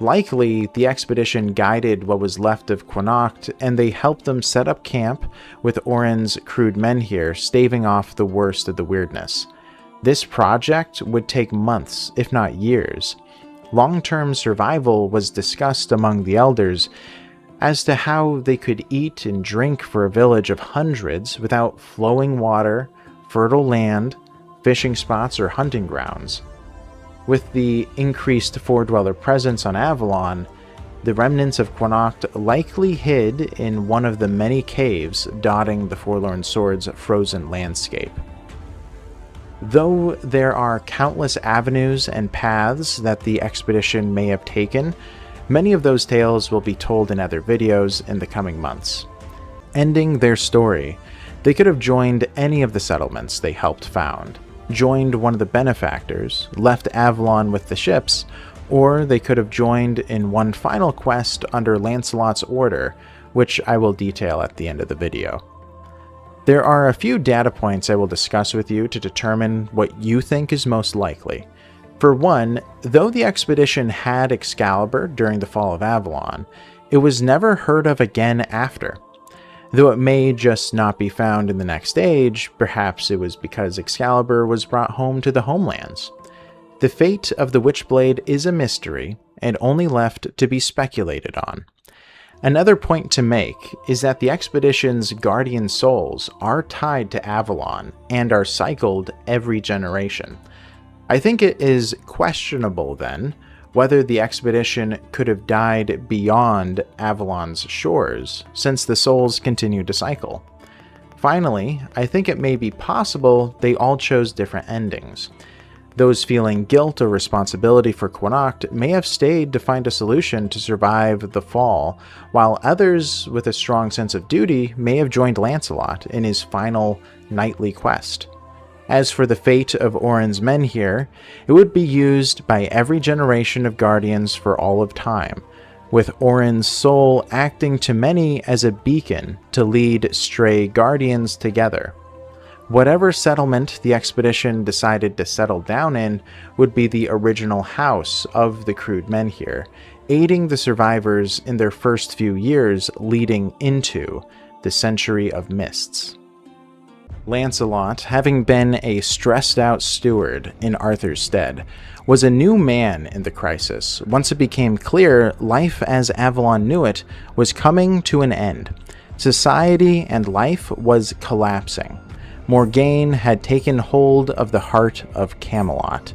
Likely, the expedition guided what was left of Connacht, and they helped them set up camp with Orin's crude Menhir, staving off the worst of the weirdness. This project would take months, if not years. Long-term survival was discussed among the elders as to how they could eat and drink for a village of hundreds without flowing water, fertile land, fishing spots, or hunting grounds. With the increased Foredweller presence on Avalon, the remnants of Connacht likely hid in one of the many caves dotting the Forlorn Sword's frozen landscape. Though there are countless avenues and paths that the expedition may have taken, many of those tales will be told in other videos in the coming months. Ending their story, they could have joined any of the settlements they helped found, joined one of the benefactors, left Avalon with the ships, or they could have joined in one final quest under Lancelot's order, which I will detail at the end of the video. There are a few data points I will discuss with you to determine what you think is most likely. For one, though the expedition had Excalibur during the fall of Avalon, it was never heard of again after. Though it may just not be found in the next age, perhaps it was because Excalibur was brought home to the homelands. The fate of the Witchblade is a mystery, and only left to be speculated on. Another point to make is that the expedition's guardian souls are tied to Avalon and are cycled every generation. I think it is questionable, then, whether the expedition could have died beyond Avalon's shores, since the souls continue to cycle. Finally, I think it may be possible they all chose different endings. Those feeling guilt or responsibility for Connacht may have stayed to find a solution to survive the fall, while others with a strong sense of duty may have joined Lancelot in his final knightly quest. As for the fate of Orin's men here, it would be used by every generation of Guardians for all of time, with Orin's soul acting to many as a beacon to lead stray Guardians together. Whatever settlement the expedition decided to settle down in would be the original house of the crewed men here, aiding the survivors in their first few years leading into the Century of Mists. Lancelot, having been a stressed-out steward in Arthur's stead, was a new man in the crisis. Once it became clear life as Avalon knew it was coming to an end. Society and life was collapsing. Morgaine had taken hold of the heart of Camelot.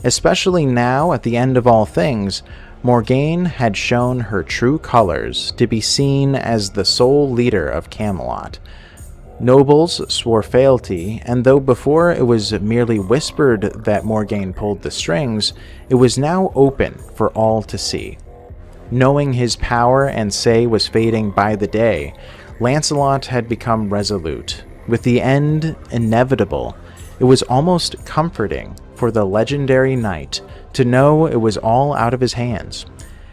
Especially now, at the end of all things, Morgaine had shown her true colors to be seen as the sole leader of Camelot. Nobles swore fealty, and though before it was merely whispered that Morgaine pulled the strings, it was now open for all to see. Knowing his power and say was fading by the day, Lancelot had become resolute. With the end inevitable, it was almost comforting for the legendary knight to know it was all out of his hands.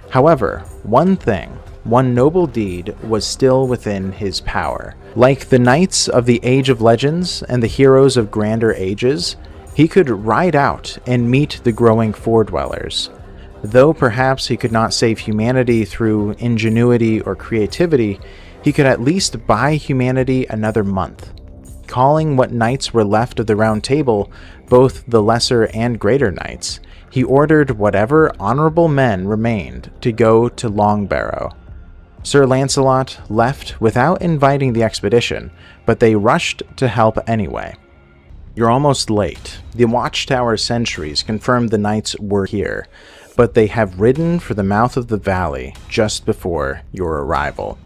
However, one noble deed was still within his power. Like the knights of the Age of Legends and the heroes of grander ages, he could ride out and meet the growing Fordwellers. Though perhaps he could not save humanity through ingenuity or creativity, he could at least buy humanity another month. Calling what knights were left of the Round Table, both the lesser and greater knights, he ordered whatever honorable men remained to go to Longbarrow. Sir Lancelot left without inviting the expedition, but they rushed to help anyway. You're almost late. The Watchtower sentries confirmed the knights were here, but they have ridden for the mouth of the valley just before your arrival.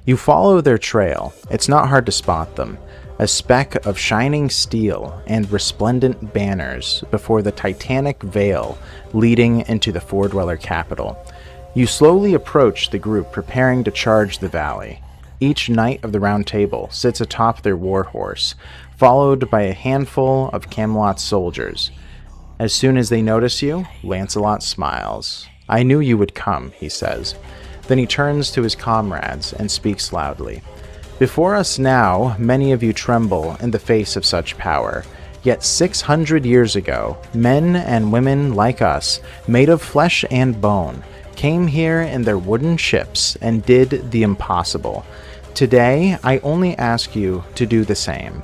You follow their trail. It's not hard to spot them. A speck of shining steel and resplendent banners before the titanic veil leading into the Fordweller capital. You slowly approach the group preparing to charge the valley. Each knight of the Round Table sits atop their warhorse, followed by a handful of Camelot's soldiers. As soon as they notice you, Lancelot smiles. "I knew you would come," he says. Then he turns to his comrades and speaks loudly. "Before us now, many of you tremble in the face of such power. Yet 600 years ago, men and women like us, made of flesh and bone, came here in their wooden ships and did the impossible. Today, I only ask you to do the same.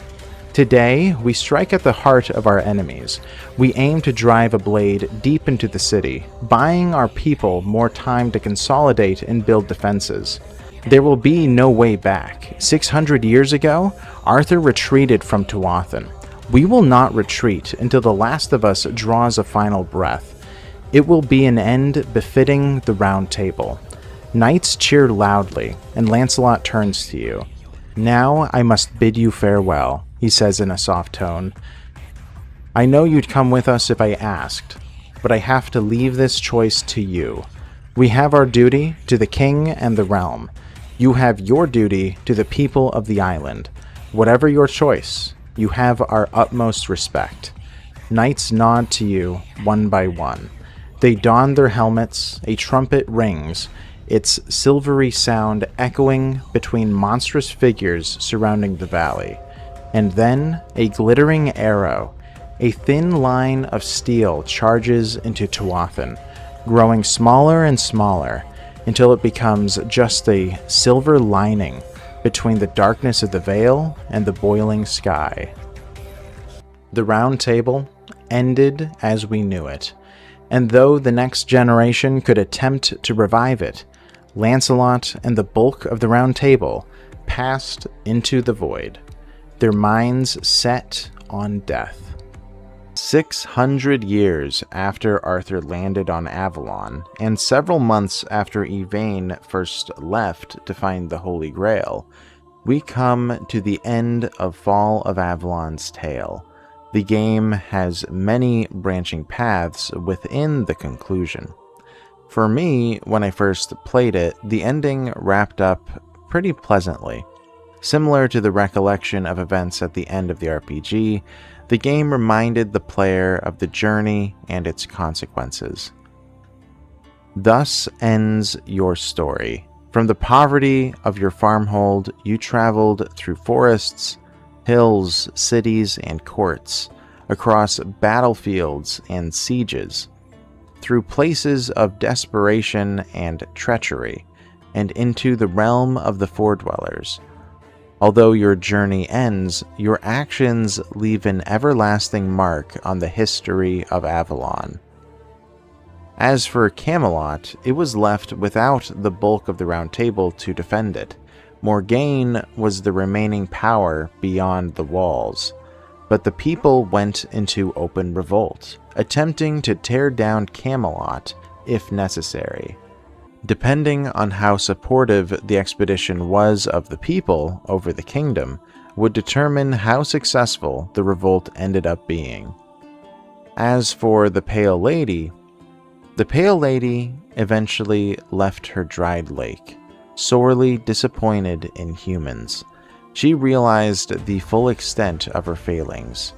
Today, we strike at the heart of our enemies. We aim to drive a blade deep into the city, buying our people more time to consolidate and build defenses. There will be no way back. 600 years ago, Arthur retreated from Tuathan. We will not retreat until the last of us draws a final breath. It will be an end befitting the Round Table." Knights cheer loudly, and Lancelot turns to you. "Now I must bid you farewell," he says in a soft tone. "I know you'd come with us if I asked, but I have to leave this choice to you. We have our duty to the king and the realm. You have your duty to the people of the island. Whatever your choice, you have our utmost respect." Knights nod to you one by one. They don their helmets, a trumpet rings, its silvery sound echoing between monstrous figures surrounding the valley. And then a glittering arrow, a thin line of steel charges into Tuathan, growing smaller and smaller until it becomes just a silver lining between the darkness of the veil and the boiling sky. The Round Table ended as we knew it. And though the next generation could attempt to revive it, Lancelot and the bulk of the Round Table passed into the void, their minds set on death. 600 years after Arthur landed on Avalon, and several months after Yvain first left to find the Holy Grail, We come to the end of Fall of Avalon's tale. The game has many branching paths within the conclusion. For me, when I first played it, the ending wrapped up pretty pleasantly. Similar to the recollection of events at the end of the RPG, the game reminded the player of the journey and its consequences. Thus ends your story. From the poverty of your farmhold, you traveled through forests, hills, cities, and courts, across battlefields and sieges, through places of desperation and treachery, and into the realm of the Foredwellers. Although your journey ends, your actions leave an everlasting mark on the history of Avalon. As for Camelot, it was left without the bulk of the Round Table to defend it. Morgaine was the remaining power beyond the walls, but the people went into open revolt, attempting to tear down Camelot if necessary. Depending on how supportive the expedition was of the people over the kingdom, would determine how successful the revolt ended up being. As for the Pale Lady eventually left her dried lake, sorely disappointed in humans. She realized the full extent of her failings.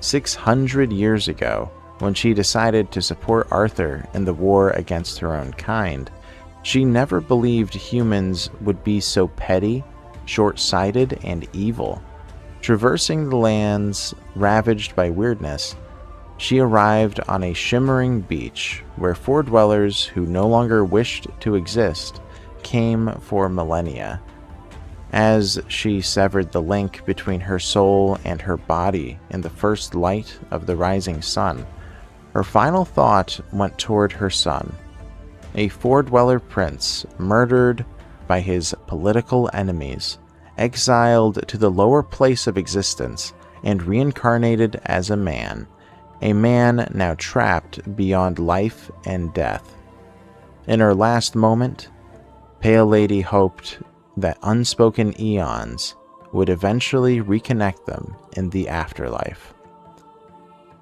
600 years ago, when she decided to support Arthur in the war against her own kind, she never believed humans would be so petty, short-sighted, and evil. Traversing the lands ravaged by weirdness, she arrived on a shimmering beach where Foredwellers who no longer wished to exist came for millennia. As she severed the link between her soul and her body in the first light of the rising sun, her final thought went toward her son, a Foredweller prince murdered by his political enemies, exiled to the lower place of existence, and reincarnated as a man now trapped beyond life and death. In her last moment, Pale Lady hoped that unspoken eons would eventually reconnect them in the afterlife.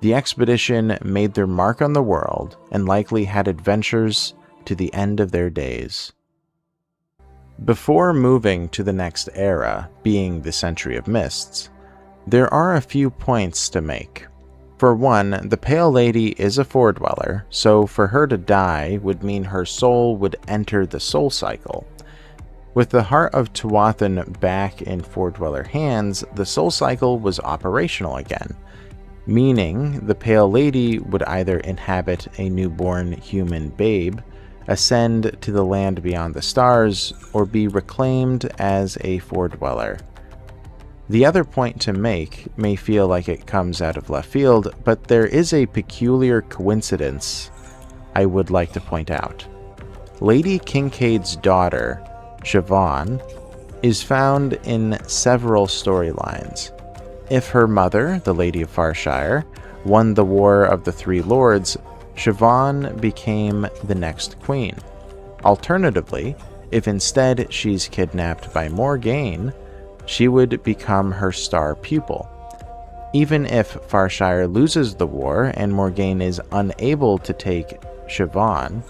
The expedition made their mark on the world and likely had adventures to the end of their days. Before moving to the next era, being the Century of Mists, there are a few points to make. For one, the Pale Lady is a Foredweller, so for her to die would mean her soul would enter the soul cycle. With the heart of Tuathan back in Foredweller hands, the soul cycle was operational again, meaning the Pale Lady would either inhabit a newborn human babe, ascend to the land beyond the stars, or be reclaimed as a Foredweller. The other point to make may feel like it comes out of left field, but there is a peculiar coincidence I would like to point out. Lady Kincaid's daughter, Siobhan, is found in several storylines. If her mother, the Lady of Farshire, won the War of the Three Lords, Siobhan became the next queen. Alternatively, if instead she's kidnapped by Morgaine, she would become her star pupil. Even if Farshire loses the war and Morgaine is unable to take Siobhan,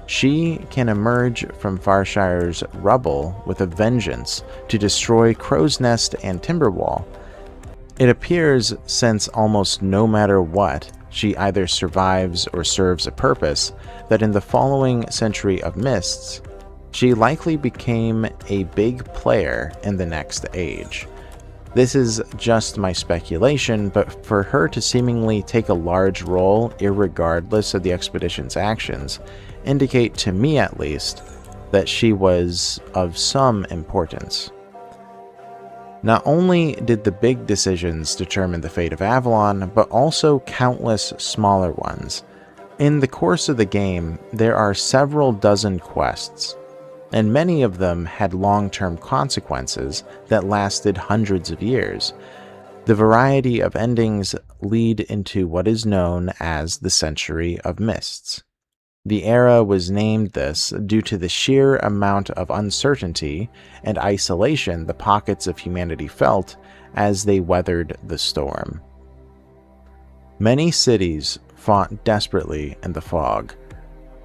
she can emerge from Farshire's rubble with a vengeance to destroy Crow's Nest and Timberwall. It appears, since almost no matter what, she either survives or serves a purpose, that in the following Century of Mists, she likely became a big player in the next age. This is just my speculation, but for her to seemingly take a large role irregardless of the expedition's actions, indicate to me at least that she was of some importance. Not only did the big decisions determine the fate of Avalon, but also countless smaller ones. In the course of the game, there are several dozen quests, and many of them had long-term consequences that lasted hundreds of years. The variety of endings lead into what is known as the Century of Mists. The era was named this due to the sheer amount of uncertainty and isolation the pockets of humanity felt as they weathered the storm. Many cities fought desperately in the fog,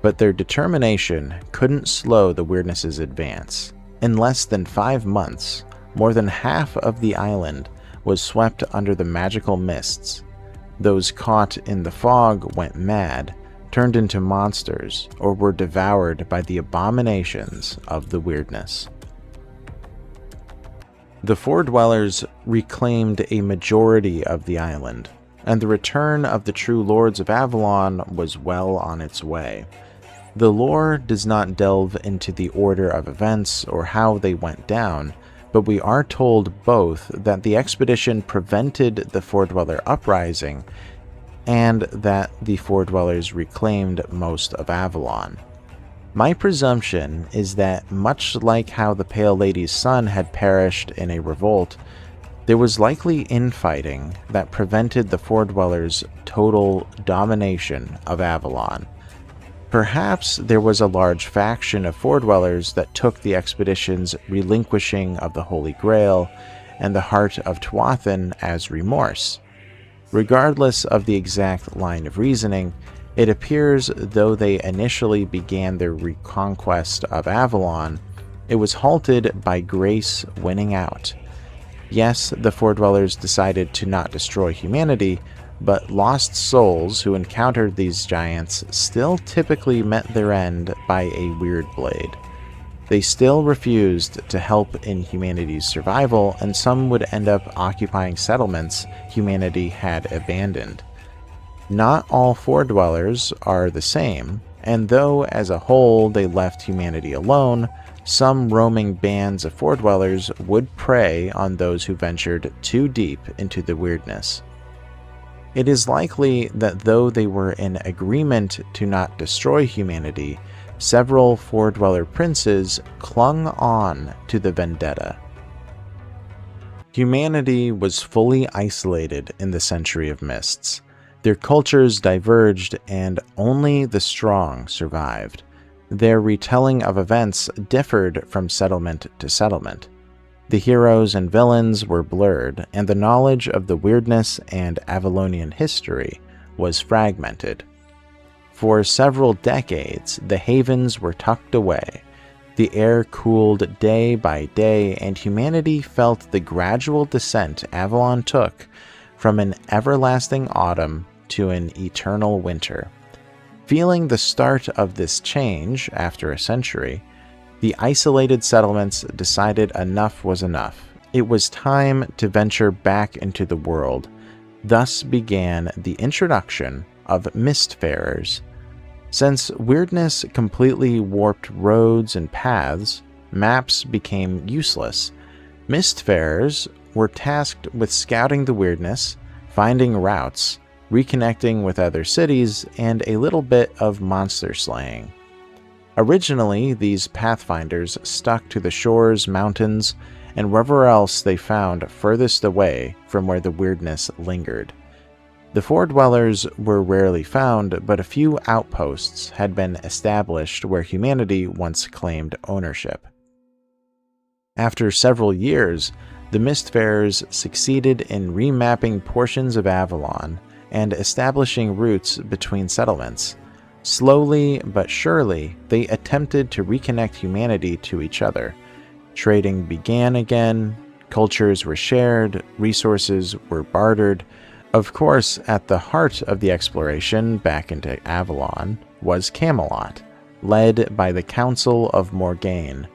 but their determination couldn't slow the weirdness's advance. In less than 5 months, more than half of the island was swept under the magical mists. Those caught in the fog went mad, turned into monsters, or were devoured by the abominations of the weirdness. The Four Dwellers reclaimed a majority of the island, and the return of the true Lords of Avalon was well on its way. The lore does not delve into the order of events or how they went down, but we are told both that the expedition prevented the Four Dweller uprising and that the Four Dwellers reclaimed most of Avalon. My presumption is that, much like how the Pale Lady's son had perished in a revolt, there was likely infighting that prevented the Four Dwellers' total domination of Avalon. Perhaps there was a large faction of Four Dwellers that took the expedition's relinquishing of the Holy Grail and the Heart of Tuathan as remorse. Regardless of the exact line of reasoning, it appears though they initially began their reconquest of Avalon, it was halted by grace winning out. Yes, the Four Dwellers decided to not destroy humanity, but lost souls who encountered these giants still typically met their end by a weird blade. They still refused to help in humanity's survival, and some would end up occupying settlements humanity had abandoned. Not all Four Dwellers are the same, and though as a whole they left humanity alone, some roaming bands of Four Dwellers would prey on those who ventured too deep into the weirdness. It is likely that though they were in agreement to not destroy humanity, several Four Dweller princes clung on to the vendetta. Humanity was fully isolated in the Century of Mists. Their cultures diverged, and only the strong survived. Their retelling of events differed from settlement to settlement. The heroes and villains were blurred, and the knowledge of the weirdness and Avalonian history was fragmented. For several decades, the havens were tucked away. The air cooled day by day, and humanity felt the gradual descent Avalon took from an everlasting autumn to an eternal winter. Feeling the start of this change after a century, the isolated settlements decided enough was enough. It was time to venture back into the world. Thus began the introduction of Mistfarers. Since weirdness completely warped roads and paths, maps became useless. Mistfarers were tasked with scouting the weirdness, finding routes, reconnecting with other cities, and a little bit of monster slaying. Originally, these pathfinders stuck to the shores, mountains, and wherever else they found furthest away from where the weirdness lingered. The Four Dwellers were rarely found, but a few outposts had been established where humanity once claimed ownership. After several years, the Mistfarers succeeded in remapping portions of Avalon and establishing routes between settlements. Slowly but surely, they attempted to reconnect humanity to each other. Trading began again, cultures were shared, resources were bartered. Of course, at the heart of the exploration back into Avalon was Camelot, led by the Council of Morgaine.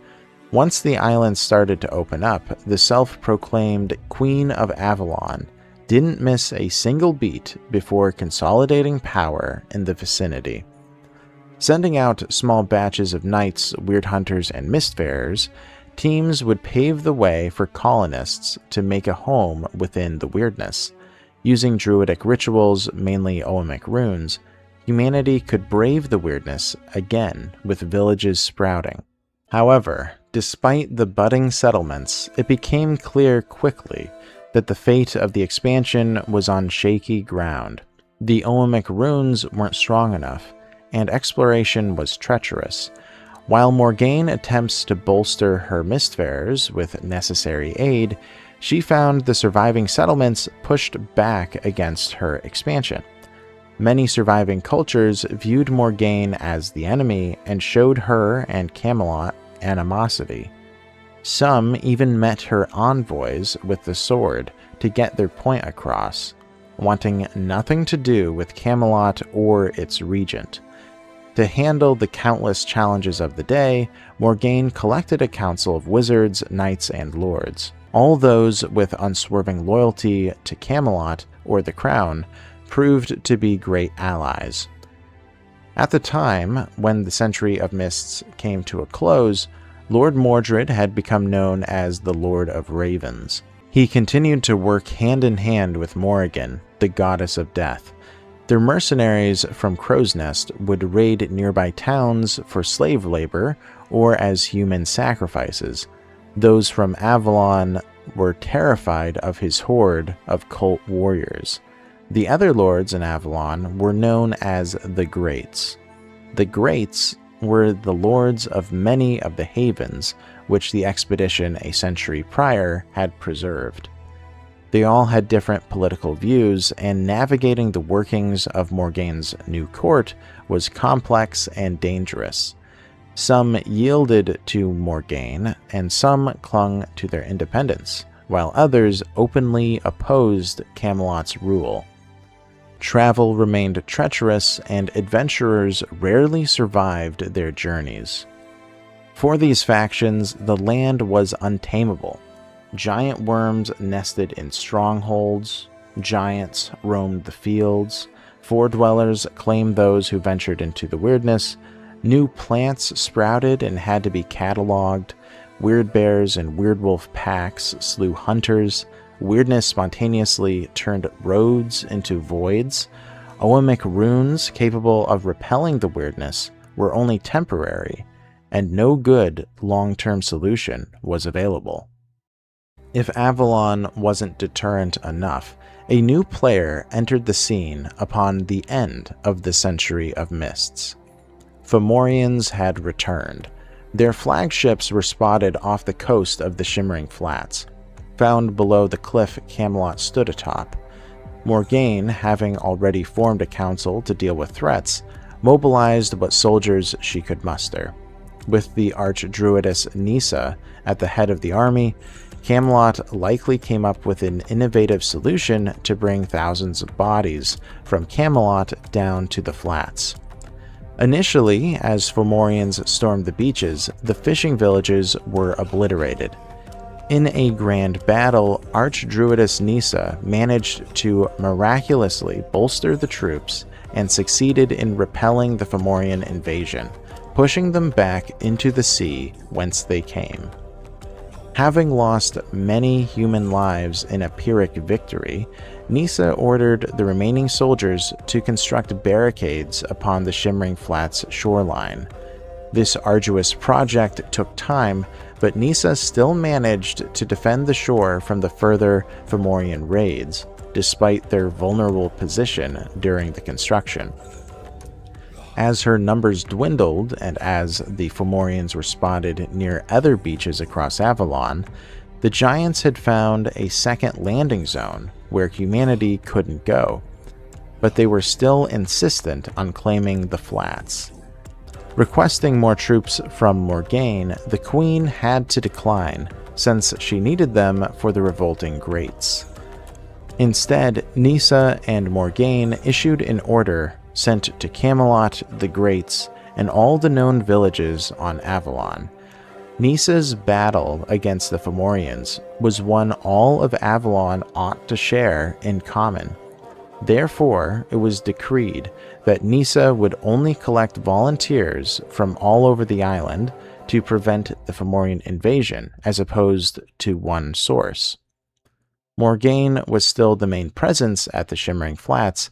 Once the island started to open up, the self-proclaimed Queen of Avalon didn't miss a single beat before consolidating power in the vicinity. Sending out small batches of knights, weird hunters, and mistfarers, teams would pave the way for colonists to make a home within the weirdness. Using druidic rituals, mainly Oamic runes, humanity could brave the weirdness again with villages sprouting. However, despite the budding settlements, it became clear quickly that the fate of the expansion was on shaky ground. The Oamic runes weren't strong enough, and exploration was treacherous. While Morgaine attempts to bolster her mistfarers with necessary aid, she found the surviving settlements pushed back against her expansion. Many surviving cultures viewed Morgaine as the enemy and showed her and Camelot animosity. Some even met her envoys with the sword to get their point across, wanting nothing to do with Camelot or its regent. To handle the countless challenges of the day, Morgaine collected a council of wizards, knights, and lords. All those with unswerving loyalty to Camelot or the crown proved to be great allies. At the time when the Century of Mists came to a close, Lord Mordred had become known as the Lord of Ravens. He continued to work hand in hand with Morrigan, the goddess of death. Their mercenaries from Crow's Nest would raid nearby towns for slave labor or as human sacrifices. Those from Avalon were terrified of his horde of cult warriors. The other lords in Avalon were known as the Greats. The Greats were the lords of many of the havens which the expedition a century prior had preserved. They all had different political views, and navigating the workings of Morgaine's new court was complex and dangerous. Some yielded to Morgaine, and some clung to their independence, while others openly opposed Camelot's rule. Travel remained treacherous, and adventurers rarely survived their journeys. For these factions, the land was untamable. Giant worms nested in strongholds, giants roamed the fields, foredwellers claimed those who ventured into the weirdness, new plants sprouted and had to be cataloged, weird bears and weirdwolf packs slew hunters, weirdness spontaneously turned roads into voids, Oamic runes capable of repelling the weirdness were only temporary, and no good long-term solution was available. If Avalon wasn't deterrent enough, a new player entered the scene upon the end of the Century of Mists. Fomorians had returned. Their flagships were spotted off the coast of the Shimmering Flats, found below the cliff Camelot stood atop. Morgaine, having already formed a council to deal with threats, mobilized what soldiers she could muster. With the archdruidess Nissa at the head of the army, Camelot likely came up with an innovative solution to bring thousands of bodies from Camelot down to the flats. Initially, as Fomorians stormed the beaches, the fishing villages were obliterated. In a grand battle, Archdruidess Nissa managed to miraculously bolster the troops and succeeded in repelling the Fomorian invasion, pushing them back into the sea whence they came. Having lost many human lives in a Pyrrhic victory, Nissa ordered the remaining soldiers to construct barricades upon the Shimmering Flats shoreline. This arduous project took time, but Nissa still managed to defend the shore from the further Fomorian raids, despite their vulnerable position during the construction. As her numbers dwindled, and as the Fomorians were spotted near other beaches across Avalon, the Giants had found a second landing zone where humanity couldn't go, but they were still insistent on claiming the flats. Requesting more troops from Morgaine, the Queen had to decline, since she needed them for the revolting Greats. Instead, Nissa and Morgaine issued an order sent to Camelot, the Greats, and all the known villages on Avalon. Nissa's battle against the Fomorians was one all of Avalon ought to share in common. Therefore, it was decreed that Nissa would only collect volunteers from all over the island to prevent the Fomorian invasion, as opposed to one source. Morgaine was still the main presence at the Shimmering Flats,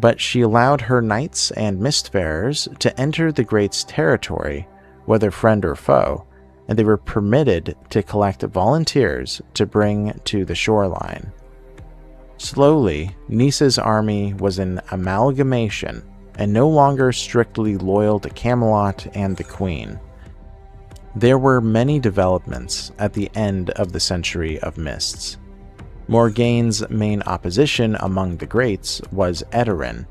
but she allowed her knights and mistfarers to enter the Greats' territory, whether friend or foe, and they were permitted to collect volunteers to bring to the shoreline. Slowly, Nissa's army was an amalgamation and no longer strictly loyal to Camelot and the Queen. There were many developments at the end of the Century of Mists. Morgaine's main opposition among the greats was Edarin.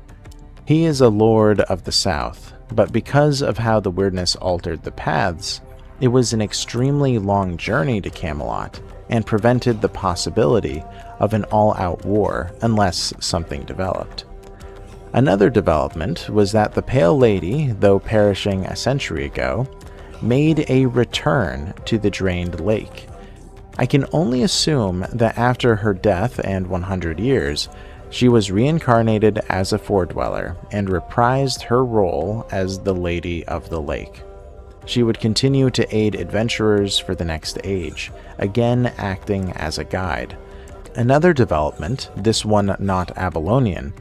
He is a lord of the south, but because of how the weirdness altered the paths, it was an extremely long journey to Camelot and prevented the possibility of an all-out war unless something developed. Another development was that the Pale Lady, though perishing a century ago, made a return to the drained lake. I can only assume that after her death and 100 years, she was reincarnated as a Fordweller and reprised her role as the Lady of the Lake. She would continue to aid adventurers for the next age, again acting as a guide. Another development, this one not Avalonian,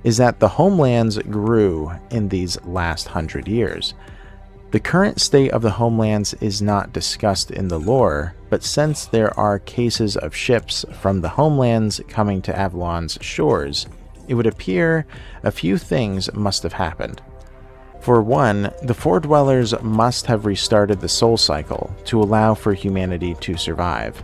is that the homelands grew in these last 100 years. The current state of the homelands is not discussed in the lore, but since there are cases of ships from the homelands coming to Avalon's shores, it would appear a few things must have happened. For one, the Fordwellers must have restarted the soul cycle to allow for humanity to survive.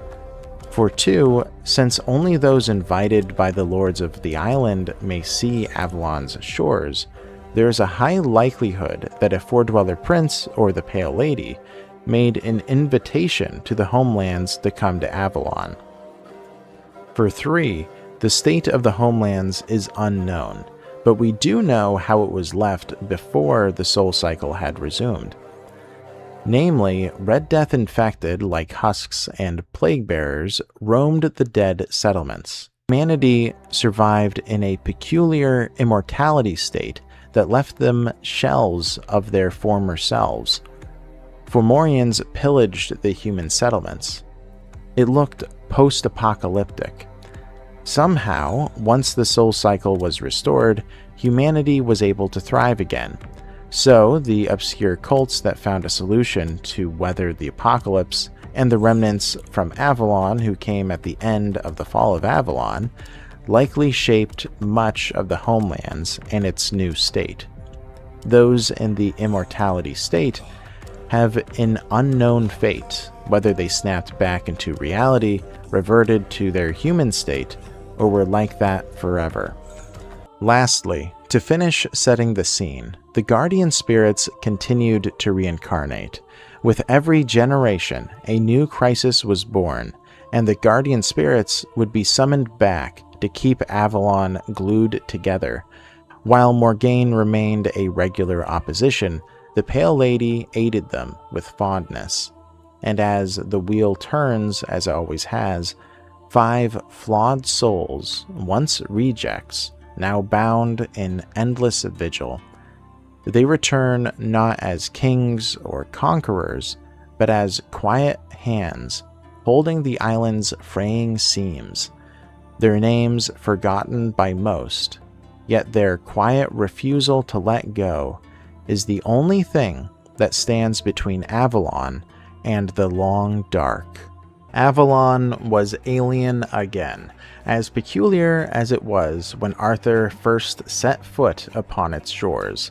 For two, since only those invited by the lords of the island may see Avalon's shores, there is a high likelihood that a Fordweller prince or the Pale Lady made an invitation to the homelands to come to Avalon. For three, the state of the homelands is unknown, but we do know how it was left before the soul cycle had resumed. Namely, Red Death infected, like husks and plague bearers, roamed the dead settlements. Humanity survived in a peculiar immortality state that left them shells of their former selves. Fomorians pillaged the human settlements. It looked post-apocalyptic. Somehow, once the soul cycle was restored, humanity was able to thrive again. So, the obscure cults that found a solution to weather the apocalypse, and the remnants from Avalon who came at the end of the fall of Avalon, likely shaped much of the homelands and its new state. Those in the immortality state have an unknown fate, whether they snapped back into reality, reverted to their human state, or were like that forever. Lastly, to finish setting the scene, the guardian spirits continued to reincarnate. With every generation, a new crisis was born, and the guardian spirits would be summoned back to keep Avalon glued together. While Morgaine remained a regular opposition, the Pale Lady aided them with fondness. And as the wheel turns, as it always has, 5 flawed souls, once rejects, now bound in endless vigil. They return not as kings or conquerors, but as quiet hands, holding the island's fraying seams. Their names forgotten by most, yet their quiet refusal to let go is the only thing that stands between Avalon and the long dark. Avalon was alien again, as peculiar as it was when Arthur first set foot upon its shores.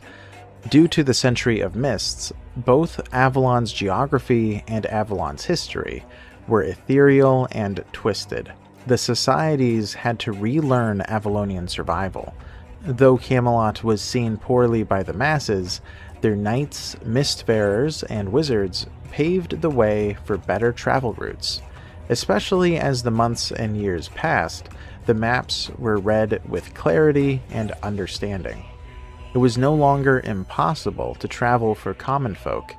Due to the Century of Mists, both Avalon's geography and Avalon's history were ethereal and twisted. The societies had to relearn Avalonian survival. Though Camelot was seen poorly by the masses, their knights, mistfarers, and wizards paved the way for better travel routes. Especially as the months and years passed, the maps were read with clarity and understanding. It was no longer impossible to travel for common folk.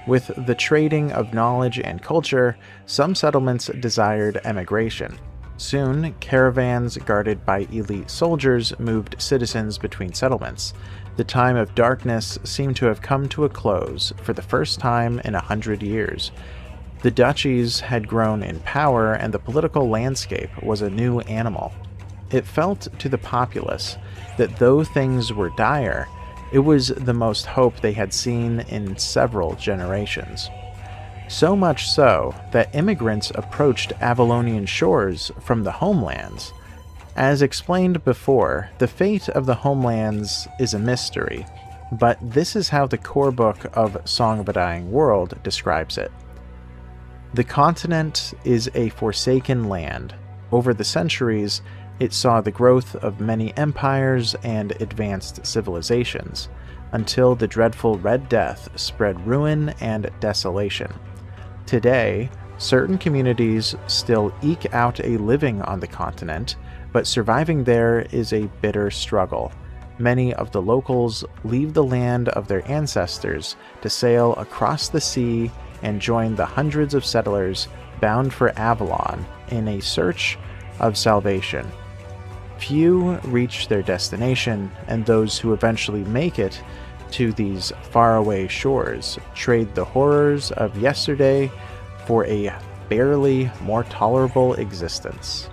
With the trading of knowledge and culture, some settlements desired emigration. Soon, caravans guarded by elite soldiers moved citizens between settlements. The time of darkness seemed to have come to a close for the first time in 100 years. The duchies had grown in power, and the political landscape was a new animal. It felt to the populace that though things were dire, it was the most hope they had seen in several generations. So much so that immigrants approached Avalonian shores from the homelands. As explained before, the fate of the homelands is a mystery, but this is how the core book of Song of a Dying World describes it. The continent is a forsaken land. Over the centuries, it saw the growth of many empires and advanced civilizations, until the dreadful Red Death spread ruin and desolation. Today, certain communities still eke out a living on the continent, but surviving there is a bitter struggle. Many of the locals leave the land of their ancestors to sail across the sea and join the hundreds of settlers bound for Avalon in a search of salvation. Few reach their destination, and those who eventually make it to these faraway shores trade the horrors of yesterday for a barely more tolerable existence.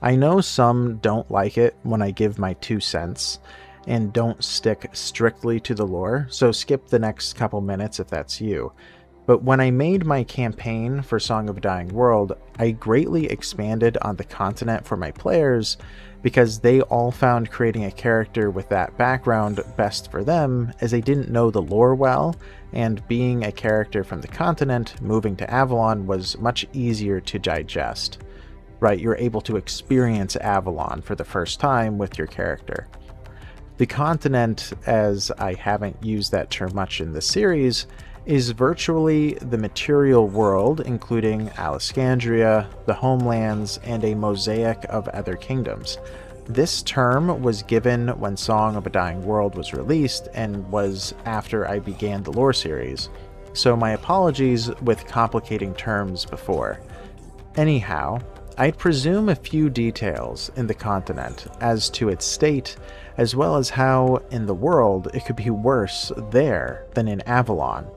I know some don't like it when I give my 2 cents and don't stick strictly to the lore, so skip the next couple minutes if that's you. But when I made my campaign for Song of a Dying World, I greatly expanded on the continent for my players because they all found creating a character with that background best for them, as they didn't know the lore well, and being a character from the continent moving to Avalon was much easier to digest. Right, you're able to experience Avalon for the first time with your character. The continent, as I haven't used that term much in the series, is virtually the material world, including Alexandria, the homelands, and a mosaic of other kingdoms. This term was given when Song of a Dying World was released and was after I began the lore series, so my apologies with complicating terms before. Anyhow, I'd presume a few details in the continent as to its state, as well as how, in the world, it could be worse there than in Avalon.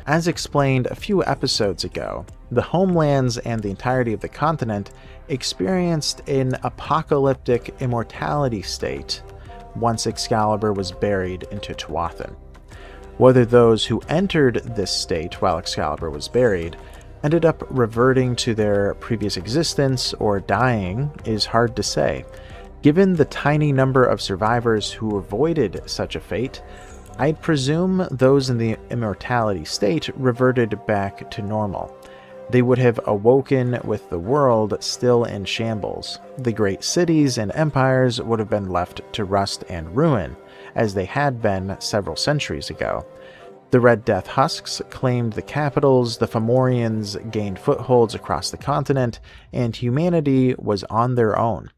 As explained a few episodes ago, the homelands and the entirety of the continent experienced an apocalyptic immortality state once Excalibur was buried into Tuathan. Whether those who entered this state while Excalibur was buried ended up reverting to their previous existence or dying is hard to say. Given the tiny number of survivors who avoided such a fate, I'd presume those in the immortality state reverted back to normal. They would have awoken with the world still in shambles. The great cities and empires would have been left to rust and ruin, as they had been several centuries ago. The Red Death husks claimed the capitals, the Fomorians gained footholds across the continent, and humanity was on their own.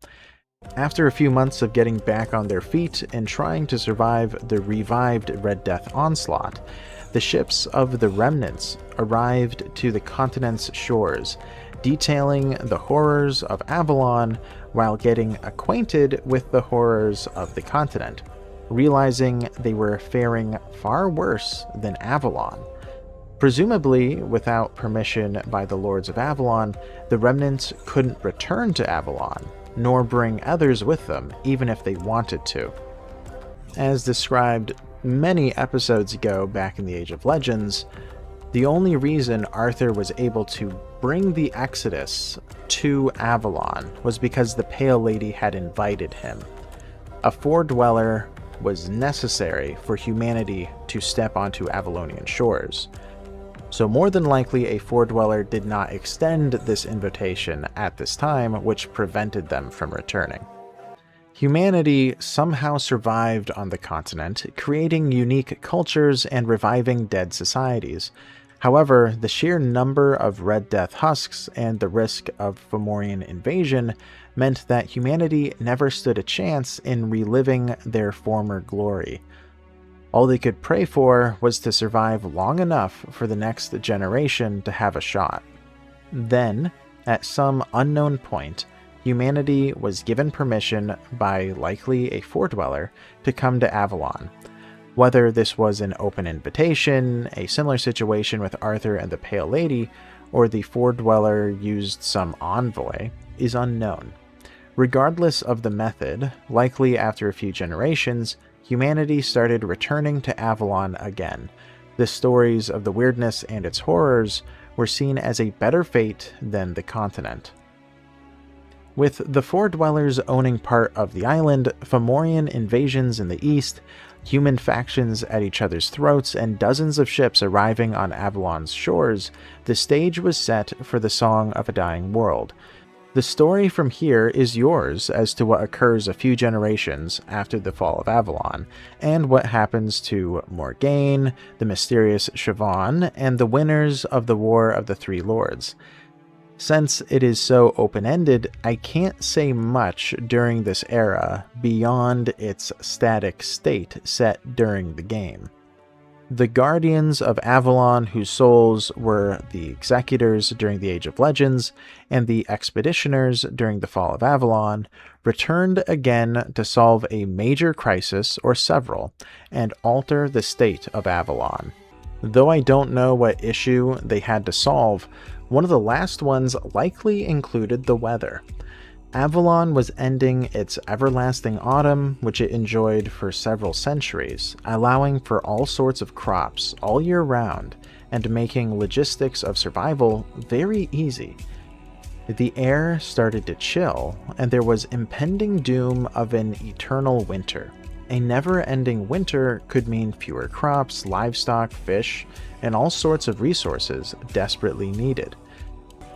After a few months of getting back on their feet and trying to survive the revived Red Death onslaught, the ships of the remnants arrived to the continent's shores, detailing the horrors of Avalon while getting acquainted with the horrors of the continent, realizing they were faring far worse than Avalon. Presumably, without permission by the Lords of Avalon, the remnants couldn't return to Avalon, nor bring others with them, even if they wanted to. As described many episodes ago back in the Age of Legends, the only reason Arthur was able to bring the Exodus to Avalon was because the Pale Lady had invited him. A Fore-Dweller was necessary for humanity to step onto Avalonian shores. So more than likely a Fore-Dweller did not extend this invitation at this time, which prevented them from returning. Humanity somehow survived on the continent, creating unique cultures and reviving dead societies. However, the sheer number of Red Death husks and the risk of Fomorian invasion meant that humanity never stood a chance in reliving their former glory. All they could pray for was to survive long enough for the next generation to have a shot. Then, at some unknown point, humanity was given permission by likely a Fore-Dweller to come to Avalon. Whether this was an open invitation, a similar situation with Arthur and the Pale Lady, or the Fore-Dweller used some envoy, is unknown. Regardless of the method, likely after a few generations, humanity started returning to Avalon again. The stories of the weirdness and its horrors were seen as a better fate than the continent. With the Four Dwellers owning part of the island, Fomorian invasions in the east, human factions at each other's throats, and dozens of ships arriving on Avalon's shores, the stage was set for the Song of a Dying World. The story from here is yours as to what occurs a few generations after the fall of Avalon, and what happens to Morgaine, the mysterious Siobhan, and the winners of the War of the Three Lords. Since it is so open-ended, I can't say much during this era beyond its static state set during the game. The Guardians of Avalon, whose souls were the Executors during the Age of Legends, and the Expeditioners during the Fall of Avalon, returned again to solve a major crisis, or several, and alter the state of Avalon. Though I don't know what issue they had to solve, one of the last ones likely included the weather. Avalon was ending its everlasting autumn, which it enjoyed for several centuries, allowing for all sorts of crops all year round, and making logistics of survival very easy. The air started to chill, and there was impending doom of an eternal winter. A never-ending winter could mean fewer crops, livestock, fish, and all sorts of resources desperately needed.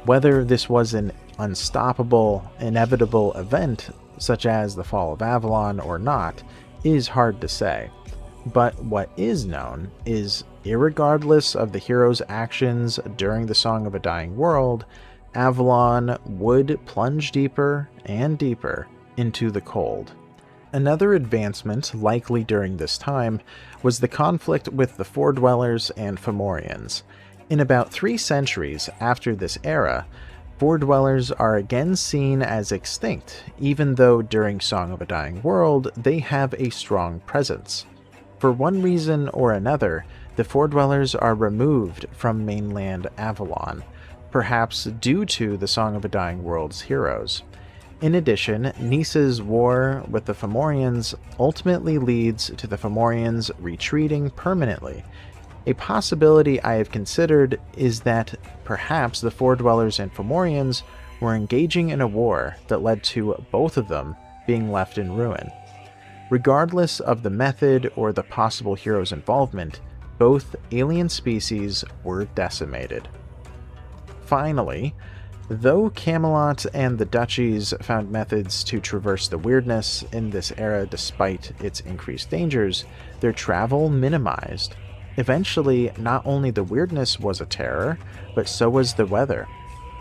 Whether this was an unstoppable, inevitable event, such as the Fall of Avalon or not, is hard to say. But what is known is, irregardless of the hero's actions during the Song of a Dying World, Avalon would plunge deeper and deeper into the cold. Another advancement, likely during this time, was the conflict with the Four Dwellers and Fomorians. In about 3 centuries after this era, Four Dwellers are again seen as extinct, even though during Song of a Dying World they have a strong presence. For one reason or another, the Four Dwellers are removed from mainland Avalon, perhaps due to the Song of a Dying World's heroes. In addition, Nisa's war with the Fomorians ultimately leads to the Fomorians retreating permanently. A possibility I have considered is that perhaps the Four Dwellers and Fomorians were engaging in a war that led to both of them being left in ruin. Regardless of the method or the possible hero's involvement, both alien species were decimated. Finally, though Camelot and the duchies found methods to traverse the weirdness in this era despite its increased dangers, their travel minimized. Eventually, not only the weirdness was a terror, but so was the weather.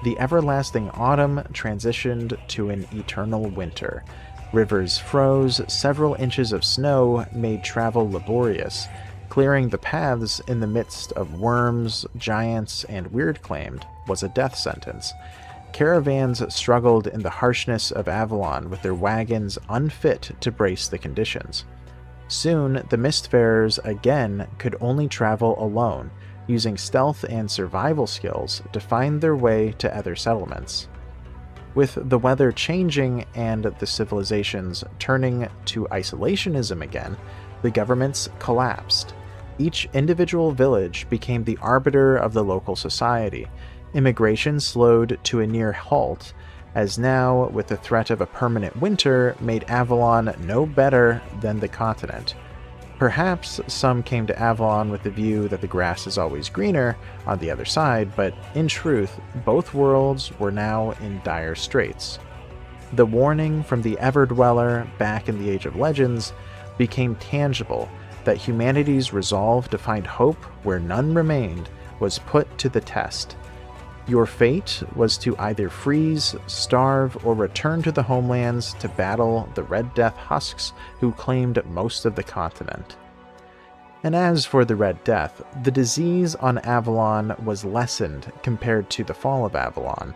The everlasting autumn transitioned to an eternal winter. Rivers froze, several inches of snow made travel laborious, clearing the paths in the midst of worms, giants, and weirdclaimed was a death sentence. Caravans struggled in the harshness of Avalon with their wagons unfit to brace the conditions. Soon, the Mistfarers again could only travel alone, using stealth and survival skills to find their way to other settlements. With the weather changing and the civilizations turning to isolationism again, the governments collapsed. Each individual village became the arbiter of the local society. Immigration slowed to a near halt, as now, with the threat of a permanent winter, made Avalon no better than the continent. Perhaps some came to Avalon with the view that the grass is always greener on the other side, but in truth, both worlds were now in dire straits. The warning from the Everdweller back in the Age of Legends became tangible that humanity's resolve to find hope where none remained was put to the test. Your fate was to either freeze, starve, or return to the homelands to battle the Red Death husks who claimed most of the continent. And as for the Red Death, the disease on Avalon was lessened compared to the fall of Avalon.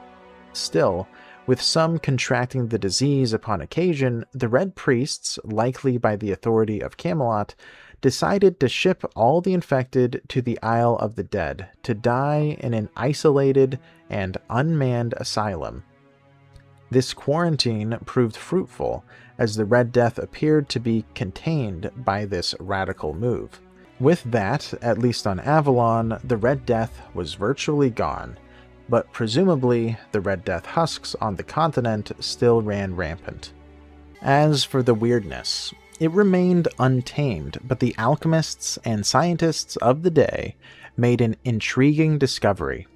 Still, with some contracting the disease upon occasion, the Red Priests, likely by the authority of Camelot, decided to ship all the infected to the Isle of the Dead to die in an isolated and unmanned asylum. This quarantine proved fruitful, as the Red Death appeared to be contained by this radical move. With that, at least on Avalon, the Red Death was virtually gone. but presumably the Red Death husks on the continent still ran rampant. As for the weirdness, it remained untamed, but the alchemists and scientists of the day made an intriguing discovery.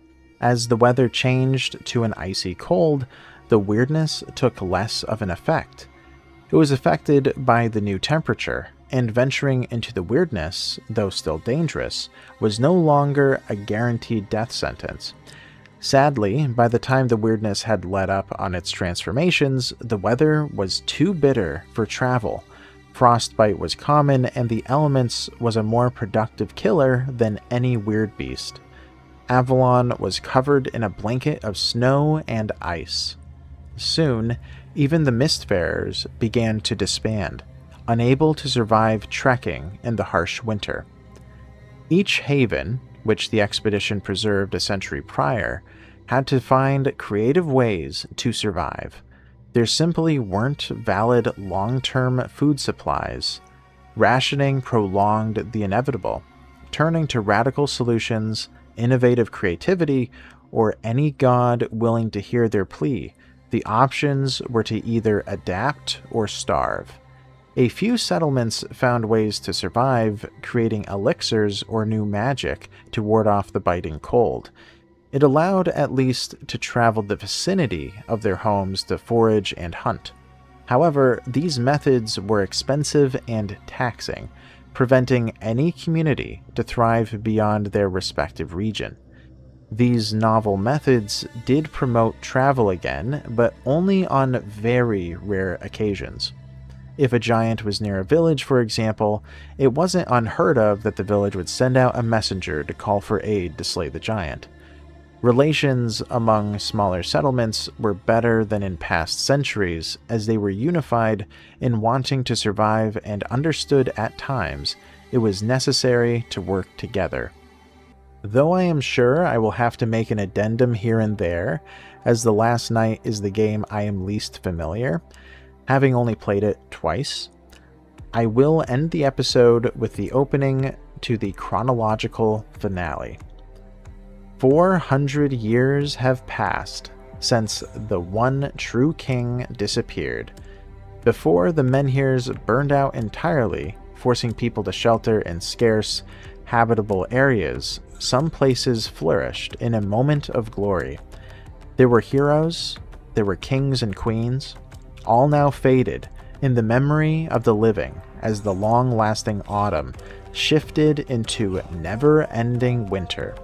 As the weather changed to an icy cold, the weirdness took less of an effect. It was affected by the new temperature, and venturing into the weirdness, though still dangerous, was no longer a guaranteed death sentence. Sadly, by the time the weirdness had let up on its transformations, the weather was too bitter for travel. Frostbite was common, and the elements was a more productive killer than any weird beast. Avalon was covered in a blanket of snow and ice. Soon, even the Mistfarers began to disband, unable to survive trekking in the harsh winter. Each haven, which the expedition preserved a century prior, had to find creative ways to survive. There simply weren't valid long-term food supplies. Rationing prolonged the inevitable, turning to radical solutions, innovative creativity, or any god willing to hear their plea. The options were to either adapt or starve. A few settlements found ways to survive, creating elixirs or new magic to ward off the biting cold. It allowed at least to travel the vicinity of their homes to forage and hunt. However, these methods were expensive and taxing, preventing any community to thrive beyond their respective region. These novel methods did promote travel again, but only on very rare occasions. If a giant was near a village, for example, it wasn't unheard of that the village would send out a messenger to call for aid to slay the giant. Relations among smaller settlements were better than in past centuries, as they were unified in wanting to survive and understood at times it was necessary to work together. Though I am sure I will have to make an addendum here and there, as The Last Night is the game I am least familiar, having only played it twice, I will end the episode with the opening to the chronological finale. 400 years have passed since the one true king disappeared. Before the menhirs burned out entirely, forcing people to shelter in scarce, habitable areas, some places flourished in a moment of glory. There were heroes, there were kings and queens, all now faded in the memory of the living as the long-lasting autumn shifted into never-ending winter.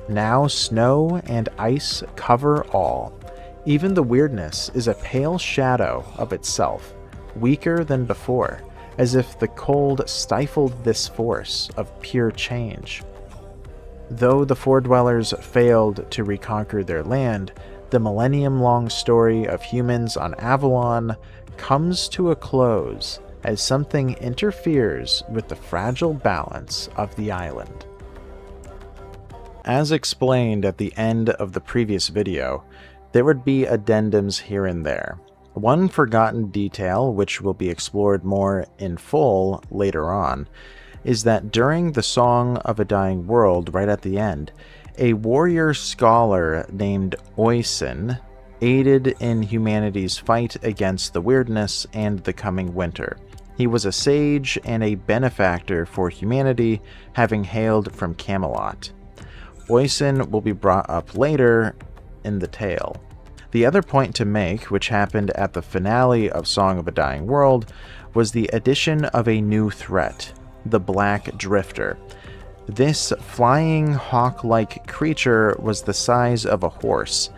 Now snow and ice cover all. Even the weirdness is a pale shadow of itself, weaker than before, as if the cold stifled this force of pure change. Though the Foredwellers failed to reconquer their land, the millennium-long story of humans on Avalon comes to a close as something interferes with the fragile balance of the island. As explained at the end of the previous video, there would be addendums here and there. One forgotten detail, which will be explored more in full later on, is that during the Song of a Dying World, right at the end, a warrior scholar named Oisin aided in humanity's fight against the weirdness and the coming winter. He was a sage and a benefactor for humanity, having hailed from Camelot. Oisin will be brought up later in the tale. The other point to make, which happened at the finale of Song of a Dying World, was the addition of a new threat, the Black Drifter. This flying hawk-like creature was the size of a horse.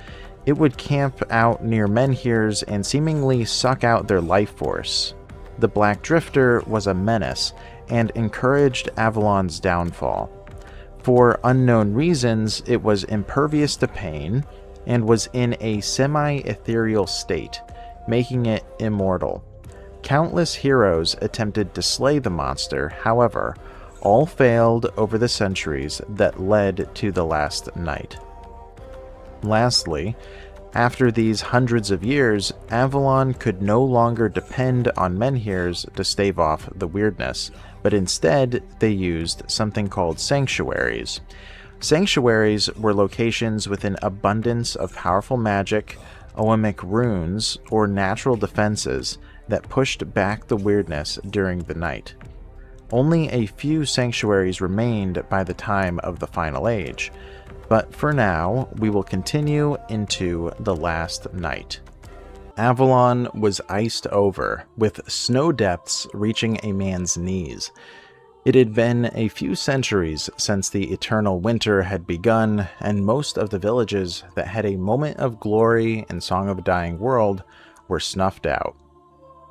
It would camp out near menhirs and seemingly suck out their life force. The Black Drifter was a menace and encouraged Avalon's downfall. For unknown reasons, it was impervious to pain and was in a semi-ethereal state, making it immortal. Countless heroes attempted to slay the monster, however, all failed over the centuries that led to the last night. Lastly, after these hundreds of years, Avalon could no longer depend on menhirs to stave off the weirdness, but instead they used something called sanctuaries. Sanctuaries were locations with an abundance of powerful magic, oemic runes, or natural defenses that pushed back the weirdness during the night. Only a few sanctuaries remained by the time of the Final Age, but for now, we will continue into the last night. Avalon was iced over, with snow depths reaching a man's knees. It had been a few centuries since the eternal winter had begun, and most of the villages that had a moment of glory in Song of a Dying World were snuffed out,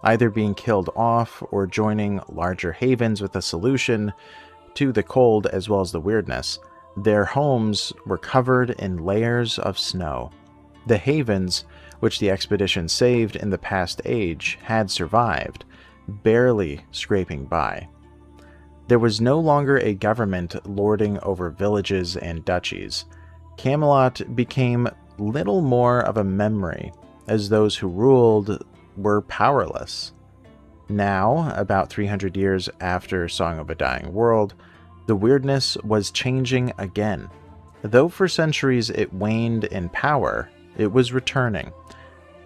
either being killed off or joining larger havens with a solution to the cold as well as the weirdness. Their homes were covered in layers of snow. The havens, which the expedition saved in the past age, had survived, barely scraping by. There was no longer a government lording over villages and duchies. Camelot became little more of a memory, as those who ruled were powerless. Now, about 300 years after Song of a Dying World, the weirdness was changing again. Though for centuries it waned in power, it was returning.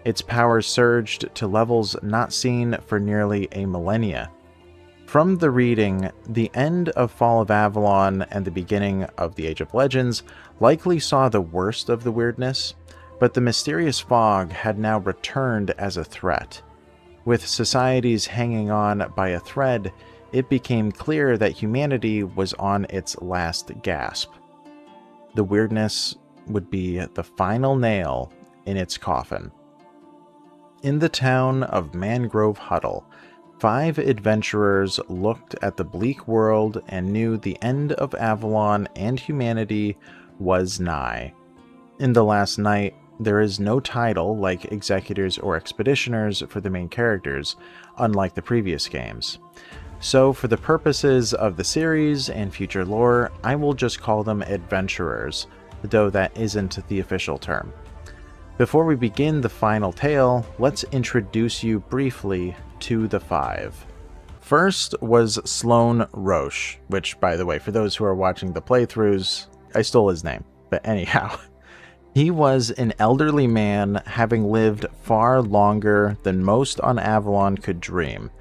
Its power surged to levels not seen for nearly a millennia. From the reading, the end of Fall of Avalon and the beginning of the Age of Legends likely saw the worst of the weirdness, but the mysterious fog had now returned as a threat. With societies hanging on by a thread, it became clear that humanity was on its last gasp. The weirdness would be the final nail in its coffin. In the town of Mangrove Huddle, 5 adventurers looked at the bleak world and knew the end of Avalon and humanity was nigh. In the last night, there is no title like executors or expeditioners for the main characters, unlike the previous games. So for the purposes of the series and future lore, I will just call them adventurers, though that isn't the official term. Before we begin the final tale, let's introduce you briefly to the 5. First was Sloan Roche, which, by the way, for those who are watching the playthroughs, I stole his name, but anyhow. He was an elderly man, having lived far longer than most on Avalon could dream.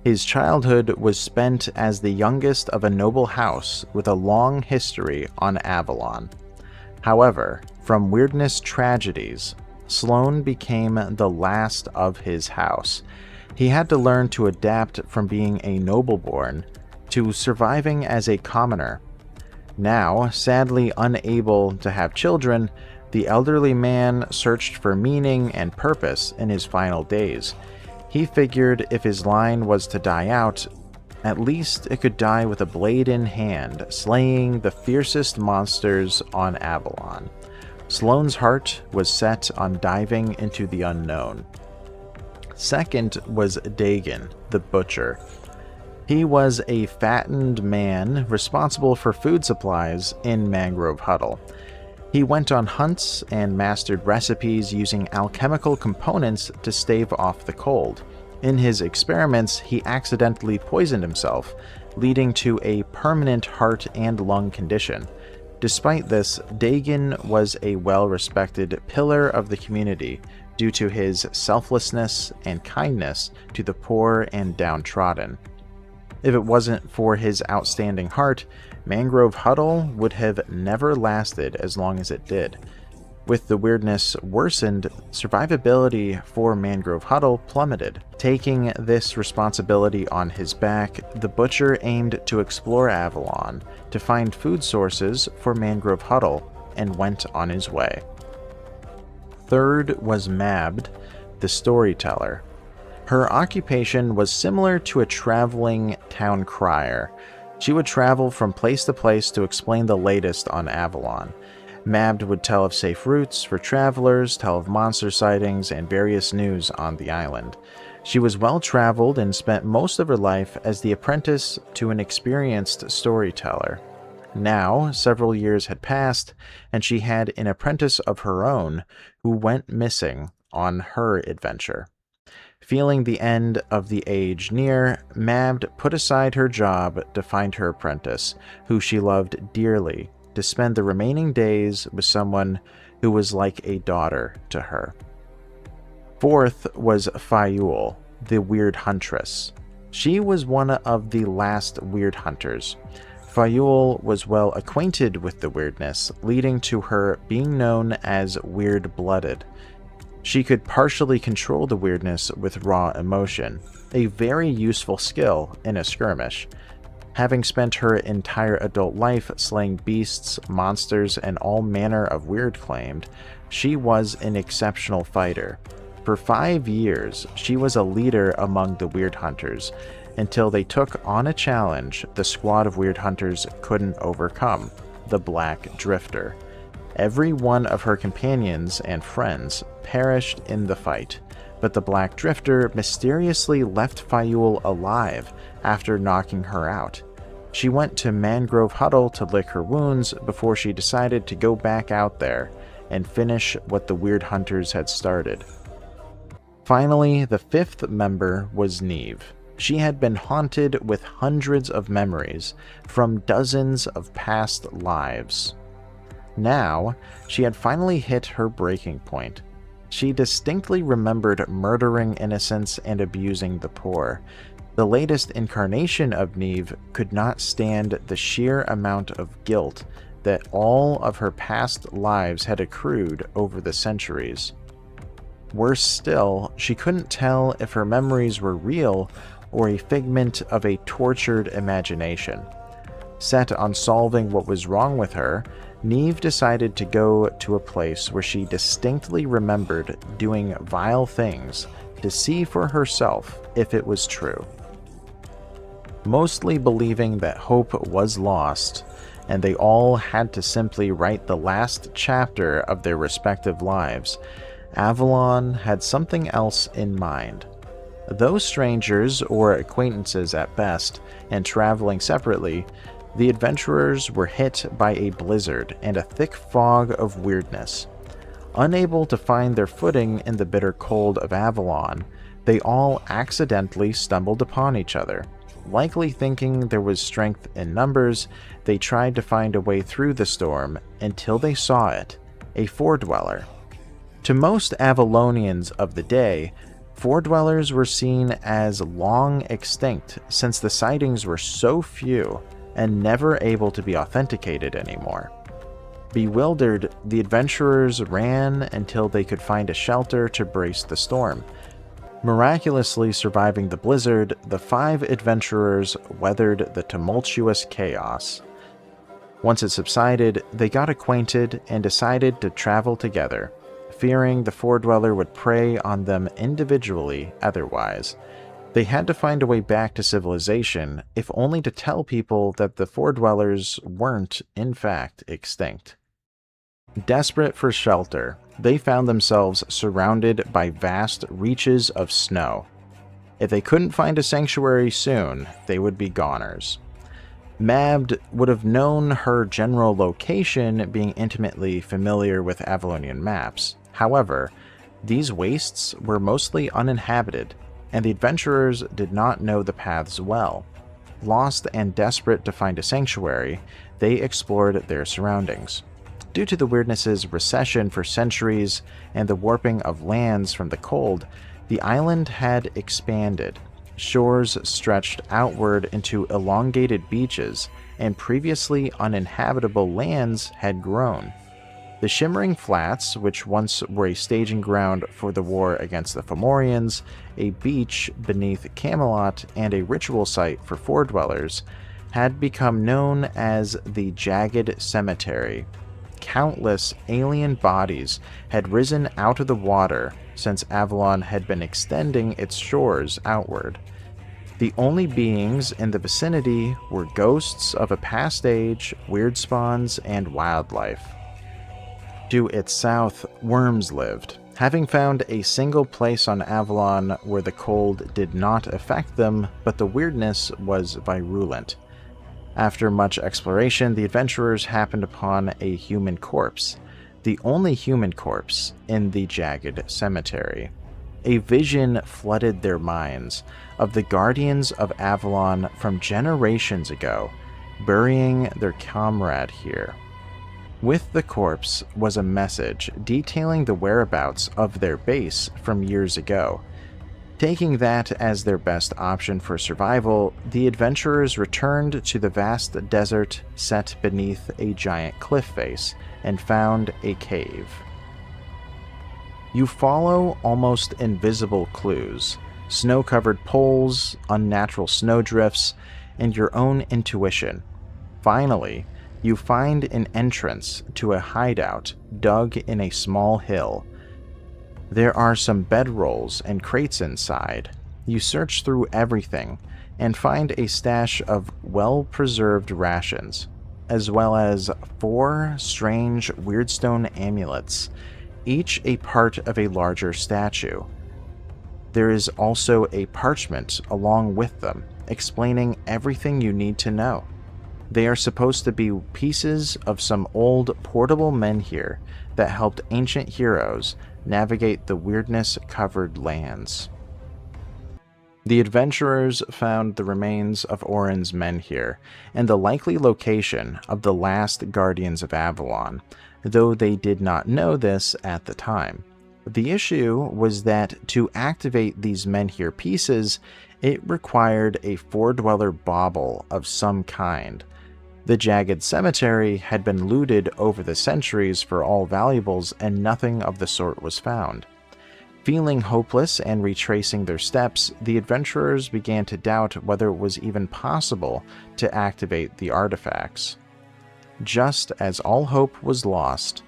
His childhood was spent as the youngest of a noble house with a long history on Avalon. However, from weirdness tragedies, Sloan became the last of his house. He had to learn to adapt from being a nobleborn to surviving as a commoner. Now, sadly unable to have children, the elderly man searched for meaning and purpose in his final days. He figured if his line was to die out, at least it could die with a blade in hand, slaying the fiercest monsters on Avalon. Sloan's heart was set on diving into the unknown. Second was Dagon, the butcher. He was a fattened man responsible for food supplies in Mangrove Huddle. He went on hunts and mastered recipes using alchemical components to stave off the cold. In his experiments, he accidentally poisoned himself, leading to a permanent heart and lung condition. Despite this, Dagon was a well-respected pillar of the community due to his selflessness and kindness to the poor and downtrodden. If it wasn't for his outstanding heart, Mangrove Huddle would have never lasted as long as it did. With the weirdness worsened, survivability for Mangrove Huddle plummeted. Taking this responsibility on his back, the butcher aimed to explore Avalon to find food sources for Mangrove Huddle and went on his way. Third was Mabd, the storyteller. Her occupation was similar to a traveling town crier. She would travel from place to place to explain the latest on Avalon. Mabd would tell of safe routes for travelers, tell of monster sightings, and various news on the island. She was well-traveled and spent most of her life as the apprentice to an experienced storyteller. Now, several years had passed, and she had an apprentice of her own who went missing on her adventure. Feeling the end of the age near, Mabd put aside her job to find her apprentice, who she loved dearly, to spend the remaining days with someone who was like a daughter to her. Fourth was Fayul, the Weird Huntress. She was one of the last Weird Hunters. Fayul was well acquainted with the weirdness, leading to her being known as Weird-Blooded. She could partially control the weirdness with raw emotion, a very useful skill in a skirmish. Having spent her entire adult life slaying beasts, monsters, and all manner of weird claimed, she was an exceptional fighter. For 5 years, she was a leader among the Weird Hunters, until they took on a challenge the squad of Weird Hunters couldn't overcome, the Black Drifter. Every one of her companions and friends perished in the fight, but the Black Drifter mysteriously left Fayul alive after knocking her out. She went to Mangrove Huddle to lick her wounds before she decided to go back out there and finish what the Weird Hunters had started. Finally, the fifth member was Neve. She had been haunted with hundreds of memories from dozens of past lives. Now, she had finally hit her breaking point. She distinctly remembered murdering innocents and abusing the poor. The latest incarnation of Neve could not stand the sheer amount of guilt that all of her past lives had accrued over the centuries. Worse still, she couldn't tell if her memories were real or a figment of a tortured imagination. Set on solving what was wrong with her, Neve decided to go to a place where she distinctly remembered doing vile things to see for herself if it was true. Mostly believing that hope was lost, and they all had to simply write the last chapter of their respective lives, Avalon had something else in mind. Though strangers or acquaintances at best, and traveling separately, the adventurers were hit by a blizzard and a thick fog of weirdness. Unable to find their footing in the bitter cold of Avalon, they all accidentally stumbled upon each other. Likely thinking there was strength in numbers, they tried to find a way through the storm until they saw it, a four-dweller. To most Avalonians of the day, four-dwellers were seen as long extinct since the sightings were so few and never able to be authenticated anymore. Bewildered, the adventurers ran until they could find a shelter to brace the storm. Miraculously surviving the blizzard, the 5 adventurers weathered the tumultuous chaos. Once it subsided, they got acquainted and decided to travel together, fearing the four-dweller would prey on them individually otherwise. They had to find a way back to civilization, if only to tell people that the four-dwellers weren't, in fact, extinct. Desperate for shelter, they found themselves surrounded by vast reaches of snow. If they couldn't find a sanctuary soon, they would be goners. Mabd would have known her general location, being intimately familiar with Avalonian maps. However, these wastes were mostly uninhabited, and the adventurers did not know the paths well. Lost and desperate to find a sanctuary, they explored their surroundings. Due to the weirdness's recession for centuries and the warping of lands from the cold, the island had expanded. Shores stretched outward into elongated beaches, and previously uninhabitable lands had grown. The shimmering flats, which once were a staging ground for the war against the Fomorians, a beach beneath Camelot, and a ritual site for four-dwellers, had become known as the Jagged Cemetery. Countless alien bodies had risen out of the water since Avalon had been extending its shores outward. The only beings in the vicinity were ghosts of a past age, weird spawns, and wildlife. To its south, worms lived, having found a single place on Avalon where the cold did not affect them, but the weirdness was virulent. After much exploration, the adventurers happened upon a human corpse, the only human corpse in the Jagged Cemetery. A vision flooded their minds of the guardians of Avalon from generations ago, burying their comrade here. With the corpse was a message detailing the whereabouts of their base from years ago. Taking that as their best option for survival, the adventurers returned to the vast desert set beneath a giant cliff face and found a cave. You follow almost invisible clues, snow-covered poles, unnatural snowdrifts, and your own intuition. Finally, you find an entrance to a hideout dug in a small hill. There are some bedrolls and crates inside. You search through everything and find a stash of well-preserved rations, as well as 4 strange weirdstone amulets, each a part of a larger statue. There is also a parchment along with them, explaining everything you need to know. They are supposed to be pieces of some old portable menhir that helped ancient heroes navigate the weirdness-covered lands. The adventurers found the remains of Orin's menhir and the likely location of the last guardians of Avalon, though they did not know this at the time. The issue was that to activate these menhir pieces, it required a four-dweller bauble of some kind. The jagged cemetery had been looted over the centuries for all valuables, and nothing of the sort was found. Feeling hopeless and retracing their steps, the adventurers began to doubt whether it was even possible to activate the artifacts. Just as all hope was lost,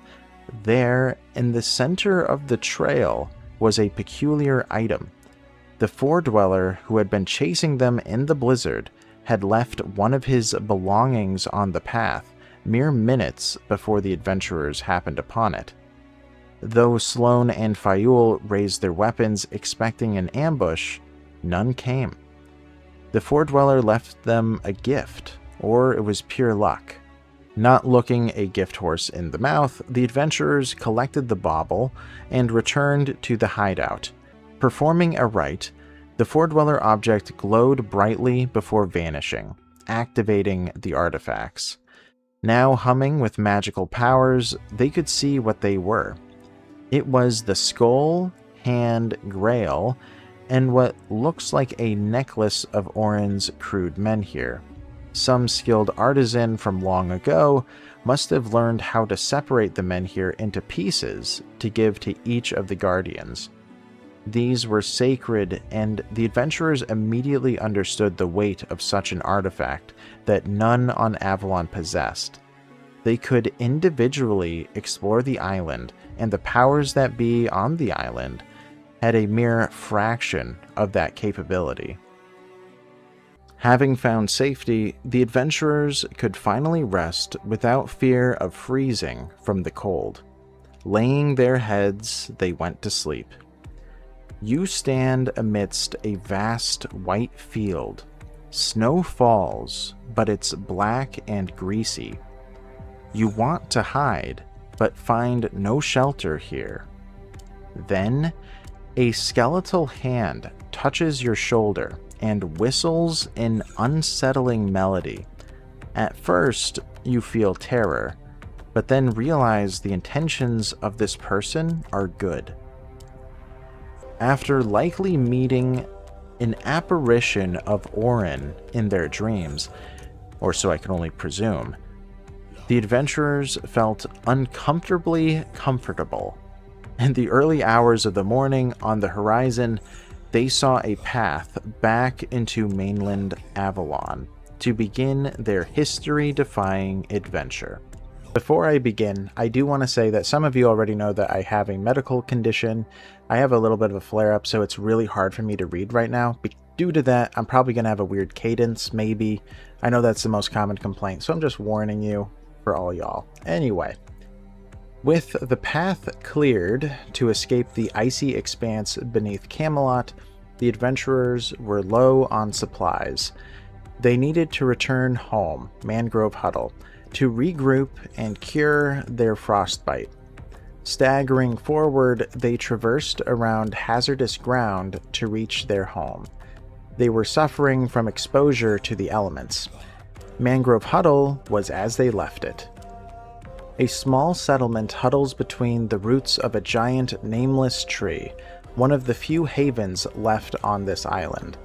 there, in the center of the trail, was a peculiar item. The four-dweller who had been chasing them in the blizzard had left one of his belongings on the path mere minutes before the adventurers happened upon it. Though Sloane and Fayul raised their weapons expecting an ambush, none came. The four-dweller left them a gift, or it was pure luck. Not looking a gift horse in the mouth, the adventurers collected the bauble and returned to the hideout. Performing a rite, the four-dweller object glowed brightly before vanishing, activating the artifacts. Now humming with magical powers, they could see what they were. It was the skull, hand, grail, and what looks like a necklace of Orin's crude menhir. Some skilled artisan from long ago must have learned how to separate the menhir into pieces to give to each of the guardians. These were sacred, and the adventurers immediately understood the weight of such an artifact that none on Avalon possessed. They could individually explore the island, and the powers that be on the island had a mere fraction of that capability. Having found safety, the adventurers could finally rest without fear of freezing from the cold. Laying their heads, they went to sleep. You stand amidst a vast white field. Snow falls, but it's black and greasy. You want to hide, but find no shelter here. Then, a skeletal hand touches your shoulder and whistles an unsettling melody. At first, you feel terror, but then realize the intentions of this person are good. After likely meeting an apparition of Orin in their dreams, or so I can only presume, the adventurers felt uncomfortably comfortable. In the early hours of the morning, on the horizon, they saw a path back into mainland Avalon to begin their history-defying adventure. Before I begin, I do want to say that some of you already know that I have a medical condition. I have a little bit of a flare-up, so it's really hard for me to read right now. Due to that, I'm probably going to have a weird cadence, maybe. I know that's the most common complaint, so I'm just warning you for all y'all. Anyway, with the path cleared to escape the icy expanse beneath Camelot, the adventurers were low on supplies. They needed to return home, Mangrove Huddle, to regroup and cure their frostbite. Staggering forward, they traversed around hazardous ground to reach their home. They were suffering from exposure to the elements. Mangrove Huddle was as they left it. A small settlement huddles between the roots of a giant nameless tree, one of the few havens left on this island.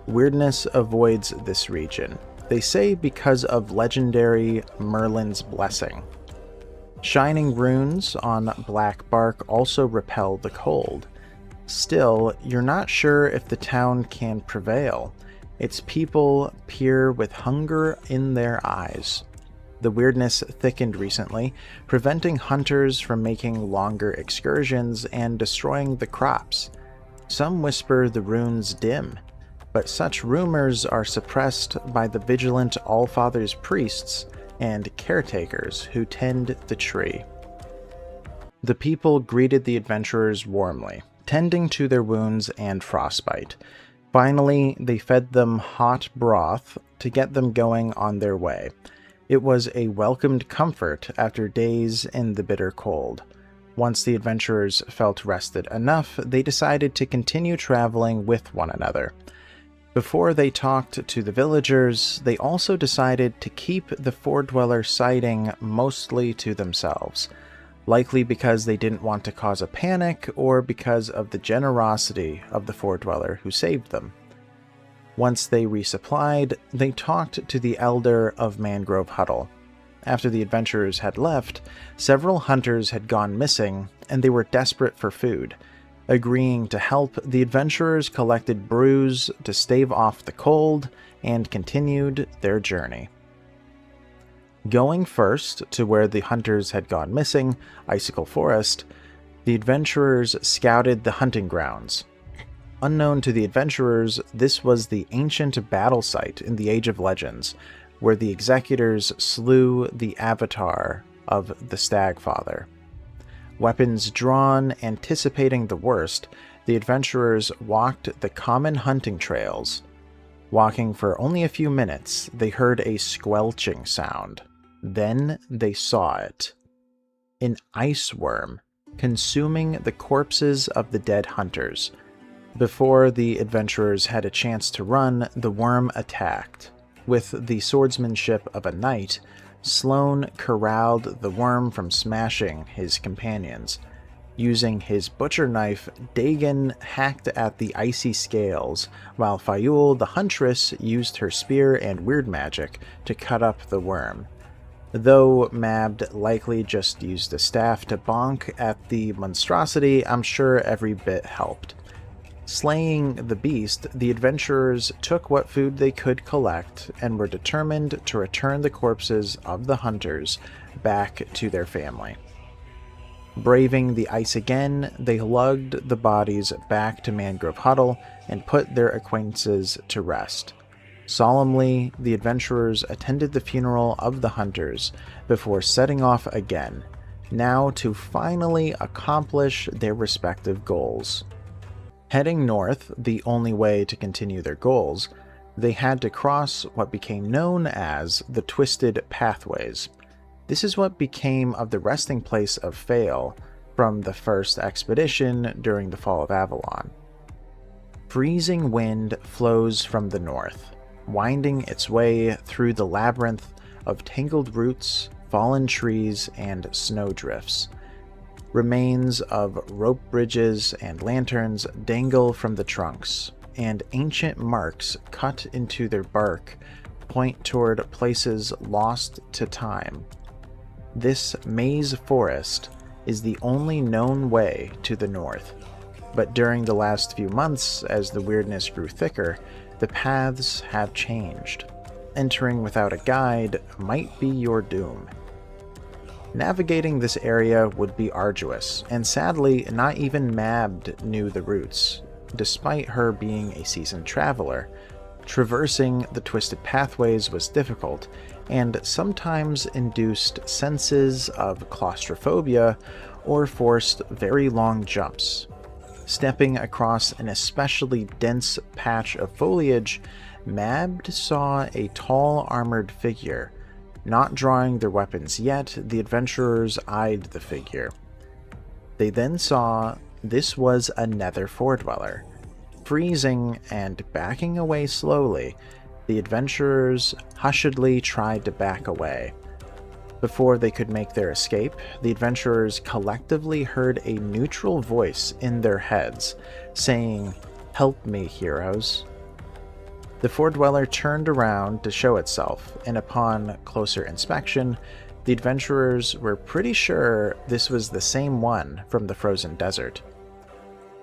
Weirdness avoids this region, they say because of legendary Merlin's blessing. Shining runes on black bark also repel the cold. Still, you're not sure if the town can prevail. Its people peer with hunger in their eyes. The weirdness thickened recently, preventing hunters from making longer excursions and destroying the crops. Some whisper the runes dim, but such rumors are suppressed by the vigilant Allfather's priests and caretakers who tend the tree. The people greeted the adventurers warmly, tending to their wounds and frostbite. Finally, they fed them hot broth to get them going on their way. It was a welcomed comfort after days in the bitter cold. Once the adventurers felt rested enough, they decided to continue traveling with one another. Before they talked to the villagers, they also decided to keep the Fordweller sighting mostly to themselves, likely because they didn't want to cause a panic or because of the generosity of the Fordweller who saved them. Once they resupplied, they talked to the elder of Mangrove Huddle. After the adventurers had left, several hunters had gone missing, and they were desperate for food. Agreeing to help, the adventurers collected brews to stave off the cold and continued their journey. Going first to where the hunters had gone missing, Icicle Forest, the adventurers scouted the hunting grounds. Unknown to the adventurers, this was the ancient battle site in the Age of Legends, where the executors slew the avatar of the Stagfather. Weapons drawn, anticipating the worst, the adventurers walked the common hunting trails. Walking for only a few minutes, they heard a squelching sound. Then they saw it. An ice worm, consuming the corpses of the dead hunters. Before the adventurers had a chance to run, the worm attacked. With the swordsmanship of a knight, Sloane corralled the worm from smashing his companions. Using his butcher knife, Dagon hacked at the icy scales, while Fayul the huntress used her spear and weird magic to cut up the worm. Though Mabd likely just used a staff to bonk at the monstrosity, I'm sure every bit helped. Slaying the beast, the adventurers took what food they could collect and were determined to return the corpses of the hunters back to their family. Braving the ice again, they lugged the bodies back to Mangrove Huddle and put their acquaintances to rest. Solemnly, the adventurers attended the funeral of the hunters before setting off again, now to finally accomplish their respective goals. Heading north, the only way to continue their goals, they had to cross what became known as the Twisted Pathways. This is what became of the resting place of Fail from the first expedition during the fall of Avalon. Freezing wind flows from the north, winding its way through the labyrinth of tangled roots, fallen trees, and snowdrifts. Remains of rope bridges and lanterns dangle from the trunks, and ancient marks cut into their bark point toward places lost to time. This maze forest is the only known way to the north, but during the last few months, as the weirdness grew thicker, the paths have changed. Entering without a guide might be your doom. Navigating this area would be arduous, and sadly, not even Mabd knew the routes. Despite her being a seasoned traveler, traversing the Twisted Pathways was difficult, and sometimes induced senses of claustrophobia or forced very long jumps. Stepping across an especially dense patch of foliage, Mabd saw a tall armored figure. Not drawing their weapons yet, the adventurers eyed the figure. They then saw this was a Nether Fordweller. Freezing and backing away slowly, the adventurers hushedly tried to back away. Before they could make their escape, the adventurers collectively heard a neutral voice in their heads, saying, "Help me, heroes." The Fore-Dweller turned around to show itself, and upon closer inspection, the adventurers were pretty sure this was the same one from the frozen desert.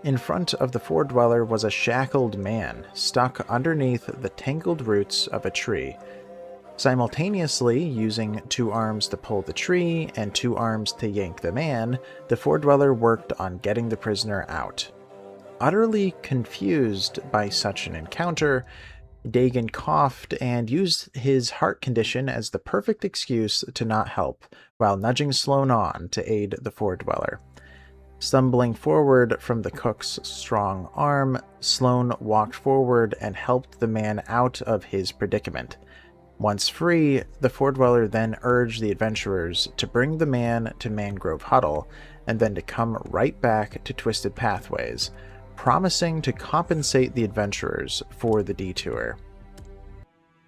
In front of the Fore-Dweller was a shackled man, stuck underneath the tangled roots of a tree. Simultaneously using 2 arms to pull the tree and 2 arms to yank the man, the Fore-Dweller worked on getting the prisoner out. Utterly confused by such an encounter, Dagon coughed and used his heart condition as the perfect excuse to not help, while nudging Sloane on to aid the Fore-Dweller. Stumbling forward from the cook's strong arm, Sloane walked forward and helped the man out of his predicament. Once free, the Fore-Dweller then urged the adventurers to bring the man to Mangrove Huddle, and then to come right back to Twisted Pathways, promising to compensate the adventurers for the detour.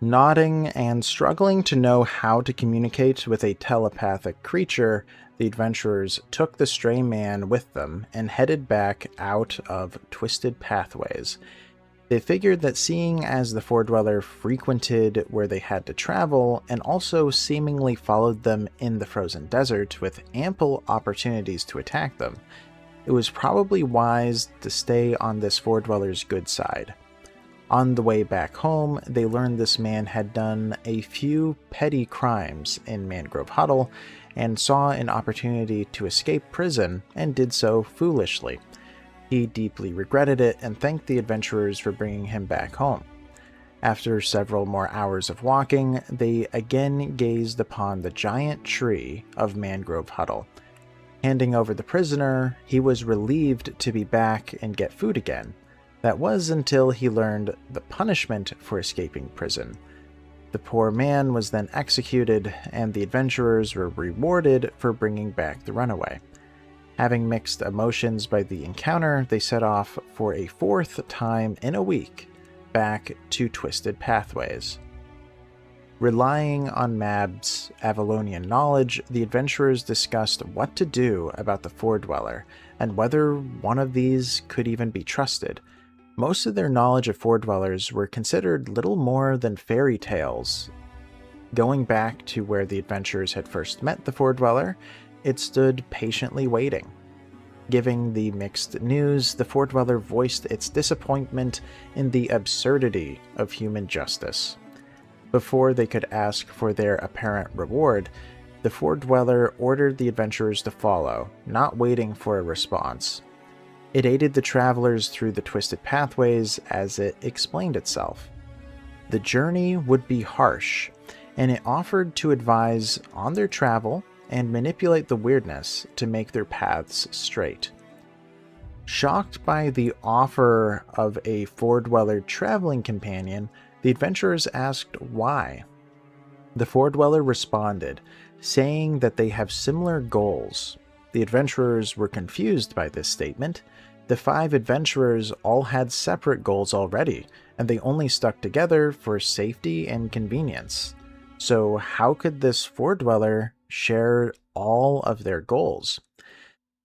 Nodding and struggling to know how to communicate with a telepathic creature, the adventurers took the stray man with them and headed back out of Twisted Pathways. They figured that seeing as the Fore-Dweller frequented where they had to travel and also seemingly followed them in the frozen desert with ample opportunities to attack them, it was probably wise to stay on this Fore-Dweller's good side. On the way back home, they learned this man had done a few petty crimes in Mangrove Huddle and saw an opportunity to escape prison and did so foolishly. He deeply regretted it and thanked the adventurers for bringing him back home. After several more hours of walking, they again gazed upon the giant tree of Mangrove Huddle. Handing over the prisoner, he was relieved to be back and get food again. That was until he learned the punishment for escaping prison. The poor man was then executed, and the adventurers were rewarded for bringing back the runaway. Having mixed emotions by the encounter, they set off for a 4th time in a week back to Twisted Pathways. Relying on Mab's Avalonian knowledge, the adventurers discussed what to do about the Fore-Dweller, and whether one of these could even be trusted. Most of their knowledge of Fore-Dwellers were considered little more than fairy tales. Going back to where the adventurers had first met the Fore-Dweller, it stood patiently waiting. Giving the mixed news, the Fore-Dweller voiced its disappointment in the absurdity of human justice. Before they could ask for their apparent reward, the Fore-Dweller ordered the adventurers to follow, not waiting for a response. It aided the travelers through the Twisted Pathways as it explained itself. The journey would be harsh, and it offered to advise on their travel and manipulate the weirdness to make their paths straight. Shocked by the offer of a Fore-Dweller traveling companion, the adventurers asked why. The Fore-Dweller responded, saying that they have similar goals. The adventurers were confused by this statement. The 5 adventurers all had separate goals already, and they only stuck together for safety and convenience. So how could this Fore-Dweller share all of their goals?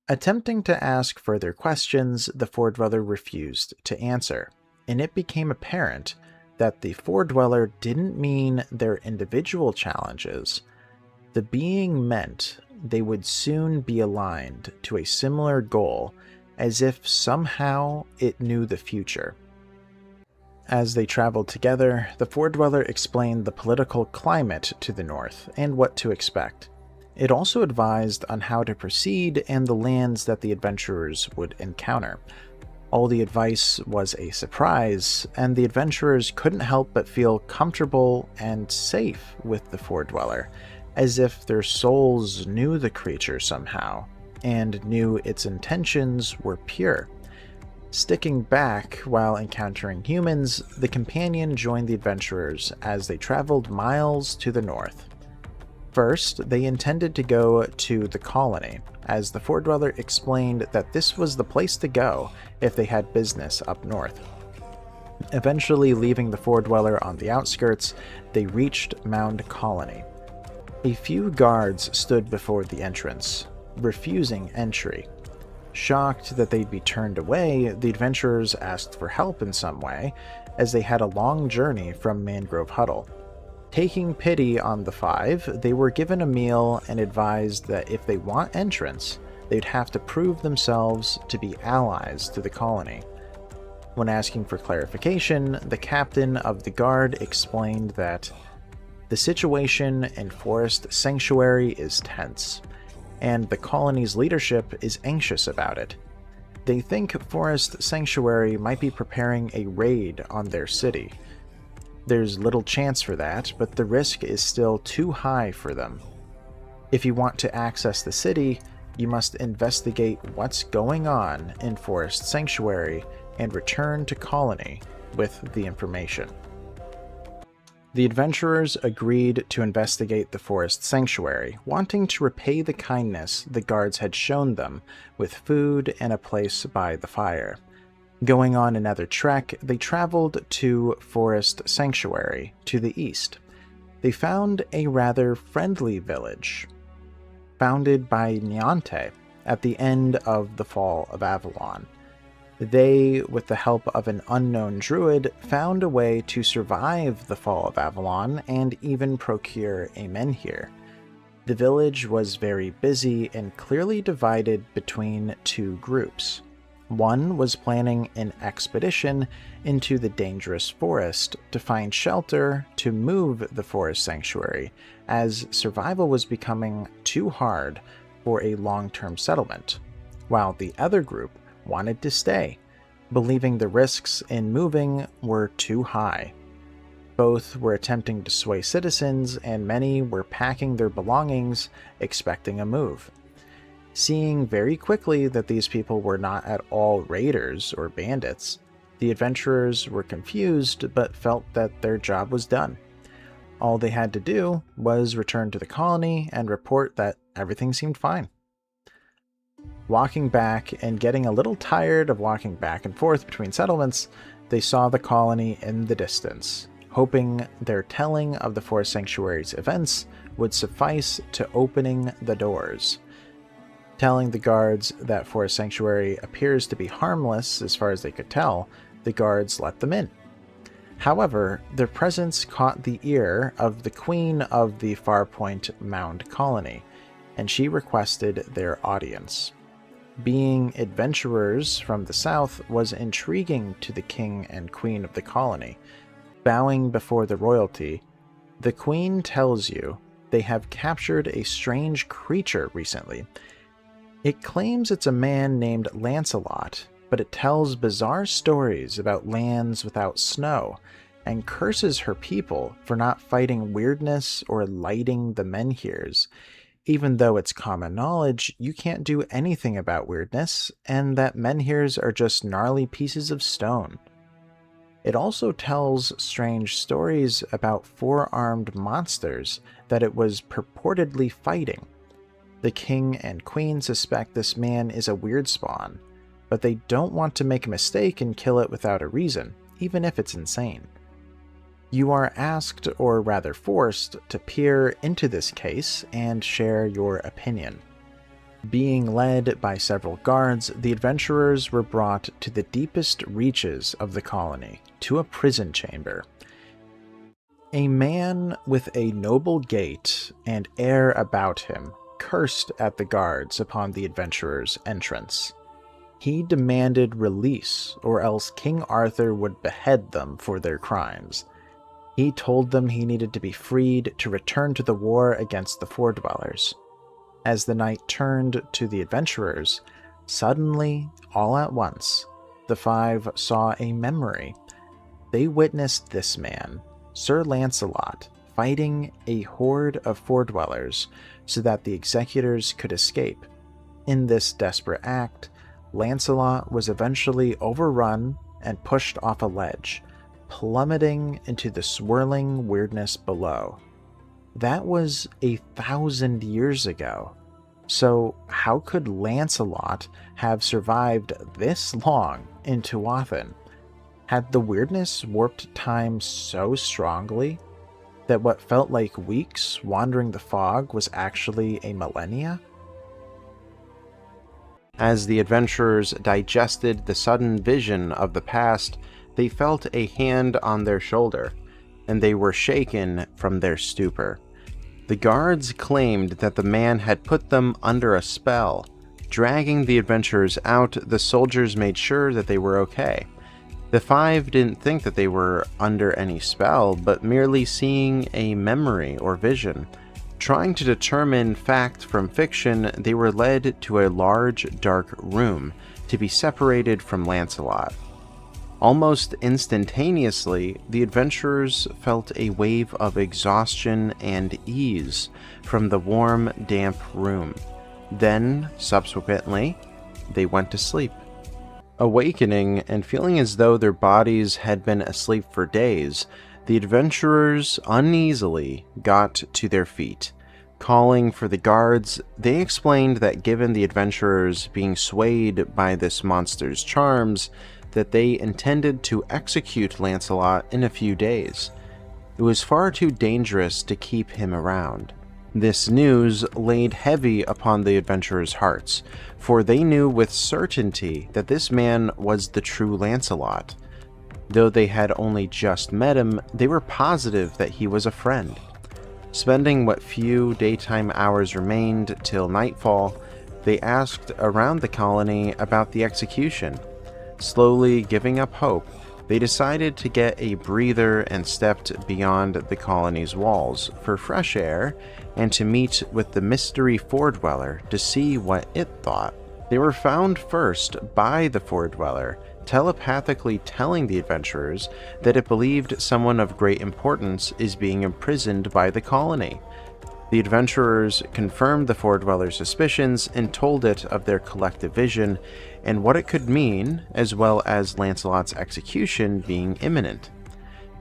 Attempting to ask further questions, the Fore-Dweller refused to answer, and it became apparent that the Fore-Dweller didn't mean their individual challenges. The being meant they would soon be aligned to a similar goal, as if somehow it knew the future. As they traveled together, the Fore-Dweller explained the political climate to the north and what to expect. It also advised on how to proceed and the lands that the adventurers would encounter. All the advice was a surprise, and the adventurers couldn't help but feel comfortable and safe with the Fore-Dweller, as if their souls knew the creature somehow, and knew its intentions were pure. Sticking back while encountering humans, the companion joined the adventurers as they traveled miles to the north. First, they intended to go to the colony, as the Fore-Dweller explained that this was the place to go if they had business up north. Eventually leaving the Fore-Dweller on the outskirts, they reached Mound Colony. A few guards stood before the entrance, refusing entry. Shocked that they'd be turned away, the adventurers asked for help in some way, as they had a long journey from Mangrove Huddle. Taking pity on the five, they were given a meal and advised that if they want entrance, they'd have to prove themselves to be allies to the colony. When asking for clarification, the captain of the guard explained that the situation in Forest Sanctuary is tense, and the colony's leadership is anxious about it. They think Forest Sanctuary might be preparing a raid on their city. There's little chance for that, but the risk is still too high for them. If you want to access the city, you must investigate what's going on in Forest Sanctuary and return to Colony with the information. The adventurers agreed to investigate the Forest Sanctuary, wanting to repay the kindness the guards had shown them with food and a place by the fire. Going on another trek, they traveled to Forest Sanctuary to the east. They found a rather friendly village, founded by Niante at the end of the fall of Avalon. They, with the help of an unknown druid, found a way to survive the fall of Avalon and even procure a menhir. The village was very busy and clearly divided between two groups. One was planning an expedition into the dangerous forest to find shelter to move the Forest Sanctuary, as survival was becoming too hard for a long-term settlement, while the other group wanted to stay, believing the risks in moving were too high. Both were attempting to sway citizens, and many were packing their belongings, expecting a move. Seeing very quickly that these people were not at all raiders or bandits, the adventurers were confused but felt that their job was done. All they had to do was return to the colony and report that everything seemed fine. Walking back and getting a little tired of walking back and forth between settlements, they saw the colony in the distance, hoping their telling of the Forest Sanctuary's events would suffice to opening the doors. Telling the guards that Forest Sanctuary appears to be harmless as far as they could tell, the guards let them in. However, their presence caught the ear of the queen of the Farpoint Mound colony, and she requested their audience. Being adventurers from the south was intriguing to the king and queen of the colony. Bowing before the royalty, the queen tells you they have captured a strange creature recently. It claims it's a man named Lancelot, but it tells bizarre stories about lands without snow, and curses her people for not fighting weirdness or lighting the menhirs, even though it's common knowledge you can't do anything about weirdness, and that menhirs are just gnarly pieces of stone. It also tells strange stories about four-armed monsters that it was purportedly fighting. The king and queen suspect this man is a weird spawn, but they don't want to make a mistake and kill it without a reason, even if it's insane. You are asked, or rather forced, to peer into this case and share your opinion. Being led by several guards, the adventurers were brought to the deepest reaches of the colony, to a prison chamber. A man with a noble gait and air about him cursed at the guards upon the adventurers' entrance. He demanded release, or else King Arthur would behead them for their crimes. He told them he needed to be freed to return to the war against the Four Dwellers. As the night turned to the adventurers, suddenly, all at once, the five saw a memory. They witnessed this man, Sir Lancelot, fighting a horde of Four Dwellers so that the executors could escape. In this desperate act, Lancelot was eventually overrun and pushed off a ledge, plummeting into the swirling weirdness below. That was 1,000 years ago. So how could Lancelot have survived this long in Tuathan? Had the weirdness warped time so strongly? That what felt like weeks wandering the fog was actually a millennia? As the adventurers digested the sudden vision of the past, they felt a hand on their shoulder, and they were shaken from their stupor. The guards claimed that the man had put them under a spell. Dragging the adventurers out, the soldiers made sure that they were okay. The five didn't think that they were under any spell, but merely seeing a memory or vision. Trying to determine fact from fiction, they were led to a large, dark room to be separated from Lancelot. Almost instantaneously, the adventurers felt a wave of exhaustion and ease from the warm, damp room. Then, subsequently, they went to sleep. Awakening and feeling as though their bodies had been asleep for days, the adventurers uneasily got to their feet. Calling for the guards, they explained that given the adventurers being swayed by this monster's charms, that they intended to execute Lancelot in a few days. It was far too dangerous to keep him around. This news laid heavy upon the adventurers' hearts, for they knew with certainty that this man was the true Lancelot. Though they had only just met him, they were positive that he was a friend. Spending what few daytime hours remained till nightfall, they asked around the colony about the execution. Slowly giving up hope, they decided to get a breather and stepped beyond the colony's walls for fresh air and to meet with the mystery foredweller to see what it thought. They were found first by the foredweller, telepathically telling the adventurers that it believed someone of great importance is being imprisoned by the colony. The adventurers confirmed the foredweller's suspicions and told it of their collective vision and what it could mean, as well as Lancelot's execution being imminent.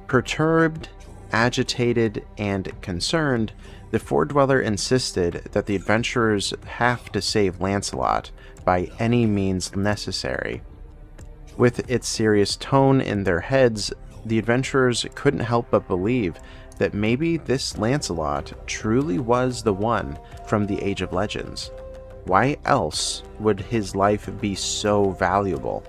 Perturbed, agitated, and concerned, the foredweller insisted that the adventurers have to save Lancelot by any means necessary. With its serious tone in their heads, the adventurers couldn't help but believe that maybe this Lancelot truly was the one from the Age of Legends. Why else would his life be so valuable?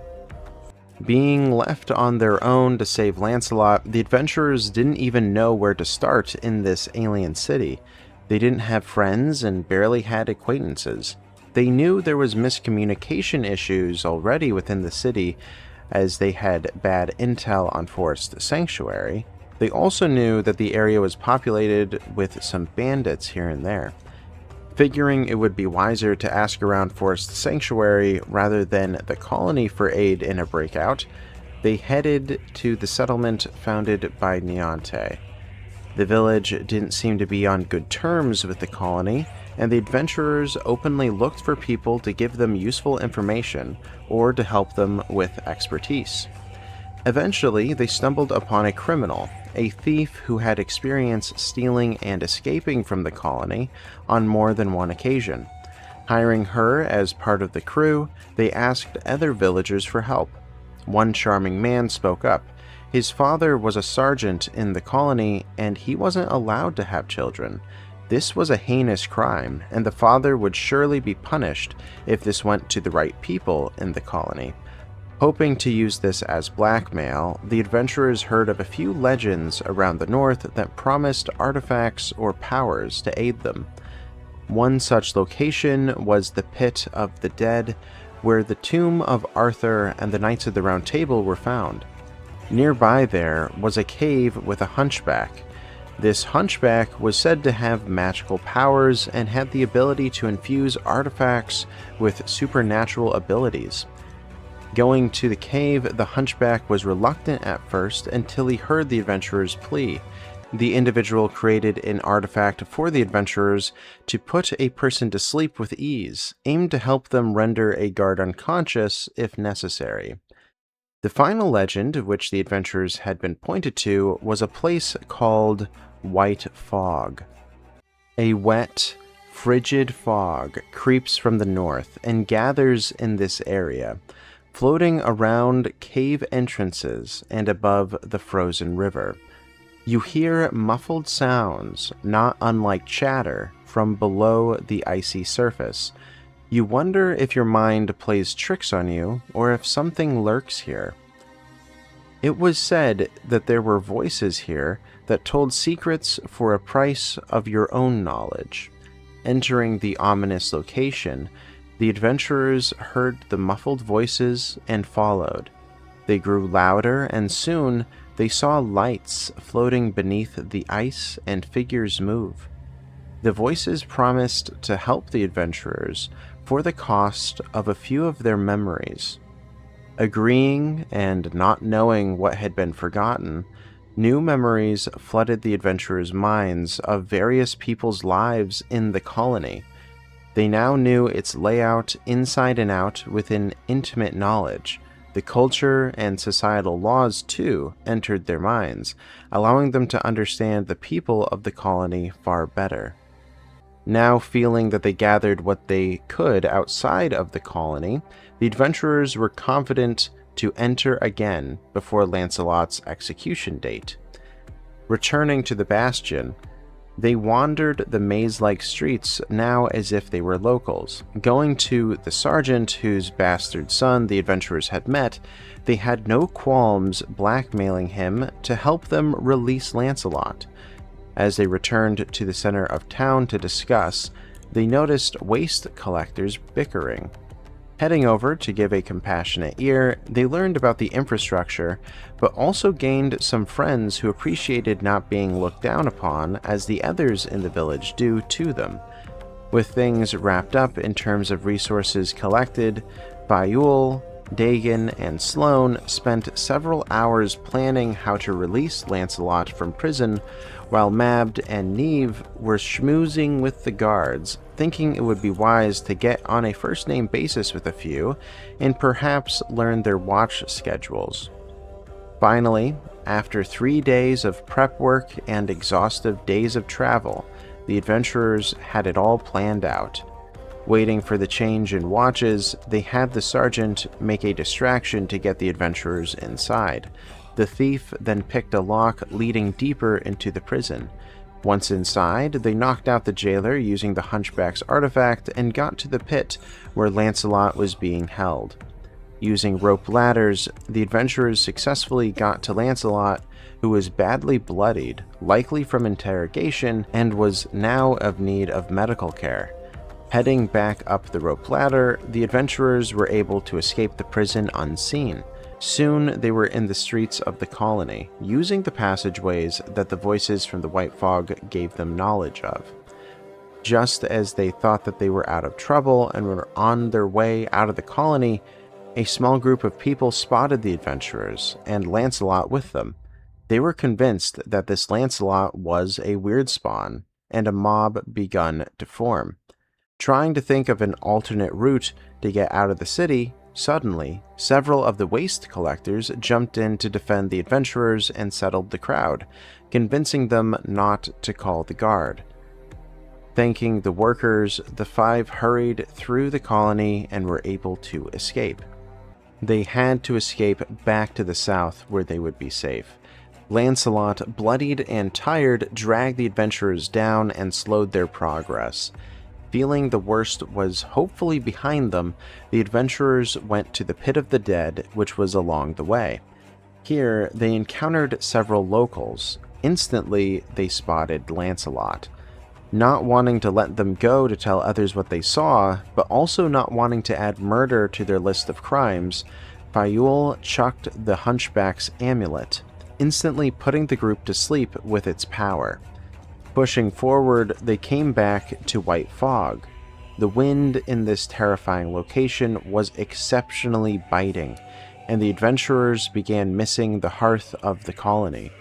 Being left on their own to save Lancelot, the adventurers didn't even know where to start in this alien city. They didn't have friends and barely had acquaintances. They knew there was miscommunication issues already within the city, as they had bad intel on Forest Sanctuary. They also knew that the area was populated with some bandits here and there. Figuring it would be wiser to ask around Forest Sanctuary rather than the colony for aid in a breakout, they headed to the settlement founded by Neonte. The village didn't seem to be on good terms with the colony, and the adventurers openly looked for people to give them useful information or to help them with expertise. Eventually, they stumbled upon a criminal, a thief who had experience stealing and escaping from the colony on more than one occasion. Hiring her as part of the crew, they asked other villagers for help. One charming man spoke up. His father was a sergeant in the colony, and he wasn't allowed to have children. This was a heinous crime, and the father would surely be punished if this went to the right people in the colony. Hoping to use this as blackmail, the adventurers heard of a few legends around the north that promised artifacts or powers to aid them. One such location was the Pit of the Dead, where the tomb of Arthur and the Knights of the Round Table were found. Nearby there was a cave with a hunchback. This hunchback was said to have magical powers and had the ability to infuse artifacts with supernatural abilities. Going to the cave, the hunchback was reluctant at first until he heard the adventurers' plea. The individual created an artifact for the adventurers to put a person to sleep with ease, aimed to help them render a guard unconscious if necessary. The final legend, which the adventurers had been pointed to, was a place called White Fog. A wet, frigid fog creeps from the north and gathers in this area, floating around cave entrances and above the frozen river. You hear muffled sounds, not unlike chatter, from below the icy surface. You wonder if your mind plays tricks on you, or if something lurks here. It was said that there were voices here that told secrets for a price of your own knowledge. Entering the ominous location, the adventurers heard the muffled voices and followed. They grew louder, and soon they saw lights floating beneath the ice and figures move. The voices promised to help the adventurers for the cost of a few of their memories. Agreeing and not knowing what had been forgotten, new memories flooded the adventurers' minds of various people's lives in the colony. They now knew its layout inside and out with an intimate knowledge. The culture and societal laws, too, entered their minds, allowing them to understand the people of the colony far better. Now feeling that they gathered what they could outside of the colony, the adventurers were confident to enter again before Lancelot's execution date. Returning to the bastion, they wandered the maze-like streets now as if they were locals. Going to the sergeant whose bastard son the adventurers had met, they had no qualms blackmailing him to help them release Lancelot. As they returned to the center of town to discuss, they noticed waste collectors bickering. Heading over to give a compassionate ear, they learned about the infrastructure, but also gained some friends who appreciated not being looked down upon as the others in the village do to them. With things wrapped up in terms of resources collected, Bayul, Dagon, and Sloane spent several hours planning how to release Lancelot from prison, while Mabd and Neve were schmoozing with the guards, thinking it would be wise to get on a first-name basis with a few, and perhaps learn their watch schedules. Finally, after 3 days of prep work and exhaustive days of travel, the adventurers had it all planned out. Waiting for the change in watches, they had the sergeant make a distraction to get the adventurers inside. The thief then picked a lock leading deeper into the prison. Once inside, they knocked out the jailer using the Hunchback's artifact and got to the pit where Lancelot was being held. Using rope ladders, the adventurers successfully got to Lancelot, who was badly bloodied, likely from interrogation, and was now of need of medical care. Heading back up the rope ladder, the adventurers were able to escape the prison unseen. Soon they were in the streets of the colony, using the passageways that the voices from the white fog gave them knowledge of. Just as they thought that they were out of trouble and were on their way out of the colony, a small group of people spotted the adventurers, and Lancelot with them. They were convinced that this Lancelot was a weird spawn, and a mob begun to form. Trying to think of an alternate route to get out of the city, suddenly, several of the waste collectors jumped in to defend the adventurers and settled the crowd, convincing them not to call the guard. Thanking the workers, the five hurried through the colony and were able to escape. They had to escape back to the south where they would be safe. Lancelot, bloodied and tired, dragged the adventurers down and slowed their progress. Feeling the worst was hopefully behind them, the adventurers went to the Pit of the Dead, which was along the way. Here, they encountered several locals. Instantly, they spotted Lancelot. Not wanting to let them go to tell others what they saw, but also not wanting to add murder to their list of crimes, Bayul chucked the Hunchback's amulet, instantly putting the group to sleep with its power. Pushing forward, they came back to white fog. The wind in this terrifying location was exceptionally biting, and the adventurers began missing the hearth of the colony.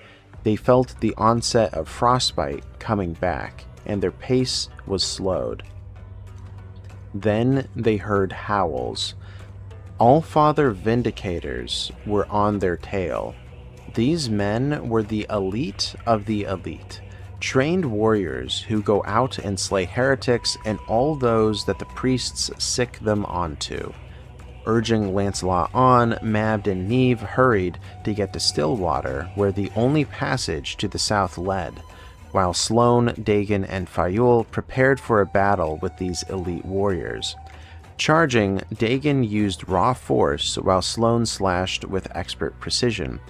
They felt the onset of frostbite coming back, and their pace was slowed. Then they heard howls. All-Father Vindicators were on their tail. These men were the elite of the elite. Trained warriors who go out and slay heretics and all those that the priests sick them onto. Urging Lancelot on, Mabd and Neve hurried to get to Stillwater, where the only passage to the south led, while Sloane, Dagon, and Fayul prepared for a battle with these elite warriors. Charging, Dagon used raw force while Sloane slashed with expert precision.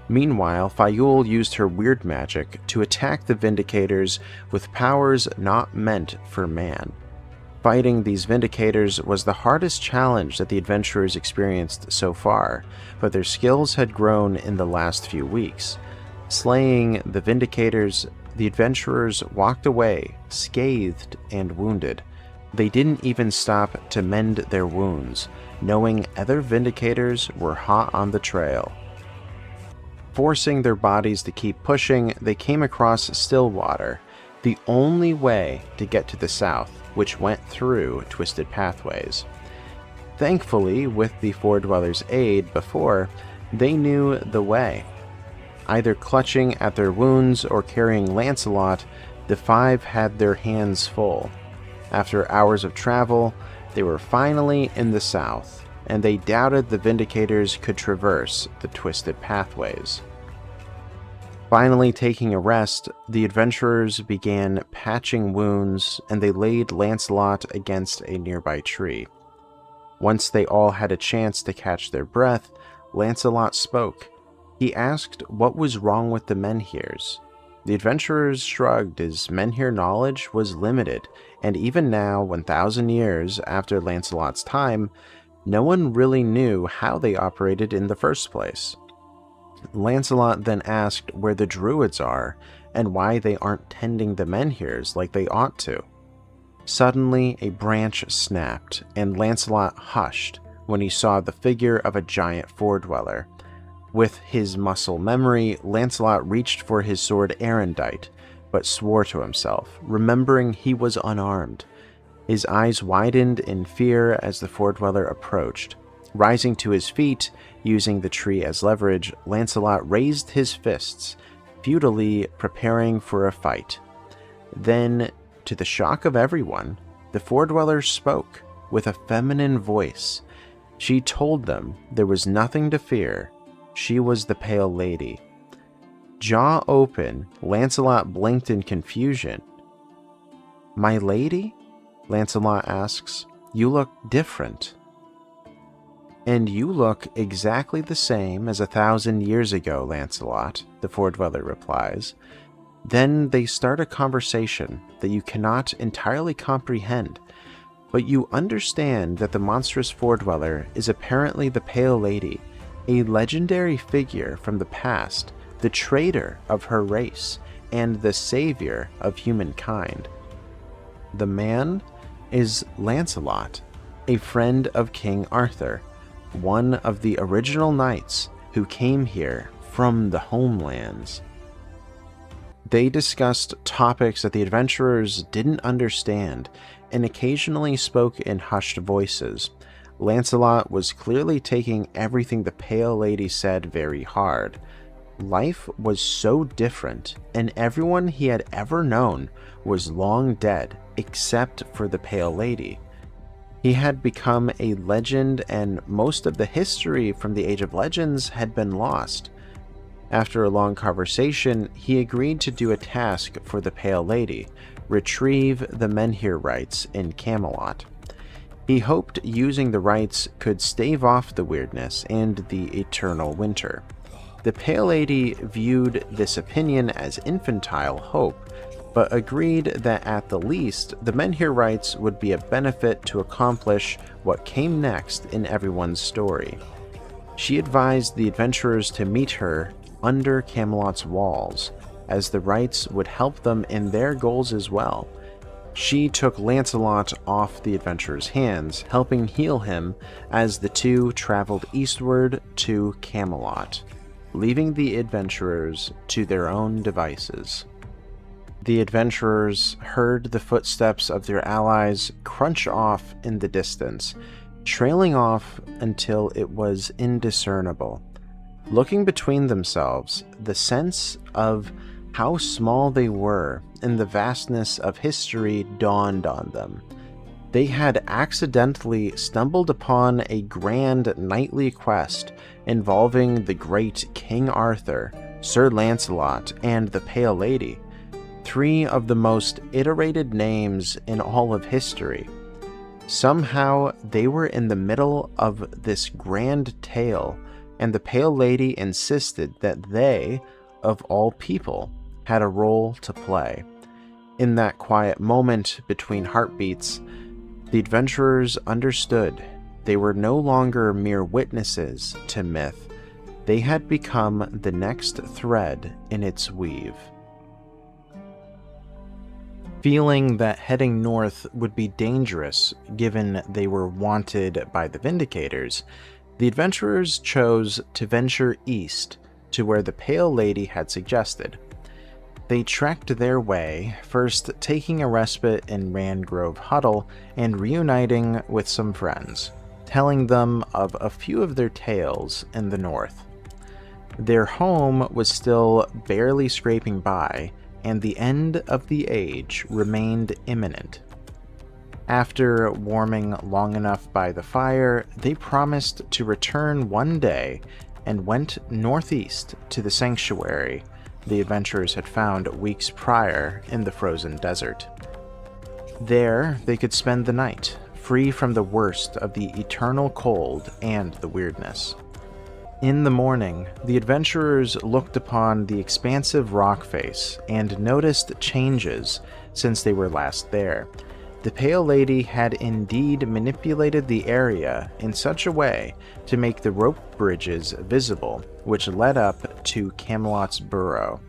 Meanwhile, Fayul used her weird magic to attack the Vindicators with powers not meant for man. Fighting these Vindicators was the hardest challenge that the adventurers experienced so far, but their skills had grown in the last few weeks. Slaying the Vindicators, the adventurers walked away, scathed and wounded. They didn't even stop to mend their wounds, knowing other Vindicators were hot on the trail. Forcing their bodies to keep pushing, they came across Stillwater, the only way to get to the south, which went through twisted pathways. Thankfully, with the Four Dwellers' aid before, they knew the way. Either clutching at their wounds or carrying Lancelot, the five had their hands full. After hours of travel, they were finally in the south, and they doubted the Vindicators could traverse the twisted pathways. Finally taking a rest, the adventurers began patching wounds, and they laid Lancelot against a nearby tree. Once they all had a chance to catch their breath, Lancelot spoke. He asked what was wrong with the menhirs. The adventurers shrugged, as menhir knowledge was limited, and even now, 1,000 years after Lancelot's time, no one really knew how they operated in the first place. Lancelot then asked where the druids are, and why they aren't tending the menhirs like they ought to. Suddenly, a branch snapped, and Lancelot hushed when he saw the figure of a giant four-dweller. With his muscle memory, Lancelot reached for his sword Erendite, but swore to himself, remembering he was unarmed. His eyes widened in fear as the four-dweller approached. Rising to his feet, using the tree as leverage, Lancelot raised his fists, futilely preparing for a fight. Then, to the shock of everyone, the four-dweller spoke with a feminine voice. She told them there was nothing to fear. She was the Pale Lady. Jaw open, Lancelot blinked in confusion. "My lady?" Lancelot asks. "You look different." "And you look exactly the same as 1,000 years ago, Lancelot," the four-dweller replies. Then they start a conversation that you cannot entirely comprehend, but you understand that the monstrous four-dweller is apparently the Pale Lady, a legendary figure from the past, the traitor of her race, and the savior of humankind. The man is Lancelot, a friend of King Arthur, one of the original knights who came here from the homelands. They discussed topics that the adventurers didn't understand, and occasionally spoke in hushed voices. Lancelot was clearly taking everything the Pale Lady said very hard. Life was so different, and everyone he had ever known was long dead, except for the Pale Lady. He had become a legend, and most of the history from the Age of Legends had been lost. After a long conversation, he agreed to do a task for the Pale Lady, retrieve the menhir rites in Camelot. He hoped using the rites could stave off the weirdness and the eternal winter. The Pale Lady viewed this opinion as infantile hope, but agreed that at the least, the menhir rites would be a benefit to accomplish what came next in everyone's story. She advised the adventurers to meet her under Camelot's walls, as the rites would help them in their goals as well. She took Lancelot off the adventurer's hands, helping heal him as the two traveled eastward to Camelot, leaving the adventurers to their own devices. The adventurers heard the footsteps of their allies crunch off in the distance, trailing off until it was indiscernible. Looking between themselves, the sense of how small they were in the vastness of history dawned on them. They had accidentally stumbled upon a grand knightly quest involving the great King Arthur, Sir Lancelot, and the Pale Lady, three of the most iterated names in all of history. Somehow, they were in the middle of this grand tale, and the Pale Lady insisted that they, of all people, had a role to play. In that quiet moment between heartbeats, the adventurers understood they were no longer mere witnesses to myth. They had become the next thread in its weave. Feeling that heading north would be dangerous given they were wanted by the Vindicators, the adventurers chose to venture east to where the Pale Lady had suggested. They trekked their way, first taking a respite in Rangrove Huddle and reuniting with some friends, telling them of a few of their tales in the north. Their home was still barely scraping by, and the end of the age remained imminent. After warming long enough by the fire, they promised to return one day and went northeast to the sanctuary the adventurers had found weeks prior in the frozen desert. There, they could spend the night, free from the worst of the eternal cold and the weirdness. In the morning, the adventurers looked upon the expansive rock face and noticed changes since they were last there. The Pale Lady had indeed manipulated the area in such a way to make the rope bridges visible, which led up to Camelot's burrow.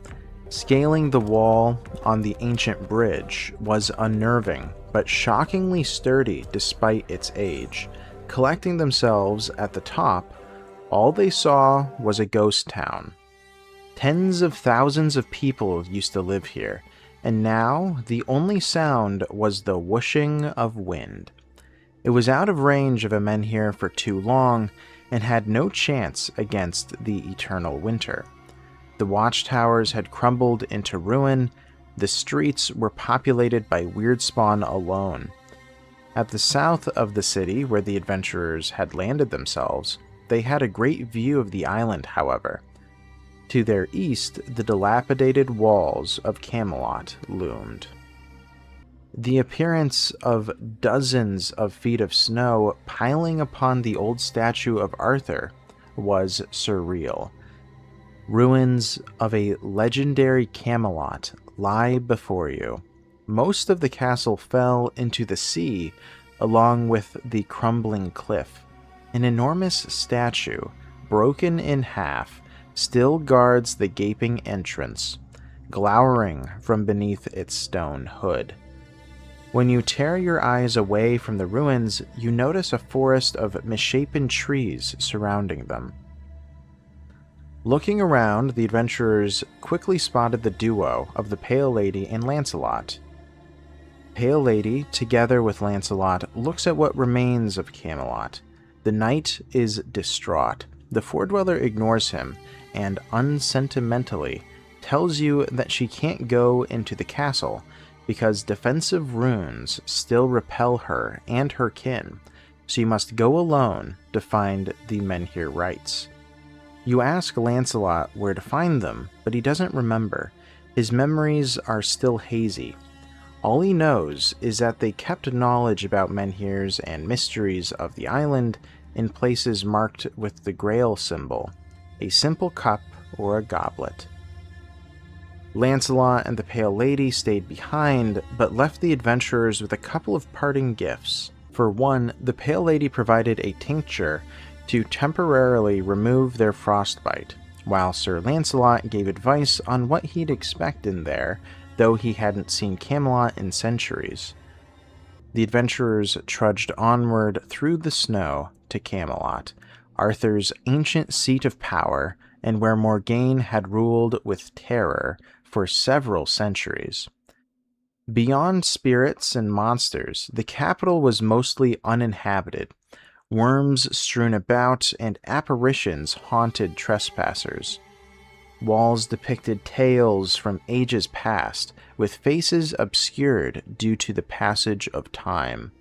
Scaling the wall on the ancient bridge was unnerving, but shockingly sturdy despite its age. Collecting themselves at the top, all they saw was a ghost town. Tens of thousands of people used to live here, and now the only sound was the whooshing of wind. It was out of range of a menhir for too long, and had no chance against the eternal winter. The watchtowers had crumbled into ruin, the streets were populated by Weirdspawne alone. At the south of the city where the adventurers had landed themselves, they had a great view of the island, however. To their east, the dilapidated walls of Camelot loomed. The appearance of dozens of feet of snow piling upon the old statue of Arthur was surreal. Ruins of a legendary Camelot lie before you. Most of the castle fell into the sea along with the crumbling cliff. An enormous statue, broken in half, still guards the gaping entrance, glowering from beneath its stone hood. When you tear your eyes away from the ruins, you notice a forest of misshapen trees surrounding them. Looking around, the adventurers quickly spotted the duo of the Pale Lady and Lancelot. Pale Lady, together with Lancelot, looks at what remains of Camelot. The knight is distraught. The foredweller ignores him, and unsentimentally tells you that she can't go into the castle because defensive runes still repel her and her kin, so you must go alone to find the menhir rites. You ask Lancelot where to find them, but he doesn't remember. His memories are still hazy. All he knows is that they kept knowledge about menhirs and mysteries of the island in places marked with the Grail symbol, a simple cup or a goblet. Lancelot and the Pale Lady stayed behind, but left the adventurers with a couple of parting gifts. For one, the Pale Lady provided a tincture to temporarily remove their frostbite, while Sir Lancelot gave advice on what he'd expect in there, though he hadn't seen Camelot in centuries. The adventurers trudged onward through the snow to Camelot, Arthur's ancient seat of power, and where Morgaine had ruled with terror for several centuries. Beyond spirits and monsters, the capital was mostly uninhabited. Worms strewn about and apparitions haunted trespassers. Walls depicted tales from ages past, with faces obscured due to the passage of time.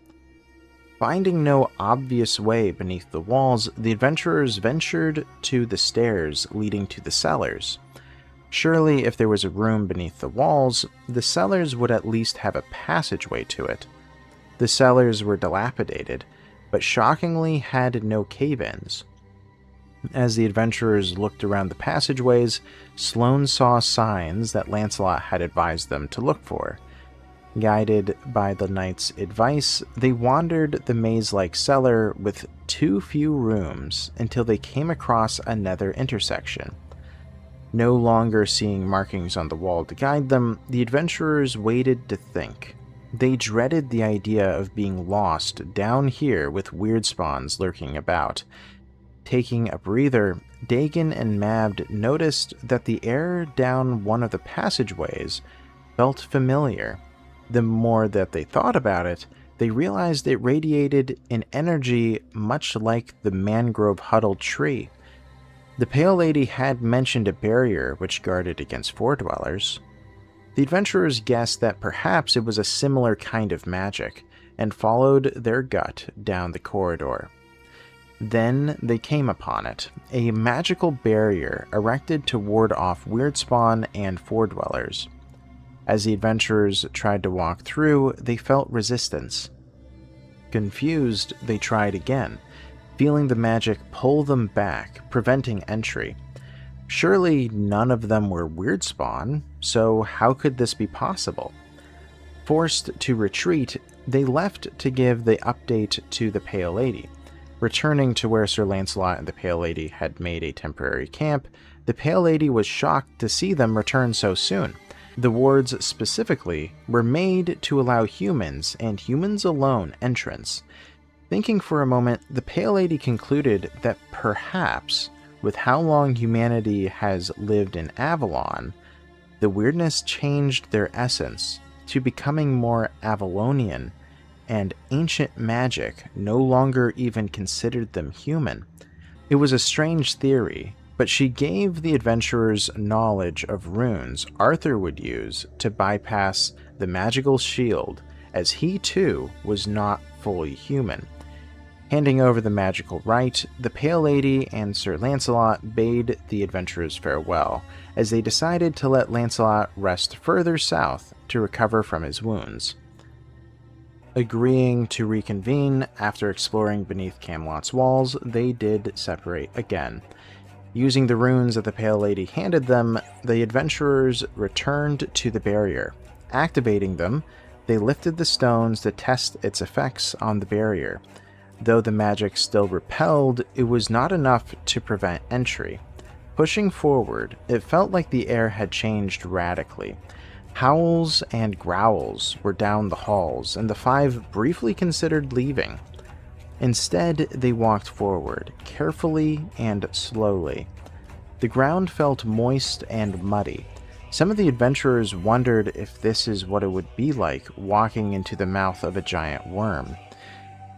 Finding no obvious way beneath the walls, the adventurers ventured to the stairs leading to the cellars. Surely, if there was a room beneath the walls, the cellars would at least have a passageway to it. The cellars were dilapidated, but shockingly had no cave-ins. As the adventurers looked around the passageways, Sloane saw signs that Lancelot had advised them to look for. Guided by the knight's advice, they wandered the maze-like cellar with too few rooms until they came across another intersection. No longer seeing markings on the wall to guide them, the adventurers waited to think. They dreaded the idea of being lost down here with weird spawns lurking about. Taking a breather, Dagon and Mabd noticed that the air down one of the passageways felt familiar. The more that they thought about it, they realized it radiated an energy much like the mangrove-huddled tree. The Pale Lady had mentioned a barrier which guarded against foredwellers. The adventurers guessed that perhaps it was a similar kind of magic, and followed their gut down the corridor. Then they came upon it, a magical barrier erected to ward off weird spawn and foredwellers. As the adventurers tried to walk through, they felt resistance. Confused, they tried again, feeling the magic pull them back, preventing entry. Surely none of them were weird spawn, so how could this be possible? Forced to retreat, they left to give the update to the Pale Lady. Returning to where Sir Lancelot and the Pale Lady had made a temporary camp, the Pale Lady was shocked to see them return so soon. The wards specifically were made to allow humans, and humans alone, entrance. Thinking for a moment, the Pale Lady concluded that perhaps, with how long humanity has lived in Avalon, the weirdness changed their essence to becoming more Avalonian, and ancient magic no longer even considered them human. It was a strange theory, but she gave the adventurers knowledge of runes Arthur would use to bypass the magical shield, as he too was not fully human. Handing over the magical rite, the Pale Lady and Sir Lancelot bade the adventurers farewell, as they decided to let Lancelot rest further south to recover from his wounds. Agreeing to reconvene after exploring beneath Camelot's walls, they did separate again. Using the runes that the Pale Lady handed them, the adventurers returned to the barrier. Activating them, they lifted the stones to test its effects on the barrier. Though the magic still repelled, it was not enough to prevent entry. Pushing forward, it felt like the air had changed radically. Howls and growls were down the halls, and the five briefly considered leaving. Instead, they walked forward, carefully and slowly. The ground felt moist and muddy. Some of the adventurers wondered if this is what it would be like walking into the mouth of a giant worm.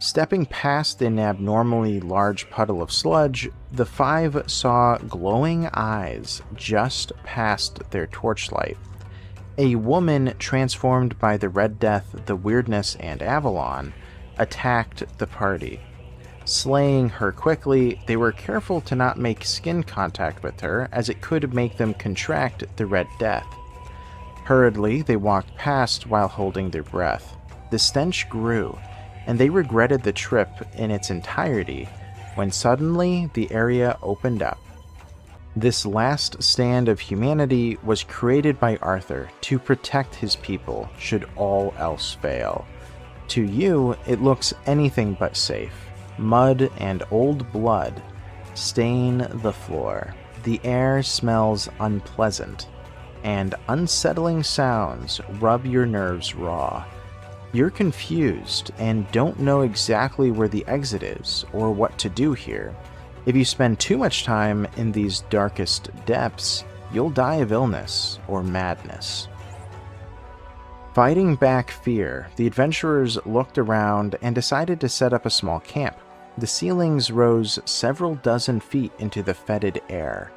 Stepping past an abnormally large puddle of sludge, the five saw glowing eyes just past their torchlight. A woman transformed by the Red Death, the Weirdness, and Avalon attacked the party. Slaying her quickly, they were careful to not make skin contact with her, as it could make them contract the Red Death. Hurriedly, they walked past while holding their breath. The stench grew, and they regretted the trip in its entirety, when suddenly the area opened up. This last stand of humanity was created by Arthur to protect his people should all else fail. To you, it looks anything but safe. Mud and old blood stain the floor. The air smells unpleasant, and unsettling sounds rub your nerves raw. You're confused and don't know exactly where the exit is or what to do here. If you spend too much time in these darkest depths, you'll die of illness or madness. Fighting back fear, the adventurers looked around and decided to set up a small camp. The ceilings rose several dozen feet into the fetid air.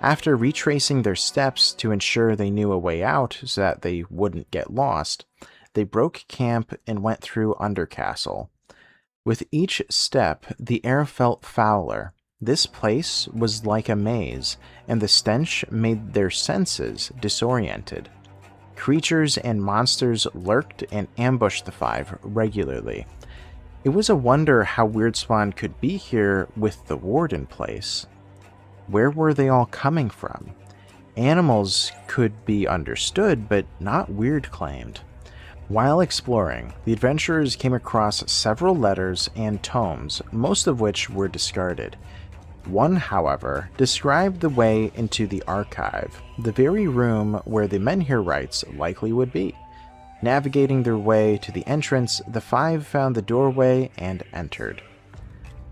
After retracing their steps to ensure they knew a way out so that they wouldn't get lost, they broke camp and went through Undercastle. With each step, the air felt fouler. This place was like a maze, and the stench made their senses disoriented. Creatures and monsters lurked and ambushed the five regularly. It was a wonder how Weirdspawn could be here with the ward in place. Where were they all coming from? Animals could be understood, but not Weird claimed. While exploring, the adventurers came across several letters and tomes, most of which were discarded. One, however, described the way into the archive, the very room where the Menhir rites likely would be. Navigating their way to the entrance, the five found the doorway and entered.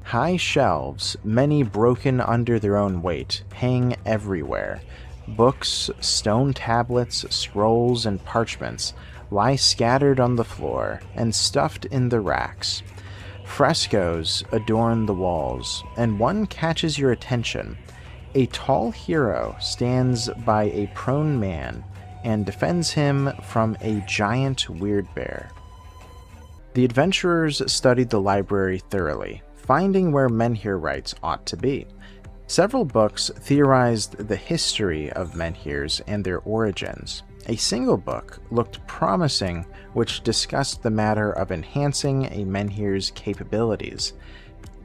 High shelves, many broken under their own weight, hang everywhere. Books, stone tablets, scrolls, and parchments lie scattered on the floor and stuffed in the racks. Frescoes adorn the walls, and one catches your attention. A tall hero stands by a prone man and defends him from a giant weird bear. The adventurers studied the library thoroughly, finding where Menhir rites ought to be. Several books theorized the history of Menhirs and their origins. A single book looked promising, which discussed the matter of enhancing a Menhir's capabilities.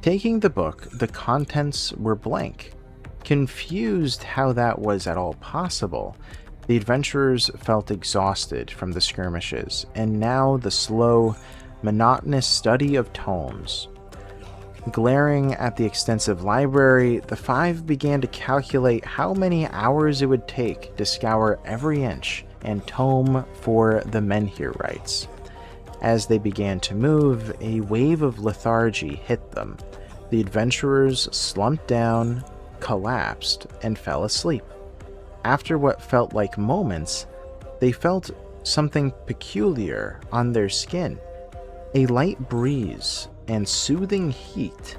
Taking the book, the contents were blank. Confused how that was at all possible, the adventurers felt exhausted from the skirmishes, and now the slow, monotonous study of tomes. Glaring at the extensive library, the five began to calculate how many hours it would take to scour every inch and tome for the Menhir rites. As they began to move, a wave of lethargy hit them. The adventurers slumped down, collapsed, and fell asleep. After what felt like moments, they felt something peculiar on their skin. A light breeze and soothing heat.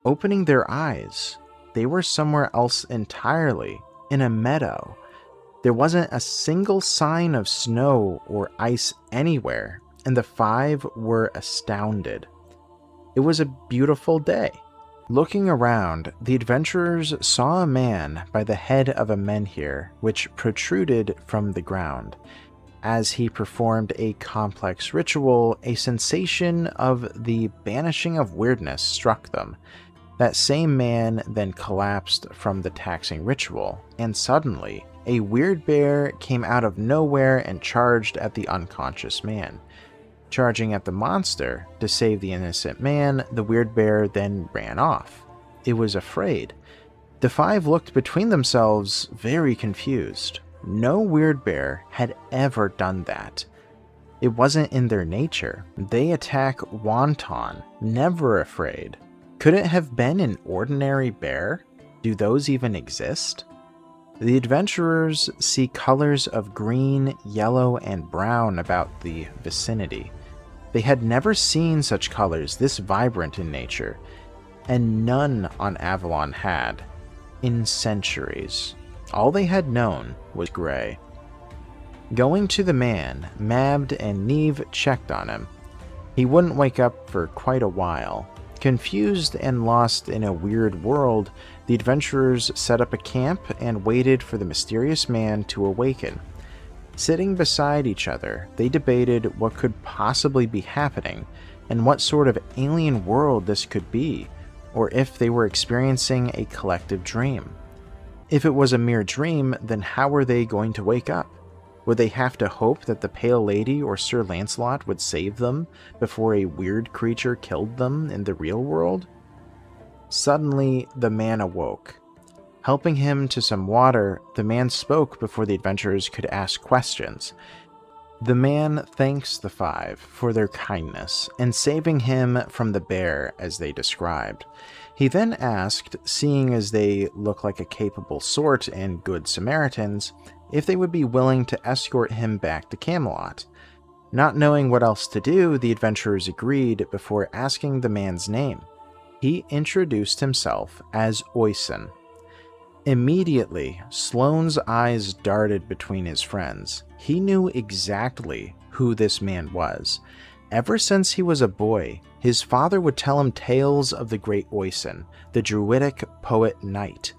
Opening their eyes, they were somewhere else entirely, in a meadow. There wasn't a single sign of snow or ice anywhere, and the five were astounded. It was a beautiful day. Looking around, the adventurers saw a man by the head of a menhir, which protruded from the ground. As he performed a complex ritual, a sensation of the banishing of weirdness struck them. That same man then collapsed from the taxing ritual, and suddenly, a weird bear came out of nowhere and charged at the unconscious man. Charging at the monster to save the innocent man, the weird bear then ran off. It was afraid. The five looked between themselves, very confused. No weird bear had ever done that. It wasn't in their nature. They attack wanton, never afraid. Could it have been an ordinary bear? Do those even exist? The adventurers see colors of green, yellow, and brown about the vicinity. They had never seen such colors this vibrant in nature, and none on Avalon had, in centuries. All they had known was gray. Going to the man, Mabd and Neve checked on him. He wouldn't wake up for quite a while. Confused and lost in a weird world, the adventurers set up a camp and waited for the mysterious man to awaken. Sitting beside each other, they debated what could possibly be happening and what sort of alien world this could be, or if they were experiencing a collective dream. If it was a mere dream, then how were they going to wake up? Would they have to hope that the Pale Lady or Sir Lancelot would save them before a weird creature killed them in the real world? Suddenly, the man awoke. Helping him to some water, the man spoke before the adventurers could ask questions. The man thanks the five for their kindness and saving him from the bear as they described. He then asked, seeing as they look like a capable sort and good Samaritans, if they would be willing to escort him back to Camelot. Not knowing what else to do, the adventurers agreed before asking the man's name. He introduced himself as Oisin. Immediately, Sloane's eyes darted between his friends. He knew exactly who this man was. Ever since he was a boy, his father would tell him tales of the great Oisin, the druidic poet knight.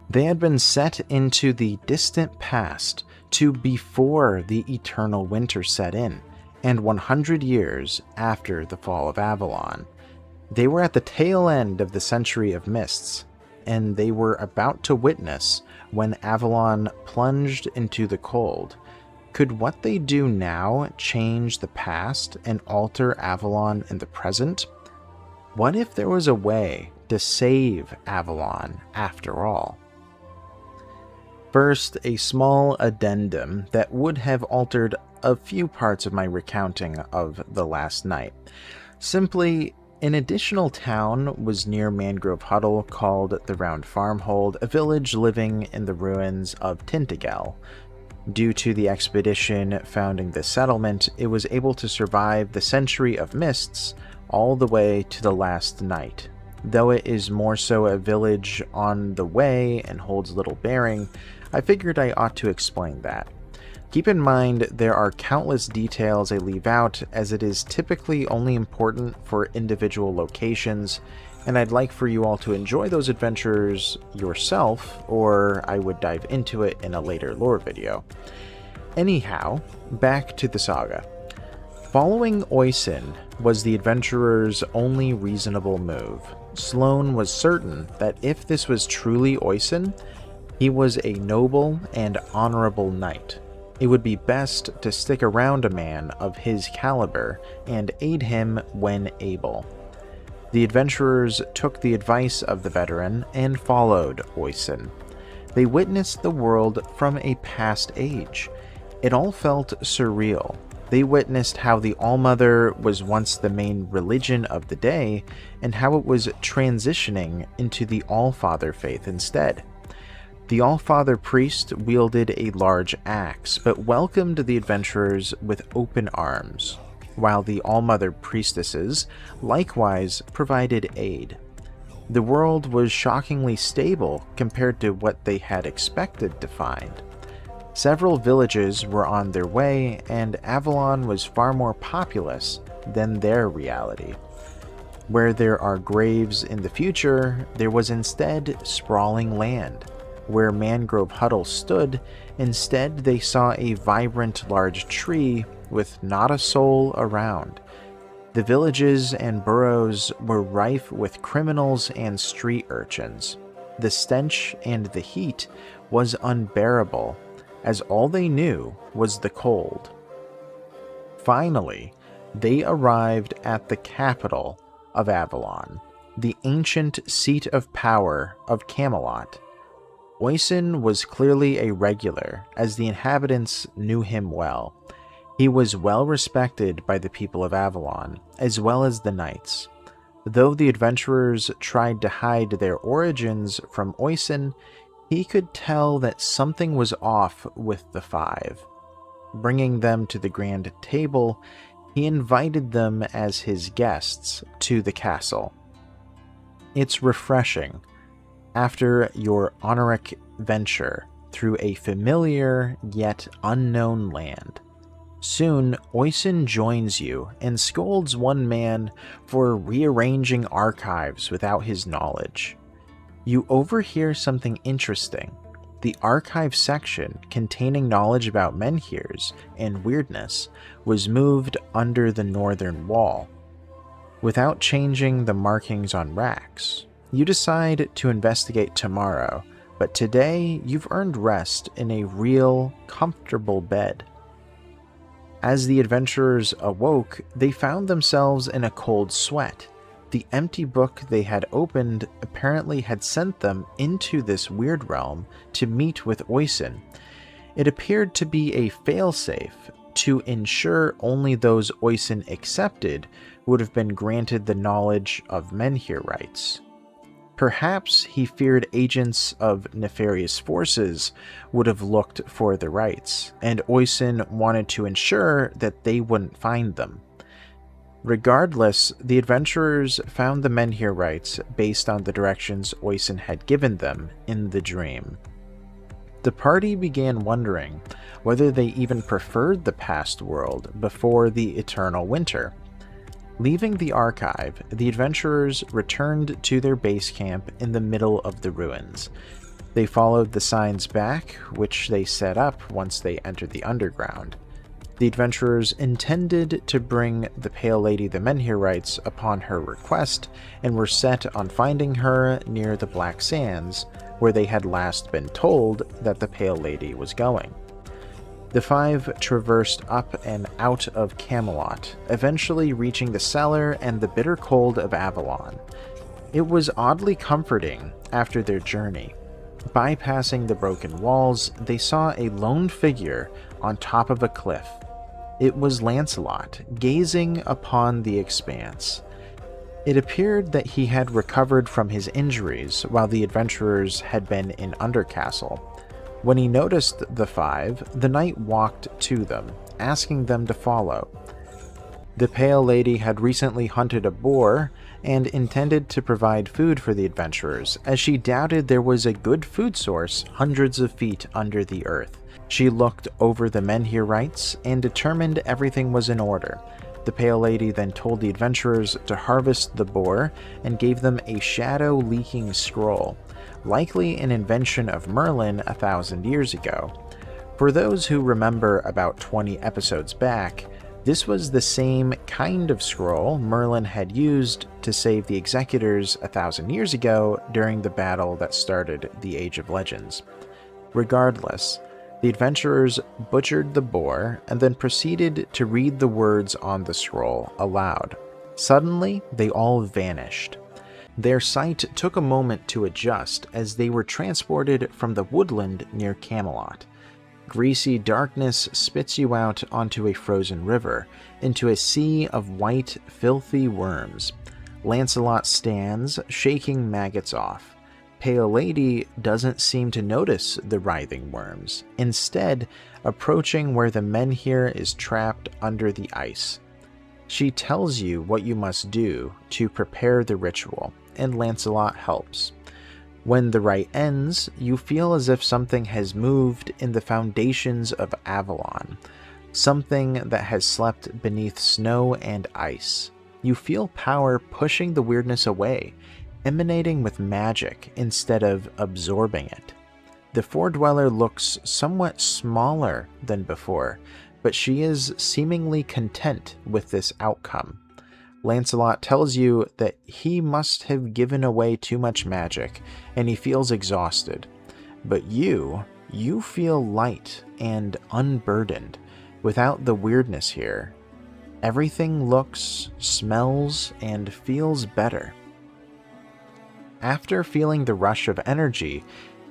They had been set into the distant past to before the eternal winter set in, and 100 years after the fall of Avalon. They were at the tail end of the Century of Mists, and they were about to witness when Avalon plunged into the cold. Could what they do now change the past and alter Avalon in the present? What if there was a way to save Avalon after all? First, a small addendum that would have altered a few parts of my recounting of the last night. Simply, an additional town was near Mangrove Huddle called the Round Farmhold, a village living in the ruins of Tainted Grail. Due to the expedition founding this settlement, it was able to survive the Century of Mists all the way to the last night. Though it is more so a village on the way and holds little bearing, I figured I ought to explain that. Keep in mind there are countless details I leave out, as it is typically only important for individual locations, and I'd like for you all to enjoy those adventures yourself, or I would dive into it in a later lore video. Anyhow, back to the saga. Following Oisin was the adventurer's only reasonable move. Sloane was certain that if this was truly Oisin, he was a noble and honorable knight. It would be best to stick around a man of his caliber and aid him when able. The adventurers took the advice of the veteran and followed Oisin. They witnessed the world from a past age. It all felt surreal. They witnessed how the Allmother was once the main religion of the day, and how it was transitioning into the Allfather faith instead. The Allfather priest wielded a large axe, but welcomed the adventurers with open arms, while the Allmother priestesses likewise provided aid. The world was shockingly stable compared to what they had expected to find. Several villages were on their way, and Avalon was far more populous than their reality. Where there are graves in the future, there was instead sprawling land. Where Mangrove Huddle stood, instead they saw a vibrant large tree with not a soul around. The villages and boroughs were rife with criminals and street urchins. The stench and the heat was unbearable, as all they knew was the cold. Finally, they arrived at the capital of Avalon, the ancient seat of power of Camelot. Oisin was clearly a regular, as the inhabitants knew him well. He was well respected by the people of Avalon, as well as the knights. Though the adventurers tried to hide their origins from Oisin, he could tell that something was off with the five. Bringing them to the grand table, he invited them as his guests to the castle. It's refreshing, after your honoric venture through a familiar yet unknown land. Soon, Oisin joins you and scolds one man for rearranging archives without his knowledge. You overhear something interesting. The archive section containing knowledge about menhirs and weirdness was moved under the northern wall. Without changing the markings on racks, you decide to investigate tomorrow, but today you've earned rest in a real, comfortable bed. As the adventurers awoke, they found themselves in a cold sweat. The empty book they had opened apparently had sent them into this weird realm to meet with Oisin. It appeared to be a failsafe to ensure only those Oisin accepted would have been granted the knowledge of menhir rights. Perhaps he feared agents of nefarious forces would have looked for the rights, and Oisin wanted to ensure that they wouldn't find them. Regardless, the adventurers found the menhir rights based on the directions Oisin had given them in the dream. The party began wondering whether they even preferred the past world before the eternal winter. Leaving the archive, the adventurers returned to their base camp in the middle of the ruins. They followed the signs back, which they set up once they entered the underground. The adventurers intended to bring the Pale Lady the Menhirites upon her request, and were set on finding her near the Black Sands, where they had last been told that the Pale Lady was going. The five traversed up and out of Camelot, eventually reaching the cellar and the bitter cold of Avalon. It was oddly comforting after their journey. Bypassing the broken walls, they saw a lone figure on top of a cliff. It was Lancelot, gazing upon the expanse. It appeared that he had recovered from his injuries while the adventurers had been in Undercastle. When he noticed the five, the knight walked to them, asking them to follow. The Pale Lady had recently hunted a boar and intended to provide food for the adventurers, as she doubted there was a good food source hundreds of feet under the earth. She looked over the Menhirites and determined everything was in order. The Pale Lady then told the adventurers to harvest the boar and gave them a shadow-leaking scroll, likely an invention of Merlin 1,000 years ago. For those who remember about 20 episodes back, this was the same kind of scroll Merlin had used to save the Executors 1,000 years ago during the battle that started the Age of Legends. Regardless, the adventurers butchered the boar and then proceeded to read the words on the scroll aloud. Suddenly, they all vanished. Their sight took a moment to adjust as they were transported from the woodland near Camelot. Greasy darkness spits you out onto a frozen river, into a sea of white, filthy worms. Lancelot stands, shaking maggots off. Pale Lady doesn't seem to notice the writhing worms, instead approaching where the menhir is trapped under the ice. She tells you what you must do to prepare the ritual, and Lancelot helps. When the rite ends, you feel as if something has moved in the foundations of Avalon, something that has slept beneath snow and ice. You feel power pushing the weirdness away, emanating with magic instead of absorbing it. The Four-Dweller looks somewhat smaller than before, but she is seemingly content with this outcome. Lancelot tells you that he must have given away too much magic, and he feels exhausted. But you feel light and unburdened, without the weirdness here. Everything looks, smells, and feels better. After feeling the rush of energy,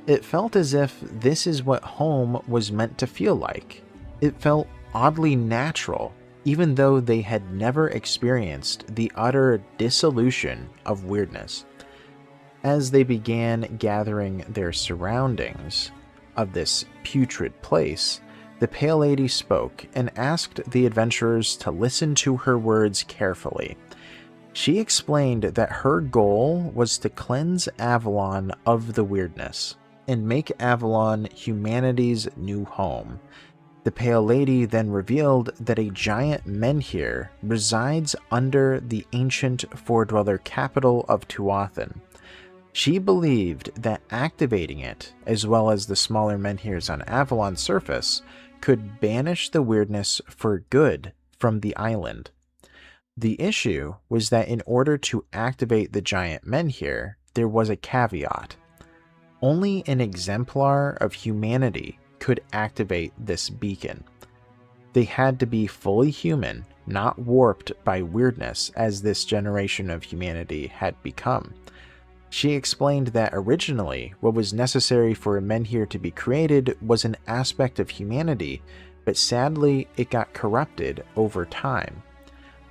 it felt as if this is what home was meant to feel like. It felt oddly natural, even though they had never experienced the utter dissolution of weirdness. As they began gathering their surroundings of this putrid place, the Pale Lady spoke and asked the adventurers to listen to her words carefully. She explained that her goal was to cleanse Avalon of the weirdness and make Avalon humanity's new home. The Pale Lady then revealed that a giant menhir resides under the ancient Four-Dweller capital of Tuathan. She believed that activating it, as well as the smaller menhirs on Avalon's surface, could banish the weirdness for good from the island. The issue was that in order to activate the giant menhir, there was a caveat. Only an exemplar of humanity could activate this beacon. They had to be fully human, not warped by weirdness as this generation of humanity had become. She explained that originally what was necessary for a menhir to be created was an aspect of humanity, but sadly it got corrupted over time.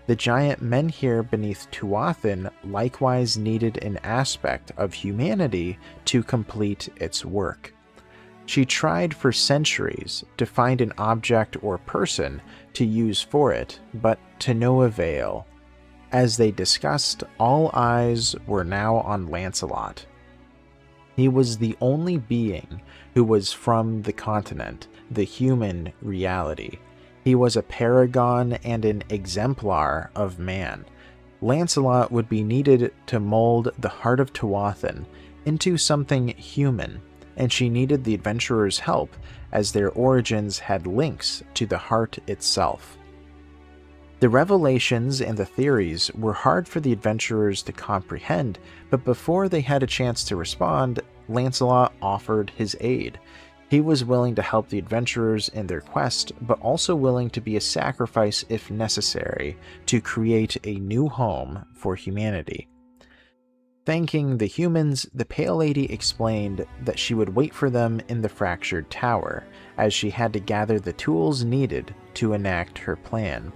The giant menhir beneath Tuathan likewise needed an aspect of humanity to complete its work. She tried for centuries to find an object or person to use for it, but to no avail. As they discussed, all eyes were now on Lancelot. He was the only being who was from the continent, the human reality. He was a paragon and an exemplar of man, Lancelot would be needed to mold the heart of Tuatha into something human, and she needed the adventurers' help as their origins had links to the heart itself. The revelations and the theories were hard for the adventurers to comprehend, but before they had a chance to respond, Lancelot offered his aid. He was willing to help the adventurers in their quest, but also willing to be a sacrifice if necessary to create a new home for humanity. Thanking the humans, the Pale Lady explained that she would wait for them in the fractured tower, as she had to gather the tools needed to enact her plan.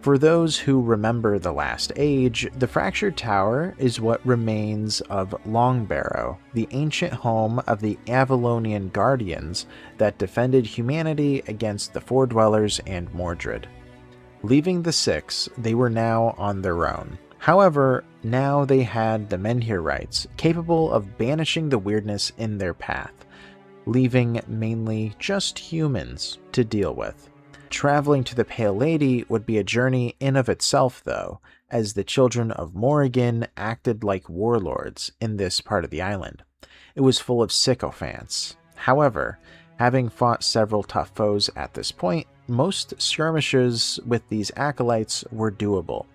For those who remember the Last Age, the Fractured Tower is what remains of Longbarrow, the ancient home of the Avalonian Guardians that defended humanity against the Four-Dwellers and Mordred. Leaving the Six, they were now on their own. However, now they had the Menhirites, capable of banishing the weirdness in their path, leaving mainly just humans to deal with. Traveling to the Pale Lady would be a journey in of itself, though, as the children of Morrigan acted like warlords in this part of the island. It was full of sycophants. However, having fought several tough foes at this point, most skirmishes with these acolytes were doable.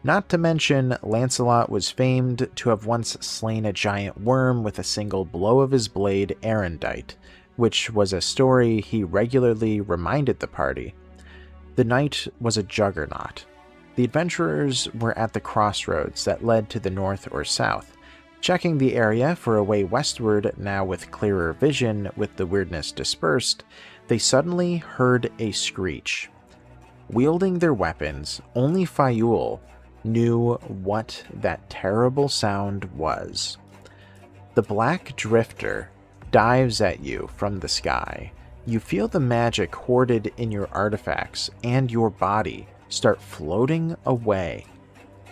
Not to mention, Lancelot was famed to have once slain a giant worm with a single blow of his blade erendite, which was a story he regularly reminded the party. The night was a juggernaut. The adventurers were at the crossroads that led to the north or south. Checking the area for a way westward now with clearer vision with the weirdness dispersed, they suddenly heard a screech. Wielding their weapons, only Fayoul knew what that terrible sound was. The Black Drifter dives at you from the sky. You feel the magic hoarded in your artifacts and your body start floating away.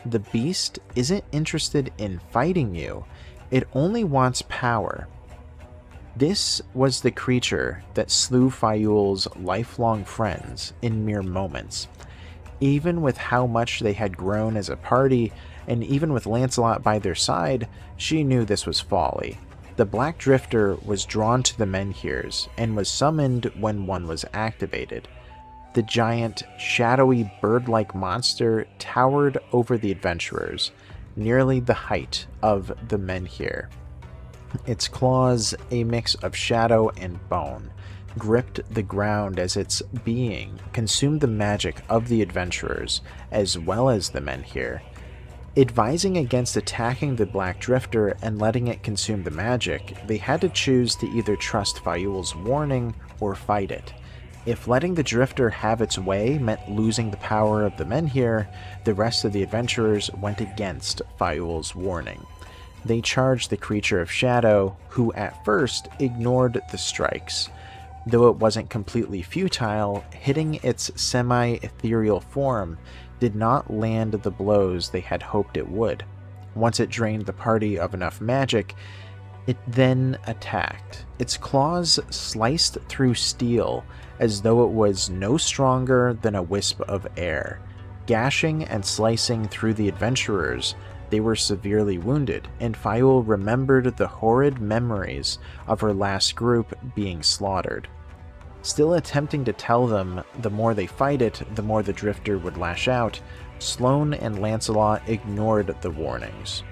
The beast isn't interested in fighting you, it only wants power. This was the creature that slew Fayoul's lifelong friends in mere moments. Even with how much they had grown as a party, and even with Lancelot by their side, she knew this was folly. The Black Drifter was drawn to the menhirs and was summoned when one was activated. The giant, shadowy, bird-like monster towered over the adventurers, nearly the height of the menhir. Its claws, a mix of shadow and bone, gripped the ground as its being consumed the magic of the adventurers as well as the menhir. Advising against attacking the Black Drifter and letting it consume the magic, they had to choose to either trust Fayoul's warning or fight it. If letting the Drifter have its way meant losing the power of the menhir, the rest of the adventurers went against Fayoul's warning. They charged the creature of shadow, who at first ignored the strikes. Though it wasn't completely futile, hitting its semi-ethereal form did not land the blows they had hoped it would. Once it drained the party of enough magic, it then attacked. Its claws sliced through steel as though it was no stronger than a wisp of air. Gashing and slicing through the adventurers, they were severely wounded, and Fayoul remembered the horrid memories of her last group being slaughtered. Still attempting to tell them the more they fight it, the more the Drifter would lash out, Sloane and Lancelot ignored the warnings.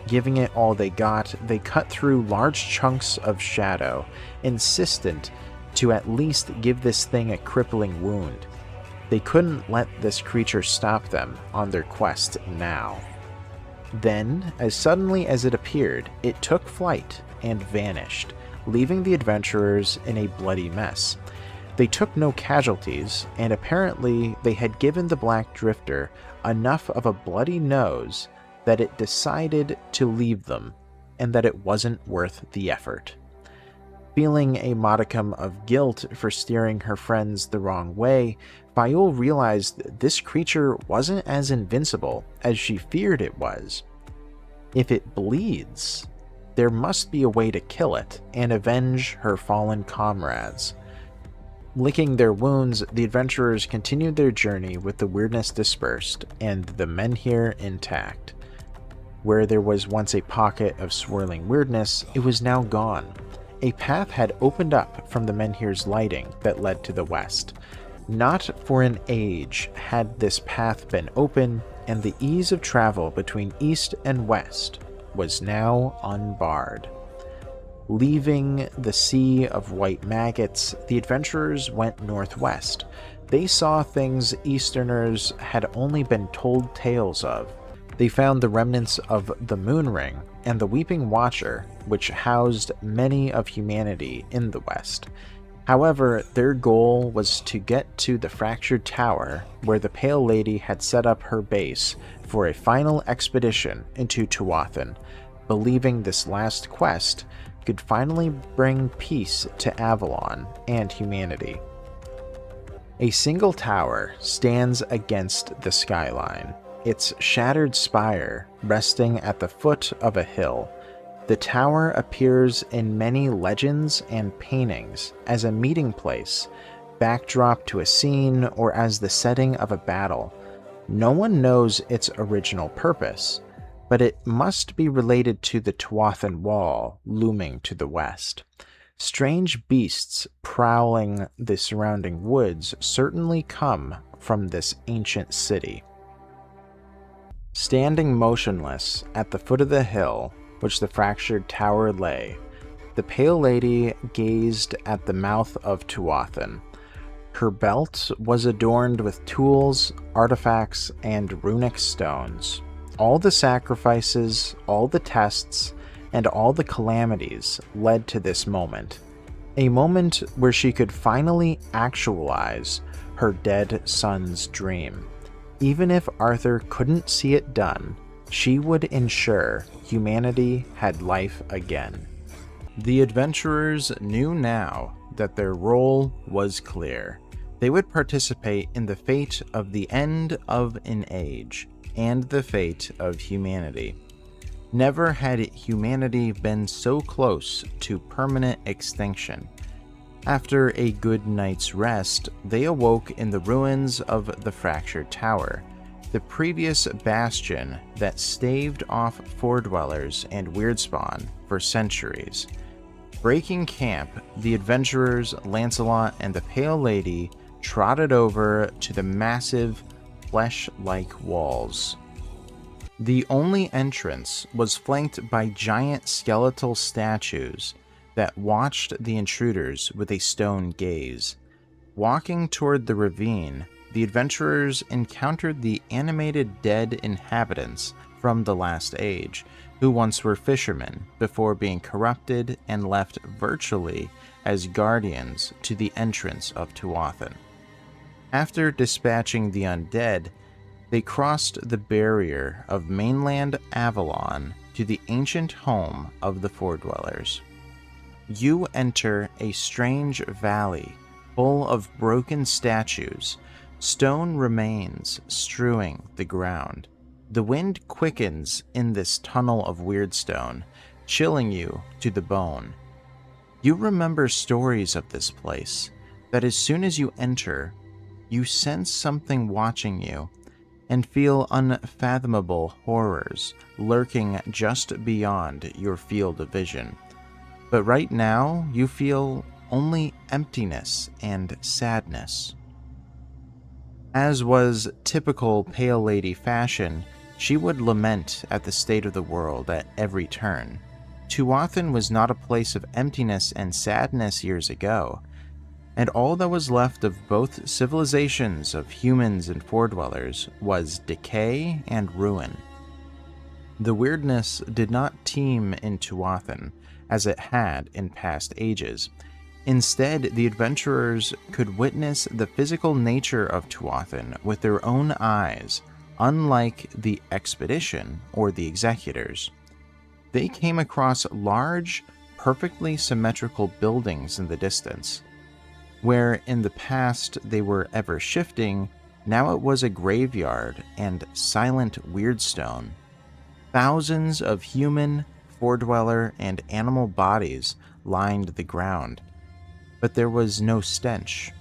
Giving it all they got, they cut through large chunks of shadow, insistent to at least give this thing a crippling wound. They couldn't let this creature stop them on their quest now. Then, as suddenly as it appeared, it took flight and vanished, leaving the adventurers in a bloody mess. They took no casualties, and apparently they had given the Black Drifter enough of a bloody nose that it decided to leave them, and that it wasn't worth the effort. Feeling a modicum of guilt for steering her friends the wrong way, Fayoul realized this creature wasn't as invincible as she feared it was. If it bleeds, there must be a way to kill it and avenge her fallen comrades. Licking their wounds, the adventurers continued their journey with the weirdness dispersed and the menhir intact. Where there was once a pocket of swirling weirdness, it was now gone. A path had opened up from the menhir's lighting that led to the west. Not for an age had this path been open, and the ease of travel between east and west was now unbarred. Leaving the sea of white maggots, the adventurers went northwest. They saw things Easterners had only been told tales of. They found the remnants of the Moon Ring and the Weeping Watcher, which housed many of humanity in the west. However, their goal was to get to the Fractured Tower, where the Pale Lady had set up her base for a final expedition into Tuathan, believing this last quest could finally bring peace to Avalon and humanity. A single tower stands against the skyline, its shattered spire resting at the foot of a hill. The tower appears in many legends and paintings as a meeting place, backdrop to a scene, or as the setting of a battle. No one knows its original purpose, but it must be related to the Tuathan Wall looming to the west. Strange beasts prowling the surrounding woods certainly come from this ancient city. Standing motionless at the foot of the hill which the Fractured Tower lay, the Pale Lady gazed at the mouth of Tuathan. Her belt was adorned with tools, artifacts, and runic stones. All the sacrifices, all the tests, and all the calamities led to this moment. A moment where she could finally actualize her dead son's dream. Even if Arthur couldn't see it done, she would ensure humanity had life again. The adventurers knew now that their role was clear. They would participate in the fate of the end of an age and the fate of humanity. Never had humanity been so close to permanent extinction. After a good night's rest, they awoke in the ruins of the Fractured Tower, the previous bastion that staved off foredwellers and Weirdspawne for centuries. Breaking camp, the adventurers, Lancelot and the Pale Lady, trotted over to the massive, flesh-like walls. The only entrance was flanked by giant skeletal statues that watched the intruders with a stone gaze. Walking toward the ravine, the adventurers encountered the animated dead inhabitants from the Last Age, who once were fishermen before being corrupted and left virtually as guardians to the entrance of Tuathan. After dispatching the undead, they crossed the barrier of mainland Avalon to the ancient home of the foredwellers. You enter a strange valley full of broken statues, stone remains strewing the ground. The wind quickens in this tunnel of Weirdstone, chilling you to the bone. You remember stories of this place, that as soon as you enter, you sense something watching you, and feel unfathomable horrors lurking just beyond your field of vision. But right now, you feel only emptiness and sadness. As was typical Pale Lady fashion, she would lament at the state of the world at every turn. Tuathan was not a place of emptiness and sadness years ago, and all that was left of both civilizations of humans and foredwellers was decay and ruin. The weirdness did not teem in Tuathan, as it had in past ages. Instead, the adventurers could witness the physical nature of Tuathan with their own eyes, unlike the expedition or the executors. They came across large, perfectly symmetrical buildings in the distance. Where in the past they were ever shifting, now it was a graveyard and silent Weirdstone. Thousands of human, foredweller, and animal bodies lined the ground, but there was no stench,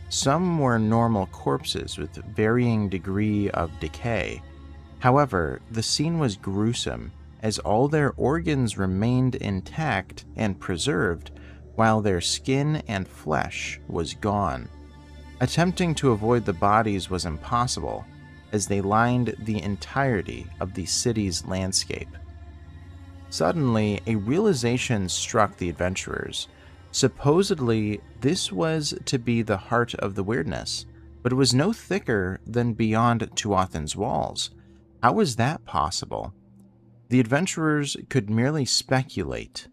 Some were normal corpses with varying degree of decay. However, the scene was gruesome, as all their organs remained intact and preserved, while their skin and flesh was gone. Attempting to avoid the bodies was impossible, as they lined the entirety of the city's landscape. Suddenly, a realization struck the adventurers. Supposedly, this was to be the heart of the weirdness, but it was no thicker than beyond Tuathan's walls. How was that possible? The adventurers could merely speculate.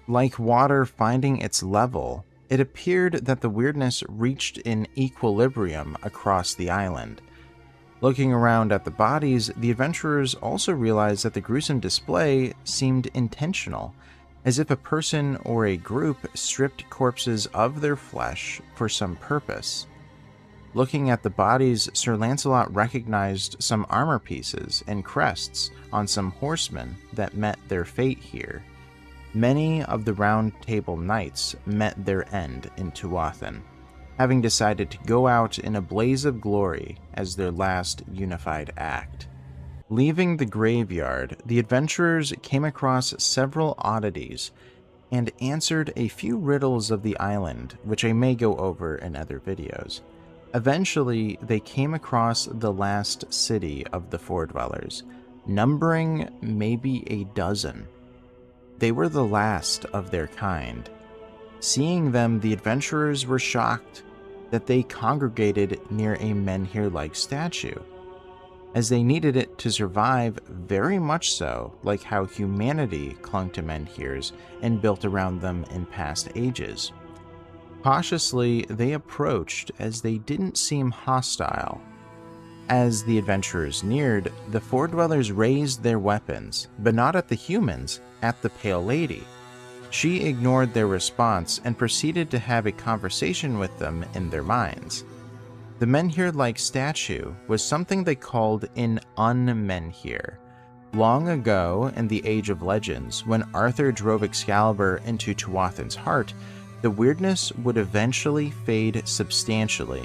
Like water finding its level, it appeared that the weirdness reached an equilibrium across the island. Looking around at the bodies, the adventurers also realized that the gruesome display seemed intentional, as if a person or a group stripped corpses of their flesh for some purpose. Looking at the bodies, Sir Lancelot recognized some armor pieces and crests on some horsemen that met their fate here. Many of the Round Table Knights met their end in Tuathan, having decided to go out in a blaze of glory as their last unified act. Leaving the graveyard, the adventurers came across several oddities and answered a few riddles of the island, which I may go over in other videos. Eventually, they came across the last city of the Foredwellers, numbering maybe a dozen. They were the last of their kind. Seeing them, the adventurers were shocked that they congregated near a menhir-like statue, as they needed it to survive, very much so like how humanity clung to menhirs and built around them in past ages. Cautiously, they approached as they didn't seem hostile. As the adventurers neared, the Foredwellers raised their weapons, but not at the humans, at the Pale Lady. She ignored their response and proceeded to have a conversation with them in their minds. The menhir-like statue was something they called an unmenhir. Long ago, in the Age of Legends, when Arthur drove Excalibur into Tuathan's heart, the weirdness would eventually fade substantially.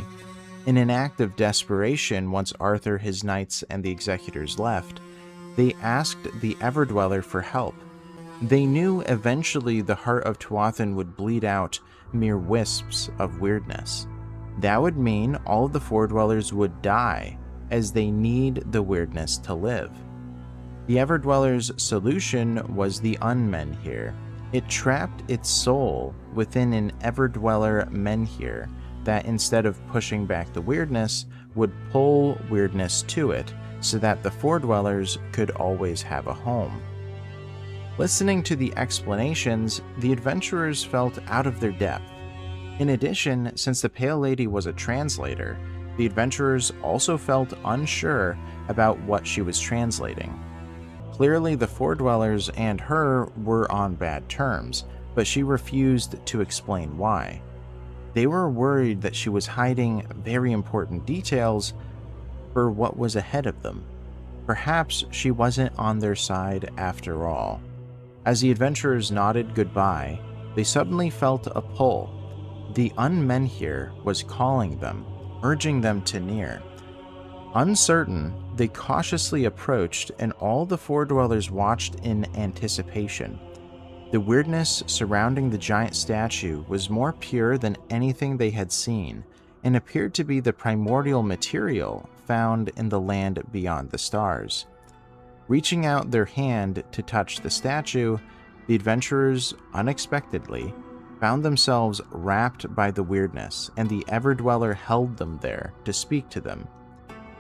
In an act of desperation, once Arthur, his knights, and the executors left, they asked the Everdweller for help. They knew eventually the heart of Tuathan would bleed out mere wisps of weirdness. That would mean all of the Foredwellers would die, as they need the weirdness to live. The Everdweller's solution was the Unmenhir. It trapped its soul within an Everdweller menhir that, instead of pushing back the weirdness, would pull weirdness to it, so that the Foredwellers could always have a home. Listening to the explanations, the adventurers felt out of their depth. In addition, since the Pale Lady was a translator, the adventurers also felt unsure about what she was translating. Clearly, the Foredwellers and her were on bad terms, but she refused to explain why. They were worried that she was hiding very important details for what was ahead of them. Perhaps she wasn't on their side after all. As the adventurers nodded goodbye, they suddenly felt a pull. The Unmenhir was calling them, urging them to near. Uncertain, they cautiously approached, and all the Foredwellers watched in anticipation. The weirdness surrounding the giant statue was more pure than anything they had seen, and appeared to be the primordial material found in the land beyond the stars. Reaching out their hand to touch the statue, the adventurers unexpectedly found themselves wrapped by the weirdness, and the Everdweller held them there to speak to them.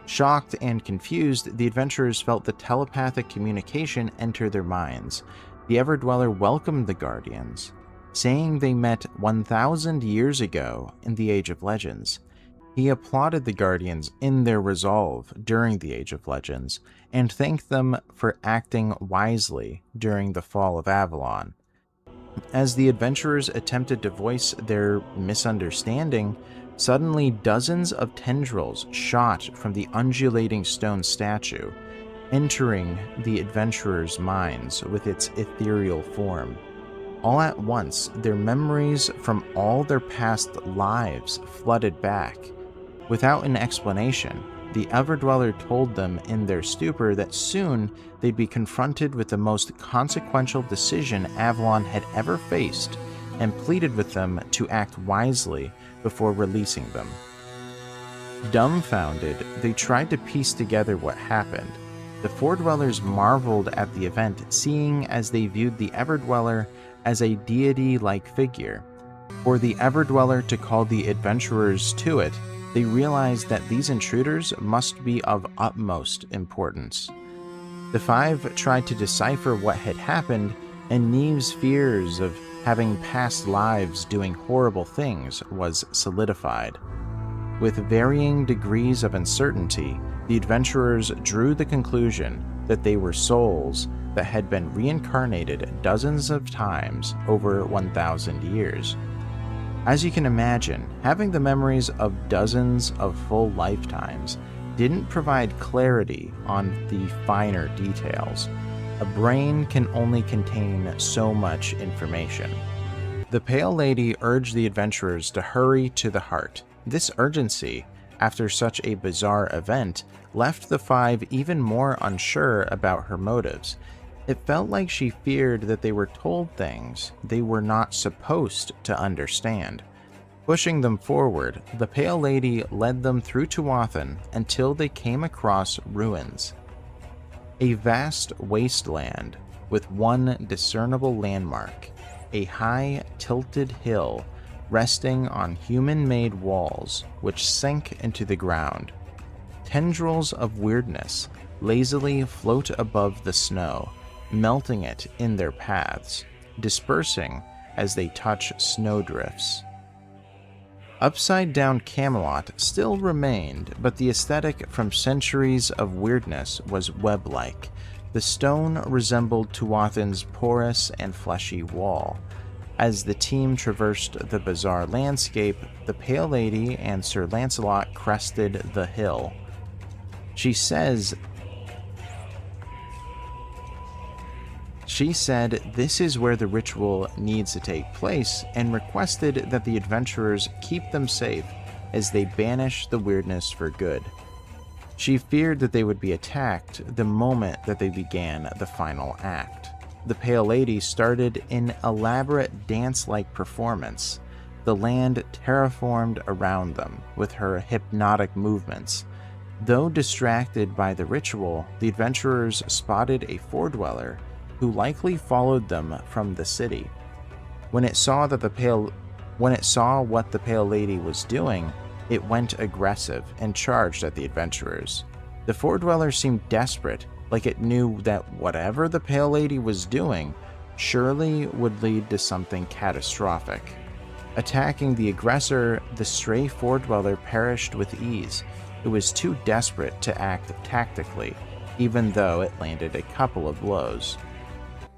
Shocked and confused, the adventurers felt the telepathic communication enter their minds. The Everdweller welcomed the Guardians, saying they met 1,000 years ago in the Age of Legends. He applauded the Guardians in their resolve during the Age of Legends, and thanked them for acting wisely during the fall of Avalon. As the adventurers attempted to voice their misunderstanding, suddenly dozens of tendrils shot from the undulating stone statue, entering the adventurers' minds with its ethereal form. All at once, their memories from all their past lives flooded back. Without an explanation, the Everdweller told them in their stupor that soon they'd be confronted with the most consequential decision Avalon had ever faced, and pleaded with them to act wisely before releasing them. Dumbfounded, they tried to piece together what happened. The Four Dwellers marveled at the event, seeing as they viewed the Everdweller as a deity-like figure. For the Everdweller to call the adventurers to it, they realized that these intruders must be of utmost importance. The five tried to decipher what had happened, and Neve's fears of having past lives doing horrible things was solidified. With varying degrees of uncertainty, the adventurers drew the conclusion that they were souls that had been reincarnated dozens of times over 1,000 years. As you can imagine, having the memories of dozens of full lifetimes didn't provide clarity on the finer details. A brain can only contain so much information. The Pale Lady urged the adventurers to hurry to the heart. This urgency, after such a bizarre event, left the five even more unsure about her motives. It felt like she feared that they were told things they were not supposed to understand. Pushing them forward, the Pale Lady led them through Tuathan until they came across ruins. A vast wasteland with one discernible landmark, a high, tilted hill resting on human-made walls which sank into the ground. Tendrils of weirdness lazily float above the snow, melting it in their paths, dispersing as they touch snowdrifts. Upside-down Camelot still remained, but the aesthetic from centuries of weirdness was web-like. The stone resembled Tuathan's porous and fleshy wall. As the team traversed the bizarre landscape, the Pale Lady and Sir Lancelot crested the hill. She said this is where the ritual needs to take place, and requested that the adventurers keep them safe as they banish the weirdness for good. She feared that they would be attacked the moment that they began the final act. The Pale Lady started an elaborate dance-like performance, the land terraformed around them with her hypnotic movements. Though distracted by the ritual, the adventurers spotted a four-dweller who likely followed them from the city. When it saw what the Pale Lady was doing, it went aggressive and charged at the adventurers. The four-dweller seemed desperate, like it knew that whatever the Pale Lady was doing surely would lead to something catastrophic. Attacking the aggressor, the stray four-dweller perished with ease. It was too desperate to act tactically, even though it landed a couple of blows.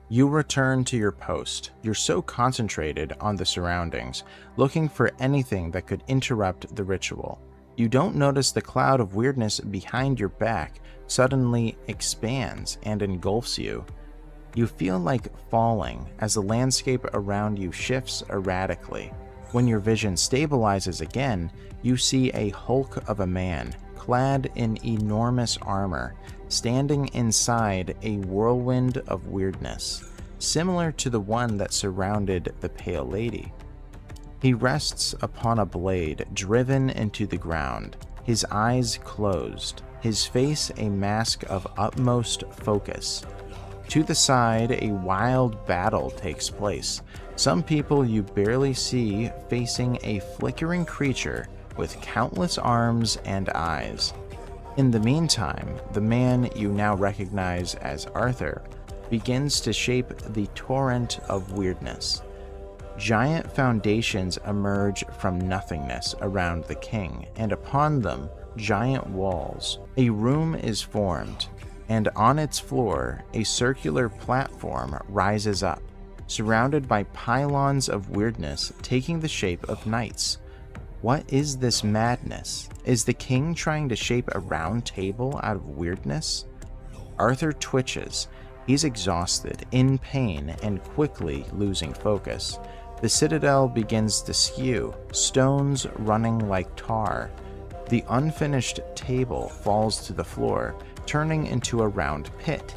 You return to your post. You're so concentrated on the surroundings, looking for anything that could interrupt the ritual. You don't notice the cloud of weirdness behind your back suddenly expands and engulfs you. You feel like falling as the landscape around you shifts erratically. When your vision stabilizes again, you see a hulk of a man, clad in enormous armor, standing inside a whirlwind of weirdness, similar to the one that surrounded the Pale Lady. He rests upon a blade driven into the ground, his eyes closed, his face a mask of utmost focus. To the side, a wild battle takes place. Some people you barely see facing a flickering creature with countless arms and eyes. In the meantime, the man you now recognize as Arthur begins to shape the torrent of weirdness. Giant foundations emerge from nothingness around the king, and upon them, giant walls. A room is formed, and on its floor, a circular platform rises up, surrounded by pylons of weirdness taking the shape of knights. What is this madness? Is the king trying to shape a round table out of weirdness? Arthur twitches, He's exhausted, in pain, and quickly losing focus. The citadel begins to skew, stones running like tar. The unfinished table falls to the floor, turning into a round pit.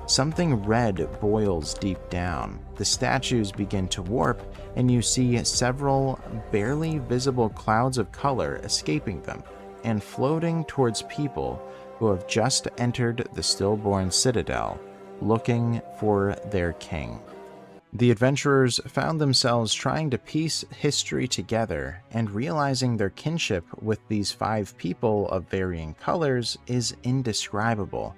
Something red boils deep down. The statues begin to warp, and you see several barely visible clouds of color escaping them and floating towards people who have just entered the stillborn citadel, looking for their king. The adventurers found themselves trying to piece history together, and realizing their kinship with these 5 people of varying colors is indescribable.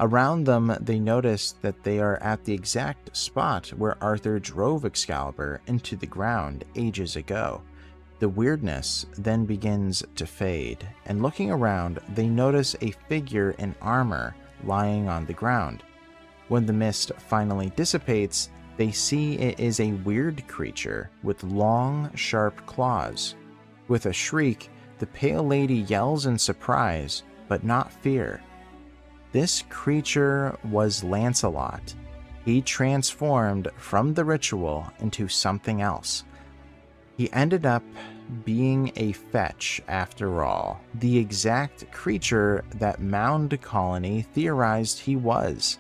Around them, they notice that they are at the exact spot where Arthur drove Excalibur into the ground ages ago. The weirdness then begins to fade, and looking around, they notice a figure in armor lying on the ground. When the mist finally dissipates, they see it is a weird creature with long, sharp claws. With a shriek, the Pale Lady yells in surprise, but not fear. This creature was Lancelot. He transformed from the ritual into something else. He ended up being a fetch after all, the exact creature that Mound Colony theorized he was.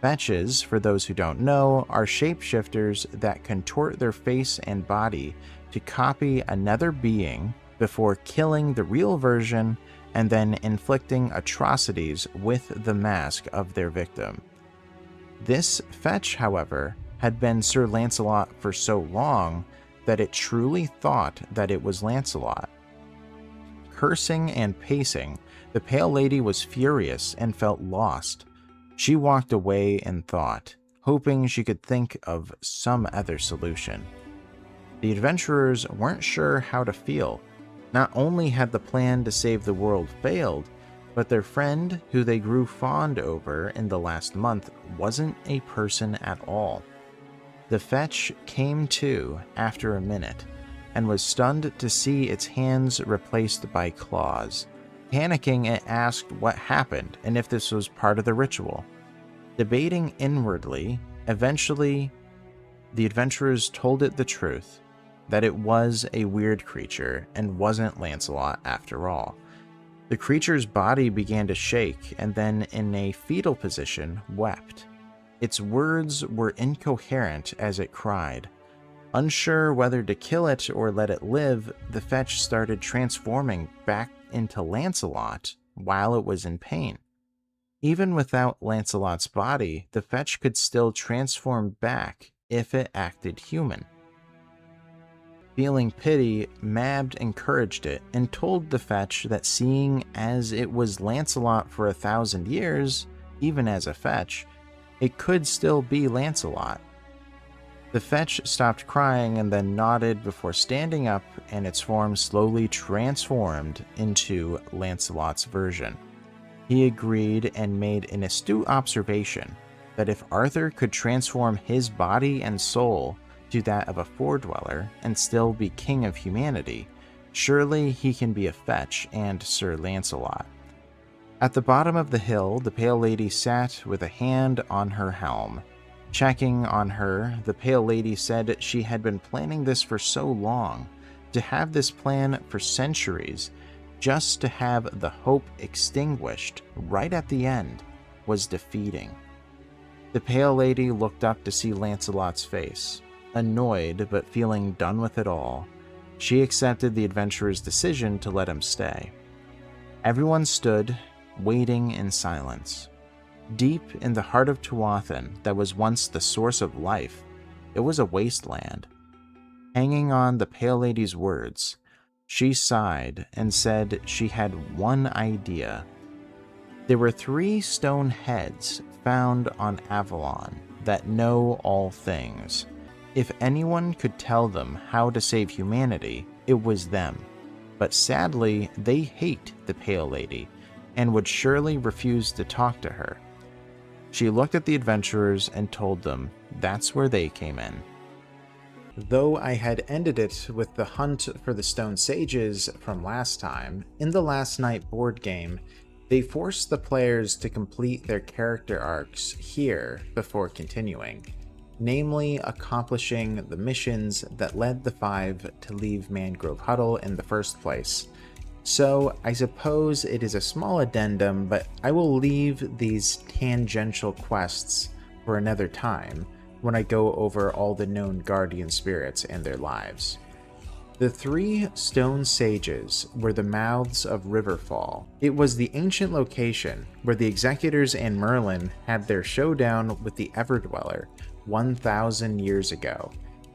Fetches, for those who don't know, are shapeshifters that contort their face and body to copy another being before killing the real version and then inflicting atrocities with the mask of their victim. This fetch, however, had been Sir Lancelot for so long that it truly thought that it was Lancelot. Cursing and pacing, the Pale Lady was furious and felt lost. She walked away in thought, hoping she could think of some other solution. The adventurers weren't sure how to feel. Not only had the plan to save the world failed, but their friend, who they grew fond over in the last month, wasn't a person at all. The fetch came to after a minute, and was stunned to see its hands replaced by claws. Panicking, it asked what happened and if this was part of the ritual. Debating inwardly, eventually, the adventurers told it the truth, that it was a weird creature and wasn't Lancelot after all. The creature's body began to shake and then, in a fetal position, wept. Its words were incoherent as it cried. Unsure whether to kill it or let it live, the fetch started transforming back into Lancelot while it was in pain. Even without Lancelot's body, the fetch could still transform back if it acted human. Feeling pity, Mab encouraged it and told the fetch that seeing as it was Lancelot for 1,000 years, even as a fetch, it could still be Lancelot. The fetch stopped crying and then nodded before standing up, and its form slowly transformed into Lancelot's version. He agreed and made an astute observation that if Arthur could transform his body and soul to that of a foredweller and still be king of humanity, surely he can be a fetch and Sir Lancelot. At the bottom of the hill, the Pale Lady sat with a hand on her helm. Checking on her, the Pale Lady said she had been planning this for so long. To have this plan for centuries, just to have the hope extinguished right at the end, was defeating. The Pale Lady looked up to see Lancelot's face. Annoyed, but feeling done with it all, she accepted the adventurer's decision to let him stay. Everyone stood, waiting in silence. Deep in the heart of Tuathan, that was once the source of life, it was a wasteland. Hanging on the Pale Lady's words, she sighed and said she had one idea. There were 3 stone heads found on Avalon that know all things. If anyone could tell them how to save humanity, it was them. But sadly, they hate the Pale Lady and would surely refuse to talk to her. She looked at the adventurers and told them that's where they came in. Though I had ended it with the hunt for the Stone Sages from last time, in the last night board game, They force the players to complete their character arcs here before continuing, namely accomplishing the missions that led the five to leave Mangrove Huddle in the first place. So I suppose it is a small addendum, but I will leave these tangential quests for another time when I go over all the known guardian spirits and their lives. The three stone sages were the mouths of Riverfall. It was the ancient location where the Executors and Merlin had their showdown with the Everdweller 1,000 years ago,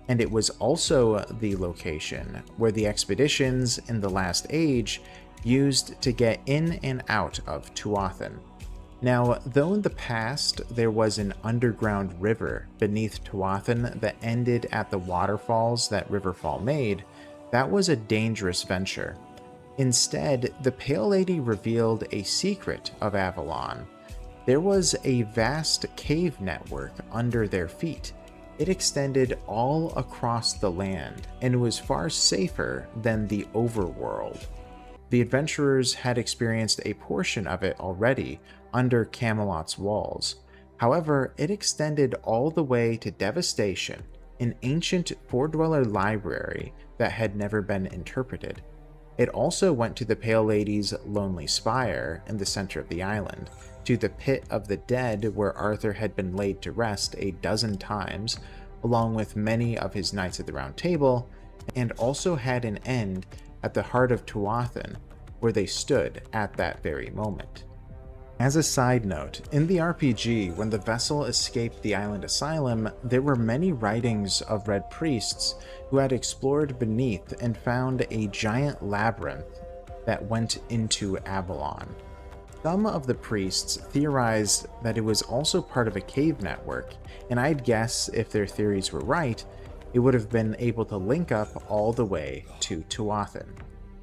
and it was also the location where the expeditions in the Last Age used to get in and out of Tuathan. Now, though in the past there was an underground river beneath Tuathan that ended at the waterfalls that Riverfall made, that was a dangerous venture. Instead, the Pale Lady revealed a secret of Avalon. There was a vast cave network under their feet. It extended all across the land and was far safer than the overworld. The adventurers had experienced a portion of it already under Camelot's walls. However, it extended all the way to Devastation, an ancient four-dweller library that had never been interpreted. It also went to the Pale Lady's Lonely Spire in the center of the island, to the Pit of the Dead where Arthur had been laid to rest a dozen times, along with many of his Knights of the Round Table, and also had an end at the heart of Tuathan, where they stood at that very moment. As a side note, in the RPG, when the vessel escaped the island asylum, there were many writings of Red Priests who had explored beneath and found a giant labyrinth that went into Avalon. Some of the priests theorized that it was also part of a cave network, and I'd guess if their theories were right, it would have been able to link up all the way to Tuathan.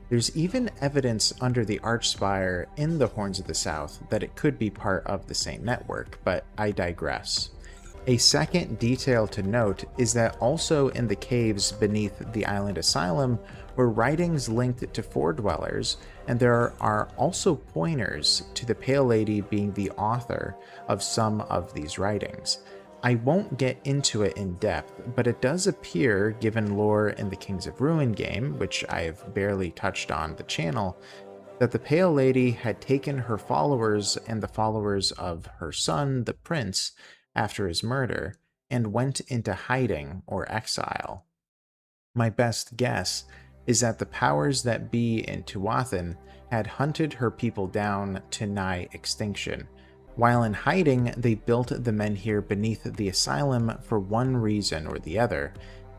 There's even evidence under the Archspire in the Horns of the South that it could be part of the same network, but I digress. A second detail to note is that also in the caves beneath the island asylum were writings linked to Four Dwellers, and there are also pointers to the Pale Lady being the author of some of these writings. I won't get into it in depth, but it does appear, given lore in the Kings of Ruin game, which I have barely touched on the channel, that the Pale Lady had taken her followers and the followers of her son, the Prince, after his murder, and went into hiding or exile. My best guess is that the powers that be in Tuathan had hunted her people down to nigh extinction. While in hiding, they built the Menhir beneath the asylum for one reason or the other,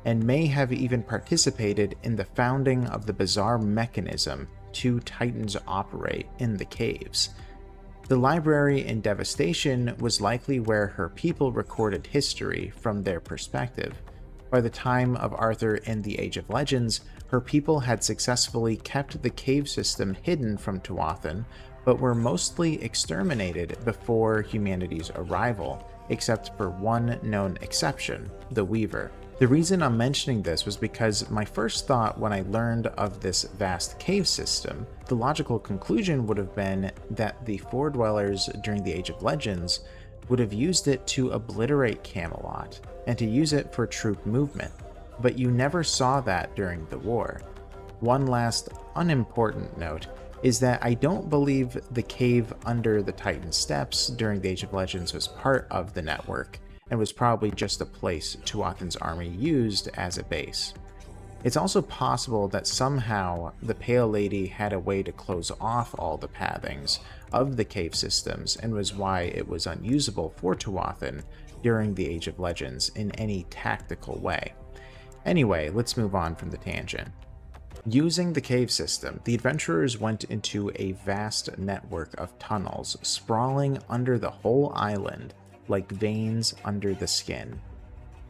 and may have even participated in the founding of the bizarre mechanism two Titans operate in the caves. The library in Devastation was likely where her people recorded history from their perspective. By the time of Arthur in the Age of Legends, her people had successfully kept the cave system hidden from Tuathan, but were mostly exterminated before humanity's arrival, except for one known exception, the Weaver. The reason I'm mentioning this was because my first thought when I learned of this vast cave system, the logical conclusion would have been that the Four Dwellers during the Age of Legends would have used it to obliterate Camelot and to use it for troop movement, but you never saw that during the war. One last unimportant note is that I don't believe the cave under the Titan Steps during the Age of Legends was part of the network, and was probably just a place Tuathan's army used as a base. It's also possible that somehow the Pale Lady had a way to close off all the pathings of the cave systems, and was why it was unusable for Tuathan during the Age of Legends in any tactical way. Anyway, let's move on from the tangent. Using the cave system, the adventurers went into a vast network of tunnels sprawling under the whole island like veins under the skin.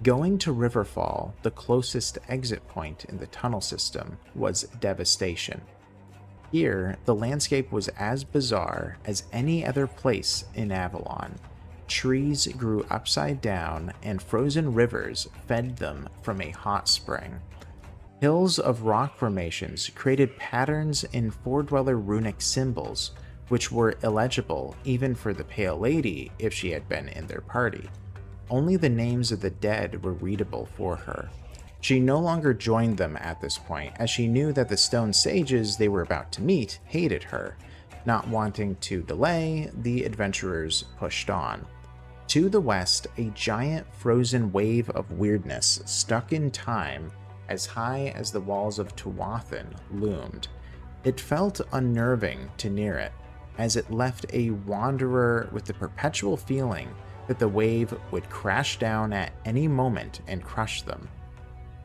Going to Riverfall, the closest exit point in the tunnel system was Devastation. Here, the landscape was as bizarre as any other place in Avalon. Trees grew upside down and frozen rivers fed them from a hot spring. Hills of rock formations created patterns in Four Dweller runic symbols, which were illegible even for the Pale Lady if she had been in their party. Only the names of the dead were readable for her. She no longer joined them at this point, as she knew that the stone sages they were about to meet hated her. Not wanting to delay, the adventurers pushed on. To the west, a giant frozen wave of weirdness stuck in time as high as the walls of Tuathan loomed. It felt unnerving to near it, as it left a wanderer with the perpetual feeling that the wave would crash down at any moment and crush them.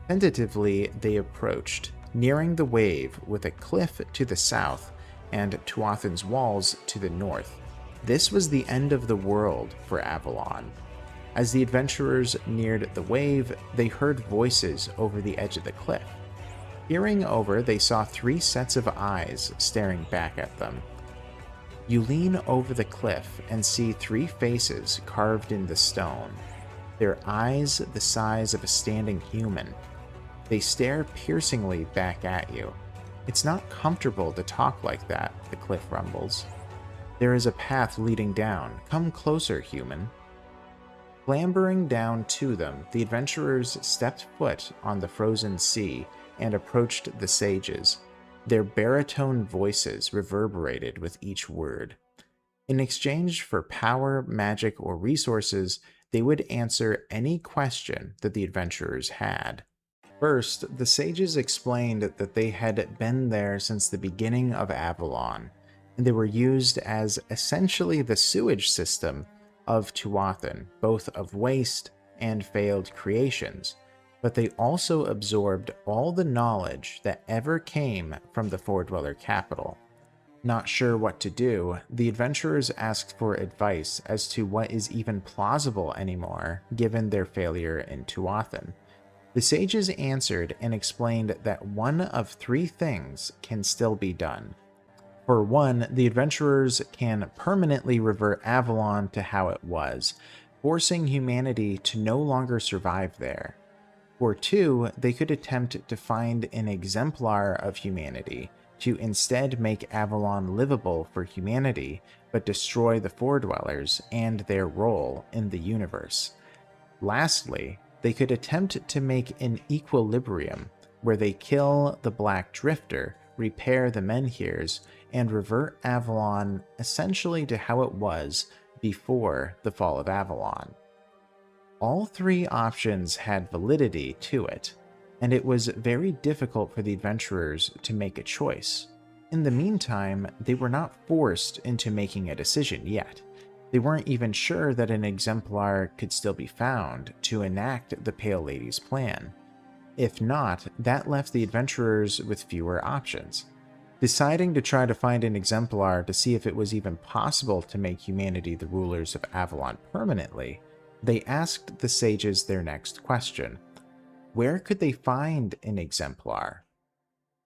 Tentatively, they approached, nearing the wave with a cliff to the south and Tuathan's walls to the north. This was the end of the world for Avalon. As the adventurers neared the wave, they heard voices over the edge of the cliff. Peering over, they saw 3 sets of eyes staring back at them. You lean over the cliff and see 3 faces carved in the stone, their eyes the size of a standing human. They stare piercingly back at you. It's not comfortable to talk like that, the cliff rumbles. There is a path leading down. Come closer, human. Clambering down to them, the adventurers stepped foot on the frozen sea and approached the sages. Their baritone voices reverberated with each word. In exchange for power, magic, or resources, they would answer any question that the adventurers had. First, the sages explained that they had been there since the beginning of Avalon, and they were used as essentially the sewage system of Tuathan, both of waste and failed creations, but they also absorbed all the knowledge that ever came from the Four-Dweller capital. Not sure what to do, the adventurers asked for advice as to what is even plausible anymore, given their failure in Tuathan. The sages answered and explained that one of 3 things can still be done. For one, the adventurers can permanently revert Avalon to how it was, forcing humanity to no longer survive there. For 2, they could attempt to find an exemplar of humanity to instead make Avalon livable for humanity, but destroy the Four-Dwellers and their role in the universe. Lastly, they could attempt to make an equilibrium where they kill the Black Drifter, repair the Menhirs, and revert Avalon essentially to how it was before the fall of Avalon. All 3 options had validity to it, and it was very difficult for the adventurers to make a choice. In the meantime, they were not forced into making a decision yet. They weren't even sure that an exemplar could still be found to enact the Pale Lady's plan. If not, that left the adventurers with fewer options. Deciding to try to find an exemplar to see if it was even possible to make humanity the rulers of Avalon permanently, they asked the sages their next question. Where could they find an exemplar?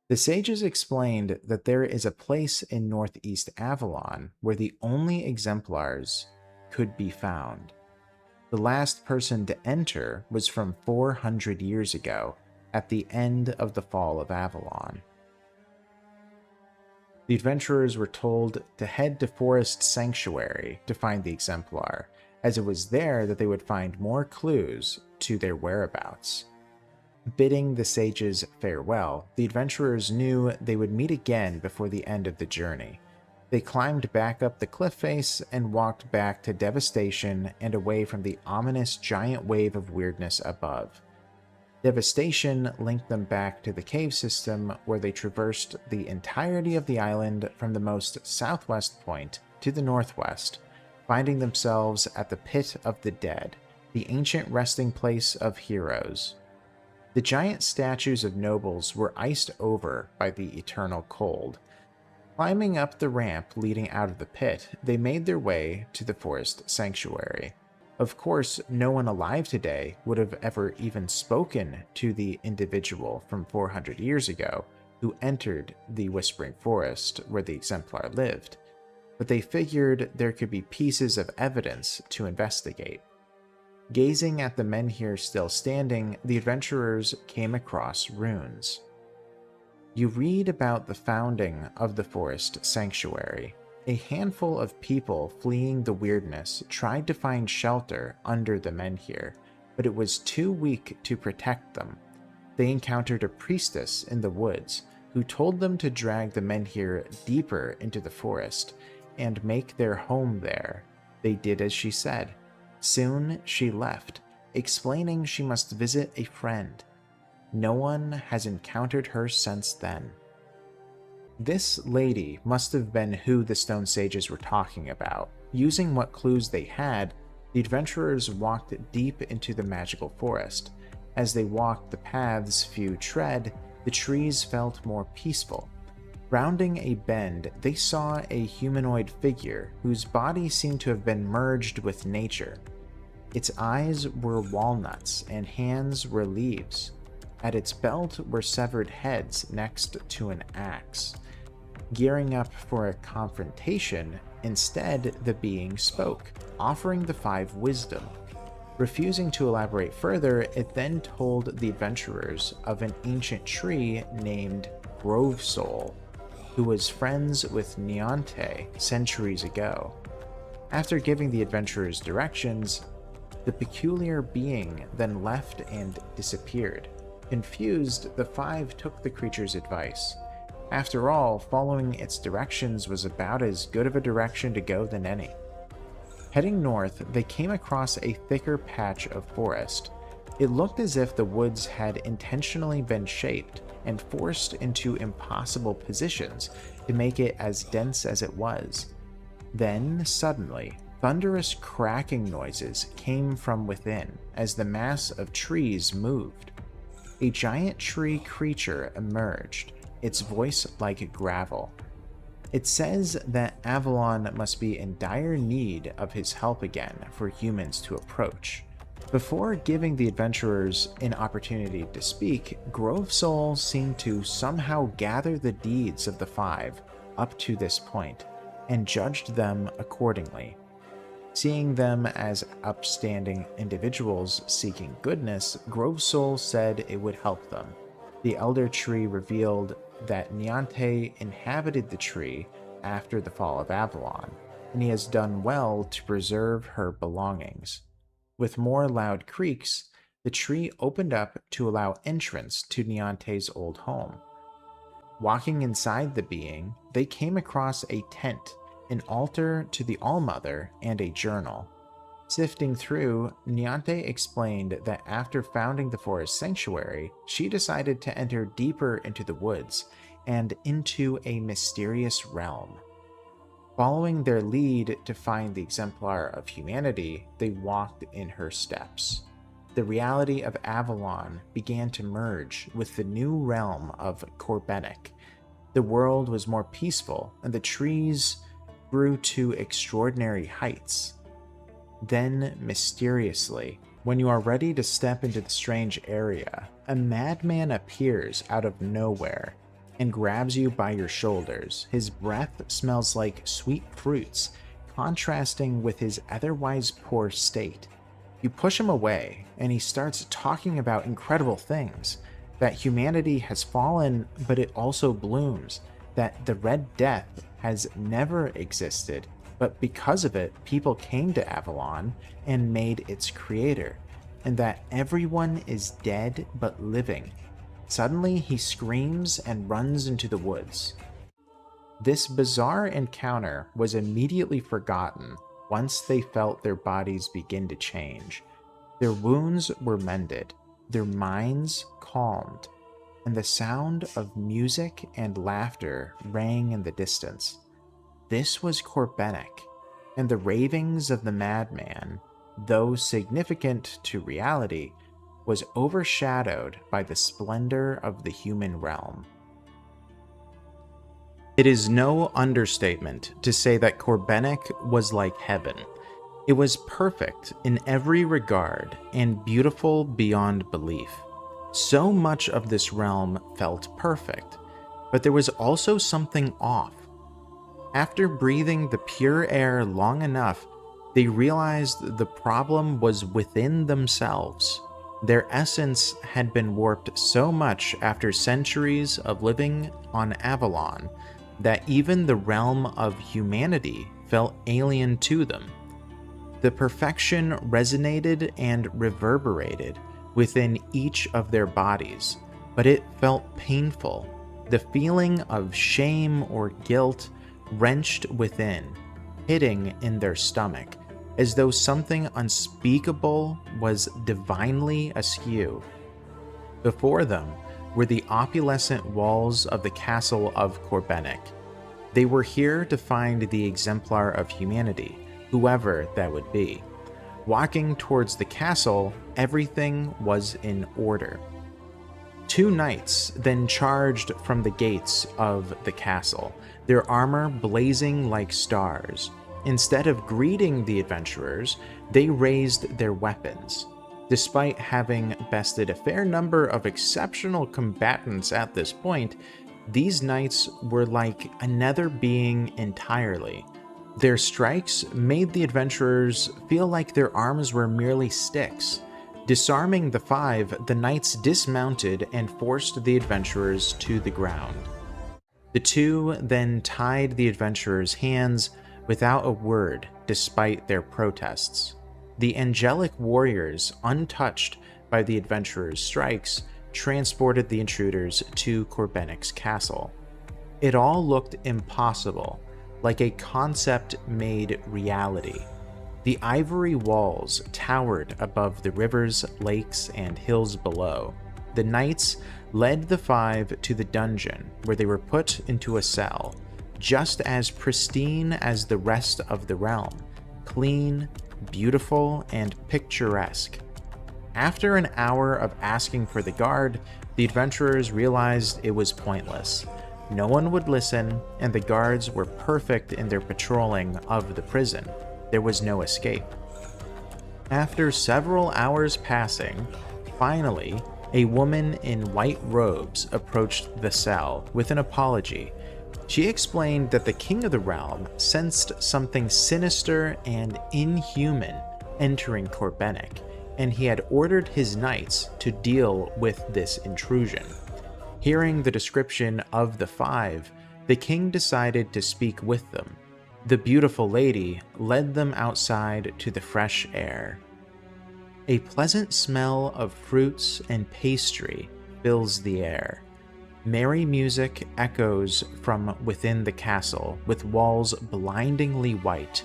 The sages explained that there is a place in northeast Avalon where the only exemplars could be found. The last person to enter was from 400 years ago, at the end of the fall of Avalon. The adventurers were told to head to Forest Sanctuary to find the exemplar, as it was there that they would find more clues to their whereabouts. Bidding the sages farewell, the adventurers knew they would meet again before the end of the journey. They climbed back up the cliff face and walked back to Devastation and away from the ominous giant wave of weirdness above. Devastation linked them back to the cave system, where they traversed the entirety of the island from the most southwest point to the northwest, finding themselves at the Pit of the Dead, the ancient resting place of heroes. The giant statues of nobles were iced over by the eternal cold. Climbing up the ramp leading out of the pit, they made their way to the Forest Sanctuary. Of course, no one alive today would have ever even spoken to the individual from 400 years ago who entered the Whispering Forest where the exemplar lived, but they figured there could be pieces of evidence to investigate. Gazing at the menhir still standing, the adventurers came across runes. You read about the founding of the Forest Sanctuary. A handful of people fleeing the weirdness tried to find shelter under the menhir, but it was too weak to protect them. They encountered a priestess in the woods who told them to drag the menhir deeper into the forest and make their home there. They did as she said. Soon she left, explaining she must visit a friend. No one has encountered her since then. This lady must have been who the Stone Sages were talking about. Using what clues they had, the adventurers walked deep into the magical forest. As they walked the paths few tread, the trees felt more peaceful. Rounding a bend, they saw a humanoid figure whose body seemed to have been merged with nature. Its eyes were walnuts and hands were leaves. At its belt were severed heads next to an axe. Gearing up for a confrontation, instead the being spoke, offering the 5 wisdom. Refusing to elaborate further, it then told the adventurers of an ancient tree named Grove Soul, who was friends with Niante centuries ago. After giving the adventurers directions, the peculiar being then left and disappeared. Confused, the 5 took the creature's advice. After all, following its directions was about as good of a direction to go than any. Heading north, they came across a thicker patch of forest. It looked as if the woods had intentionally been shaped and forced into impossible positions to make it as dense as it was. Then, suddenly, thunderous cracking noises came from within as the mass of trees moved. A giant tree creature emerged, its voice like gravel. It says that Avalon must be in dire need of his help again for humans to approach. Before giving the adventurers an opportunity to speak, Grove Soul seemed to somehow gather the deeds of the 5 up to this point and judged them accordingly. Seeing them as upstanding individuals seeking goodness, Grove Soul said it would help them. The Elder Tree revealed that Niante inhabited the tree after the fall of Avalon, and he has done well to preserve her belongings. With more loud creaks, the tree opened up to allow entrance to Niante's old home. Walking inside the being, they came across a tent, an altar to the Allmother, and a journal. Sifting through, Niante explained that after founding the forest sanctuary, she decided to enter deeper into the woods and into a mysterious realm. Following their lead to find the exemplar of humanity, they walked in her steps. The reality of Avalon began to merge with the new realm of Corbenic. The world was more peaceful, and the trees grew to extraordinary heights. Then, mysteriously, when you are ready to step into the strange area, a madman appears out of nowhere and grabs you by your shoulders. His breath smells like sweet fruits, contrasting with his otherwise poor state. You push him away, and he starts talking about incredible things, that humanity has fallen, but it also blooms, that the Red Death has never existed, but because of it, people came to Avalon and made its creator, and that everyone is dead but living. Suddenly, he screams and runs into the woods. This bizarre encounter was immediately forgotten once they felt their bodies begin to change. Their wounds were mended, their minds calmed, and the sound of music and laughter rang in the distance. This was Corbenic, and the ravings of the madman, though significant to reality, was overshadowed by the splendor of the human realm. It is no understatement to say that Corbenic was like heaven. It was perfect in every regard and beautiful beyond belief. So much of this realm felt perfect, but there was also something off. After breathing the pure air long enough, they realized the problem was within themselves. Their essence had been warped so much after centuries of living on Avalon that even the realm of humanity felt alien to them. The perfection resonated and reverberated within each of their bodies, but it felt painful. The feeling of shame or guilt wrenched within, hitting in their stomach, as though something unspeakable was divinely askew. Before them were the opulent walls of the castle of Corbenic. They were here to find the exemplar of humanity, whoever that would be. Walking towards the castle, everything was in order. 2 knights then charged from the gates of the castle, their armor blazing like stars. Instead of greeting the adventurers, they raised their weapons. Despite having bested a fair number of exceptional combatants at this point, these knights were like another being entirely. Their strikes made the adventurers feel like their arms were merely sticks. Disarming the 5, the knights dismounted and forced the adventurers to the ground. The 2 then tied the adventurers' hands without a word, despite their protests. The angelic warriors, untouched by the adventurers' strikes, transported the intruders to Corbenic's castle. It all looked impossible, like a concept made reality. The ivory walls towered above the rivers, lakes, and hills below. The knights led the 5 to the dungeon, where they were put into a cell, just as pristine as the rest of the realm, clean, beautiful, and picturesque. After an hour of asking for the guard, the adventurers realized it was pointless. No one would listen, and the guards were perfect in their patrolling of the prison. There was no escape. After several hours passing, finally, a woman in white robes approached the cell with an apology. She explained that the king of the realm sensed something sinister and inhuman entering Corbenic, and he had ordered his knights to deal with this intrusion. Hearing the description of the 5, the king decided to speak with them. The beautiful lady led them outside to the fresh air. A pleasant smell of fruits and pastry fills the air. Merry music echoes from within the castle, with walls blindingly white,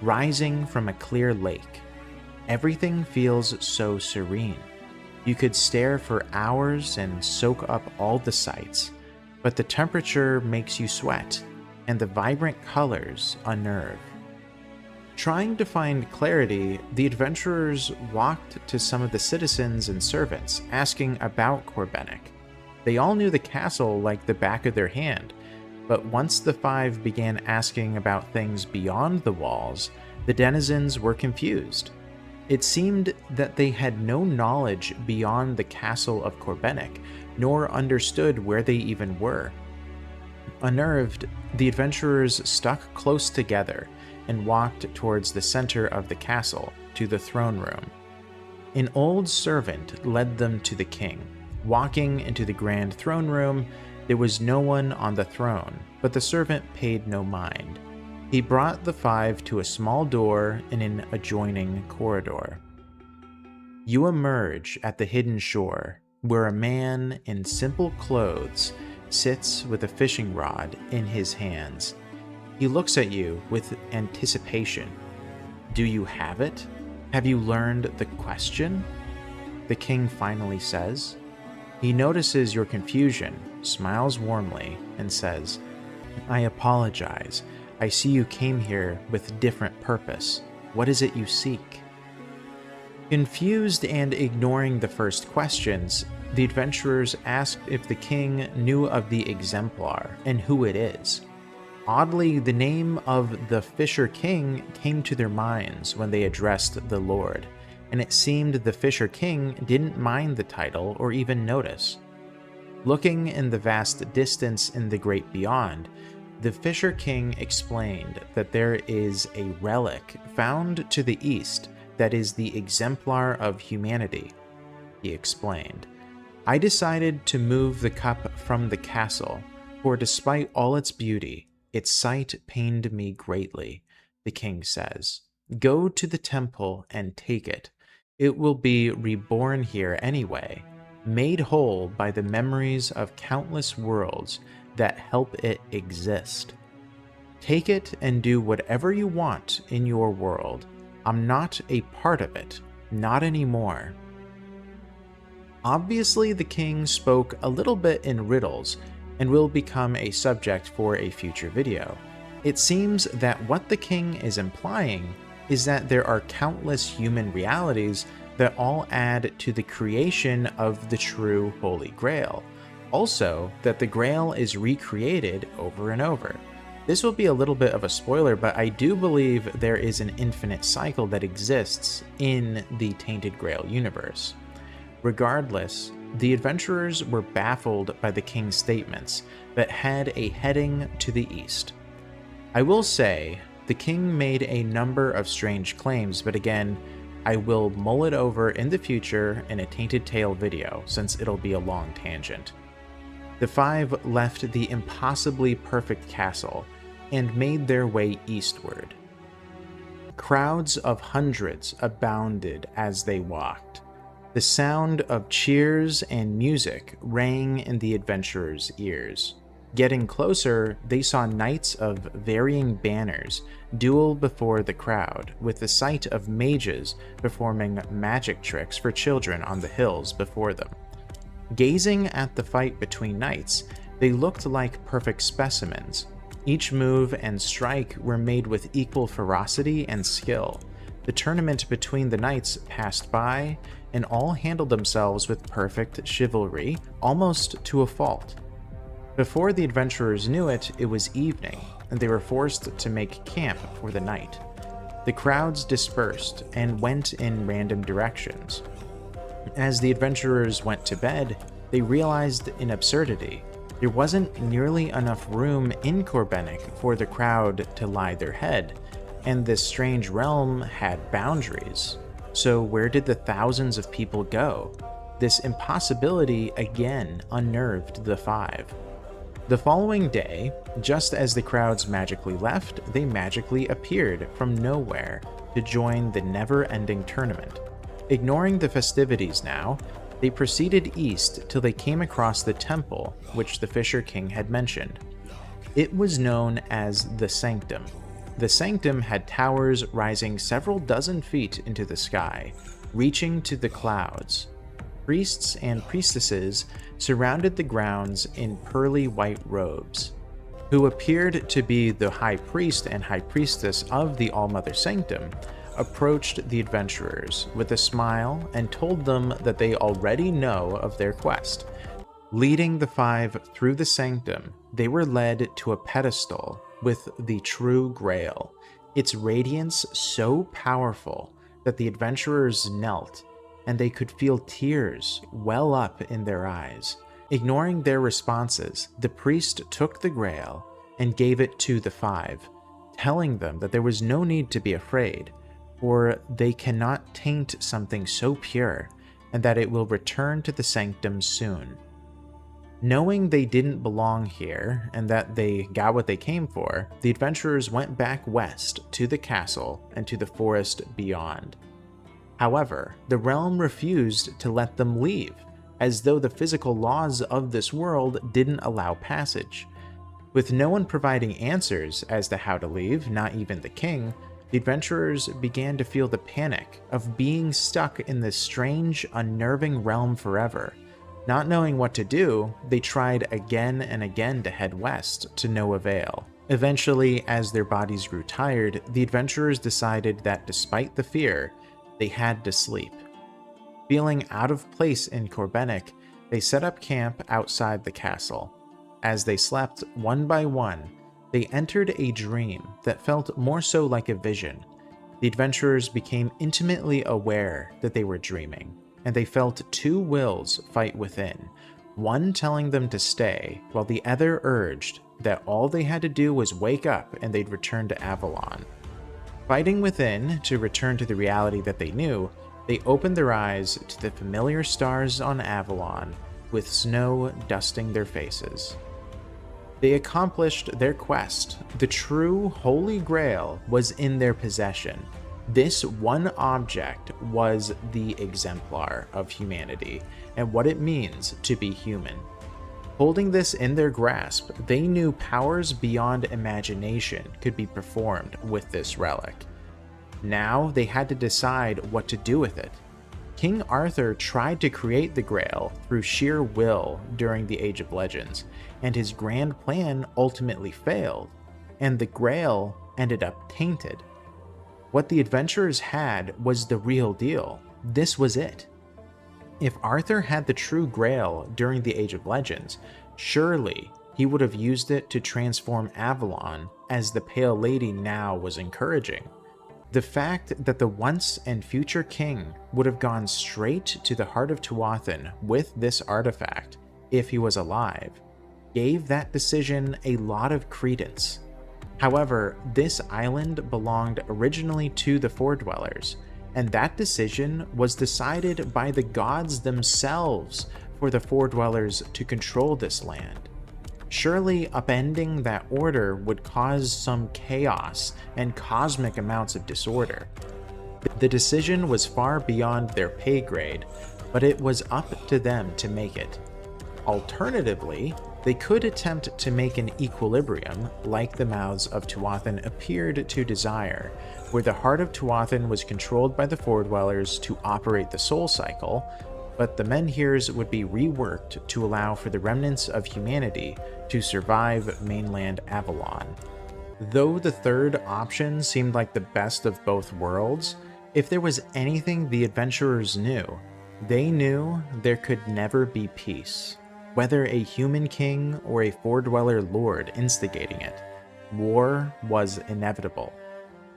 rising from a clear lake. Everything feels so serene. You could stare for hours and soak up all the sights, but the temperature makes you sweat, and the vibrant colors unnerve. Trying to find clarity, the adventurers walked to some of the citizens and servants, asking about Corbenic. They all knew the castle like the back of their hand, but once the 5 began asking about things beyond the walls, the denizens were confused. It seemed that they had no knowledge beyond the castle of Corbenic, nor understood where they even were. Unnerved, the adventurers stuck close together and walked towards the center of the castle, to the throne room. An old servant led them to the king. Walking into the grand throne room, there was no one on the throne, but the servant paid no mind. He brought the 5 to a small door in an adjoining corridor. You emerge at the hidden shore, where a man in simple clothes sits with a fishing rod in his hands. He looks at you with anticipation. Do you have it? Have you learned the question? The king finally says. He notices your confusion, smiles warmly, and says, I apologize. I see you came here with different purpose. What is it you seek? Confused and ignoring the first questions, the adventurers asked if the king knew of the exemplar and who it is. Oddly, the name of the Fisher King came to their minds when they addressed the Lord, and it seemed the Fisher King didn't mind the title or even notice. Looking in the vast distance in the great beyond, the Fisher King explained that there is a relic found to the east that is the exemplar of humanity. He explained, I decided to move the cup from the castle, For despite all its beauty, its sight pained me greatly, the king says. Go to the temple and take it. It will be reborn here anyway, made whole by the memories of countless worlds that help it exist. Take it and do whatever you want in your world. I'm not a part of it, not anymore. Obviously, the king spoke a little bit in riddles and will become a subject for a future video. It seems that what the king is implying is that there are countless human realities that all add to the creation of the true Holy Grail. Also, that the Grail is recreated over and over. This will be a little bit of a spoiler, but I do believe there is an infinite cycle that exists in the Tainted Grail universe. Regardless, the adventurers were baffled by the king's statements that had a heading to the east. I will say, the king made a number of strange claims, but again, I will mull it over in the future in a Tainted Tale video, since it'll be a long tangent. The five left the impossibly perfect castle and made their way eastward. Crowds of hundreds abounded as they walked. The sound of cheers and music rang in the adventurers' ears. Getting closer, they saw knights of varying banners duel before the crowd, with the sight of mages performing magic tricks for children on the hills before them. Gazing at the fight between knights, they looked like perfect specimens. Each move and strike were made with equal ferocity and skill. The tournament between the knights passed by, and all handled themselves with perfect chivalry, almost to a fault. Before the adventurers knew it, it was evening, and they were forced to make camp for the night. The crowds dispersed and went in random directions. As the adventurers went to bed, they realized an absurdity. There wasn't nearly enough room in Corbenic for the crowd to lie their head, and this strange realm had boundaries. So where did the thousands of people go? This impossibility again unnerved the five. The following day, just as the crowds magically left, they magically appeared from nowhere to join the never-ending tournament. Ignoring the festivities now, they proceeded east till they came across the temple which the Fisher King had mentioned. It was known as the Sanctum. The Sanctum had towers rising several dozen feet into the sky, reaching to the clouds. Priests and priestesses surrounded the grounds in pearly white robes. Who appeared to be the high priest and high priestess of the All-Mother Sanctum, approached the adventurers with a smile and told them that they already know of their quest. Leading the five through the sanctum, they were led to a pedestal with the true Grail, its radiance so powerful that the adventurers knelt and they could feel tears well up in their eyes. Ignoring their responses, the priest took the Grail and gave it to the five, telling them that there was no need to be afraid, for they cannot taint something so pure, and that it will return to the sanctum soon. Knowing they didn't belong here, and that they got what they came for, the adventurers went back west to the castle and to the forest beyond. However, the realm refused to let them leave, as though the physical laws of this world didn't allow passage. With no one providing answers as to how to leave, not even the king, the adventurers began to feel the panic of being stuck in this strange, unnerving realm forever. Not knowing what to do, they tried again and again to head west, to no avail. Eventually, as their bodies grew tired, the adventurers decided that despite the fear, they had to sleep. Feeling out of place in Corbenic, they set up camp outside the castle. As they slept one by one, they entered a dream that felt more so like a vision. The adventurers became intimately aware that they were dreaming, and they felt two wills fight within, one telling them to stay, while the other urged that all they had to do was wake up and they'd return to Avalon. Fighting within to return to the reality that they knew, they opened their eyes to the familiar stars on Avalon, with snow dusting their faces. They accomplished their quest. The true Holy Grail was in their possession. This one object was the exemplar of humanity and what it means to be human. Holding this in their grasp, they knew powers beyond imagination could be performed with this relic. Now they had to decide what to do with it. King Arthur tried to create the Grail through sheer will during the Age of Legends, and his grand plan ultimately failed, and the Grail ended up tainted. What the adventurers had was the real deal. This was it. If Arthur had the true Grail during the Age of Legends, surely he would have used it to transform Avalon, as the Pale Lady now was encouraging. The fact that the once and future king would have gone straight to the heart of Tuatha with this artifact, if he was alive, gave that decision a lot of credence. However, this island belonged originally to the Foredwellers, and that decision was decided by the gods themselves for the Foredwellers to control this land. Surely upending that order would cause some chaos and cosmic amounts of disorder. The decision was far beyond their pay grade, but it was up to them to make it. Alternatively, they could attempt to make an equilibrium like the mouths of Tuatha appeared to desire, where the heart of Tuatha was controlled by the Foredwellers to operate the soul cycle, but the Menhirs would be reworked to allow for the remnants of humanity to survive mainland Avalon. Though the third option seemed like the best of both worlds, if there was anything the adventurers knew, they knew there could never be peace. Whether a human king or a Foredweller lord instigating it, war was inevitable.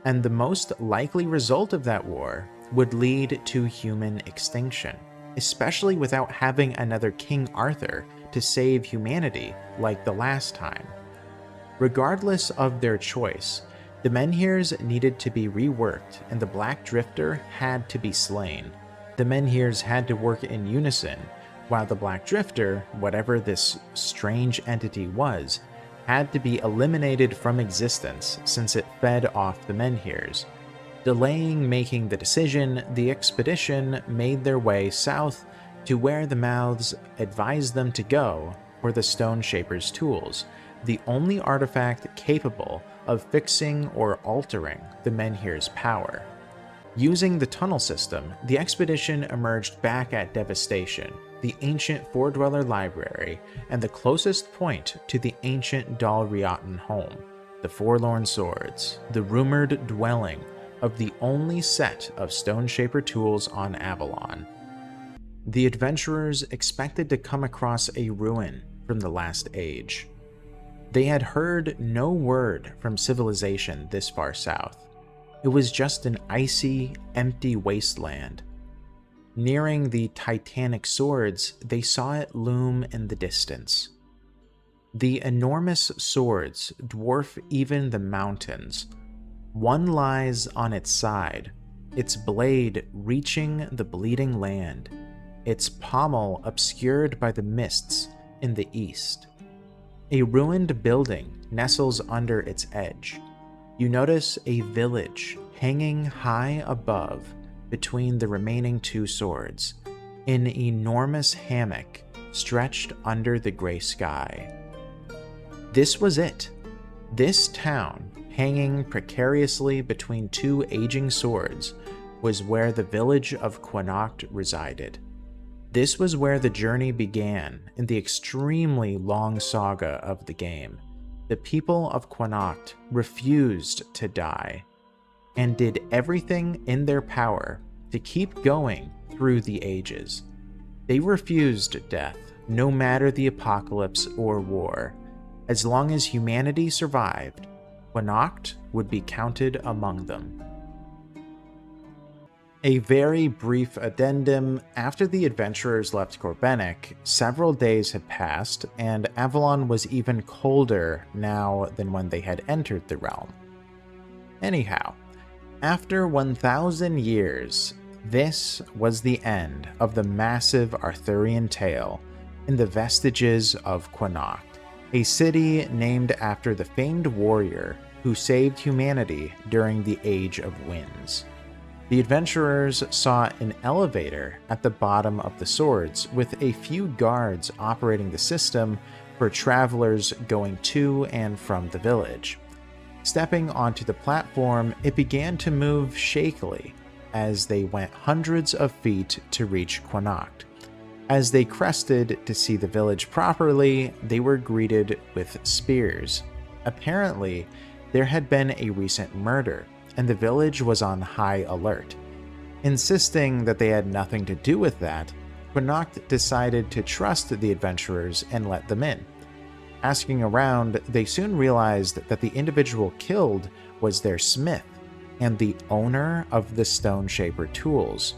And the most likely result of that war would lead to human extinction, especially without having another King Arthur to save humanity like the last time. Regardless of their choice, the Menhirs needed to be reworked and the Black Drifter had to be slain. The Menhirs had to work in unison, while the Black Drifter, whatever this strange entity was, had to be eliminated from existence since it fed off the Menhirs. Delaying making the decision, the expedition made their way south to where the mouths advised them to go for the Stone Shaper's tools, the only artifact capable of fixing or altering the Menhir's power. Using the tunnel system, the expedition emerged back at Devastation, the ancient Foredweller library, and the closest point to the ancient Dalriatan home, the Forlorn Swords, the rumored dwelling of the only set of Stone Shaper tools on Avalon. The adventurers expected to come across a ruin from the last age. They had heard no word from civilization this far south. It was just an icy, empty wasteland. Nearing the titanic swords, they saw it loom in the distance. The enormous swords dwarf even the mountains. One lies on its side, its blade reaching the bleeding land, its pommel obscured by the mists in the east. A ruined building nestles under its edge. You notice a village hanging high above between the remaining two swords, an enormous hammock stretched under the gray sky. This was it. This town, hanging precariously between two aging swords, was where the village of Connacht resided. This was where the journey began in the extremely long saga of the game. The people of Connacht refused to die, and did everything in their power to keep going through the ages. They refused death, no matter the apocalypse or war. As long as humanity survived, Connacht would be counted among them. A very brief addendum: after the adventurers left Corbenic, several days had passed, and Avalon was even colder now than when they had entered the realm. Anyhow, after 1,000 years, this was the end of the massive Arthurian tale in the vestiges of Connacht, a city named after the famed warrior who saved humanity during the Age of Winds. The adventurers saw an elevator at the bottom of the swords with a few guards operating the system for travelers going to and from the village. Stepping onto the platform, it began to move shakily as they went hundreds of feet to reach Connacht. As they crested to see the village properly, they were greeted with spears. Apparently, there had been a recent murder, and the village was on high alert. Insisting that they had nothing to do with that, Connacht decided to trust the adventurers and let them in. Asking around, they soon realized that the individual killed was their smith and the owner of the Stone Shaper tools.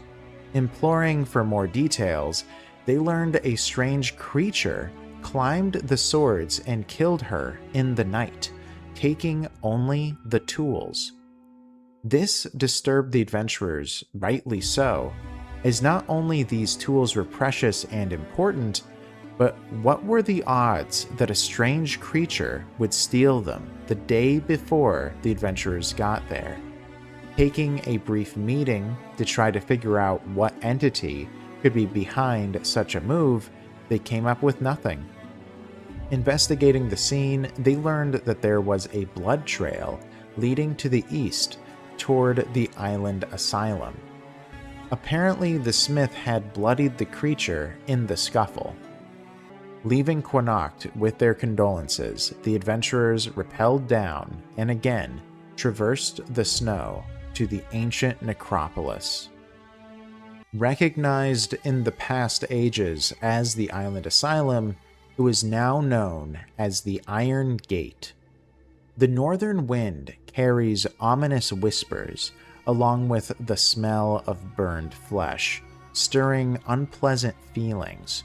Imploring for more details, they learned a strange creature climbed the swords and killed her in the night, taking only the tools. This disturbed the adventurers, rightly so, as not only these tools were precious and important, but what were the odds that a strange creature would steal them the day before the adventurers got there? Taking a brief meeting to try to figure out what entity could be behind such a move, they came up with nothing. Investigating the scene, they learned that there was a blood trail leading to the east toward the island asylum. Apparently, the smith had bloodied the creature in the scuffle. Leaving Connacht with their condolences, the adventurers rappelled down and again traversed the snow to the ancient necropolis. Recognized in the past ages as the Island Asylum, it was now known as the Iron Gate. The northern wind carries ominous whispers, along with the smell of burned flesh, stirring unpleasant feelings.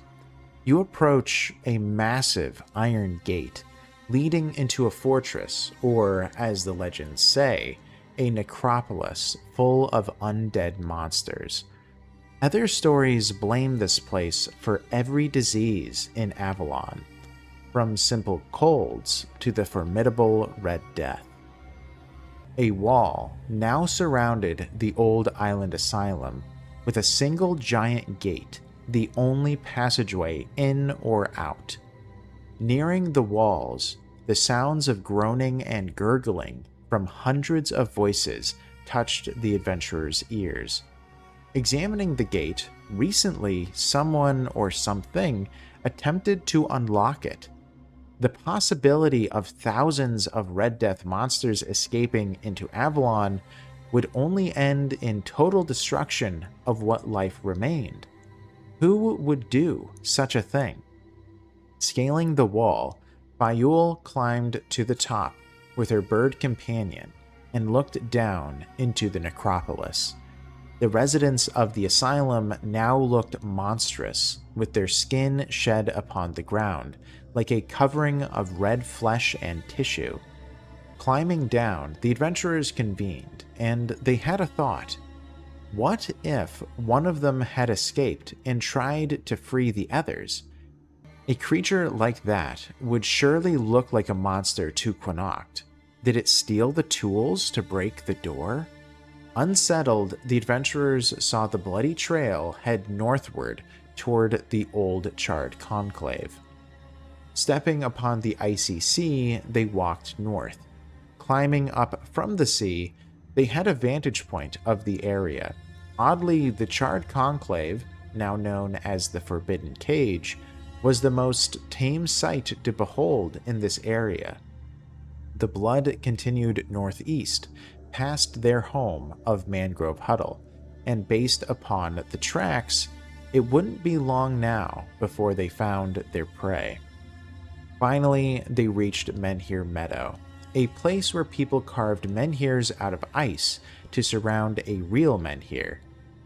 You approach a massive iron gate leading into a fortress, or, as the legends say, a necropolis full of undead monsters. Other stories blame this place for every disease in Avalon, from simple colds to the formidable Red Death. A wall now surrounded the old island asylum with a single giant gate, the only passageway in or out. Nearing the walls, the sounds of groaning and gurgling from hundreds of voices touched the adventurers' ears. Examining the gate, recently someone or something attempted to unlock it. The possibility of thousands of Red Death monsters escaping into Avalon would only end in total destruction of what life remained. Who would do such a thing? Scaling the wall, Bayul climbed to the top with her bird companion and looked down into the necropolis. The residents of the asylum now looked monstrous, with their skin shed upon the ground, like a covering of red flesh and tissue. Climbing down, the adventurers convened, and they had a thought. What if one of them had escaped and tried to free the others? A creature like that would surely look like a monster to Connacht. Did it steal the tools to break the door? Unsettled, the adventurers saw the bloody trail head northward toward the old charred conclave. Stepping upon the icy sea, they walked north. Climbing up from the sea, they had a vantage point of the area. Oddly, the charred conclave, now known as the Forbidden Cage, was the most tame sight to behold in this area. The blood continued northeast, past their home of Mangrove Huddle, and based upon the tracks, it wouldn't be long now before they found their prey. Finally, they reached Menhir Meadow, a place where people carved menhirs out of ice to surround a real menhir.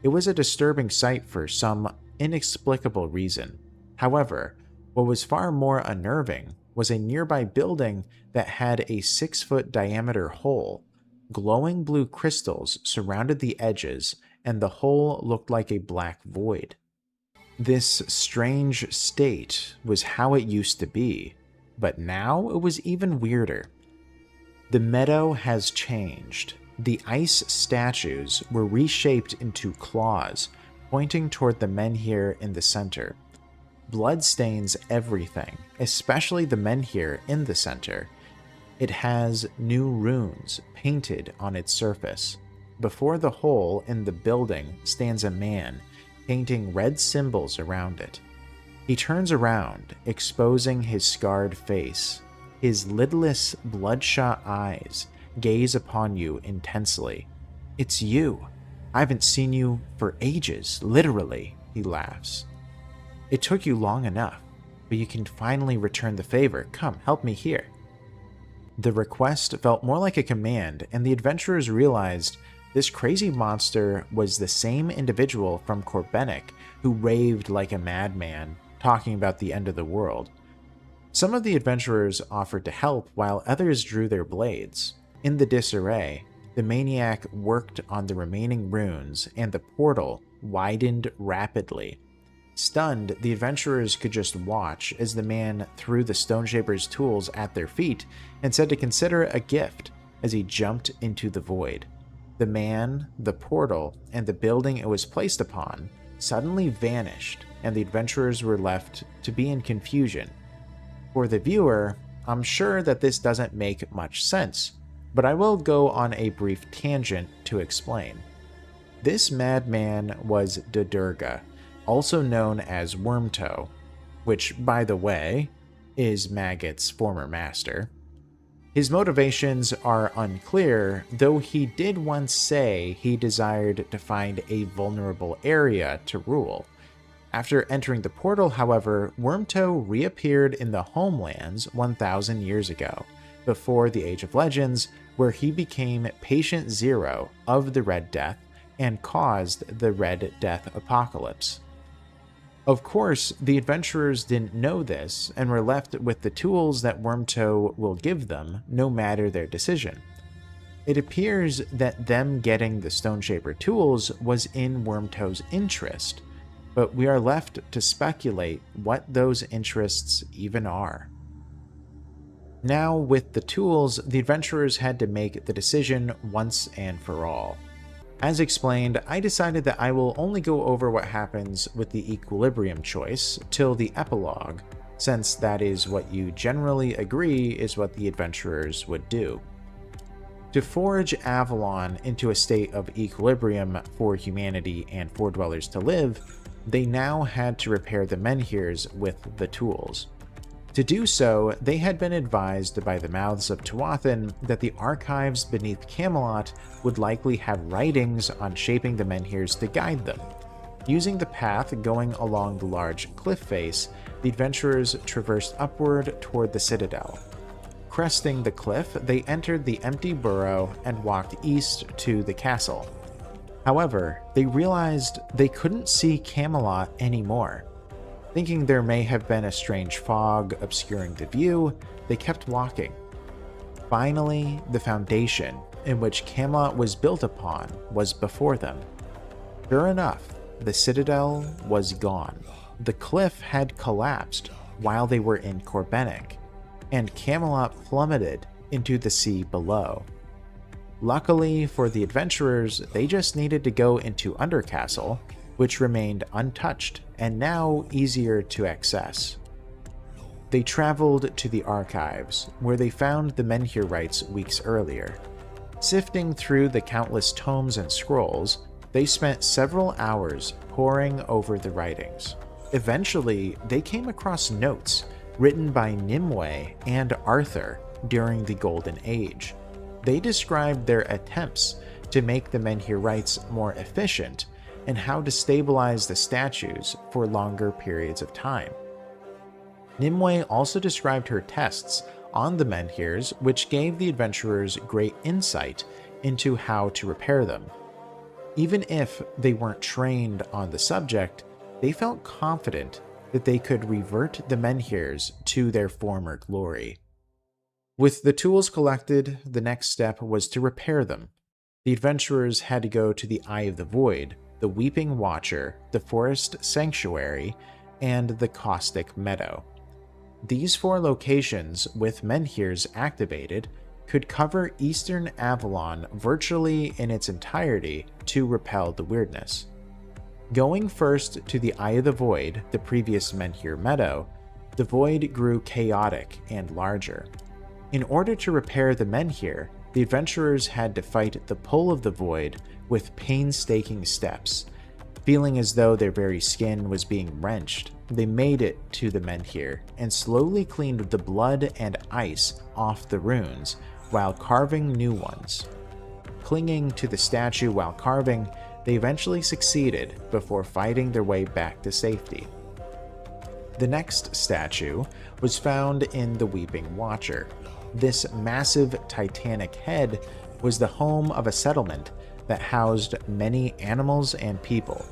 It was a disturbing sight for some inexplicable reason. However, what was far more unnerving was a nearby building that had a 6-foot diameter hole. Glowing blue crystals surrounded the edges, and the hole looked like a black void. This strange state was how it used to be. But now it was even weirder. The meadow has changed. The ice statues were reshaped into claws, pointing toward the menhir in the center. Blood stains everything, especially the menhir in the center. It has new runes painted on its surface. Before the hole in the building stands a man, painting red symbols around it. He turns around, exposing his scarred face. His lidless, bloodshot eyes gaze upon you intensely. "It's you. I haven't seen you for ages, literally," he laughs. "It took you long enough, but you can finally return the favor. Come, help me here." The request felt more like a command, and the adventurers realized this crazy monster was the same individual from Corbenic who raved like a madman, talking about the end of the world. Some of the adventurers offered to help, while others drew their blades. In the disarray, the maniac worked on the remaining runes, and the portal widened rapidly. Stunned, the adventurers could just watch as the man threw the Stoneshaper's tools at their feet and said to consider it a gift as he jumped into the void. The man, the portal, and the building it was placed upon suddenly vanished, and the adventurers were left to be in confusion. For the viewer, I'm sure that this doesn't make much sense, but I will go on a brief tangent to explain. This madman was Dodurga, also known as Wormtoe, which, by the way, is Maggot's former master. His motivations are unclear, though he did once say he desired to find a vulnerable area to rule. After entering the portal, however, Wormtoe reappeared in the Homelands 1,000 years ago, before the Age of Legends, where he became Patient Zero of the Red Death and caused the Red Death apocalypse. Of course, the adventurers didn't know this and were left with the tools that Wormtoe will give them, no matter their decision. It appears that them getting the Stoneshaper tools was in Wormtoe's interest, but we are left to speculate what those interests even are. Now, with the tools, the adventurers had to make the decision once and for all. As explained, I decided that I will only go over what happens with the equilibrium choice till the epilogue, since that is what you generally agree is what the adventurers would do. To forge Avalon into a state of equilibrium for humanity and for dwellers to live, they now had to repair the menhirs with the tools. To do so, they had been advised by the mouths of Tuatha that the archives beneath Camelot would likely have writings on shaping the menhirs to guide them. Using the path going along the large cliff face, the adventurers traversed upward toward the citadel. Cresting the cliff, they entered the empty burrow and walked east to the castle. However, they realized they couldn't see Camelot anymore. Thinking there may have been a strange fog obscuring the view, they kept walking. Finally, the foundation in which Camelot was built upon was before them. Sure enough, the citadel was gone. The cliff had collapsed while they were in Corbenic, and Camelot plummeted into the sea below. Luckily for the adventurers, they just needed to go into Undercastle, which remained untouched and now easier to access. They traveled to the archives, where they found the menhir rites weeks earlier. Sifting through the countless tomes and scrolls, they spent several hours poring over the writings. Eventually, they came across notes written by Nimue and Arthur during the Golden Age. They described their attempts to make the menhir rites more efficient and how to stabilize the statues for longer periods of time. Nimue also described her tests on the menhirs, which gave the adventurers great insight into how to repair them. Even if they weren't trained on the subject, they felt confident that they could revert the menhirs to their former glory. With the tools collected, the next step was to repair them. The adventurers had to go to the Eye of the Void, the Weeping Watcher, the Forest Sanctuary, and the Caustic Meadow. These 4 locations, with menhirs activated, could cover eastern Avalon virtually in its entirety to repel the weirdness. Going first to the Eye of the Void, the previous menhir meadow, the void grew chaotic and larger. In order to repair the menhir, the adventurers had to fight the pull of the void with painstaking steps. Feeling as though their very skin was being wrenched, they made it to the menhir and slowly cleaned the blood and ice off the runes while carving new ones. Clinging to the statue while carving, they eventually succeeded before fighting their way back to safety. The next statue was found in the Weeping Watcher. This massive titanic head was the home of a settlement that housed many animals and people.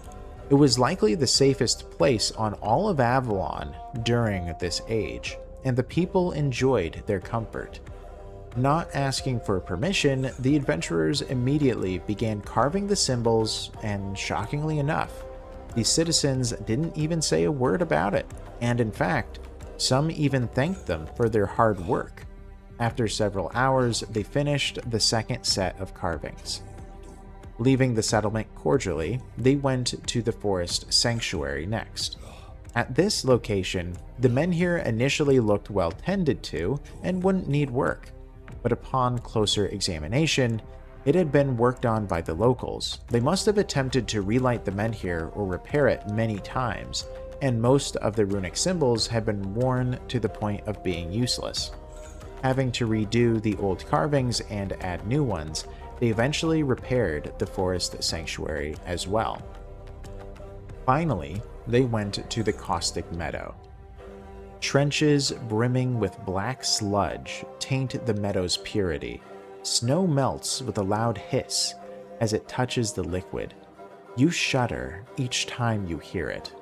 It was likely the safest place on all of Avalon during this age, and the people enjoyed their comfort. Not asking for permission, the adventurers immediately began carving the symbols, and shockingly enough, the citizens didn't even say a word about it, and in fact, some even thanked them for their hard work. After several hours, they finished the second set of carvings. Leaving the settlement cordially, they went to the forest sanctuary next. At this location, the menhir initially looked well tended to and wouldn't need work, but upon closer examination, it had been worked on by the locals. They must have attempted to relight the menhir or repair it many times, and most of the runic symbols had been worn to the point of being useless. Having to redo the old carvings and add new ones, they eventually repaired the forest sanctuary as well. Finally, they went to the Caustic Meadow. Trenches brimming with black sludge taint the meadow's purity. Snow melts with a loud hiss as it touches the liquid. You shudder each time you hear it.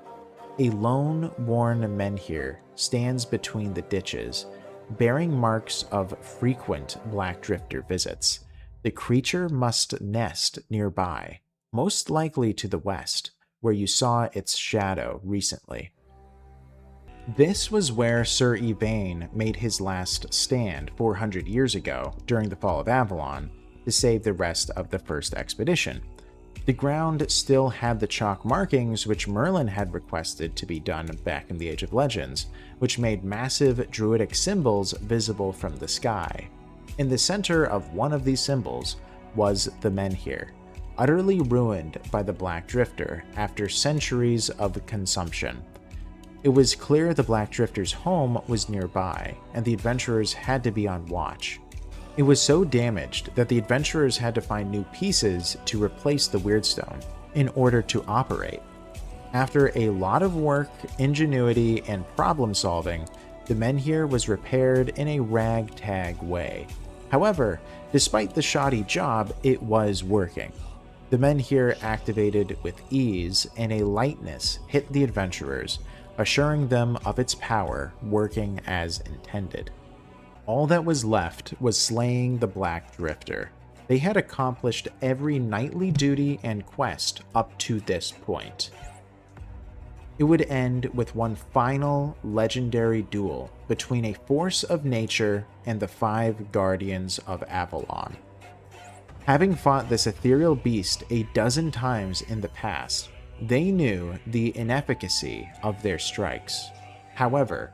A lone, worn menhir stands between the ditches, bearing marks of frequent Black Drifter visits. The creature must nest nearby, most likely to the west, where you saw its shadow recently. This was where Sir Yvain made his last stand 400 years ago during the fall of Avalon to save the rest of the first expedition. The ground still had the chalk markings which Merlin had requested to be done back in the Age of Legends, which made massive druidic symbols visible from the sky. In the center of one of these symbols was the menhir, utterly ruined by the Black Drifter after centuries of consumption. It was clear the Black Drifter's home was nearby, and the adventurers had to be on watch. It was so damaged that the adventurers had to find new pieces to replace the Weirdstone in order to operate. After a lot of work, ingenuity, and problem solving, the menhir was repaired in a ragtag way. However, despite the shoddy job, it was working. The menhir activated with ease, and a lightness hit the adventurers, assuring them of its power working as intended. All that was left was slaying the Black Drifter. They had accomplished every knightly duty and quest up to this point. It would end with one final legendary duel between a force of nature and the 5 guardians of Avalon. Having fought this ethereal beast a dozen times in the past, they knew the inefficacy of their strikes. However,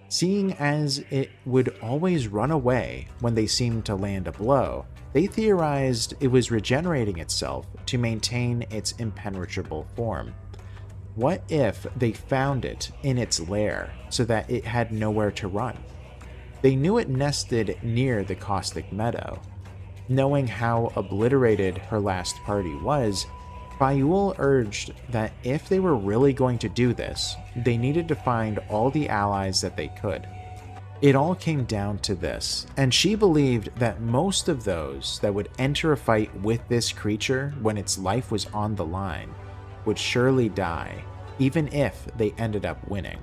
seeing as it would always run away when they seemed to land a blow, they theorized it was regenerating itself to maintain its impenetrable form. What if they found it in its lair so that it had nowhere to run? They knew it nested near the Caustic Meadow. Knowing how obliterated her last party was, Fayul urged that if they were really going to do this, they needed to find all the allies that they could. It all came down to this, and she believed that most of those that would enter a fight with this creature when its life was on the line would surely die, even if they ended up winning.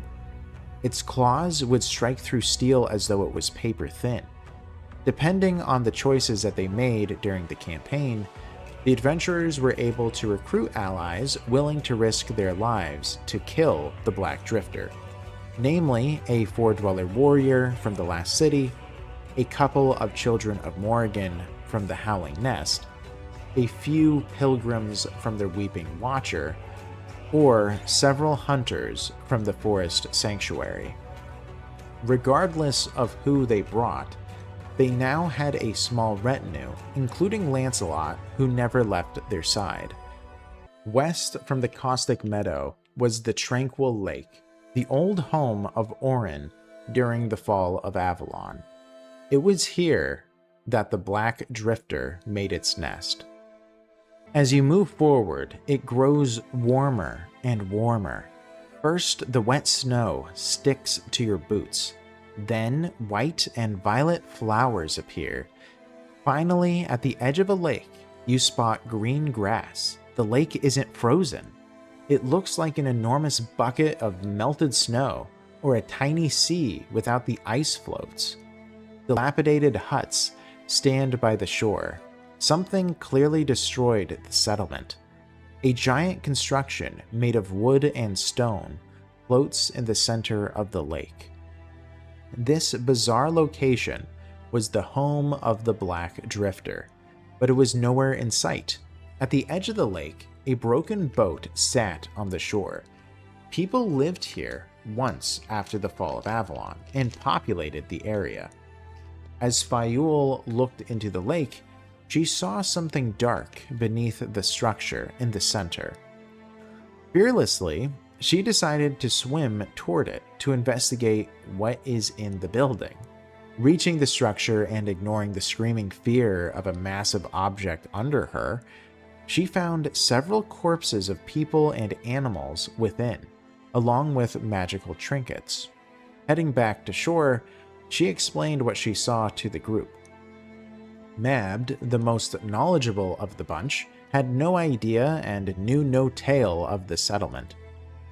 Its claws would strike through steel as though it was paper thin. Depending on the choices that they made during the campaign, the adventurers were able to recruit allies willing to risk their lives to kill the Black Drifter. namely a four-dweller warrior from the Last City, a couple of children of Morrigan from the Howling Nest, a few pilgrims from the Weeping Watcher, or several hunters from the Forest Sanctuary. Regardless of who they brought, they now had a small retinue, including Lancelot, who never left their side. West from the Caustic Meadow was the Tranquil Lake, the old home of Orin during the fall of Avalon. It was here that the Black Drifter made its nest. As you move forward, it grows warmer and warmer. First, the wet snow sticks to your boots. Then, white and violet flowers appear. Finally, at the edge of a lake, you spot green grass. The lake isn't frozen. It looks like an enormous bucket of melted snow, or a tiny sea without the ice floats. Dilapidated huts stand by the shore. Something clearly destroyed the settlement. A giant construction made of wood and stone floats in the center of the lake. This bizarre location was the home of the Black Drifter, but it was nowhere in sight. At the edge of the lake, a broken boat sat on the shore. People lived here once after the fall of Avalon and populated the area. As Fayul looked into the lake, she saw something dark beneath the structure in the center. Fearlessly, she decided to swim toward it to investigate what is in the building. Reaching the structure and ignoring the screaming fear of a massive object under her, she found several corpses of people and animals within, along with magical trinkets. Heading back to shore, she explained what she saw to the group. Mabd, the most knowledgeable of the bunch, had no idea and knew no tale of the settlement.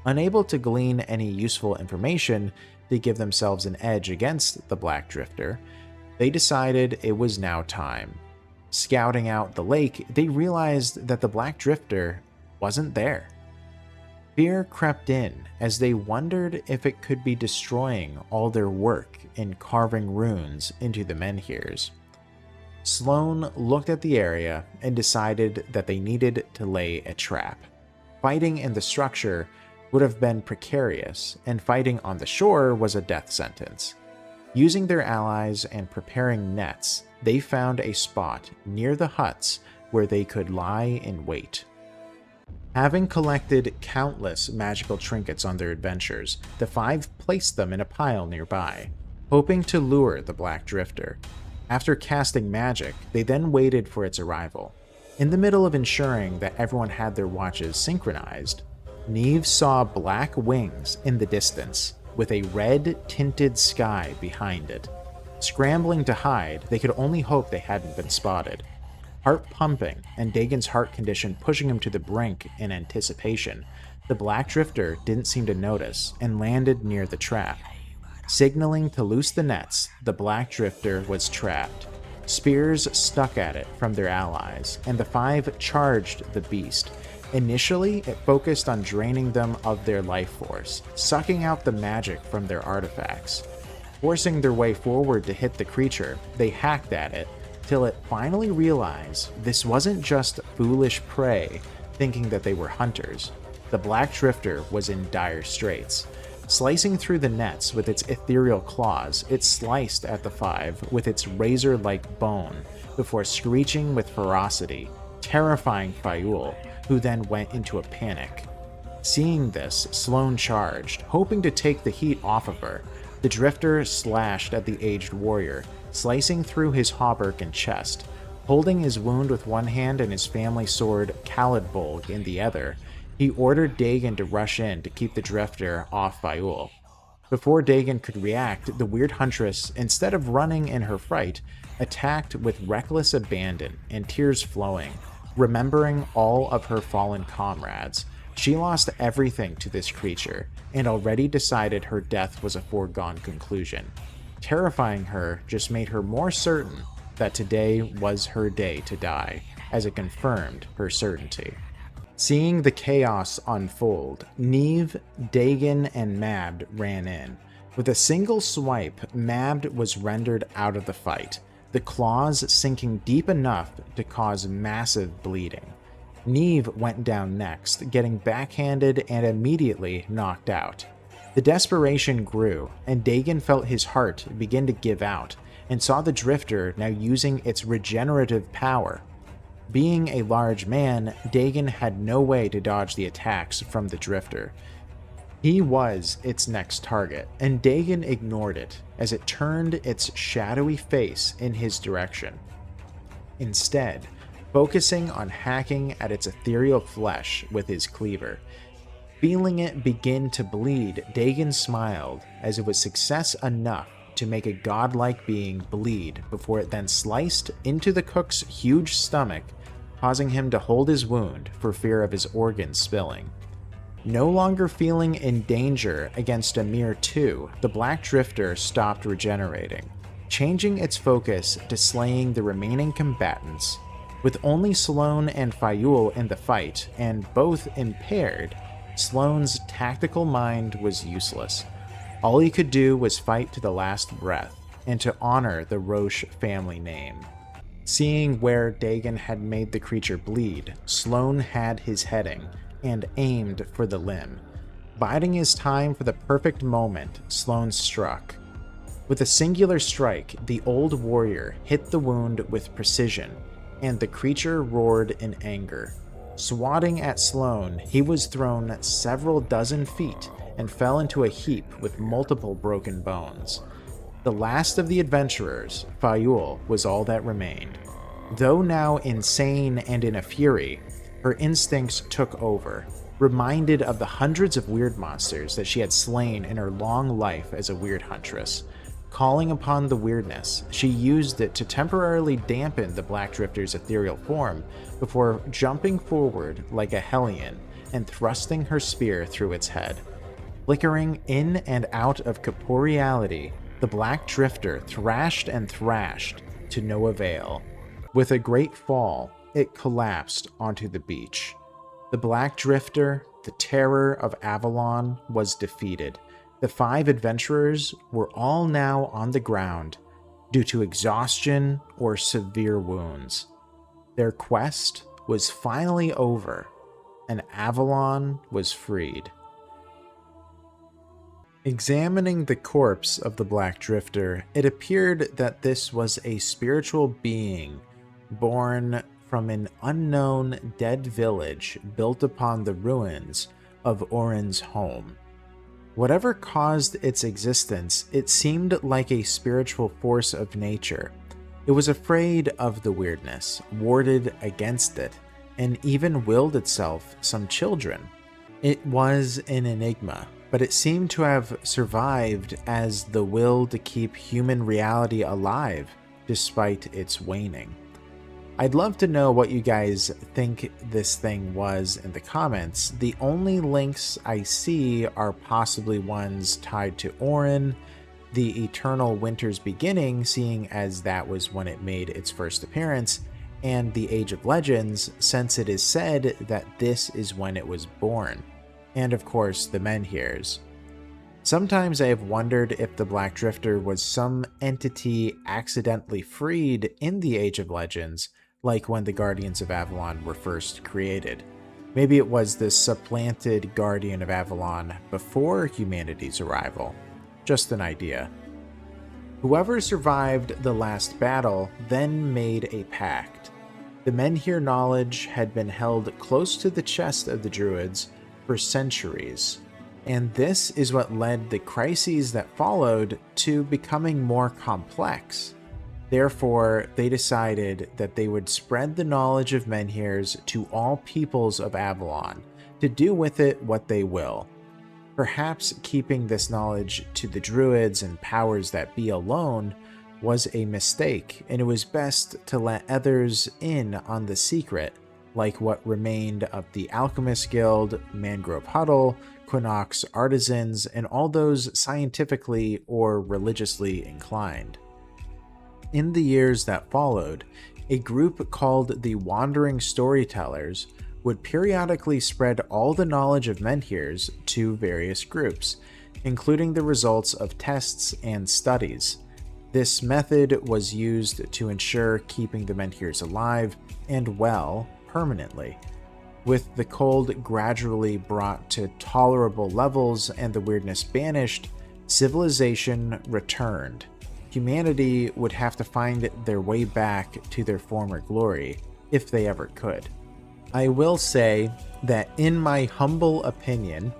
Unable to glean any useful information to give themselves an edge against the Black Drifter, they decided it was now time. Scouting out the lake, they realized that the Black Drifter wasn't there. Fear crept in as they wondered if it could be destroying all their work in carving runes into the menhirs. Sloane looked at the area and decided that they needed to lay a trap. Fighting in the structure would have been precarious, and fighting on the shore was a death sentence. Using their allies and preparing nets, they found a spot near the huts where they could lie in wait. Having collected countless magical trinkets on their adventures, the five placed them in a pile nearby, hoping to lure the Black Drifter. After casting magic, they then waited for its arrival. In the middle of ensuring that everyone had their watches synchronized, Neve saw black wings in the distance, with a red-tinted sky behind it. Scrambling to hide, they could only hope they hadn't been spotted. Heart pumping and Dagon's heart condition pushing him to the brink in anticipation, the Black Drifter didn't seem to notice and landed near the trap. Signaling to loose the nets, the Black Drifter was trapped. Spears stuck at it from their allies, and the five charged the beast. Initially, it focused on draining them of their life force, sucking out the magic from their artifacts. Forcing their way forward to hit the creature, they hacked at it, till it finally realized this wasn't just foolish prey thinking that they were hunters. The Black Drifter was in dire straits. Slicing through the nets with its ethereal claws, it sliced at the five with its razor-like bone before screeching with ferocity, terrifying Fayul, who then went into a panic. Seeing this, Sloane charged, hoping to take the heat off of her. The Drifter slashed at the aged warrior, slicing through his hauberk and chest. Holding his wound with one hand and his family sword Caladbolg in the other, he ordered Dagon to rush in to keep the Drifter off Fayul. Before Dagon could react, the weird huntress, instead of running in her fright, attacked with reckless abandon and tears flowing. Remembering all of her fallen comrades, she lost everything to this creature and already decided her death was a foregone conclusion. Terrifying her just made her more certain that today was her day to die, as it confirmed her certainty. Seeing the chaos unfold, Neve, Dagon, and Mabd ran in. With a single swipe, Mabd was rendered out of the fight, the claws sinking deep enough to cause massive bleeding. Neve went down next, getting backhanded and immediately knocked out. The desperation grew, and Dagon felt his heart begin to give out, and saw the Drifter now using its regenerative power. Being a large man, Dagon had no way to dodge the attacks from the Drifter. He was its next target, and Dagon ignored it as it turned its shadowy face in his direction. Instead, focusing on hacking at its ethereal flesh with his cleaver. Feeling it begin to bleed, Dagon smiled as it was success enough to make a godlike being bleed before it then sliced into the cook's huge stomach, causing him to hold his wound for fear of his organs spilling. No longer feeling in danger against a mere 2, the Black Drifter stopped regenerating, changing its focus to slaying the remaining combatants. With only Sloane and Fayul in the fight, and both impaired, Sloane's tactical mind was useless. All he could do was fight to the last breath, and to honor the Roche family name. Seeing where Dagon had made the creature bleed, Sloane had his heading, and aimed for the limb. Biding his time for the perfect moment, Sloane struck. With a singular strike, the old warrior hit the wound with precision, and the creature roared in anger. Swatting at Sloane, he was thrown several dozen feet and fell into a heap with multiple broken bones. The last of the adventurers, Fayul, was all that remained. Though now insane and in a fury, her instincts took over, reminded of the hundreds of weird monsters that she had slain in her long life as a weird huntress. Calling upon the weirdness, she used it to temporarily dampen the Black Drifter's ethereal form before jumping forward like a Hellion and thrusting her spear through its head. Flickering in and out of corporeality, the Black Drifter thrashed and thrashed to no avail. With a great fall, it collapsed onto the beach. The Black Drifter, the terror of Avalon, was defeated. The 5 adventurers were all now on the ground due to exhaustion or severe wounds. Their quest was finally over, and Avalon was freed. Examining the corpse of the Black Drifter, it appeared that this was a spiritual being born from an unknown dead village built upon the ruins of Orin's home. Whatever caused its existence, it seemed like a spiritual force of nature. It was afraid of the weirdness, warded against it, and even willed itself some children. It was an enigma, but it seemed to have survived as the will to keep human reality alive despite its waning. I'd love to know what you guys think this thing was in the comments. The only links I see are possibly ones tied to Orin, the Eternal Winter's Beginning, seeing as that was when it made its first appearance, and the Age of Legends, since it is said that this is when it was born, and of course the Menhirs. Sometimes I have wondered if the Black Drifter was some entity accidentally freed in the Age of Legends, like when the Guardians of Avalon were first created. Maybe it was the supplanted Guardian of Avalon before humanity's arrival. Just an idea. Whoever survived the last battle then made a pact. The Menhir knowledge had been held close to the chest of the Druids for centuries, and this is what led the crises that followed to becoming more complex. Therefore, they decided that they would spread the knowledge of Menhirs to all peoples of Avalon, to do with it what they will. Perhaps keeping this knowledge to the Druids and powers that be alone was a mistake, and it was best to let others in on the secret, like what remained of the Alchemist Guild, Mangrove Huddle, Quinox Artisans, and all those scientifically or religiously inclined. In the years that followed, a group called the Wandering Storytellers would periodically spread all the knowledge of menhirs to various groups, including the results of tests and studies. This method was used to ensure keeping the menhirs alive and well permanently. With the cold gradually brought to tolerable levels and the weirdness banished, civilization returned. Humanity would have to find their way back to their former glory, if they ever could. I will say that in my humble opinion,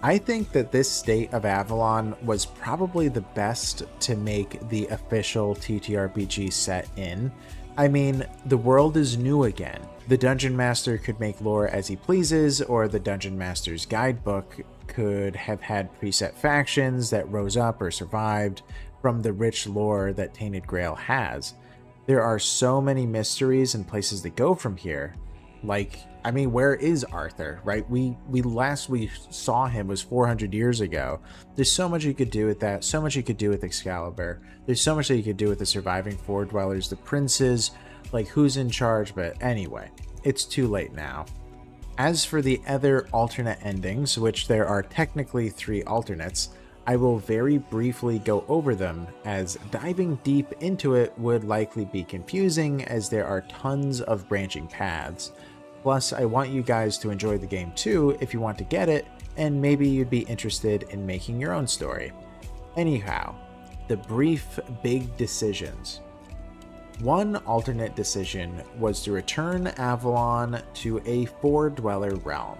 I think that this state of Avalon was probably the best to make the official TTRPG set in. I mean, the world is new again. The Dungeon Master could make lore as he pleases, or the Dungeon Master's guidebook could have had preset factions that rose up or survived from the rich lore that Tainted Grail has. There are so many mysteries and places to go from here. Like, I mean, where is Arthur, right? Last we saw him was 400 years ago. There's so much you could do with that, so much you could do with Excalibur. There's so much that you could do with the surviving Four Dwellers, the princes, like who's in charge, but anyway, it's too late now. As for the other alternate endings, which there are technically 3 alternates, I will very briefly go over them, as diving deep into it would likely be confusing as there are tons of branching paths. Plus, I want you guys to enjoy the game too if you want to get it, and maybe you'd be interested in making your own story. Anyhow, the brief big decisions. One alternate decision was to return Avalon to a four-dweller realm.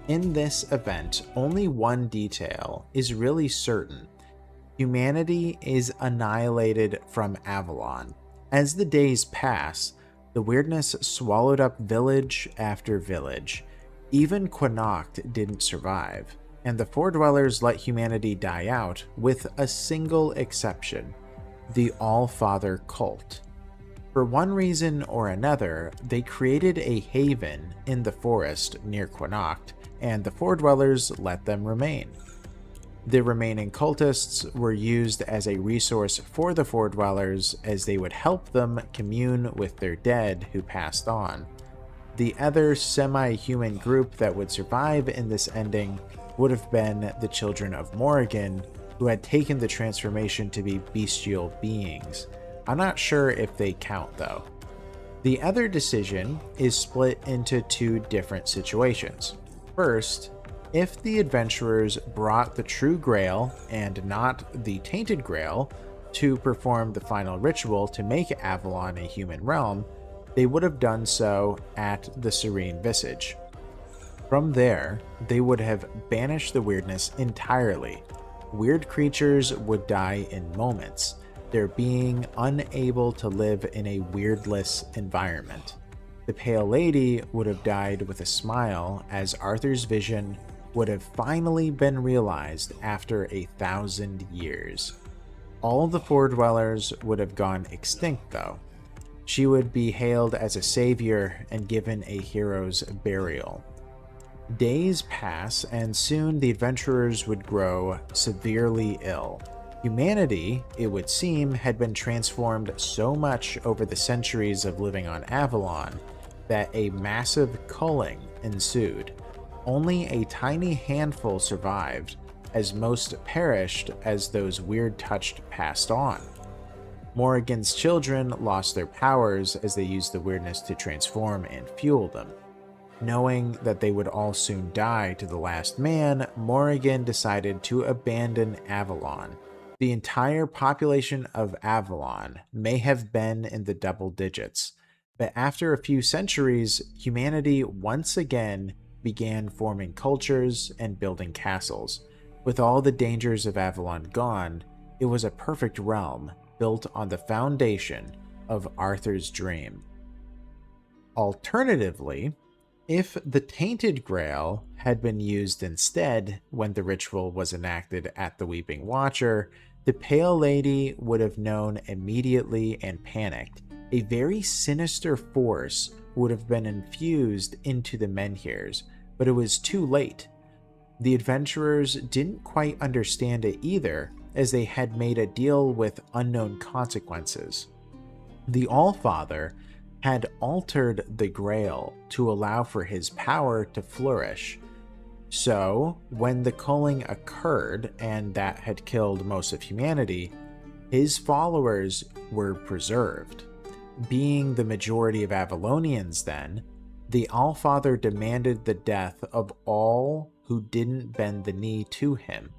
In this event, only one detail is really certain. Humanity is annihilated from Avalon. As the days pass, the weirdness swallowed up village after village. Even Quinacht didn't survive, and the Four Dwellers let humanity die out with a single exception: the All-Father cult. For one reason or another, they created a haven in the forest near Quinacht, and the Four Dwellers let them remain. The remaining cultists were used as a resource for the Four Dwellers, as they would help them commune with their dead who passed on. The other semi-human group that would survive in this ending would have been the Children of Morrigan, who had taken the transformation to be bestial beings. I'm not sure if they count though. The other decision is split into 2 different situations. First, if the adventurers brought the True Grail and not the Tainted Grail to perform the final ritual to make Avalon a human realm, they would have done so at the Serene Visage. From there, they would have banished the weirdness entirely. Weird creatures would die in moments, their being unable to live in a weirdless environment. The Pale Lady would have died with a smile, as Arthur's vision would have finally been realized after 1,000 years. All the Four Dwellers would have gone extinct though. She would be hailed as a savior and given a hero's burial. Days pass, and soon the adventurers would grow severely ill. Humanity, it would seem, had been transformed so much over the centuries of living on Avalon that a massive culling ensued. Only a tiny handful survived, as most perished as those weird touched passed on. Morrigan's children lost their powers as they used the weirdness to transform and fuel them. Knowing that they would all soon die to the last man, Morrigan decided to abandon Avalon. The entire population of Avalon may have been in the double digits, but after a few centuries, humanity once again began forming cultures and building castles. With all the dangers of Avalon gone, it was a perfect realm built on the foundation of Arthur's dream. Alternatively, if the Tainted Grail had been used instead when the ritual was enacted at the Weeping Watcher, the Pale Lady would have known immediately and panicked. A very sinister force would have been infused into the menhirs, but it was too late. The adventurers didn't quite understand it either, as they had made a deal with unknown consequences. The All-Father had altered the Grail to allow for his power to flourish. So, when the culling occurred and that had killed most of humanity, his followers were preserved. Being the majority of Avalonians then, the Allfather demanded the death of all who didn't bend the knee to him.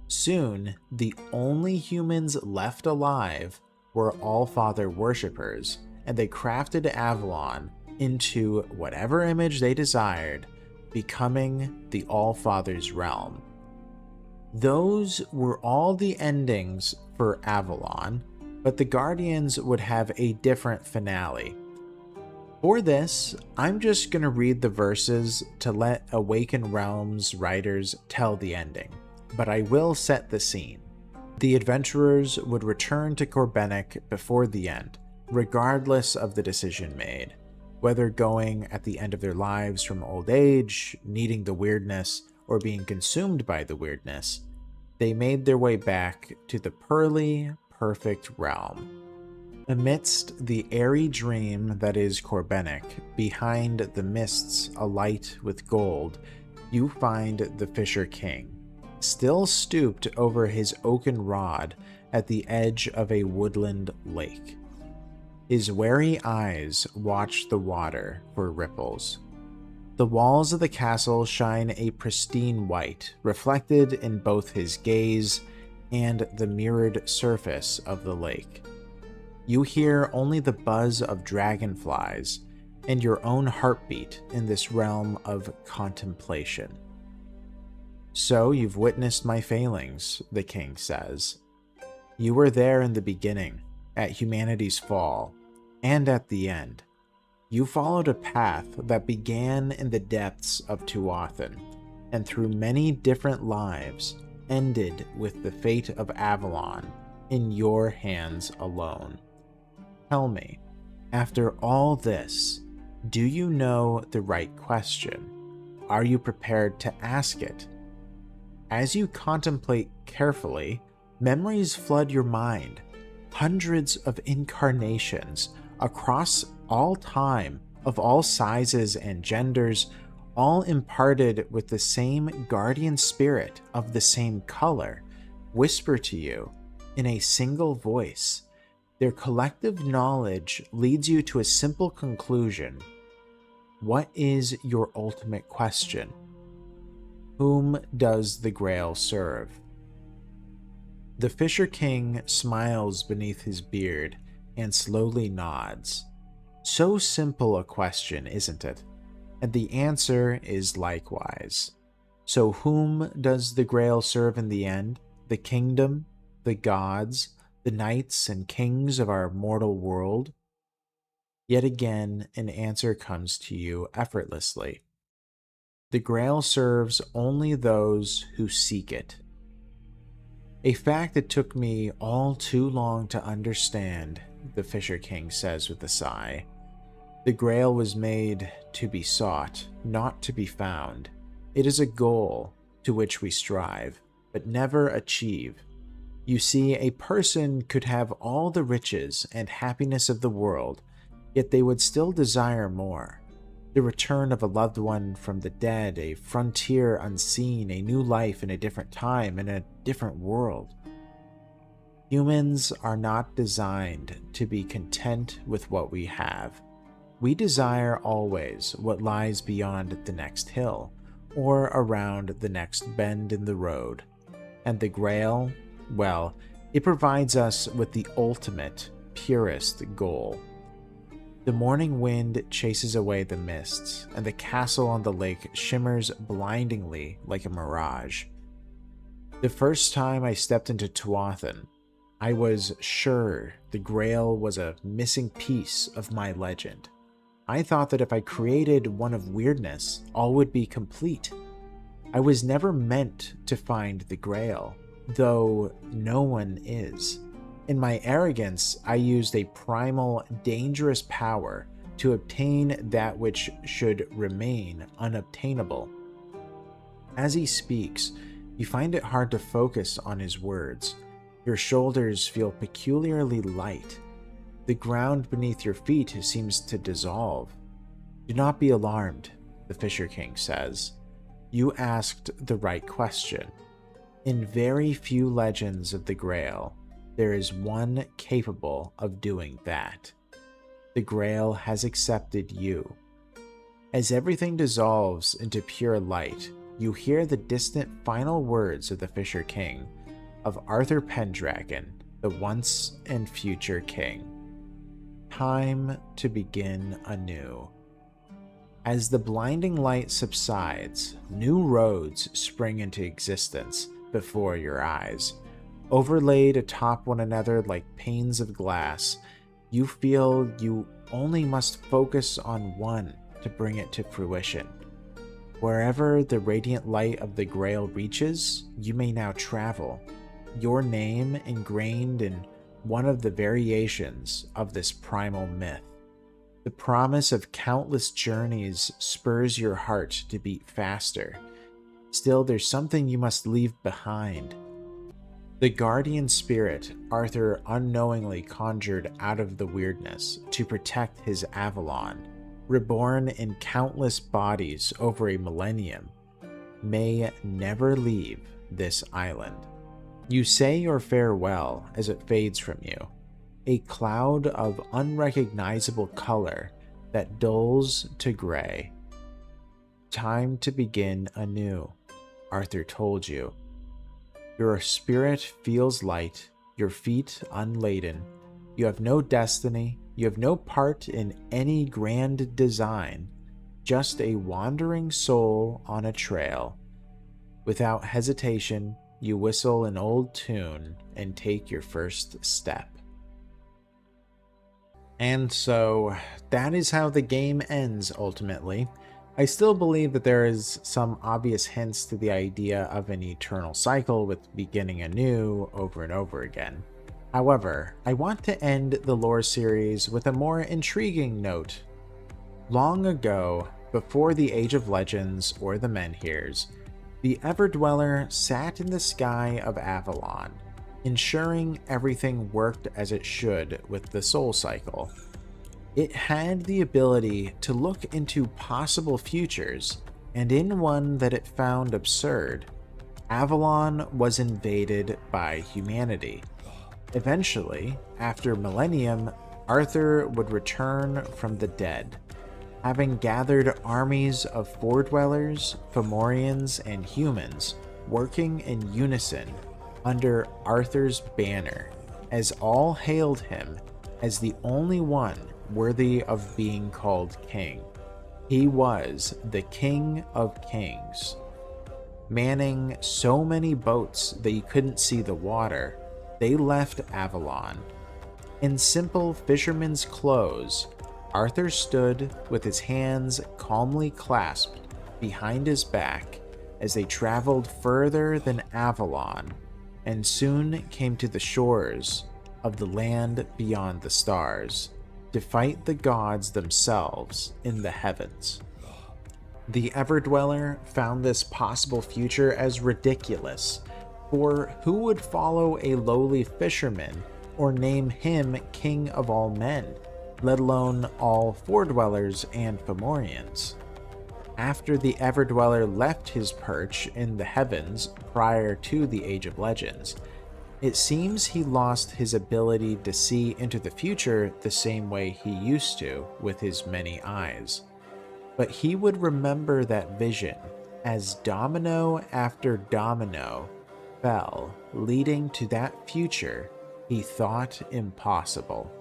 Soon, the only humans left alive were Allfather worshippers, and they crafted Avalon into whatever image they desired, becoming the Allfather's realm. Those were all the endings for Avalon, but the Guardians would have a different finale. For this, I'm just going to read the verses to let Awakened Realms writers tell the ending, but I will set the scene. The adventurers would return to Corbenic before the end, regardless of the decision made, whether going at the end of their lives from old age, needing the weirdness, or being consumed by the weirdness. They made their way back to the pearly, perfect realm. Amidst the airy dream that is Corbenic, behind the mists alight with gold, you find the Fisher King, still stooped over his oaken rod at the edge of a woodland lake. His wary eyes watch the water for ripples. The walls of the castle shine a pristine white, reflected in both his gaze and the mirrored surface of the lake. You hear only the buzz of dragonflies and your own heartbeat in this realm of contemplation. So you've witnessed my failings, the king says. You were there in the beginning, at humanity's fall, and at the end. You followed a path that began in the depths of Tuathan, and through many different lives, ended with the fate of Avalon in your hands alone. Tell me, after all this, do you know the right question? Are you prepared to ask it? As you contemplate carefully, memories flood your mind. Hundreds of incarnations across all time, of all sizes and genders, all imparted with the same guardian spirit of the same color, whisper to you in a single voice. Their collective knowledge leads you to a simple conclusion. What is your ultimate question? Whom does the Grail serve? The Fisher King smiles beneath his beard and slowly nods. So simple a question, isn't it? And the answer is likewise. So whom does the Grail serve in the end? The kingdom? The gods? The knights and kings of our mortal world? Yet again, an answer comes to you effortlessly. The Grail serves only those who seek it. A fact that took me all too long to understand, the Fisher King says with a sigh. The Grail was made to be sought, not to be found. It is a goal to which we strive, but never achieve. You see, a person could have all the riches and happiness of the world, yet they would still desire more. The return of a loved one from the dead, a frontier unseen, a new life in a different time, in a different world. Humans are not designed to be content with what we have. We desire always what lies beyond the next hill, or around the next bend in the road. And the Grail, well, it provides us with the ultimate, purest goal. The morning wind chases away the mists, and the castle on the lake shimmers blindingly like a mirage. The first time I stepped into Tuathan, I was sure the Grail was a missing piece of my legend. I thought that if I created one of weirdness, all would be complete. I was never meant to find the Grail, though no one is. In my arrogance, I used a primal, dangerous power to obtain that which should remain unobtainable. As he speaks, you find it hard to focus on his words. Your shoulders feel peculiarly light. The ground beneath your feet seems to dissolve. Do not be alarmed, the Fisher King says. You asked the right question. In very few legends of the Grail, there is one capable of doing that. The Grail has accepted you. As everything dissolves into pure light, you hear the distant final words of the Fisher King, of Arthur Pendragon, the once and future king. Time to begin anew. As the blinding light subsides, new roads spring into existence before your eyes. Overlaid atop one another like panes of glass, you feel you only must focus on one to bring it to fruition. Wherever the radiant light of the Grail reaches, you may now travel, your name ingrained in one of the variations of this primal myth. The promise of countless journeys spurs your heart to beat faster. Still, there's something you must leave behind. The guardian spirit Arthur unknowingly conjured out of the weirdness to protect his Avalon, reborn in countless bodies over a millennium, may never leave this island. You say your farewell as it fades from you, a cloud of unrecognizable color that dulls to gray. Time to begin anew, Arthur told you. Your spirit feels light, your feet unladen. You have no destiny, you have no part in any grand design, just a wandering soul on a trail. Without hesitation, you whistle an old tune and take your first step. And so, that is how the game ends ultimately. I still believe that there is some obvious hints to the idea of an eternal cycle with beginning anew over and over again. However, I want to end the lore series with a more intriguing note. Long ago, before the Age of Legends or the Menhirs, the Everdweller sat in the sky of Avalon, ensuring everything worked as it should with the soul cycle. It had the ability to look into possible futures, and in one that it found absurd, Avalon was invaded by humanity. Eventually, after millennium, Arthur would return from the dead, having gathered armies of Fordwellers, Fomorians, and humans working in unison under Arthur's banner, as all hailed him as the only one worthy of being called king. He was the King of Kings. Manning so many boats that you couldn't see the water, they left Avalon. In simple fisherman's clothes, Arthur stood with his hands calmly clasped behind his back as they traveled further than Avalon and soon came to the shores of the land beyond the stars to fight the gods themselves in the heavens. The Everdweller found this possible future as ridiculous, for who would follow a lowly fisherman or name him king of all men, let alone all Fordwellers and Fomorians? After the Everdweller left his perch in the heavens prior to the Age of Legends, it seems he lost his ability to see into the future the same way he used to with his many eyes. But he would remember that vision as domino after domino fell, leading to that future he thought impossible.